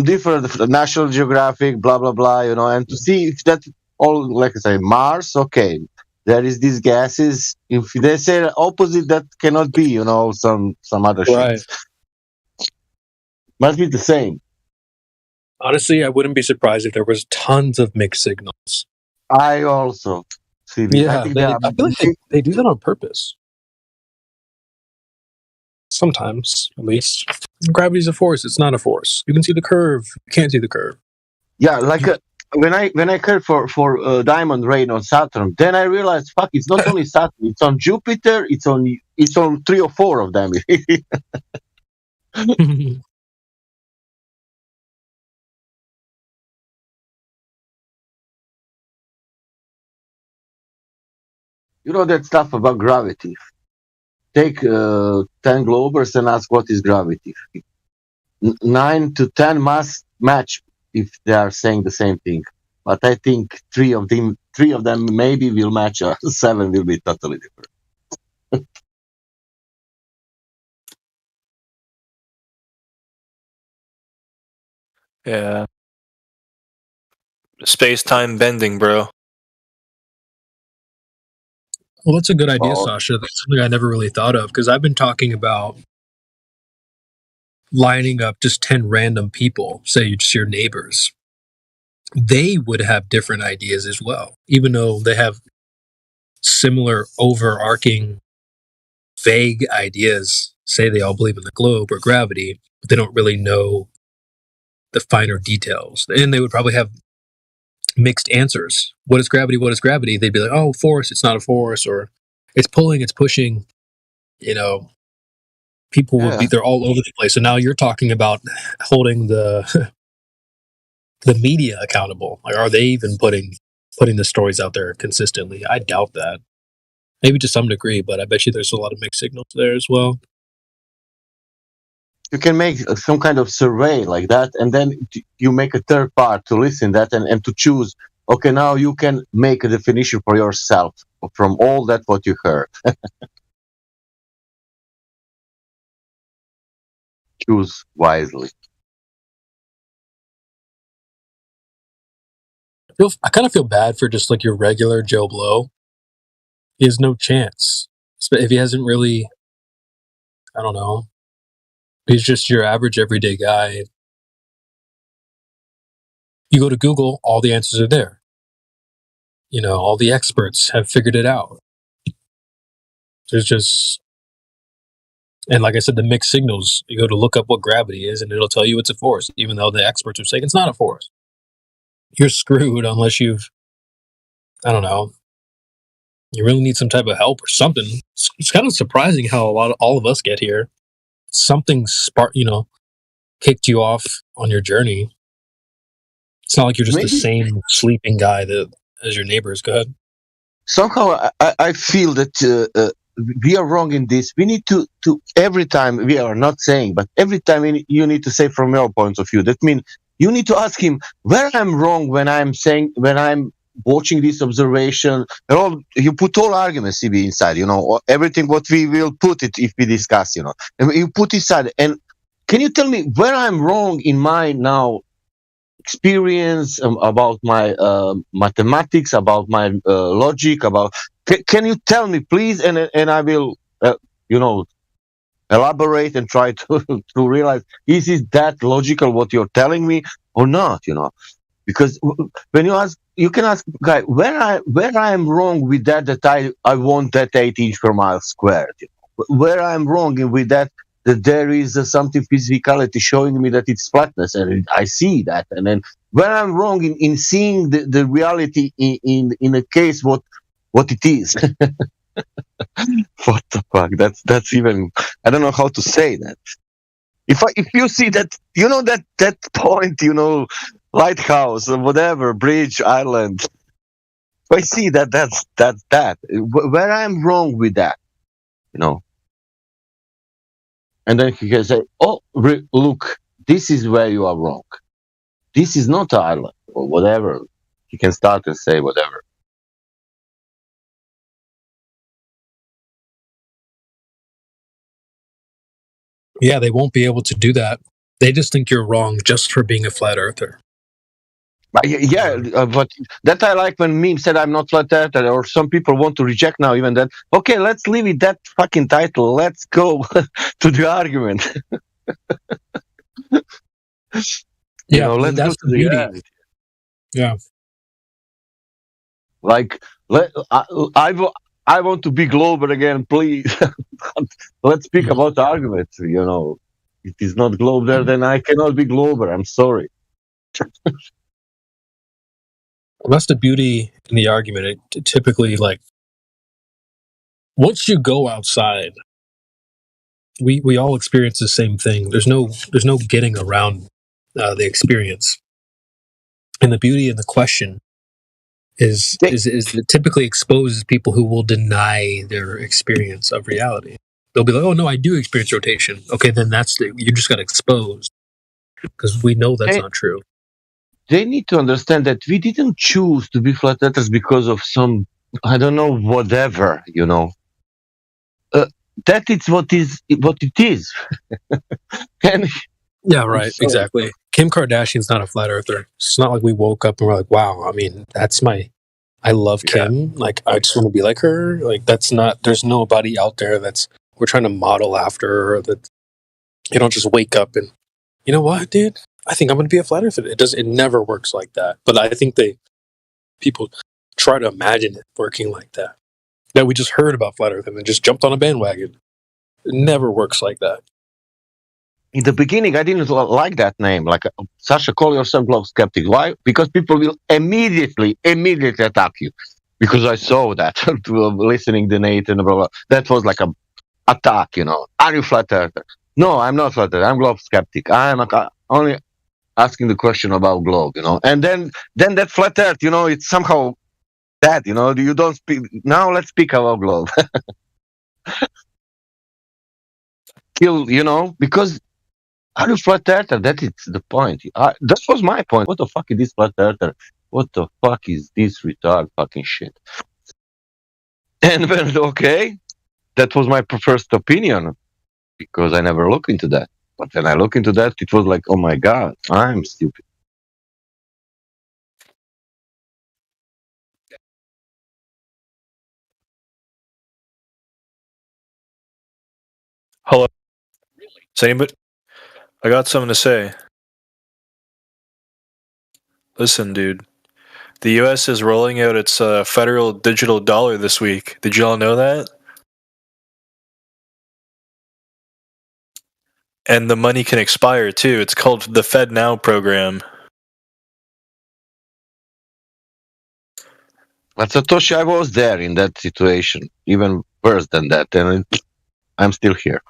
different National Geographic, blah blah blah, and to see if that all, like I say, Mars, okay, there is these gases. If they say opposite, that cannot be, some other right. shit. Must be the same. Honestly, I wouldn't be surprised if there was tons of mixed signals. I also see. Yeah, I feel like they do that on purpose. Sometimes, at least. Gravity's a force. It's not a force. You can see the curve. You can't see the curve. Yeah, like when I cared for Diamond Rain on Saturn, then I realized, fuck, it's not only Saturn. It's on Jupiter. It's on 3 or 4 of them. You know that stuff about gravity. Take 10 Globers and ask what is gravity. 9 to 10 must match if they are saying the same thing. But I think 3 of them maybe will match. 7 will be totally different. Yeah. Space-time bending, bro. Well, that's a good idea, Sasha. That's something I never really thought of, because I've been talking about lining up just 10 random people, say just your neighbors. They would have different ideas as well, even though they have similar overarching vague ideas. Say they all believe in the globe or gravity, but they don't really know the finer details. And they would probably have mixed answers. What is gravity? What is gravity? They'd be like, oh, force, it's not a force, or it's pulling, it's pushing. People would be, they're all over the place. So now you're talking about holding the media accountable. Like, are they even putting the stories out there consistently? I doubt that. Maybe to some degree, but I bet you there's a lot of mixed signals there as well. You can make some kind of survey like that, and then you make a third part to listen that and to choose. Okay, now you can make a definition for yourself from all that what you heard. Choose wisely. I kind of feel bad for just like your regular Joe Blow. He has no chance. If he hasn't really, I don't know, he's just your average everyday guy. You go to Google, all the answers are there. All the experts have figured it out. There's just, and like I said, the mixed signals, you go to look up what gravity is and it'll tell you it's a force, even though the experts are saying it's not a force. You're screwed unless you've, I don't know, you really need some type of help or something. It's kind of surprising how all of us get here. Something kicked you off on your journey. It's not like you're just the same sleeping guy as your neighbors. Go ahead. Somehow I feel that we are wrong in this. We need to every time, we are not saying, but every time you need to say from your point of view. That means you need to ask him where I'm wrong when I'm watching this observation. You put all arguments inside, everything what we will put it if we discuss, and you put inside. And can you tell me where I'm wrong in my now experience, about my mathematics, about my logic. About can you tell me, please? And I will, elaborate and try to realize is it that logical what you're telling me or not? Because when you ask, you can ask, guy, where I am wrong with that I want that 8 inch per mile squared. Where I'm wrong with that there is something physicality showing me that it's flatness, and I see that. And then where I'm wrong in seeing the reality in a case what it is. What the fuck? That's even, I don't know how to say that. If you see that, that point, lighthouse or whatever, bridge, island. If I see that's that. Where I'm wrong with that, And then he can say, "Oh, look, this is where you are wrong. This is not an island," or whatever. He can start and say whatever. Yeah, they won't be able to do that. They just think you're wrong just for being a flat earther. Yeah, but that I like when Meme said I'm not flat earther, or some people want to reject now even that. Okay, let's leave it that fucking title. Let's go to the argument. Let's go to the beauty. Yeah. Like, I want to be Glober again, please. Let's speak about arguments. If it is not Glober, then I cannot be Glober. I'm sorry. Well, that's the beauty in the argument. It typically, once you go outside, we all experience the same thing. There's no getting around the experience. And the beauty in the question is it typically exposes people who will deny their experience of reality. They'll be like, "Oh no, I do experience rotation." Okay, then you just got exposed, because we know that's not true. They need to understand that we didn't choose to be flat earthers because of some, I don't know, whatever, that it's what it is. Yeah, right, exactly. Kim Kardashian's not a flat earther. It's not like we woke up and we're like, wow, I mean, I love Kim. Like, I just want to be like her. Like, there's nobody out there we're trying to model after her, that you don't just wake up and, you know what, dude? I think I'm going to be a flat earther. It never works like that. But I think people try to imagine it working like that. That we just heard about flat earth and then just jumped on a bandwagon. It never works like that. In the beginning, I didn't like that name. Like, Sasha, call yourself Globe Skeptic. Why? Because people will immediately attack you. Because I saw that listening to Nate and blah, blah. That was like a attack, Are you flat earther? No, I'm not flat earther. I'm Globe Skeptic. I'm only asking the question about globe, And then that flat earth, it's somehow that, you don't speak. Now let's speak about globe. Because are you flat earther? That is the point. That was my point. What the fuck is this flat earther? What the fuck is this retard fucking shit? And then, okay, that was my first opinion, because I never looked into that. But when I look into that, it was like, oh my God, I'm stupid. Hello. Is anybody? I got something to say. Listen, dude. The U.S. is rolling out its federal digital dollar this week. Did you all know that? And the money can expire too. It's called the Fed Now program. But Satoshi, I was there in that situation, even worse than that, and I'm still here.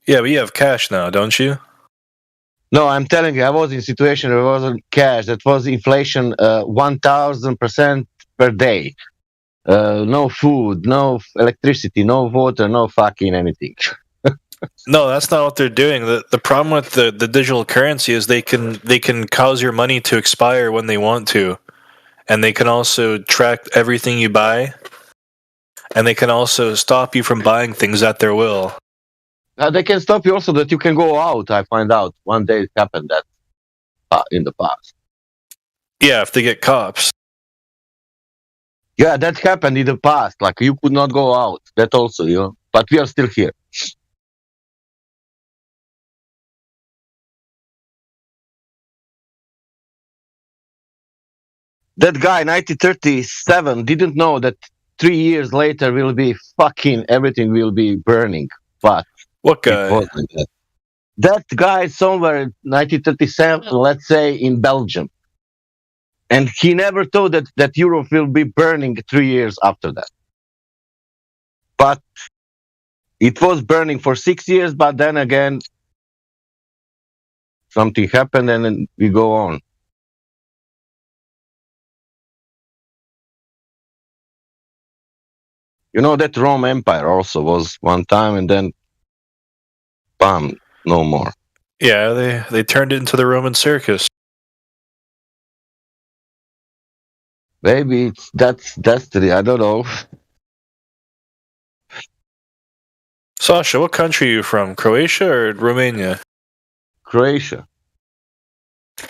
Yeah, but you have cash now, don't you? No, I'm telling you, I was in a situation where it wasn't cash. That was inflation 1,000% per day. No food, no electricity, no water, no fucking anything. No, that's not what they're doing. The problem with the digital currency is they can cause your money to expire when they want to. And they can also track everything you buy. And they can also stop you from buying things at their will. They can stop you also that you can go out. I find out one day it happened that in the past. Yeah, if they get cops. Yeah, that happened in the past. Like you could not go out. That also, you know. But we are still here. That guy, 1937, didn't know that 3 years later will be fucking everything will be burning. But what guy? That guy somewhere in 1937, let's say in Belgium. And he never thought that Europe will be burning 3 years after that. But it was burning for 6 years, but then again, something happened and then we go on. You know that Rome Empire also was one time and then, bam, no more. Yeah, they turned it into the Roman circus. Maybe that's destiny. I don't know. Sasha, what country are you from? Croatia or Romania? Croatia.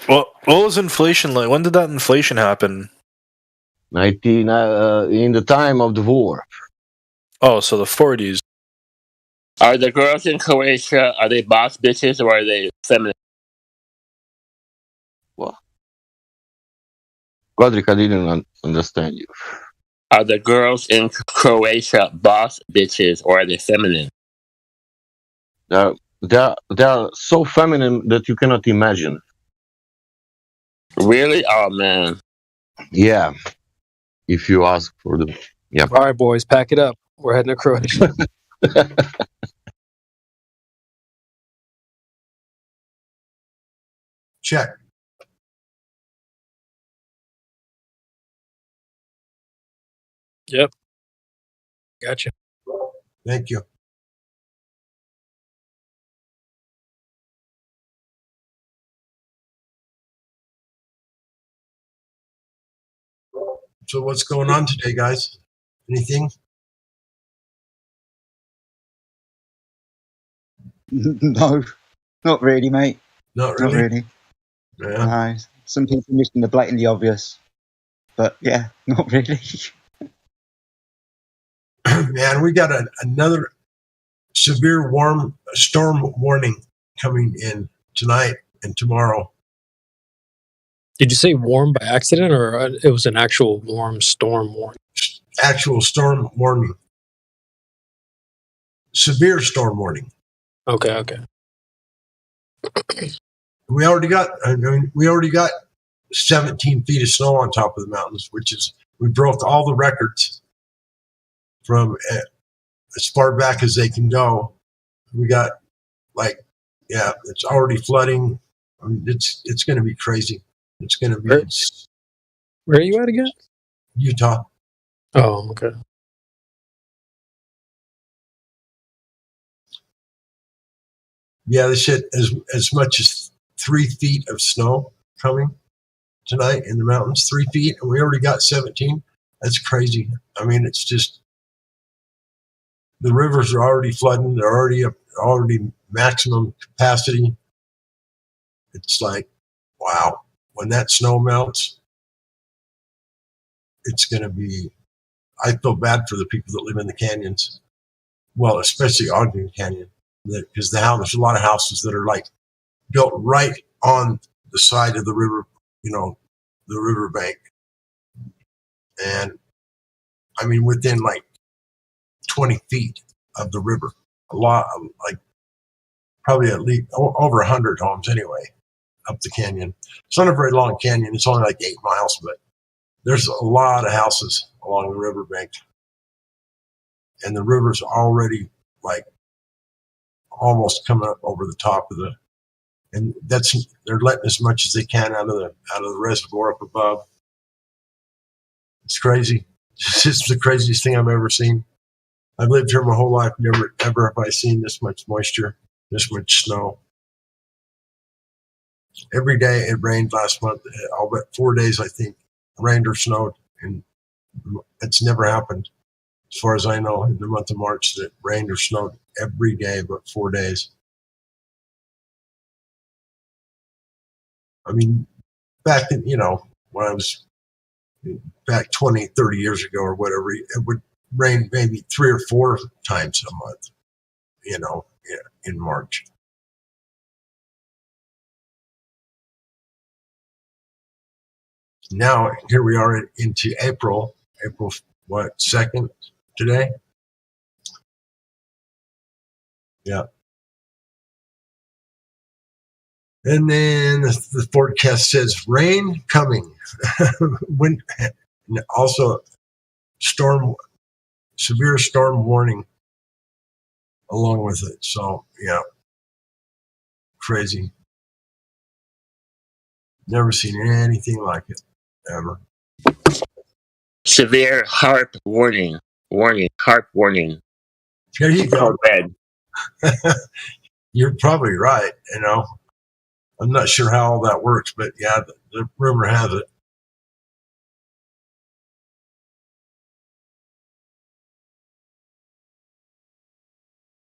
Well, what was inflation like? When did that inflation happen? In the time of the war. Oh, so the 40s. Are the girls in Croatia, are they boss bitches or are they feminine? What? Godric, I didn't understand you. Are the girls in Croatia boss bitches or are they feminine? They are so feminine that you cannot imagine. Really? Oh man. Yeah. If you ask for them. Yeah. All right, boys, pack it up. We're heading to Croatia. Check. Yep. Gotcha. Thank you. So what's going on today, guys? Anything? No, not really, mate. Not really? No, some people missing the blatantly obvious, but yeah, not really. Man, we got another severe storm warning coming in tonight and tomorrow. Did you say warm by accident, or it was an actual warm storm warning? Actual storm warning. Severe storm warning. Okay. We already got 17 feet of snow on top of the mountains, which is, we broke all the records from as far back as they can go. We got it's already flooding. I mean, it's going to be crazy. It's going to be. Where are you at again? Utah. Oh, okay. Yeah, they said as much as 3 feet of snow coming tonight in the mountains. 3 feet, and we already got 17. That's crazy. I mean, it's just the rivers are already flooding. They're already maximum capacity. It's like, wow. When that snow melts, it's going to be. I feel bad for the people that live in the canyons. Well, especially Ogden Canyon, because there's a lot of houses that are like built right on the side of the river, the riverbank. And I mean, within like 20 feet of the river, a lot, probably at least over 100 homes anyway, up the canyon. It's not a very long canyon. It's only like 8 miles, but there's a lot of houses along the riverbank. And the river's already like almost coming up over the top of and they're letting as much as they can out of the reservoir up above. It's crazy. It's the craziest thing I've ever seen. I've lived here my whole life. Never ever have I seen this much moisture, this much snow. Every day it rained last month. I'll bet 4 days, I think, rained or snowed, and it's never happened as far as I know, in the month of March, that rained or snowed every day but 4 days. I mean, back in, when I was back 20, 30 years ago or whatever, it would rain maybe 3 or 4 times a month, in March. Now, here we are into April, 2nd today? Yeah. And then the forecast says rain coming. And also severe storm warning along with it. So, yeah, crazy. Never seen anything like it, ever. Severe HARP warning. HARP warning. There you go. Red. You're probably right, I'm not sure how all that works, but yeah, the rumor has it.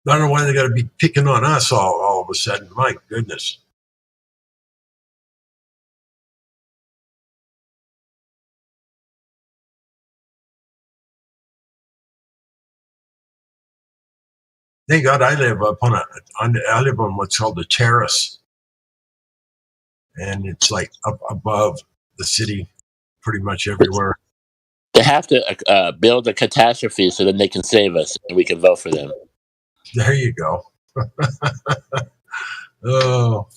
I don't know why they got to be picking on us all of a sudden. My goodness. Thank God I live up I live on what's called the terrace, and it's like up above the city, pretty much everywhere. They have to build a catastrophe so then they can save us and we can vote for them. There you go. Oh.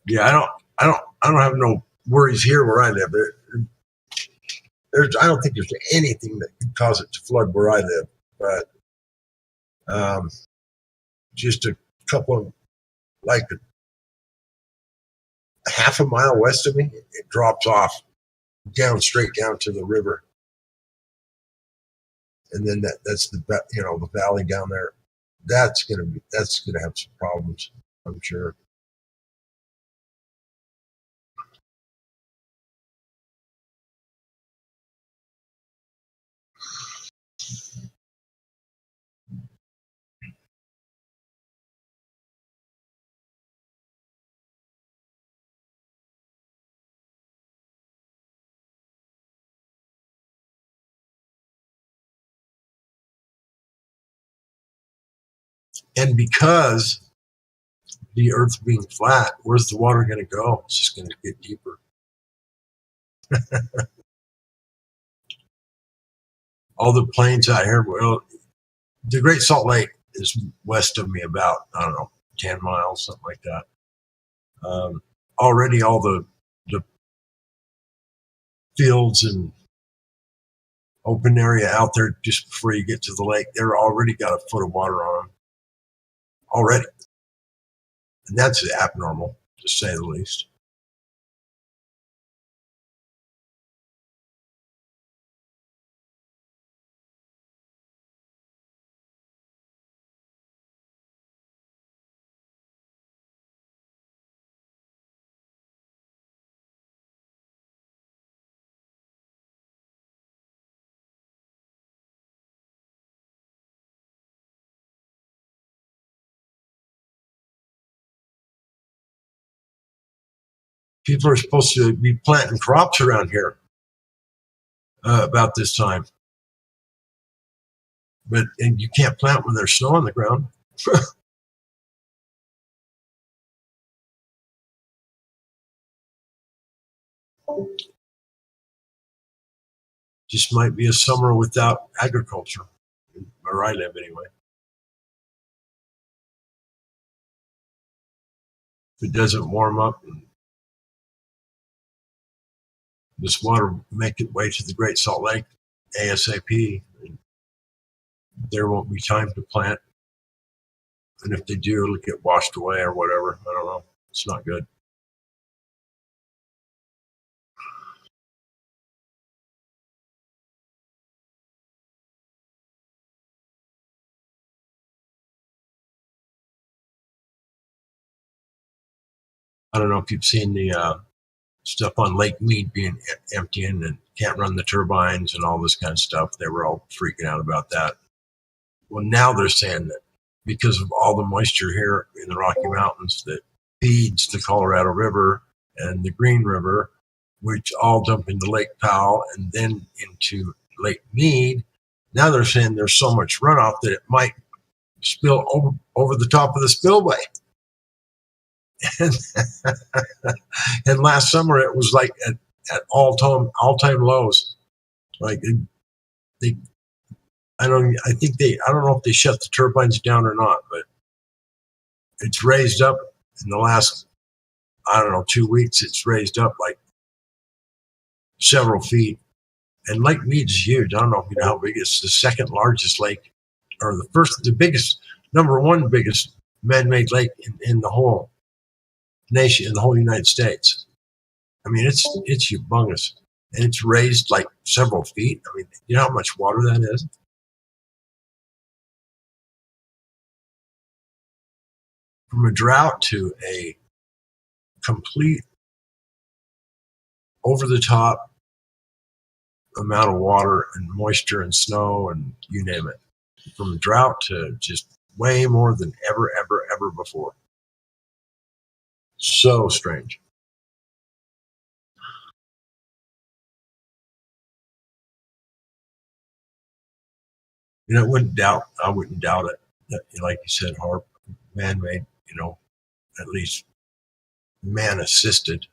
Yeah, I don't have no worries here where I live. I don't think there's anything that could cause it to flood where I live, but just a couple of, like a half a mile west of me, it drops off straight down to the river, and then that's the valley down there. That's gonna have some problems, I'm sure. And because the Earth being flat, where's the water going to go? It's just going to get deeper. All the plains out here, well, the Great Salt Lake is west of me about, 10 miles, something like that. Already all the fields and open area out there just before you get to the lake, they're already got a foot of water on them. Already. And that's abnormal, to say the least. People are supposed to be planting crops around here about this time. And you can't plant when there's snow on the ground. Just might be a summer without agriculture, where I live anyway. If it doesn't warm up and this water make its way to the Great Salt Lake ASAP, there won't be time to plant. And if they do, it'll get washed away or whatever. I don't know. It's not good. I don't know if you've seen the stuff on Lake Mead being emptying and can't run the turbines and all this kind of stuff. They were all freaking out about that. Well, now they're saying that because of all the moisture here in the Rocky Mountains that feeds the Colorado River and the Green River, which all dump into Lake Powell and then into Lake Mead. Now they're saying there's so much runoff that it might spill over the top of the spillway. And last summer it was like at all time lows. Like I don't know if they shut the turbines down or not, but it's raised up in the last 2 weeks. It's raised up like several feet. And Lake Mead is huge. I don't know if you know how big it is. It's the second largest lake, or the biggest, number one biggest man-made lake in the whole nation, in the whole United States. I mean, it's humongous, and it's raised like several feet. I mean, you know how much water that is? From a drought to a complete over-the-top amount of water and moisture and snow and you name it. From a drought to just way more than ever before. So strange. You know, I wouldn't doubt it. Like you said, Harp, man-made, at least man-assisted.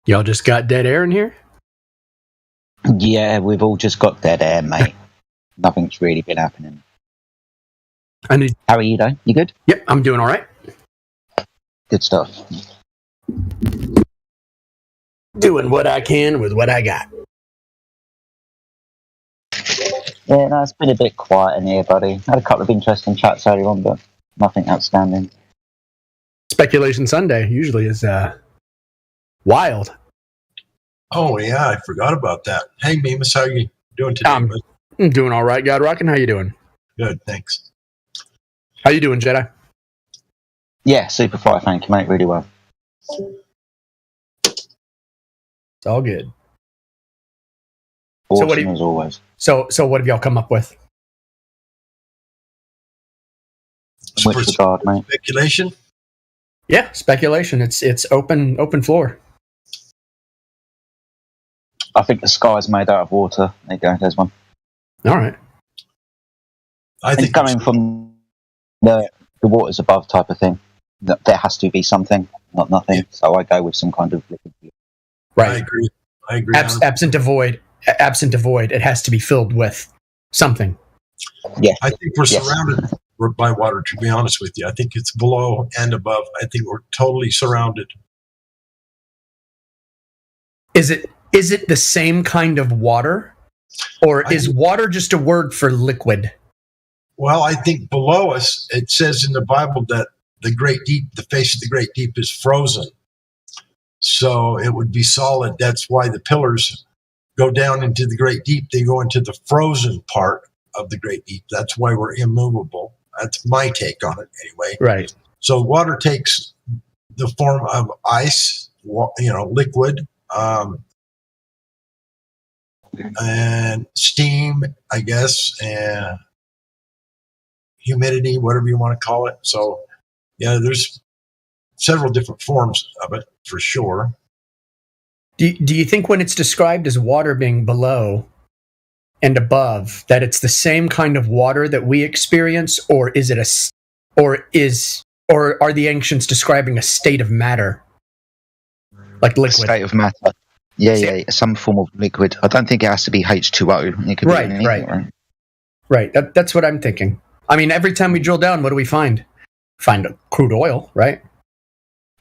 Y'all just got dead air in here? Yeah, we've all just got dead air, mate. Nothing's really been happening. How are you, though? You good? Yep, I'm doing all right. Good stuff. Doing what I can with what I got. Yeah, no, it's been a bit quiet in here, buddy. Had a couple of interesting chats earlier on, but nothing outstanding. Speculation Sunday usually is wild. Oh yeah, I forgot about that. Hey, Mimas, how you doing today? I'm doing all right, God Rockin'. How you doing? Good, thanks. How you doing, Jedi? Yeah, super fly, thank you, mate. Really well. It's all good. Awesome as always. So what have y'all come up with? Which regard, mate? Speculation? Yeah, speculation. It's open floor. I think the sky's made out of water. There you go, there's one. All right. I think it's coming from the waters above type of thing. There has to be something, not nothing. Yeah. So I go with some kind of liquid. Right. I agree. Absent a void, it has to be filled with something. Yeah. I think we're surrounded by water, to be honest with you. I think it's below and above. I think we're totally surrounded. Is it the same kind of water? Or is water just a word for liquid? Well, I think below us, it says in the Bible that the great deep, the face of the great deep is frozen. So it would be solid. That's why the pillars go down into the great deep. They go into the frozen part of the great deep. That's why we're immovable. That's my take on it anyway. Right. So water takes the form of ice, liquid, and steam, I guess, and humidity, whatever you want to call it. So, yeah, there's several different forms of it for sure. Do you think when it's described as water being below and above, that it's the same kind of water that we experience, or is it or are the ancients describing a state of matter, like liquid? State of matter. Yeah, some form of liquid. I don't think it has to be H2O. It could be anything, right. That's what I'm thinking. I mean, every time we drill down, what do we find? Find crude oil, right?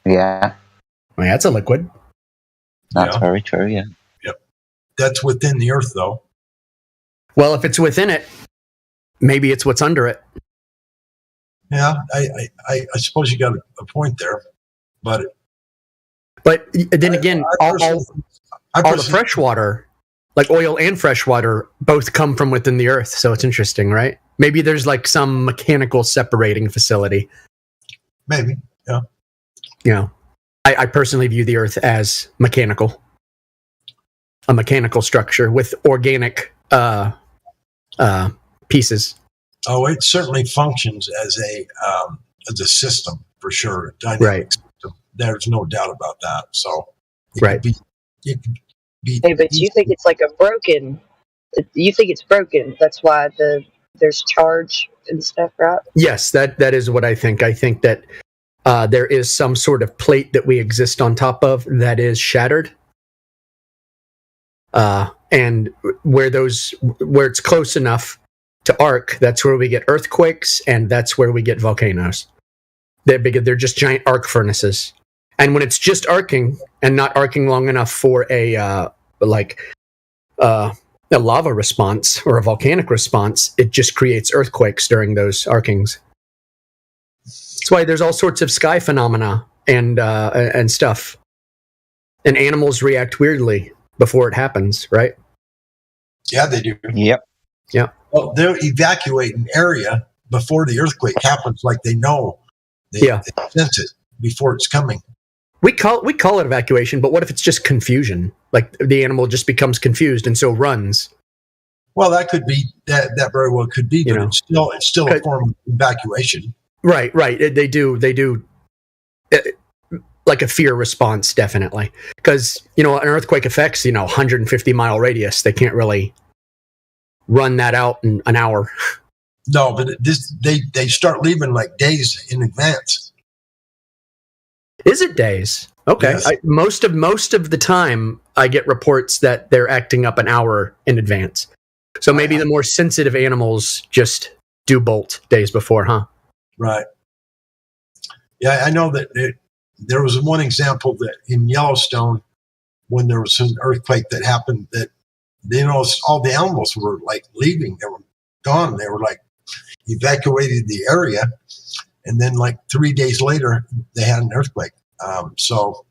Yeah. I mean, that's a liquid. That's very true, yeah. Yep. That's within the earth, though. Well, if it's within it, maybe it's what's under it. Yeah, I suppose you got a point there. But then again, all the fresh water, like oil and fresh water, both come from within the earth. So it's interesting, right? Maybe there's like some mechanical separating facility. Maybe, yeah. You know, I personally view the earth as mechanical. A mechanical structure with organic pieces. Oh, it certainly functions as a system for sure. Dynamic system. There's no doubt about that. So, it could be. Hey, but you think it's like a broken? You think it's broken? That's why there's charge and stuff, right? Yes, that is what I think. I think that there is some sort of plate that we exist on top of that is shattered. And where it's close enough to arc, that's where we get earthquakes, and that's where we get volcanoes. They're just giant arc furnaces. And when it's just arcing and not arcing long enough for a lava response or a volcanic response, it just creates earthquakes during those arcings. That's why there's all sorts of sky phenomena and stuff. And animals react weirdly before it happens, right? Yeah, they do. Yep. Yeah. Well, they'll evacuate an area before the earthquake happens, like they know. They sense it before it's coming. We call it evacuation, but what if it's just confusion? Like the animal just becomes confused and so runs. Well, that could be that very well could be, but it's still a form of evacuation. Right. They do like a fear response, definitely, because an earthquake affects 150-mile radius. They can't really run that out in an hour. No, but they start leaving like days in advance. Is it days? Okay. Yes. Most of the time, I get reports that they're acting up an hour in advance. So maybe the more sensitive animals just do bolt days before, huh? Right. Yeah, I know that there was one example that in Yellowstone, when there was an earthquake that happened, that all the animals were like leaving. They were gone. They were like evacuated the area, and then like 3 days later, they had an earthquake. So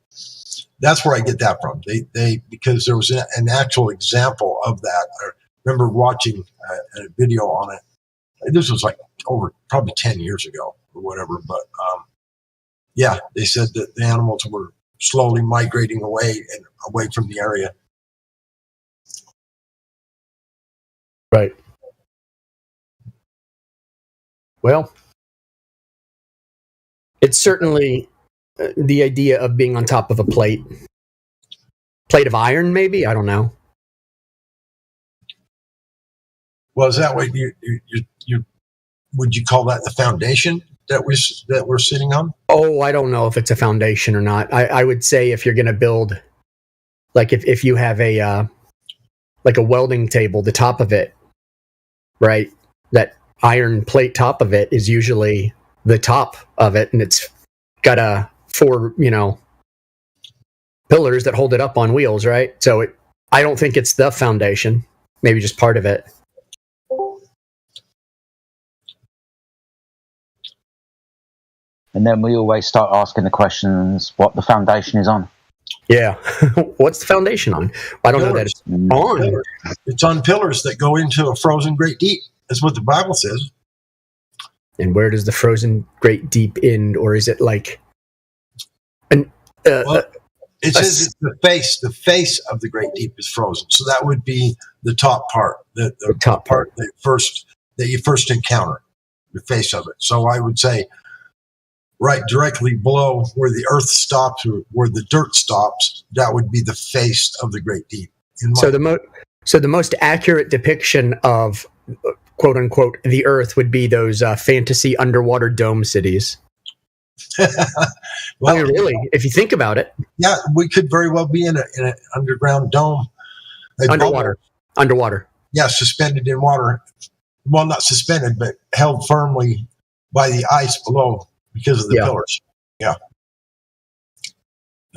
that's where I get that from. They because there was an actual example of that. I remember watching a video on it. This was like over probably 10 years ago or whatever. But yeah, they said that the animals were slowly migrating away from the area. Right. Well, it's certainly the idea of being on top of a plate of iron, maybe. I don't know. Well, is that what you would you call that the foundation that we're sitting on? Oh, I don't know if it's a foundation or not. I would say if you're going to build, like if you have a like a welding table, the top of it, right? That iron plate top of it is usually the top of it, and it's got four, pillars that hold it up on wheels, right? So I don't think it's the foundation. Maybe just part of it. And then we always start asking the questions what the foundation is on. Yeah. What's the foundation on? I don't know that it's on. Pillars. It's on pillars that go into a frozen great deep. That's what the Bible says. And where does the frozen great deep end, or is it like an? It says it's the face of the great deep is frozen. So that would be the top part, the top part that you first encounter, the face of it. So I would say, right directly below where the earth stops or where the dirt stops, that would be the face of the great deep. So the most accurate depiction of quote unquote the earth would be those fantasy underwater dome cities. Well, I mean, really, if you think about it. Yeah, we could very well be in an underground dome. Underwater. Yeah, suspended in water. Well, not suspended, but held firmly by the ice below because of the pillars. Yeah.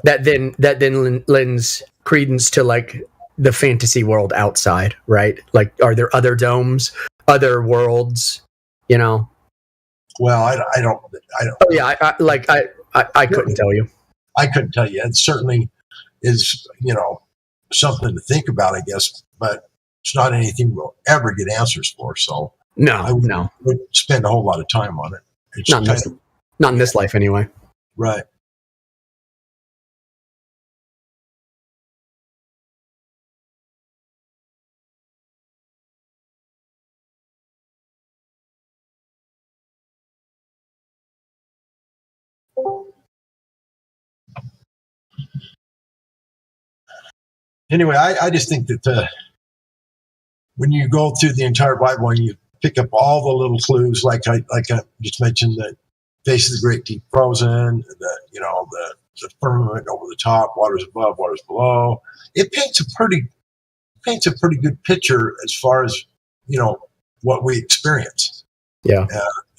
That then lends credence to like the fantasy world outside, right? Like, are there other domes, other worlds? Well, I don't. Oh, yeah, I couldn't tell you. I couldn't tell you. It certainly is, something to think about, I guess, but it's not anything we'll ever get answers for. So I wouldn't spend a whole lot of time on it. It's not in this life, anyway. Right. Anyway, I just think that when you go through the entire Bible and you pick up all the little clues, like I just mentioned, the face of the great deep frozen, the firmament over the top, waters above, waters below. It paints a pretty good picture as far as what we experience. Yeah,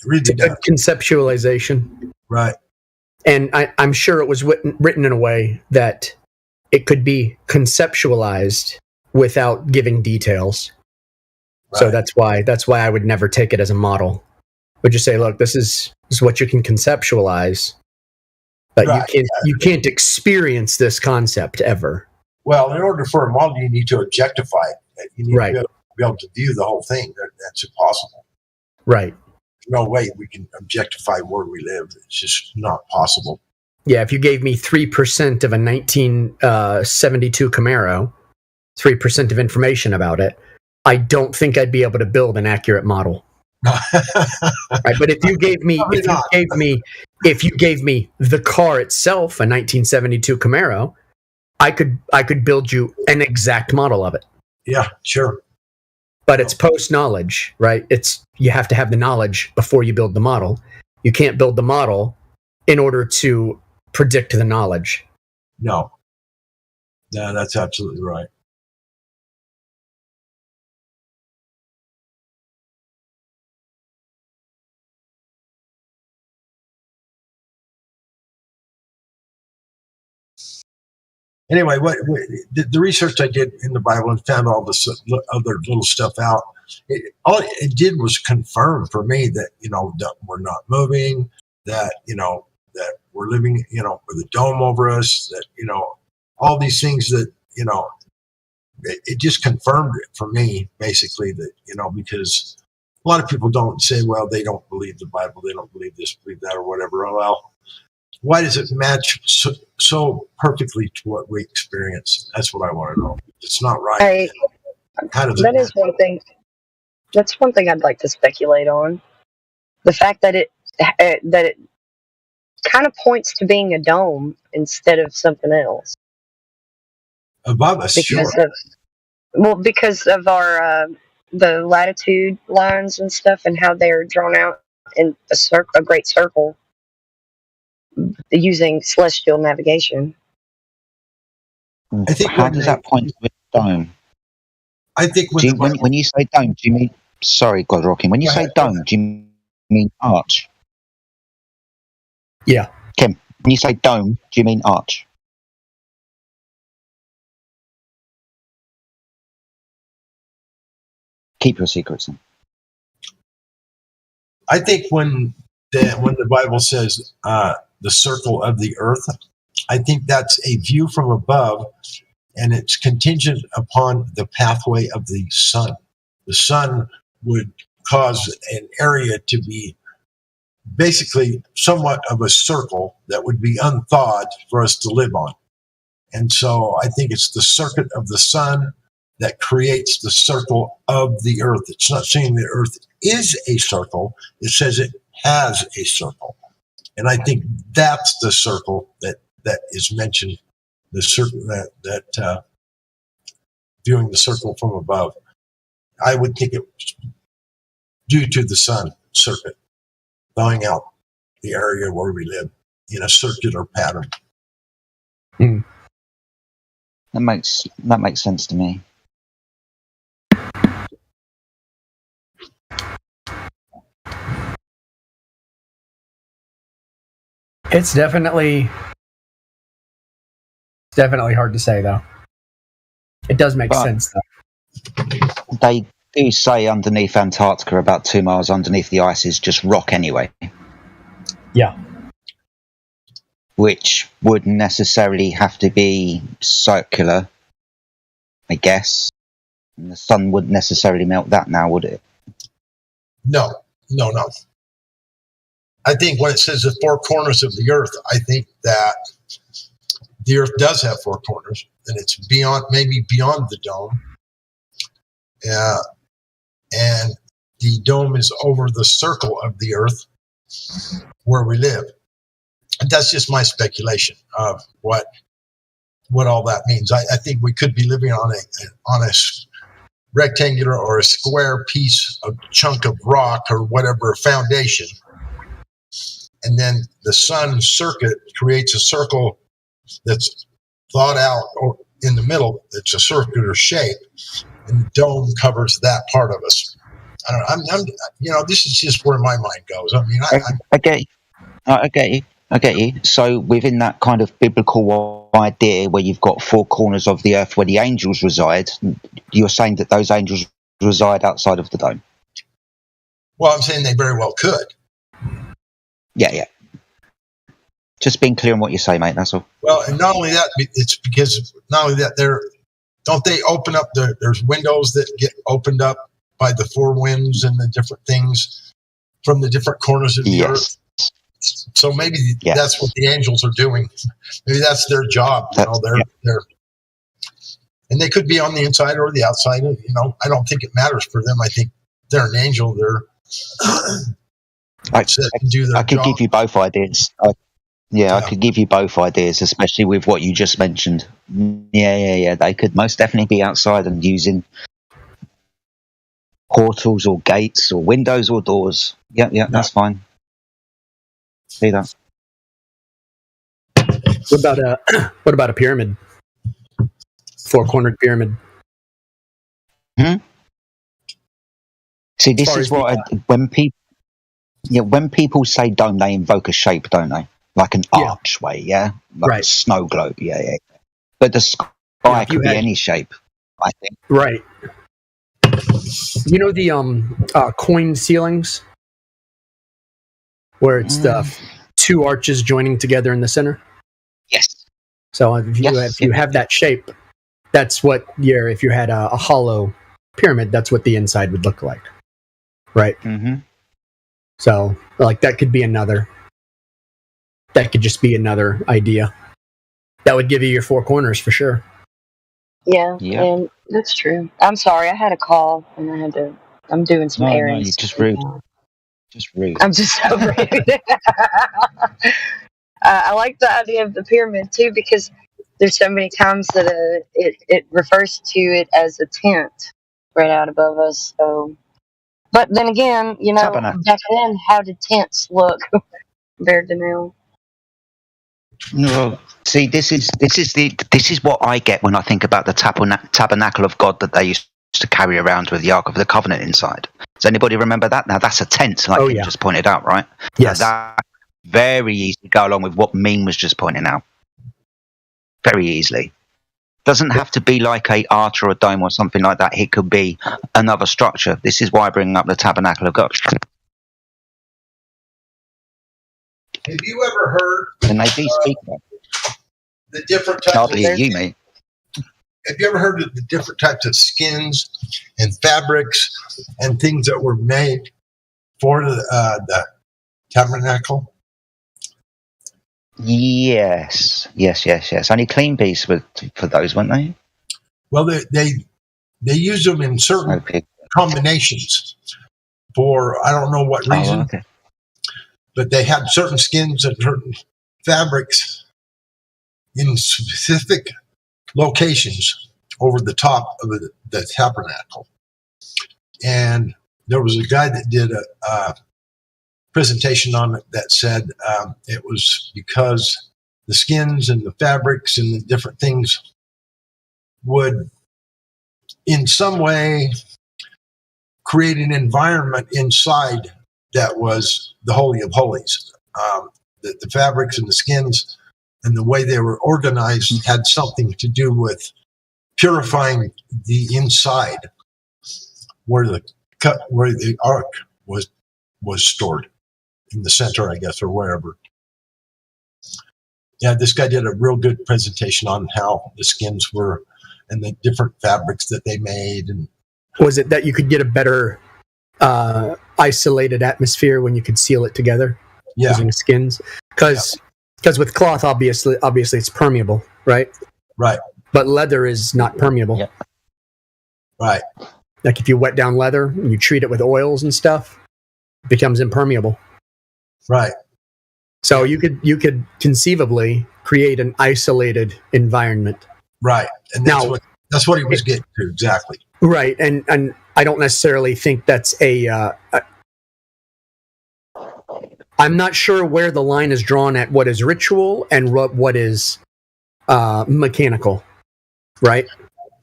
really does. Conceptualization, right? And I'm sure it was written in a way that it could be conceptualized without giving details. Right. So that's why I would never take it as a model. Would just say, look, this is what you can conceptualize, but you can't experience this concept ever. Well, in order for a model, you need to objectify it. You need to be able to view the whole thing. That's impossible. Right. There's no way we can objectify where we live. It's just not possible. Yeah, if you gave me 3% of a 1972 Camaro, 3% of information about it, I don't think I'd be able to build an accurate model. Right, but if you gave me the car itself, a 1972 Camaro, I could build you an exact model of it. Yeah, sure. But it's post knowledge, right? You have to have the knowledge before you build the model. You can't build the model in order to predict the knowledge. No. Yeah, that's absolutely right. Anyway, the research I did in the Bible and found all this other little stuff out. All it did was confirm for me that that we're not moving, that that we're living with a dome over us, that all these things that it just confirmed it for me basically that because a lot of people don't say, well, they don't believe the Bible, they don't believe this, believe that, or whatever. Oh, well, why does it match so perfectly to what we experience? That's what I want to know. It's not right. How does that is one thing. That's one thing I'd like to speculate on. The fact that it kind of points to being a dome instead of something else. Above us, because sure. Because of our the latitude lines and stuff, and how they're drawn out in a great circle using celestial navigation. I think how does that point to a dome? I think when you say dome, do you mean? Sorry, God Rocking. When you say dome, do you mean arch? Yeah. Kim, when you say dome, do you mean arch? Keep your secrets then. I think when the Bible says the circle of the earth, I think that's a view from above, and it's contingent upon the pathway of the sun. The sun would cause an area to be basically somewhat of a circle that would be unthawed for us to live on. And so I think it's the circuit of the sun that creates the circle of the earth. It's not saying the earth is a circle. It says it has a circle. And I think that's the circle that is mentioned, the circle that viewing the circle from above. I would think it was due to the sun circuit, thawing out the area where we live in a circular pattern. That makes sense to me. It's definitely hard to say, though. It does make sense, though. They do say underneath Antarctica, about 2 miles underneath the ice, is just rock anyway. Yeah. Which would necessarily have to be circular, I guess. And the sun wouldn't necessarily melt that now, would it? No. I think when it says the four corners of the earth, I think that the earth does have four corners, and it's maybe beyond the dome. And the dome is over the circle of the earth where we live. And that's just my speculation of what all that means. I think we could be living on a rectangular or a square piece of chunk of rock or whatever foundation. And then the sun circuit creates a circle that's thawed out or in the middle. It's a circular shape, and the dome covers that part of us. I don't know. I'm this is just where my mind goes. I mean, I get you. So within that kind of biblical idea where you've got four corners of the earth where the angels reside, you're saying that those angels reside outside of the dome? Well, I'm saying they very well could. Yeah. Just being clear on what you say, mate, that's all. Well, and not only that, it's because not only that, don't they open up there's windows that get opened up by the four winds and the different things from the different corners of the earth. So maybe that's what the angels are doing. Maybe that's their job. They're and they could be on the inside or the outside. I don't think it matters for them. I think they're an angel. I could give you both ideas. I could give you both ideas, especially with what you just mentioned. Yeah. They could most definitely be outside and using portals or gates or windows or doors. Yeah, that's fine. See that. What about a pyramid? Four-cornered pyramid. See, this is what when people say dome, they invoke a shape, don't they? Like an archway, like a snow globe, But the sky could be any shape, I think. Right. You know the coin ceilings, where it's the two arches joining together in the center. Yes. So if you have that shape, that's what if you had a hollow pyramid, that's what the inside would look like, right? Mm-hmm. So like that could be another. That could just be another idea. That would give you your four corners for sure. Yeah, and that's true. I'm sorry, I had a call and I had to. I'm doing some errands. No, you're just rude. Just rude. I'm just so rude. I like the idea of the pyramid too because there's so many times that it refers to it as a tent right out above us. So, but then again, back then, how did tents look compared to now? No, see, this is what I get when I think about the tabernacle of God that they used to carry around with the Ark of the Covenant inside. Does anybody remember that? Now that's a tent, like you just pointed out, right? Yes. That very easily go along with what Meme was just pointing out. Very easily. Doesn't have to be like a arch or a dome or something like that. It could be another structure. This is why I bring up the tabernacle of God. Have you ever heard? And they do speak about the different types? Hardly you, mate. Have you ever heard of the different types of skins and fabrics and things that were made for the tabernacle? Yes. Only Clean Beasts were for those, weren't they? Well, they use them in certain combinations for I don't know what reason. Oh, okay. But they had certain skins and certain fabrics in specific locations over the top of the tabernacle. And there was a guy that did a presentation on it that said it was because the skins and the fabrics and the different things would in some way create an environment inside that was the Holy of Holies. The fabrics and the skins and the way they were organized had something to do with purifying the inside where the ark was stored in the center, I guess, or wherever. Yeah, this guy did a real good presentation on how the skins were and the different fabrics that they made. And was it that you could get a better isolated atmosphere when you could seal it together using skins? Because with cloth, obviously it's permeable, right? Right. But leather is not permeable. Yeah. Right. Like if you wet down leather and you treat it with oils and stuff, it becomes impermeable. Right. So you could conceivably create an isolated environment. Right. And that's what he was getting to, exactly. Right. And I don't necessarily think that's I'm not sure where the line is drawn at what is ritual and what is mechanical, right?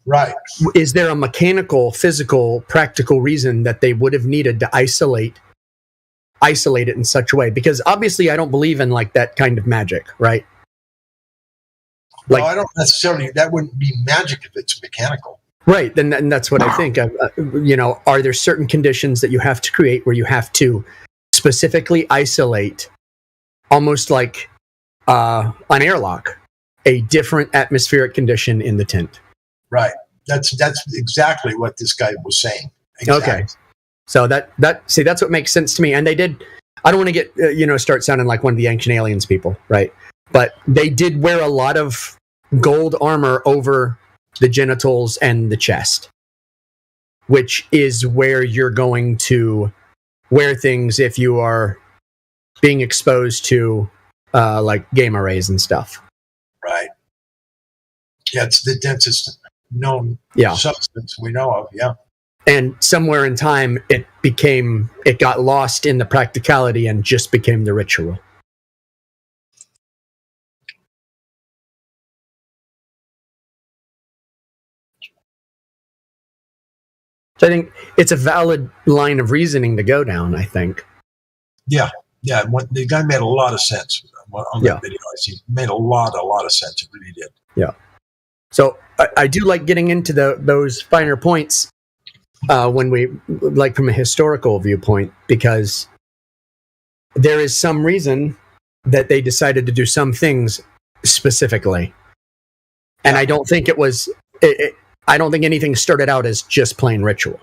Right. Is there a mechanical, physical, practical reason that they would have needed to isolate it in such a way? Because obviously I don't believe in like that kind of magic, right? Well, I don't necessarily, that wouldn't be magic if it's mechanical. Right, and that's what I think. Are there certain conditions that you have to create where you have to specifically isolate, almost like an airlock, a different atmospheric condition in the tent? Right. That's exactly what this guy was saying. Exactly. Okay. So that's what makes sense to me. And they did. I don't want to get start sounding like one of the Ancient Aliens people, right? But they did wear a lot of gold armor over the genitals and the chest, which is where you're going to wear things if you are being exposed to like gamma rays and stuff. Right. Yeah, it's the densest known substance we know of. Yeah. And somewhere in time, it got lost in the practicality and just became the ritual. So I think it's a valid line of reasoning to go down, I think. Yeah. The guy made a lot of sense on that video. He made a lot of sense. It really did. Yeah. So I do like getting into those finer points when we, like, from a historical viewpoint, because there is some reason that they decided to do some things specifically. And I don't think it was... I don't think anything started out as just plain ritual.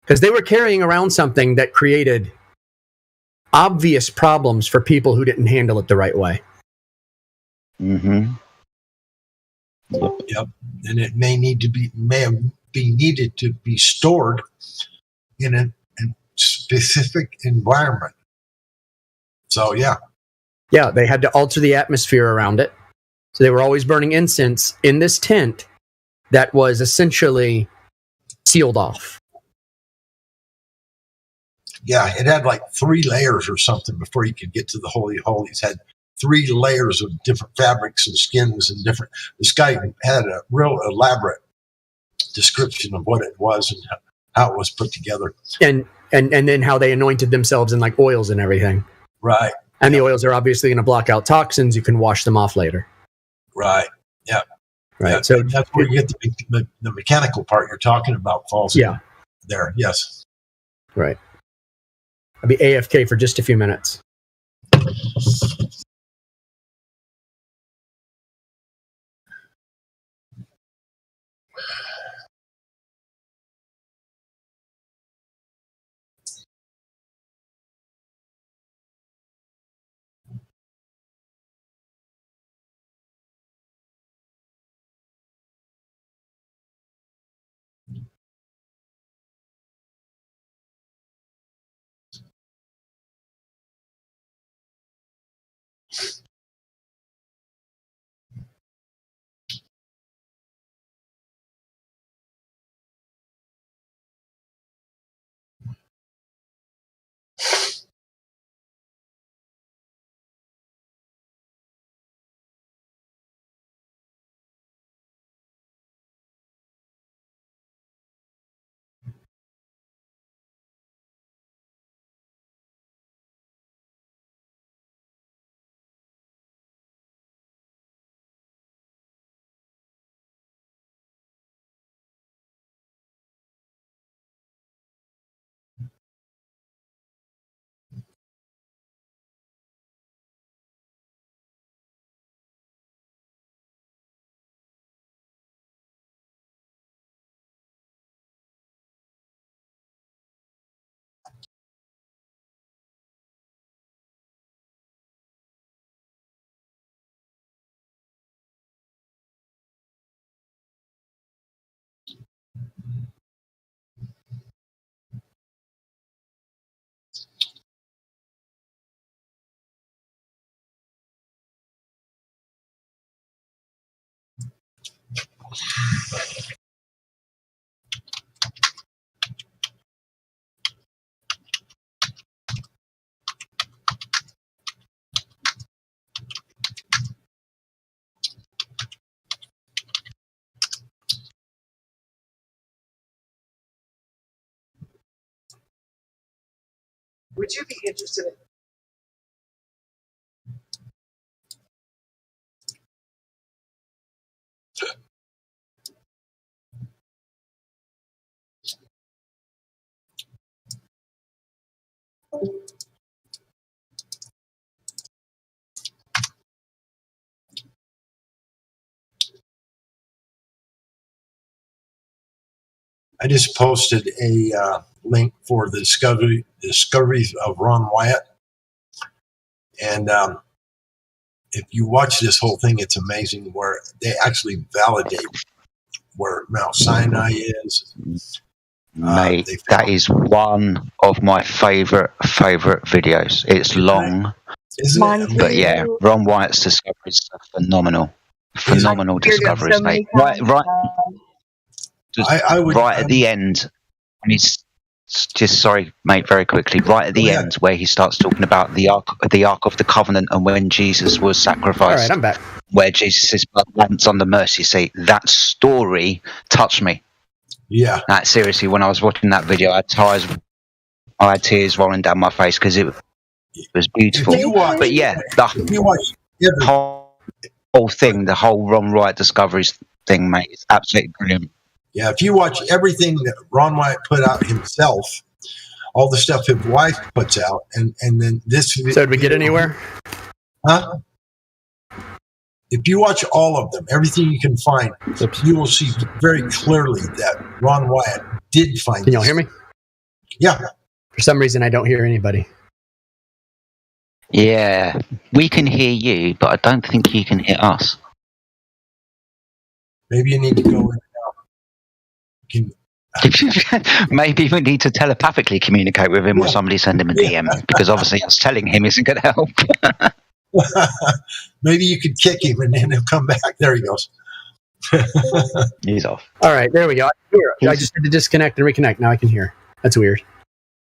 Because they were carrying around something that created obvious problems for people who didn't handle it the right way. Mm-hmm. Yep. And it may be needed to be stored in a specific environment. So, yeah. Yeah, they had to alter the atmosphere around it. So they were always burning incense in this tent that was essentially sealed off. Yeah, it had like 3 layers or something before you could get to the Holy of Holies. It had 3 layers of different fabrics and skins and different. This guy had a real elaborate description of what it was and how it was put together. And then how they anointed themselves in like oils and everything. Right. And the oils are obviously going to block out toxins. You can wash them off later. Right. Yeah. Right. Yeah, so that's where you get the mechanical part you're talking about falls in there. Yes. Right. I'll be AFK for just a few minutes. Would you be interested in? I just posted a link for the discoveries of Ron Wyatt. And if you watch this whole thing, it's amazing where they actually validate where Mount Sinai is. Mate, that is one of my favorite videos. It's long, but yeah, Ron Wyatt's discoveries are phenomenal. Phenomenal discoveries, mate. Right at the end, and he's just sorry, mate. Very quickly, right at the end, where he starts talking about the Ark of the Covenant and when Jesus was sacrificed. All right, I'm back. Where Jesus' blood lands on the mercy seat. That story touched me. Yeah. Like, seriously, when I was watching that video, I had tears rolling down my face because it was beautiful. If you watch, But yeah, if you watch every, whole thing, the whole Ron Wyatt Discoveries thing, mate, is absolutely brilliant. yeah, if you watch everything that Ron Wyatt put out himself, all the stuff his wife puts out, and then this. So did we get anywhere? Huh? If you watch all of them, everything you can find, you will see very clearly that Ron Wyatt did find. Can y'all hear me? Yeah. For some reason, I don't hear anybody. Yeah, we can hear you, but I don't think you can hear us. Maybe you need to go in now. Maybe we need to telepathically communicate with him, or somebody send him a DM, because obviously us telling him isn't going to help. Maybe you could kick him and then he'll come back. There he goes. He's off. All right, there we go. I just had to disconnect and reconnect. Now I can hear. That's weird.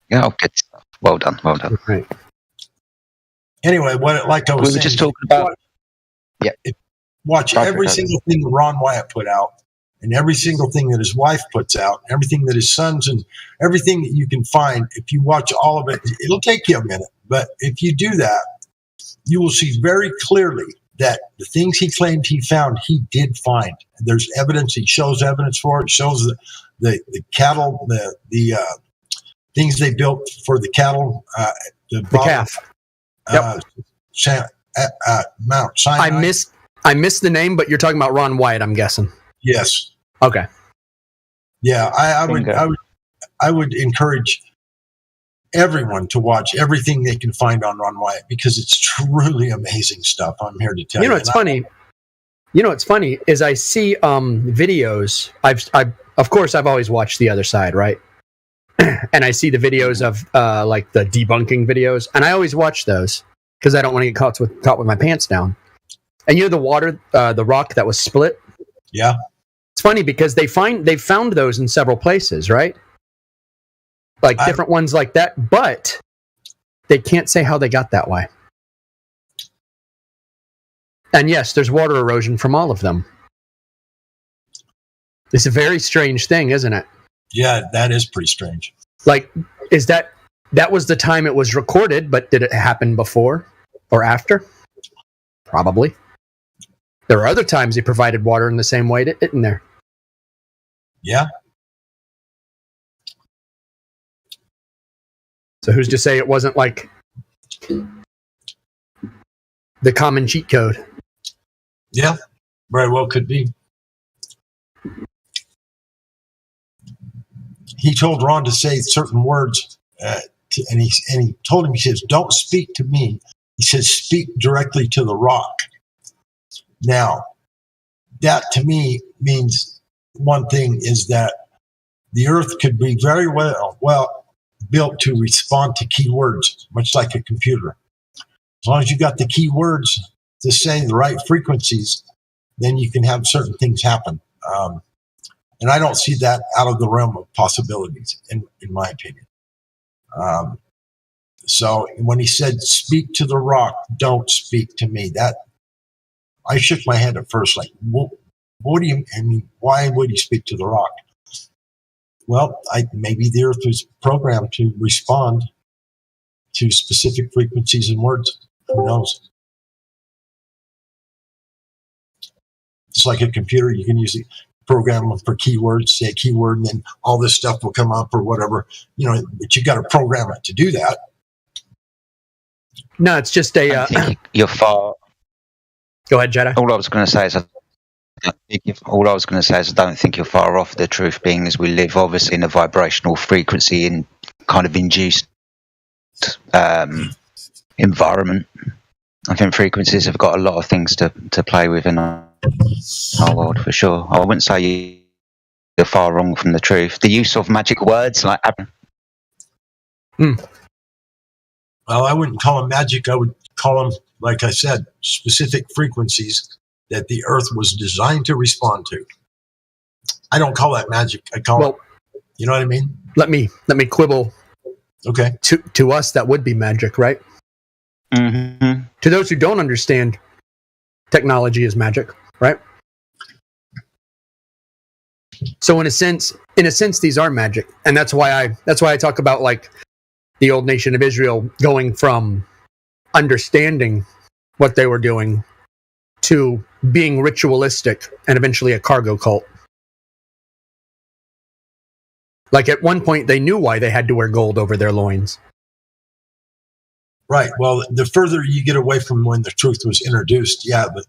Yeah, good stuff. Well done. Well done. Right. Anyway, like I was We were saying, just talking about. Yeah. Watch every single thing Ron Wyatt put out, and every single thing that his wife puts out, everything that his sons, and everything that you can find. If you watch all of it, it'll take you a minute, but if you do that, you will see very clearly that the things he claimed he found, he did find. There's evidence. He shows evidence for it. He shows the cattle, the things they built for the cattle. The calf. Mount Sinai. I missed the name, but you're talking about Ron Wyatt, I'm guessing. Yes. Okay. Yeah, I would encourage everyone to watch everything they can find on Ron Wyatt, because it's truly amazing stuff. I'm here to tell you. You know what's funny? You know what's funny is I see videos. Of course I've always watched The Other Side, right? And I see the videos of like the debunking videos, and I always watch those because I don't want to get caught with my pants down. And you know the rock that was split? Yeah. It's funny because they found those in several places, right? Like different ones like that, but they can't say how they got that way. And yes, there's water erosion from all of them. It's a very strange thing, isn't it? Yeah, that is pretty strange. Like, is that was the time it was recorded, but did it happen before or after? Probably. There are other times they provided water in the same way, didn't there? Yeah. So who's to say it wasn't like the common cheat code? Yeah, very well could be. He told Ron to say certain words, and he told him, he says, "Don't speak to me." He says, "Speak directly to the rock." Now, that to me means one thing is that the earth could be very well built to respond to keywords, much like a computer. As long as you got the keywords to say the right frequencies, then you can have certain things happen. And I don't see that out of the realm of possibilities, in my opinion. So when he said, "Speak to the rock, don't speak to me," that I shook my head at first, like, what do you? I mean, why would he speak to the rock? Well, maybe the earth was programmed to respond to specific frequencies and words. Who knows? It's like a computer. You can use it, program for keywords, say a keyword, and then all this stuff will come up or whatever. But you got to program it to do that. No, it's just a. You're far. Go ahead, Jedi. All I was going to say is I don't think you're far off. The truth being is we live obviously in a vibrational frequency and kind of induced environment. I think frequencies have got a lot of things to play with in our world, for sure. I wouldn't say you're far wrong from the truth. The use of magic words like... Well, I wouldn't call them magic. I would call them, like I said, specific frequencies that the earth was designed to respond to. I don't call that magic. I call it, you know what I mean? Let me quibble. Okay. To us, that would be magic, right? Mm-hmm. To those who don't understand, technology is magic, right? So in a sense, these are magic, and that's why I talk about like the old nation of Israel going from understanding what they were doing to being ritualistic and eventually a cargo cult. Like at one point, they knew why they had to wear gold over their loins. Right. Well, the further you get away from when the truth was introduced, but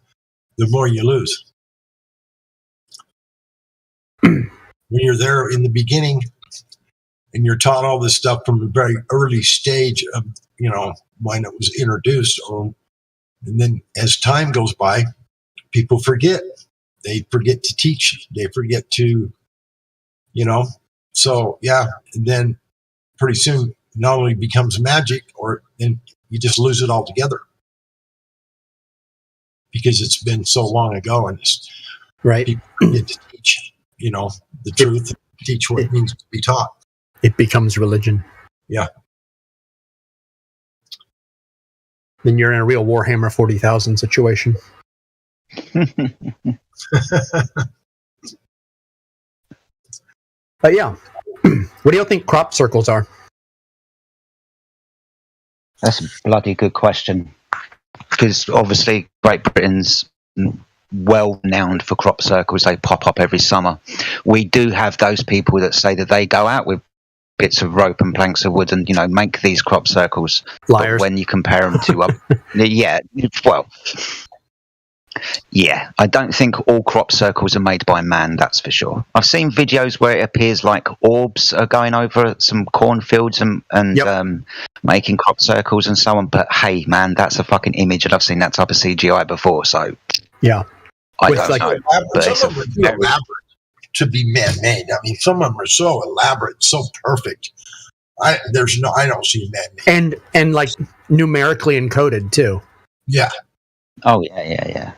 the more you lose. When you're there in the beginning and you're taught all this stuff from a very early stage of, when it was introduced, and then as time goes by, people forget. They forget to teach. They forget to, so and then pretty soon not only becomes magic, or then you just lose it altogether because it's been so long ago, and it's right. People forget to teach, the truth, teach what it means to be taught. It becomes religion. Yeah. Then you're in a real Warhammer 40,000 situation. But yeah, what do you think crop circles are? That's a bloody good question. Because obviously Great Britain's well renowned for crop circles. They pop up every summer. We do have those people that say that they go out with bits of rope and planks of wood and, make these crop circles. Liars. But when you compare them to I don't think all crop circles are made by man, that's for sure. I've seen videos where it appears like orbs are going over some cornfields and making crop circles and so on, but hey, man, that's a fucking image, and I've seen that type of CGI before, so... Yeah. I don't know. But some of them are too elaborate to be man-made. I mean, some of them are so elaborate, so perfect. I don't see man-made. And like numerically encoded, too. Yeah. Oh, yeah.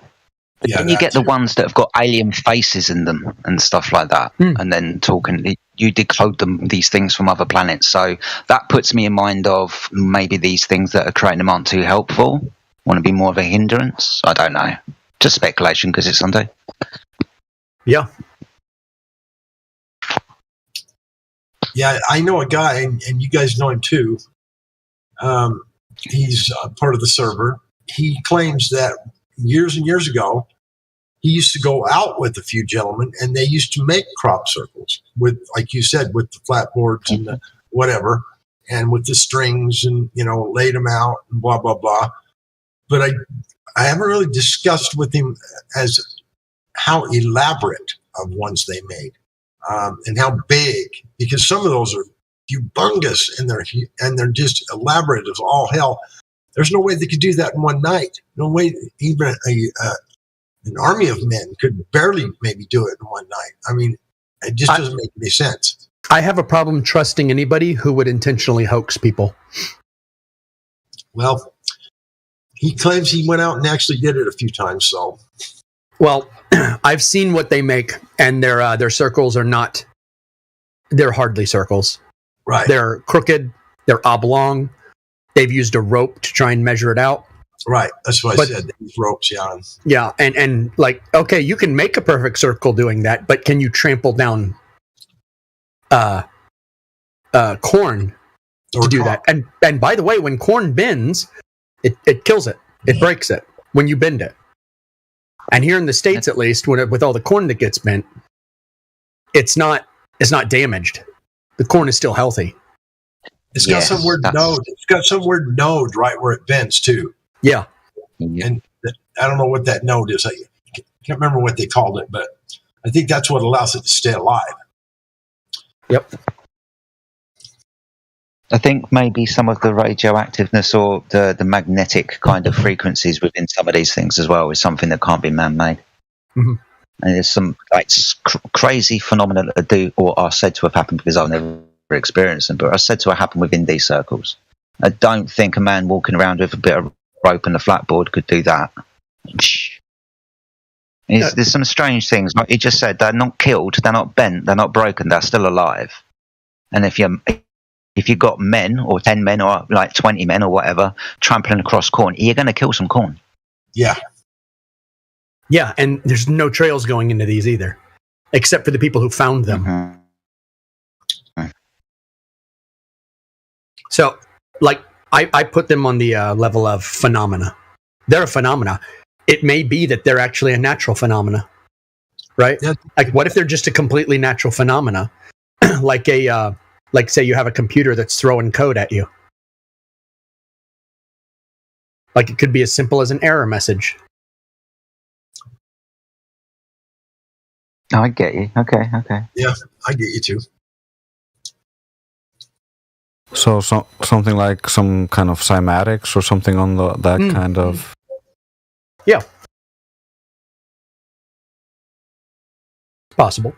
Then you get the ones that have got alien faces in them and stuff like that, and then you decode these things from other planets. So that puts me in mind of maybe these things that are creating them aren't too helpful, want to be more of a hindrance. I don't know. Just speculation because it's Sunday. Yeah. Yeah, I know a guy, and you guys know him too. He's part of the server. He claims that years and years ago, he used to go out with a few gentlemen, and they used to make crop circles with, like you said, with the flatboards and the whatever, and with the strings, and laid them out and blah blah blah. But I haven't really discussed with him as how elaborate of ones they made, and how big, because some of those are humongous and they're just elaborate as all hell. There's no way they could do that in one night. No way even an army of men could barely maybe do it in one night. I mean, it just doesn't make any sense. I have a problem trusting anybody who would intentionally hoax people. Well, he claims he went out and actually did it a few times. So, well, I've seen what they make, and their circles are not. They're hardly circles. Right. They're crooked. They're oblong. They've used a rope to try and measure it out. Right. That's what I said. These ropes, yeah. Yeah, and like, okay, you can make a perfect circle doing that, but can you trample down corn to do that? And by the way, when corn bends, it kills it. It breaks it when you bend it. And here in the States, at least, with all the corn that gets bent, it's not damaged. The corn is still healthy. It's got some weird node. It's got some weird node right where it bends too. Yeah. And I don't know what that node is. I can't remember what they called it, but I think that's what allows it to stay alive. Yep. I think maybe some of the radioactiveness or the magnetic kind of frequencies within some of these things as well is something that can't be man-made. Mm-hmm. And there's some crazy phenomena that do or are said to have happened, because I've never experienced them, but are said to have happened within these circles. I don't think a man walking around with a bit of rope and a flatboard could do that. There's some strange things. Like you just said, they're not killed, they're not bent, they're not broken, they're still alive. And if you've got men or 10 men or like 20 men or whatever trampling across corn, you're going to kill some corn. Yeah. Yeah, and there's no trails going into these either. except for the people who found them. Mm-hmm. So, like, I put them on the level of phenomena. They're a phenomena. It may be that they're actually a natural phenomena, right? Yeah. Like, what if they're just a completely natural phenomena? like say you have a computer that's throwing code at you. Like, it could be as simple as an error message. Oh, I get you. Okay. Yeah, I get you too. So something like some kind of cymatics or something on that kind of. Yeah. Possible.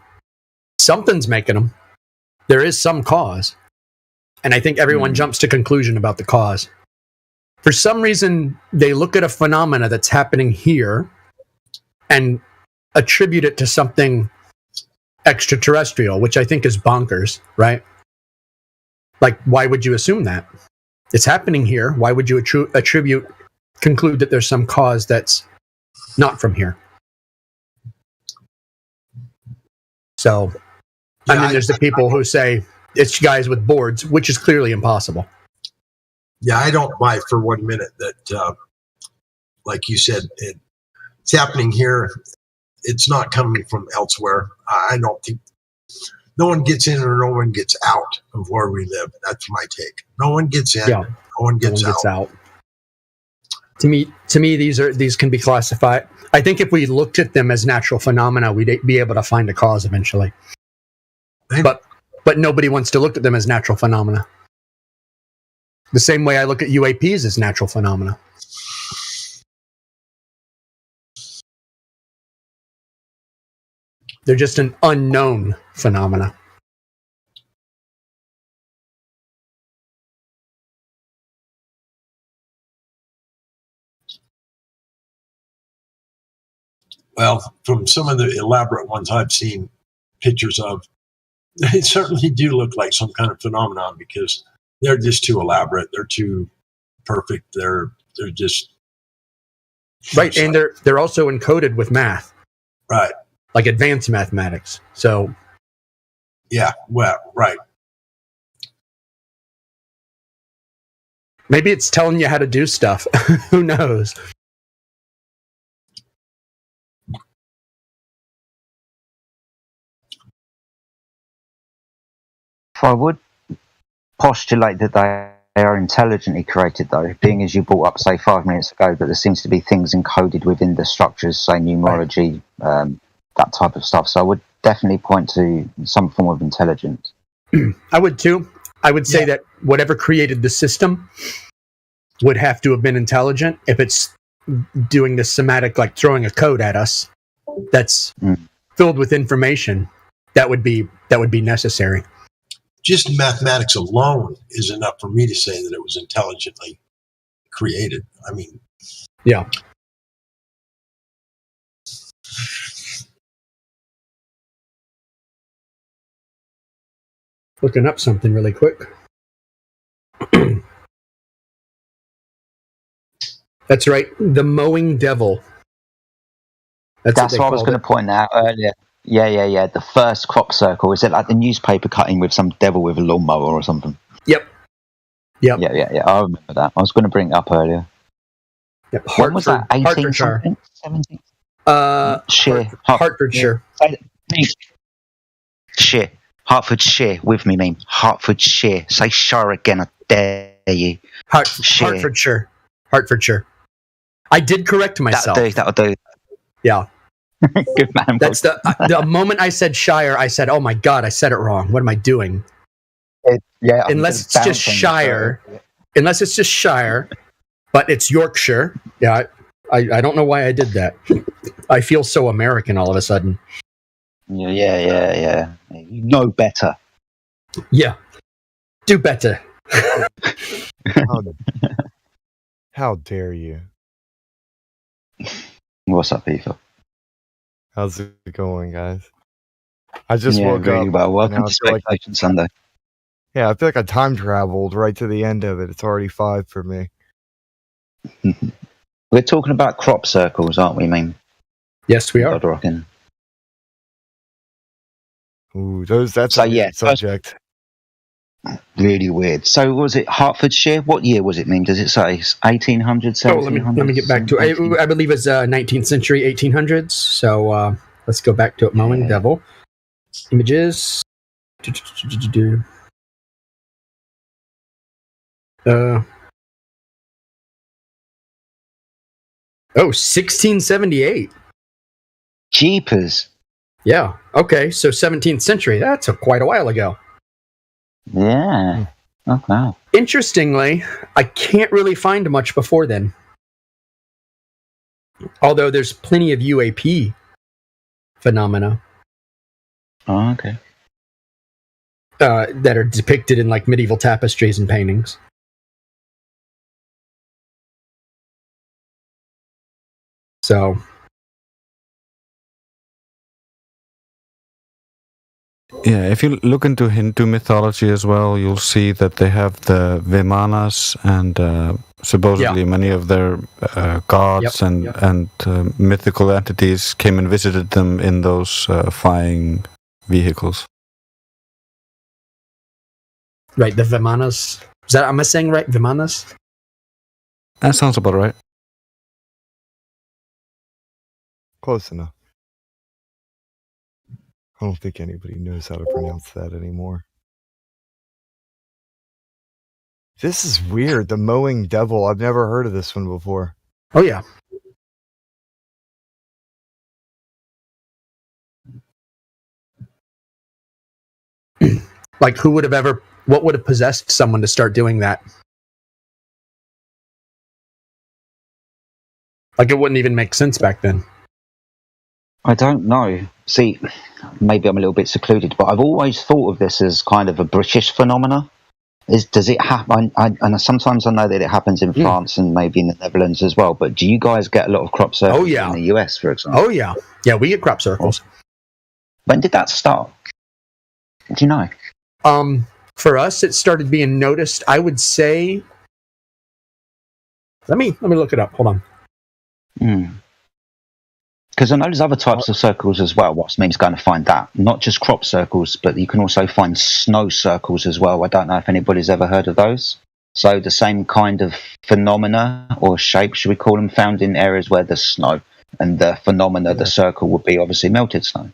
Something's making them. There is some cause. And I think everyone jumps to conclusion about the cause. For some reason, they look at a phenomena that's happening here and attribute it to something extraterrestrial, which I think is bonkers, right? Like, why would you assume that? It's happening here. Why would you conclude that there's some cause that's not from here? So, Yeah, I mean, there's the people who say it's guys with boards, which is clearly impossible. Yeah, I don't buy for 1 minute that, like you said, it's happening here. It's not coming from elsewhere. I don't think no one gets in or no one gets out of where we live. That's my take. No one gets in. Yeah. No one gets out. To me, these can be classified. I think if we looked at them as natural phenomena, we'd be able to find a cause eventually. But nobody wants to look at them as natural phenomena. The same way I look at UAPs as natural phenomena. They're just an unknown phenomena. Well, from some of the elaborate ones I've seen pictures of, they certainly do look like some kind of phenomenon because they're just too elaborate. They're too perfect. They're just right, and they're also encoded with math. Right. Like advanced mathematics. So yeah, well, right. Maybe it's telling you how to do stuff. Who knows? I would postulate that they are intelligently created, though, being as you brought up, say, 5 minutes ago, that there seems to be things encoded within the structures, say, numerology, that type of stuff. So I would definitely point to some form of intelligence. I would too. I would say that whatever created the system would have to have been intelligent. If it's doing this somatic, like throwing a code at us that's filled with information, that would be necessary. Just mathematics alone is enough for me to say that it was intelligently created. I mean, yeah. Looking up something really quick. That's right, the mowing devil. That's what I was going to point out earlier. Yeah. The first crop circle, is it like the newspaper cutting with some devil with a lawnmower or something? Yep. Yeah. I remember that. I was going to bring it up earlier. Yep. When was that? 18 something? 17? Hertfordshire. Shire. Hertfordshire with me, meme. Hertfordshire. Say shire again, I dare you. Hertfordshire. I did correct myself. That'll do. Yeah. Good man. That's the moment I said Shire, I said, oh my God, I said it wrong. What am I doing? Unless it's just Shire. Unless it's just Shire, but it's Yorkshire. Yeah, I don't know why I did that. I feel so American all of a sudden. Yeah. You know better. Yeah. Do better. How dare you? What's up, people? How's it going, guys? I just woke really up. well. Welcome to Speculation Sunday. Yeah, I feel like I time traveled right to the end of it. It's already 5 for me. We're talking about crop circles, aren't we, meme? Yes, we are. Rocking. Ooh, that's So, a yeah, weird subject. really weird. So was it Hertfordshire? What year was it mean? Does it say 1800s, Oh, 1700s? let me get back to it. I believe it's 19th century, 1800s. So let's go back to it. Mowing Devil. Images. Oh, 1678. Jeepers. Yeah. Okay. So 17th century. That's quite a while ago. Yeah. Okay. Interestingly, I can't really find much before then. Although there's plenty of UAP phenomena. Oh, okay. That are depicted in like medieval tapestries and paintings. So, Yeah, if you look into Hindu mythology as well, you'll see that they have the Vimanas and supposedly many of their gods and mythical entities came and visited them in those flying vehicles. right, the Vimanas. Am I saying right? Vimanas? That sounds about right. Close enough. I don't think anybody knows how to pronounce that anymore. This is weird. The Mowing Devil. I've never heard of this one before. Oh, yeah. Like, what would have possessed someone to start doing that? Like, it wouldn't even make sense back then. I don't know. See, maybe I'm a little bit secluded, but I've always thought of this as kind of a British phenomena. Does it happen? And sometimes I know that it happens in France and maybe in the Netherlands as well. But do you guys get a lot of crop circles in the US, for example? Oh, yeah. Yeah, we get crop circles. When did that start? Do you know? For us, it started being noticed, I would say... Let me look it up. Hold on. Because I know there's other types of circles as well. What's means going to find that? Not just crop circles, but you can also find snow circles as well. I don't know if anybody's ever heard of those. So the same kind of phenomena or shape, should we call them, found in areas where there's snow. And the phenomena, the circle, would be obviously melted snow.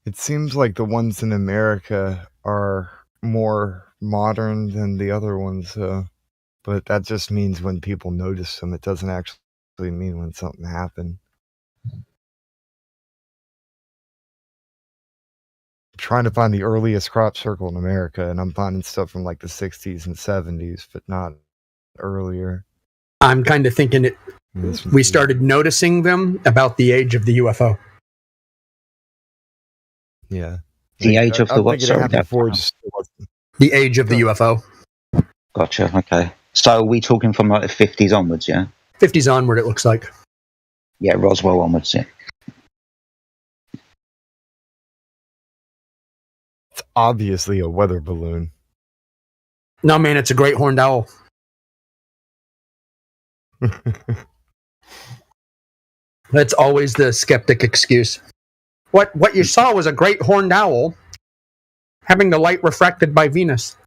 It seems like the ones in America are more modern than the other ones, but that just means when people notice them. It doesn't actually mean when something happened. I'm trying to find the earliest crop circle in America, and I'm finding stuff from like the 60s and 70s, but not earlier. I'm kind of thinking we started noticing them about the age of the UFO. Yeah. The age of the what? Sorry, the age of the UFO. Gotcha. Okay. So are we talking from like the 50s onwards, yeah? 50s onward, it looks like. Yeah, Roswell onwards, yeah. It's obviously a weather balloon. No, man, it's a great horned owl. That's always the skeptic excuse. What you saw was a great horned owl having the light refracted by Venus.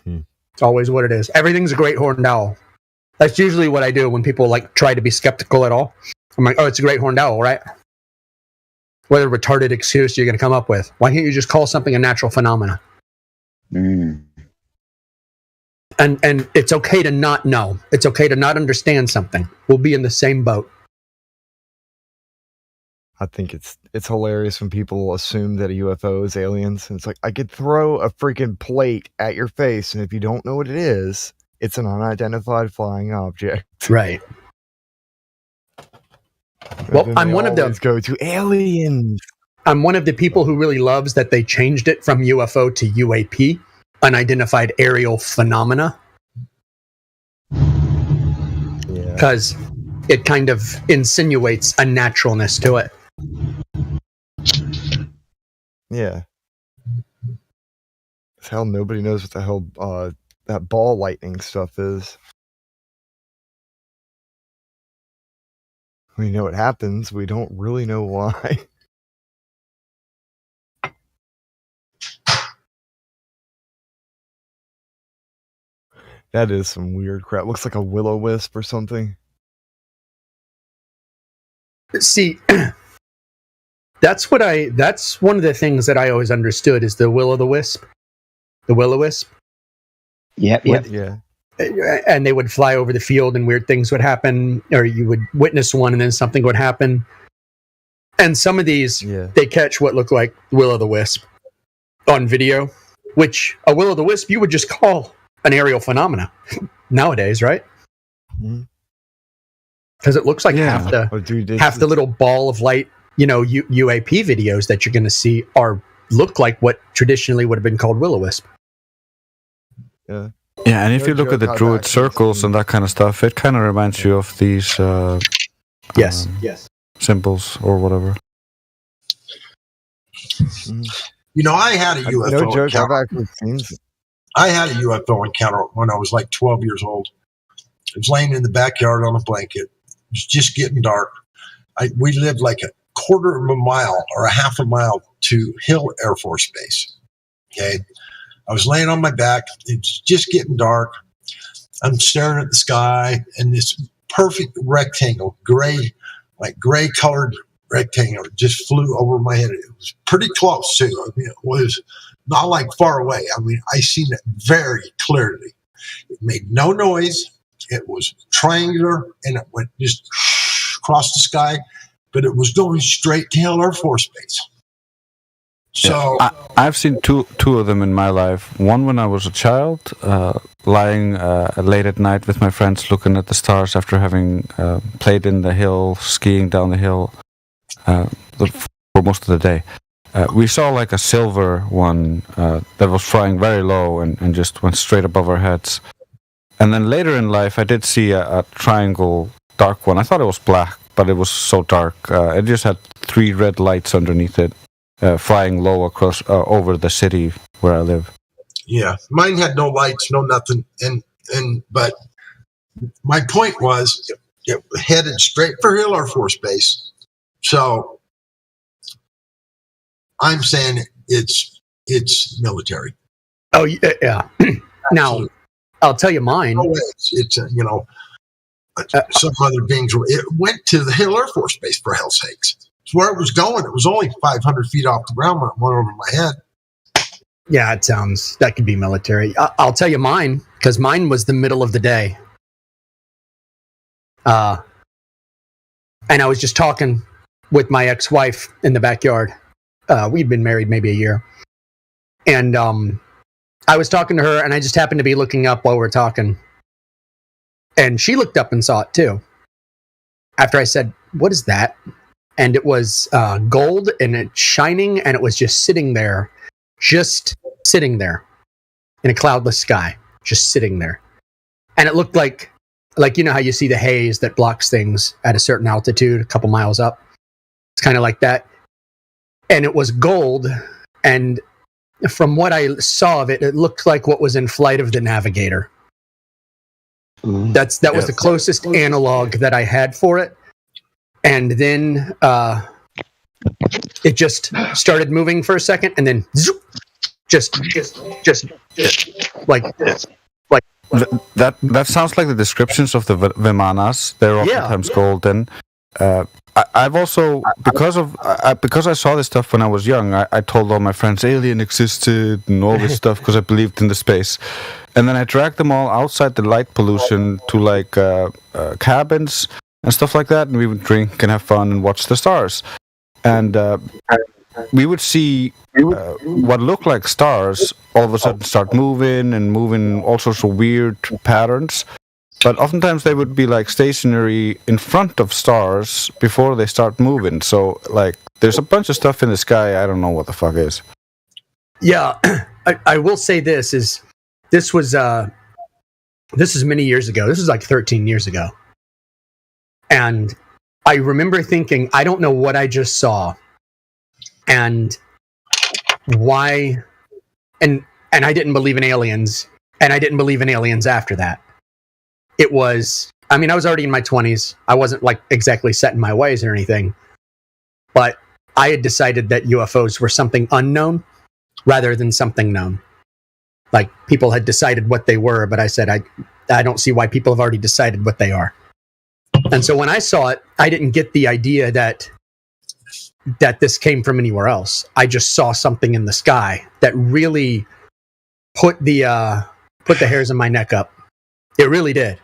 It's always what it is. Everything's a great horned owl. That's usually what I do when people like try to be skeptical at all. I'm like, oh, it's a great horned owl, right? What a retarded excuse you're going to come up with. Why can't you just call something a natural phenomena? And it's okay to not know. It's okay to not understand something. We'll be in the same boat. I think it's hilarious when people assume that a UFO is aliens. And it's like, I could throw a freaking plate at your face, and if you don't know what it is, it's an unidentified flying object. Right. Well, I'm one of those. Go to aliens. I'm one of the people who really loves that they changed it from UFO to UAP, unidentified aerial phenomena. Because it kind of insinuates a naturalness to it. Yeah. Hell, nobody knows what the hell that ball lightning stuff is. We know it happens. We don't really know why. That is some weird crap. Looks like a will-o-wisp or something. See, that's one of the things that I always understood is the will-o'-the-wisp. The will-o'-wisp. Yep. Yeah. And they would fly over the field and weird things would happen, or you would witness one and then something would happen. And some of these, they catch what look like will-o'-the-wisp on video, which a will-o'-the-wisp you would just call an aerial phenomena nowadays, right? Because it looks like half the little ball of light, UAP videos that you're going to see look like what traditionally would have been called will-o'-wisp. Yeah. Yeah, and if you look at the druid circles and that kind of stuff, it kind of reminds you of these yes, symbols or whatever. I had a UFO No joke, encounter. I've actually seen some. I had a UFO encounter when I was like 12 years old. I was laying in the backyard on a blanket. It was just getting dark. We lived like a quarter of a mile or a half a mile to Hill Air Force Base. Okay. I was laying on my back. It's just getting dark. I'm staring at the sky, and this perfect rectangle, gray colored rectangle just flew over my head. It was pretty close too. I mean, it was not like far away. I mean, I seen it very clearly. It made no noise. It was triangular, and it went just across the sky, but it was going straight to Hill Air Force Base. So I've seen two of them in my life. One when I was a child, lying late at night with my friends, looking at the stars after having played in the hill, skiing down the hill for most of the day. We saw like a silver one that was flying very low and just went straight above our heads. And then later in life, I did see a triangle dark one. I thought it was black, but it was so dark. It just had 3 red lights underneath it. Flying low across over the city where I live. Yeah, mine had no lights, no nothing, but my point was it headed straight for Hill Air Force Base. So I'm saying it's military. Oh yeah. Now I'll tell you mine. No way it's some other beings. It went to the Hill Air Force Base, for hell's sakes. It's where it was going. It was only 500 feet off the ground when it went over my head. Yeah, that could be military. I'll tell you mine, because mine was the middle of the day. And I was just talking with my ex-wife in the backyard. We'd been married maybe a year. And I was talking to her, and I just happened to be looking up while we were talking. And she looked up and saw it too. After I said, "What is that?" And it was gold, and it's shining, and it was just sitting there in a cloudless sky, just sitting there. And it looked like how you see the haze that blocks things at a certain altitude, a couple miles up. It's kind of like that. And it was gold, and from what I saw of it, it looked like what was in Flight of the Navigator. That was the closest analog that I had for it. And then it just started moving for a second, and then zoop, just like this. That sounds like the descriptions of the Vimanas. They're oftentimes golden. I've also because I saw this stuff when I was young. I told all my friends alien existed and all this stuff because I believed in the space. And then I dragged them all outside the light pollution to like cabins and stuff like that, and we would drink and have fun and watch the stars. And we would see what looked like stars all of a sudden start moving all sorts of weird patterns. But oftentimes they would be like stationary in front of stars before they start moving. So like there's a bunch of stuff in the sky I don't know what the fuck is. Yeah, I will say this is many years ago. This was like 13 years ago. And I remember thinking, I don't know what I just saw and why, and I didn't believe in aliens. And I didn't believe in aliens after that. It was, I mean, I was already in my 20s. I wasn't like exactly set in my ways or anything. But I had decided that UFOs were something unknown rather than something known. Like, people had decided what they were, but I said, I don't see why people have already decided what they are. And so when I saw it, I didn't get the idea that this came from anywhere else. I just saw something in the sky that really put the hairs on my neck up. It really did.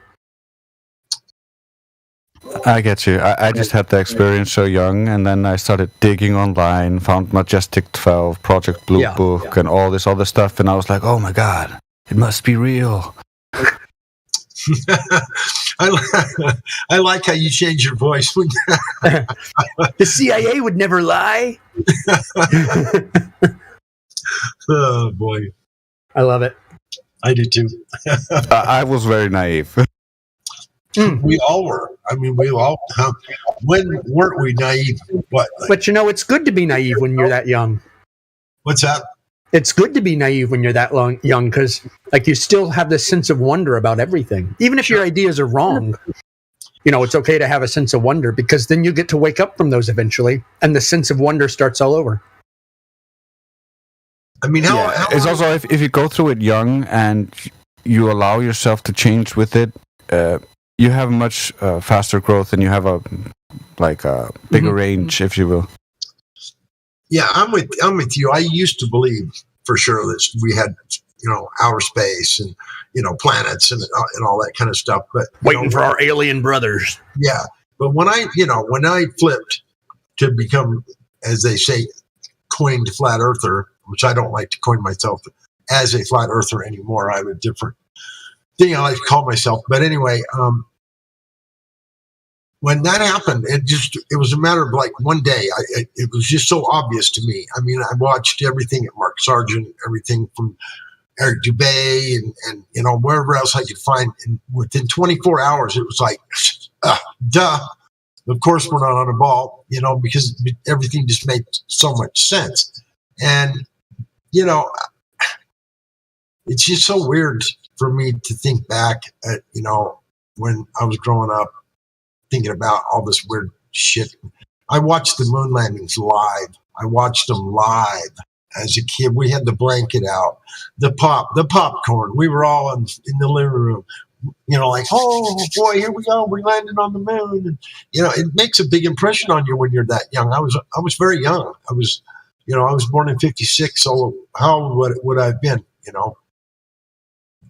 I get you. I just had the experience so young, and then I started digging online, found Majestic 12, Project Blue Book, and all this other stuff, and I was like, oh my god, it must be real. I like how you change your voice. The CIA would never lie. Oh, boy. I love it. I do too. I was very naive. We all were. I mean, we all. When weren't we naive? What? But you know, it's good to be naive when you're that young. What's that? It's good to be naive when you're that young, because like you still have this sense of wonder about everything, even if your ideas are wrong. You know, it's okay to have a sense of wonder, because then you get to wake up from those eventually, and the sense of wonder starts all over. I mean, it's also if you go through it young and you allow yourself to change with it, you have much faster growth, and you have a bigger range, if you will. Yeah, I'm with you. I used to believe for sure that we had, outer space and, planets and all that kind of stuff. But waiting for our alien brothers. Yeah, but when I flipped to become, as they say, coined flat earther, which I don't like to coin myself as a flat earther anymore. I have a different thing I like to call myself. But anyway, when that happened, it was a matter of like one day. It was just so obvious to me. I mean, I watched everything at Mark Sargent, everything from Eric Dubay and wherever else I could find. And within 24 hours, it was like, duh. Of course, we're not on a ball, because everything just made so much sense. And, it's just so weird for me to think back at, when I was growing up, thinking about all this weird shit. I watched the moon landings live. I watched them live as a kid. We had the blanket out, the popcorn. We were all in the living room, like, oh boy, here we go. We landed on the moon. And, it makes a big impression on you when you're that young. I was very young. I was born in 56. So how old would I have been?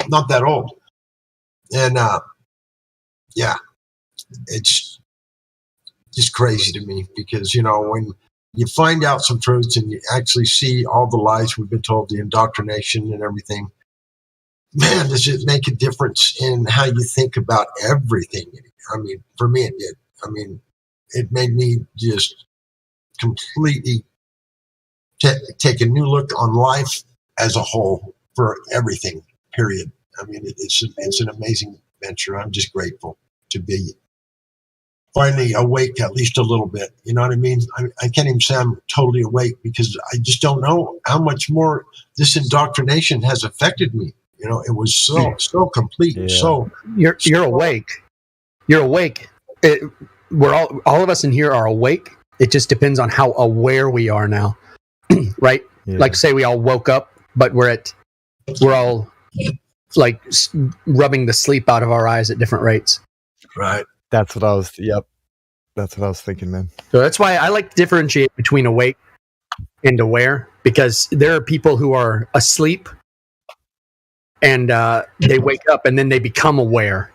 Not that old. And, yeah, it's just crazy to me because, when you find out some truths and you actually see all the lies we've been told, the indoctrination and everything, man, does it make a difference in how you think about everything? I mean, for me, it did. I mean, it made me just completely take a new look on life as a whole for everything, period. I mean, it's an amazing venture. I'm just grateful to be finally awake at least a little bit. You know what I mean? I can't even say I'm totally awake because I just don't know how much more this indoctrination has affected me. It was so complete. Yeah. So you're awake. You're awake. We're all of us in here are awake. It just depends on how aware we are now, right? Yeah. Like say we all woke up, but we're all like rubbing the sleep out of our eyes at different rates. Right. That's what I was thinking, man. So that's why I like to differentiate between awake and aware, because there are people who are asleep and they wake up and then they become aware,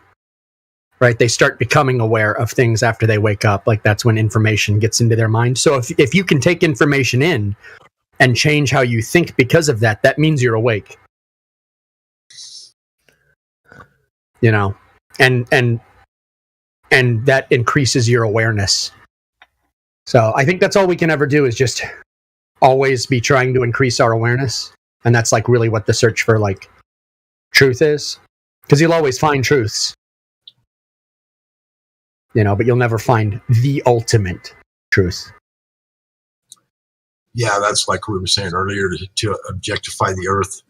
right? They start becoming aware of things after they wake up. Like that's when information gets into their mind. So if you can take information in and change how you think because of that, that means you're awake. And that increases your awareness. So I think that's all we can ever do is just always be trying to increase our awareness. And that's like really what the search for like truth is. Because you'll always find truths. But you'll never find the ultimate truth. Yeah, that's like we were saying earlier, to objectify the earth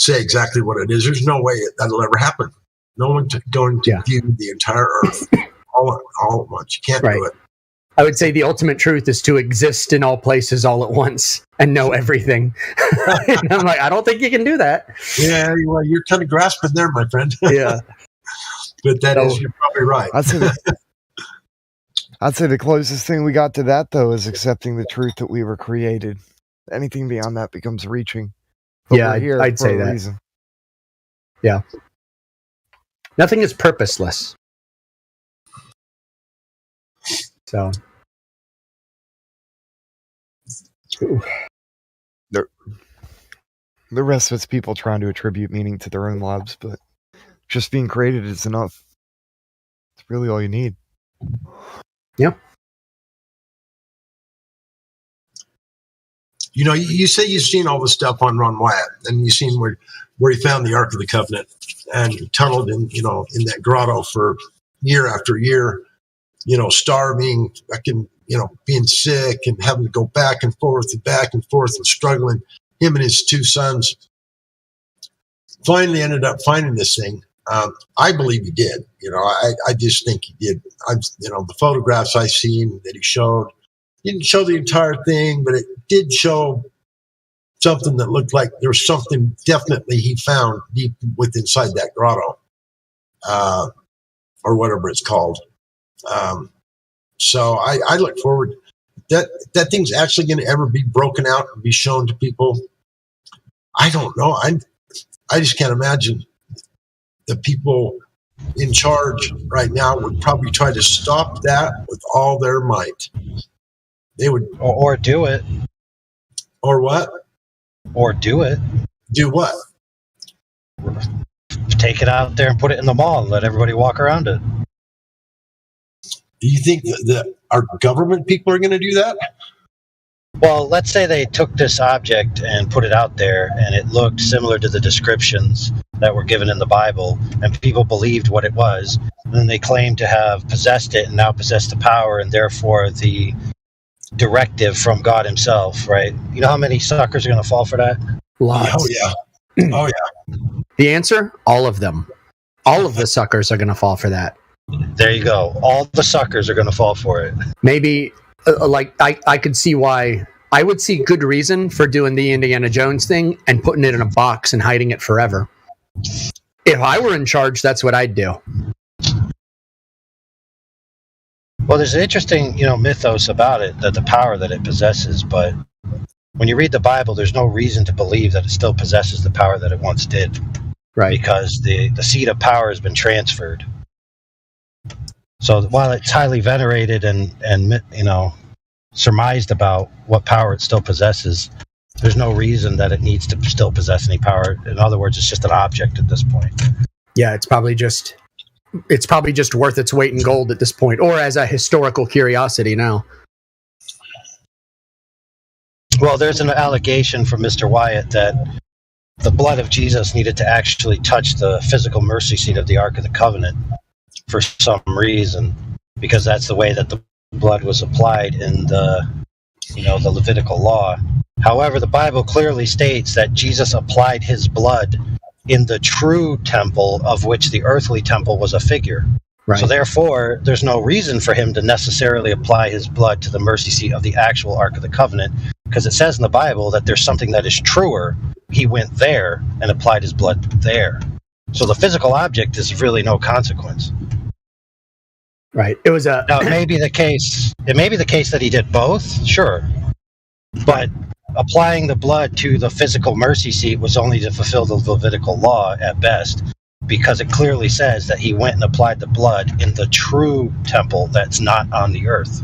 say exactly what it is. There's no way that'll ever happen. No one's going to view the entire Earth all at once. You can't do it. I would say the ultimate truth is to exist in all places all at once and know everything. And I'm like, I don't think you can do that. Yeah, well, you're kind of grasping there, my friend. Yeah. But you're probably right. I'd say the closest thing we got to that, though, is accepting the truth that we were created. Anything beyond that becomes reaching. But Yeah, we're here I'd for say a that. reason. Yeah. Nothing is purposeless. So. The rest of it's people trying to attribute meaning to their own lives, but just being created is enough. It's really all you need. Yep. You know, you say you've seen all the stuff on Ron Wyatt, and you've seen where he found the Ark of the Covenant and tunneled in that grotto for year after year, starving, being sick and having to go back and forth and struggling. Him and his two sons finally ended up finding this thing. I believe he did. I just think he did. The photographs I've seen that he showed, didn't show the entire thing, but it did show something that looked like there was something definitely he found deep inside that grotto, or whatever it's called. So I look forward. That thing's actually going to ever be broken out and be shown to people. I don't know. I just can't imagine the people in charge right now would probably try to stop that with all their might. They would, or do it, or what, or do it. Do what? Take it out there and put it in the mall and let everybody walk around it. Do you think that our government people are going to do that? Well, let's say they took this object and put it out there and it looked similar to the descriptions that were given in the Bible, and people believed what it was, and then they claimed to have possessed it and now possess the power and therefore the directive from God himself, right? You know how many suckers are going to fall for that? Lots. Oh, yeah. Oh, yeah. The answer? All of them. All of the suckers are going to fall for that. There you go. All the suckers are going to fall for it. Maybe, I could see why. I would see good reason for doing the Indiana Jones thing and putting it in a box and hiding it forever. If I were in charge, that's what I'd do. Well, there's an interesting, mythos about it, that the power that it possesses, but when you read the Bible, there's no reason to believe that it still possesses the power that it once did. Right. Because the seat of power has been transferred. So while it's highly venerated and surmised about what power it still possesses, there's no reason that it needs to still possess any power. In other words, it's just an object at this point. Yeah, it's probably just worth its weight in gold at this point, or as a historical curiosity now. Well, there's an allegation from Mr. Wyatt that the blood of Jesus needed to actually touch the physical mercy seat of the Ark of the Covenant for some reason, because that's the way that the blood was applied in the Levitical law. However, the Bible clearly states that Jesus applied his blood in the true temple, of which the earthly temple was a figure. Right. So therefore, there's no reason for him to necessarily apply his blood to the mercy seat of the actual Ark of the Covenant, because it says in the Bible that there's something that is truer. He went there and applied his blood there. So the physical object is really no consequence. Right. It was a. Now, it may be the case that he did both, sure. But applying the blood to the physical mercy seat was only to fulfill the Levitical law at best, because it clearly says that he went and applied the blood in the true temple that's not on the earth.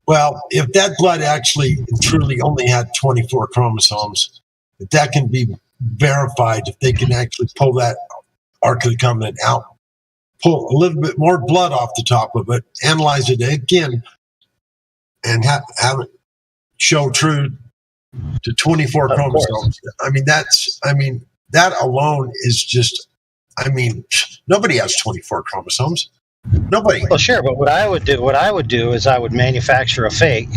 Well, if that blood actually truly only had 24 chromosomes, if that can be verified, if they can actually pull that Ark of the Covenant out, pull a little bit more blood off the top of it, analyze it again, and have it show true to 24 chromosomes. That alone is just, nobody has 24 chromosomes. Nobody. Well, sure, but what I would do is I would manufacture a fake,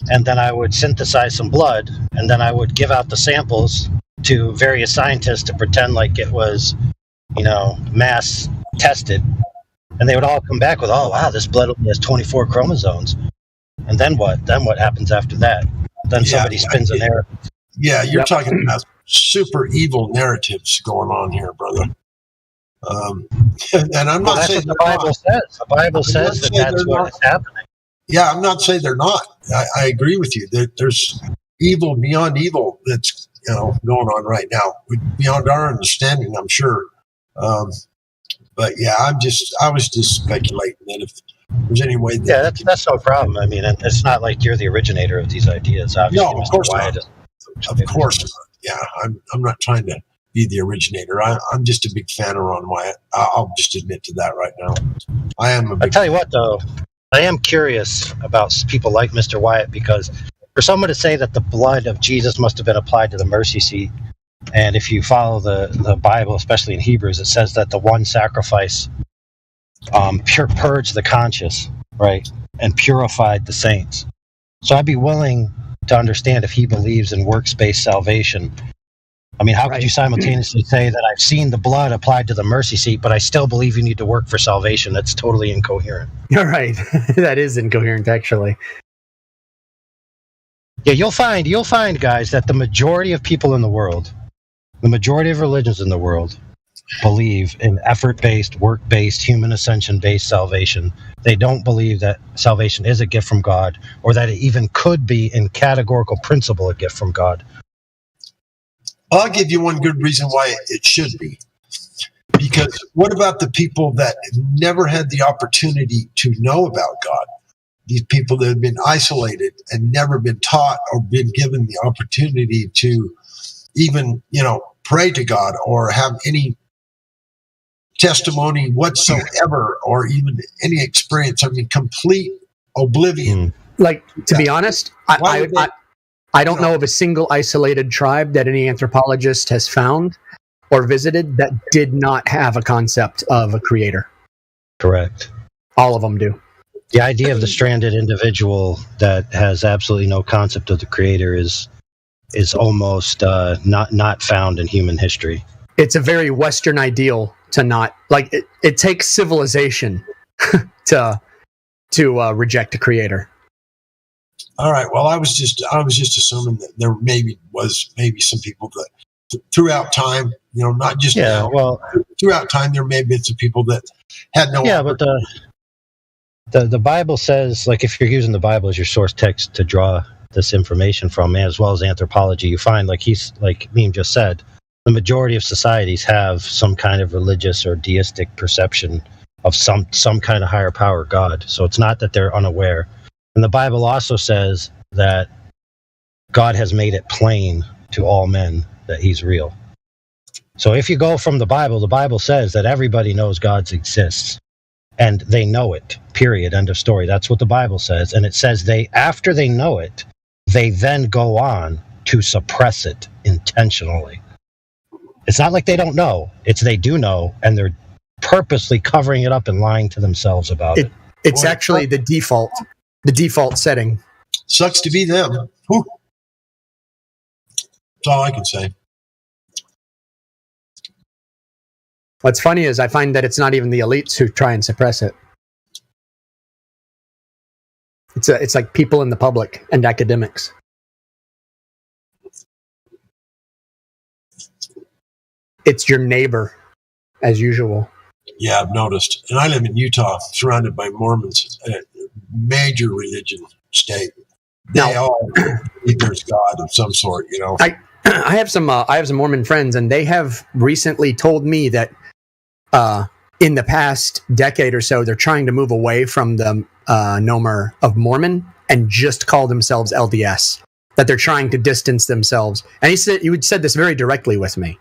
and then I would synthesize some blood, and then I would give out the samples to various scientists to pretend like it was, mass tested, and they would all come back with, "Oh wow, this blood only has 24 chromosomes." And then what? Then what happens after that? Then somebody spins a narrative. Yeah, you're talking about super evil narratives going on here, brother. And I'm not saying the Bible says. The Bible says that's what is happening. Yeah, I'm not saying they're not. I agree with you. There's evil beyond evil that's going on right now, beyond our understanding, I'm sure. But yeah, I was just speculating that if there's any way that that's no problem. I mean, it's not like you're the originator of these ideas. Obviously, no, of course not. Of course not. Yeah, I'm not trying to be the originator. I'm just a big fan of Ron Wyatt. I'll just admit to that right now. I tell you what, though, I am curious about people like Mr. Wyatt, because for someone to say that the blood of Jesus must have been applied to the mercy seat, and if you follow the Bible, especially in Hebrews, it says that the one sacrifice purged the conscience, right, and purified the saints. So I'd be willing to understand if he believes in works-based salvation. I mean, how could you simultaneously say that I've seen the blood applied to the mercy seat, but I still believe you need to work for salvation? That's totally incoherent. You're right. That is incoherent, actually. Yeah, you'll find, guys, that the majority of people in the world, the majority of religions in the world, believe in effort-based, work-based, human ascension-based salvation. They don't believe that salvation is a gift from God, or that it even could be, in categorical principle, a gift from God. I'll give you one good reason why it should be. Because what about the people that never had the opportunity to know about God? These people that have been isolated and never been taught or been given the opportunity to even, pray to God or have any testimony whatsoever or even any experience. I mean, complete oblivion. Like, to be honest, I don't know of a single isolated tribe that any anthropologist has found or visited that did not have a concept of a creator. Correct. All of them do. The idea of the stranded individual that has absolutely no concept of the creator is almost not found in human history. It's a very Western ideal to not, like, it takes civilization to reject a creator. All right. Well, I was just assuming that there maybe some people that throughout time, not just now. Well, throughout time, there may have been some people that had no. Yeah, but the Bible says, like, if you're using the Bible as your source text to draw this information from, as well as anthropology, you find, like Meme just said, the majority of societies have some kind of religious or deistic perception of some kind of higher power, God. So it's not that they're unaware. And the Bible also says that God has made it plain to all men that he's real. So if you go from the Bible says that everybody knows God exists, and they know it, period, end of story. That's what the Bible says. And it says after they know it, they then go on to suppress it intentionally. It's not like they don't know. It's they do know, and they're purposely covering it up and lying to themselves about it. It's actually the default setting. Sucks to be them. Whew. That's all I can say. What's funny is I find that it's not even the elites who try and suppress it. It's like people in the public and academics. It's your neighbor, as usual. Yeah, I've noticed. And I live in Utah, surrounded by Mormons, a major religion state. They all believe there's God of some sort, I have some Mormon friends, and they have recently told me that in the past decade or so, they're trying to move away from the nomer of Mormon and just call themselves LDS. That they're trying to distance themselves. And he said this very directly with me.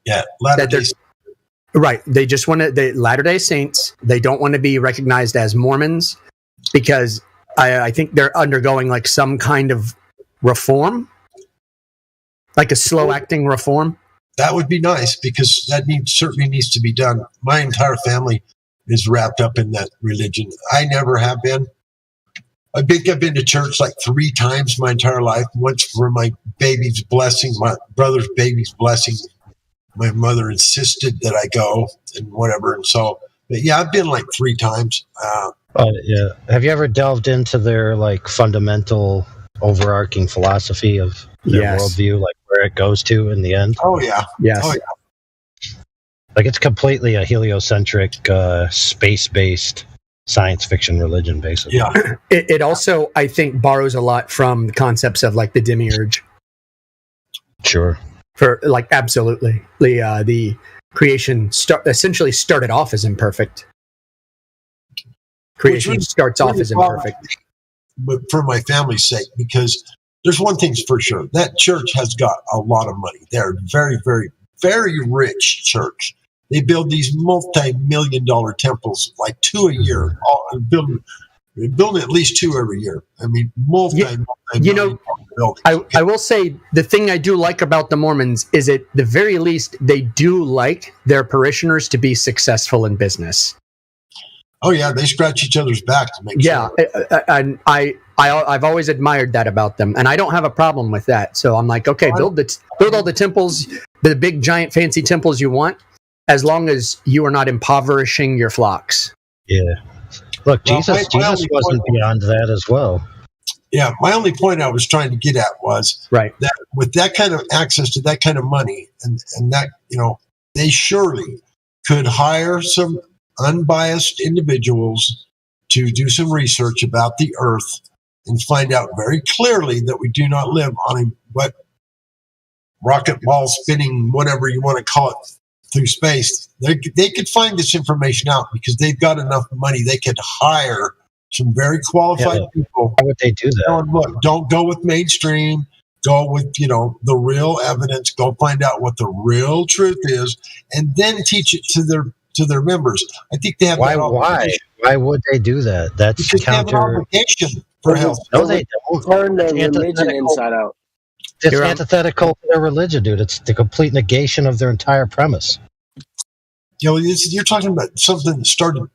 Yeah, Latter-day Right. They just want to, Latter-day Saints, they don't want to be recognized as Mormons because I think they're undergoing like some kind of reform, like a slow acting reform. That would be nice because that certainly needs to be done. My entire family is wrapped up in that religion. I never have been. I think I've been to church like 3 times my entire life. Once for my baby's blessing, my brother's baby's blessing. My mother insisted that I go and whatever. And so, but yeah, I've been like 3 times. Yeah. Have you ever delved into their like fundamental overarching philosophy of their worldview, like where it goes to in the end? Oh yeah. Yes. Oh yeah. Like it's completely a heliocentric, space-based science fiction religion, basically. Yeah. It also, I think, borrows a lot from the concepts of like the demiurge. Sure. For like absolutely, the creation essentially started off as imperfect. Creation starts off as imperfect. But for my family's sake, because there's one thing's for sure: that church has got a lot of money. They're very, very, very rich church. They build these multi-million-dollar temples, like 2 a year. Building at least 2 every year. I mean, multi-million-dollar buildings. I will say the thing I do like about the Mormons is at the very least they do like their parishioners to be successful in business. Oh yeah, they scratch each other's back to make sure. And I've always admired that about them, and I don't have a problem with that. So I'm like, okay, build all the temples, the big giant fancy temples you want, as long as you are not impoverishing your flocks. Yeah. Look, Jesus wasn't beyond that as well. Yeah, my only point I was trying to get at was that with that kind of access to that kind of money, and that, they surely could hire some unbiased individuals to do some research about the Earth and find out very clearly that we do not live on what rocket ball spinning, whatever you want to call it, through space. They could find this information out because they've got enough money. They could hire some very qualified people. How would they do that? Look, don't go with mainstream. Go with, the real evidence. Go find out what the real truth is, and then teach it to their members. I think they have that obligation. Why would they do that? That's because they have an obligation for health. No, they don't. Turn their religion inside out. It's antithetical to their religion, dude. It's the complete negation of their entire premise. You're talking about something that started,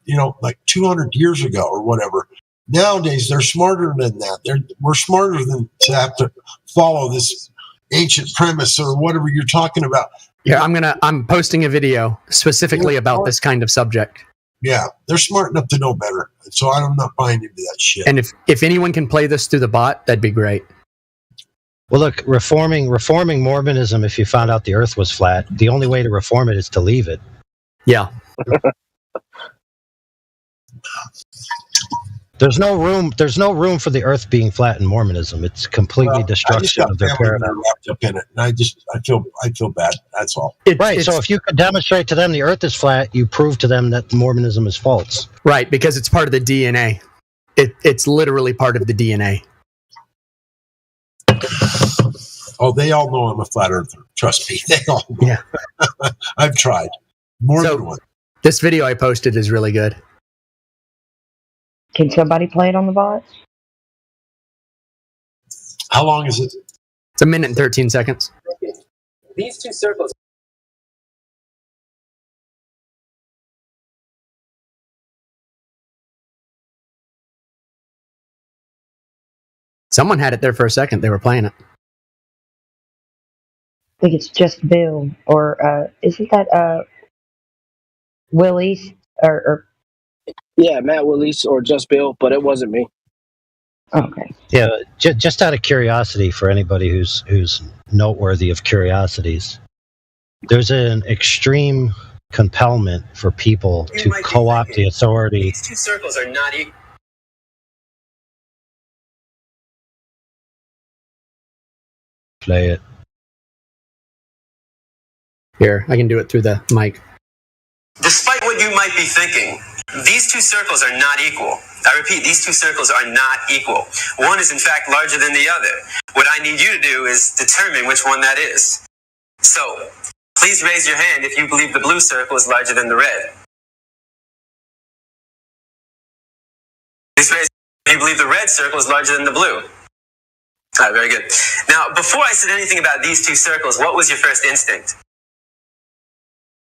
like 200 years ago or whatever. Nowadays, they're smarter than that. We're smarter than to have to follow this ancient premise or whatever you're talking about. Yeah, I'm posting a video specifically about this kind of subject. Yeah, they're smart enough to know better. So I'm not buying into that shit. And if anyone can play this through the bot, that'd be great. Well, look, reforming Mormonism, if you found out the Earth was flat, the only way to reform it is to leave it. Yeah. There's no room for the Earth being flat in Mormonism. It's completely destruction of their paradigm. Wrapped up in it, and I feel bad. That's all. So if you could demonstrate to them the Earth is flat, you prove to them that Mormonism is false. Right, because it's part of the DNA. It's literally part of the DNA. Oh, they all know I'm a flat earther. Trust me, they all know. Yeah. I've tried more than one. This video I posted is really good. Can somebody play it on the bot? How long is it? It's 1 minute and 13 seconds. These 2 circles. Someone had it there for a second. They were playing it. I think it's just Bill, or isn't that Willie or Yeah, Matt Willis or just Bill, but it wasn't me. Okay. Yeah, just out of curiosity for anybody who's noteworthy of curiosities, there's an extreme compellment for people to co-opt the authority. These 2 circles are not equal. Play it. Here, I can do it through the mic. Despite what you might be thinking, these 2 circles are not equal. I repeat, these 2 circles are not equal. One is in fact larger than the other. What I need you to do is determine which one that is. So, please raise your hand if you believe the blue circle is larger than the red. Please raise if you believe the red circle is larger than the blue. All right, very good. Now, before I said anything about these 2 circles, what was your first instinct?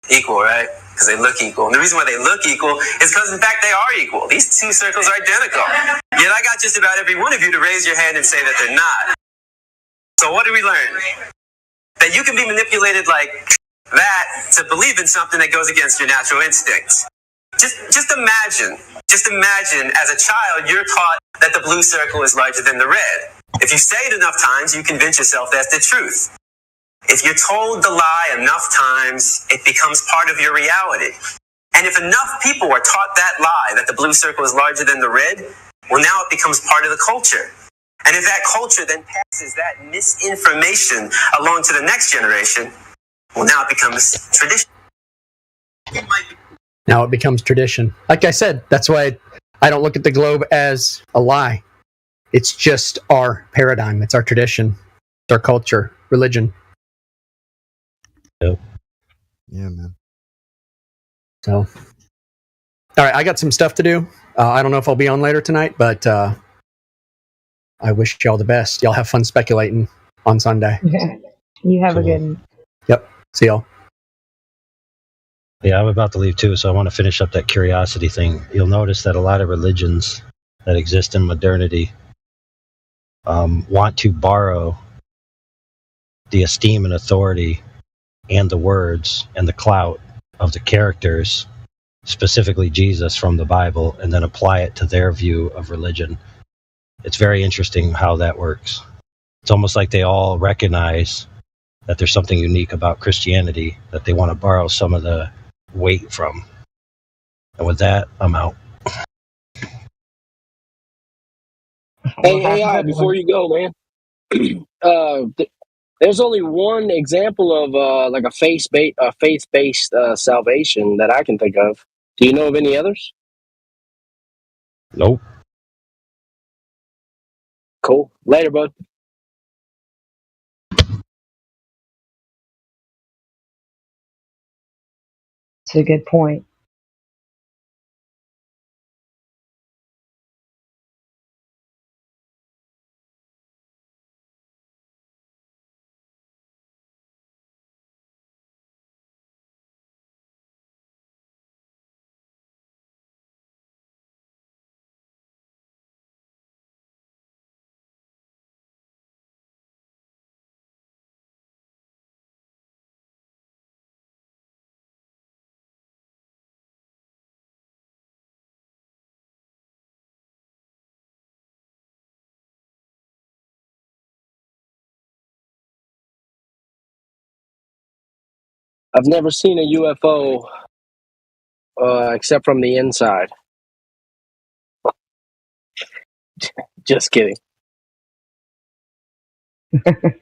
Equal, right? Because they look equal. And the reason why they look equal is because, in fact, they are equal. These 2 circles are identical. Yet I got just about every one of you to raise your hand and say that they're not. So what do we learn? That you can be manipulated like that to believe in something that goes against your natural instincts. Just imagine as a child, you're taught that the blue circle is larger than the red. If you say it enough times, you convince yourself that's the truth. If you're told the lie enough times, it becomes part of your reality. And if enough people are taught that lie, that the blue circle is larger than the red, well, now it becomes part of the culture. And if that culture then passes that misinformation along to the next generation, well, now it becomes tradition. Now it becomes tradition. Like I said, that's why I don't look at the globe as a lie. It's just our paradigm. It's our tradition. It's our culture, religion. Yeah, man. So, all right, I got some stuff to do. I don't know if I'll be on later tonight, but I wish y'all the best. Y'all have fun speculating on Sunday. You have a good one. Yep. See y'all. Yeah, I'm about to leave too, so I want to finish up that curiosity thing. You'll notice that a lot of religions that exist in modernity want to borrow the esteem and authority and the words and the clout of the characters, specifically Jesus from the Bible, and then apply it to their view of religion. It's very interesting how that works. It's almost like they all recognize that there's something unique about Christianity that they want to borrow some of the weight from. And with that, I'm out. Hey, AI, before you go, man, there's only one example of like a faith-based salvation that I can think of. Do you know of any others? Nope. Cool. Later, bud. It's a good point. I've never seen a UFO except from the inside. Just kidding. I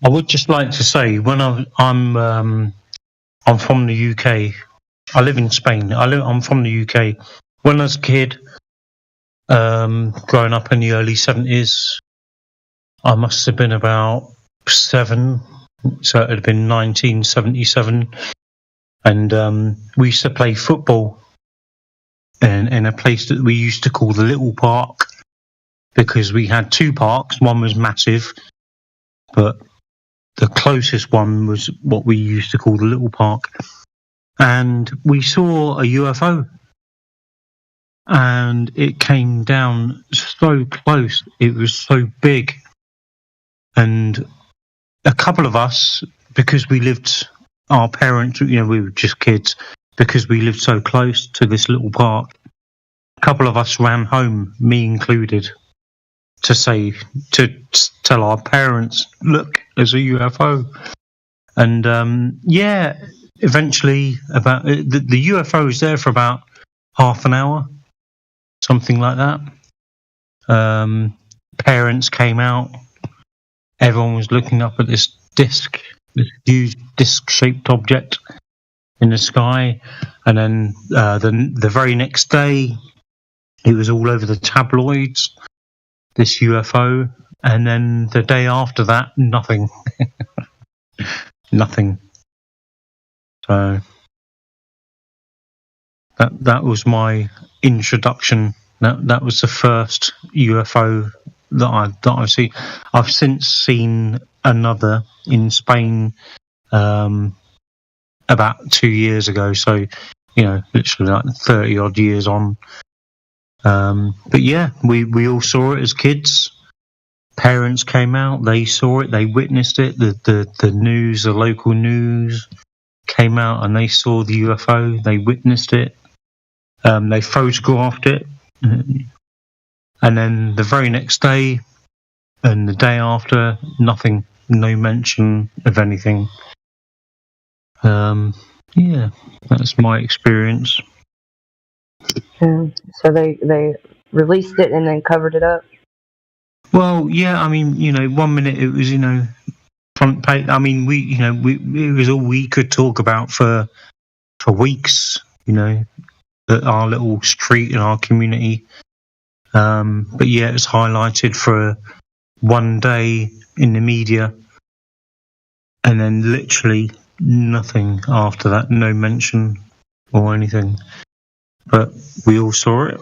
would just like to say, when I'm from the UK. I live in Spain. I'm from the UK. When I was a kid, growing up in the early 70s, I must have been about 7, so it would have been 1977, and we used to play football in a place that we used to call the Little Park, because we had 2 parks. One was massive, but the closest one was what we used to call the Little Park. And we saw a UFO, and it came down so close. It was so big, and a couple of us, because we lived, our parents, we were just kids, because we lived so close to this little park, a couple of us ran home, me included, to tell our parents, look, there's a UFO. And eventually, about the UFO was there for about half an hour, something like that. Parents came out. Everyone was looking up at this disc, this huge disc-shaped object in the sky. And then the very next day, it was all over the tabloids, this UFO. And then the day after that, nothing. Nothing. So that was my introduction. That was the first UFO that I've seen. I've since seen another in Spain, a about 2 years ago. So, literally like 30 odd years on. But yeah, we all saw it as kids. Parents came out, they saw it, they witnessed it. The news, the local news came out and they saw the UFO, they witnessed it. They photographed it. And then the very next day and the day after, nothing, no mention of anything. Yeah, that's my experience. So they released it and then covered it up. Well, yeah, I mean, 1 minute it was, front page. I mean, it was all we could talk about for weeks, at our little street in our community. But yeah, it was highlighted for 1 day in the media, and then literally nothing after that, no mention or anything. But we all saw it.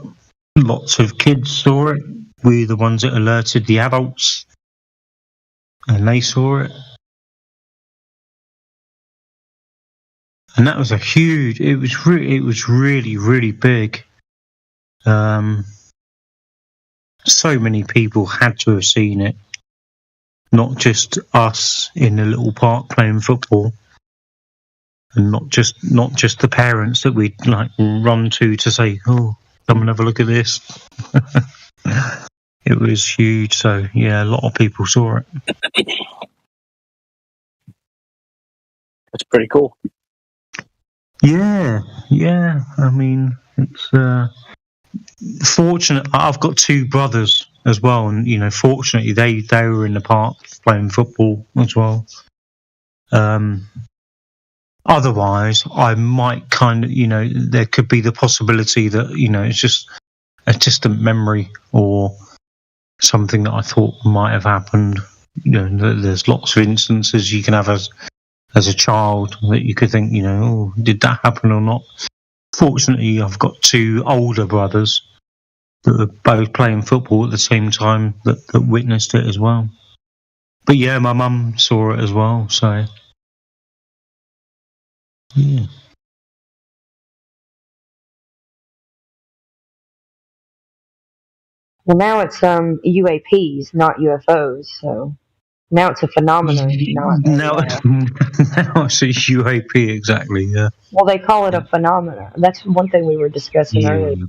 Lots of kids saw it. We're the ones that alerted the adults, and they saw it. And that was it was really, really big. So many people had to have seen it, not just us in the little park playing football, and not just the parents that we'd like run to say, "Oh, come and have a look at this." It was huge. So yeah, a lot of people saw it. That's pretty cool. Yeah. I mean, it's fortunate. I've got 2 brothers as well, and fortunately they were in the park playing football as well. Otherwise, I might kind of, there could be the possibility that it's just a distant memory or something that I thought might have happened. There's lots of instances you can have as a child that you could think, oh, did that happen or not? Fortunately, I've got 2 older brothers that were both playing football at the same time that witnessed it as well. But yeah, my mum saw it as well, so yeah. Well, now it's UAPs, not UFOs. So now it's a phenomenon. Now it's a UAP, exactly. Yeah. Well, they call it a phenomenon. That's one thing we were discussing earlier.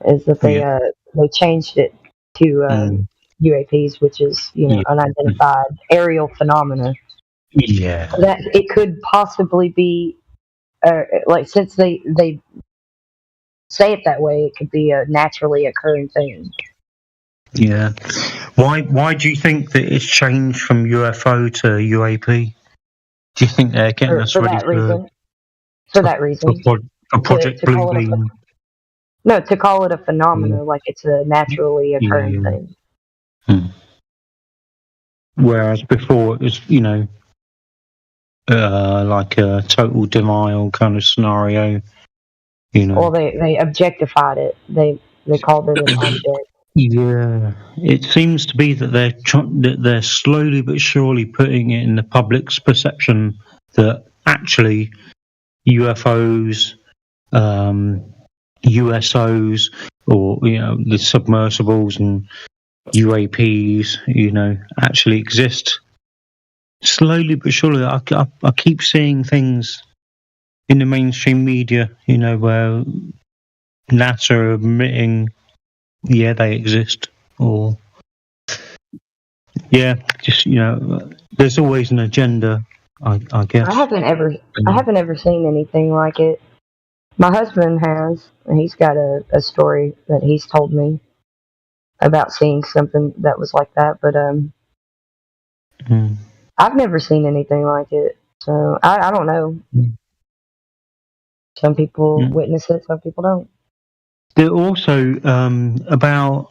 Is that they changed it to UAPs, which is unidentified aerial phenomena. Yeah. That it could possibly be, since they say it that way, it could be a naturally occurring thing. Yeah. Why do you think that it's changed from UFO to UAP? Do you think they're getting us ready for that reason? For Project Bluebeam? No, to call it a phenomenon, like it's a naturally occurring thing. Whereas before it was, like a total denial kind of scenario. Well, they objectified it. They called it an object. Yeah, it seems to be that they're slowly but surely putting it in the public's perception that actually UFOs, USOs, or the submersibles and UAPs, actually exist. Slowly but surely, I keep seeing things in the mainstream media, where NASA are admitting, yeah, they exist, or just there's always an agenda. I guess I haven't ever seen anything like it. My husband has, and he's got a story that he's told me about seeing something that was like that, but I've never seen anything like it, so I don't know. Some people witness it, some people don't. There also about.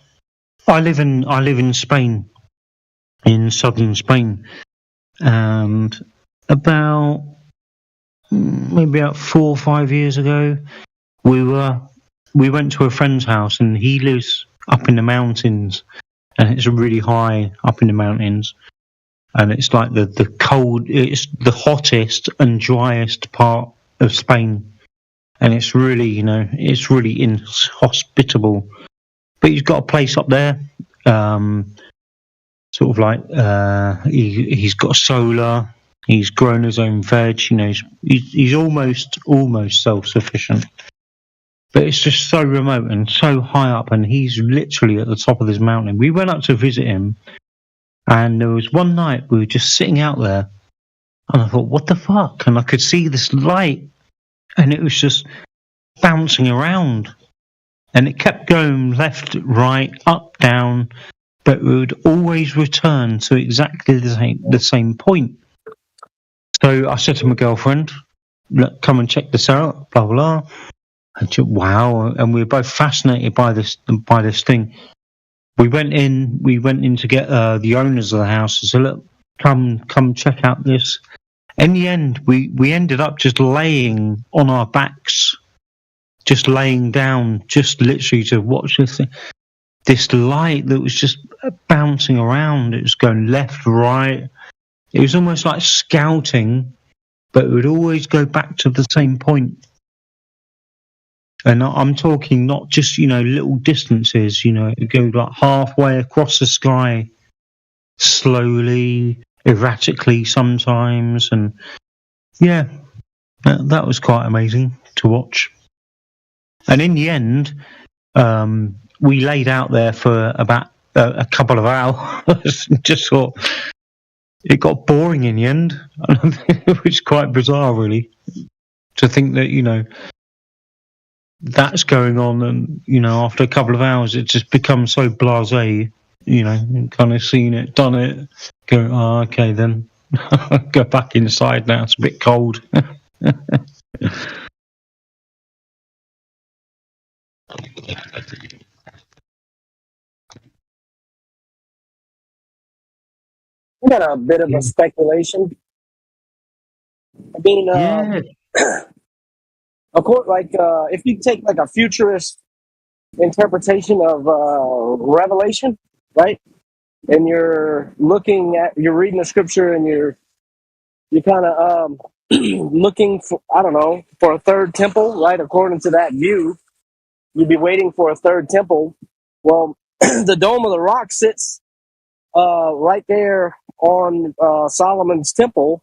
I live in Spain, in southern Spain, and maybe about 4 or 5 years ago, we went to a friend's house, and he lives up in the mountains, and it's really high up in the mountains. and it's like the cold. It's the hottest and driest part of Spain, and it's really it's really inhospitable. But he's got a place up there, sort of like he's got solar. He's grown his own veg. He's almost self-sufficient. But it's just so remote and so high up, and he's literally at the top of this mountain. We went up to visit him, and there was one night we were just sitting out there, and I thought, what the fuck? And I could see this light, and it was just bouncing around, and it kept going left, right, up, down, but it would always return to exactly the same point. So I said to my girlfriend, "Look, come and check this out, blah, blah." And she, wow. And we were both fascinated by this thing. We went in to get the owners of the house and said, "Look, come check out this." In the end, we ended up just laying on our backs, just laying down, just literally to watch this thing. This light that was just bouncing around. It was going left, right. It was almost like scouting, but it would always go back to the same point. And I'm talking not just, little distances, it would go like halfway across the sky, slowly, erratically sometimes. And yeah, that was quite amazing to watch. And in the end, we laid out there for about a couple of hours and just thought it got boring in the end. It was quite bizarre, really, to think that, that's going on, and after a couple of hours it just becomes so blasé, kind of seen it, done it, go, oh, okay then. Go back inside now, it's a bit cold. I got a bit of a speculation. I mean, of course, if you take like a futurist interpretation of Revelation, right? And you're reading the scripture, and you're kind of looking for, I don't know, for a third temple, right? According to that view, you'd be waiting for a third temple. Well, the Dome of the Rock sits right there on Solomon's temple.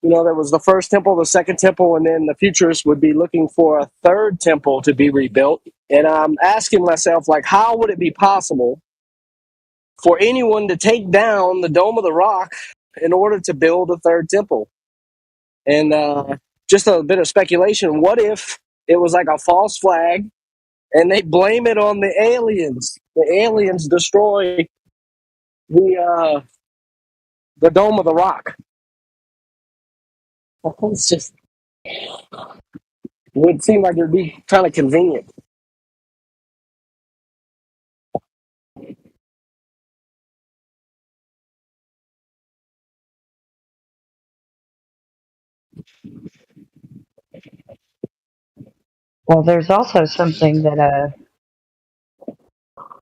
There was the first temple, the second temple, and then the futurists would be looking for a third temple to be rebuilt. And I'm asking myself, how would it be possible for anyone to take down the Dome of the Rock in order to build a third temple? And just a bit of speculation, what if it was like a false flag and they blame it on the aliens? The aliens destroy the Dome of the Rock. It's just would seem like it'd be kind of convenient. Well, there's also something that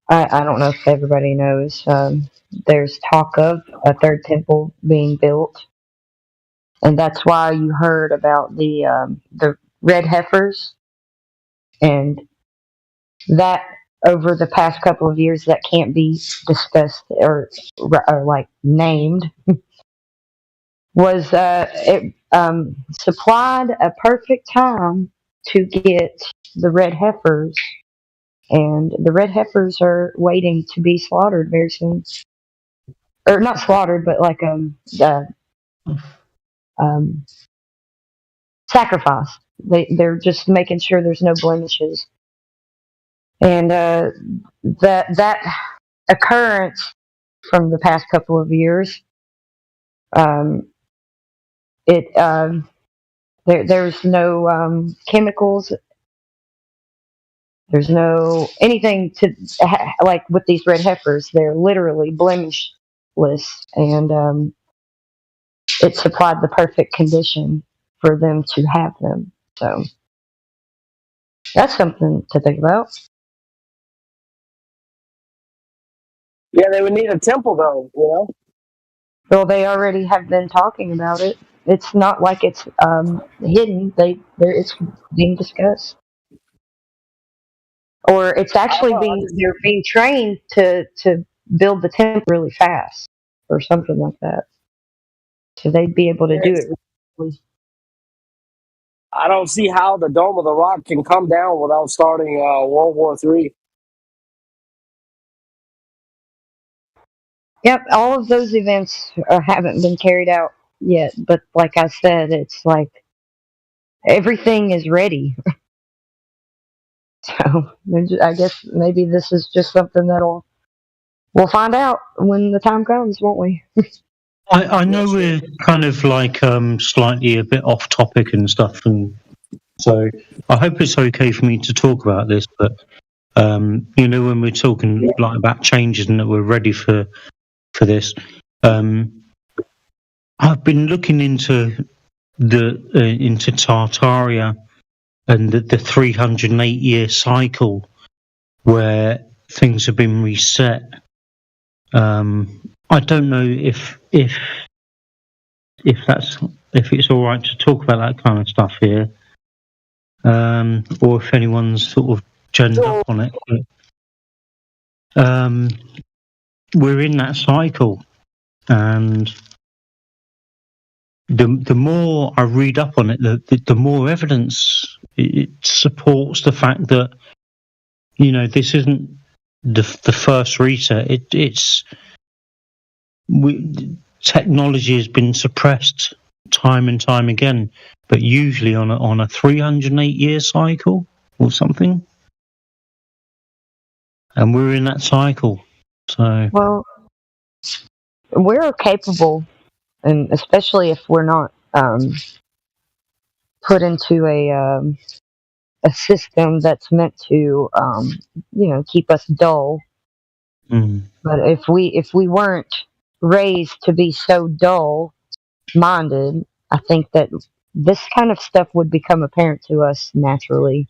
I don't know if everybody knows. There's talk of a third temple being built, and that's why you heard about the red heifers, and that over the past couple of years that can't be discussed or named was it supplied a perfect time to get the red heifers, and the red heifers are waiting to be slaughtered very soon, or not slaughtered, but sacrificed. They're just making sure there's no blemishes, and that occurrence from the past couple of years, there's no chemicals. There's no anything to like with these red heifers. They're literally blemishless, and it supplied the perfect condition for them to have them. So that's something to think about. Yeah, they would need a temple, though. Well, they already have been talking about it. It's not like it's hidden. It's being discussed, or it's actually they're being trained to build the temple really fast, or something like that. So they'd be able to do it really. I don't see how the Dome of the Rock can come down without starting World War III. Yep, all of those events haven't been carried out yet, but like I said, it's like everything is ready. So I guess maybe this is just something we'll find out when the time comes, won't we? I know we're kind of like slightly a bit off topic and stuff, and so I hope it's okay for me to talk about this. But you know, when we're talking like about changes and that we're ready for this, I've been looking into into Tartaria and the 308-year cycle where things have been reset. I don't know if it's all right to talk about that kind of stuff here, or if anyone's sort of genned up on it. But, we're in that cycle, and the more I read up on it, the more evidence it supports the fact that, you know, this isn't the first reset. Technology has been suppressed time and time again, but usually on a 308-year cycle or something, and we're in that cycle. So well, we're capable, and especially if we're not put into a system that's meant to keep us dull. But if we weren't raised to be so dull minded, I think that this kind of stuff would become apparent to us naturally.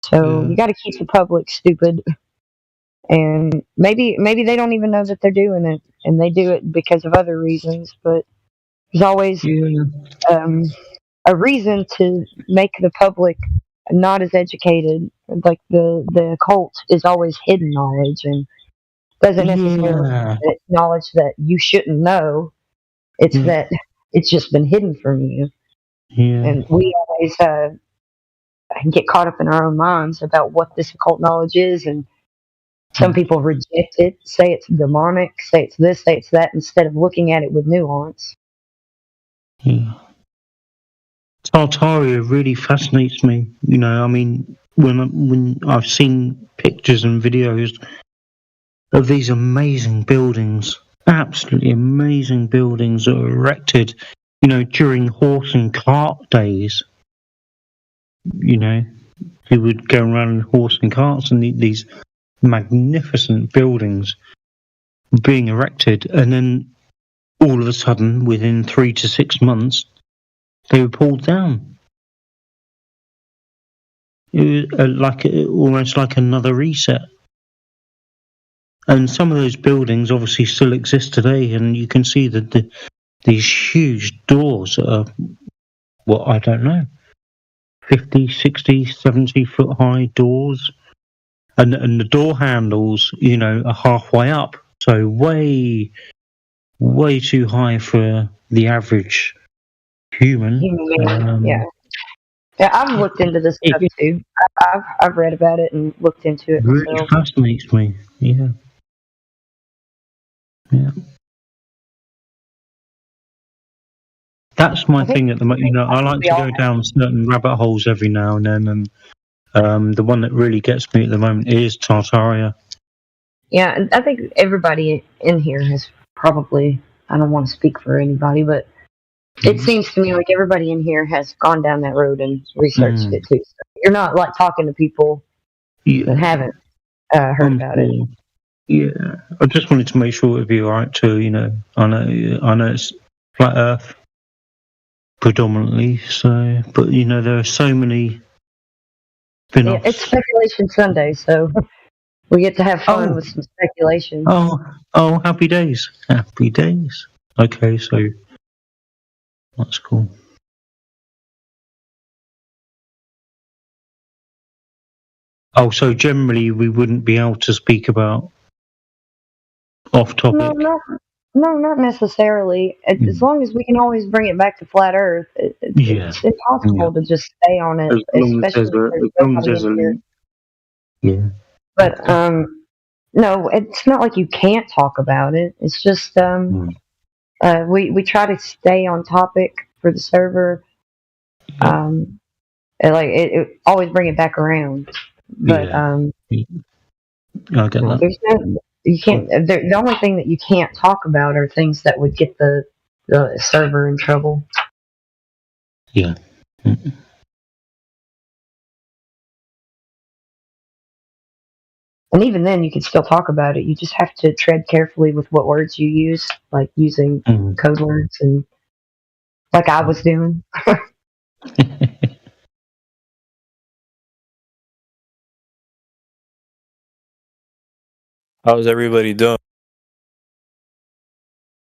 So you got to keep the public stupid, and maybe they don't even know that they're doing it, and they do it because of other reasons. But there's always a reason to make the public not as educated. Like the occult is always hidden knowledge, and doesn't necessarily knowledge that you shouldn't know. It's that it's just been hidden from you. And we always get caught up in our own minds about what this occult knowledge is, and some people reject it, say it's demonic, say it's this, say it's that, instead of looking at it with nuance. Tartaria really fascinates me. You know, I mean, when I've seen pictures and videos of these amazing buildings, absolutely amazing buildings that were erected, you know, during horse and cart days. You know, you would go around in horse and carts, and these magnificent buildings being erected, and then all of a sudden, within 3 to 6 months, they were pulled down. It was almost like another reset. And some of those buildings obviously still exist today, and you can see that these huge doors are, I don't know, 50, 60, 70 foot high doors. And the door handles, you know, are halfway up. So way, way too high for the average human. Yeah, I've looked into this stuff too. I've read about it and looked into it. Really myself. Fascinates me. Yeah. That's my thing at the moment. You know, I like to go down certain rabbit holes every now and then, and the one that really gets me at the moment is Tartaria. Yeah, and I think everybody in here has probably, I don't want to speak for anybody, but it seems to me like everybody in here has gone down that road and researched it too. So you're not like talking to people that haven't heard about it. Yeah, I just wanted to make sure it would be alright too. You know, I know it's flat Earth predominantly, so but you know there are so many spin-offs. Yeah, it's Speculation Sunday, so we get to have fun with some speculation. Oh, happy days, happy days. Okay, so that's cool. Oh, so generally we wouldn't be able to speak about off topic. Not necessarily. As long as we can always bring it back to flat Earth, Yeah. it's impossible to just stay on it, As long as especially there's if there's nobody in here. Yeah. But no, it's not like you can't talk about it. It's just we try to stay on topic for the server. And like it always bring it back around. But I get that. there's no, you can't. The only thing that you can't talk about are things that would get the server in trouble. Yeah. And even then, you can still talk about it. You just have to tread carefully with what words you use, like using code words and like I was doing. How's everybody doing?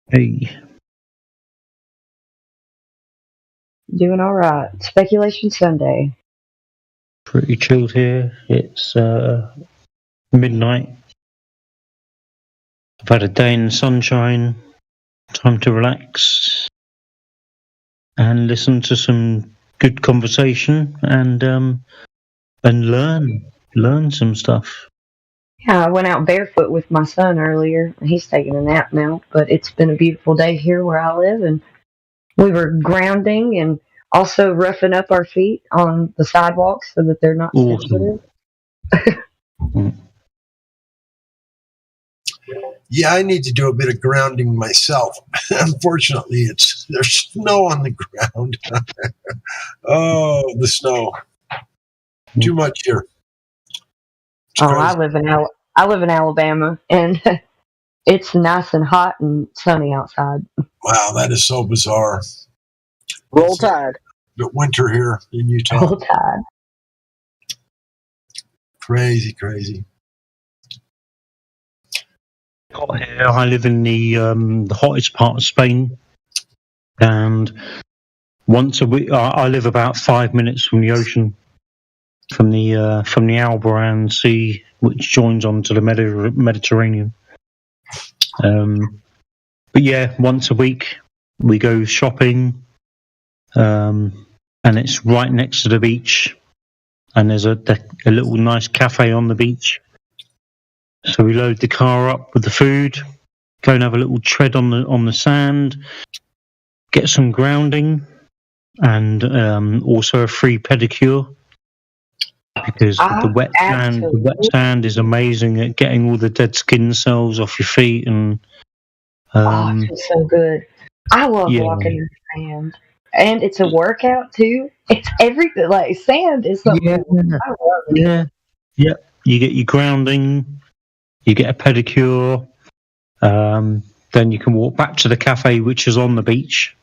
Hey. Doing all right. Speculation Sunday. Pretty chilled here. It's midnight. I've had a day in the sunshine. Time to relax and listen to some good conversation and learn some stuff. Yeah, I went out barefoot with my son earlier. He's taking a nap now, but it's been a beautiful day here where I live, and we were grounding and also roughing up our feet on the sidewalks so that they're not sensitive. Yeah, I need to do a bit of grounding myself. Unfortunately, there's snow on the ground. Oh, the snow. Too much here. I live in Alabama, and it's nice and hot and sunny outside. Wow, that is so bizarre. Roll Tide. The winter here in Utah. Roll Tide. Crazy. Here, I live in the hottest part of Spain, and once a week I live about 5 minutes from the ocean, from the Alboran Sea, which joins onto the Mediterranean. But yeah, once a week we go shopping, and it's right next to the beach, and there's a little nice cafe on the beach. So we load the car up with the food, go and have a little tread on the sand, get some grounding, and also a free pedicure, because the wet sand is amazing at getting all the dead skin cells off your feet, and it feels so good. I love walking in the sand, and it's a workout too. It's everything. Like sand is something I love it. Yeah. You get your grounding. You get a pedicure, then you can walk back to the cafe, which is on the beach,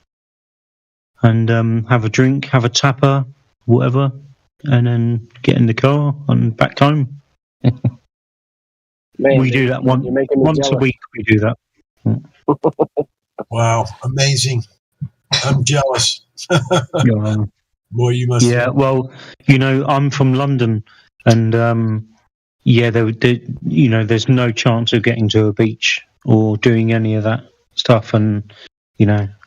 and have a drink, have a tapper, whatever, and then get in the car and back home. We do that once a week. We do that. Wow, amazing! I'm jealous. Boy, you must. Yeah, well, I'm from London, and there's no chance of getting to a beach or doing any of that stuff. And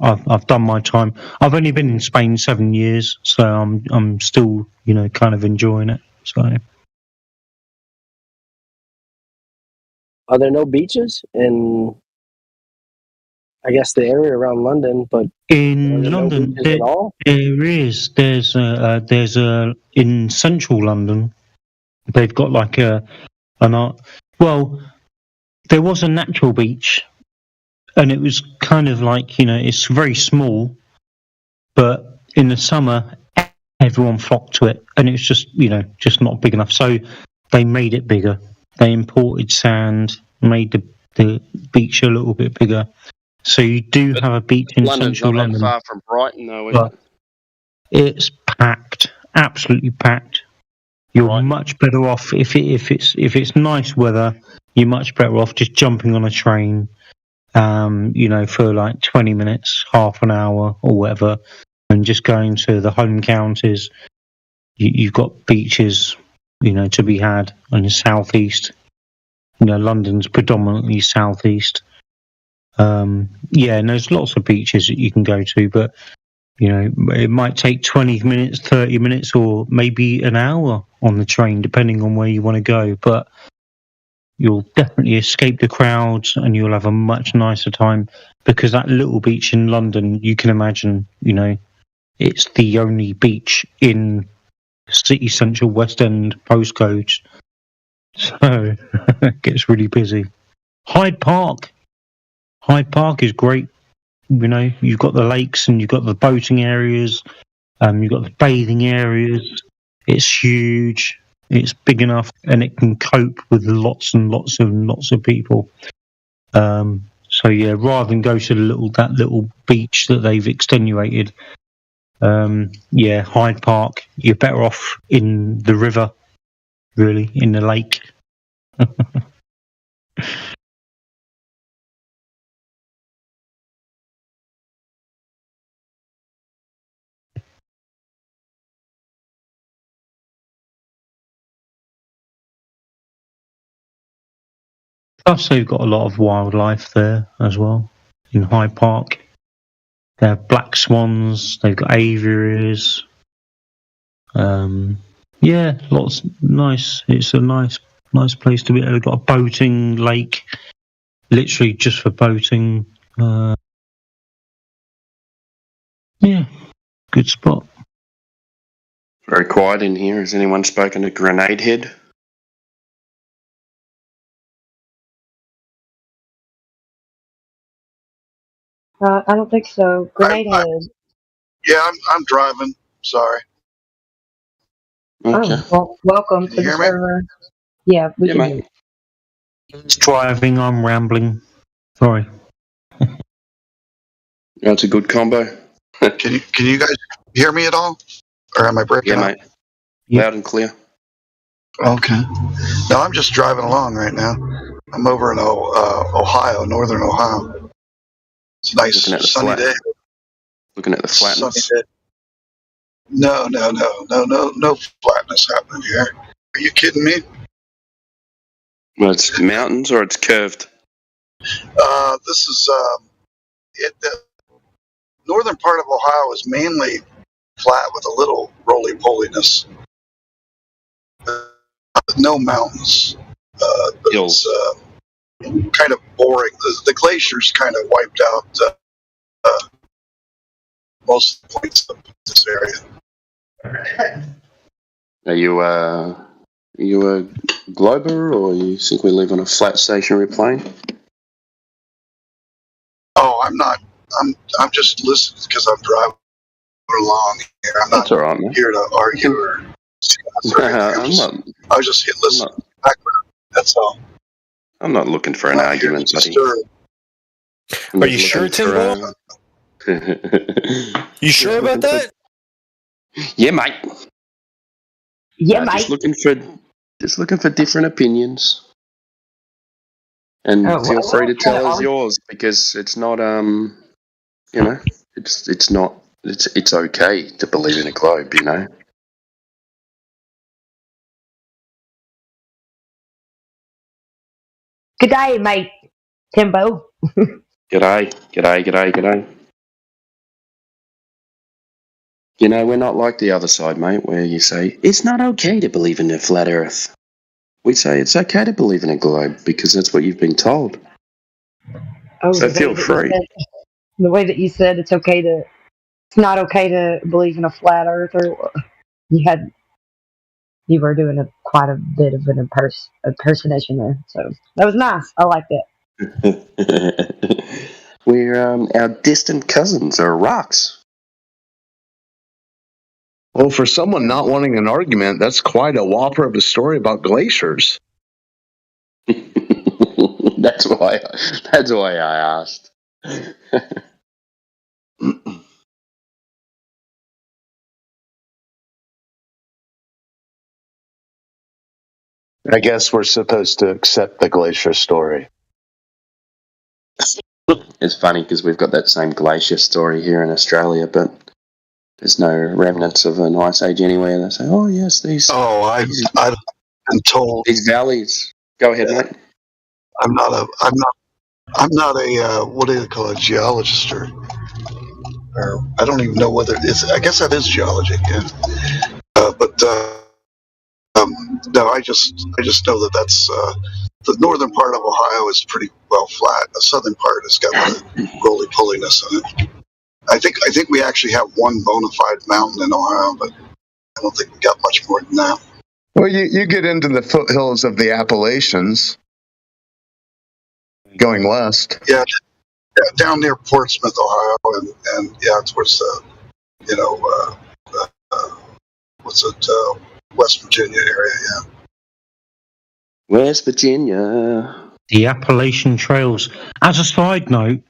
I've done my time. I've only been in Spain 7 years, so I'm still kind of enjoying it. So, are there no beaches in, I guess, the area around London? But in London, there is. There's in central London. They've got like there was a natural beach, and it was kind of like, it's very small, but in the summer everyone flocked to it, and it was just not big enough. So they made it bigger. They imported sand, made the beach a little bit bigger. So you do have a beach in London's central not London. far from Brighton, though, is But it's packed, absolutely packed. You're much better off if it's nice weather. You're much better off just jumping on a train, for like 20 minutes, half an hour, or whatever, and just going to the home counties. You've got beaches, to be had in the southeast. London's predominantly southeast. And there's lots of beaches that you can go to, but it might take 20 minutes, 30 minutes, or maybe an hour on the train, depending on where you want to go. But you'll definitely escape the crowds, and you'll have a much nicer time, because that little beach in London, you can imagine, it's the only beach in city central West End postcodes. So it gets really busy. Hyde Park is great. You've got the lakes, and you've got the boating areas, you've got the bathing areas. It's huge. It's big enough, and it can cope with lots and lots and lots of people. So yeah, rather than go to that little beach that they've extenuated, Hyde Park, you're better off in the river, really, in the lake. Plus, they've got a lot of wildlife there as well in Hyde Park. They have black swans. They've got aviaries. Lots nice. It's a nice place to be. They've got a boating lake, literally just for boating. Good spot. Very quiet in here. Has anyone spoken to Grenade Head? I don't think so. Grenade Head. Yeah, I'm driving. Sorry. Okay. Oh, well, welcome to the hear me? server. Yeah, we can hear you. It's driving. I'm rambling. Sorry. That's a good combo. Can you guys hear me at all, or am I breaking Yeah, up? mate. Loud and clear. Okay. No, I'm just driving along right now. I'm over in Ohio, northern Ohio. It's a nice Looking at the sunny day. Looking at the flatness. Sunny day. No flatness happening here. Are you kidding me? Well, it's mountains or it's curved. This is the northern part of Ohio is mainly flat with a little roly-poliness. No mountains. But it's kind of boring. The glaciers kind of wiped out most of the points of this area. Are you a glober, or you think we live on a flat stationary plane? Oh, I'm not. I'm just listening because I'm driving along here. I'm not all right, man. here to argue or. I was just listening background. That's all. I'm not looking for an argument, buddy. Are you sure, Timbo? You sure about that? Yeah, mate. Yeah, mate. Just looking for different opinions, and feel free to tell us yours, because it's not it's okay to believe in a globe, Good day, mate. Timbo. G'day. We're not like the other side, mate, where you say, it's not okay to believe in a flat earth. We say it's okay to believe in a globe, because that's what you've been told. Oh, So feel free. The way that you said it's not okay to believe in a flat earth, or you were doing quite a bit of an impersonation there. So that was nice. I liked it. We're our distant cousins are rocks. Well, for someone not wanting an argument, that's quite a whopper of a story about glaciers. That's why I asked. I guess we're supposed to accept the glacier story. It's funny because we've got that same glacier story here in Australia, but there's no remnants of an ice age anywhere. They say, "Oh yes, these." Oh, I've been told these valleys. Go ahead, mate. I'm not a what do you call it, geologist or I don't even know whether it's. I guess that is geology. Yeah. No, I just know that that's the northern part of Ohio is pretty well flat. The southern part has got the roly-poliness in it. I think we actually have one bona fide mountain in Ohio, but I don't think we got much more than that. Well, you get into the foothills of the Appalachians, going west. Yeah, down near Portsmouth, Ohio, and yeah, towards the West Virginia area. Yeah. West Virginia. The Appalachian Trails. As a side note,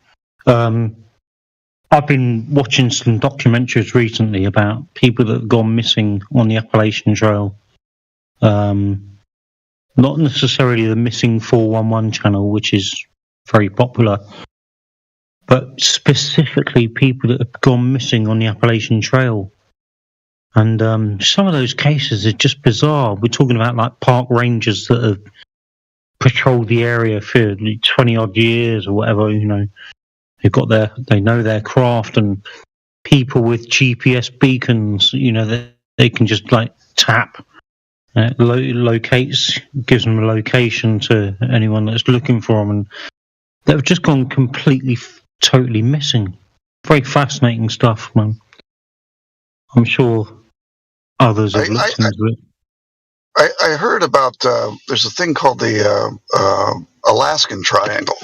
I've been watching some documentaries recently about people that have gone missing on the Appalachian Trail. Not necessarily the Missing 411 channel, which is very popular, but specifically people that have gone missing on the Appalachian Trail. And some of those cases are just bizarre. We're talking about like park rangers that have patrolled the area for 20 odd years or whatever, they know their craft, and people with GPS beacons, that they can just like tap, locates, gives them a location to anyone that's looking for them, and they've just gone completely, totally missing. Very fascinating stuff, man. I'm sure others have looked into it. I heard about there's a thing called the Alaskan Triangle,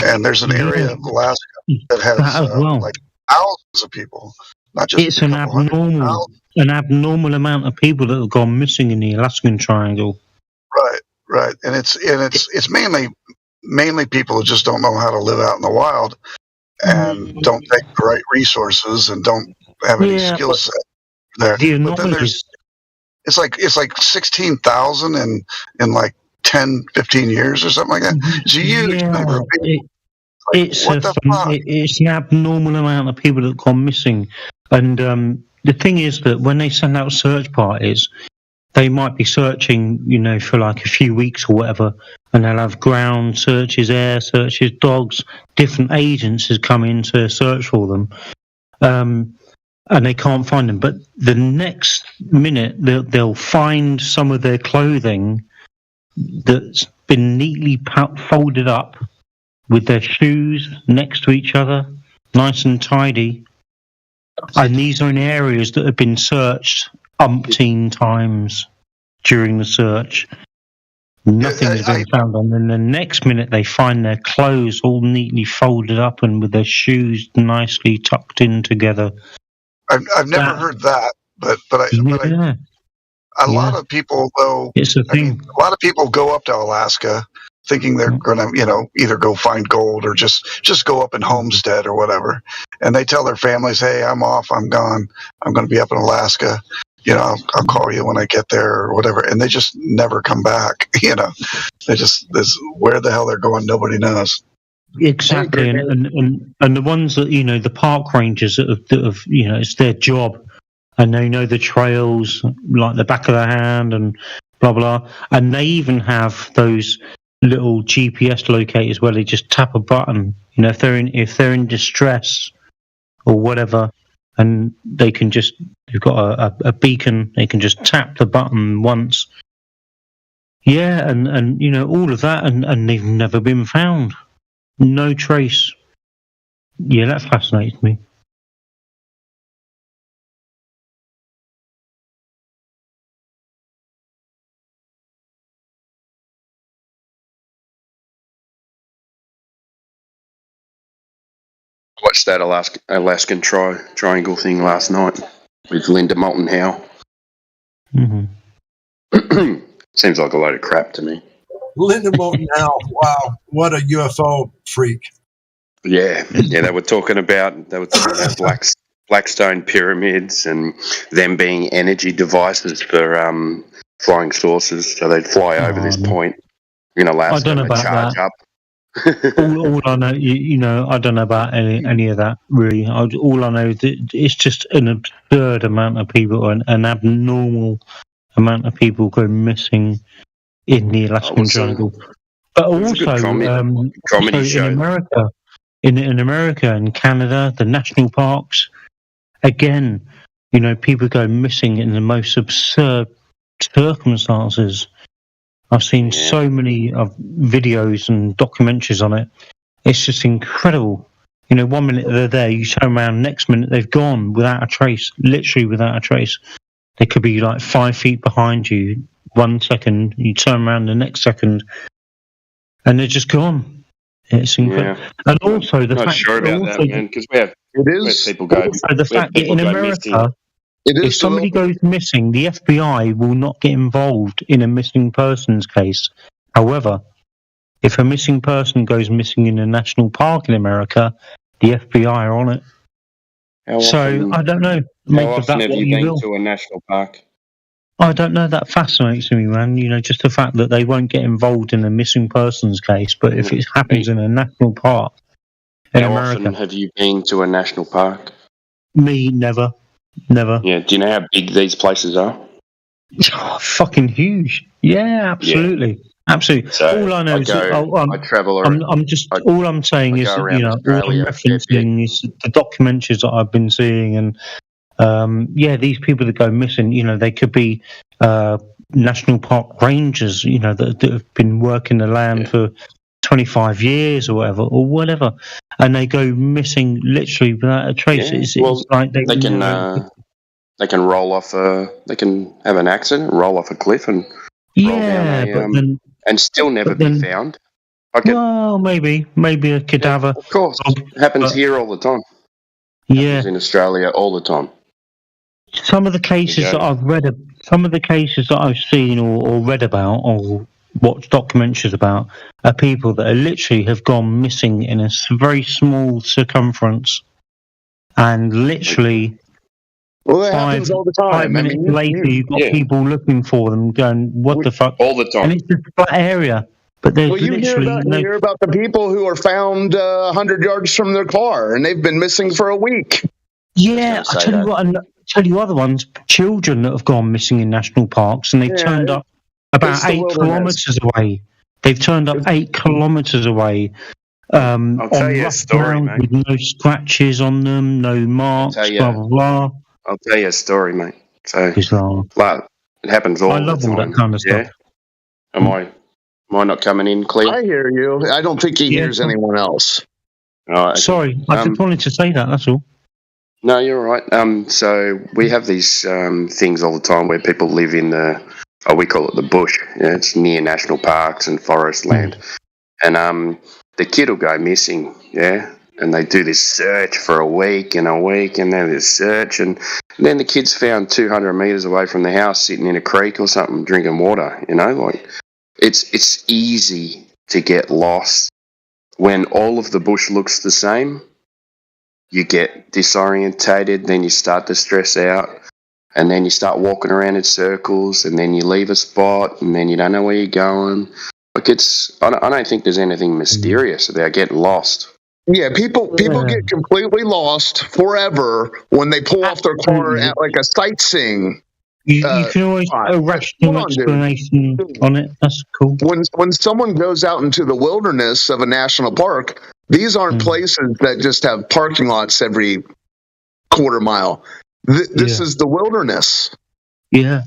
and there's an area of Alaska that has like thousands of people. Not just it's an abnormal amount of people that have gone missing in the Alaskan Triangle. Right, and it's mainly people who just don't know how to live out in the wild and don't take the right resources and don't have any skill set there. But then it's like 16,000 in like 10, 15 years or something like that. It's a huge number of people. It's an abnormal amount of people that have gone missing. And the thing is that when they send out search parties, they might be searching, for like a few weeks or whatever, and they'll have ground searches, air searches, dogs, different agencies come in to search for them. And they can't find them. But the next minute, they'll find some of their clothing that's been neatly folded up with their shoes next to each other, nice and tidy. And these are in areas that have been searched umpteen times during the search. Nothing has been found. And then the next minute, they find their clothes all neatly folded up and with their shoes nicely tucked in together. I've never heard that, but a lot of people though. It's a thing. A lot of people go up to Alaska thinking they're going to, either go find gold or just go up and homestead or whatever, and they tell their families, "Hey, I'm off. I'm gone. I'm going to be up in Alaska. I'll call you when I get there or whatever," and they just never come back. They just where the hell they're going, nobody knows. Exactly, and the ones that the park rangers that have it's their job, and they know the trails like the back of their hand and blah blah, and they even have those little GPS locators where they just tap a button, if they're in distress or whatever, and they've got a beacon, they can just tap the button once, and all of that, and they've never been found. No trace. Yeah, that fascinates me. Watched that Alaskan triangle thing last night with Linda Moulton Howe. Mm-hmm. Seems like a load of crap to me. Linda Moulton Howe, wow, what a UFO freak. Yeah, they were talking about Blackstone pyramids and them being energy devices for flying saucers. So they'd fly over this point in Alaska and charge up. all I know, you know, I don't know about any of that really. All I know is that it's just an absurd amount of people, an abnormal amount of people go missing in the Alaskan jungle. But it was a good also, comedy also show. in America, in America and Canada, the national parks, again, you know, people go missing in the most absurd circumstances. I've seen so many videos and documentaries on it. It's just incredible. You know, 1 minute they're there, you turn around, next minute they've gone without a trace, literally without a trace. They could be like 5 feet behind you, 1 second, you turn around the next second, and they're just gone. It's incredible. Yeah. And also the Not fact sure about also, that, man, because we have people go. also the we have fact that people in go America, missing. if somebody goes missing, the FBI will not get involved in a missing persons case. However, if a missing person goes missing in a national park in America, the FBI are on it. So I don't know. How Make of often that have what you you been will. to a national park? I don't know. That fascinates me, man. You know, just the fact that they won't get involved in a missing persons case, but if it happens in a national park in How America, often have you been to a national park? me never. Yeah. Do you know how big these places are? Oh, fucking huge. Yeah, absolutely. Absolutely. So all I know is that I travel I'm around. just all I'm saying I is go that, around you know, all I'm Australia referencing is the documentaries that I've been seeing, and these people that go missing, you know, they could be national park rangers, you know, that have been working the land for 25 years or whatever, and they go missing literally without a trace. Yeah. It's Well, like they can roll off they can have an accident, roll off a cliff, and roll down and still never be found. Well, maybe a cadaver. Of course, it happens here all the time. Yeah, in Australia all the time. Some of the cases that I've read, some of the cases that I've seen or read about or watched documentaries about are people that are literally have gone missing in a very small circumference, and literally. Well, that happens all the time. 5 minutes later, you've got people looking for them, going, "What the fuck?" All the time, and it's just a flat area. But there's you hear about the people who are found 100 yards from their car, and they've been missing for a week. Yeah, I tell you what, and tell you other ones, children that have gone missing in national parks, and they've turned up about 8 kilometres away. They've turned up 8 kilometres away. I'll tell you a story, mate. With no scratches on them, no marks, blah blah blah. I'll tell you a story, mate. So, well, it happens all the time. I love all that kind of stuff. Am I not coming in clear? I hear you. I don't think he hears anyone else. Sorry, I just wanted to say that. That's all. No, you're all right. So we have these things all the time where people live in we call it the bush. Yeah, it's near national parks and forest land, and the kid will go missing. Yeah. And they do this search for a week, and then this search, and then the kid's found 200 meters away from the house, sitting in a creek or something, drinking water. You know, like it's easy to get lost when all of the bush looks the same. You get disorientated, then you start to stress out, and then you start walking around in circles, and then you leave a spot, and then you don't know where you're going. Like I don't think there's anything mysterious about getting lost. Yeah, people get completely lost forever when they pull off their car at like a sightseeing. You can always get a rational explanation on it. That's cool. When someone goes out into the wilderness of a national park, these aren't places that just have parking lots every quarter mile. This is the wilderness. Yeah.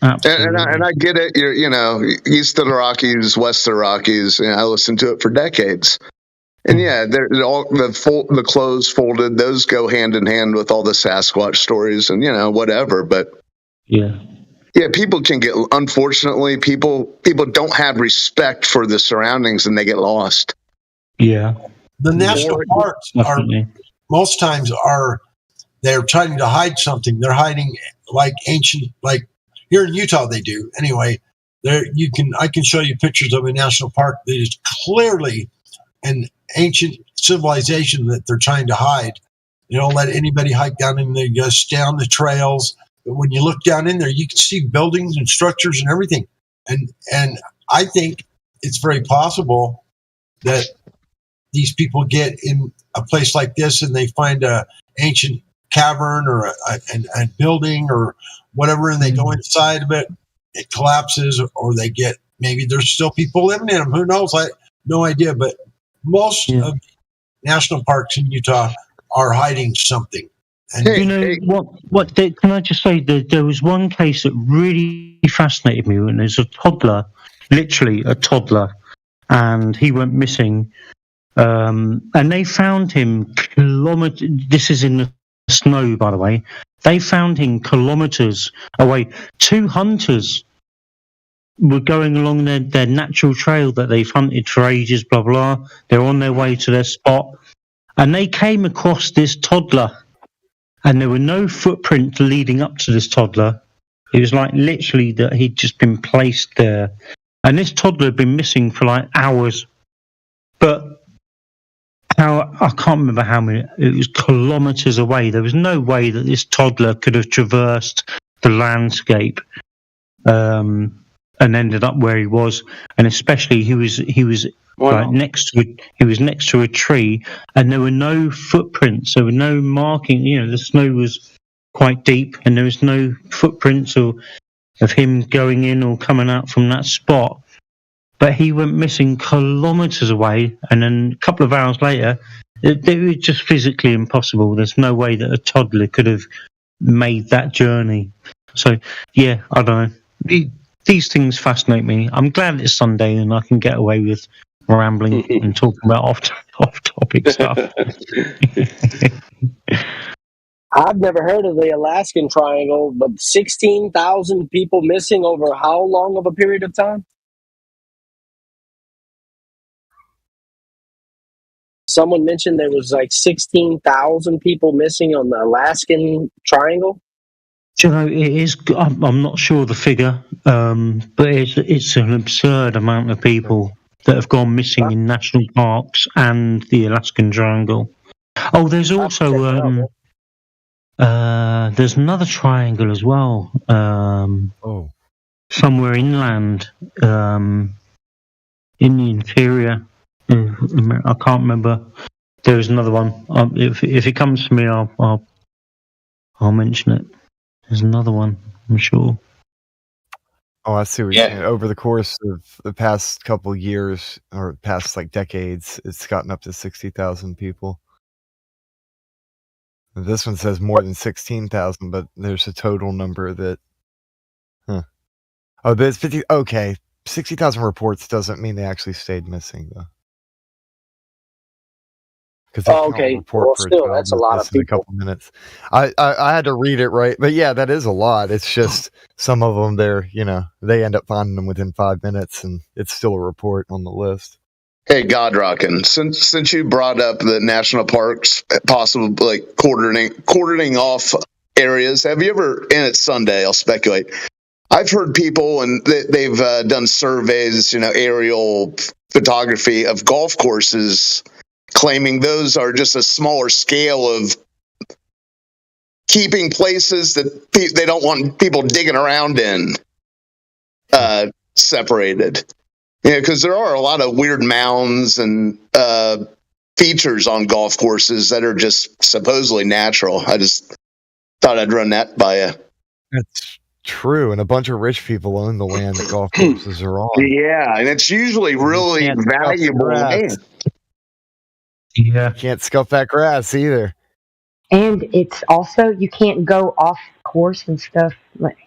Absolutely. And I get it. You know, east of the Rockies, west of the Rockies. And I listened to it for decades. And they're all the clothes folded. Those go hand in hand with all the Sasquatch stories, and whatever. But people can get. Unfortunately, people don't have respect for the surroundings, and they get lost. Yeah, the national parks are most times they're trying to hide something. They're hiding like ancient, like here in Utah they do. Anyway, I can show you pictures of a national park that is clearly an ancient civilization that they're trying to hide. They don't let anybody hike down in there. You go down the trails. But when you look down in there, you can see buildings and structures and everything. And I think it's very possible that these people get in a place like this and they find a ancient cavern or a building or whatever, and they go inside of it, it collapses, or they get, maybe there's still people living in them. Who knows? I no idea. But most of national parks in Utah are hiding something. And you know what? Can I just say that there was one case that really fascinated me when there's a toddler, literally a toddler, and he went missing. And they found him kilometers. This is in the snow, by the way. They found him kilometers away. 2 hunters were going along their natural trail that they've hunted for ages. Blah blah. They're on their way to their spot, and they came across this toddler. And there were no footprints leading up to this toddler. It was like literally that he'd just been placed there. And this toddler had been missing for like hours. But I can't remember how many, it was kilometers away. There was no way that this toddler could have traversed the landscape and ended up where he was. And especially he was like next to a tree, and there were no footprints, there were no marking. You know, the snow was quite deep, and there was no footprints of him going in or coming out from that spot. But he went missing kilometers away, and then a couple of hours later, it was just physically impossible. There's no way that a toddler could have made that journey. So, yeah, I don't know. These things fascinate me. I'm glad it's Sunday and I can get away with rambling and talking about off-topic stuff. I've never heard of the Alaskan Triangle, but 16,000 people missing over how long of a period of time? Someone mentioned there was like 16,000 people missing on the Alaskan Triangle. Do you know, it is. I'm not sure the figure, but it's an absurd amount of people that have gone missing in national parks and the Alaskan Triangle. Oh, there's also there's another triangle as well. Somewhere inland, in the interior. I can't remember. There is another one. If it comes to me, I'll mention it. There's another one, I'm sure. Oh, I see what you're saying. Over the course of the past couple years, or past like decades, it's gotten up to 60,000 people. This one says more than 16,000, but there's a total number that... Oh, there's 50... Okay, 60,000 reports doesn't mean they actually stayed missing, though. Okay. Well, still, that's a lot of people. In a couple minutes. I had to read it right, but yeah, that is a lot. It's just some of them, they end up finding them within 5 minutes, and it's still a report on the list. Hey, Godrockin, since you brought up the national parks, possible like cordoning off areas, have you ever? And it's Sunday, I'll speculate. I've heard people, and they've done surveys, aerial photography of golf courses, claiming those are just a smaller scale of keeping places that they don't want people digging around in separated. Because there are a lot of weird mounds and features on golf courses that are just supposedly natural. I just thought I'd run that by you. That's true, and a bunch of rich people own the land that golf courses are on. Yeah, and it's usually really valuable land. Yeah. Can't scuff that grass either. And it's also, you can't go off course and stuff,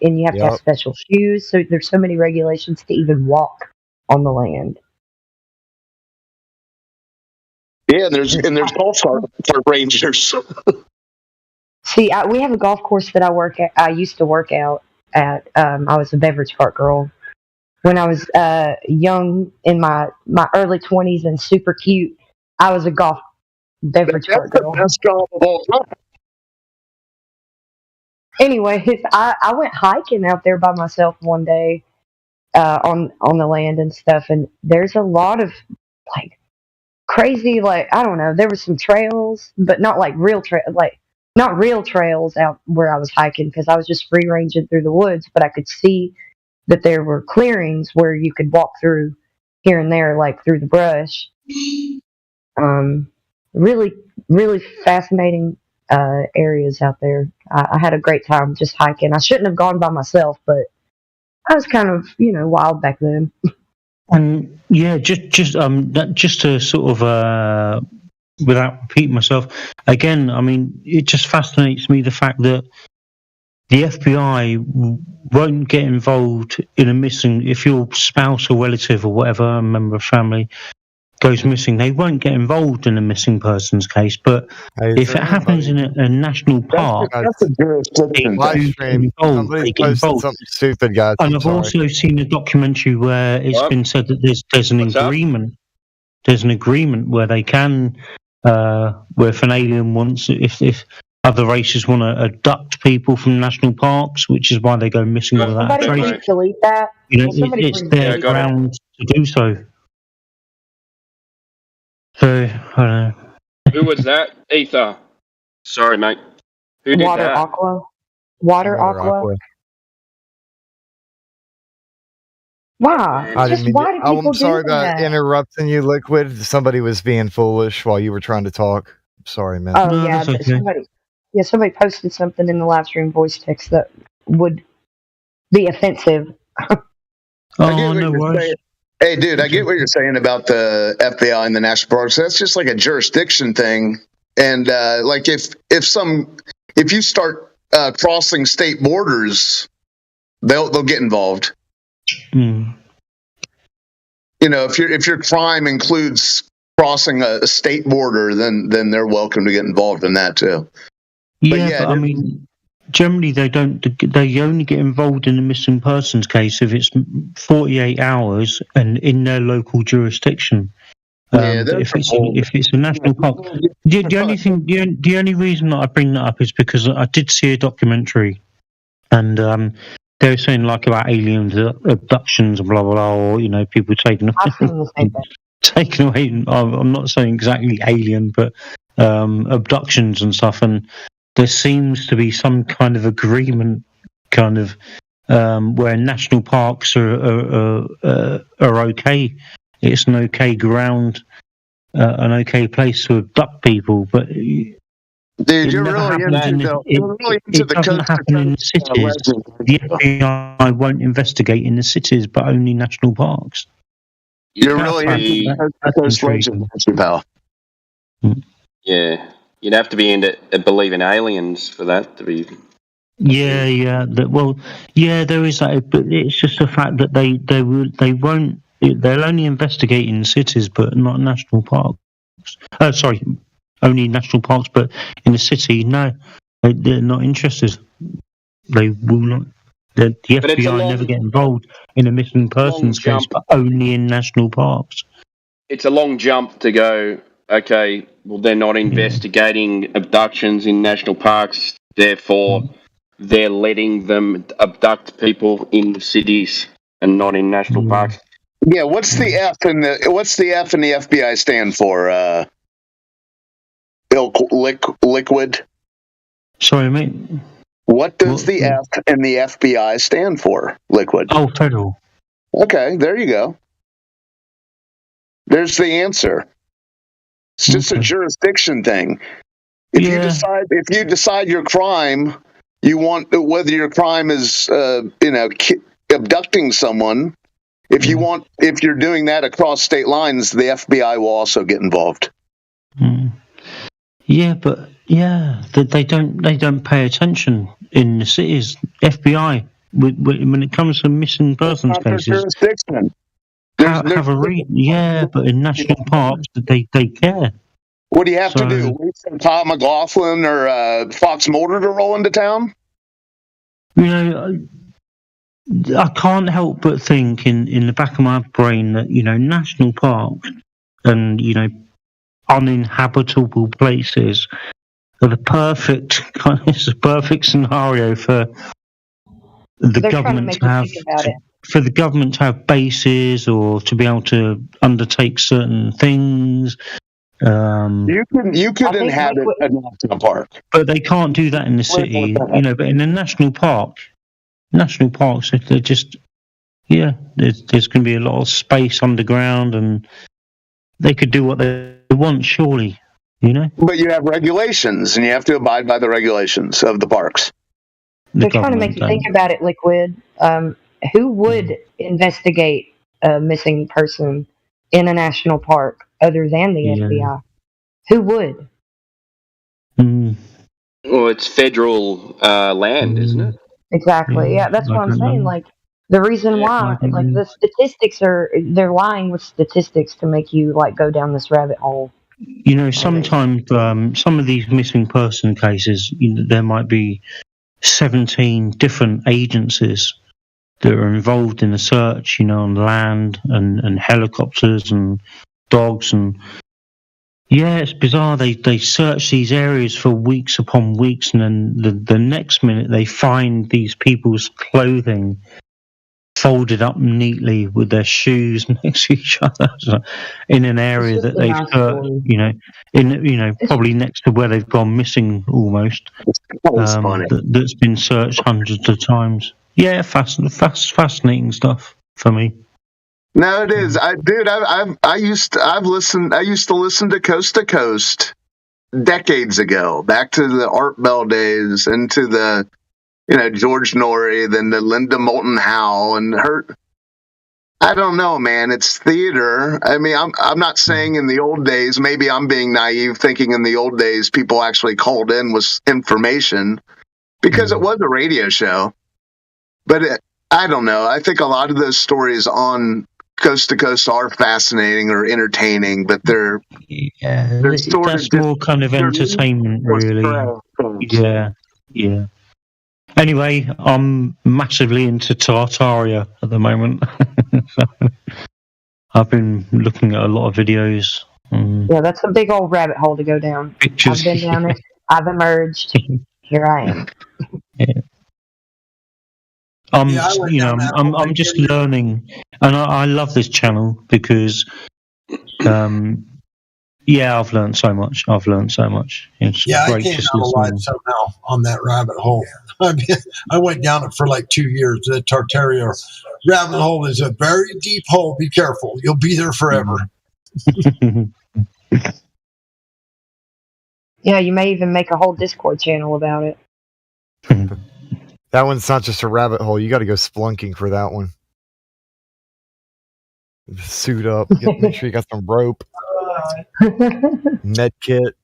and you have to have special shoes. So there's so many regulations to even walk on the land. Yeah, and there's golf cart rangers. See, we have a golf course that I used to work out at. I was a beverage cart girl when I was young, in my early 20s, and super cute. I was a beverage cart girl. That's the best job of all time. Anyways, I went hiking out there by myself one day on the land and stuff, and there's a lot of like crazy, like, I don't know, there were some trails, but not like not real trails out where I was hiking, because I was just free ranging through the woods, but I could see that there were clearings where you could walk through here and there, like through the brush. Really, really fascinating areas out there. I had a great time just hiking. I shouldn't have gone by myself, but I was kind of, wild back then. And yeah, just to sort of, without repeating myself, again, I mean, it just fascinates me the fact that the FBI won't get involved in a missing. If your spouse or relative or whatever, a member of family, goes missing, they won't get involved in a missing persons case. But if it happens in a national park, That's a jurisdiction. Live stream. Somebody posted something stupid, guys. And I've also seen a documentary where it's been said that there's an agreement. There's an agreement where they can, where if an alien wants, if other races want to abduct people from national parks, which is why they go missing without a Somebody trace. please delete that. It's their ground to do so. So, I don't know. Who was that? Ether. Sorry, mate. Who did Water that? Aqua. Water Aqua. Wow. I Just didn't mean why to, do people I'm sorry do about that? interrupting you, Liquid. Somebody was being foolish while you were trying to talk. Sorry, man. Oh yeah, but somebody posted something in the live stream voice text that would be offensive. Oh, no worries. Hey, dude, I get what you're saying about the FBI and the national parks. That's just like a jurisdiction thing. And like if you start crossing state borders, they'll get involved. Mm. If your crime includes crossing a state border, then they're welcome to get involved in that too. Yeah, but I mean, generally they don't. They only get involved in a missing persons case if it's 48 hours and in their local jurisdiction. If it's a national park, the only reason that I bring that up is because I did see a documentary, and they were saying like about aliens, abductions, and blah blah blah, or people taking away. I'm not saying exactly alien, but abductions and stuff, and there seems to be some kind of agreement, where national parks are okay. It's an okay ground, an okay place to abduct people, but dude, you're really into it doesn't happen in the cities. The FBI won't investigate in the cities, but only national parks. You're really those legends, pal. Yeah, you'd have to be into believe in aliens for that to be. Yeah. There is that, but it's just the fact that they won't. They'll only investigate in cities, but not national parks. Sorry, only national parks, but in the city, no, they're not interested. They will not. The FBI never get involved in a missing persons case, but only in national parks. It's a long jump to go, okay, well, they're not investigating abductions in national parks, therefore they're letting them abduct people in the cities and not in national parks. Yeah, what's the F in the FBI stand for? Liquid. Sorry, mate. What does the F in the FBI stand for? Liquid. Oh, federal. Okay, there you go. There's the answer. It's just a jurisdiction thing. If you decide your crime, you want whether your crime is abducting someone. If you're doing that across state lines, the FBI will also get involved. Yeah, but they don't pay attention in the cities. FBI, when it comes to missing persons cases, have a read. Yeah, but in national parks, they care. What do you have to do? Wait for Todd McLaughlin or Fox Mulder to roll into town? I can't help but think in the back of my brain that national parks and uninhabitable places are the perfect scenario for the government to have bases or to be able to undertake certain things. You could inhabit a national park, but they can't do that in the city. But in a national parks, they're just yeah, there's going to be a lot of space underground, and they could do what they want, surely, you know? But you have regulations, and you have to abide by the regulations of the parks. They're trying to make you think about it, Liquid. Who would investigate a missing person in a national park other than the FBI? Who would? Well, it's federal land, isn't it? Exactly. Yeah, that's what I'm saying. Like, the reason why, like, the statistics they're lying with statistics to make you, like, go down this rabbit hole. You know, sometimes some of these missing person cases, there might be 17 different agencies that are involved in the search, on land and helicopters and dogs, and it's bizarre. They search these areas for weeks upon weeks, and then the next minute they find these people's clothing folded up neatly with their shoes next to each other in an area that they've searched, probably next to where they've gone missing almost. That's been searched hundreds of times. Yeah, fascinating stuff for me. No, it is. I used to listen to Coast decades ago, back to the Art Bell days, into the George Norrie, then the Linda Moulton Howe, and her. I don't know, man. It's theater. I mean, I'm not saying in the old days. Maybe I'm being naive, thinking in the old days people actually called in with information because it was a radio show. But I don't know. I think a lot of those stories on Coast to Coast are fascinating or entertaining, but they're sort that's more kind of entertainment, really. Yeah. Anyway, I'm massively into Tartaria at the moment. So, I've been looking at a lot of videos. Yeah, that's a big old rabbit hole to go down. Pictures. I've been down it. I've emerged. Here I am. I'm just learning, and I love this channel because, I've learned so much. It's I great came just out alive listening. somehow on that rabbit hole. I went down it for like 2 years. The Tartaria rabbit hole is a very deep hole. Be careful. You'll be there forever. Yeah, you may even make a whole Discord channel about it. That one's not just a rabbit hole. You got to go splunking for that one. Suit up. Make sure you got some rope. Med kit.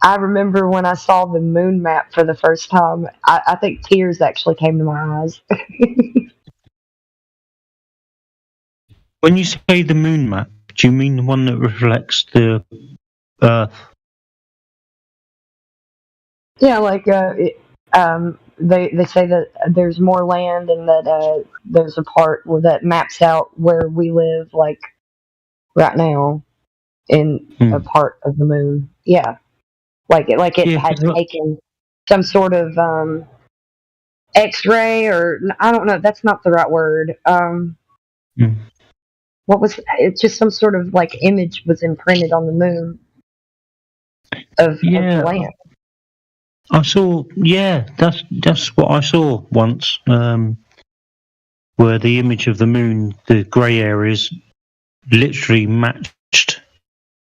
I remember when I saw the moon map for the first time, I think tears actually came to my eyes. When you say the moon map, do you mean the one that reflects the Earth? Yeah, like they say that there's more land and that there's a part that maps out where we live, like right now, in a part of the moon. Yeah, like it had taken some sort of X-ray, or I don't know. That's not the right word. What was it? Just some sort of like image was imprinted on the moon of the land. I saw, that's what I saw once, where the image of the moon, the grey areas, literally matched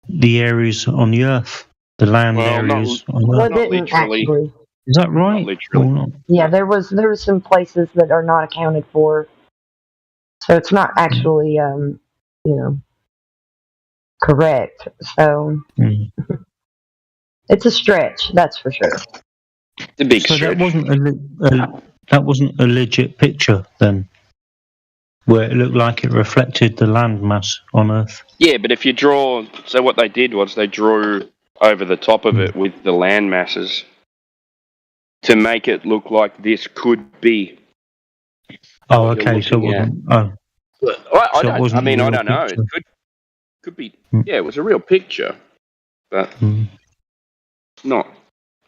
the areas on the Earth, the land areas on the Earth. Well, it didn't actually. Is that right? Or not? Yeah, there was some places that are not accounted for, so it's not actually correct. So it's a stretch, that's for sure. The big so stretch. That wasn't a legit picture then, where it looked like it reflected the landmass on Earth. Yeah, but if you draw, so what they did was they drew over the top of it with the land masses to make it look like this could be. Oh, okay. So it wasn't. Oh. I don't know. It could be. Yeah, it was a real picture, but not.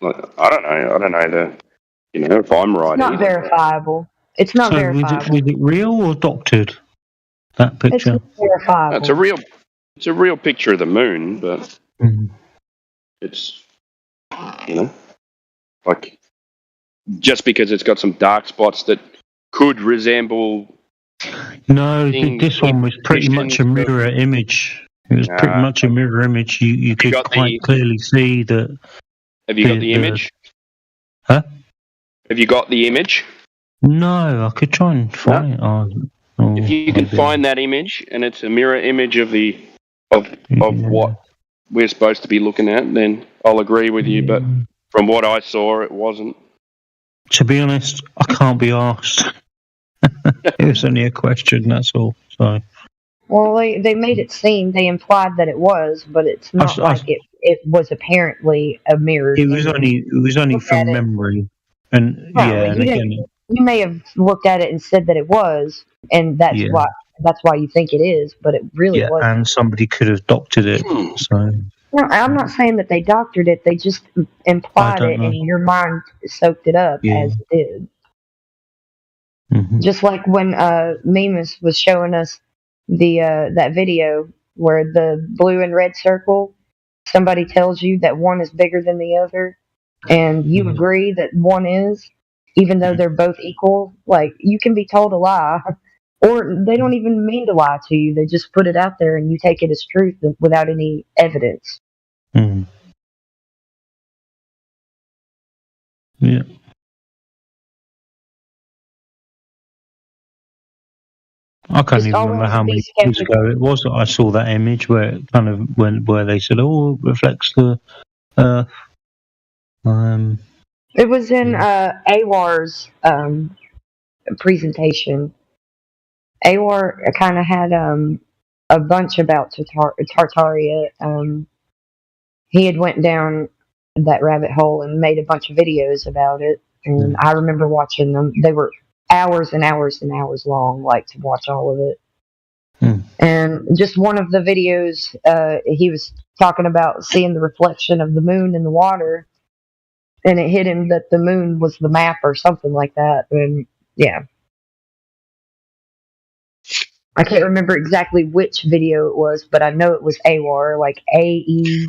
Like, I don't know. If I'm right. It's not verifiable. It's not verifiable. Was it real or doctored? That picture. It's verifiable. It's a real picture of the moon, but it's like just because it's got some dark spots that could resemble. No, things this one was pretty much a impressions of- mirror image. It was pretty much a mirror image. You could got quite the- clearly see that. Have you got the image? Huh? Have you got the image? No, I could try and find it. If you can find that image and it's a mirror image of what we're supposed to be looking at, then I'll agree with you. But from what I saw, it wasn't. To be honest, I can't be asked. It was only a question, that's all. So Well, they made it seem, they implied that it was, but it's not like it was apparently a mirror. it was only from memory, and No, yeah, and you again, didn't- You may have looked at it and said that it was, and that's Yeah. why you think it is, but it really yeah, wasn't. and somebody could have doctored it. So No, I'm not saying that they doctored it. They just implied don't it, know. and your mind soaked it up Yeah. as it did. Mm-hmm. Just like when Mimas was showing us the that video where the blue and red circle, somebody tells you that one is bigger than the other, and you agree that one is, even though they're both equal. Like, you can be told a lie, or they don't even mean to lie to you. They just put it out there, and you take it as truth without any evidence. Yeah. I can't Just even remember always how be many years skeptical. ago it was that I saw that image where it kind of where they said, "Oh, it reflects the Earth." It was in AWAR's presentation. AWAR kind of had a bunch about Tartaria. He had went down that rabbit hole and made a bunch of videos about it, and I remember watching them. They were hours and hours and hours long, like, to watch all of it. And just one of the videos, he was talking about seeing the reflection of the moon in the water, and it hit him that the moon was the map or something like that. And yeah, I can't remember exactly which video it was, but I know it was AWAR, like AEWAR.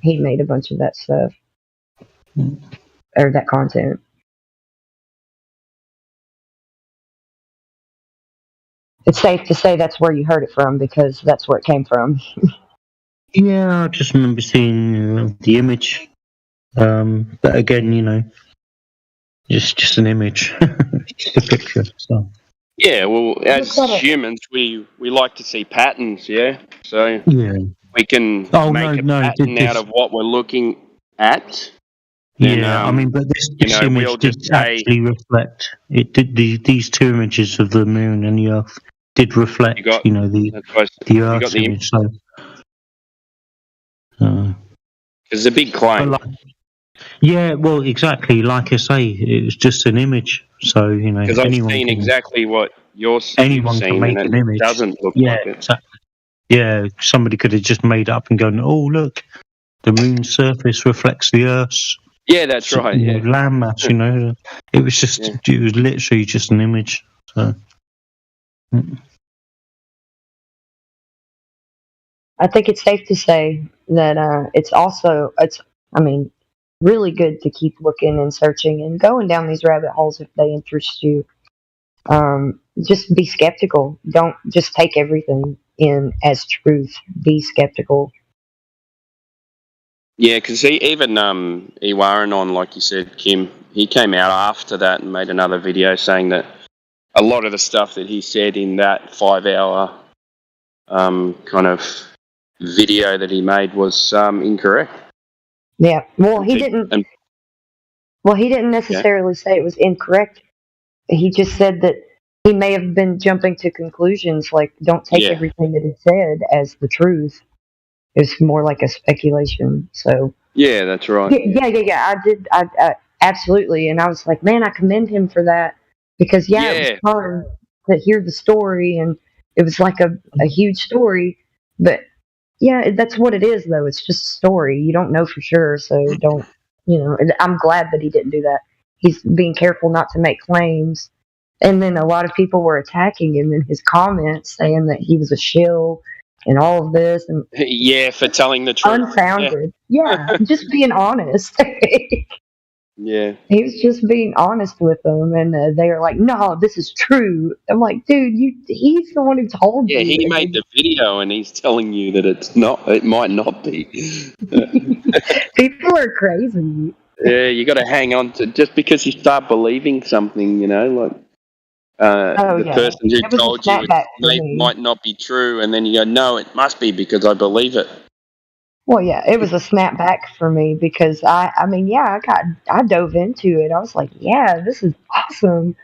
He made a bunch of that stuff, or that content. It's safe to say that's where you heard it from, because that's where it came from. Yeah, I just remember seeing the image. But again, just an image, just a picture. So Yeah, well, as Just gotta- humans, we like to see patterns, yeah? So yeah, we can Oh, make no, a pattern this- out of what we're looking at. yeah. And, I mean, but this we'll image did just say, actually reflect. It did these two images of the moon and the Earth did reflect. You got- the that's why the you got Earth's the image. So. it's a big claim. Yeah, well, exactly. Like I say, it was just an image. So Because I've anyone seen can, exactly what you've anyone can seen, make and an it image. doesn't look Yeah, like it. exactly. Yeah, somebody could have just made up and gone, "Oh, look, the moon's surface reflects the Earth's." Yeah, that's right. Yeah. Landmass. It was just, it was literally just an image. So. I think it's safe to say that it's really good to keep looking and searching and going down these rabbit holes if they interest you. Just be skeptical. Don't just take everything in as truth. Be skeptical. Yeah, because even Iwaranon, like you said, Kim, he came out after that and made another video saying that a lot of the stuff that he said in that 5-hour kind of video that he made was incorrect. Yeah. Well, he didn't necessarily say it was incorrect. He just said that he may have been jumping to conclusions. Like, don't take Yeah. everything that he said as the truth. It's more like a speculation. So Yeah, that's right. yeah. I absolutely. And I was like, man, I commend him for that, because it was fun to hear the story, and it was like a huge story. But yeah, that's what it is, though. It's just a story. You don't know for sure, so don't. And I'm glad that he didn't do that. He's being careful not to make claims. And then a lot of people were attacking him in his comments, saying that he was a shill and all of this, and Yeah, for telling the truth. unfounded. Yeah, just being honest. Yeah. He was just being honest with them, and they were like, "No, this is true." I'm like, "Dude, he's the one who told Yeah, you." he And made the video and he's telling you that it's not. It might not be. people are crazy. Yeah, you got to hang on to just because you start believing something, like Oh the yeah, person who it was a told you snapback for it me. might not be true, and then you go, no, it must be because I believe it. Well, yeah, it was a snapback for me because I dove into it. I was like, "Yeah, this is awesome,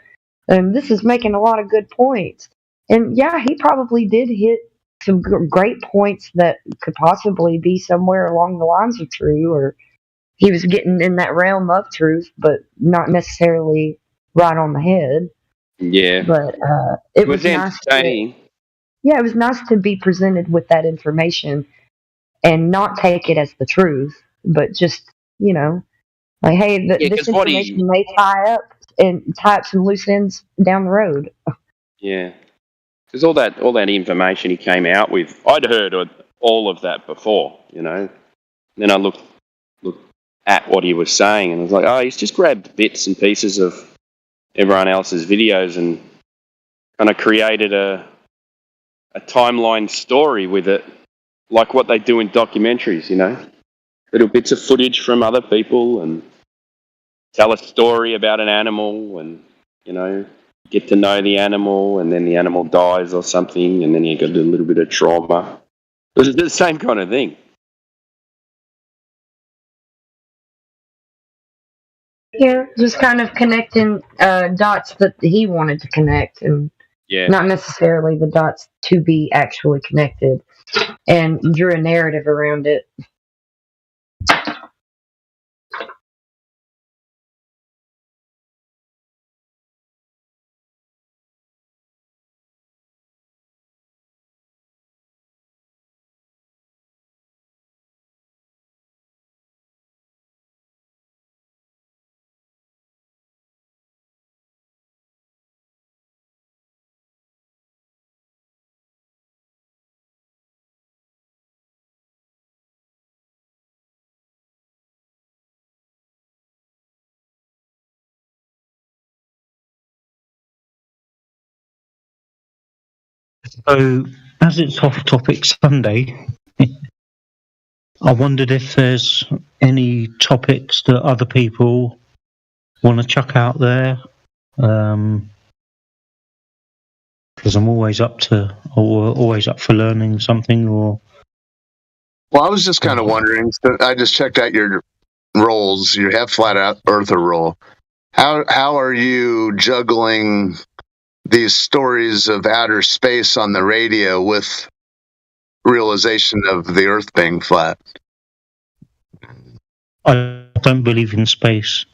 and this is making a lot of good points." And yeah, he probably did hit some great points that could possibly be somewhere along the lines of true, or he was getting in that realm of truth, but not necessarily right on the head. Yeah, But it was entertaining. it was nice to be presented with that information and not take it as the truth, but just, like, hey, Yeah, this 'cause what information may tie up some loose ends down the road. Yeah, because all that information he came out with, I'd heard all of that before, And then I looked at what he was saying, and I was like, oh, he's just grabbed bits and pieces of everyone else's videos and kind of created a timeline story with it, like what they do in documentaries, little bits of footage from other people and tell a story about an animal and, get to know the animal and then the animal dies or something and then you get a little bit of trauma. It was the same kind of thing. Yeah, just kind of connecting dots that he wanted to connect, and Yeah. not necessarily the dots to be actually connected, and drew a narrative around it. So, as it's Off Topic Sunday, I wondered if there's any topics that other people want to chuck out there. Because I'm always up for learning something. Or Well, I was just kind of wondering. So I just checked out your roles. You have flat out earther role. How are you juggling these stories of outer space on the radio with realization of the Earth being flat? I don't believe in space.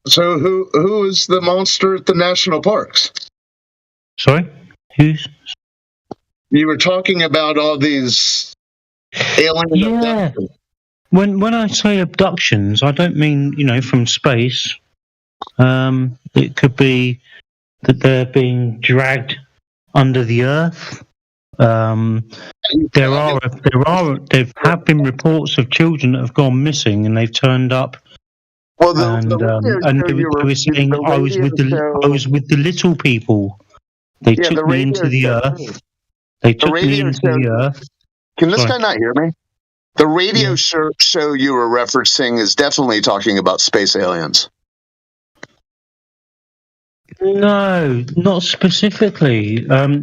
So who is the monster at the national parks? Sorry, who's? You were talking about all these alien abductions. When I say abductions, I don't mean from space. It could be that they're being dragged under the earth. There have been reports of children that have gone missing and they've turned up. Well, and they were saying I was with the little people. They took me into the earth. They took me into the earth. Can this guy not hear me? The radio show you were referencing is definitely talking about space aliens. No, not specifically. What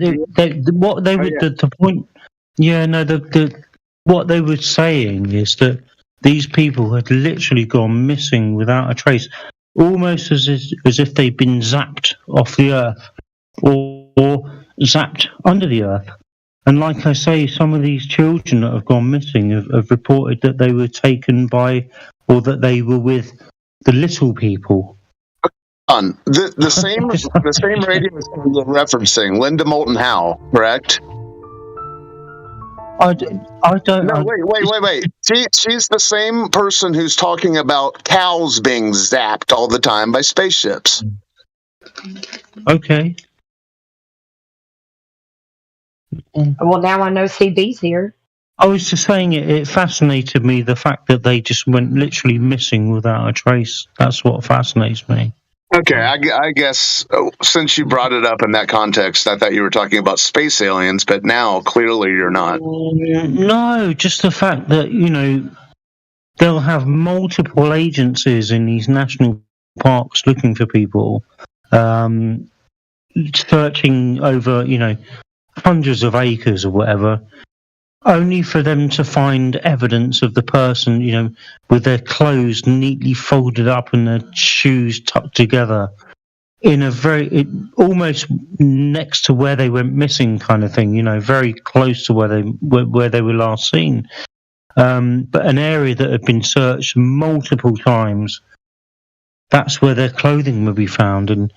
they were saying is that these people had literally gone missing without a trace, almost as if they'd been zapped off the earth or zapped under the earth. And like I say, some of these children that have gone missing have reported that they were taken by, or that they were with the little people. The same radio you're referencing, Linda Moulton Howe, correct? I don't. No, wait. She's the same person who's talking about cows being zapped all the time by spaceships. Okay. Well, now I know CB's here. I was just saying it fascinated me, the fact that they just went literally missing without a trace. That's what fascinates me. Okay, I guess since you brought it up in that context, I thought you were talking about space aliens, but now clearly you're not. No, just the fact that, they'll have multiple agencies in these national parks looking for people, searching over, hundreds of acres or whatever, only for them to find evidence of the person, with their clothes neatly folded up and their shoes tucked together in a almost next to where they went missing kind of thing, very close to where they were last seen. But an area that had been searched multiple times, that's where their clothing would be found. And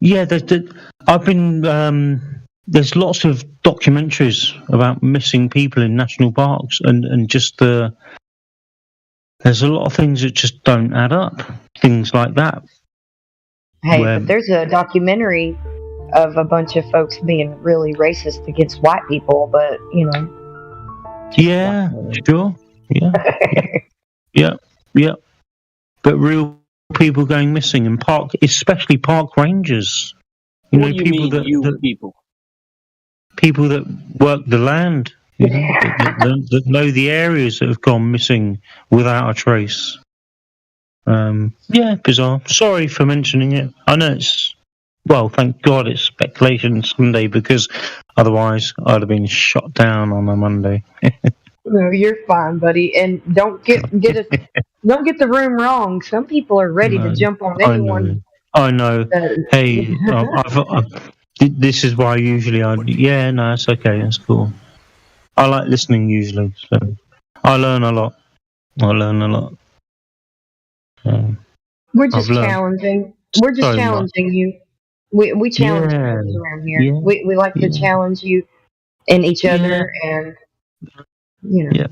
yeah, there's lots of documentaries about missing people in national parks, and just there's a lot of things that just don't add up. Things like that. Hey, but there's a documentary of a bunch of folks being really racist against white people, but Yeah, sure. Yeah. Yeah. But real people going missing in especially park rangers. What do you mean, people? People that work the land, that know the areas that have gone missing without a trace. Bizarre. Sorry for mentioning it. I know thank God it's Speculation Sunday, because otherwise I'd have been shot down on a Monday. No, you're fine, buddy. And don't get the room wrong. Some people are ready to jump on anyone. I know. Hey, this is why usually it's okay. That's cool. I like listening usually, so I learn a lot. We're just challenging. We're just challenging you. We challenge others around here. Yeah. We like to challenge you and each other, and Yeah,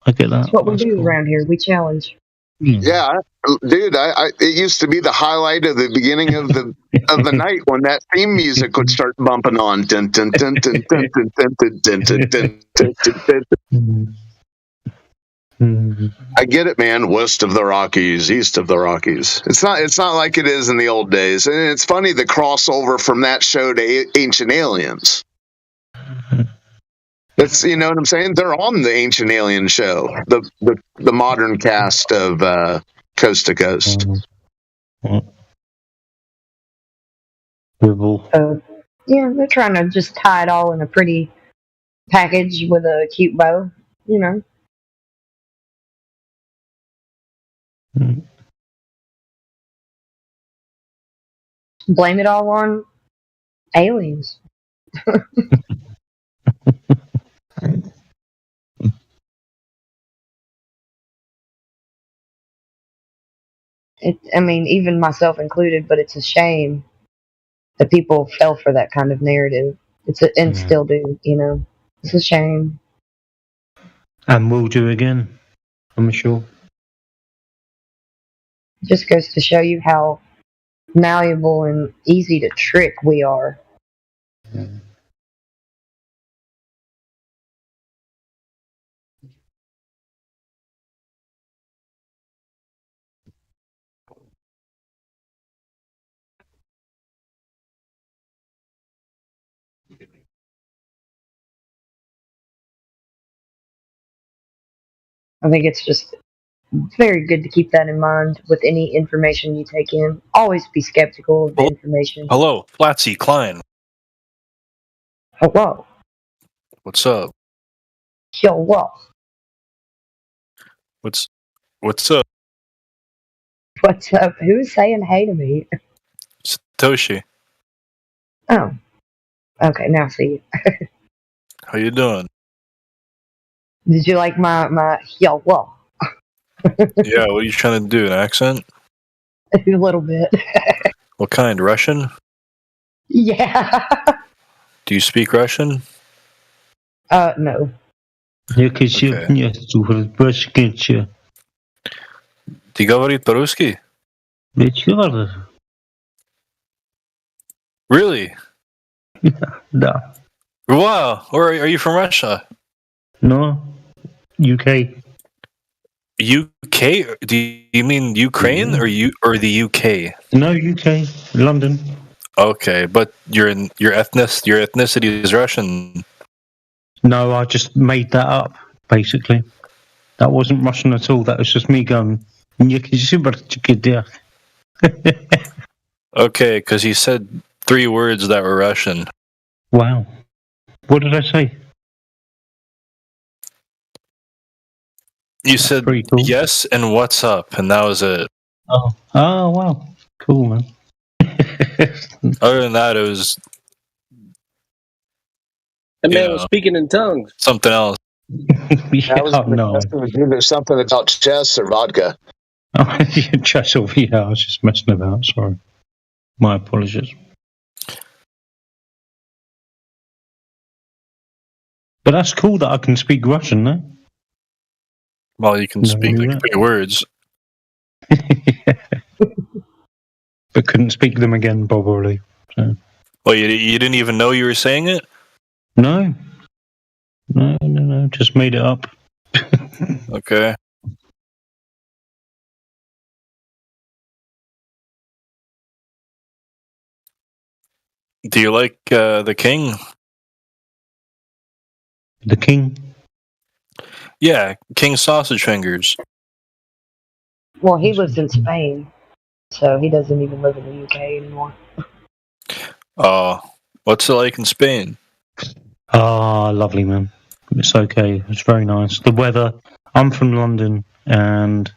I get that. that's what we do around here. We challenge. Yeah, dude, it used to be the highlight of the beginning of the night when that theme music would start bumping on. Dun, dun, dun, dun, dun, dun, dun, dun, dun, dun, dun, dun, dun. I get it, man. West of the Rockies, east of the Rockies. It's not like it is in the old days. And it's funny the crossover from that show to Ancient Aliens. It's, you know what I'm saying? They're on the Ancient Alien show, the modern cast of Coast to Coast. They're trying to just tie it all in a pretty package with a cute bow, Blame it all on aliens. Even myself included, but it's a shame that people fell for that kind of narrative. And still do, It's a shame. And will do again, I'm sure. It just goes to show you how malleable and easy to trick we are. I think it's just very good to keep that in mind with any information you take in. Always be skeptical of the information. Hello, Flatsy Klein. Hello. What's up? Yo, what? What's up? What's up? Who's saying hey to me? Satoshi. Oh. Okay, now see. How you doing? Did you like my yo, what? Yeah, what are you trying to do? An accent? A little bit. What kind? Russian? Yeah. Do you speak Russian? No. Ты говорит по-русски? Really? Да. Wow. Or are you from Russia? No, UK. UK? Do you mean Ukraine or the UK? No, UK, London. Okay, but your ethnicity is Russian. No, I just made that up. Basically, that wasn't Russian at all. That was just me going. Okay, because you said 3 words that were Russian. Wow. What did I say? You said yes and what's up, and that was it. Oh, wow. Cool, man. Other than that, it was The man was speaking in tongues. something else. Yeah, no. There's something about chess or vodka. Chess over here. I was just messing about. Sorry. My apologies. But that's cool that I can speak Russian, no? Well, you can speak like 3 words. But couldn't speak them again, probably. So. Well, you didn't even know you were saying it? No. No. Just made it up. Okay. Do you like the king? The king? Yeah, King Sausage Fingers. Well, he lives in Spain, so he doesn't even live in the UK anymore. What's it like in Spain? Lovely, man. It's okay. It's very nice. The weather. I'm from London, and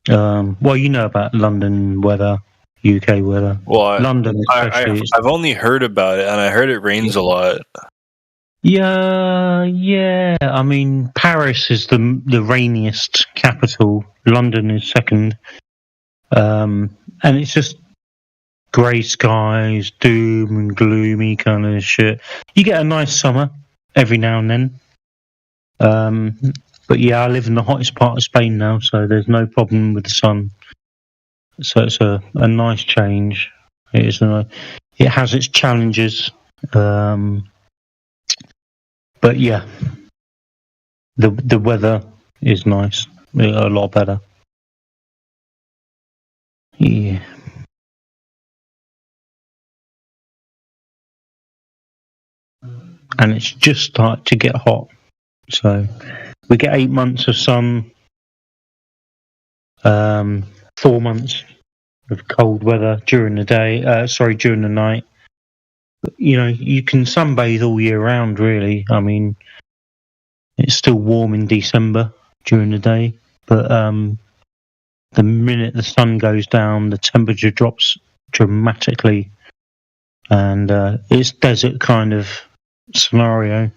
well, you know about London weather, UK weather. Well, London, especially. I've only heard about it, and I heard it rains a lot. Yeah. I mean, Paris is the rainiest capital. London is second. And it's just grey skies, doom and gloomy kind of shit. You get a nice summer every now and then. But yeah, I live in the hottest part of Spain now, so there's no problem with the sun. So it's a nice change. It has its challenges. But yeah, the weather is nice, a lot better. Yeah. And it's just started to get hot. So we get 8 months of sun, 4 months of cold weather during the day. During the night. You know, you can sunbathe all year round, really. I mean, it's still warm in December during the day, but the minute the sun goes down, the temperature drops dramatically, and it's desert kind of scenario.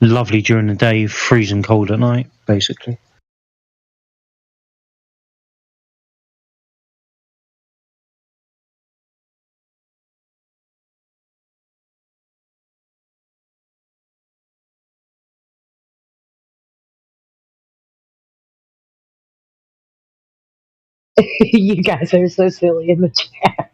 Lovely during the day, freezing cold at night, basically. You guys are so silly in the chat.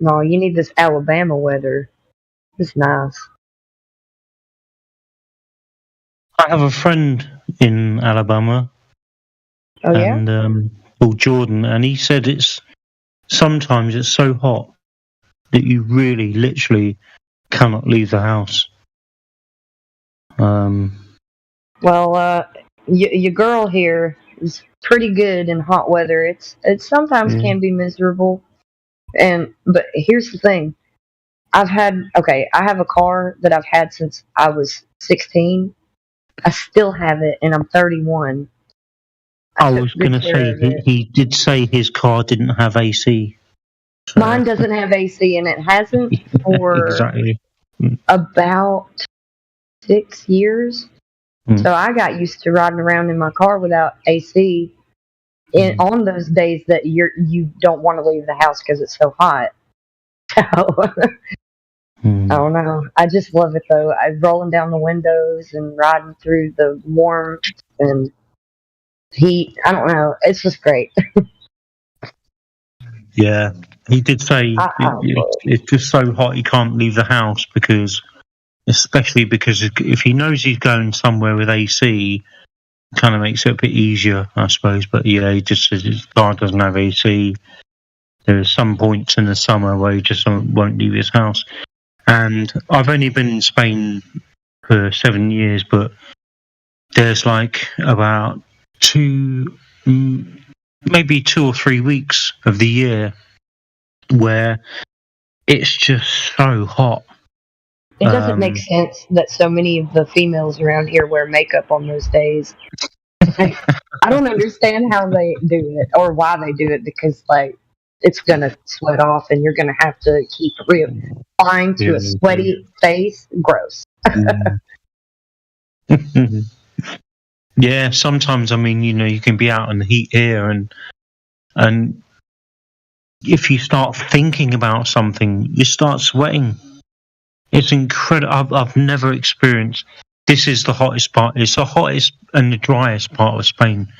No, you need this Alabama weather. It's nice. I have a friend in Alabama. Oh, yeah? And called Jordan, and he said sometimes it's so hot that you really, literally cannot leave the house. Well, your girl here is pretty good in hot weather. It sometimes can be miserable, but here's the thing. I have a car that I've had since I was 16. I still have it, and I'm 31. I was going to Good care say of it. he did say his car didn't have AC. Mine doesn't have AC, and it hasn't for Exactly. about 6 years. So I got used to riding around in my car without AC. And on those days that you don't want to leave the house because it's so hot. So I don't know. I just love it though. I'm rolling down the windows and riding through the warmth and heat. I don't know. It's just great. Yeah, he did say it's just so hot he can't leave the house especially because if he knows he's going somewhere with AC, it kind of makes it a bit easier, I suppose. But yeah, he just says his car doesn't have AC. There are some points in the summer where he just won't leave his house. And I've only been in Spain for 7 years, but there's like about maybe 2 or 3 weeks of the year where it's just so hot. It doesn't make sense that so many of the females around here wear makeup on those days. I don't understand how they do it or why they do it, because like it's gonna sweat off and you're gonna have to keep applying to a sweaty face. Gross. Yeah, sometimes I mean, you can be out in the heat here, and if you start thinking about something, you start sweating. It's incredible. I've never experienced. This is the hottest part. It's the hottest and the driest part of Spain,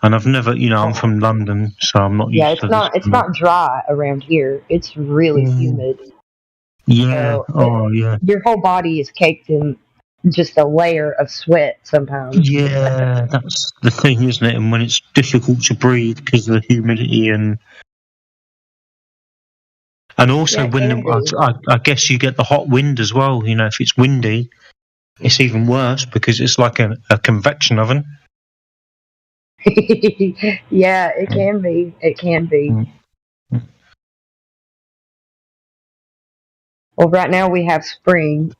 and I've never. I'm from London, so I'm not used to this. It's not dry around here. It's really humid. Yeah. So your whole body is caked in just a layer of sweat sometimes. Yeah, that's the thing, isn't it? And when it's difficult to breathe because of the humidity and also when I guess you get the hot wind as well. If it's windy, it's even worse because it's like a convection oven. Yeah, it can be. It can be. Well, right now we have spring,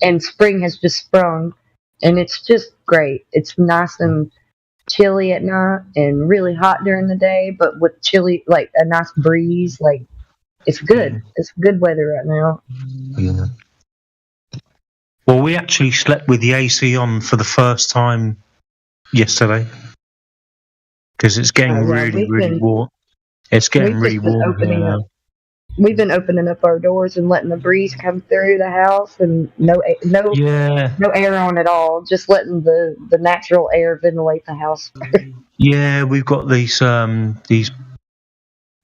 and spring has just sprung, and it's just great. It's nice and chilly at night and really hot during the day, but with chilly, like a nice breeze. Like, it's good. It's good weather right now. Yeah. Well, we actually slept with the AC on for the first time yesterday because it's getting really warm. It's getting really warm. We've been opening up our doors and letting the breeze come through the house, and no air on at all. Just letting the natural air ventilate the house. Yeah, we've got these.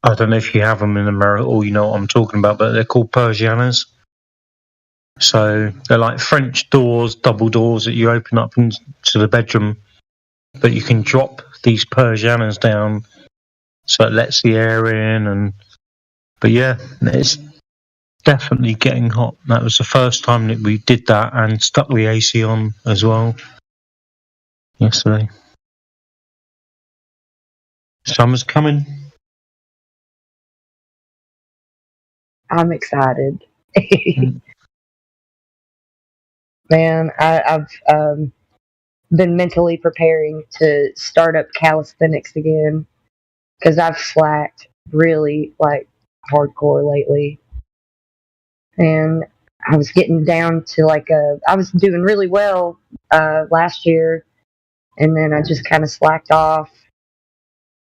I don't know if you have them in America or you know what I'm talking about, but they're called Persianas. So they're like French doors, double doors that you open up into the bedroom, but you can drop these Persianas down so it lets the air in. But yeah, it's definitely getting hot. That was the first time that we did that and stuck the AC on as well yesterday. Summer's coming. I'm excited. Man, I've been mentally preparing to start up calisthenics again because I've slacked really hardcore lately, and I was getting down to I was doing really well last year, and then I just kind of slacked off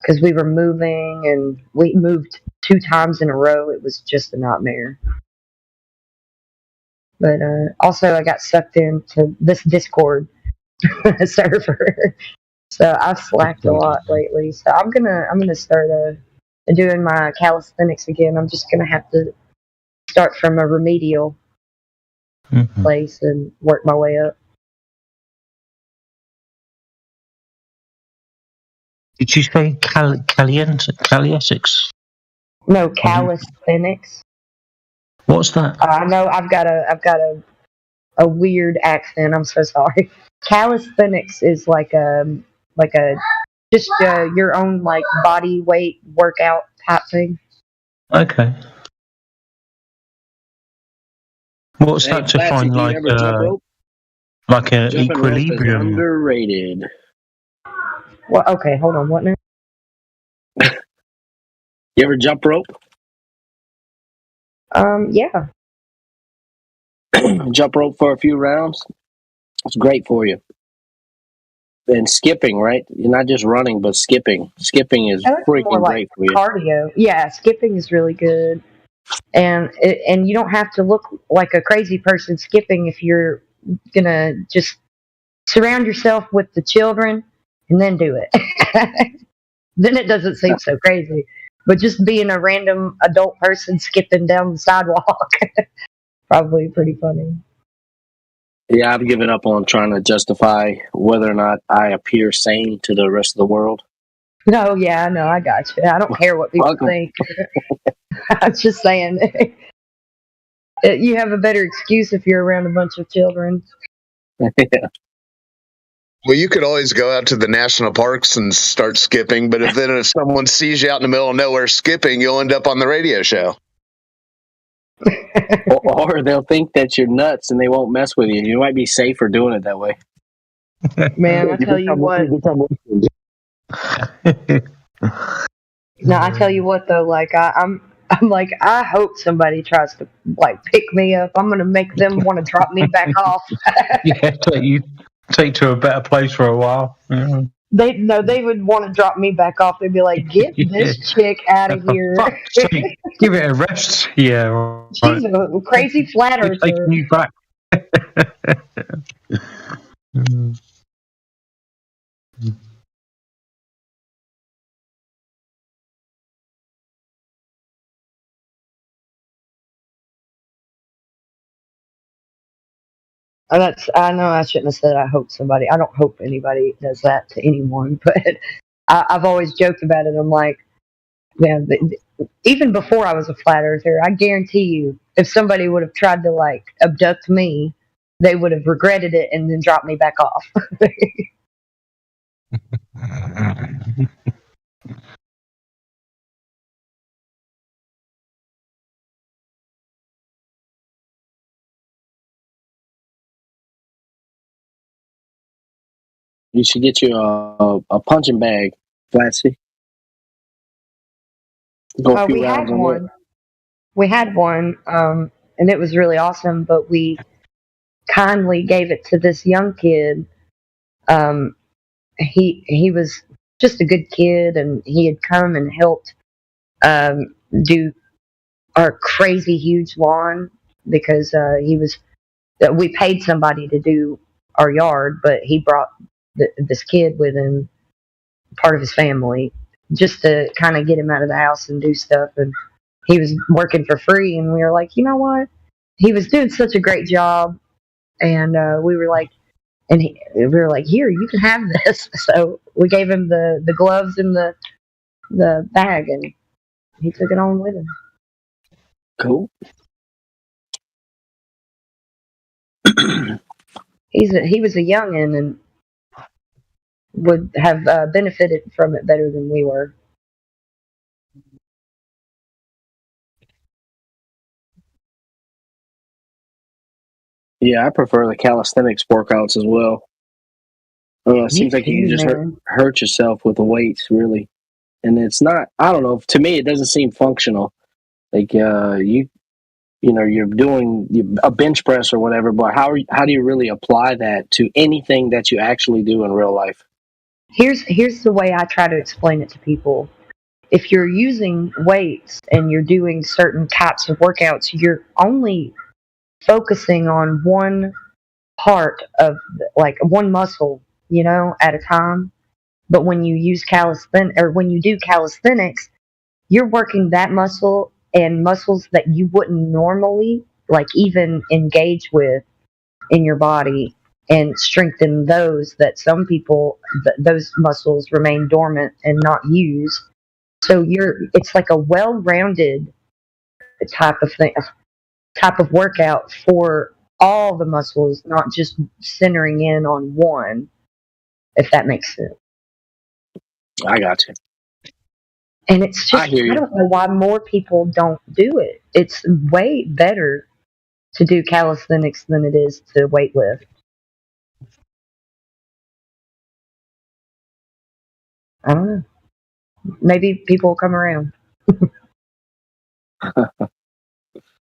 because we were moving, and we moved 2 times in a row. It was just a nightmare. But also, I got sucked into this Discord server, so I've slacked a lot lately. So I'm gonna start doing my calisthenics again. I'm just gonna have to start from a remedial place and work my way up. Did you say calisthenics? No, calisthenics. What's that? I know I've got a weird accent. I'm so sorry. Calisthenics is like a just your own body weight workout type thing. Okay. What's that to Classic, find you ever jump rope? like an Jumping rope is equilibrium? underrated. Well, okay, hold on. What now? You ever jump rope? Yeah. Jump rope for a few rounds. It's great for you. And skipping, right? You're not just running, but skipping. Skipping is I like more freaking like great for you. cardio. Yeah, skipping is really good, and you don't have to look like a crazy person skipping if you're gonna just surround yourself with the children and then do it. Then it doesn't seem so crazy. But just being a random adult person skipping down the sidewalk, probably pretty funny. Yeah, I've given up on trying to justify whether or not I appear sane to the rest of the world. No, yeah, no, I got you. I don't care what people think. I'm just saying, you have a better excuse if you're around a bunch of children. Yeah. Well, you could always go out to the national parks and start skipping, but if someone sees you out in the middle of nowhere skipping, you'll end up on the radio show. or they'll think that you're nuts and they won't mess with you. You might be safer doing it that way. Man, I tell you what. No, I tell you what though, like I'm like, I hope somebody tries to like pick me up. I'm gonna make them want to drop me back off. Yeah, take to a better place for a while. Yeah. They would want to drop me back off. They'd be like, "Get this chick out of here! Give it a rest." Yeah, right. She's a crazy flat earther." Taking you back. I know I shouldn't have said I hope somebody. I don't hope anybody does that to anyone, but I've always joked about it. I'm like, man, even before I was a flat earther, I guarantee you, if somebody would have tried to like abduct me, they would have regretted it and then dropped me back off. You should get you a punching bag, Flatsy. Go a few We had rounds on one. it. We had one, and it was really awesome. But we kindly gave it to this young kid. He was just a good kid, and he had come and helped do our crazy huge lawn because we paid somebody to do our yard, but he brought this kid with him, part of his family, just to kind of get him out of the house and do stuff. And he was working for free, and we were like, you know what? He was doing such a great job, and we were like, we were like, here, you can have this. So we gave him the gloves and the bag, and he took it on with him. Cool. He was a youngin' and would have benefited from it better than we were. Yeah, I prefer the calisthenics workouts as well. It seems like you can just hurt yourself with the weights, really. And it's not, I don't know, to me, it doesn't seem functional. Like, you're doing a bench press or whatever, but how do you really apply that to anything that you actually do in real life? Here's the way I try to explain it to people. If you're using weights and you're doing certain types of workouts, you're only focusing on one part of like one muscle, at a time. But when you use when you do calisthenics, you're working that muscle and muscles that you wouldn't normally like even engage with in your body and strengthen those that some people those muscles remain dormant and not used. So it's like a well-rounded type of workout for all the muscles, not just centering in on one, if that makes sense. I got you. And it's just, I don't know why more people don't do it. It's way better to do calisthenics than it is to weightlift. I don't know. Maybe people will come around.